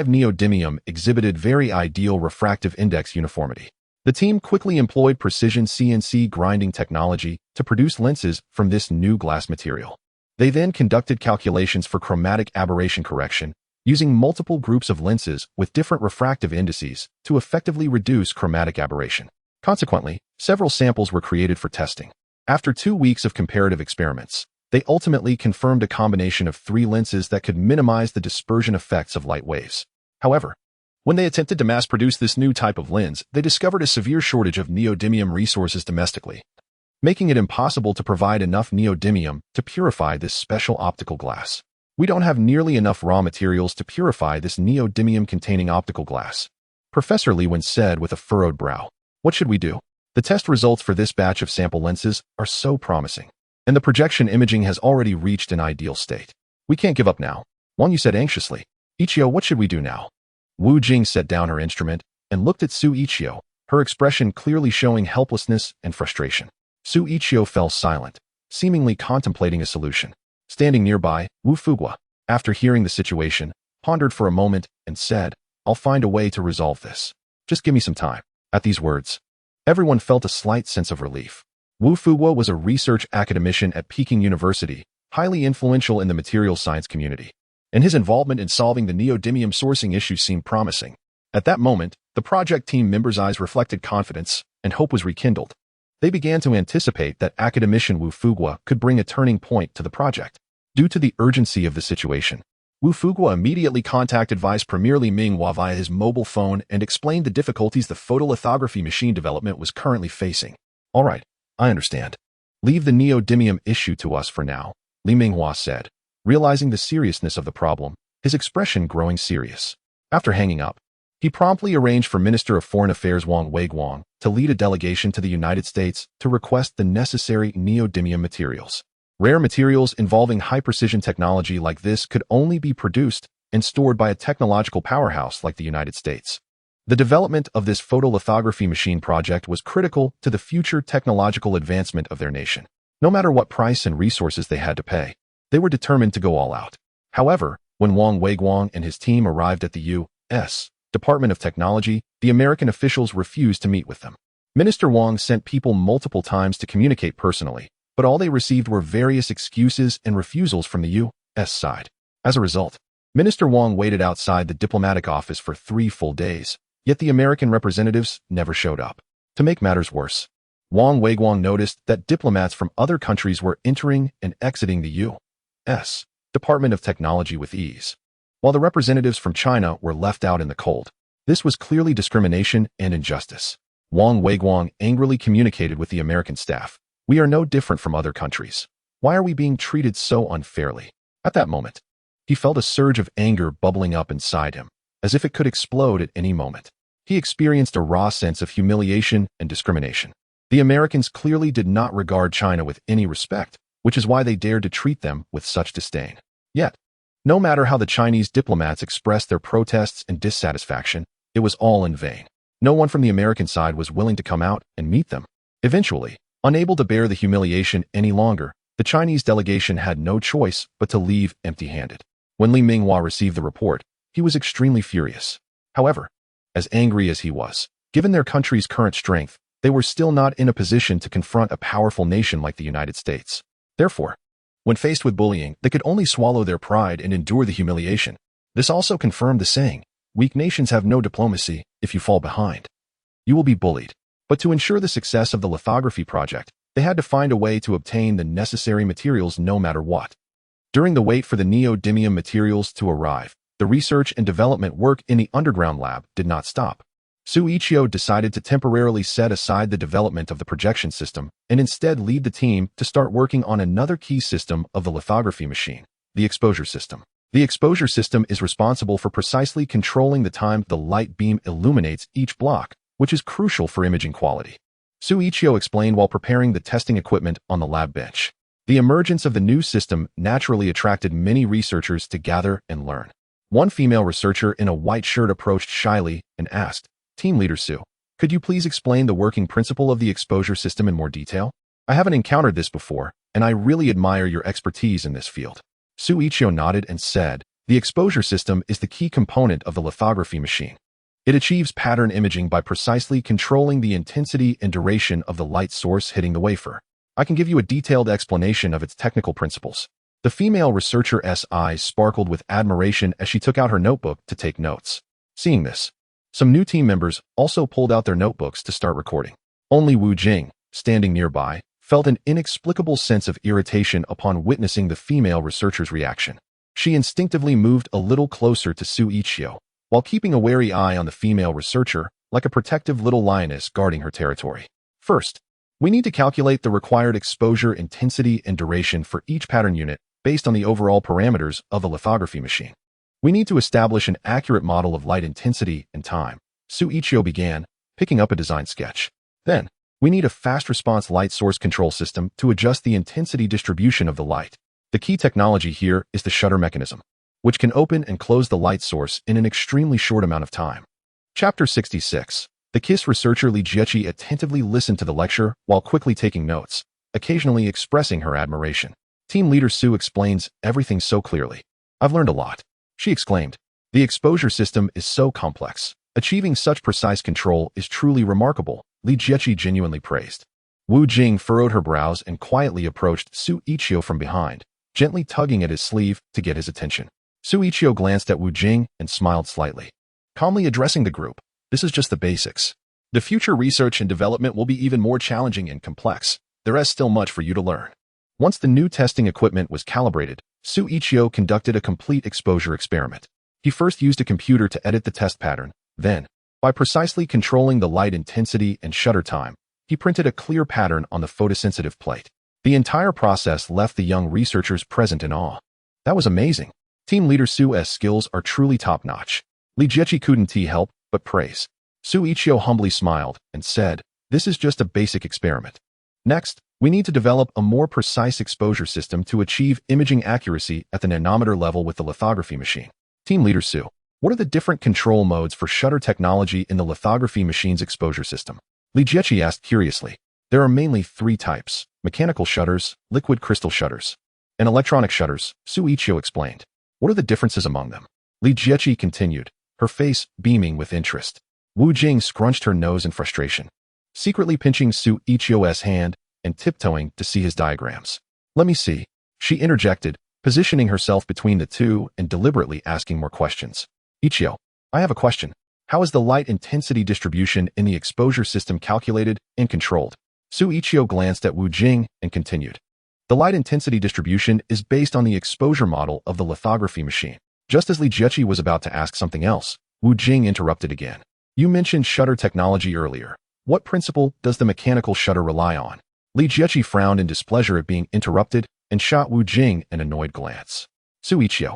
neodymium exhibited very ideal refractive index uniformity. The team quickly employed precision CNC grinding technology to produce lenses from this new glass material. They then conducted calculations for chromatic aberration correction, using multiple groups of lenses with different refractive indices to effectively reduce chromatic aberration. Consequently, several samples were created for testing. After 2 weeks of comparative experiments, they ultimately confirmed a combination of 3 lenses that could minimize the dispersion effects of light waves. However, when they attempted to mass-produce this new type of lens, they discovered a severe shortage of neodymium resources domestically, making it impossible to provide enough neodymium to purify this special optical glass. We don't have nearly enough raw materials to purify this neodymium-containing optical glass, Professor Li Wen said with a furrowed brow. What should we do? The test results for this batch of sample lenses are so promising, and the projection imaging has already reached an ideal state. We can't give up now, Wang Yu said anxiously. Yiqiu, what should we do now? Wu Jing set down her instrument and looked at Xu Yiqiu, her expression clearly showing helplessness and frustration. Xu Yiqiu fell silent, seemingly contemplating a solution. Standing nearby, Wu Fuguo, after hearing the situation, pondered for a moment and said, I'll find a way to resolve this. Just give me some time. At these words, everyone felt a slight sense of relief. Wu Fuguo was a research academician at Peking University, highly influential in the materials science community, and his involvement in solving the neodymium sourcing issue seemed promising. At that moment, the project team members' eyes reflected confidence, and hope was rekindled. They began to anticipate that academician Wu Fuguo could bring a turning point to the project. Due to the urgency of the situation, Wu Fuguo immediately contacted Vice Premier Li Minghua via his mobile phone and explained the difficulties the photolithography machine development was currently facing. All right, I understand. Leave the neodymium issue to us for now, Li Minghua said, realizing the seriousness of the problem, his expression growing serious. After hanging up, he promptly arranged for Minister of Foreign Affairs Wang Weiguang to lead a delegation to the United States to request the necessary neodymium materials. Rare materials involving high-precision technology like this could only be produced and stored by a technological powerhouse like the United States. The development of this photolithography machine project was critical to the future technological advancement of their nation. No matter what price and resources they had to pay, they were determined to go all out. However, when Wang Weiguang and his team arrived at the U.S. Department of Technology, the American officials refused to meet with them. Minister Wang sent people multiple times to communicate personally, but all they received were various excuses and refusals from the U.S. side. As a result, Minister Wang waited outside the diplomatic office for 3 full days, yet the American representatives never showed up. To make matters worse, Wang Weiguang noticed that diplomats from other countries were entering and exiting the U.S. Department of Technology with ease, while the representatives from China were left out in the cold. This was clearly discrimination and injustice. Wang Weiguang angrily communicated with the American staff. "We are no different from other countries. Why are we being treated so unfairly?" At that moment, he felt a surge of anger bubbling up inside him, as if it could explode at any moment. He experienced a raw sense of humiliation and discrimination. The Americans clearly did not regard China with any respect, which is why they dared to treat them with such disdain. Yet, no matter how the Chinese diplomats expressed their protests and dissatisfaction, it was all in vain. No one from the American side was willing to come out and meet them. Eventually, unable to bear the humiliation any longer, the Chinese delegation had no choice but to leave empty-handed. When Li Minghua received the report, he was extremely furious. However, as angry as he was, given their country's current strength, they were still not in a position to confront a powerful nation like the United States. Therefore, when faced with bullying, they could only swallow their pride and endure the humiliation. This also confirmed the saying, "Weak nations have no diplomacy. If you fall behind, you will be bullied." But to ensure the success of the lithography project, they had to find a way to obtain the necessary materials no matter what. During the wait for the neodymium materials to arrive, the research and development work in the underground lab did not stop. Xu Yiqiu decided to temporarily set aside the development of the projection system and instead lead the team to start working on another key system of the lithography machine, the exposure system. The exposure system is responsible for precisely controlling the time the light beam illuminates each block, which is crucial for imaging quality. Xu Yiqiu explained while preparing the testing equipment on the lab bench. The emergence of the new system naturally attracted many researchers to gather and learn. One female researcher in a white shirt approached shyly and asked, "Team Leader Xu, could you please explain the working principle of the exposure system in more detail? I haven't encountered this before, and I really admire your expertise in this field." Xu Yiqiu nodded and said, "The exposure system is the key component of the lithography machine. It achieves pattern imaging by precisely controlling the intensity and duration of the light source hitting the wafer. I can give you a detailed explanation of its technical principles." The female researcher's eyes sparkled with admiration as she took out her notebook to take notes. Seeing this, some new team members also pulled out their notebooks to start recording. Only Wu Jing, standing nearby, felt an inexplicable sense of irritation upon witnessing the female researcher's reaction. She instinctively moved a little closer to Xu Yiqiu, while keeping a wary eye on the female researcher, like a protective little lioness guarding her territory. "First, we need to calculate the required exposure intensity and duration for each pattern unit based on the overall parameters of the lithography machine. We need to establish an accurate model of light intensity and time," Xu Yiqiu began, picking up a design sketch. "Then, we need a fast-response light source control system to adjust the intensity distribution of the light. The key technology here is the shutter mechanism, which can open and close the light source in an extremely short amount of time." Chapter 66. The KISS researcher Li Jieqi attentively listened to the lecture while quickly taking notes, occasionally expressing her admiration. Team Leader Xu explains everything so clearly. "I've learned a lot," she exclaimed. "The exposure system is so complex. Achieving such precise control is truly remarkable," Li Jieqi genuinely praised. Wu Jing furrowed her brows and quietly approached Xu Yiqiu from behind, gently tugging at his sleeve to get his attention. Xu Yiqiu glanced at Wu Jing and smiled slightly, calmly addressing the group. "This is just the basics. The future research and development will be even more challenging and complex. There is still much for you to learn." Once the new testing equipment was calibrated, Xu Yiqiu conducted a complete exposure experiment. He first used a computer to edit the test pattern. Then, by precisely controlling the light intensity and shutter time, he printed a clear pattern on the photosensitive plate. The entire process left the young researchers present in awe. "That was amazing. Team Leader Xu's skills are truly top-notch." Li Jieqi couldn't help but praise. Xu Yiqiu humbly smiled and said, "This is just a basic experiment. Next, we need to develop a more precise exposure system to achieve imaging accuracy at the nanometer level with the lithography machine." Team Leader Xu, what are the different control modes for shutter technology in the lithography machine's exposure system? Li Jieqi asked curiously. "There are mainly 3 types: mechanical shutters, liquid crystal shutters, and electronic shutters," Xu Yiqiu explained. "What are the differences among them?" Li Jieqi continued, her face beaming with interest. Wu Jing scrunched her nose in frustration. secretly pinching Xu Yiqiu's hand and tiptoeing to see his diagrams. Let me see, she interjected, positioning herself between the two and deliberately asking more questions. Yiqiu, I have a question. How is the light intensity distribution in the exposure system calculated and controlled? Xu Yiqiu glanced at Wu Jing and continued. The light intensity distribution is based on the exposure model of the lithography machine. Just as Li Jieqi was about to ask something else, Wu Jing interrupted again. You mentioned shutter technology earlier. What principle does the mechanical shutter rely on? Li Jieqi frowned in displeasure at being interrupted and shot Wu Jing an annoyed glance. Xu Yiqiu,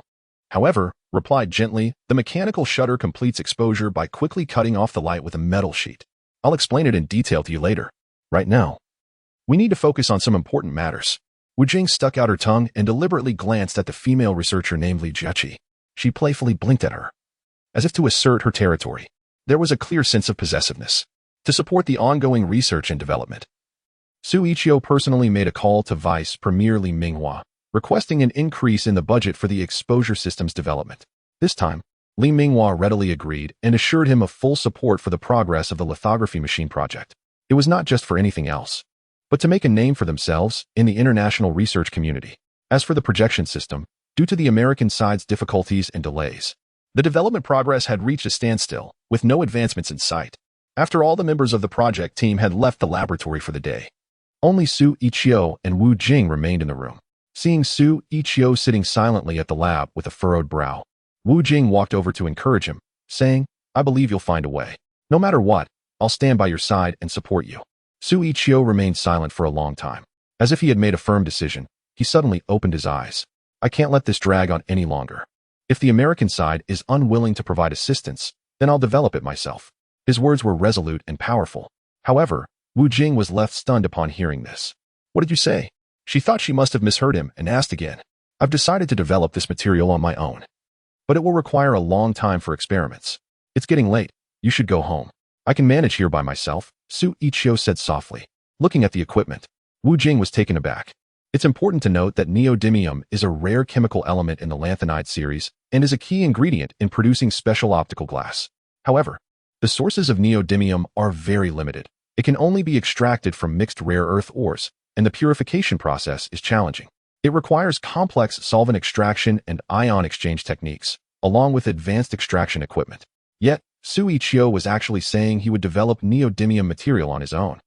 however, replied gently, the mechanical shutter completes exposure by quickly cutting off the light with a metal sheet. I'll explain it in detail to you later. Right now, we need to focus on some important matters. Wu Jing stuck out her tongue and deliberately glanced at the female researcher named Li Jieqi. She playfully blinked at her, as if to assert her territory. There was a clear sense of possessiveness. To support the ongoing research and development, Xu Yiqiu personally made a call to Vice Premier Li Minghua, requesting an increase in the budget for the exposure system's development. This time, Li Minghua readily agreed and assured him of full support for the progress of the lithography machine project. It was not just for anything else, but to make a name for themselves in the international research community. As for the projection system, due to the American side's difficulties and delays, the development progress had reached a standstill, with no advancements in sight. After all the members of the project team had left the laboratory for the day, only Xu Yiqiu and Wu Jing remained in the room. Seeing Xu Yiqiu sitting silently at the lab with a furrowed brow, Wu Jing walked over to encourage him, saying, I believe you'll find a way. No matter what, I'll stand by your side and support you. Xu Yiqiu remained silent for a long time. As if he had made a firm decision, he suddenly opened his eyes. I can't let this drag on any longer. If the American side is unwilling to provide assistance, then I'll develop it myself. His words were resolute and powerful. However, Wu Jing was left stunned upon hearing this. What did you say? She thought she must have misheard him and asked again. I've decided to develop this material on my own, but it will require a long time for experiments. It's getting late. You should go home. I can manage here by myself, Xu Yiqiu said softly. Looking at the equipment, Wu Jing was taken aback. It's important to note that neodymium is a rare chemical element in the lanthanide series and is a key ingredient in producing special optical glass. However, the sources of neodymium are very limited. It can only be extracted from mixed rare earth ores, and the purification process is challenging. It requires complex solvent extraction and ion exchange techniques, along with advanced extraction equipment. Yet, Xu Yiqiu was actually saying he would develop neodymium material on his own,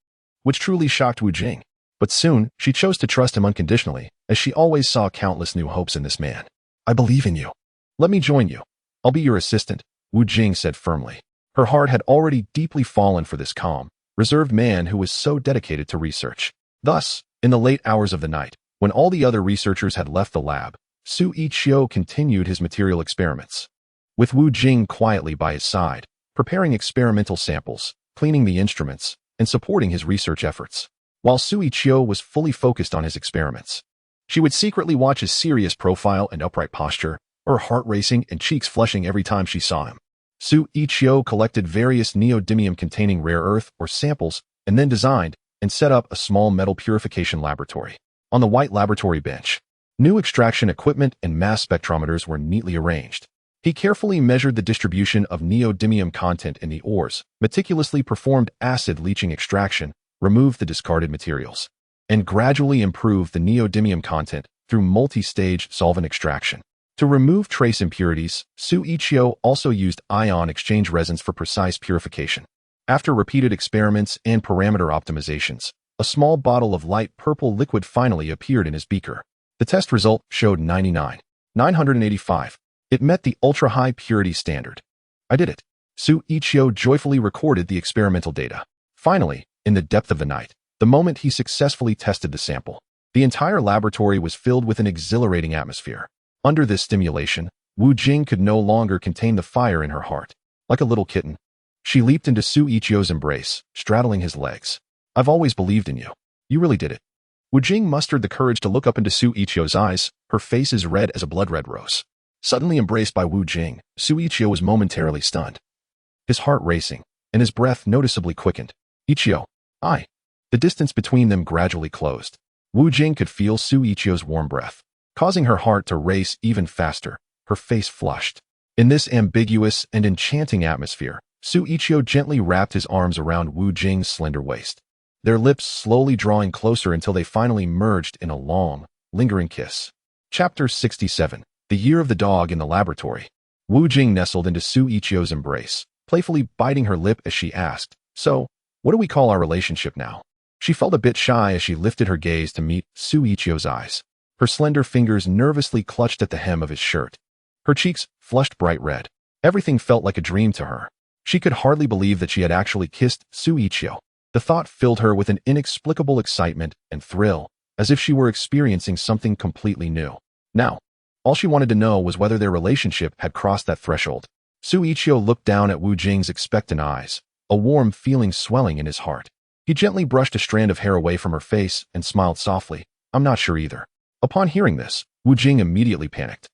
which truly shocked Wu Jing. But soon, she chose to trust him unconditionally, as she always saw countless new hopes in this man. I believe in you. Let me join you. I'll be your assistant, Wu Jing said firmly. Her heart had already deeply fallen for this calm, reserved man who was so dedicated to research. Thus, in the late hours of the night, when all the other researchers had left the lab, Xu Yiqiu continued his material experiments, with Wu Jing quietly by his side, preparing experimental samples, cleaning the instruments, and supporting his research efforts. While Xu Yiqiu was fully focused on his experiments, she would secretly watch his serious profile and upright posture, her heart racing and cheeks flushing every time she saw him. Xu Yiqiu collected various neodymium-containing rare earth or samples and then designed and set up a small metal purification laboratory. On the white laboratory bench, new extraction equipment and mass spectrometers were neatly arranged. He carefully measured the distribution of neodymium content in the ores, meticulously performed acid leaching extraction, removed the discarded materials, and gradually improved the neodymium content through multi-stage solvent extraction. To remove trace impurities, Xu Yiqiu also used ion exchange resins for precise purification. After repeated experiments and parameter optimizations, a small bottle of light purple liquid finally appeared in his beaker. The test result showed 99,985. It met the ultra-high purity standard. I did it. Xu Yiqiu joyfully recorded the experimental data. Finally, in the depth of the night, the moment he successfully tested the sample, the entire laboratory was filled with an exhilarating atmosphere. Under this stimulation, Wu Jing could no longer contain the fire in her heart. Like a little kitten, she leaped into Xu Yiqiu's embrace, straddling his legs. I've always believed in you. You really did it. Wu Jing mustered the courage to look up into Xu Yiqiu's eyes, her face as red as a blood-red rose. Suddenly embraced by Wu Jing, Xu Yiqiu was momentarily stunned, his heart racing, and his breath noticeably quickened. Yiqiu, I. The distance between them gradually closed. Wu Jing could feel Xu Yiqiu's warm breath, causing her heart to race even faster. Her face flushed. In this ambiguous and enchanting atmosphere, Xu Yiqiu gently wrapped his arms around Wu Jing's slender waist, their lips slowly drawing closer until they finally merged in a long, lingering kiss. Chapter 67. The Year of the Dog in the Laboratory. Wu Jing nestled into Xu Yiqiu's embrace, playfully biting her lip as she asked, "So, what do we call our relationship now?" She felt a bit shy as she lifted her gaze to meet Xu Yiqiu's eyes. Her slender fingers nervously clutched at the hem of his shirt. Her cheeks flushed bright red. Everything felt like a dream to her. She could hardly believe that she had actually kissed Xu Yiqiu. The thought filled her with an inexplicable excitement and thrill, as if she were experiencing something completely new. Now, all she wanted to know was whether their relationship had crossed that threshold. Xu Yiqiu looked down at Wu Jing's expectant eyes, a warm feeling swelling in his heart. He gently brushed a strand of hair away from her face and smiled softly. "I'm not sure either." Upon hearing this, Wu Jing immediately panicked,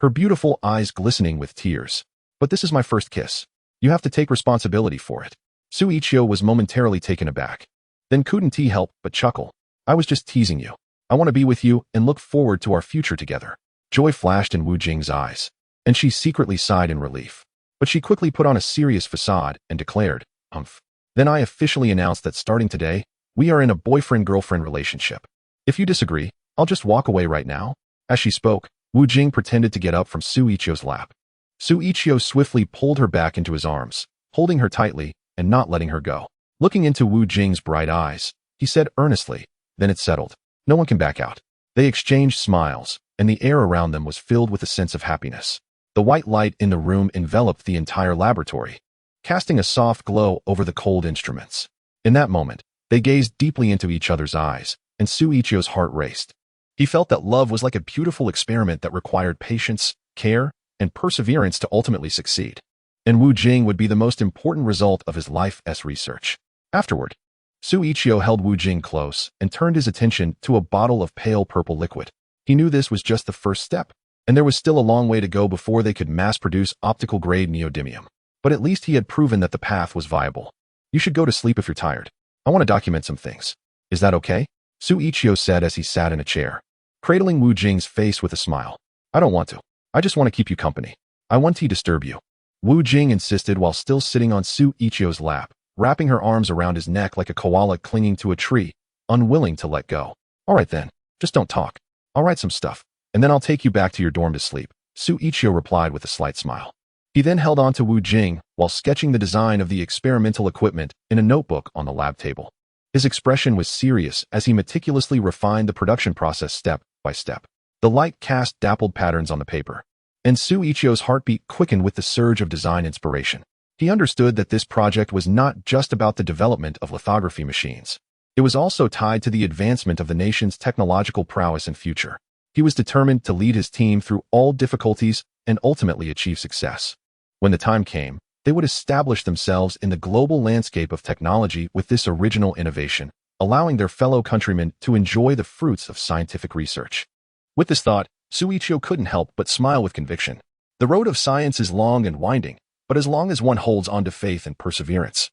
her beautiful eyes glistening with tears. "But this is my first kiss. You have to take responsibility for it." Xu Yiqiu was momentarily taken aback. Then couldn't he help but chuckle. "I was just teasing you. I want to be with you and look forward to our future together." Joy flashed in Wu Jing's eyes, and she secretly sighed in relief. But she quickly put on a serious facade and declared, "Umph. Then I officially announced that starting today, we are in a boyfriend-girlfriend relationship. If you disagree, I'll just walk away right now." As she spoke, Wu Jing pretended to get up from Xu Yiqiu's lap. Xu Yiqiu swiftly pulled her back into his arms, holding her tightly and not letting her go. Looking into Wu Jing's bright eyes, he said earnestly, "Then it's settled. No one can back out." They exchanged smiles, and the air around them was filled with a sense of happiness. The white light in the room enveloped the entire laboratory, casting a soft glow over the cold instruments. In that moment, they gazed deeply into each other's eyes, and Xu Yiqiu's heart raced. He felt that love was like a beautiful experiment that required patience, care, and perseverance to ultimately succeed. And Wu Jing would be the most important result of his life's research. Afterward, Xu Yiqiu held Wu Jing close and turned his attention to a bottle of pale purple liquid. He knew this was just the first step, and there was still a long way to go before they could mass-produce optical-grade neodymium. But at least he had proven that the path was viable. "You should go to sleep if you're tired. I want to document some things. Is that okay?" Xu Yiqiu said as he sat in a chair, cradling Wu Jing's face with a smile. "I don't want to. I just want to keep you company. I want to disturb you." Wu Jing insisted while still sitting on Xu Yiqiu's lap, wrapping her arms around his neck like a koala clinging to a tree, unwilling to let go. "All right then, just don't talk. I'll write some stuff, and then I'll take you back to your dorm to sleep," Xu Yiqiu replied with a slight smile. He then held on to Wu Jing while sketching the design of the experimental equipment in a notebook on the lab table. His expression was serious as he meticulously refined the production process step by step. The light cast dappled patterns on the paper, and Xu Yiqiu's heartbeat quickened with the surge of design inspiration. He understood that this project was not just about the development of lithography machines. It was also tied to the advancement of the nation's technological prowess and future. He was determined to lead his team through all difficulties and ultimately achieve success. When the time came, they would establish themselves in the global landscape of technology with this original innovation, allowing their fellow countrymen to enjoy the fruits of scientific research. With this thought, Xu Yiqiu couldn't help but smile with conviction. The road of science is long and winding, but as long as one holds on to faith and perseverance,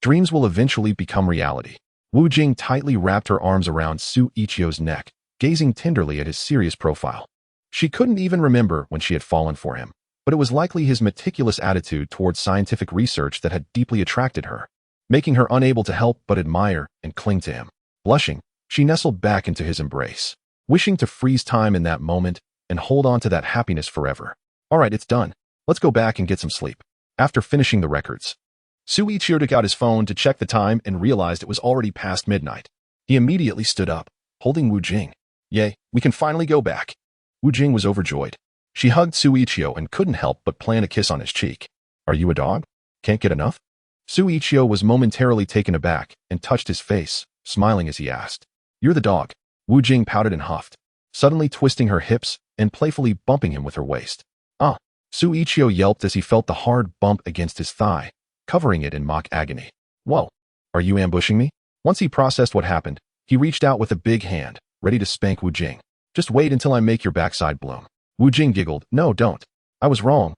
dreams will eventually become reality. Wu Jing tightly wrapped her arms around Xu Yiqiu's neck, gazing tenderly at his serious profile. She couldn't even remember when she had fallen for him, but it was likely his meticulous attitude towards scientific research that had deeply attracted her, making her unable to help but admire and cling to him. Blushing, she nestled back into his embrace, wishing to freeze time in that moment and hold on to that happiness forever. "All right, it's done. Let's go back and get some sleep." After finishing the records, Xu Yiqiu took out his phone to check the time and realized it was already past midnight. He immediately stood up, holding Wu Jing. "Yay, we can finally go back." Wu Jing was overjoyed. She hugged Xu Yiqiu and couldn't help but plant a kiss on his cheek. "Are you a dog? Can't get enough?" Xu Yiqiu was momentarily taken aback and touched his face, smiling as he asked. "You're the dog." Wu Jing pouted and huffed, suddenly twisting her hips and playfully bumping him with her waist. "Ah!" Xu Yiqiu yelped as he felt the hard bump against his thigh, covering it in mock agony. "Whoa, are you ambushing me?" Once he processed what happened, he reached out with a big hand, ready to spank Wu Jing. "Just wait until I make your backside bloom." Wu Jing giggled. "No, don't. I was wrong.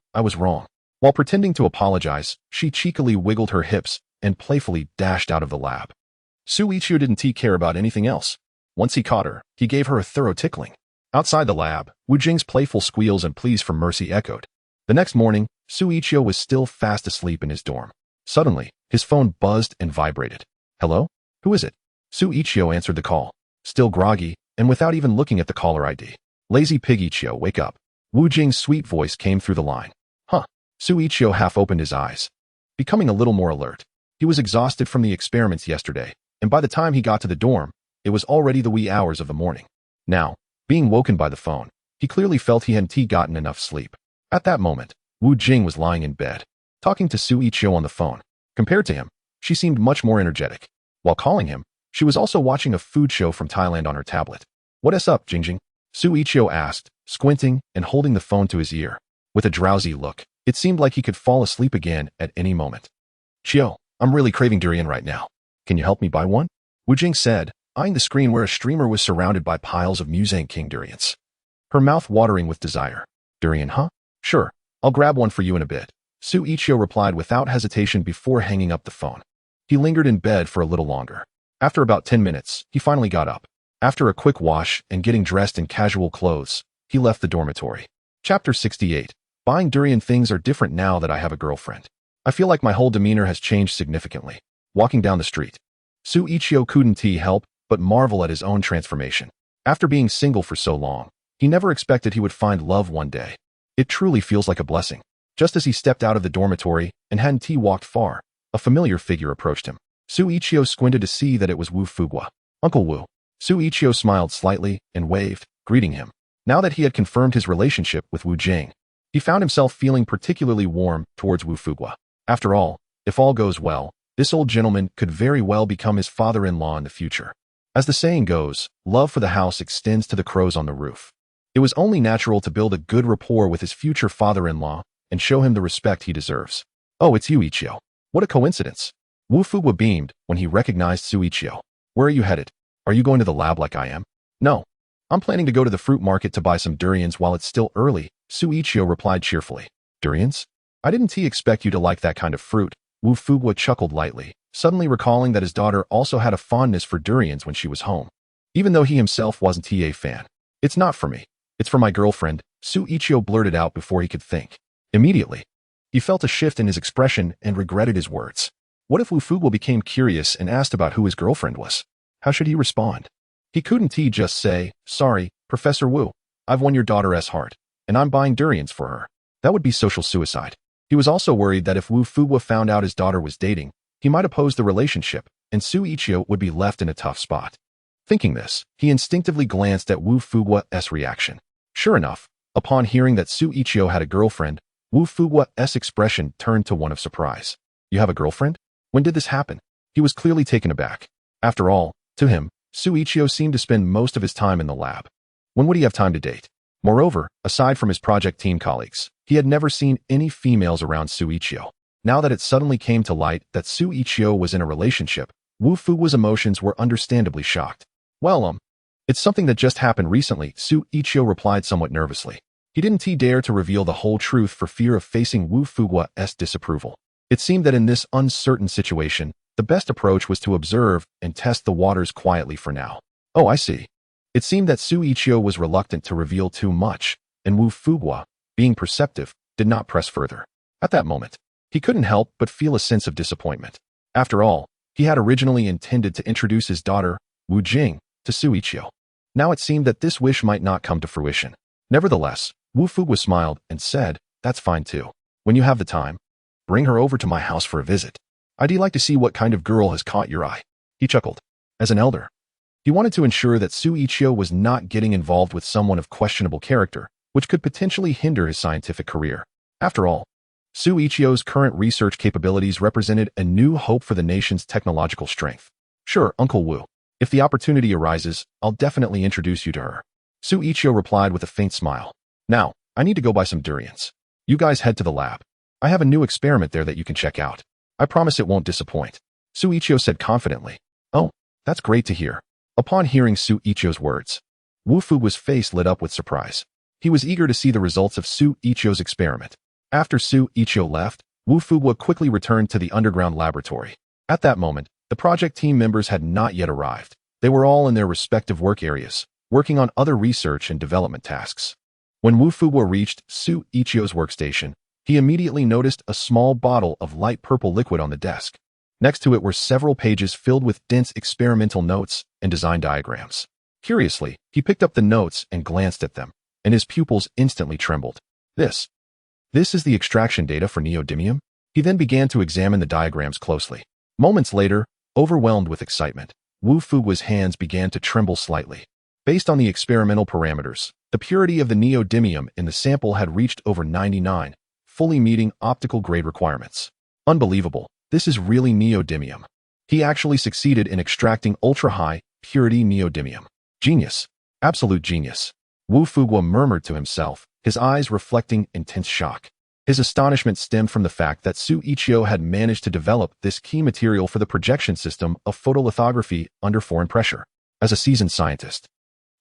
While pretending to apologize, she cheekily wiggled her hips and playfully dashed out of the lab. Xu Yiqiu didn't care about anything else. Once he caught her, he gave her a thorough tickling. Outside the lab, Wu Jing's playful squeals and pleas for mercy echoed. The next morning, Xu Yiqiu was still fast asleep in his dorm. Suddenly, his phone buzzed and vibrated. Hello? Who is it? Xu Yiqiu answered the call, still groggy, and without even looking at the caller ID. Lazy pig Yiqiu, wake up. Wu Jing's sweet voice came through the line. Huh. Xu Yiqiu half opened his eyes, becoming a little more alert. He was exhausted from the experiments yesterday, and by the time he got to the dorm, it was already the wee hours of the morning. Now, being woken by the phone, he clearly felt he hadn't gotten enough sleep. At that moment, Wu Jing was lying in bed, talking to Xu Yiqiu on the phone. Compared to him, she seemed much more energetic. While calling him, she was also watching a food show from Thailand on her tablet. What's up, Jingjing? Xu Yiqiu asked, squinting and holding the phone to his ear. With a drowsy look, it seemed like he could fall asleep again at any moment. Chiu, I'm really craving durian right now. Can you help me buy one? Wu Jing said, eyeing the screen where a streamer was surrounded by piles of Muzang King durians. Her mouth watering with desire. Durian, huh? Sure, I'll grab one for you in a bit. Xu Yiqiu replied without hesitation before hanging up the phone. He lingered in bed for a little longer. After about 10 minutes, he finally got up. After a quick wash and getting dressed in casual clothes, he left the dormitory. Chapter 68. Buying durian things are different now that I have a girlfriend. I feel like my whole demeanor has changed significantly. Walking down the street, Xu Yiqiu couldn't help but marvel at his own transformation. After being single for so long, he never expected he would find love one day. It truly feels like a blessing. Just as he stepped out of the dormitory and hadn't walked far, a familiar figure approached him. Xu Yiqiu squinted to see that it was Wu Fugua. Uncle Wu. Xu Yiqiu smiled slightly and waved, greeting him. Now that he had confirmed his relationship with Wu Jing, he found himself feeling particularly warm towards Wu Fugua. After all, if all goes well, this old gentleman could very well become his father-in-law in the future. As the saying goes, love for the house extends to the crows on the roof. It was only natural to build a good rapport with his future father-in-law and show him the respect he deserves. Oh, it's you, Yiqiu. What a coincidence. Wu Fugua beamed when he recognized Xu Yiqiu. Where are you headed? Are you going to the lab like I am? No. I'm planning to go to the fruit market to buy some durians while it's still early, Xu Yiqiu replied cheerfully. Durians? I didn't expect you to like that kind of fruit. Wu Fugua chuckled lightly, suddenly recalling that his daughter also had a fondness for durians when she was home. Even though he himself wasn't a fan. It's not for me. It's for my girlfriend, Xu Yiqiu blurted out before he could think. Immediately, he felt a shift in his expression and regretted his words. What if Wu Fugua became curious and asked about who his girlfriend was? How should he respond? He couldn't just say, sorry, Professor Wu, I've won your daughter's heart, and I'm buying durians for her. That would be social suicide. He was also worried that if Wu Fugua found out his daughter was dating, he might oppose the relationship, and Xu Yiqiu would be left in a tough spot. Thinking this, he instinctively glanced at Wu Fugua's reaction. Sure enough, upon hearing that Xu Yiqiu had a girlfriend, Wu Fugua's expression turned to one of surprise. You have a girlfriend? When did this happen? He was clearly taken aback. After all, to him, Xu Yiqiu seemed to spend most of his time in the lab. When would he have time to date? Moreover, aside from his project team colleagues, he had never seen any females around Xu Yiqiu. Now that it suddenly came to light that Xu Yiqiu was in a relationship, Wu Fugua's emotions were understandably shocked. Well, it's something that just happened recently, Xu Yiqiu replied somewhat nervously. He didn't dare to reveal the whole truth for fear of facing Wu Fugua's disapproval. It seemed that in this uncertain situation, the best approach was to observe and test the waters quietly for now. Oh, I see. It seemed that Xu Yiqiu was reluctant to reveal too much, and Wu Fugua, being perceptive, did not press further. At that moment, he couldn't help but feel a sense of disappointment. After all, he had originally intended to introduce his daughter, Wu Jing, to Xu Yiqiu. Now it seemed that this wish might not come to fruition. Nevertheless, Wu Fugua smiled and said, that's fine too. When you have the time, bring her over to my house for a visit. I'd like to see what kind of girl has caught your eye. He chuckled. As an elder, he wanted to ensure that Xu Yiqiu was not getting involved with someone of questionable character, which could potentially hinder his scientific career. After all, Xu Yiqiu's current research capabilities represented a new hope for the nation's technological strength. Sure, Uncle Wu. If the opportunity arises, I'll definitely introduce you to her. Xu Yiqiu replied with a faint smile. Now, I need to go buy some durians. You guys head to the lab. I have a new experiment there that you can check out. I promise it won't disappoint. Xu Yiqiu said confidently. Oh, that's great to hear. Upon hearing Xu Yiqiu's words, Wu Fugua's face lit up with surprise. He was eager to see the results of Xu Yiqiu's experiment. After Xu Yiqiu left, Wu Fugua quickly returned to the underground laboratory. At that moment, the project team members had not yet arrived. They were all in their respective work areas, working on other research and development tasks. When Wu Fugua reached Xu Yiqiu's workstation, He immediately noticed a small bottle of light purple liquid on the desk. Next to it were several pages filled with dense experimental notes and design diagrams. Curiously, he picked up the notes and glanced at them, and his pupils instantly trembled. This is the extraction data for neodymium? He then began to examine the diagrams closely. Moments later, overwhelmed with excitement, Wu Fuguo's hands began to tremble slightly. Based on the experimental parameters, the purity of the neodymium in the sample had reached over 99, fully meeting optical grade requirements. Unbelievable, this is really neodymium. He actually succeeded in extracting ultra-high purity neodymium. Genius. Absolute genius. Wu Fuguo murmured to himself, his eyes reflecting intense shock. His astonishment stemmed from the fact that Xu Yiqiu had managed to develop this key material for the projection system of photolithography under foreign pressure. As a seasoned scientist,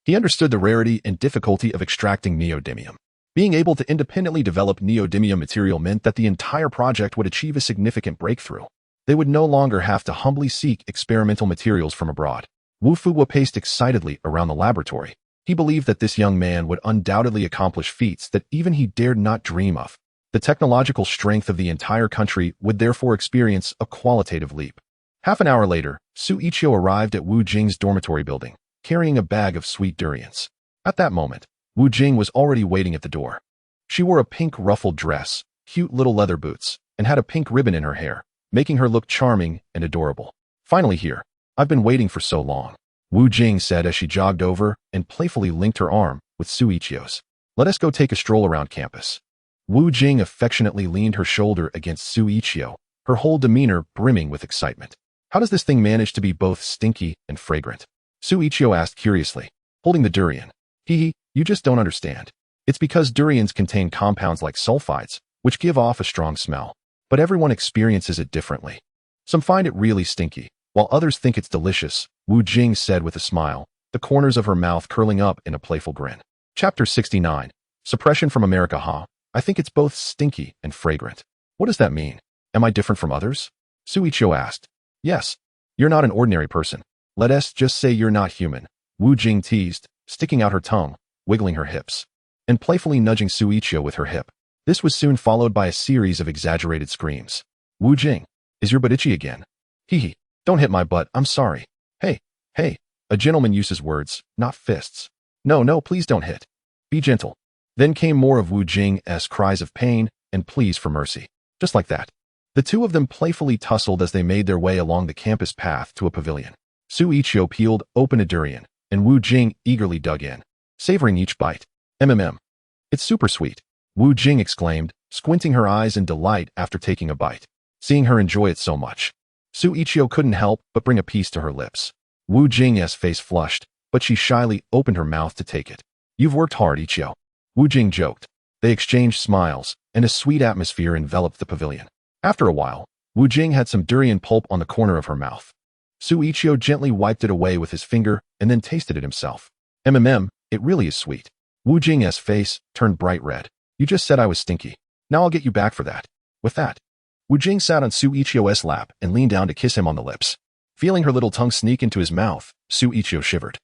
he understood the rarity and difficulty of extracting neodymium. Being able to independently develop neodymium material meant that the entire project would achieve a significant breakthrough. They would no longer have to humbly seek experimental materials from abroad. Wu Fuguo paced excitedly around the laboratory. He believed that this young man would undoubtedly accomplish feats that even he dared not dream of. The technological strength of the entire country would therefore experience a qualitative leap. Half an hour later, Xu Yiqiu arrived at Wu Jing's dormitory building, carrying a bag of sweet durians. At that moment, Wu Jing was already waiting at the door. She wore a pink ruffled dress, cute little leather boots, and had a pink ribbon in her hair, making her look charming and adorable. Finally here. I've been waiting for so long, Wu Jing said as she jogged over and playfully linked her arm with Xu Yiqiu's. Let us go take a stroll around campus. Wu Jing affectionately leaned her shoulder against Xu Yiqiu, her whole demeanor brimming with excitement. How does this thing manage to be both stinky and fragrant? Xu Yiqiu asked curiously, holding the durian. You just don't understand. It's because durians contain compounds like sulfides, which give off a strong smell. But everyone experiences it differently. Some find it really stinky, while others think it's delicious, Wu Jing said with a smile, the corners of her mouth curling up in a playful grin. Chapter 69. Suppression from America, huh? I think it's both stinky and fragrant. What does that mean? Am I different from others? Xu Yiqiu asked. Yes. You're not an ordinary person. Let us just say you're not human, Wu Jing teased, sticking out her tongue, wiggling her hips, and playfully nudging Xu Yiqiu with her hip. This was soon followed by a series of exaggerated screams. Wu Jing, is your butt itchy again? Don't hit my butt, I'm sorry. Hey, a gentleman uses words, not fists. No, please don't hit. Be gentle. Then came more of Wu Jing's cries of pain and pleas for mercy. Just like that. The two of them playfully tussled as they made their way along the campus path to a pavilion. Xu Yiqiu peeled open a durian, and Wu Jing eagerly dug in, savoring each bite. It's super sweet, Wu Jing exclaimed, squinting her eyes in delight after taking a bite. Seeing her enjoy it so much, Xu Yiqiu couldn't help but bring a piece to her lips. Wu Jing's face flushed, but she shyly opened her mouth to take it. You've worked hard, Yiqiu, Wu Jing joked. They exchanged smiles, and a sweet atmosphere enveloped the pavilion. After a while, Wu Jing had some durian pulp on the corner of her mouth. Xu Yiqiu gently wiped it away with his finger and then tasted it himself. It really is sweet. Wu Jing's face turned bright red. You just said I was stinky. Now I'll get you back for that. With that, Wu Jing sat on Xu Yiqiu's lap and leaned down to kiss him on the lips. Feeling her little tongue sneak into his mouth, Xu Yiqiu shivered.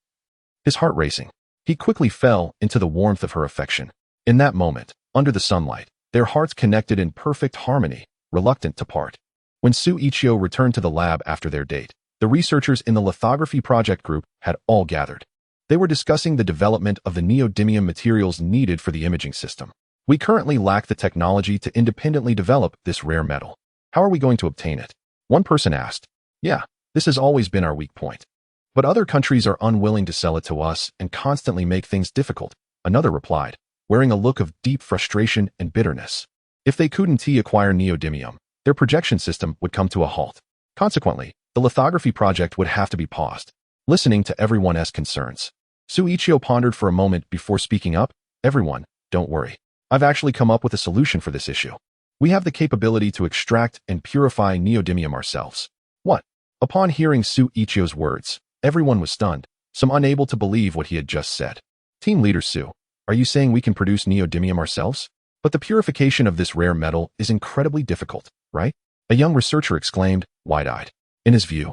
His heart racing. He quickly fell into the warmth of her affection. In that moment, under the sunlight, their hearts connected in perfect harmony, reluctant to part. When Xu Yiqiu returned to the lab after their date, the researchers in the lithography project group had all gathered. They were discussing the development of the neodymium materials needed for the imaging system. We currently lack the technology to independently develop this rare metal. How are we going to obtain it? One person asked. Yeah, this has always been our weak point. But other countries are unwilling to sell it to us and constantly make things difficult, another replied, wearing a look of deep frustration and bitterness. If they couldn't acquire neodymium, their projection system would come to a halt. Consequently, the lithography project would have to be paused. Listening to everyone's concerns, Xu Yiqiu pondered for a moment before speaking up. Everyone, don't worry. I've actually come up with a solution for this issue. We have the capability to extract and purify neodymium ourselves. What? Upon hearing Xu Yiqiu's words, everyone was stunned, some unable to believe what he had just said. Team leader Xu, are you saying we can produce neodymium ourselves? But the purification of this rare metal is incredibly difficult, right? A young researcher exclaimed, wide-eyed. In his view,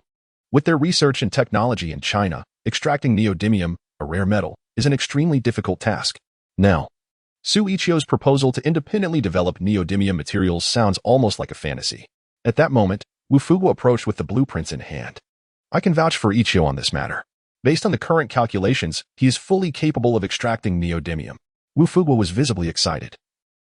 with their research and technology in China, extracting neodymium, a rare metal, is an extremely difficult task. Now, Xu Yiqiu's proposal to independently develop neodymium materials sounds almost like a fantasy. At that moment, Wu Fuguo approached with the blueprints in hand. I can vouch for Yiqiu on this matter. Based on the current calculations, he is fully capable of extracting neodymium. Wu Fuguo was visibly excited,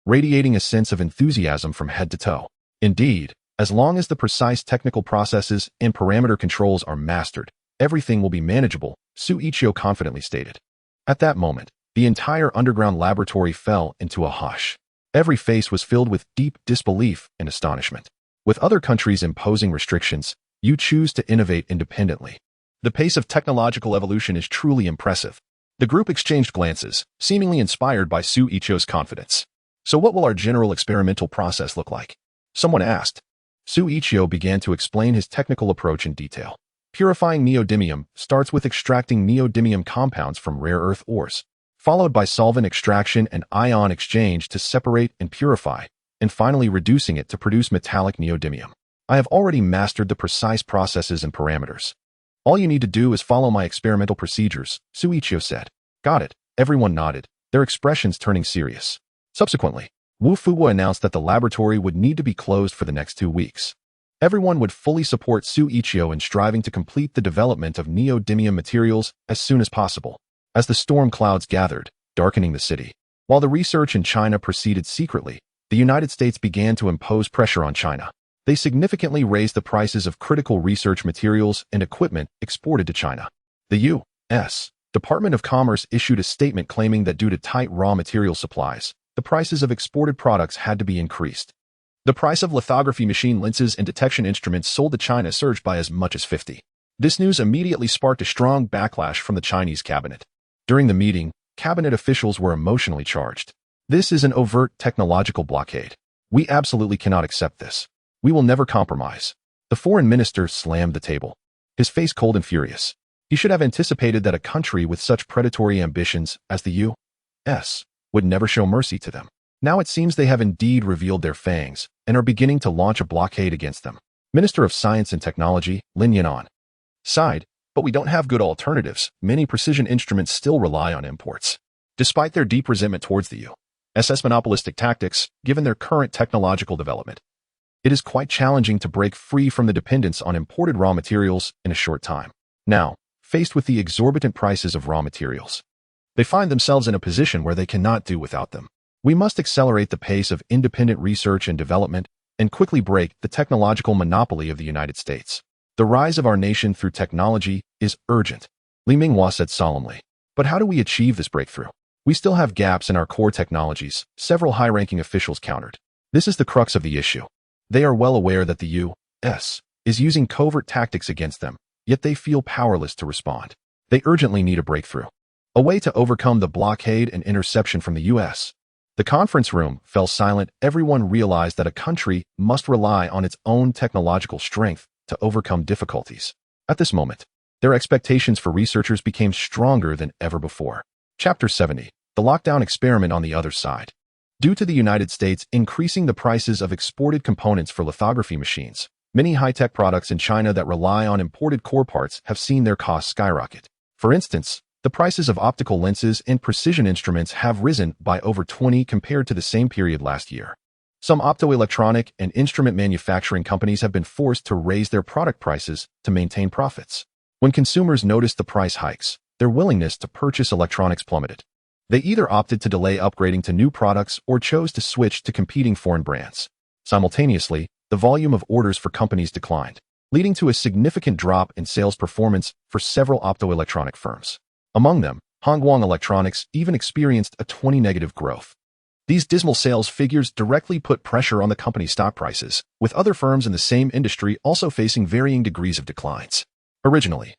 radiating a sense of enthusiasm from head to toe. Indeed, as long as the precise technical processes and parameter controls are mastered, everything will be manageable, Xu Yiqiu confidently stated. At that moment, the entire underground laboratory fell into a hush. Every face was filled with deep disbelief and astonishment. With other countries imposing restrictions, you choose to innovate independently. The pace of technological evolution is truly impressive. The group exchanged glances, seemingly inspired by Xu Yiqiu's confidence. So what will our general experimental process look like? Someone asked. Xu Yiqiu began to explain his technical approach in detail. Purifying neodymium starts with extracting neodymium compounds from rare earth ores, followed by solvent extraction and ion exchange to separate and purify, and finally reducing it to produce metallic neodymium. I have already mastered the precise processes and parameters. All you need to do is follow my experimental procedures, Xu Yiqiu said. Got it. Everyone nodded, their expressions turning serious. Subsequently, Wu Fuguo announced that the laboratory would need to be closed for the next 2 weeks. Everyone would fully support Xu Yiqiu in striving to complete the development of neodymium materials as soon as possible. As the storm clouds gathered, darkening the city, while the research in China proceeded secretly, the United States began to impose pressure on China. They significantly raised the prices of critical research materials and equipment exported to China. The U.S. Department of Commerce issued a statement claiming that due to tight raw material supplies, the prices of exported products had to be increased. The price of lithography machine lenses and detection instruments sold to China surged by as much as 50%. This news immediately sparked a strong backlash from the Chinese cabinet. During the meeting, cabinet officials were emotionally charged. This is an overt technological blockade. We absolutely cannot accept this. We will never compromise. The foreign minister slammed the table, his face cold and furious. He should have anticipated that a country with such predatory ambitions as the U.S. would never show mercy to them. Now it seems they have indeed revealed their fangs and are beginning to launch a blockade against them. Minister of Science and Technology, Lin Yanan, sighed, but we don't have good alternatives. Many precision instruments still rely on imports. Despite their deep resentment towards the U.S. monopolistic tactics, given their current technological development, it is quite challenging to break free from the dependence on imported raw materials in a short time. Now, faced with the exorbitant prices of raw materials, they find themselves in a position where they cannot do without them. We must accelerate the pace of independent research and development and quickly break the technological monopoly of the United States. The rise of our nation through technology is urgent, Li Minghua said solemnly. But how do we achieve this breakthrough? We still have gaps in our core technologies, several high-ranking officials countered. This is the crux of the issue. They are well aware that the U.S. is using covert tactics against them, yet they feel powerless to respond. They urgently need a breakthrough, a way to overcome the blockade and interception from the U.S. The conference room fell silent. Everyone realized that a country must rely on its own technological strength to overcome difficulties. At this moment, their expectations for researchers became stronger than ever before. Chapter 70. The Lockdown Experiment on the Other Side. Due to the United States increasing the prices of exported components for lithography machines, many high-tech products in China that rely on imported core parts have seen their costs skyrocket. For instance, the prices of optical lenses and precision instruments have risen by over 20% compared to the same period last year. Some optoelectronic and instrument manufacturing companies have been forced to raise their product prices to maintain profits. When consumers noticed the price hikes, their willingness to purchase electronics plummeted. They either opted to delay upgrading to new products or chose to switch to competing foreign brands. Simultaneously, the volume of orders for companies declined, leading to a significant drop in sales performance for several optoelectronic firms. Among them, Hongguang Electronics even experienced a 20% negative growth. These dismal sales figures directly put pressure on the company's stock prices, with other firms in the same industry also facing varying degrees of declines. Originally,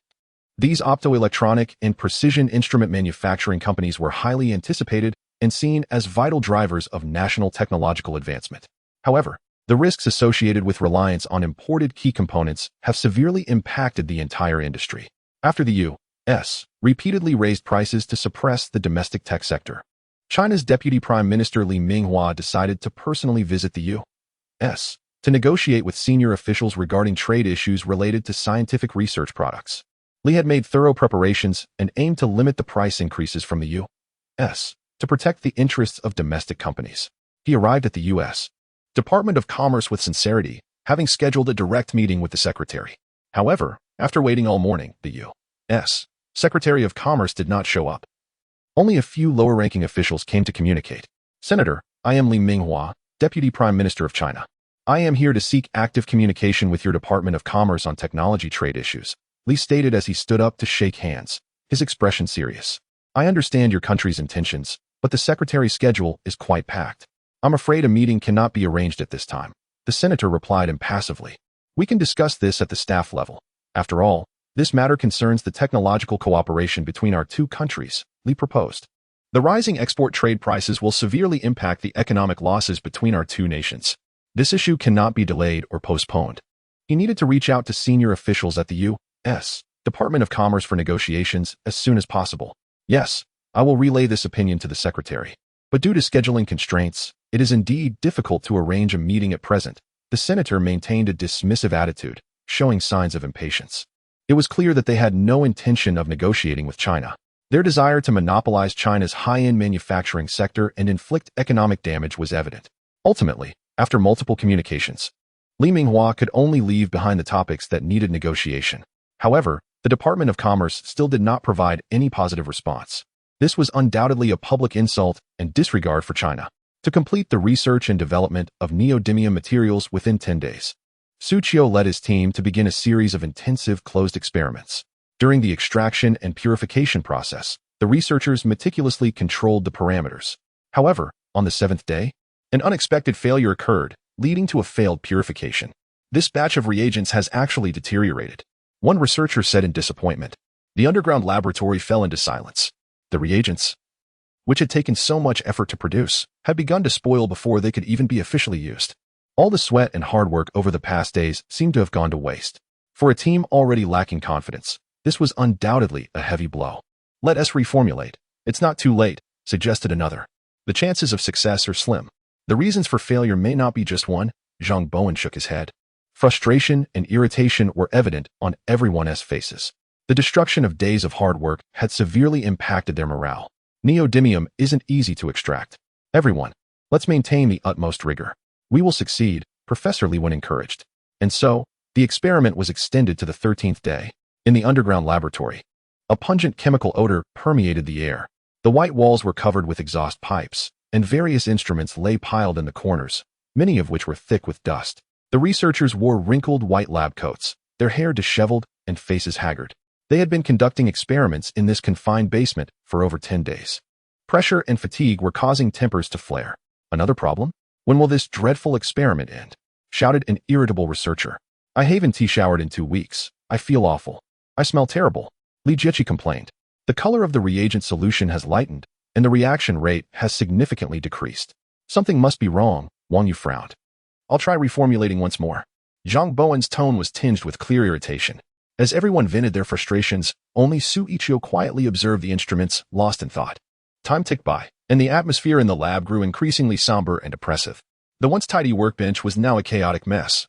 these optoelectronic and precision instrument manufacturing companies were highly anticipated and seen as vital drivers of national technological advancement. However, the risks associated with reliance on imported key components have severely impacted the entire industry. After the U.S. repeatedly raised prices to suppress the domestic tech sector, China's Deputy Prime Minister Li Minghua decided to personally visit the U.S. to negotiate with senior officials regarding trade issues related to scientific research products. Li had made thorough preparations and aimed to limit the price increases from the U.S. to protect the interests of domestic companies. He arrived at the U.S. Department of Commerce with sincerity, having scheduled a direct meeting with the secretary. However, after waiting all morning, the U.S. Secretary of Commerce did not show up. Only a few lower-ranking officials came to communicate. Senator, I am Li Minghua, Deputy Prime Minister of China. I am here to seek active communication with your Department of Commerce on technology trade issues, Li stated as he stood up to shake hands, his expression serious. I understand your country's intentions, but the secretary's schedule is quite packed. I'm afraid a meeting cannot be arranged at this time. The senator replied impassively. We can discuss this at the staff level. After all, this matter concerns the technological cooperation between our two countries, Li proposed. The rising export trade prices will severely impact the economic losses between our two nations. This issue cannot be delayed or postponed. He needed to reach out to senior officials at the U.S. Department of Commerce for negotiations as soon as possible. Yes, I will relay this opinion to the secretary. But due to scheduling constraints, it is indeed difficult to arrange a meeting at present. The senator maintained a dismissive attitude, showing signs of impatience. It was clear that they had no intention of negotiating with China. Their desire to monopolize China's high-end manufacturing sector and inflict economic damage was evident. Ultimately, after multiple communications, Li Minghua could only leave behind the topics that needed negotiation. However, the Department of Commerce still did not provide any positive response. This was undoubtedly a public insult and disregard for China. To complete the research and development of neodymium materials within 10 days, Xu Yiqiu led his team to begin a series of intensive closed experiments. During the extraction and purification process, the researchers meticulously controlled the parameters. However, on the 7th day, an unexpected failure occurred, leading to a failed purification. This batch of reagents has actually deteriorated. One researcher said in disappointment. The underground laboratory fell into silence. The reagents, which had taken so much effort to produce, had begun to spoil before they could even be officially used. All the sweat and hard work over the past days seemed to have gone to waste. For a team already lacking confidence, this was undoubtedly a heavy blow. Let us reformulate. It's not too late, suggested another. The chances of success are slim. The reasons for failure may not be just one. Zhang Bowen shook his head. Frustration and irritation were evident on everyone's faces. The destruction of days of hard work had severely impacted their morale. Neodymium isn't easy to extract. Everyone, let's maintain the utmost rigor. We will succeed, Professor Li encouraged. And so, the experiment was extended to the 13th day. In the underground laboratory, a pungent chemical odor permeated the air. The white walls were covered with exhaust pipes, and various instruments lay piled in the corners, many of which were thick with dust. The researchers wore wrinkled white lab coats, their hair disheveled and faces haggard. They had been conducting experiments in this confined basement for over 10 days. Pressure and fatigue were causing tempers to flare. Another problem? When will this dreadful experiment end? Shouted an irritable researcher. I haven't tea-showered in 2 weeks. I feel awful. I smell terrible. Li Yiqiu complained. The color of the reagent solution has lightened, and the reaction rate has significantly decreased. Something must be wrong, Wang Yu frowned. I'll try reformulating once more. Zhang Bowen's tone was tinged with clear irritation. As everyone vented their frustrations, only Xu Yiqiu quietly observed the instruments, lost in thought. Time ticked by, and the atmosphere in the lab grew increasingly somber and oppressive. The once tidy workbench was now a chaotic mess,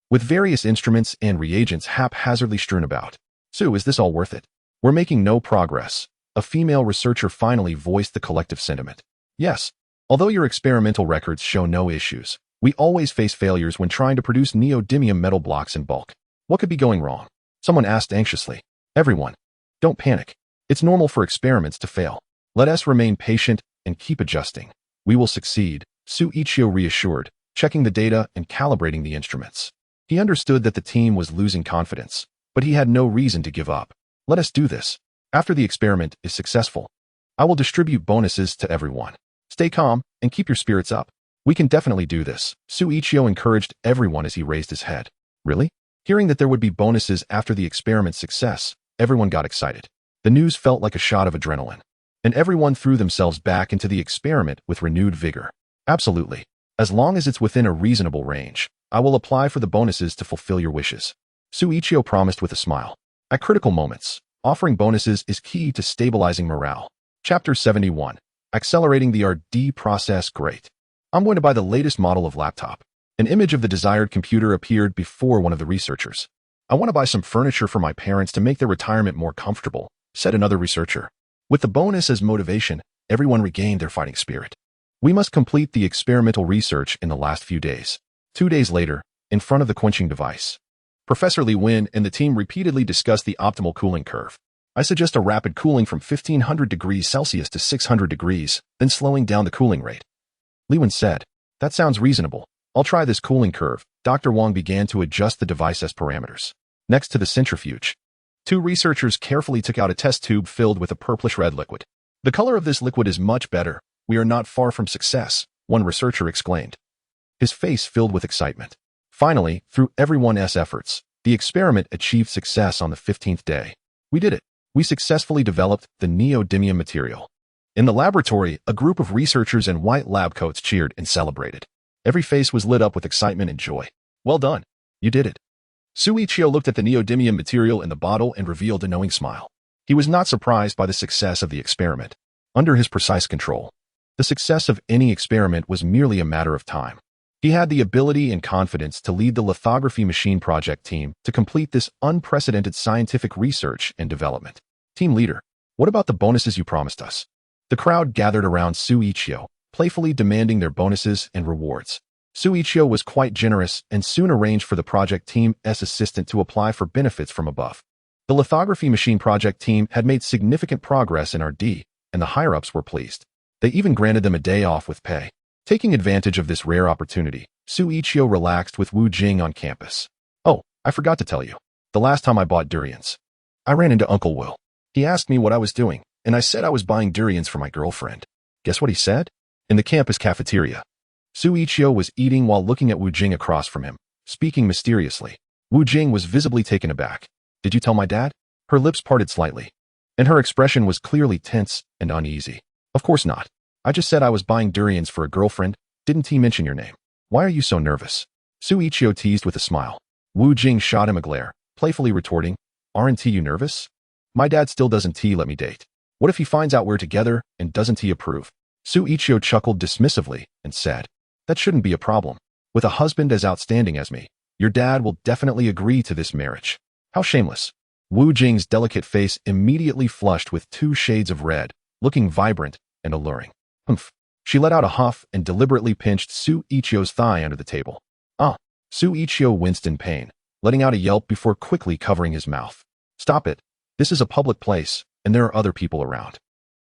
with various instruments and reagents haphazardly strewn about. Xu, is this all worth it? We're making no progress. A female researcher finally voiced the collective sentiment. Yes, although your experimental records show no issues, we always face failures when trying to produce neodymium metal blocks in bulk. What could be going wrong? Someone asked anxiously. Everyone, don't panic. It's normal for experiments to fail. Let us remain patient and keep adjusting. We will succeed, Xu Yiqiu reassured, checking the data and calibrating the instruments. He understood that the team was losing confidence, but he had no reason to give up. Let us do this. After the experiment is successful, I will distribute bonuses to everyone. Stay calm and keep your spirits up. We can definitely do this, Xu Yiqiu encouraged everyone as he raised his head. Really? Hearing that there would be bonuses after the experiment's success, everyone got excited. The news felt like a shot of adrenaline, and everyone threw themselves back into the experiment with renewed vigor. Absolutely. As long as it's within a reasonable range, I will apply for the bonuses to fulfill your wishes. Xu Yiqiu promised with a smile. At critical moments, offering bonuses is key to stabilizing morale. Chapter 71. Accelerating the R&D process. Great. I'm going to buy the latest model of laptop. An image of the desired computer appeared before one of the researchers. I want to buy some furniture for my parents to make their retirement more comfortable, said another researcher. With the bonus as motivation, everyone regained their fighting spirit. We must complete the experimental research in the last few days. 2 days later, in front of the quenching device, Professor Li Wen and the team repeatedly discussed the optimal cooling curve. I suggest a rapid cooling from 1500 degrees Celsius to 600 degrees, then slowing down the cooling rate. Li Wen said, "That sounds reasonable. I'll try this cooling curve." Dr. Wang began to adjust the device's parameters. Next to the centrifuge, 2 researchers carefully took out a test tube filled with a purplish-red liquid. "The color of this liquid is much better. We are not far from success," one researcher exclaimed, his face filled with excitement. Finally, through everyone's efforts, the experiment achieved success on the 15th day. "We did it. We successfully developed the neodymium material." In the laboratory, a group of researchers in white lab coats cheered and celebrated. Every face was lit up with excitement and joy. "Well done. You did it." Xu Yiqiu looked at the neodymium material in the bottle and revealed a knowing smile. He was not surprised by the success of the experiment. Under his precise control, the success of any experiment was merely a matter of time. He had the ability and confidence to lead the lithography machine project team to complete this unprecedented scientific research and development. "Team leader, what about the bonuses you promised us?" The crowd gathered around Xu Yiqiu, playfully demanding their bonuses and rewards. Xu Yiqiu was quite generous and soon arranged for the project team's assistant to apply for benefits from above. The lithography machine project team had made significant progress in R&D, and the higher-ups were pleased. They even granted them a day off with pay. Taking advantage of this rare opportunity, Xu Yiqiu relaxed with Wu Jing on campus. "Oh, I forgot to tell you. The last time I bought durians, I ran into Uncle Will. He asked me what I was doing, and I said I was buying durians for my girlfriend. Guess what he said?" In the campus cafeteria, Xu Yiqiu was eating while looking at Wu Jing across from him, speaking mysteriously. Wu Jing was visibly taken aback. "Did you tell my dad?" Her lips parted slightly, and her expression was clearly tense and uneasy. "Of course not. I just said I was buying durians for a girlfriend. Didn't he mention your name? Why are you so nervous?" Xu Yiqiu teased with a smile. Wu Jing shot him a glare, playfully retorting, "Aren't you nervous? My dad still doesn't let me date. What if he finds out we're together and doesn't approve?" Xu Yiqiu chuckled dismissively and said, "That shouldn't be a problem. With a husband as outstanding as me, your dad will definitely agree to this marriage." "How shameless." Wu Jing's delicate face immediately flushed with 2 shades of red, looking vibrant and alluring. "Humph." She let out a huff and deliberately pinched Xu Yiqiu's thigh under the table. "Ah." Xu Yiqiu winced in pain, letting out a yelp before quickly covering his mouth. "Stop it. This is a public place, and there are other people around.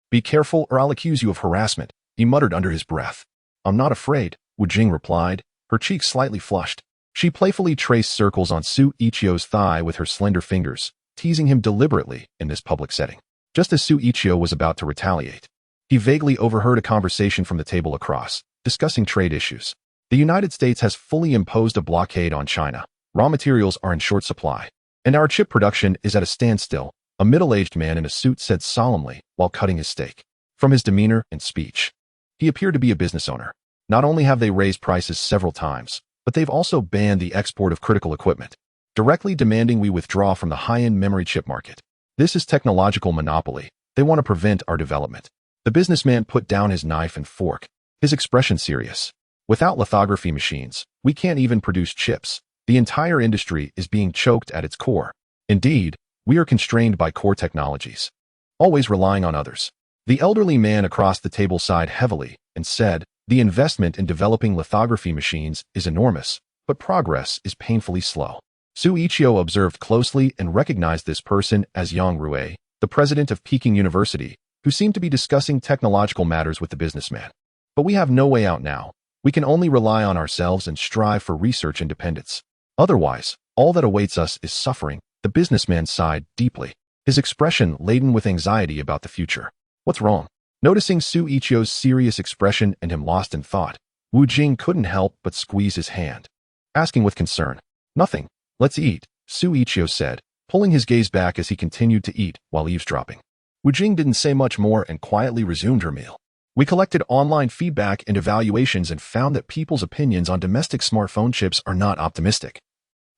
Be careful or I'll accuse you of harassment," he muttered under his breath. "I'm not afraid," Wu Jing replied, her cheeks slightly flushed. She playfully traced circles on Xu Yiqiu's thigh with her slender fingers, teasing him deliberately in this public setting. Just as Xu Yiqiu was about to retaliate, he vaguely overheard a conversation from the table across, discussing trade issues. "The United States has fully imposed a blockade on China. Raw materials are in short supply, and our chip production is at a standstill," a middle-aged man in a suit said solemnly while cutting his steak. From his demeanor and speech, he appeared to be a business owner. "Not only have they raised prices several times, but they've also banned the export of critical equipment, directly demanding we withdraw from the high-end memory chip market. This is technological monopoly. They want to prevent our development." The businessman put down his knife and fork, his expression serious. "Without lithography machines, we can't even produce chips. The entire industry is being choked at its core. Indeed, we are constrained by core technologies, always relying on others." The elderly man across the table sighed heavily and said, "The investment in developing lithography machines is enormous, but progress is painfully slow." Xu Yiqiu observed closely and recognized this person as Yang Rue, the president of Peking University, who seemed to be discussing technological matters with the businessman. "But we have no way out now. We can only rely on ourselves and strive for research independence. Otherwise, all that awaits us is suffering." The businessman sighed deeply, his expression laden with anxiety about the future. "What's wrong?" Noticing Xu Yiqiu's serious expression and him lost in thought, Wu Jing couldn't help but squeeze his hand, asking with concern. "Nothing. Let's eat," Xu Yiqiu said, pulling his gaze back as he continued to eat while eavesdropping. Wu Jing didn't say much more and quietly resumed her meal. "We collected online feedback and evaluations and found that people's opinions on domestic smartphone chips are not optimistic."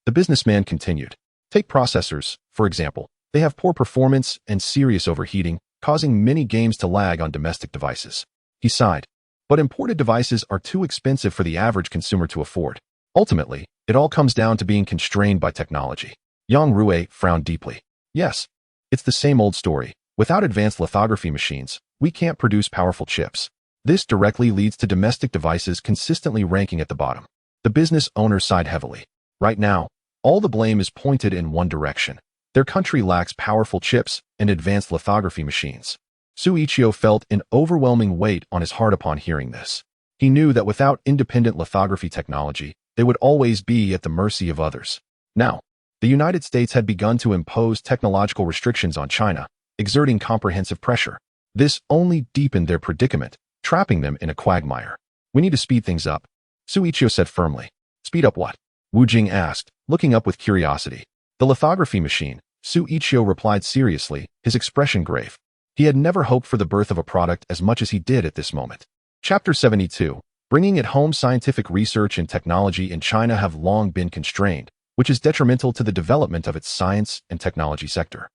The businessman continued. "Take processors, for example. They have poor performance and serious overheating, causing many games to lag on domestic devices." He sighed. "But imported devices are too expensive for the average consumer to afford. Ultimately, it all comes down to being constrained by technology." Yang Rue frowned deeply. "Yes, it's the same old story. Without advanced lithography machines, we can't produce powerful chips. This directly leads to domestic devices consistently ranking at the bottom. The business owners sighed heavily. Right now, all the blame is pointed in one direction. Their country lacks powerful chips and advanced lithography machines. Xu Yiqiu felt an overwhelming weight on his heart upon hearing this. He knew that without independent lithography technology, they would always be at the mercy of others. Now, the United States had begun to impose technological restrictions on China, exerting comprehensive pressure. This only deepened their predicament, trapping them in a quagmire. We need to speed things up, Xu Yiqiu said firmly. Speed up what? Wu Jing asked, looking up with curiosity. The lithography machine, Xu Yiqiu replied seriously, his expression grave. He had never hoped for the birth of a product as much as he did at this moment. Chapter 72. Bringing it home. Scientific research and technology in China have long been constrained, which is detrimental to the development of its science and technology sector.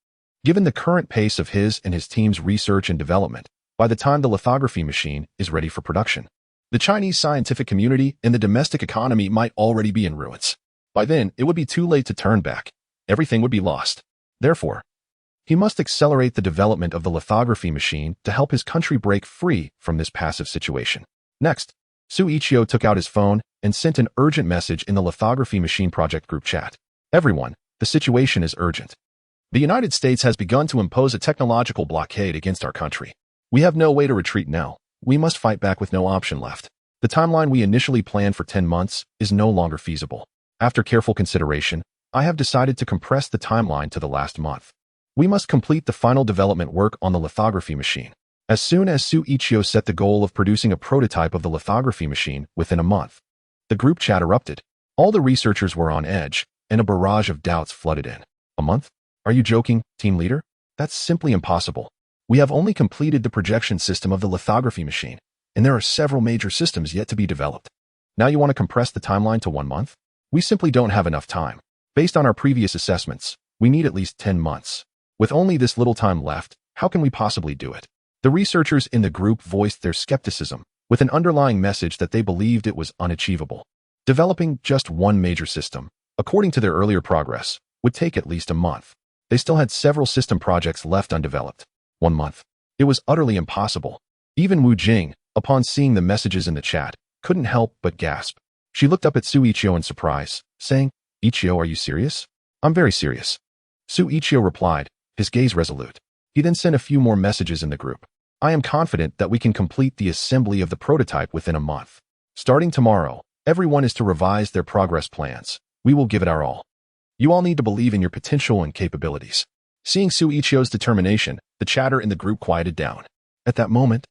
Given the current pace of his and his team's research and development, by the time the lithography machine is ready for production, the Chinese scientific community and the domestic economy might already be in ruins. By then, it would be too late to turn back. Everything would be lost. Therefore, he must accelerate the development of the lithography machine to help his country break free from this passive situation. Next, Xu Yiqiu took out his phone and sent an urgent message in the lithography machine project group chat. Everyone, the situation is urgent. The United States has begun to impose a technological blockade against our country. We have no way to retreat now. We must fight back with no option left. The timeline we initially planned for 10 months is no longer feasible. After careful consideration, I have decided to compress the timeline to the last month. We must complete the final development work on the lithography machine. As soon as Xu Yiqiu set the goal of producing a prototype of the lithography machine within a month, the group chat erupted. All the researchers were on edge, and a barrage of doubts flooded in. A month? Are you joking, team leader? That's simply impossible. We have only completed the projection system of the lithography machine, and there are several major systems yet to be developed. Now you want to compress the timeline to 1 month? We simply don't have enough time. Based on our previous assessments, we need at least 10 months. With only this little time left, how can we possibly do it? The researchers in the group voiced their skepticism, with an underlying message that they believed it was unachievable. Developing just one major system, according to their earlier progress, would take at least a month. They still had several system projects left undeveloped. 1 month. It was utterly impossible. Even Wu Jing, upon seeing the messages in the chat, couldn't help but gasp. She looked up at Xu Yiqiu in surprise, saying, Yiqiu, are you serious? I'm very serious. Xu Yiqiu replied, his gaze resolute. He then sent a few more messages in the group. I am confident that we can complete the assembly of the prototype within a month. Starting tomorrow, everyone is to revise their progress plans. We will give it our all. You all need to believe in your potential and capabilities. Seeing Xu Yiqiu's determination, the chatter in the group quieted down. At that moment,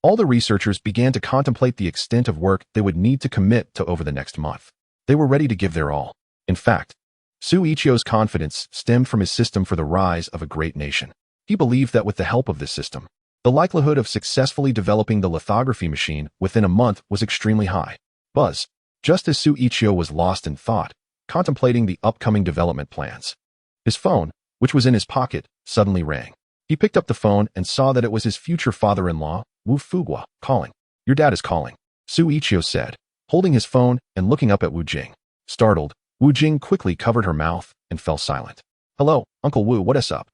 all the researchers began to contemplate the extent of work they would need to commit to over the next month. They were ready to give their all. In fact, Xu Yiqiu's confidence stemmed from his system for the rise of a great nation. He believed that with the help of this system, the likelihood of successfully developing the lithography machine within a month was extremely high. Buzz, just as Xu Yiqiu was lost in thought, contemplating the upcoming development plans. His phone, which was in his pocket, suddenly rang. He picked up the phone and saw that it was his future father-in-law, Wu Fuguo, calling. Your dad is calling, Xu Yiqiu said, holding his phone and looking up at Wu Jing. Startled, Wu Jing quickly covered her mouth and fell silent. Hello, Uncle Wu, what is up?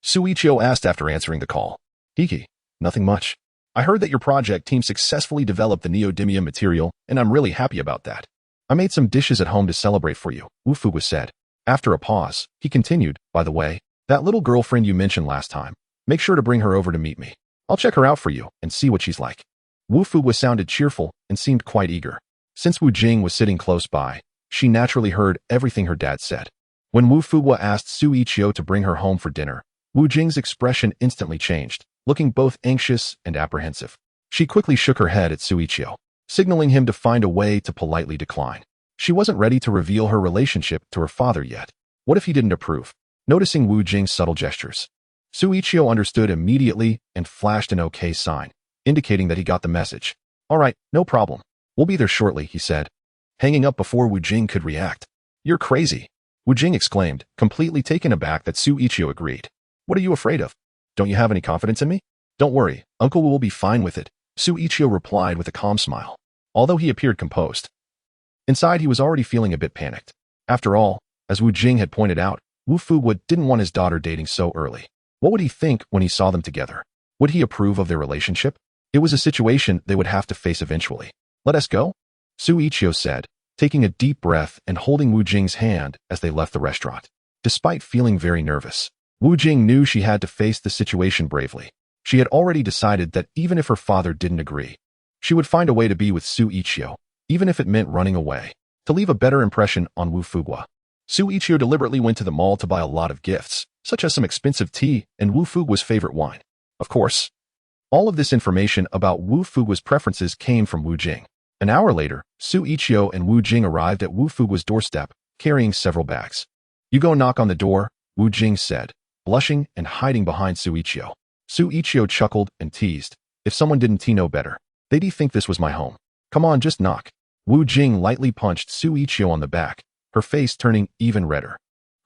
Xu Yiqiu asked after answering the call. Hiki, nothing much. I heard that your project team successfully developed the neodymium material, and I'm really happy about that. I made some dishes at home to celebrate for you, Wu Fuguo said. After a pause, he continued, by the way, that little girlfriend you mentioned last time, make sure to bring her over to meet me. I'll check her out for you and see what she's like. Wu Fuguo sounded cheerful and seemed quite eager. Since Wu Jing was sitting close by, she naturally heard everything her dad said. When Wu Fuguo asked Xu Yiqiu to bring her home for dinner, Wu Jing's expression instantly changed, looking both anxious and apprehensive. She quickly shook her head at Xu Yiqiu, signaling him to find a way to politely decline. She wasn't ready to reveal her relationship to her father yet. What if he didn't approve? Noticing Wu Jing's subtle gestures, Xu Yiqiu understood immediately and flashed an okay sign, indicating that he got the message. All right, no problem. We'll be there shortly, he said, hanging up before Wu Jing could react. You're crazy, Wu Jing exclaimed, completely taken aback that Xu Yiqiu agreed. What are you afraid of? Don't you have any confidence in me? Don't worry, Uncle Wu will be fine with it, Xu Yiqiu replied with a calm smile, although he appeared composed. Inside, he was already feeling a bit panicked. After all, as Wu Jing had pointed out, Wu Fuguo didn't want his daughter dating so early. What would he think when he saw them together? Would he approve of their relationship? It was a situation they would have to face eventually. Let us go, Xu Yiqiu said, taking a deep breath and holding Wu Jing's hand as they left the restaurant. Despite feeling very nervous, Wu Jing knew she had to face the situation bravely. She had already decided that even if her father didn't agree, she would find a way to be with Xu Yiqiu, even if it meant running away, to leave a better impression on Wu Fugua. Xu Yiqiu deliberately went to the mall to buy a lot of gifts, such as some expensive tea and Wu Fugua's favorite wine. Of course, all of this information about Wu Fugua's preferences came from Wu Jing. An hour later, Xu Yiqiu and Wu Jing arrived at Wu Fugua's doorstep, carrying several bags. You go knock on the door, Wu Jing said, blushing and hiding behind Xu Yiqiu. Xu Yiqiu chuckled and teased, if someone didn't know better, they'd think this was my home. Come on, just knock. Wu Jing lightly punched Xu Yiqiu on the back, her face turning even redder.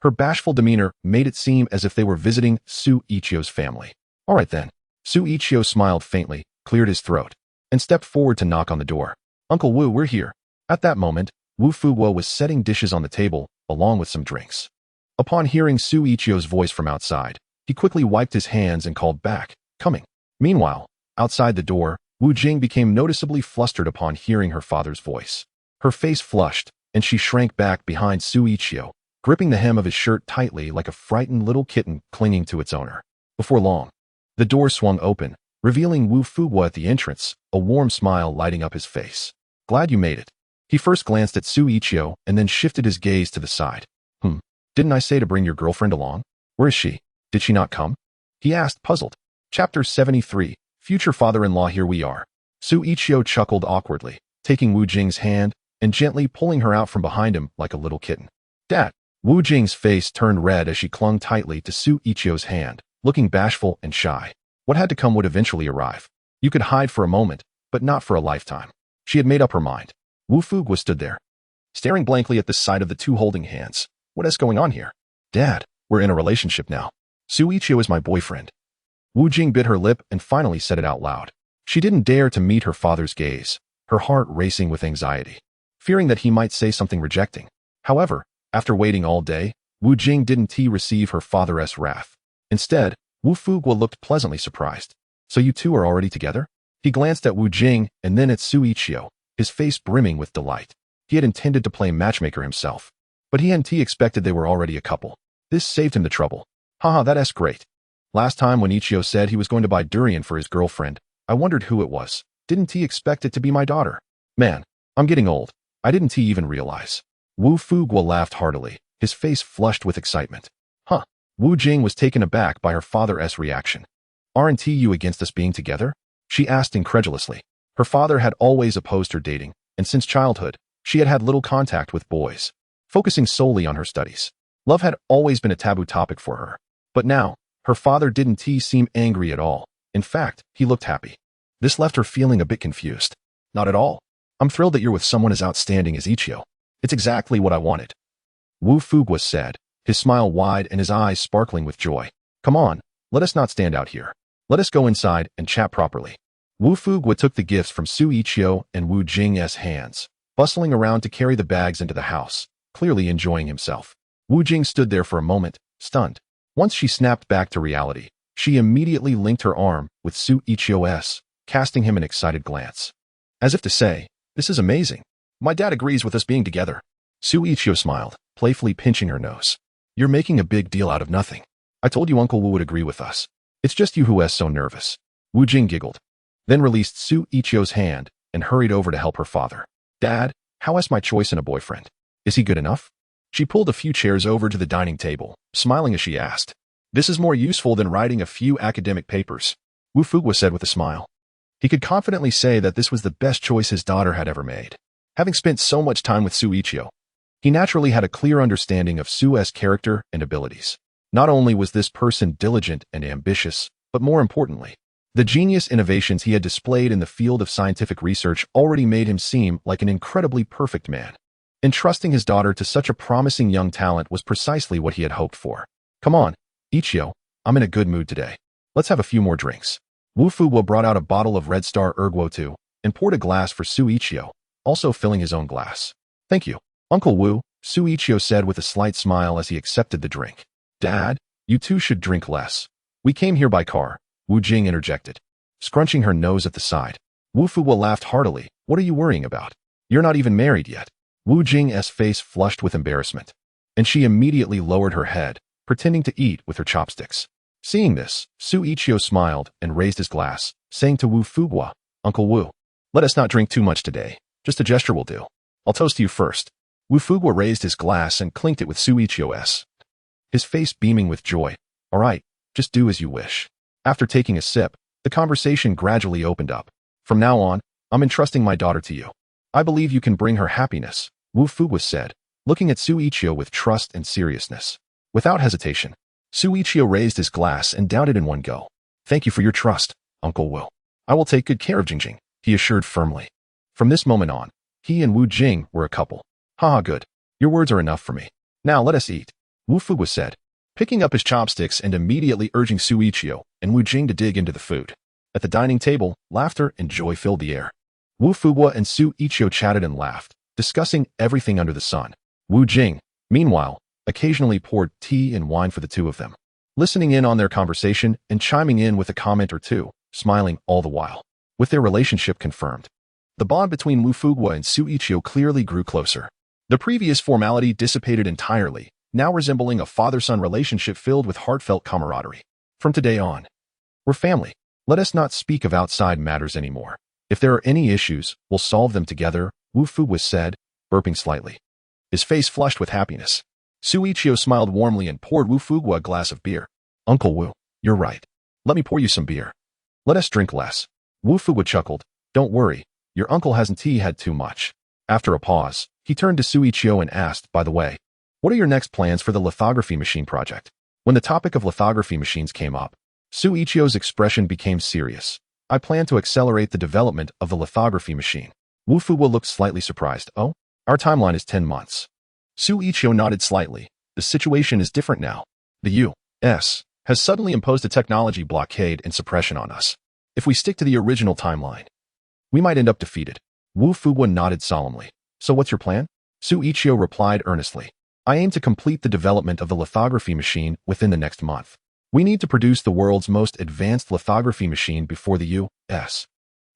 Her bashful demeanor made it seem as if they were visiting Xu Yiqiu's family. All right then. Xu Yiqiu smiled faintly, cleared his throat, and stepped forward to knock on the door. Uncle Wu, we're here. At that moment, Wu Fugua was setting dishes on the table, along with some drinks. Upon hearing Xu Yiqiu's voice from outside, he quickly wiped his hands and called back, coming. Meanwhile, outside the door, Wu Jing became noticeably flustered upon hearing her father's voice. Her face flushed, and she shrank back behind Xu Yiqiu, gripping the hem of his shirt tightly like a frightened little kitten clinging to its owner. Before long, the door swung open, revealing Wu Fugua at the entrance, a warm smile lighting up his face. Glad you made it. He first glanced at Xu Yiqiu and then shifted his gaze to the side. Didn't I say to bring your girlfriend along? Where is she? Did she not come? He asked, puzzled. Chapter 73, Future Father-in-Law. Here we are. Xu Yiqiu chuckled awkwardly, taking Wu Jing's hand and gently pulling her out from behind him like a little kitten. Dad! Wu Jing's face turned red as she clung tightly to Xu Yiqiu's hand, looking bashful and shy. What had to come would eventually arrive. You could hide for a moment, but not for a lifetime. She had made up her mind. Wu Fugua stood there, staring blankly at the sight of the two holding hands. What is going on here? Dad, we're in a relationship now. Xu Yiqiu is my boyfriend. Wu Jing bit her lip and finally said it out loud. She didn't dare to meet her father's gaze, her heart racing with anxiety, fearing that he might say something rejecting. However, after waiting all day, Wu Jing didn't receive her father's wrath. Instead, Wu Fugua looked pleasantly surprised. So you two are already together? He glanced at Wu Jing and then at Xu Yiqiu, his face brimming with delight. He had intended to play matchmaker himself, but he hadn't expected they were already a couple. This saved him the trouble. Haha, that's great. Last time when Yiqiu said he was going to buy durian for his girlfriend, I wondered who it was. Didn't he expect it to be my daughter? Man, I'm getting old. I didn't even realize. Wu Fugua laughed heartily, his face flushed with excitement. Wu Jing was taken aback by her father's reaction. Aren't you against us being together? She asked incredulously. Her father had always opposed her dating, and since childhood, she had had little contact with boys, focusing solely on her studies. Love had always been a taboo topic for her. But now, her father didn't seem angry at all. In fact, he looked happy. This left her feeling a bit confused. Not at all. I'm thrilled that you're with someone as outstanding as Yiqiu. It's exactly what I wanted. Wu Fugua said, his smile wide and his eyes sparkling with joy. Come on, let us not stand out here. Let us go inside and chat properly. Wu Fugua took the gifts from Xu Yiqiu and Wu Jing's hands, bustling around to carry the bags into the house, clearly enjoying himself. Wu Jing stood there for a moment, stunned. Once she snapped back to reality, she immediately linked her arm with Xu Yiqiu's, casting him an excited glance. As if to say, this is amazing. My dad agrees with us being together. Xu Yiqiu smiled, playfully pinching her nose. You're making a big deal out of nothing. I told you Uncle Wu would agree with us. It's just you who's so nervous. Wu Jing giggled, then released Xu Yiqiu's hand and hurried over to help her father. Dad, how is my choice in a boyfriend? Is he good enough? She pulled a few chairs over to the dining table, smiling as she asked. This is more useful than writing a few academic papers, Wu Fugua said with a smile. He could confidently say that this was the best choice his daughter had ever made. Having spent so much time with Xu Yiqiu, he naturally had a clear understanding of Xu's character and abilities. Not only was this person diligent and ambitious, but more importantly, the genius innovations he had displayed in the field of scientific research already made him seem like an incredibly perfect man. Entrusting his daughter to such a promising young talent was precisely what he had hoped for. Come on, Yiqiu, I'm in a good mood today. Let's have a few more drinks. Wu Fugua brought out a bottle of Red Star Erguo and poured a glass for Xu Yiqiu, also filling his own glass. Thank you, Uncle Wu, Xu Yiqiu said with a slight smile as he accepted the drink. Dad, you two should drink less. We came here by car, Wu Jing interjected, scrunching her nose at the side. Wu Fuguo laughed heartily. What are you worrying about? You're not even married yet. Wu Jing's face flushed with embarrassment, and she immediately lowered her head, pretending to eat with her chopsticks. Seeing this, Xu Yiqiu smiled and raised his glass, saying to Wu Fuguo, Uncle Wu, let us not drink too much today. Just a gesture will do. I'll toast to you first. Wu Fuguo raised his glass and clinked it with Xu Yiqiu's, his face beaming with joy. All right, just do as you wish. After taking a sip, the conversation gradually opened up. From now on, I'm entrusting my daughter to you. I believe you can bring her happiness, Wu Fuguo said, looking at Xu Yiqiu with trust and seriousness. Without hesitation, Xu Yiqiu raised his glass and downed it in one go. Thank you for your trust, Uncle Wu. I will take good care of Jingjing, he assured firmly. From this moment on, he and Wu Jing were a couple. Haha, good. Your words are enough for me. Now let us eat, Wu Fuguo said, picking up his chopsticks and immediately urging Xu Yiqiu and Wu Jing to dig into the food. At the dining table, laughter and joy filled the air. Wu Fuguo and Xu Yiqiu chatted and laughed, discussing everything under the sun. Wu Jing, meanwhile, occasionally poured tea and wine for the two of them, listening in on their conversation and chiming in with a comment or two, smiling all the while. With their relationship confirmed, the bond between Wu Fuguo and Xu Yiqiu clearly grew closer. The previous formality dissipated entirely, now resembling a father-son relationship filled with heartfelt camaraderie. From today on, we're family. Let us not speak of outside matters anymore. If there are any issues, we'll solve them together, Wu Fuguo said, burping slightly. His face flushed with happiness. Xu Yiqiu smiled warmly and poured Wu Fuguo a glass of beer. Uncle Wu, you're right. Let me pour you some beer. Let us drink less. Wu Fuguo chuckled. Don't worry, your uncle hasn't had too much. After a pause, he turned to Xu Yiqiu and asked, by the way, what are your next plans for the lithography machine project? When the topic of lithography machines came up, Xu Yiqiu's expression became serious. I plan to accelerate the development of the lithography machine. Wu Fuguo looked slightly surprised. Oh, our timeline is 10 months. Xu Yiqiu nodded slightly. The situation is different now. The U.S. has suddenly imposed a technology blockade and suppression on us. If we stick to the original timeline, we might end up defeated. Wu Fuguo nodded solemnly. So what's your plan? Xu Yiqiu replied earnestly. I aim to complete the development of the lithography machine within the next month. We need to produce the world's most advanced lithography machine before the U.S.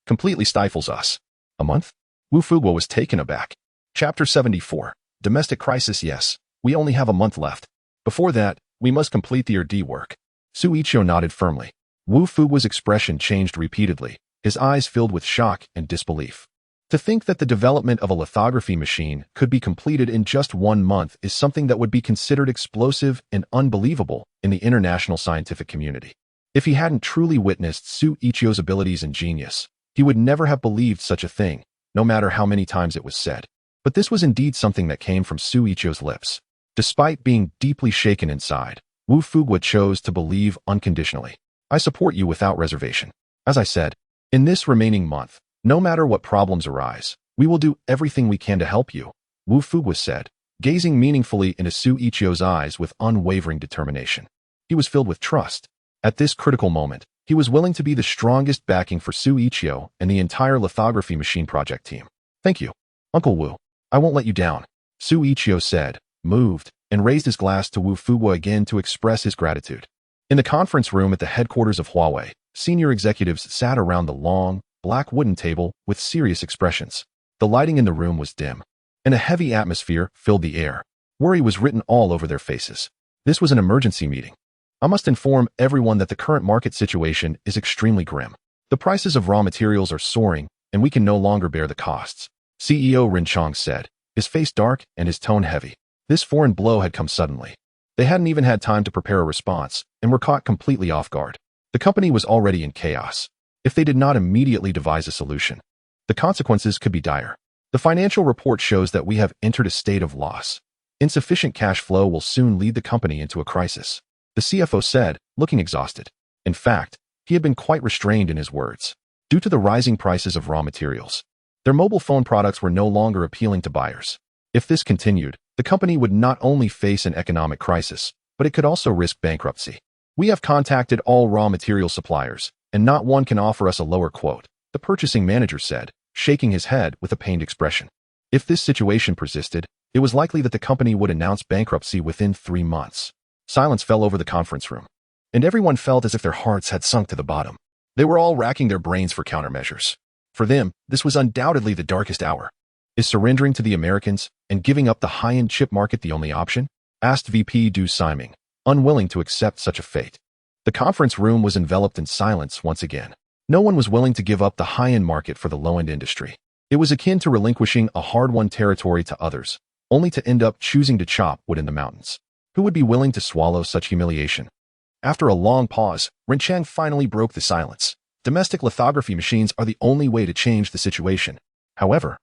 completely stifles us. A month? Wu Fuguo was taken aback. Chapter 74. Domestic Crisis. Yes, we only have a month left. Before that, we must complete the R&D work. Xu Yiqiu nodded firmly. Wu Fuguo's expression changed repeatedly, his eyes filled with shock and disbelief. To think that the development of a lithography machine could be completed in just 1 month is something that would be considered explosive and unbelievable in the international scientific community. If he hadn't truly witnessed Xu Yiqiu's abilities and genius, he would never have believed such a thing, no matter how many times it was said. But this was indeed something that came from Xu Yiqiu's lips. Despite being deeply shaken inside, Wu Fuguo chose to believe unconditionally. I support you without reservation. As I said, in this remaining month, no matter what problems arise, we will do everything we can to help you, Wu Fuguo said, gazing meaningfully into Xu Yiqiu's eyes with unwavering determination. He was filled with trust. At this critical moment, he was willing to be the strongest backing for Xu Yiqiu and the entire lithography machine project team. Thank you, Uncle Wu. I won't let you down, Xu Yiqiu said, moved, and raised his glass to Wu Fuguo again to express his gratitude. In the conference room at the headquarters of Huawei, senior executives sat around the long, black wooden table with serious expressions. The lighting in the room was dim, and a heavy atmosphere filled the air. Worry was written all over their faces. This was an emergency meeting. I must inform everyone that the current market situation is extremely grim. The prices of raw materials are soaring, and we can no longer bear the costs, CEO Rin Chong said, his face dark and his tone heavy. This foreign blow had come suddenly. They hadn't even had time to prepare a response, and were caught completely off guard. The company was already in chaos. If they did not immediately devise a solution, the consequences could be dire. The financial report shows that we have entered a state of loss. Insufficient cash flow will soon lead the company into a crisis, the CFO said, looking exhausted. In fact, he had been quite restrained in his words. Due to the rising prices of raw materials, their mobile phone products were no longer appealing to buyers. If this continued, the company would not only face an economic crisis, but it could also risk bankruptcy. We have contacted all raw material suppliers, and not one can offer us a lower quote, the purchasing manager said, shaking his head with a pained expression. If this situation persisted, it was likely that the company would announce bankruptcy within 3 months. Silence fell over the conference room. and everyone felt as if their hearts had sunk to the bottom. They were all racking their brains for countermeasures. For them, this was undoubtedly the darkest hour. Is surrendering to the Americans and giving up the high-end chip market the only option? Asked VP Du Siming, unwilling to accept such a fate. The conference room was enveloped in silence once again. No one was willing to give up the high-end market for the low-end industry. It was akin to relinquishing a hard-won territory to others, only to end up choosing to chop wood in the mountains. Who would be willing to swallow such humiliation? After a long pause, Ren Chang finally broke the silence. Domestic lithography machines are the only way to change the situation. However,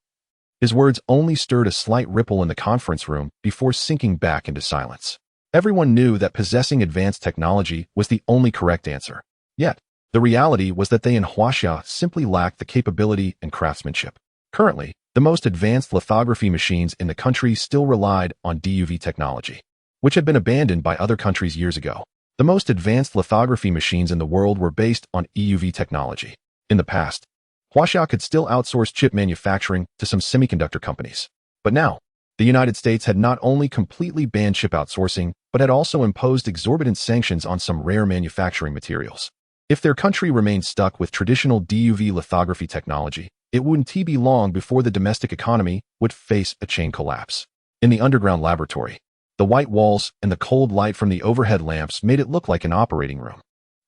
his words only stirred a slight ripple in the conference room before sinking back into silence. Everyone knew that possessing advanced technology was the only correct answer. Yet, the reality was that they in Huaxia simply lacked the capability and craftsmanship. Currently, the most advanced lithography machines in the country still relied on DUV technology, which had been abandoned by other countries years ago. The most advanced lithography machines in the world were based on EUV technology. In the past, Huaxia could still outsource chip manufacturing to some semiconductor companies. But now, the United States had not only completely banned chip outsourcing, but had also imposed exorbitant sanctions on some rare manufacturing materials. If their country remained stuck with traditional DUV lithography technology, it wouldn't be long before the domestic economy would face a chain collapse. In the underground laboratory, the white walls and the cold light from the overhead lamps made it look like an operating room.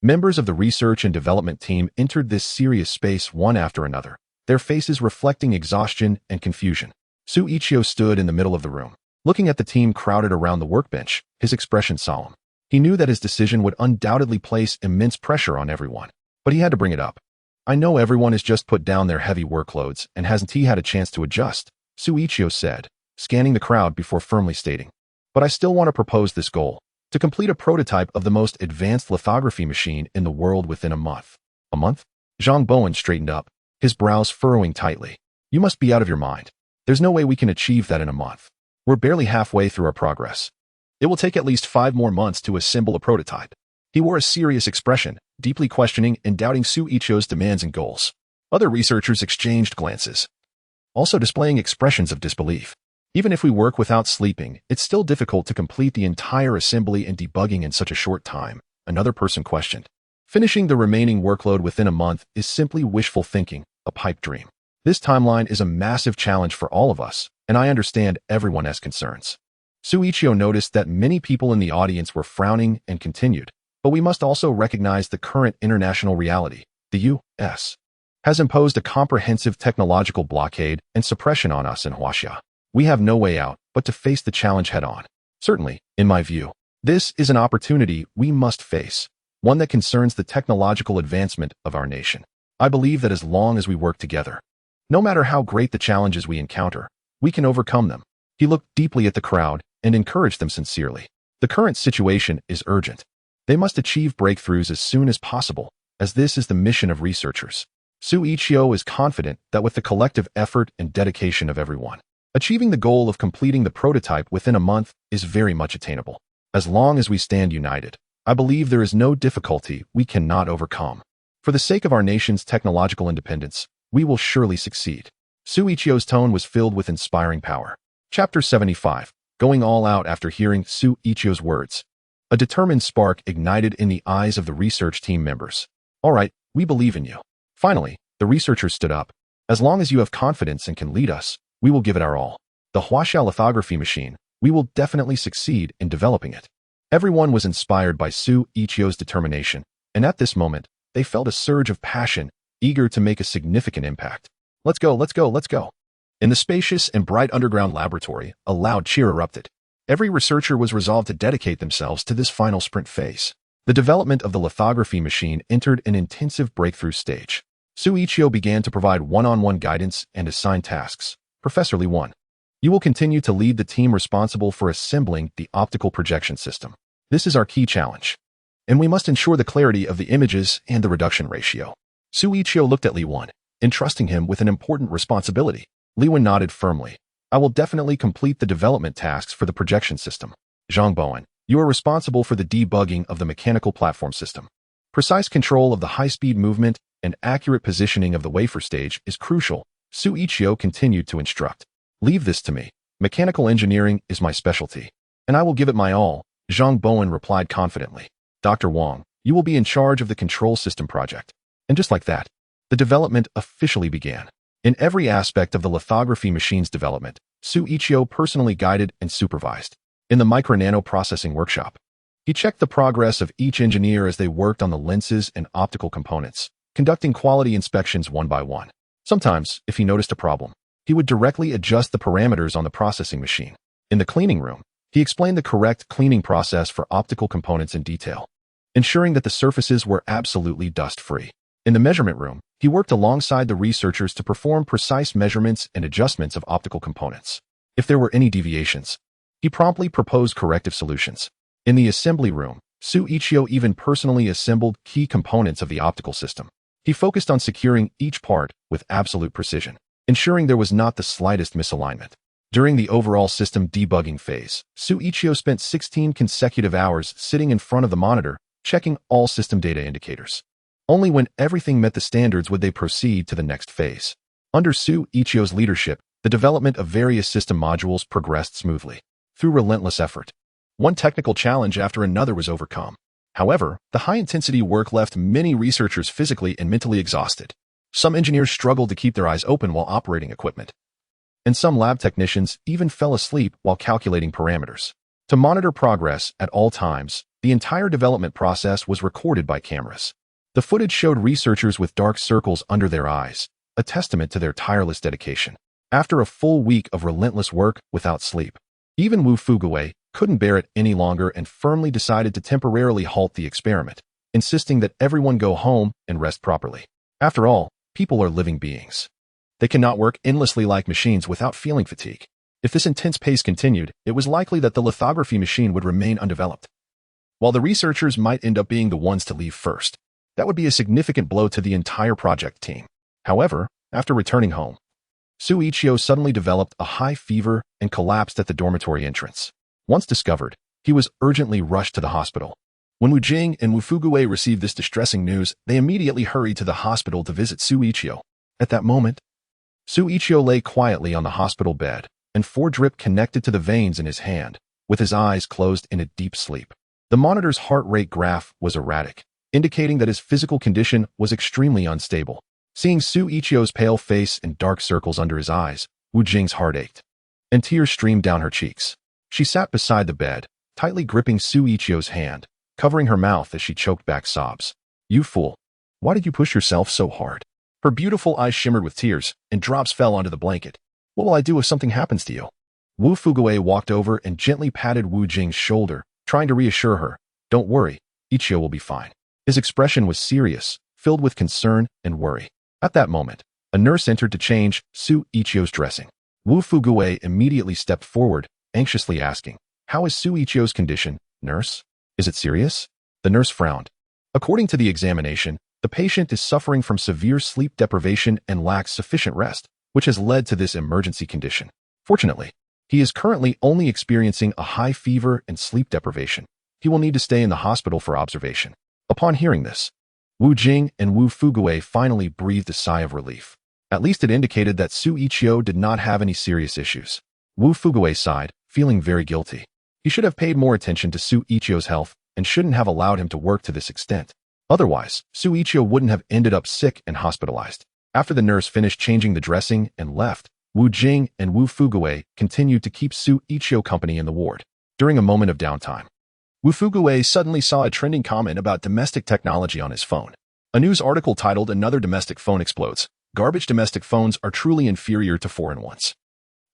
Members of the research and development team entered this serious space one after another, their faces reflecting exhaustion and confusion. Xu Yiqiu stood in the middle of the room, looking at the team crowded around the workbench, his expression solemn. He knew that his decision would undoubtedly place immense pressure on everyone, but he had to bring it up. I know everyone has just put down their heavy workloads and hasn't had a chance to adjust, Xu Yiqiu said, scanning the crowd before firmly stating. But I still want to propose this goal, to complete a prototype of the most advanced lithography machine in the world within a month. A month? Zhang Bowen straightened up, his brows furrowing tightly. You must be out of your mind. There's no way we can achieve that in a month. We're barely halfway through our progress. It will take at least 5 more months to assemble a prototype. He wore a serious expression, deeply questioning and doubting Xu Yiqiu's demands and goals. Other researchers exchanged glances, also displaying expressions of disbelief. Even if we work without sleeping, it's still difficult to complete the entire assembly and debugging in such a short time, another person questioned. Finishing the remaining workload within a month is simply wishful thinking, a pipe dream. This timeline is a massive challenge for all of us, and I understand everyone has concerns. Xu Yiqiu noticed that many people in the audience were frowning and continued, but we must also recognize the current international reality. The U.S. has imposed a comprehensive technological blockade and suppression on us in Huaxia. We have no way out but to face the challenge head-on. Certainly, in my view, this is an opportunity we must face, one that concerns the technological advancement of our nation. I believe that as long as we work together, no matter how great the challenges we encounter, we can overcome them. He looked deeply at the crowd and encouraged them sincerely. The current situation is urgent. They must achieve breakthroughs as soon as possible, as this is the mission of researchers. Xu Yiqiu is confident that with the collective effort and dedication of everyone, achieving the goal of completing the prototype within a month is very much attainable. As long as we stand united, I believe there is no difficulty we cannot overcome. For the sake of our nation's technological independence, we will surely succeed. Xu Yiqiu's tone was filled with inspiring power. Chapter 75. Going all out after hearing Xu Yiqiu's words. A determined spark ignited in the eyes of the research team members. All right, we believe in you. Finally, the researchers stood up. As long as you have confidence and can lead us, we will give it our all. The Huaxia lithography machine, we will definitely succeed in developing it. Everyone was inspired by Xu Yiqiu's determination, and at this moment, they felt a surge of passion, eager to make a significant impact. Let's go, let's go, let's go. In the spacious and bright underground laboratory, a loud cheer erupted. Every researcher was resolved to dedicate themselves to this final sprint phase. The development of the lithography machine entered an intensive breakthrough stage. Xu Yiqiu began to provide one-on-one guidance and assign tasks. Professor Li 1. You will continue to lead the team responsible for assembling the optical projection system. This is our key challenge, and we must ensure the clarity of the images and the reduction ratio. Xu Yiqiu looked at Li 1, entrusting him with an important responsibility. Li 1 nodded firmly. I will definitely complete the development tasks for the projection system. Zhang Bowen, you are responsible for the debugging of the mechanical platform system. Precise control of the high-speed movement and accurate positioning of the wafer stage is crucial. Xu Yiqiu continued to instruct. Leave this to me. Mechanical engineering is my specialty, and I will give it my all, Zhang Bowen replied confidently. Dr. Wang, You will be in charge of the control system project. And just like that, the development officially began. In every aspect of the lithography machine's development, Xu Yiqiu personally guided and supervised. In the micro-nano processing workshop, he checked the progress of each engineer as they worked on the lenses and optical components, conducting quality inspections one by one. Sometimes, if he noticed a problem, he would directly adjust the parameters on the processing machine. In the cleaning room, he explained the correct cleaning process for optical components in detail, ensuring that the surfaces were absolutely dust-free. In the measurement room, he worked alongside the researchers to perform precise measurements and adjustments of optical components. If there were any deviations, he promptly proposed corrective solutions. In the assembly room, Xu Yiqiu even personally assembled key components of the optical system. He focused on securing each part with absolute precision, ensuring there was not the slightest misalignment. During the overall system debugging phase, Xu Yiqiu spent 16 consecutive hours sitting in front of the monitor, checking all system data indicators. Only when everything met the standards would they proceed to the next phase. Under Xu Yiqiu's leadership, the development of various system modules progressed smoothly. Through relentless effort, one technical challenge after another was overcome. However, the high-intensity work left many researchers physically and mentally exhausted. Some engineers struggled to keep their eyes open while operating equipment, and some lab technicians even fell asleep while calculating parameters. To monitor progress at all times, the entire development process was recorded by cameras. The footage showed researchers with dark circles under their eyes, a testament to their tireless dedication. After a full week of relentless work without sleep, even Wu Fuguwei couldn't bear it any longer and firmly decided to temporarily halt the experiment, insisting that everyone go home and rest properly. After all, people are living beings. They cannot work endlessly like machines without feeling fatigue. If this intense pace continued, it was likely that the lithography machine would remain undeveloped. While the researchers might end up being the ones to leave first, that would be a significant blow to the entire project team. However, after returning home, Xu Yiqiu suddenly developed a high fever and collapsed at the dormitory entrance. Once discovered, he was urgently rushed to the hospital. When Wu Jing and Wu Fuguwei received this distressing news, they immediately hurried to the hospital to visit Xu Yiqiu. At that moment, Xu Yiqiu lay quietly on the hospital bed, and 4 drip connected to the veins in his hand, with his eyes closed in a deep sleep. The monitor's heart rate graph was erratic, indicating that his physical condition was extremely unstable. Seeing Xu Yiqiu's pale face and dark circles under his eyes, Wu Jing's heart ached, and tears streamed down her cheeks. She sat beside the bed, tightly gripping Xu Yiqiu's hand, covering her mouth as she choked back sobs. "You fool. Why did you push yourself so hard?" Her beautiful eyes shimmered with tears, and drops fell onto the blanket. "What will I do if something happens to you?" Wu Fuguwei walked over and gently patted Wu Jing's shoulder, trying to reassure her. "Don't worry, Yiqiu will be fine." His expression was serious, filled with concern and worry. At that moment, a nurse entered to change Xu Yiqiu's dressing. Wu Fuguwei immediately stepped forward, anxiously asking, "How is Xu Yiqiu's condition, nurse? Is it serious?" The nurse frowned. According to the examination, the patient is suffering from severe sleep deprivation and lacks sufficient rest, which has led to this emergency condition. Fortunately, he is currently only experiencing a high fever and sleep deprivation. He will need to stay in the hospital for observation. Upon hearing this, Wu Jing and Wu Fuguwei finally breathed a sigh of relief. At least it indicated that Xu Yiqiu did not have any serious issues. Wu Fuguwei sighed, feeling very guilty. He should have paid more attention to Xu Yiqiu's health and shouldn't have allowed him to work to this extent. Otherwise, Xu Yiqiu wouldn't have ended up sick and hospitalized. After the nurse finished changing the dressing and left, Wu Jing and Wu Fuguwei continued to keep Xu Yiqiu company in the ward. During a moment of downtime, Wu Fuguwei suddenly saw a trending comment about domestic technology on his phone. A news article titled "Another Domestic Phone Explodes. Garbage domestic phones are truly inferior to foreign ones."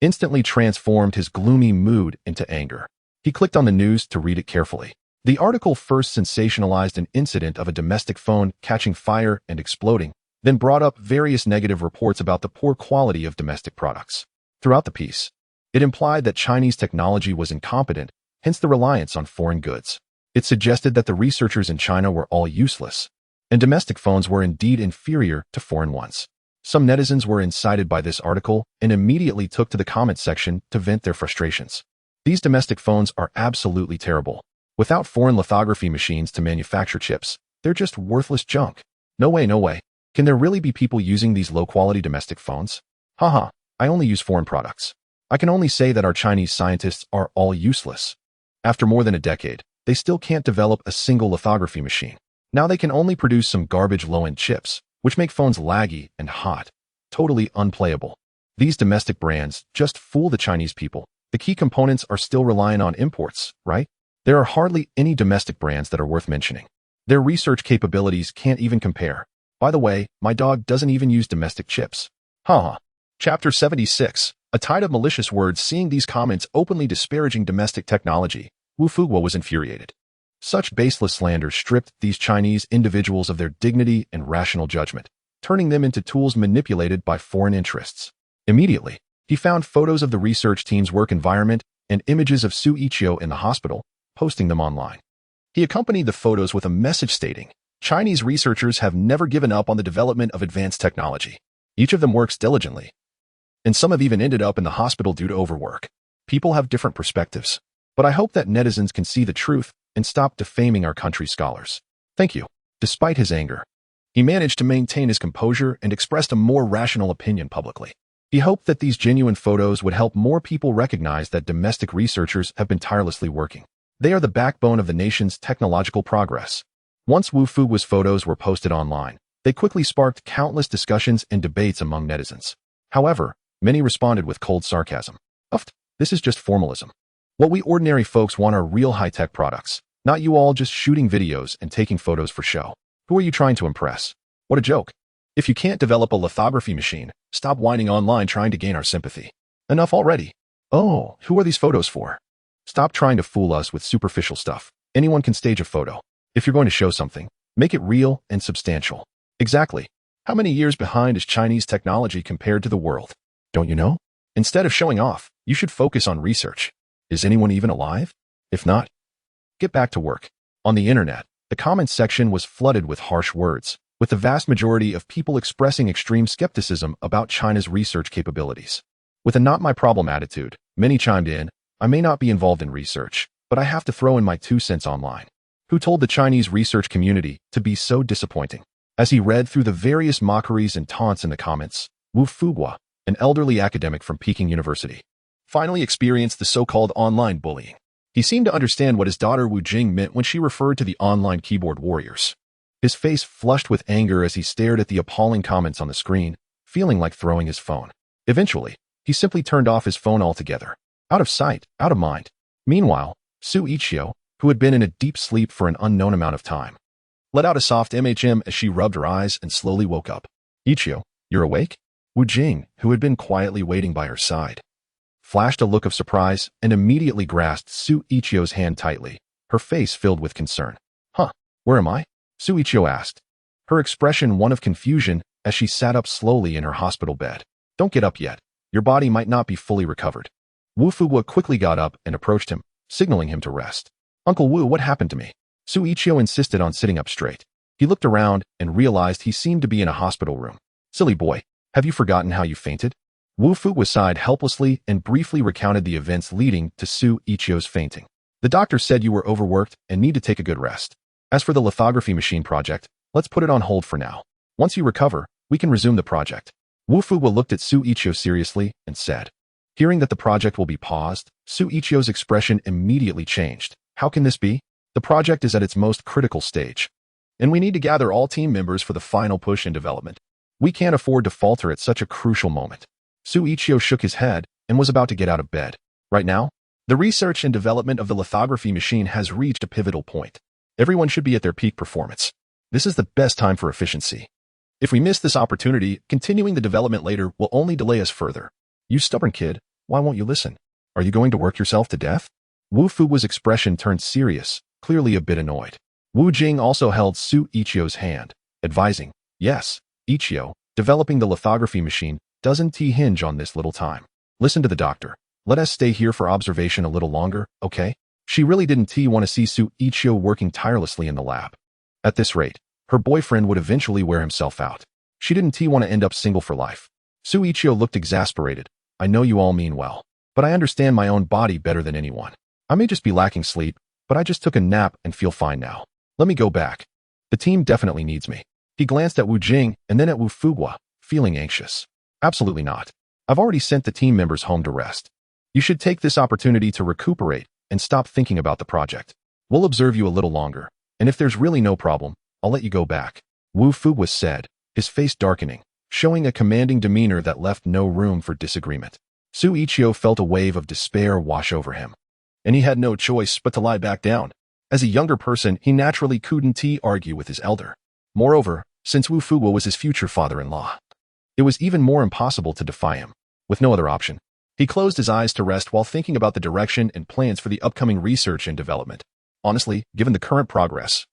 Instantly transformed his gloomy mood into anger. He clicked on the news to read it carefully. The article first sensationalized an incident of a domestic phone catching fire and exploding, then brought up various negative reports about the poor quality of domestic products. Throughout the piece, it implied that Chinese technology was incompetent, hence the reliance on foreign goods. It suggested that the researchers in China were all useless, and domestic phones were indeed inferior to foreign ones. Some netizens were incited by this article and immediately took to the comment section to vent their frustrations. These domestic phones are absolutely terrible. Without foreign lithography machines to manufacture chips, they're just worthless junk. No way, no way. Can there really be people using these low-quality domestic phones? Haha, I only use foreign products. I can only say that our Chinese scientists are all useless. After more than a decade, they still can't develop a single lithography machine. Now they can only produce some garbage low-end chips, which make phones laggy and hot, totally unplayable. These domestic brands just fool the Chinese people. The key components are still relying on imports, right? There are hardly any domestic brands that are worth mentioning. Their research capabilities can't even compare. By the way, my dog doesn't even use domestic chips. Haha. Chapter 76. A tide of malicious words. Seeing these comments openly disparaging domestic technology, Wu Fuguo was infuriated. Such baseless slander stripped these Chinese individuals of their dignity and rational judgment, turning them into tools manipulated by foreign interests. Immediately, he found photos of the research team's work environment and images of Xu Yiqiu in the hospital, posting them online. He accompanied the photos with a message stating, "Chinese researchers have never given up on the development of advanced technology. Each of them works diligently, and some have even ended up in the hospital due to overwork. People have different perspectives, but I hope that netizens can see the truth and stop defaming our country's scholars. Thank you." Despite his anger, he managed to maintain his composure and expressed a more rational opinion publicly. He hoped that these genuine photos would help more people recognize that domestic researchers have been tirelessly working. They are the backbone of the nation's technological progress. Once Wu Fuguo's photos were posted online, they quickly sparked countless discussions and debates among netizens. However, many responded with cold sarcasm. This is just formalism. What we ordinary folks want are real high-tech products, not you all just shooting videos and taking photos for show. Who are you trying to impress? What a joke. If you can't develop a lithography machine, stop whining online trying to gain our sympathy. Enough already. Oh, who are these photos for? Stop trying to fool us with superficial stuff. Anyone can stage a photo. If you're going to show something, make it real and substantial. Exactly. How many years behind is Chinese technology compared to the world? Don't you know? Instead of showing off, you should focus on research. Is anyone even alive? If not, get back to work. On the internet, the comments section was flooded with harsh words, with the vast majority of people expressing extreme skepticism about China's research capabilities. With a not my problem attitude, many chimed in, "I may not be involved in research, but I have to throw in my 2 cents online." Who told the Chinese research community to be so disappointing? As he read through the various mockeries and taunts in the comments, Wu Fuguo, an elderly academic from Peking University, finally experienced the so-called online bullying. He seemed to understand what his daughter Wu Jing meant when she referred to the online keyboard warriors. His face flushed with anger as he stared at the appalling comments on the screen, feeling like throwing his phone. Eventually, he simply turned off his phone altogether. Out of sight, out of mind. Meanwhile, Xu Yiqiu, who had been in a deep sleep for an unknown amount of time, let out a soft MHM as she rubbed her eyes and slowly woke up. "Yiqiu, you're awake?" Wu Jing, who had been quietly waiting by her side, flashed a look of surprise and immediately grasped Xu Yiqiu's hand tightly, her face filled with concern. Where am I?" Xu Yiqiu asked, her expression one of confusion as she sat up slowly in her hospital bed. "Don't get up yet. Your body might not be fully recovered." Wu Fuguo quickly got up and approached him, signaling him to rest. "Uncle Wu, what happened to me?" Xu Yiqiu insisted on sitting up straight. He looked around and realized he seemed to be in a hospital room. "Silly boy, have you forgotten how you fainted?" Wu Fuguo sighed helplessly and briefly recounted the events leading to Xu Yiqiu's fainting. "The doctor said you were overworked and need to take a good rest. As for the lithography machine project, let's put it on hold for now. Once you recover, we can resume the project." Wu Fuguo looked at Xu Yiqiu seriously and said. Hearing that the project will be paused, Xu Yiqiu's expression immediately changed. "How can this be? The project is at its most critical stage, and we need to gather all team members for the final push in development. We can't afford to falter at such a crucial moment." Xu Yiqiu shook his head and was about to get out of bed. "Right now, the research and development of the lithography machine has reached a pivotal point. Everyone should be at their peak performance. This is the best time for efficiency. If we miss this opportunity, continuing the development later will only delay us further. You stubborn kid, why won't you listen? Are you going to work yourself to death?" Wu Fuguo's expression turned serious, clearly a bit annoyed. Wu Jing also held Xu Yiqiu's hand, advising, "Yes, Yiqiu, developing the lithography machine doesn't hinge on this little time. Listen to the doctor. Let us stay here for observation a little longer, okay?" She really didn't want to see Xu Yiqiu working tirelessly in the lab. At this rate, her boyfriend would eventually wear himself out. She didn't want to end up single for life. Xu Yiqiu looked exasperated. "I know you all mean well, but I understand my own body better than anyone. I may just be lacking sleep, but I just took a nap and feel fine now. Let me go back. The team definitely needs me." He glanced at Wu Jing and then at Wu Fuguo, feeling anxious. "Absolutely not. I've already sent the team members home to rest. You should take this opportunity to recuperate and stop thinking about the project. We'll observe you a little longer, and if there's really no problem, I'll let you go back," Wu Fuguo said, his face darkening, showing a commanding demeanor that left no room for disagreement. Xu Yiqiu felt a wave of despair wash over him, and he had no choice but to lie back down. As a younger person, he naturally couldn't argue with his elder. Moreover, since Wu Fuguo was his future father-in-law, it was even more impossible to defy him. With no other option, he closed his eyes to rest while thinking about the direction and plans for the upcoming research and development. Honestly, given the current progress,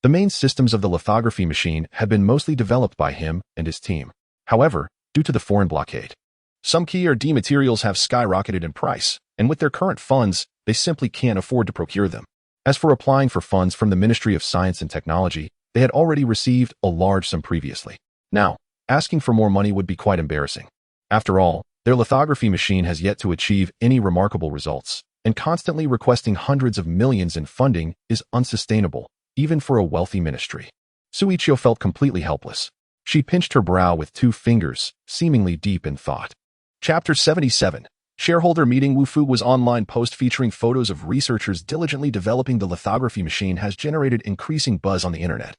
the main systems of the lithography machine had been mostly developed by him and his team. However, due to the foreign blockade, some key R&D materials have skyrocketed in price, and with their current funds, they simply can't afford to procure them. As for applying for funds from the Ministry of Science and Technology, they had already received a large sum previously. Now, asking for more money would be quite embarrassing. After all, their lithography machine has yet to achieve any remarkable results, and constantly requesting hundreds of millions in funding is unsustainable, even for a wealthy ministry. Xu Yiqiu felt completely helpless. She pinched her brow with 2 fingers, seemingly deep in thought. Chapter 77. Shareholder Meeting. Wu Fuguo's online post featuring photos of researchers diligently developing the lithography machine has generated increasing buzz on the internet,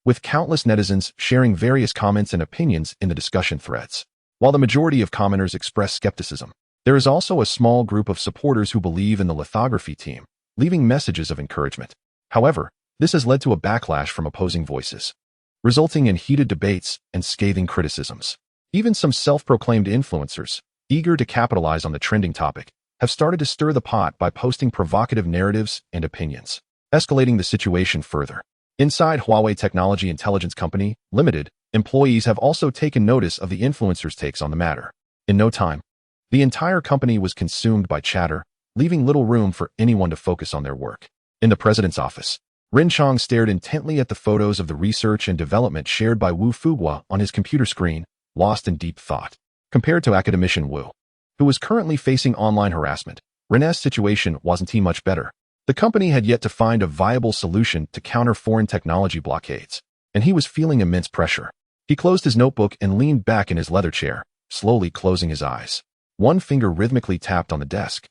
with countless netizens sharing various comments and opinions in the discussion threads. While the majority of commenters express skepticism, there is also a small group of supporters who believe in the lithography team, leaving messages of encouragement. However, this has led to a backlash from opposing voices, resulting in heated debates and scathing criticisms. Even some self-proclaimed influencers, eager to capitalize on the trending topic, have started to stir the pot by posting provocative narratives and opinions, escalating the situation further. Inside Huawei Technology Intelligence Company, Limited, employees have also taken notice of the influencers' takes on the matter. In no time, the entire company was consumed by chatter, leaving little room for anyone to focus on their work. In the president's office, Ren Chong stared intently at the photos of the research and development shared by Wu Fuguo on his computer screen, lost in deep thought. Compared to Academician Wu, who was currently facing online harassment, Ren's situation wasn't much better. The company had yet to find a viable solution to counter foreign technology blockades, and he was feeling immense pressure. He closed his notebook and leaned back in his leather chair, slowly closing his eyes. One finger rhythmically tapped on the desk,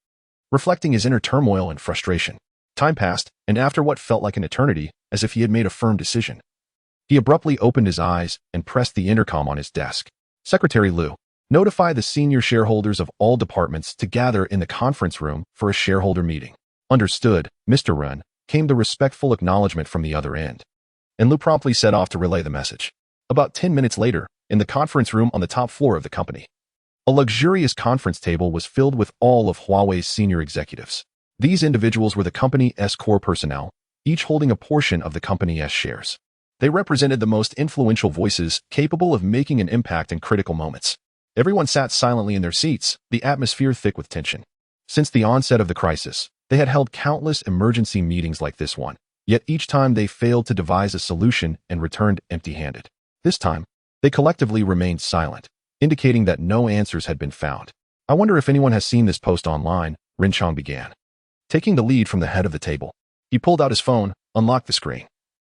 reflecting his inner turmoil and frustration. Time passed, and after what felt like an eternity, as if he had made a firm decision, he abruptly opened his eyes and pressed the intercom on his desk. "Secretary Liu, notify the senior shareholders of all departments to gather in the conference room for a shareholder meeting." "Understood, Mr. Ren," came the respectful acknowledgement from the other end, and Liu promptly set off to relay the message. About 10 minutes later, in the conference room on the top floor of the company, a luxurious conference table was filled with all of Huawei's senior executives. These individuals were the company's core personnel, each holding a portion of the company's shares. They represented the most influential voices capable of making an impact in critical moments. Everyone sat silently in their seats, the atmosphere thick with tension. Since the onset of the crisis, they had held countless emergency meetings like this one, yet each time they failed to devise a solution and returned empty-handed. This time, they collectively remained silent, indicating that no answers had been found. "I wonder if anyone has seen this post online," Ren Chong began. Taking the lead from the head of the table, he pulled out his phone, unlocked the screen,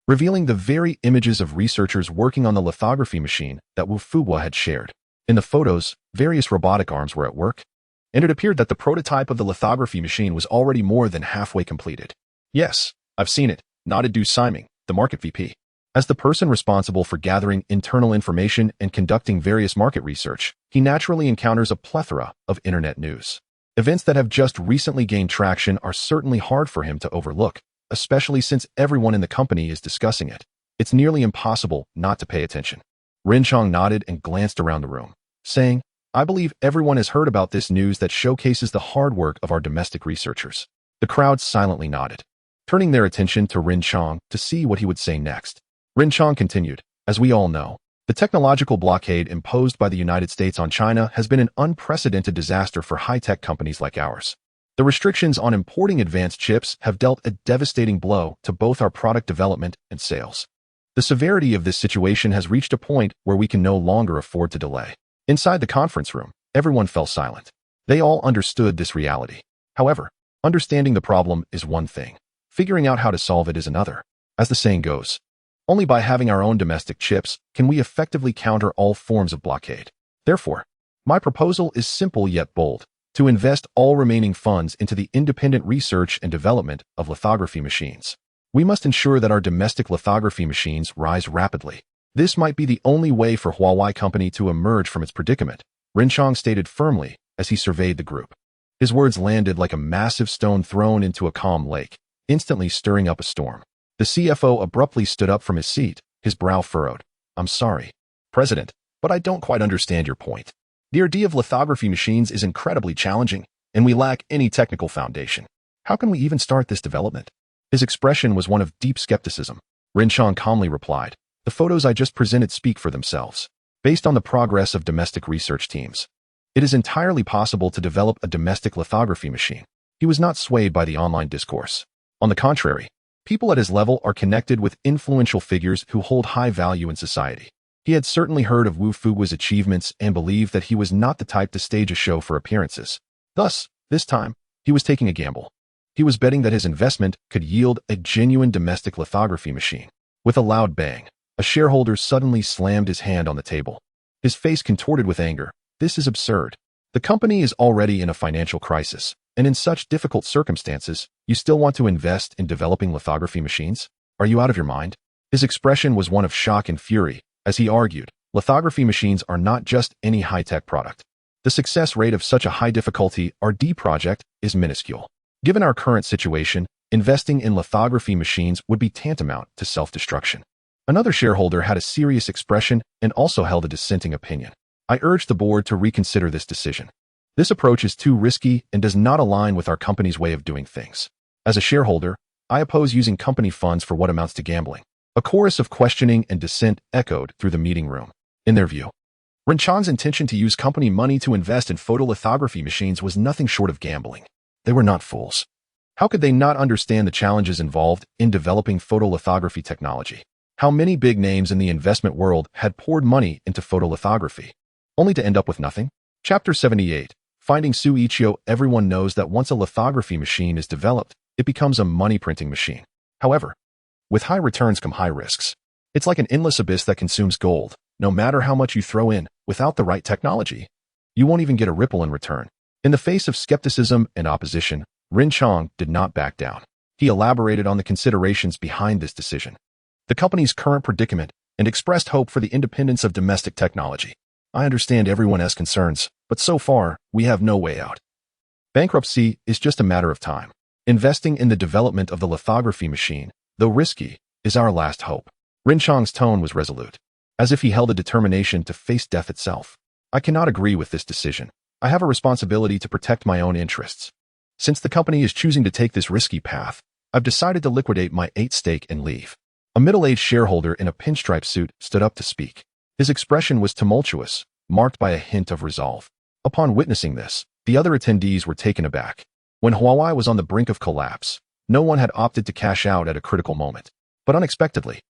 revealing the very images of researchers working on the lithography machine that Wu Fuguo had shared. In the photos, various robotic arms were at work, and it appeared that the prototype of the lithography machine was already more than halfway completed. "Yes, I've seen it," nodded Du Siming, the market VP. As the person responsible for gathering internal information and conducting various market research, he naturally encounters a plethora of internet news. Events that have just recently gained traction are certainly hard for him to overlook, especially since everyone in the company is discussing it. It's nearly impossible not to pay attention. Ren Chong nodded and glanced around the room, saying, "I believe everyone has heard about this news that showcases the hard work of our domestic researchers." The crowd silently nodded, turning their attention to Ren Chong to see what he would say next. Ren Chong continued, "As we all know, the technological blockade imposed by the United States on China has been an unprecedented disaster for high-tech companies like ours. The restrictions on importing advanced chips have dealt a devastating blow to both our product development and sales. The severity of this situation has reached a point where we can no longer afford to delay." Inside the conference room, everyone fell silent. They all understood this reality. However, understanding the problem is one thing. Figuring out how to solve it is another. As the saying goes, only by having our own domestic chips can we effectively counter all forms of blockade. Therefore, my proposal is simple yet bold: to invest all remaining funds into the independent research and development of lithography machines. We must ensure that our domestic lithography machines rise rapidly. This might be the only way for Huawei Company to emerge from its predicament, Rinchong stated firmly as he surveyed the group. His words landed like a massive stone thrown into a calm lake, instantly stirring up a storm. The CFO abruptly stood up from his seat, his brow furrowed. I'm sorry, President, but I don't quite understand your point. The idea of lithography machines is incredibly challenging, and we lack any technical foundation. How can we even start this development? His expression was one of deep skepticism. Rinchong calmly replied, the photos I just presented speak for themselves. Based on the progress of domestic research teams, it is entirely possible to develop a domestic lithography machine. He was not swayed by the online discourse. On the contrary, people at his level are connected with influential figures who hold high value in society. He had certainly heard of Wu Fuguo's achievements and believed that he was not the type to stage a show for appearances. Thus, this time, he was taking a gamble. He was betting that his investment could yield a genuine domestic lithography machine. With a loud bang, a shareholder suddenly slammed his hand on the table. His face contorted with anger. This is absurd. The company is already in a financial crisis, and in such difficult circumstances, you still want to invest in developing lithography machines? Are you out of your mind? His expression was one of shock and fury. As he argued, lithography machines are not just any high-tech product. The success rate of such a high-difficulty R&D project is minuscule. Given our current situation, investing in lithography machines would be tantamount to self-destruction. Another shareholder had a serious expression and also held a dissenting opinion. I urge the board to reconsider this decision. This approach is too risky and does not align with our company's way of doing things. As a shareholder, I oppose using company funds for what amounts to gambling. A chorus of questioning and dissent echoed through the meeting room. In their view, Rinchong's intention to use company money to invest in photolithography machines was nothing short of gambling. They were not fools. How could they not understand the challenges involved in developing photolithography technology? How many big names in the investment world had poured money into photolithography, only to end up with nothing? Chapter 78. Finding Xu Yiqiu. Everyone knows that once a lithography machine is developed, it becomes a money-printing machine. However, with high returns come high risks. It's like an endless abyss that consumes gold. No matter how much you throw in, without the right technology, you won't even get a ripple in return. In the face of skepticism and opposition, Rinchong did not back down. He elaborated on the considerations behind this decision, the company's current predicament, and expressed hope for the independence of domestic technology. I understand everyone has concerns, but so far, we have no way out. Bankruptcy is just a matter of time. Investing in the development of the lithography machine, though risky, is our last hope. Rinchong's tone was resolute, as if he held a determination to face death itself. I cannot agree with this decision. I have a responsibility to protect my own interests. Since the company is choosing to take this risky path, I've decided to liquidate my 8% stake and leave. A middle-aged shareholder in a pinstripe suit stood up to speak. His expression was tumultuous, marked by a hint of resolve. Upon witnessing this, the other attendees were taken aback. When Huawei was on the brink of collapse, no one had opted to cash out at a critical moment. But unexpectedly,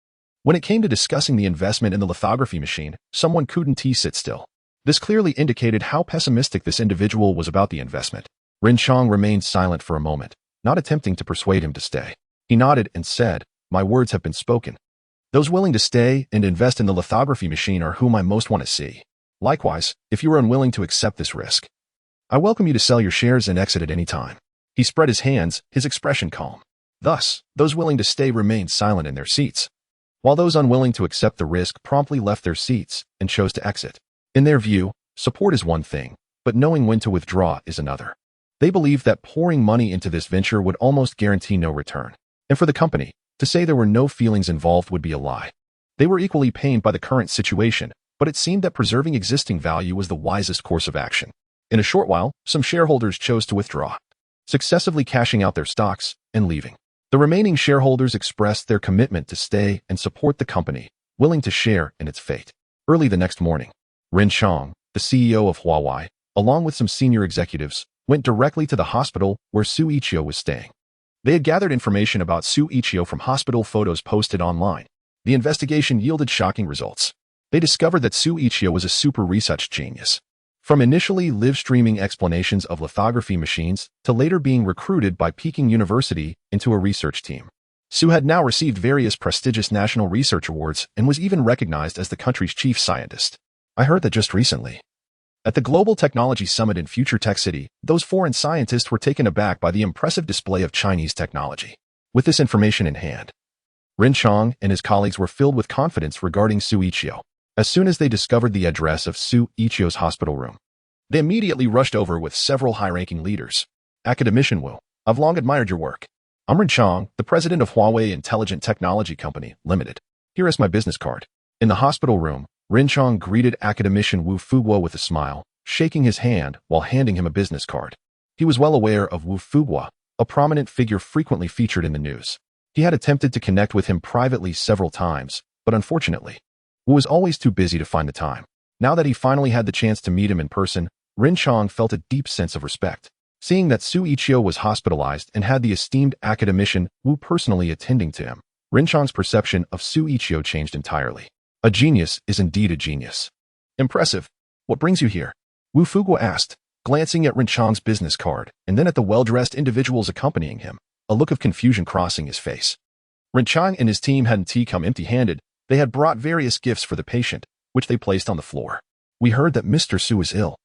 when it came to discussing the investment in the lithography machine, someone couldn't sit still. This clearly indicated how pessimistic this individual was about the investment. Rinchong remained silent for a moment, not attempting to persuade him to stay. He nodded and said, "My words have been spoken. Those willing to stay and invest in the lithography machine are whom I most want to see. Likewise, if you are unwilling to accept this risk, I welcome you to sell your shares and exit at any time." He spread his hands, his expression calm. Thus, those willing to stay remained silent in their seats, while those unwilling to accept the risk promptly left their seats and chose to exit. In their view, support is one thing, but knowing when to withdraw is another. They believed that pouring money into this venture would almost guarantee no return. And for the company, to say there were no feelings involved would be a lie. They were equally pained by the current situation, but it seemed that preserving existing value was the wisest course of action. In a short while, some shareholders chose to withdraw, successively cashing out their stocks and leaving. The remaining shareholders expressed their commitment to stay and support the company, willing to share in its fate. Early the next morning, Rinchong, the CEO of Huawei, along with some senior executives, went directly to the hospital where Xu Yiqiu was staying. They had gathered information about Xu Yiqiu from hospital photos posted online. The investigation yielded shocking results. They discovered that Xu Yiqiu was a super research genius. From initially live-streaming explanations of lithography machines to later being recruited by Peking University into a research team, Xu had now received various prestigious national research awards and was even recognized as the country's chief scientist. I heard that just recently, at the Global Technology Summit in Future Tech City, those foreign scientists were taken aback by the impressive display of Chinese technology. With this information in hand, Ren Chong and his colleagues were filled with confidence regarding Xu Yiqiu. As soon as they discovered the address of Xu Yiqiu's hospital room, they immediately rushed over with several high-ranking leaders. Academician Wu, I've long admired your work. I'm Ren Chong, the president of Huawei Intelligent Technology Company, Limited. Here is my business card. In the hospital room, Ren Chong greeted Academician Wu Fuguo with a smile, shaking his hand while handing him a business card. He was well aware of Wu Fuguo, a prominent figure frequently featured in the news. He had attempted to connect with him privately several times, but unfortunately, Wu was always too busy to find the time. Now that he finally had the chance to meet him in person, Ren Chong felt a deep sense of respect. Seeing that Xu Yiqiu was hospitalized and had the esteemed academician Wu personally attending to him, Ren Chong's perception of Xu Yiqiu changed entirely. A genius is indeed a genius. Impressive. What brings you here? Wu Fuguo asked, glancing at Ren Chong's business card and then at the well-dressed individuals accompanying him, a look of confusion crossing his face. Ren Chong and his team hadn't come empty-handed. They had brought various gifts for the patient, which they placed on the floor. We heard that Mr. Xu is ill,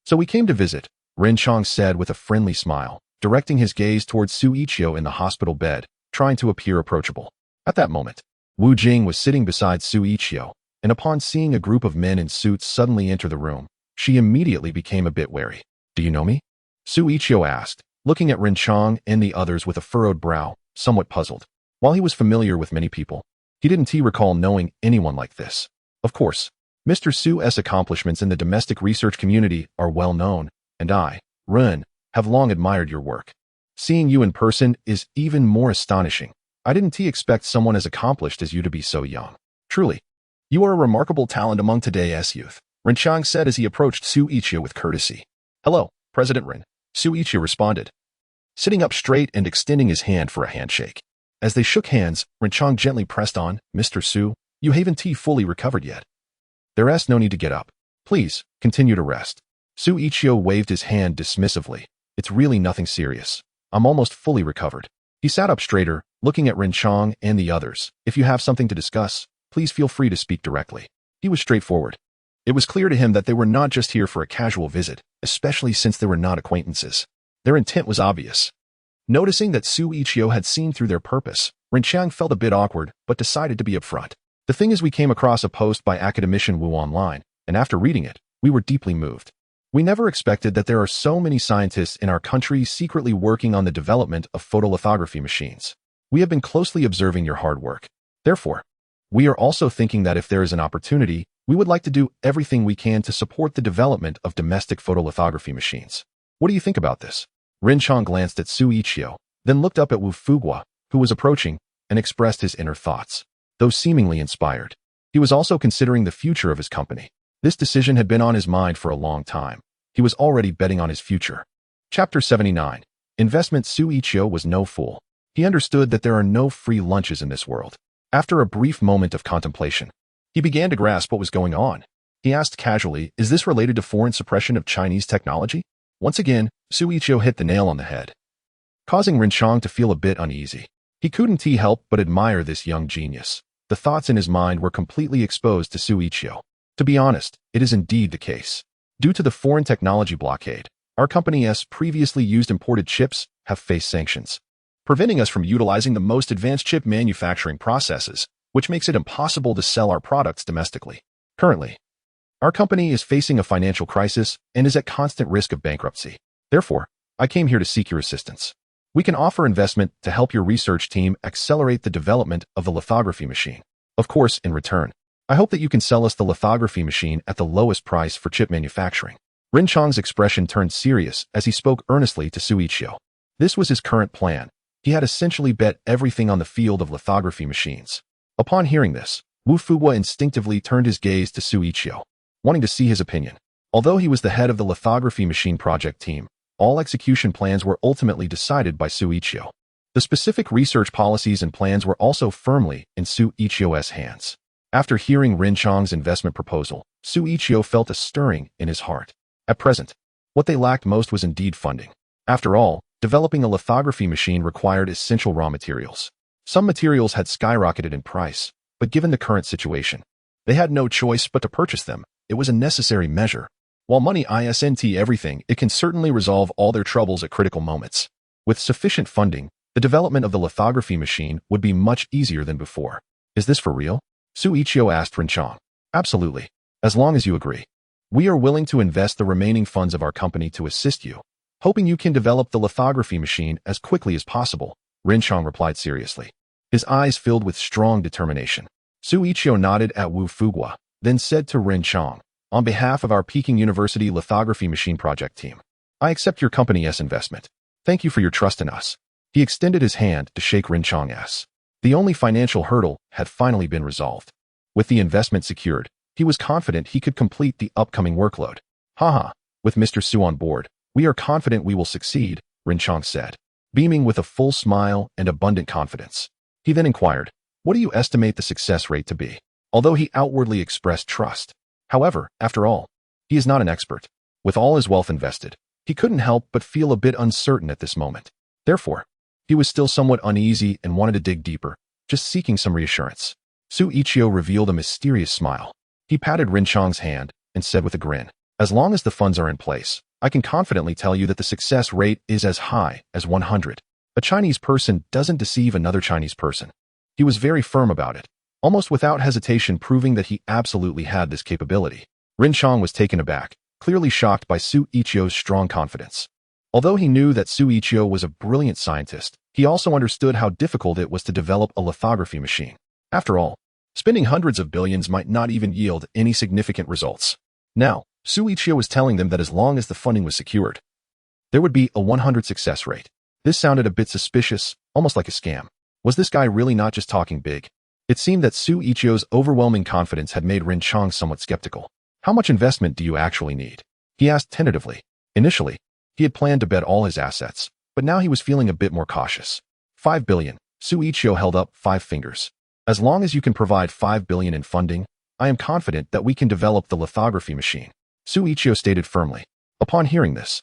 so we came to visit, Ren Chong said with a friendly smile, directing his gaze towards Xu Yiqiu in the hospital bed, trying to appear approachable. At that moment, Wu Jing was sitting beside Xu Yiqiu, and upon seeing a group of men in suits suddenly enter the room, she immediately became a bit wary. Do you know me? Xu Yiqiu asked, looking at Ren Chong and the others with a furrowed brow, somewhat puzzled. While he was familiar with many people, he didn't recall knowing anyone like this. Of course, Mr. Xu's accomplishments in the domestic research community are well known, and I, Ren, have long admired your work. Seeing you in person is even more astonishing. I didn't expect someone as accomplished as you to be so young. Truly, you are a remarkable talent among today's youth, Ren Chong said as he approached Xu Yiqiu with courtesy. Hello, President Ren, Xu Yiqiu responded, sitting up straight and extending his hand for a handshake. As they shook hands, Ren Chong gently pressed on, Mr. Xu, you haven't fully recovered yet. There's no need to get up. Please, continue to rest. Xu Yiqiu waved his hand dismissively. It's really nothing serious. I'm almost fully recovered. He sat up straighter, looking at Ren Chong and the others. If you have something to discuss, please feel free to speak directly. He was straightforward. It was clear to him that they were not just here for a casual visit, especially since they were not acquaintances. Their intent was obvious. Noticing that Xu Yiqiu had seen through their purpose, Ren Chong felt a bit awkward, but decided to be upfront. The thing is, we came across a post by Academician Wu online, and after reading it, we were deeply moved. We never expected that there are so many scientists in our country secretly working on the development of photolithography machines. We have been closely observing your hard work. Therefore, we are also thinking that if there is an opportunity, we would like to do everything we can to support the development of domestic photolithography machines. What do you think about this? Ren Chong glanced at Xu Yiqiu, then looked up at Wu Fuguo, who was approaching, and expressed his inner thoughts. Though seemingly inspired, he was also considering the future of his company. This decision had been on his mind for a long time. He was already betting on his future. Chapter 79. Investment. Xu Yiqiu was no fool. He understood that there are no free lunches in this world. After a brief moment of contemplation, he began to grasp what was going on. He asked casually, is this related to foreign suppression of Chinese technology? Once again, Xu Yiqiu hit the nail on the head, causing Ren Chong to feel a bit uneasy. He couldn't help but admire this young genius. The thoughts in his mind were completely exposed to Xu Yiqiu. To be honest, it is indeed the case. Due to the foreign technology blockade, our company's previously used imported chips have faced sanctions, preventing us from utilizing the most advanced chip manufacturing processes, which makes it impossible to sell our products domestically. Currently, our company is facing a financial crisis and is at constant risk of bankruptcy. Therefore, I came here to seek your assistance. We can offer investment to help your research team accelerate the development of the lithography machine. Of course, in return, I hope that you can sell us the lithography machine at the lowest price for chip manufacturing. Ren Chong's expression turned serious as he spoke earnestly to Xu Yiqiu. This was his current plan. He had essentially bet everything on the field of lithography machines. Upon hearing this, Wu Fuguo instinctively turned his gaze to Xu Yiqiu, wanting to see his opinion. Although he was the head of the lithography machine project team, all execution plans were ultimately decided by Xu Yiqiu. The specific research policies and plans were also firmly in Xu Yiqiu's hands. After hearing Ren Chong's investment proposal, Xu Yiqiu felt a stirring in his heart. At present, what they lacked most was indeed funding. After all, developing a lithography machine required essential raw materials. Some materials had skyrocketed in price, but given the current situation, they had no choice but to purchase them. It was a necessary measure. While money isn't everything, it can certainly resolve all their troubles at critical moments. With sufficient funding, The development of the lithography machine would be much easier than before. Is this for real? Xu Yiqiu asked Renchang. Absolutely. As long as you agree. We are willing to invest the remaining funds of our company to assist you, hoping you can develop the lithography machine as quickly as possible, Renchang replied seriously. His eyes filled with strong determination. Xu Yiqiu nodded at Wu Fuguo, then said to Renchang, on behalf of our Peking University lithography machine project team, I accept your company's investment. Thank you for your trust in us. He extended his hand to shake Renchang's. The only financial hurdle had finally been resolved. With the investment secured, he was confident he could complete the upcoming workload. Haha, with Mr. Xu on board, we are confident we will succeed, Renchang said, beaming with a full smile and abundant confidence. He then inquired, what do you estimate the success rate to be? Although he outwardly expressed trust. However, after all, he is not an expert. With all his wealth invested, he couldn't help but feel a bit uncertain at this moment. Therefore, he was still somewhat uneasy and wanted to dig deeper, just seeking some reassurance. Xu Yiqiu revealed a mysterious smile. He patted Renchang's hand and said with a grin, as long as the funds are in place, I can confidently tell you that the success rate is as high as 100. A Chinese person doesn't deceive another Chinese person. He was very firm about it, almost without hesitation, proving that he absolutely had this capability. Renchang was taken aback, clearly shocked by Xu Yiqiu's strong confidence. Although he knew that Xu Yiqiu was a brilliant scientist, he also understood how difficult it was to develop a lithography machine. After all, spending hundreds of billions might not even yield any significant results. Now, Xu Yiqiu was telling them that as long as the funding was secured, there would be a 100 success rate. This sounded a bit suspicious, almost like a scam. Was this guy really not just talking big? It seemed that Xu Yiqiu's overwhelming confidence had made Renchang somewhat skeptical. How much investment do you actually need? He asked tentatively. Initially, he had planned to bet all his assets, but now he was feeling a bit more cautious. 5 billion. Xu Yiqiu held up 5 fingers. As long as you can provide 5 billion in funding, I am confident that we can develop the lithography machine, Xu Yiqiu stated firmly. Upon hearing this,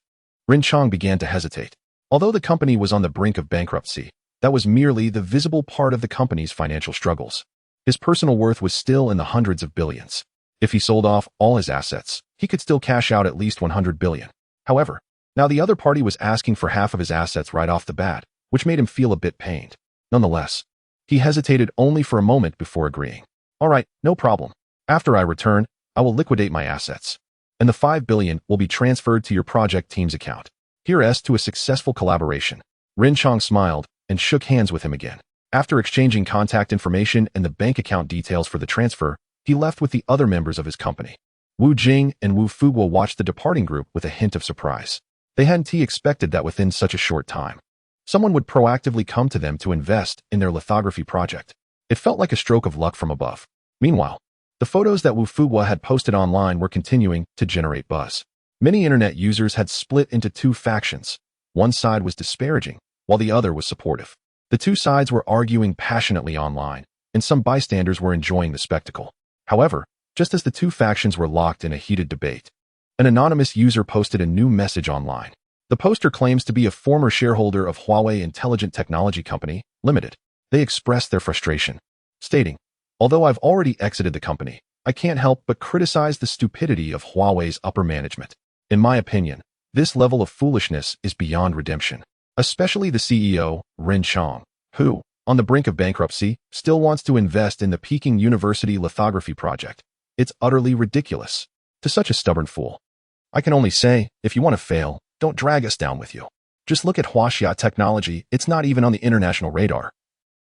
Renchang began to hesitate. Although the company was on the brink of bankruptcy, that was merely the visible part of the company's financial struggles. His personal worth was still in the hundreds of billions. If he sold off all his assets, he could still cash out at least 100 billion. However, now the other party was asking for half of his assets right off the bat, which made him feel a bit pained. Nonetheless, he hesitated only for a moment before agreeing. All right, no problem. After I return, I will liquidate my assets, and the 5 billion will be transferred to your project team's account. Here's to a successful collaboration. Renchang smiled and shook hands with him again. After exchanging contact information and the bank account details for the transfer, he left with the other members of his company. Wu Jing and Wu Fuguo watched the departing group with a hint of surprise. They hadn't expected that within such a short time, someone would proactively come to them to invest in their lithography project. It felt like a stroke of luck from above. Meanwhile, the photos that Wu Fuguo had posted online were continuing to generate buzz. Many internet users had split into two factions. One side was disparaging, while the other was supportive. The two sides were arguing passionately online, and some bystanders were enjoying the spectacle. However, just as the two factions were locked in a heated debate, an anonymous user posted a new message online. The poster claims to be a former shareholder of Huawei Intelligent Technology Company, Limited. They expressed their frustration, stating, although I've already exited the company, I can't help but criticize the stupidity of Huawei's upper management. In my opinion, this level of foolishness is beyond redemption, especially the CEO, Renchang, who, on the brink of bankruptcy, still wants to invest in the Peking University lithography project. It's utterly ridiculous. To such a stubborn fool, I can only say, if you want to fail, don't drag us down with you. Just look at Huaxia Technology, it's not even on the international radar.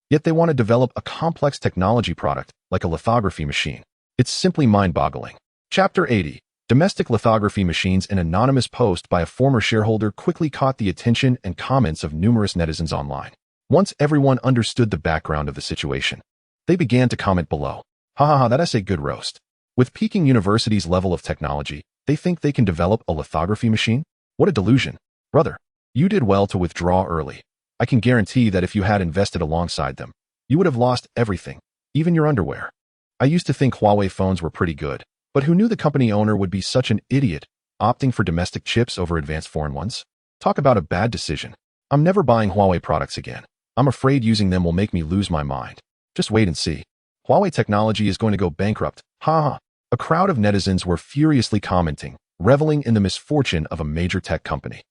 Yet they want to develop a complex technology product like a lithography machine. It's simply mind-boggling. Chapter 80. Domestic lithography machines. An anonymous post by a former shareholder quickly caught the attention and comments of numerous netizens online. Once everyone understood the background of the situation, they began to comment below. Ha, that's a good roast. With Peking University's level of technology, they think they can develop a lithography machine? What a delusion. Brother, you did well to withdraw early. I can guarantee that if you had invested alongside them, you would have lost everything, even your underwear. I used to think Huawei phones were pretty good, but who knew the company owner would be such an idiot, opting for domestic chips over advanced foreign ones? Talk about a bad decision. I'm never buying Huawei products again. I'm afraid using them will make me lose my mind. Just wait and see. Huawei technology is going to go bankrupt. Ha. A crowd of netizens were furiously commenting, reveling in the misfortune of a major tech company.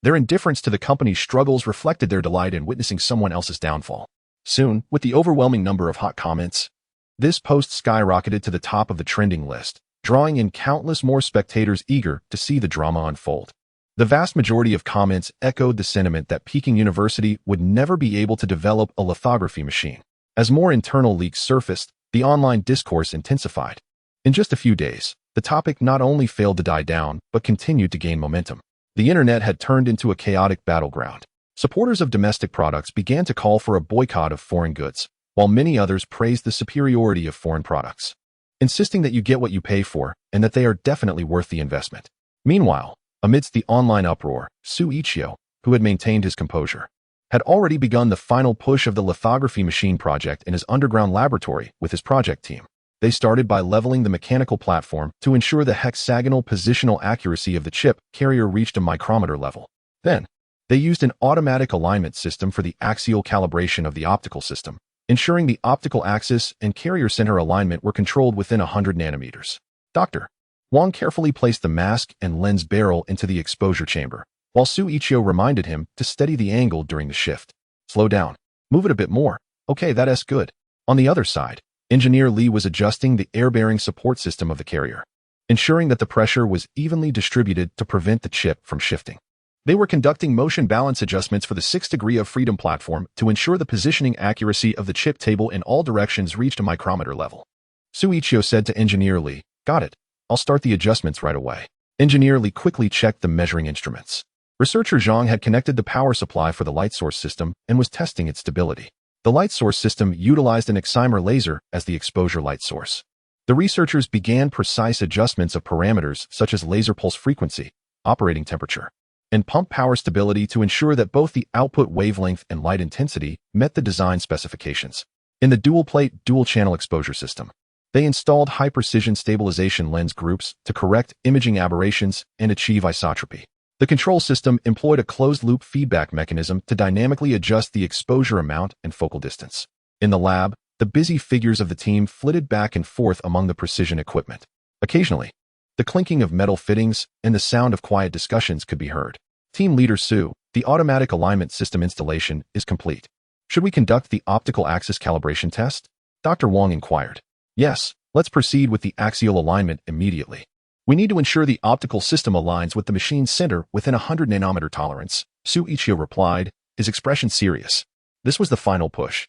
Their indifference to the company's struggles reflected their delight in witnessing someone else's downfall. Soon, with the overwhelming number of hot comments, this post skyrocketed to the top of the trending list, drawing in countless more spectators eager to see the drama unfold. The vast majority of comments echoed the sentiment that Peking University would never be able to develop a lithography machine. As more internal leaks surfaced, the online discourse intensified. In just a few days, the topic not only failed to die down, but continued to gain momentum. The internet had turned into a chaotic battleground. Supporters of domestic products began to call for a boycott of foreign goods, while many others praised the superiority of foreign products, insisting that you get what you pay for and that they are definitely worth the investment. Meanwhile, amidst the online uproar, Xu Yiqiu, who had maintained his composure, had already begun the final push of the lithography machine project in his underground laboratory with his project team. They started by leveling the mechanical platform to ensure the hexagonal positional accuracy of the chip carrier reached a micrometer level. Then, they used an automatic alignment system for the axial calibration of the optical system, ensuring the optical axis and carrier center alignment were controlled within 100 nanometers. Dr. Wang carefully placed the mask and lens barrel into the exposure chamber, while Xu Yiqiu reminded him to steady the angle during the shift. Slow down. Move it a bit more. Okay, that's good. On the other side, Engineer Li was adjusting the air-bearing support system of the carrier, ensuring that the pressure was evenly distributed to prevent the chip from shifting. They were conducting motion balance adjustments for the 6th degree of freedom platform to ensure the positioning accuracy of the chip table in all directions reached a micrometer level. Xu Yiqiu said to Engineer Li, "Got it. I'll start the adjustments right away." Engineer Li quickly checked the measuring instruments. Researcher Zhang had connected the power supply for the light source system and was testing its stability. The light source system utilized an excimer laser as the exposure light source. The researchers began precise adjustments of parameters such as laser pulse frequency, operating temperature, and pump power stability to ensure that both the output wavelength and light intensity met the design specifications. In the dual-plate, dual-channel exposure system, they installed high-precision stabilization lens groups to correct imaging aberrations and achieve isotropy. The control system employed a closed-loop feedback mechanism to dynamically adjust the exposure amount and focal distance. In the lab, the busy figures of the team flitted back and forth among the precision equipment. Occasionally, the clinking of metal fittings and the sound of quiet discussions could be heard. Team leader Su, the automatic alignment system installation is complete. Should we conduct the optical axis calibration test? Dr. Wang inquired. Yes, let's proceed with the axial alignment immediately. We need to ensure the optical system aligns with the machine's center within 100 nanometer tolerance, Xu Yiqiu replied, his expression serious. This was the final push,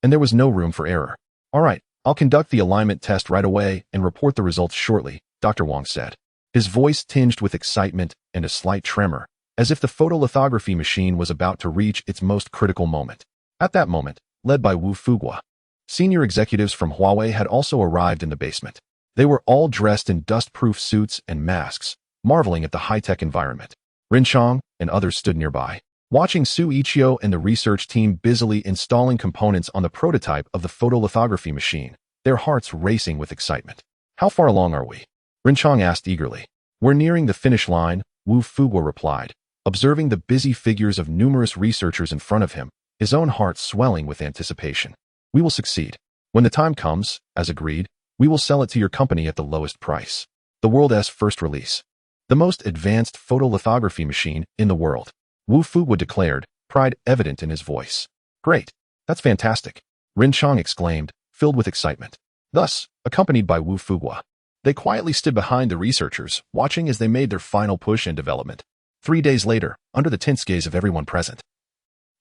and there was no room for error. All right, I'll conduct the alignment test right away and report the results shortly, Dr. Wang said, his voice tinged with excitement and a slight tremor, as if the photolithography machine was about to reach its most critical moment. At that moment, led by Wu Fuguo, senior executives from Huawei had also arrived in the basement. They were all dressed in dust-proof suits and masks, marveling at the high-tech environment. Rinchang and others stood nearby, watching Xu Yiqiu and the research team busily installing components on the prototype of the photolithography machine, their hearts racing with excitement. How far along are we? Rinchang asked eagerly. We're nearing the finish line, Wu Fuguo replied, observing the busy figures of numerous researchers in front of him, his own heart swelling with anticipation. We will succeed. When the time comes, as agreed, we will sell it to your company at the lowest price. The world's first release. The most advanced photolithography machine in the world. Wu Fuguo declared, pride evident in his voice. Great. That's fantastic. Rinchang exclaimed, filled with excitement. Thus, accompanied by Wu Fuguo, they quietly stood behind the researchers, watching as they made their final push in development. 3 days later, under the tense gaze of everyone present,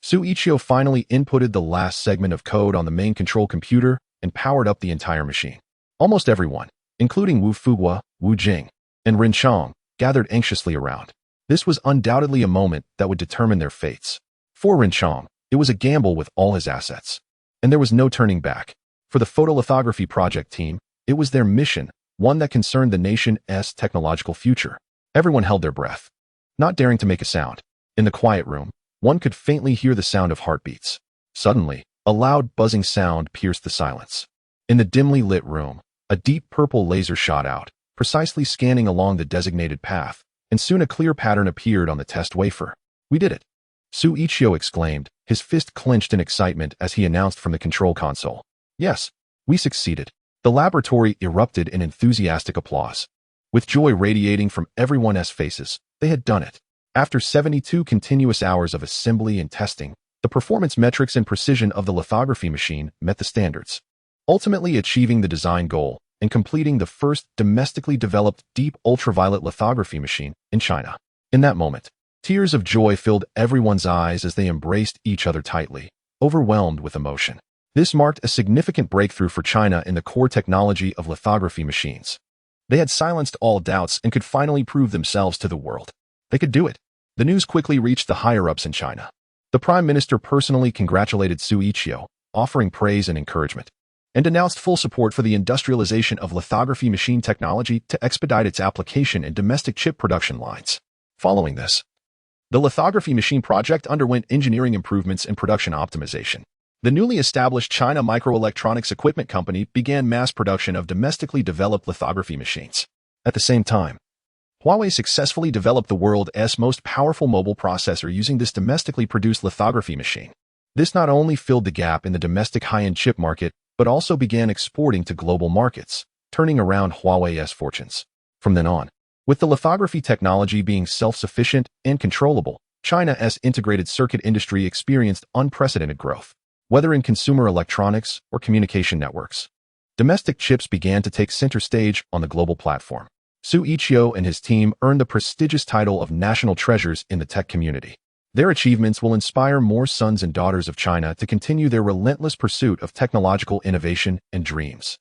Xu Yiqiu finally inputted the last segment of code on the main control computer and powered up the entire machine. Almost everyone, including Wu Fuguo, Wu Jing, and Rinchang, gathered anxiously around. This was undoubtedly a moment that would determine their fates. For Rinchang, it was a gamble with all his assets, and there was no turning back. For the photolithography project team, it was their mission, one that concerned the nation's technological future. Everyone held their breath, not daring to make a sound. In the quiet room, one could faintly hear the sound of heartbeats. Suddenly, a loud buzzing sound pierced the silence. In the dimly lit room, a deep purple laser shot out, precisely scanning along the designated path, and soon a clear pattern appeared on the test wafer. We did it! Xu Yiqiu exclaimed, his fist clenched in excitement as he announced from the control console. Yes, we succeeded. The laboratory erupted in enthusiastic applause. With joy radiating from everyone's faces, they had done it. After 72 continuous hours of assembly and testing, the performance metrics and precision of the lithography machine met the standards, ultimately achieving the design goal and completing the first domestically developed deep ultraviolet lithography machine in China. In that moment, tears of joy filled everyone's eyes as they embraced each other tightly, overwhelmed with emotion. This marked a significant breakthrough for China in the core technology of lithography machines. They had silenced all doubts and could finally prove themselves to the world. They could do it. The news quickly reached the higher-ups in China. The Prime Minister personally congratulated Xu Yiqiu, offering praise and encouragement, and announced full support for the industrialization of lithography machine technology to expedite its application in domestic chip production lines. Following this, the lithography machine project underwent engineering improvements and production optimization. The newly established China Microelectronics Equipment Company began mass production of domestically developed lithography machines. At the same time, Huawei successfully developed the world's most powerful mobile processor using this domestically produced lithography machine. This not only filled the gap in the domestic high-end chip market, but also began exporting to global markets, turning around Huawei's fortunes. From then on, with the lithography technology being self-sufficient and controllable, China's integrated circuit industry experienced unprecedented growth. Whether in consumer electronics or communication networks, domestic chips began to take center stage on the global platform. Xu Yiqiu and his team earned the prestigious title of national treasures in the tech community. Their achievements will inspire more sons and daughters of China to continue their relentless pursuit of technological innovation and dreams.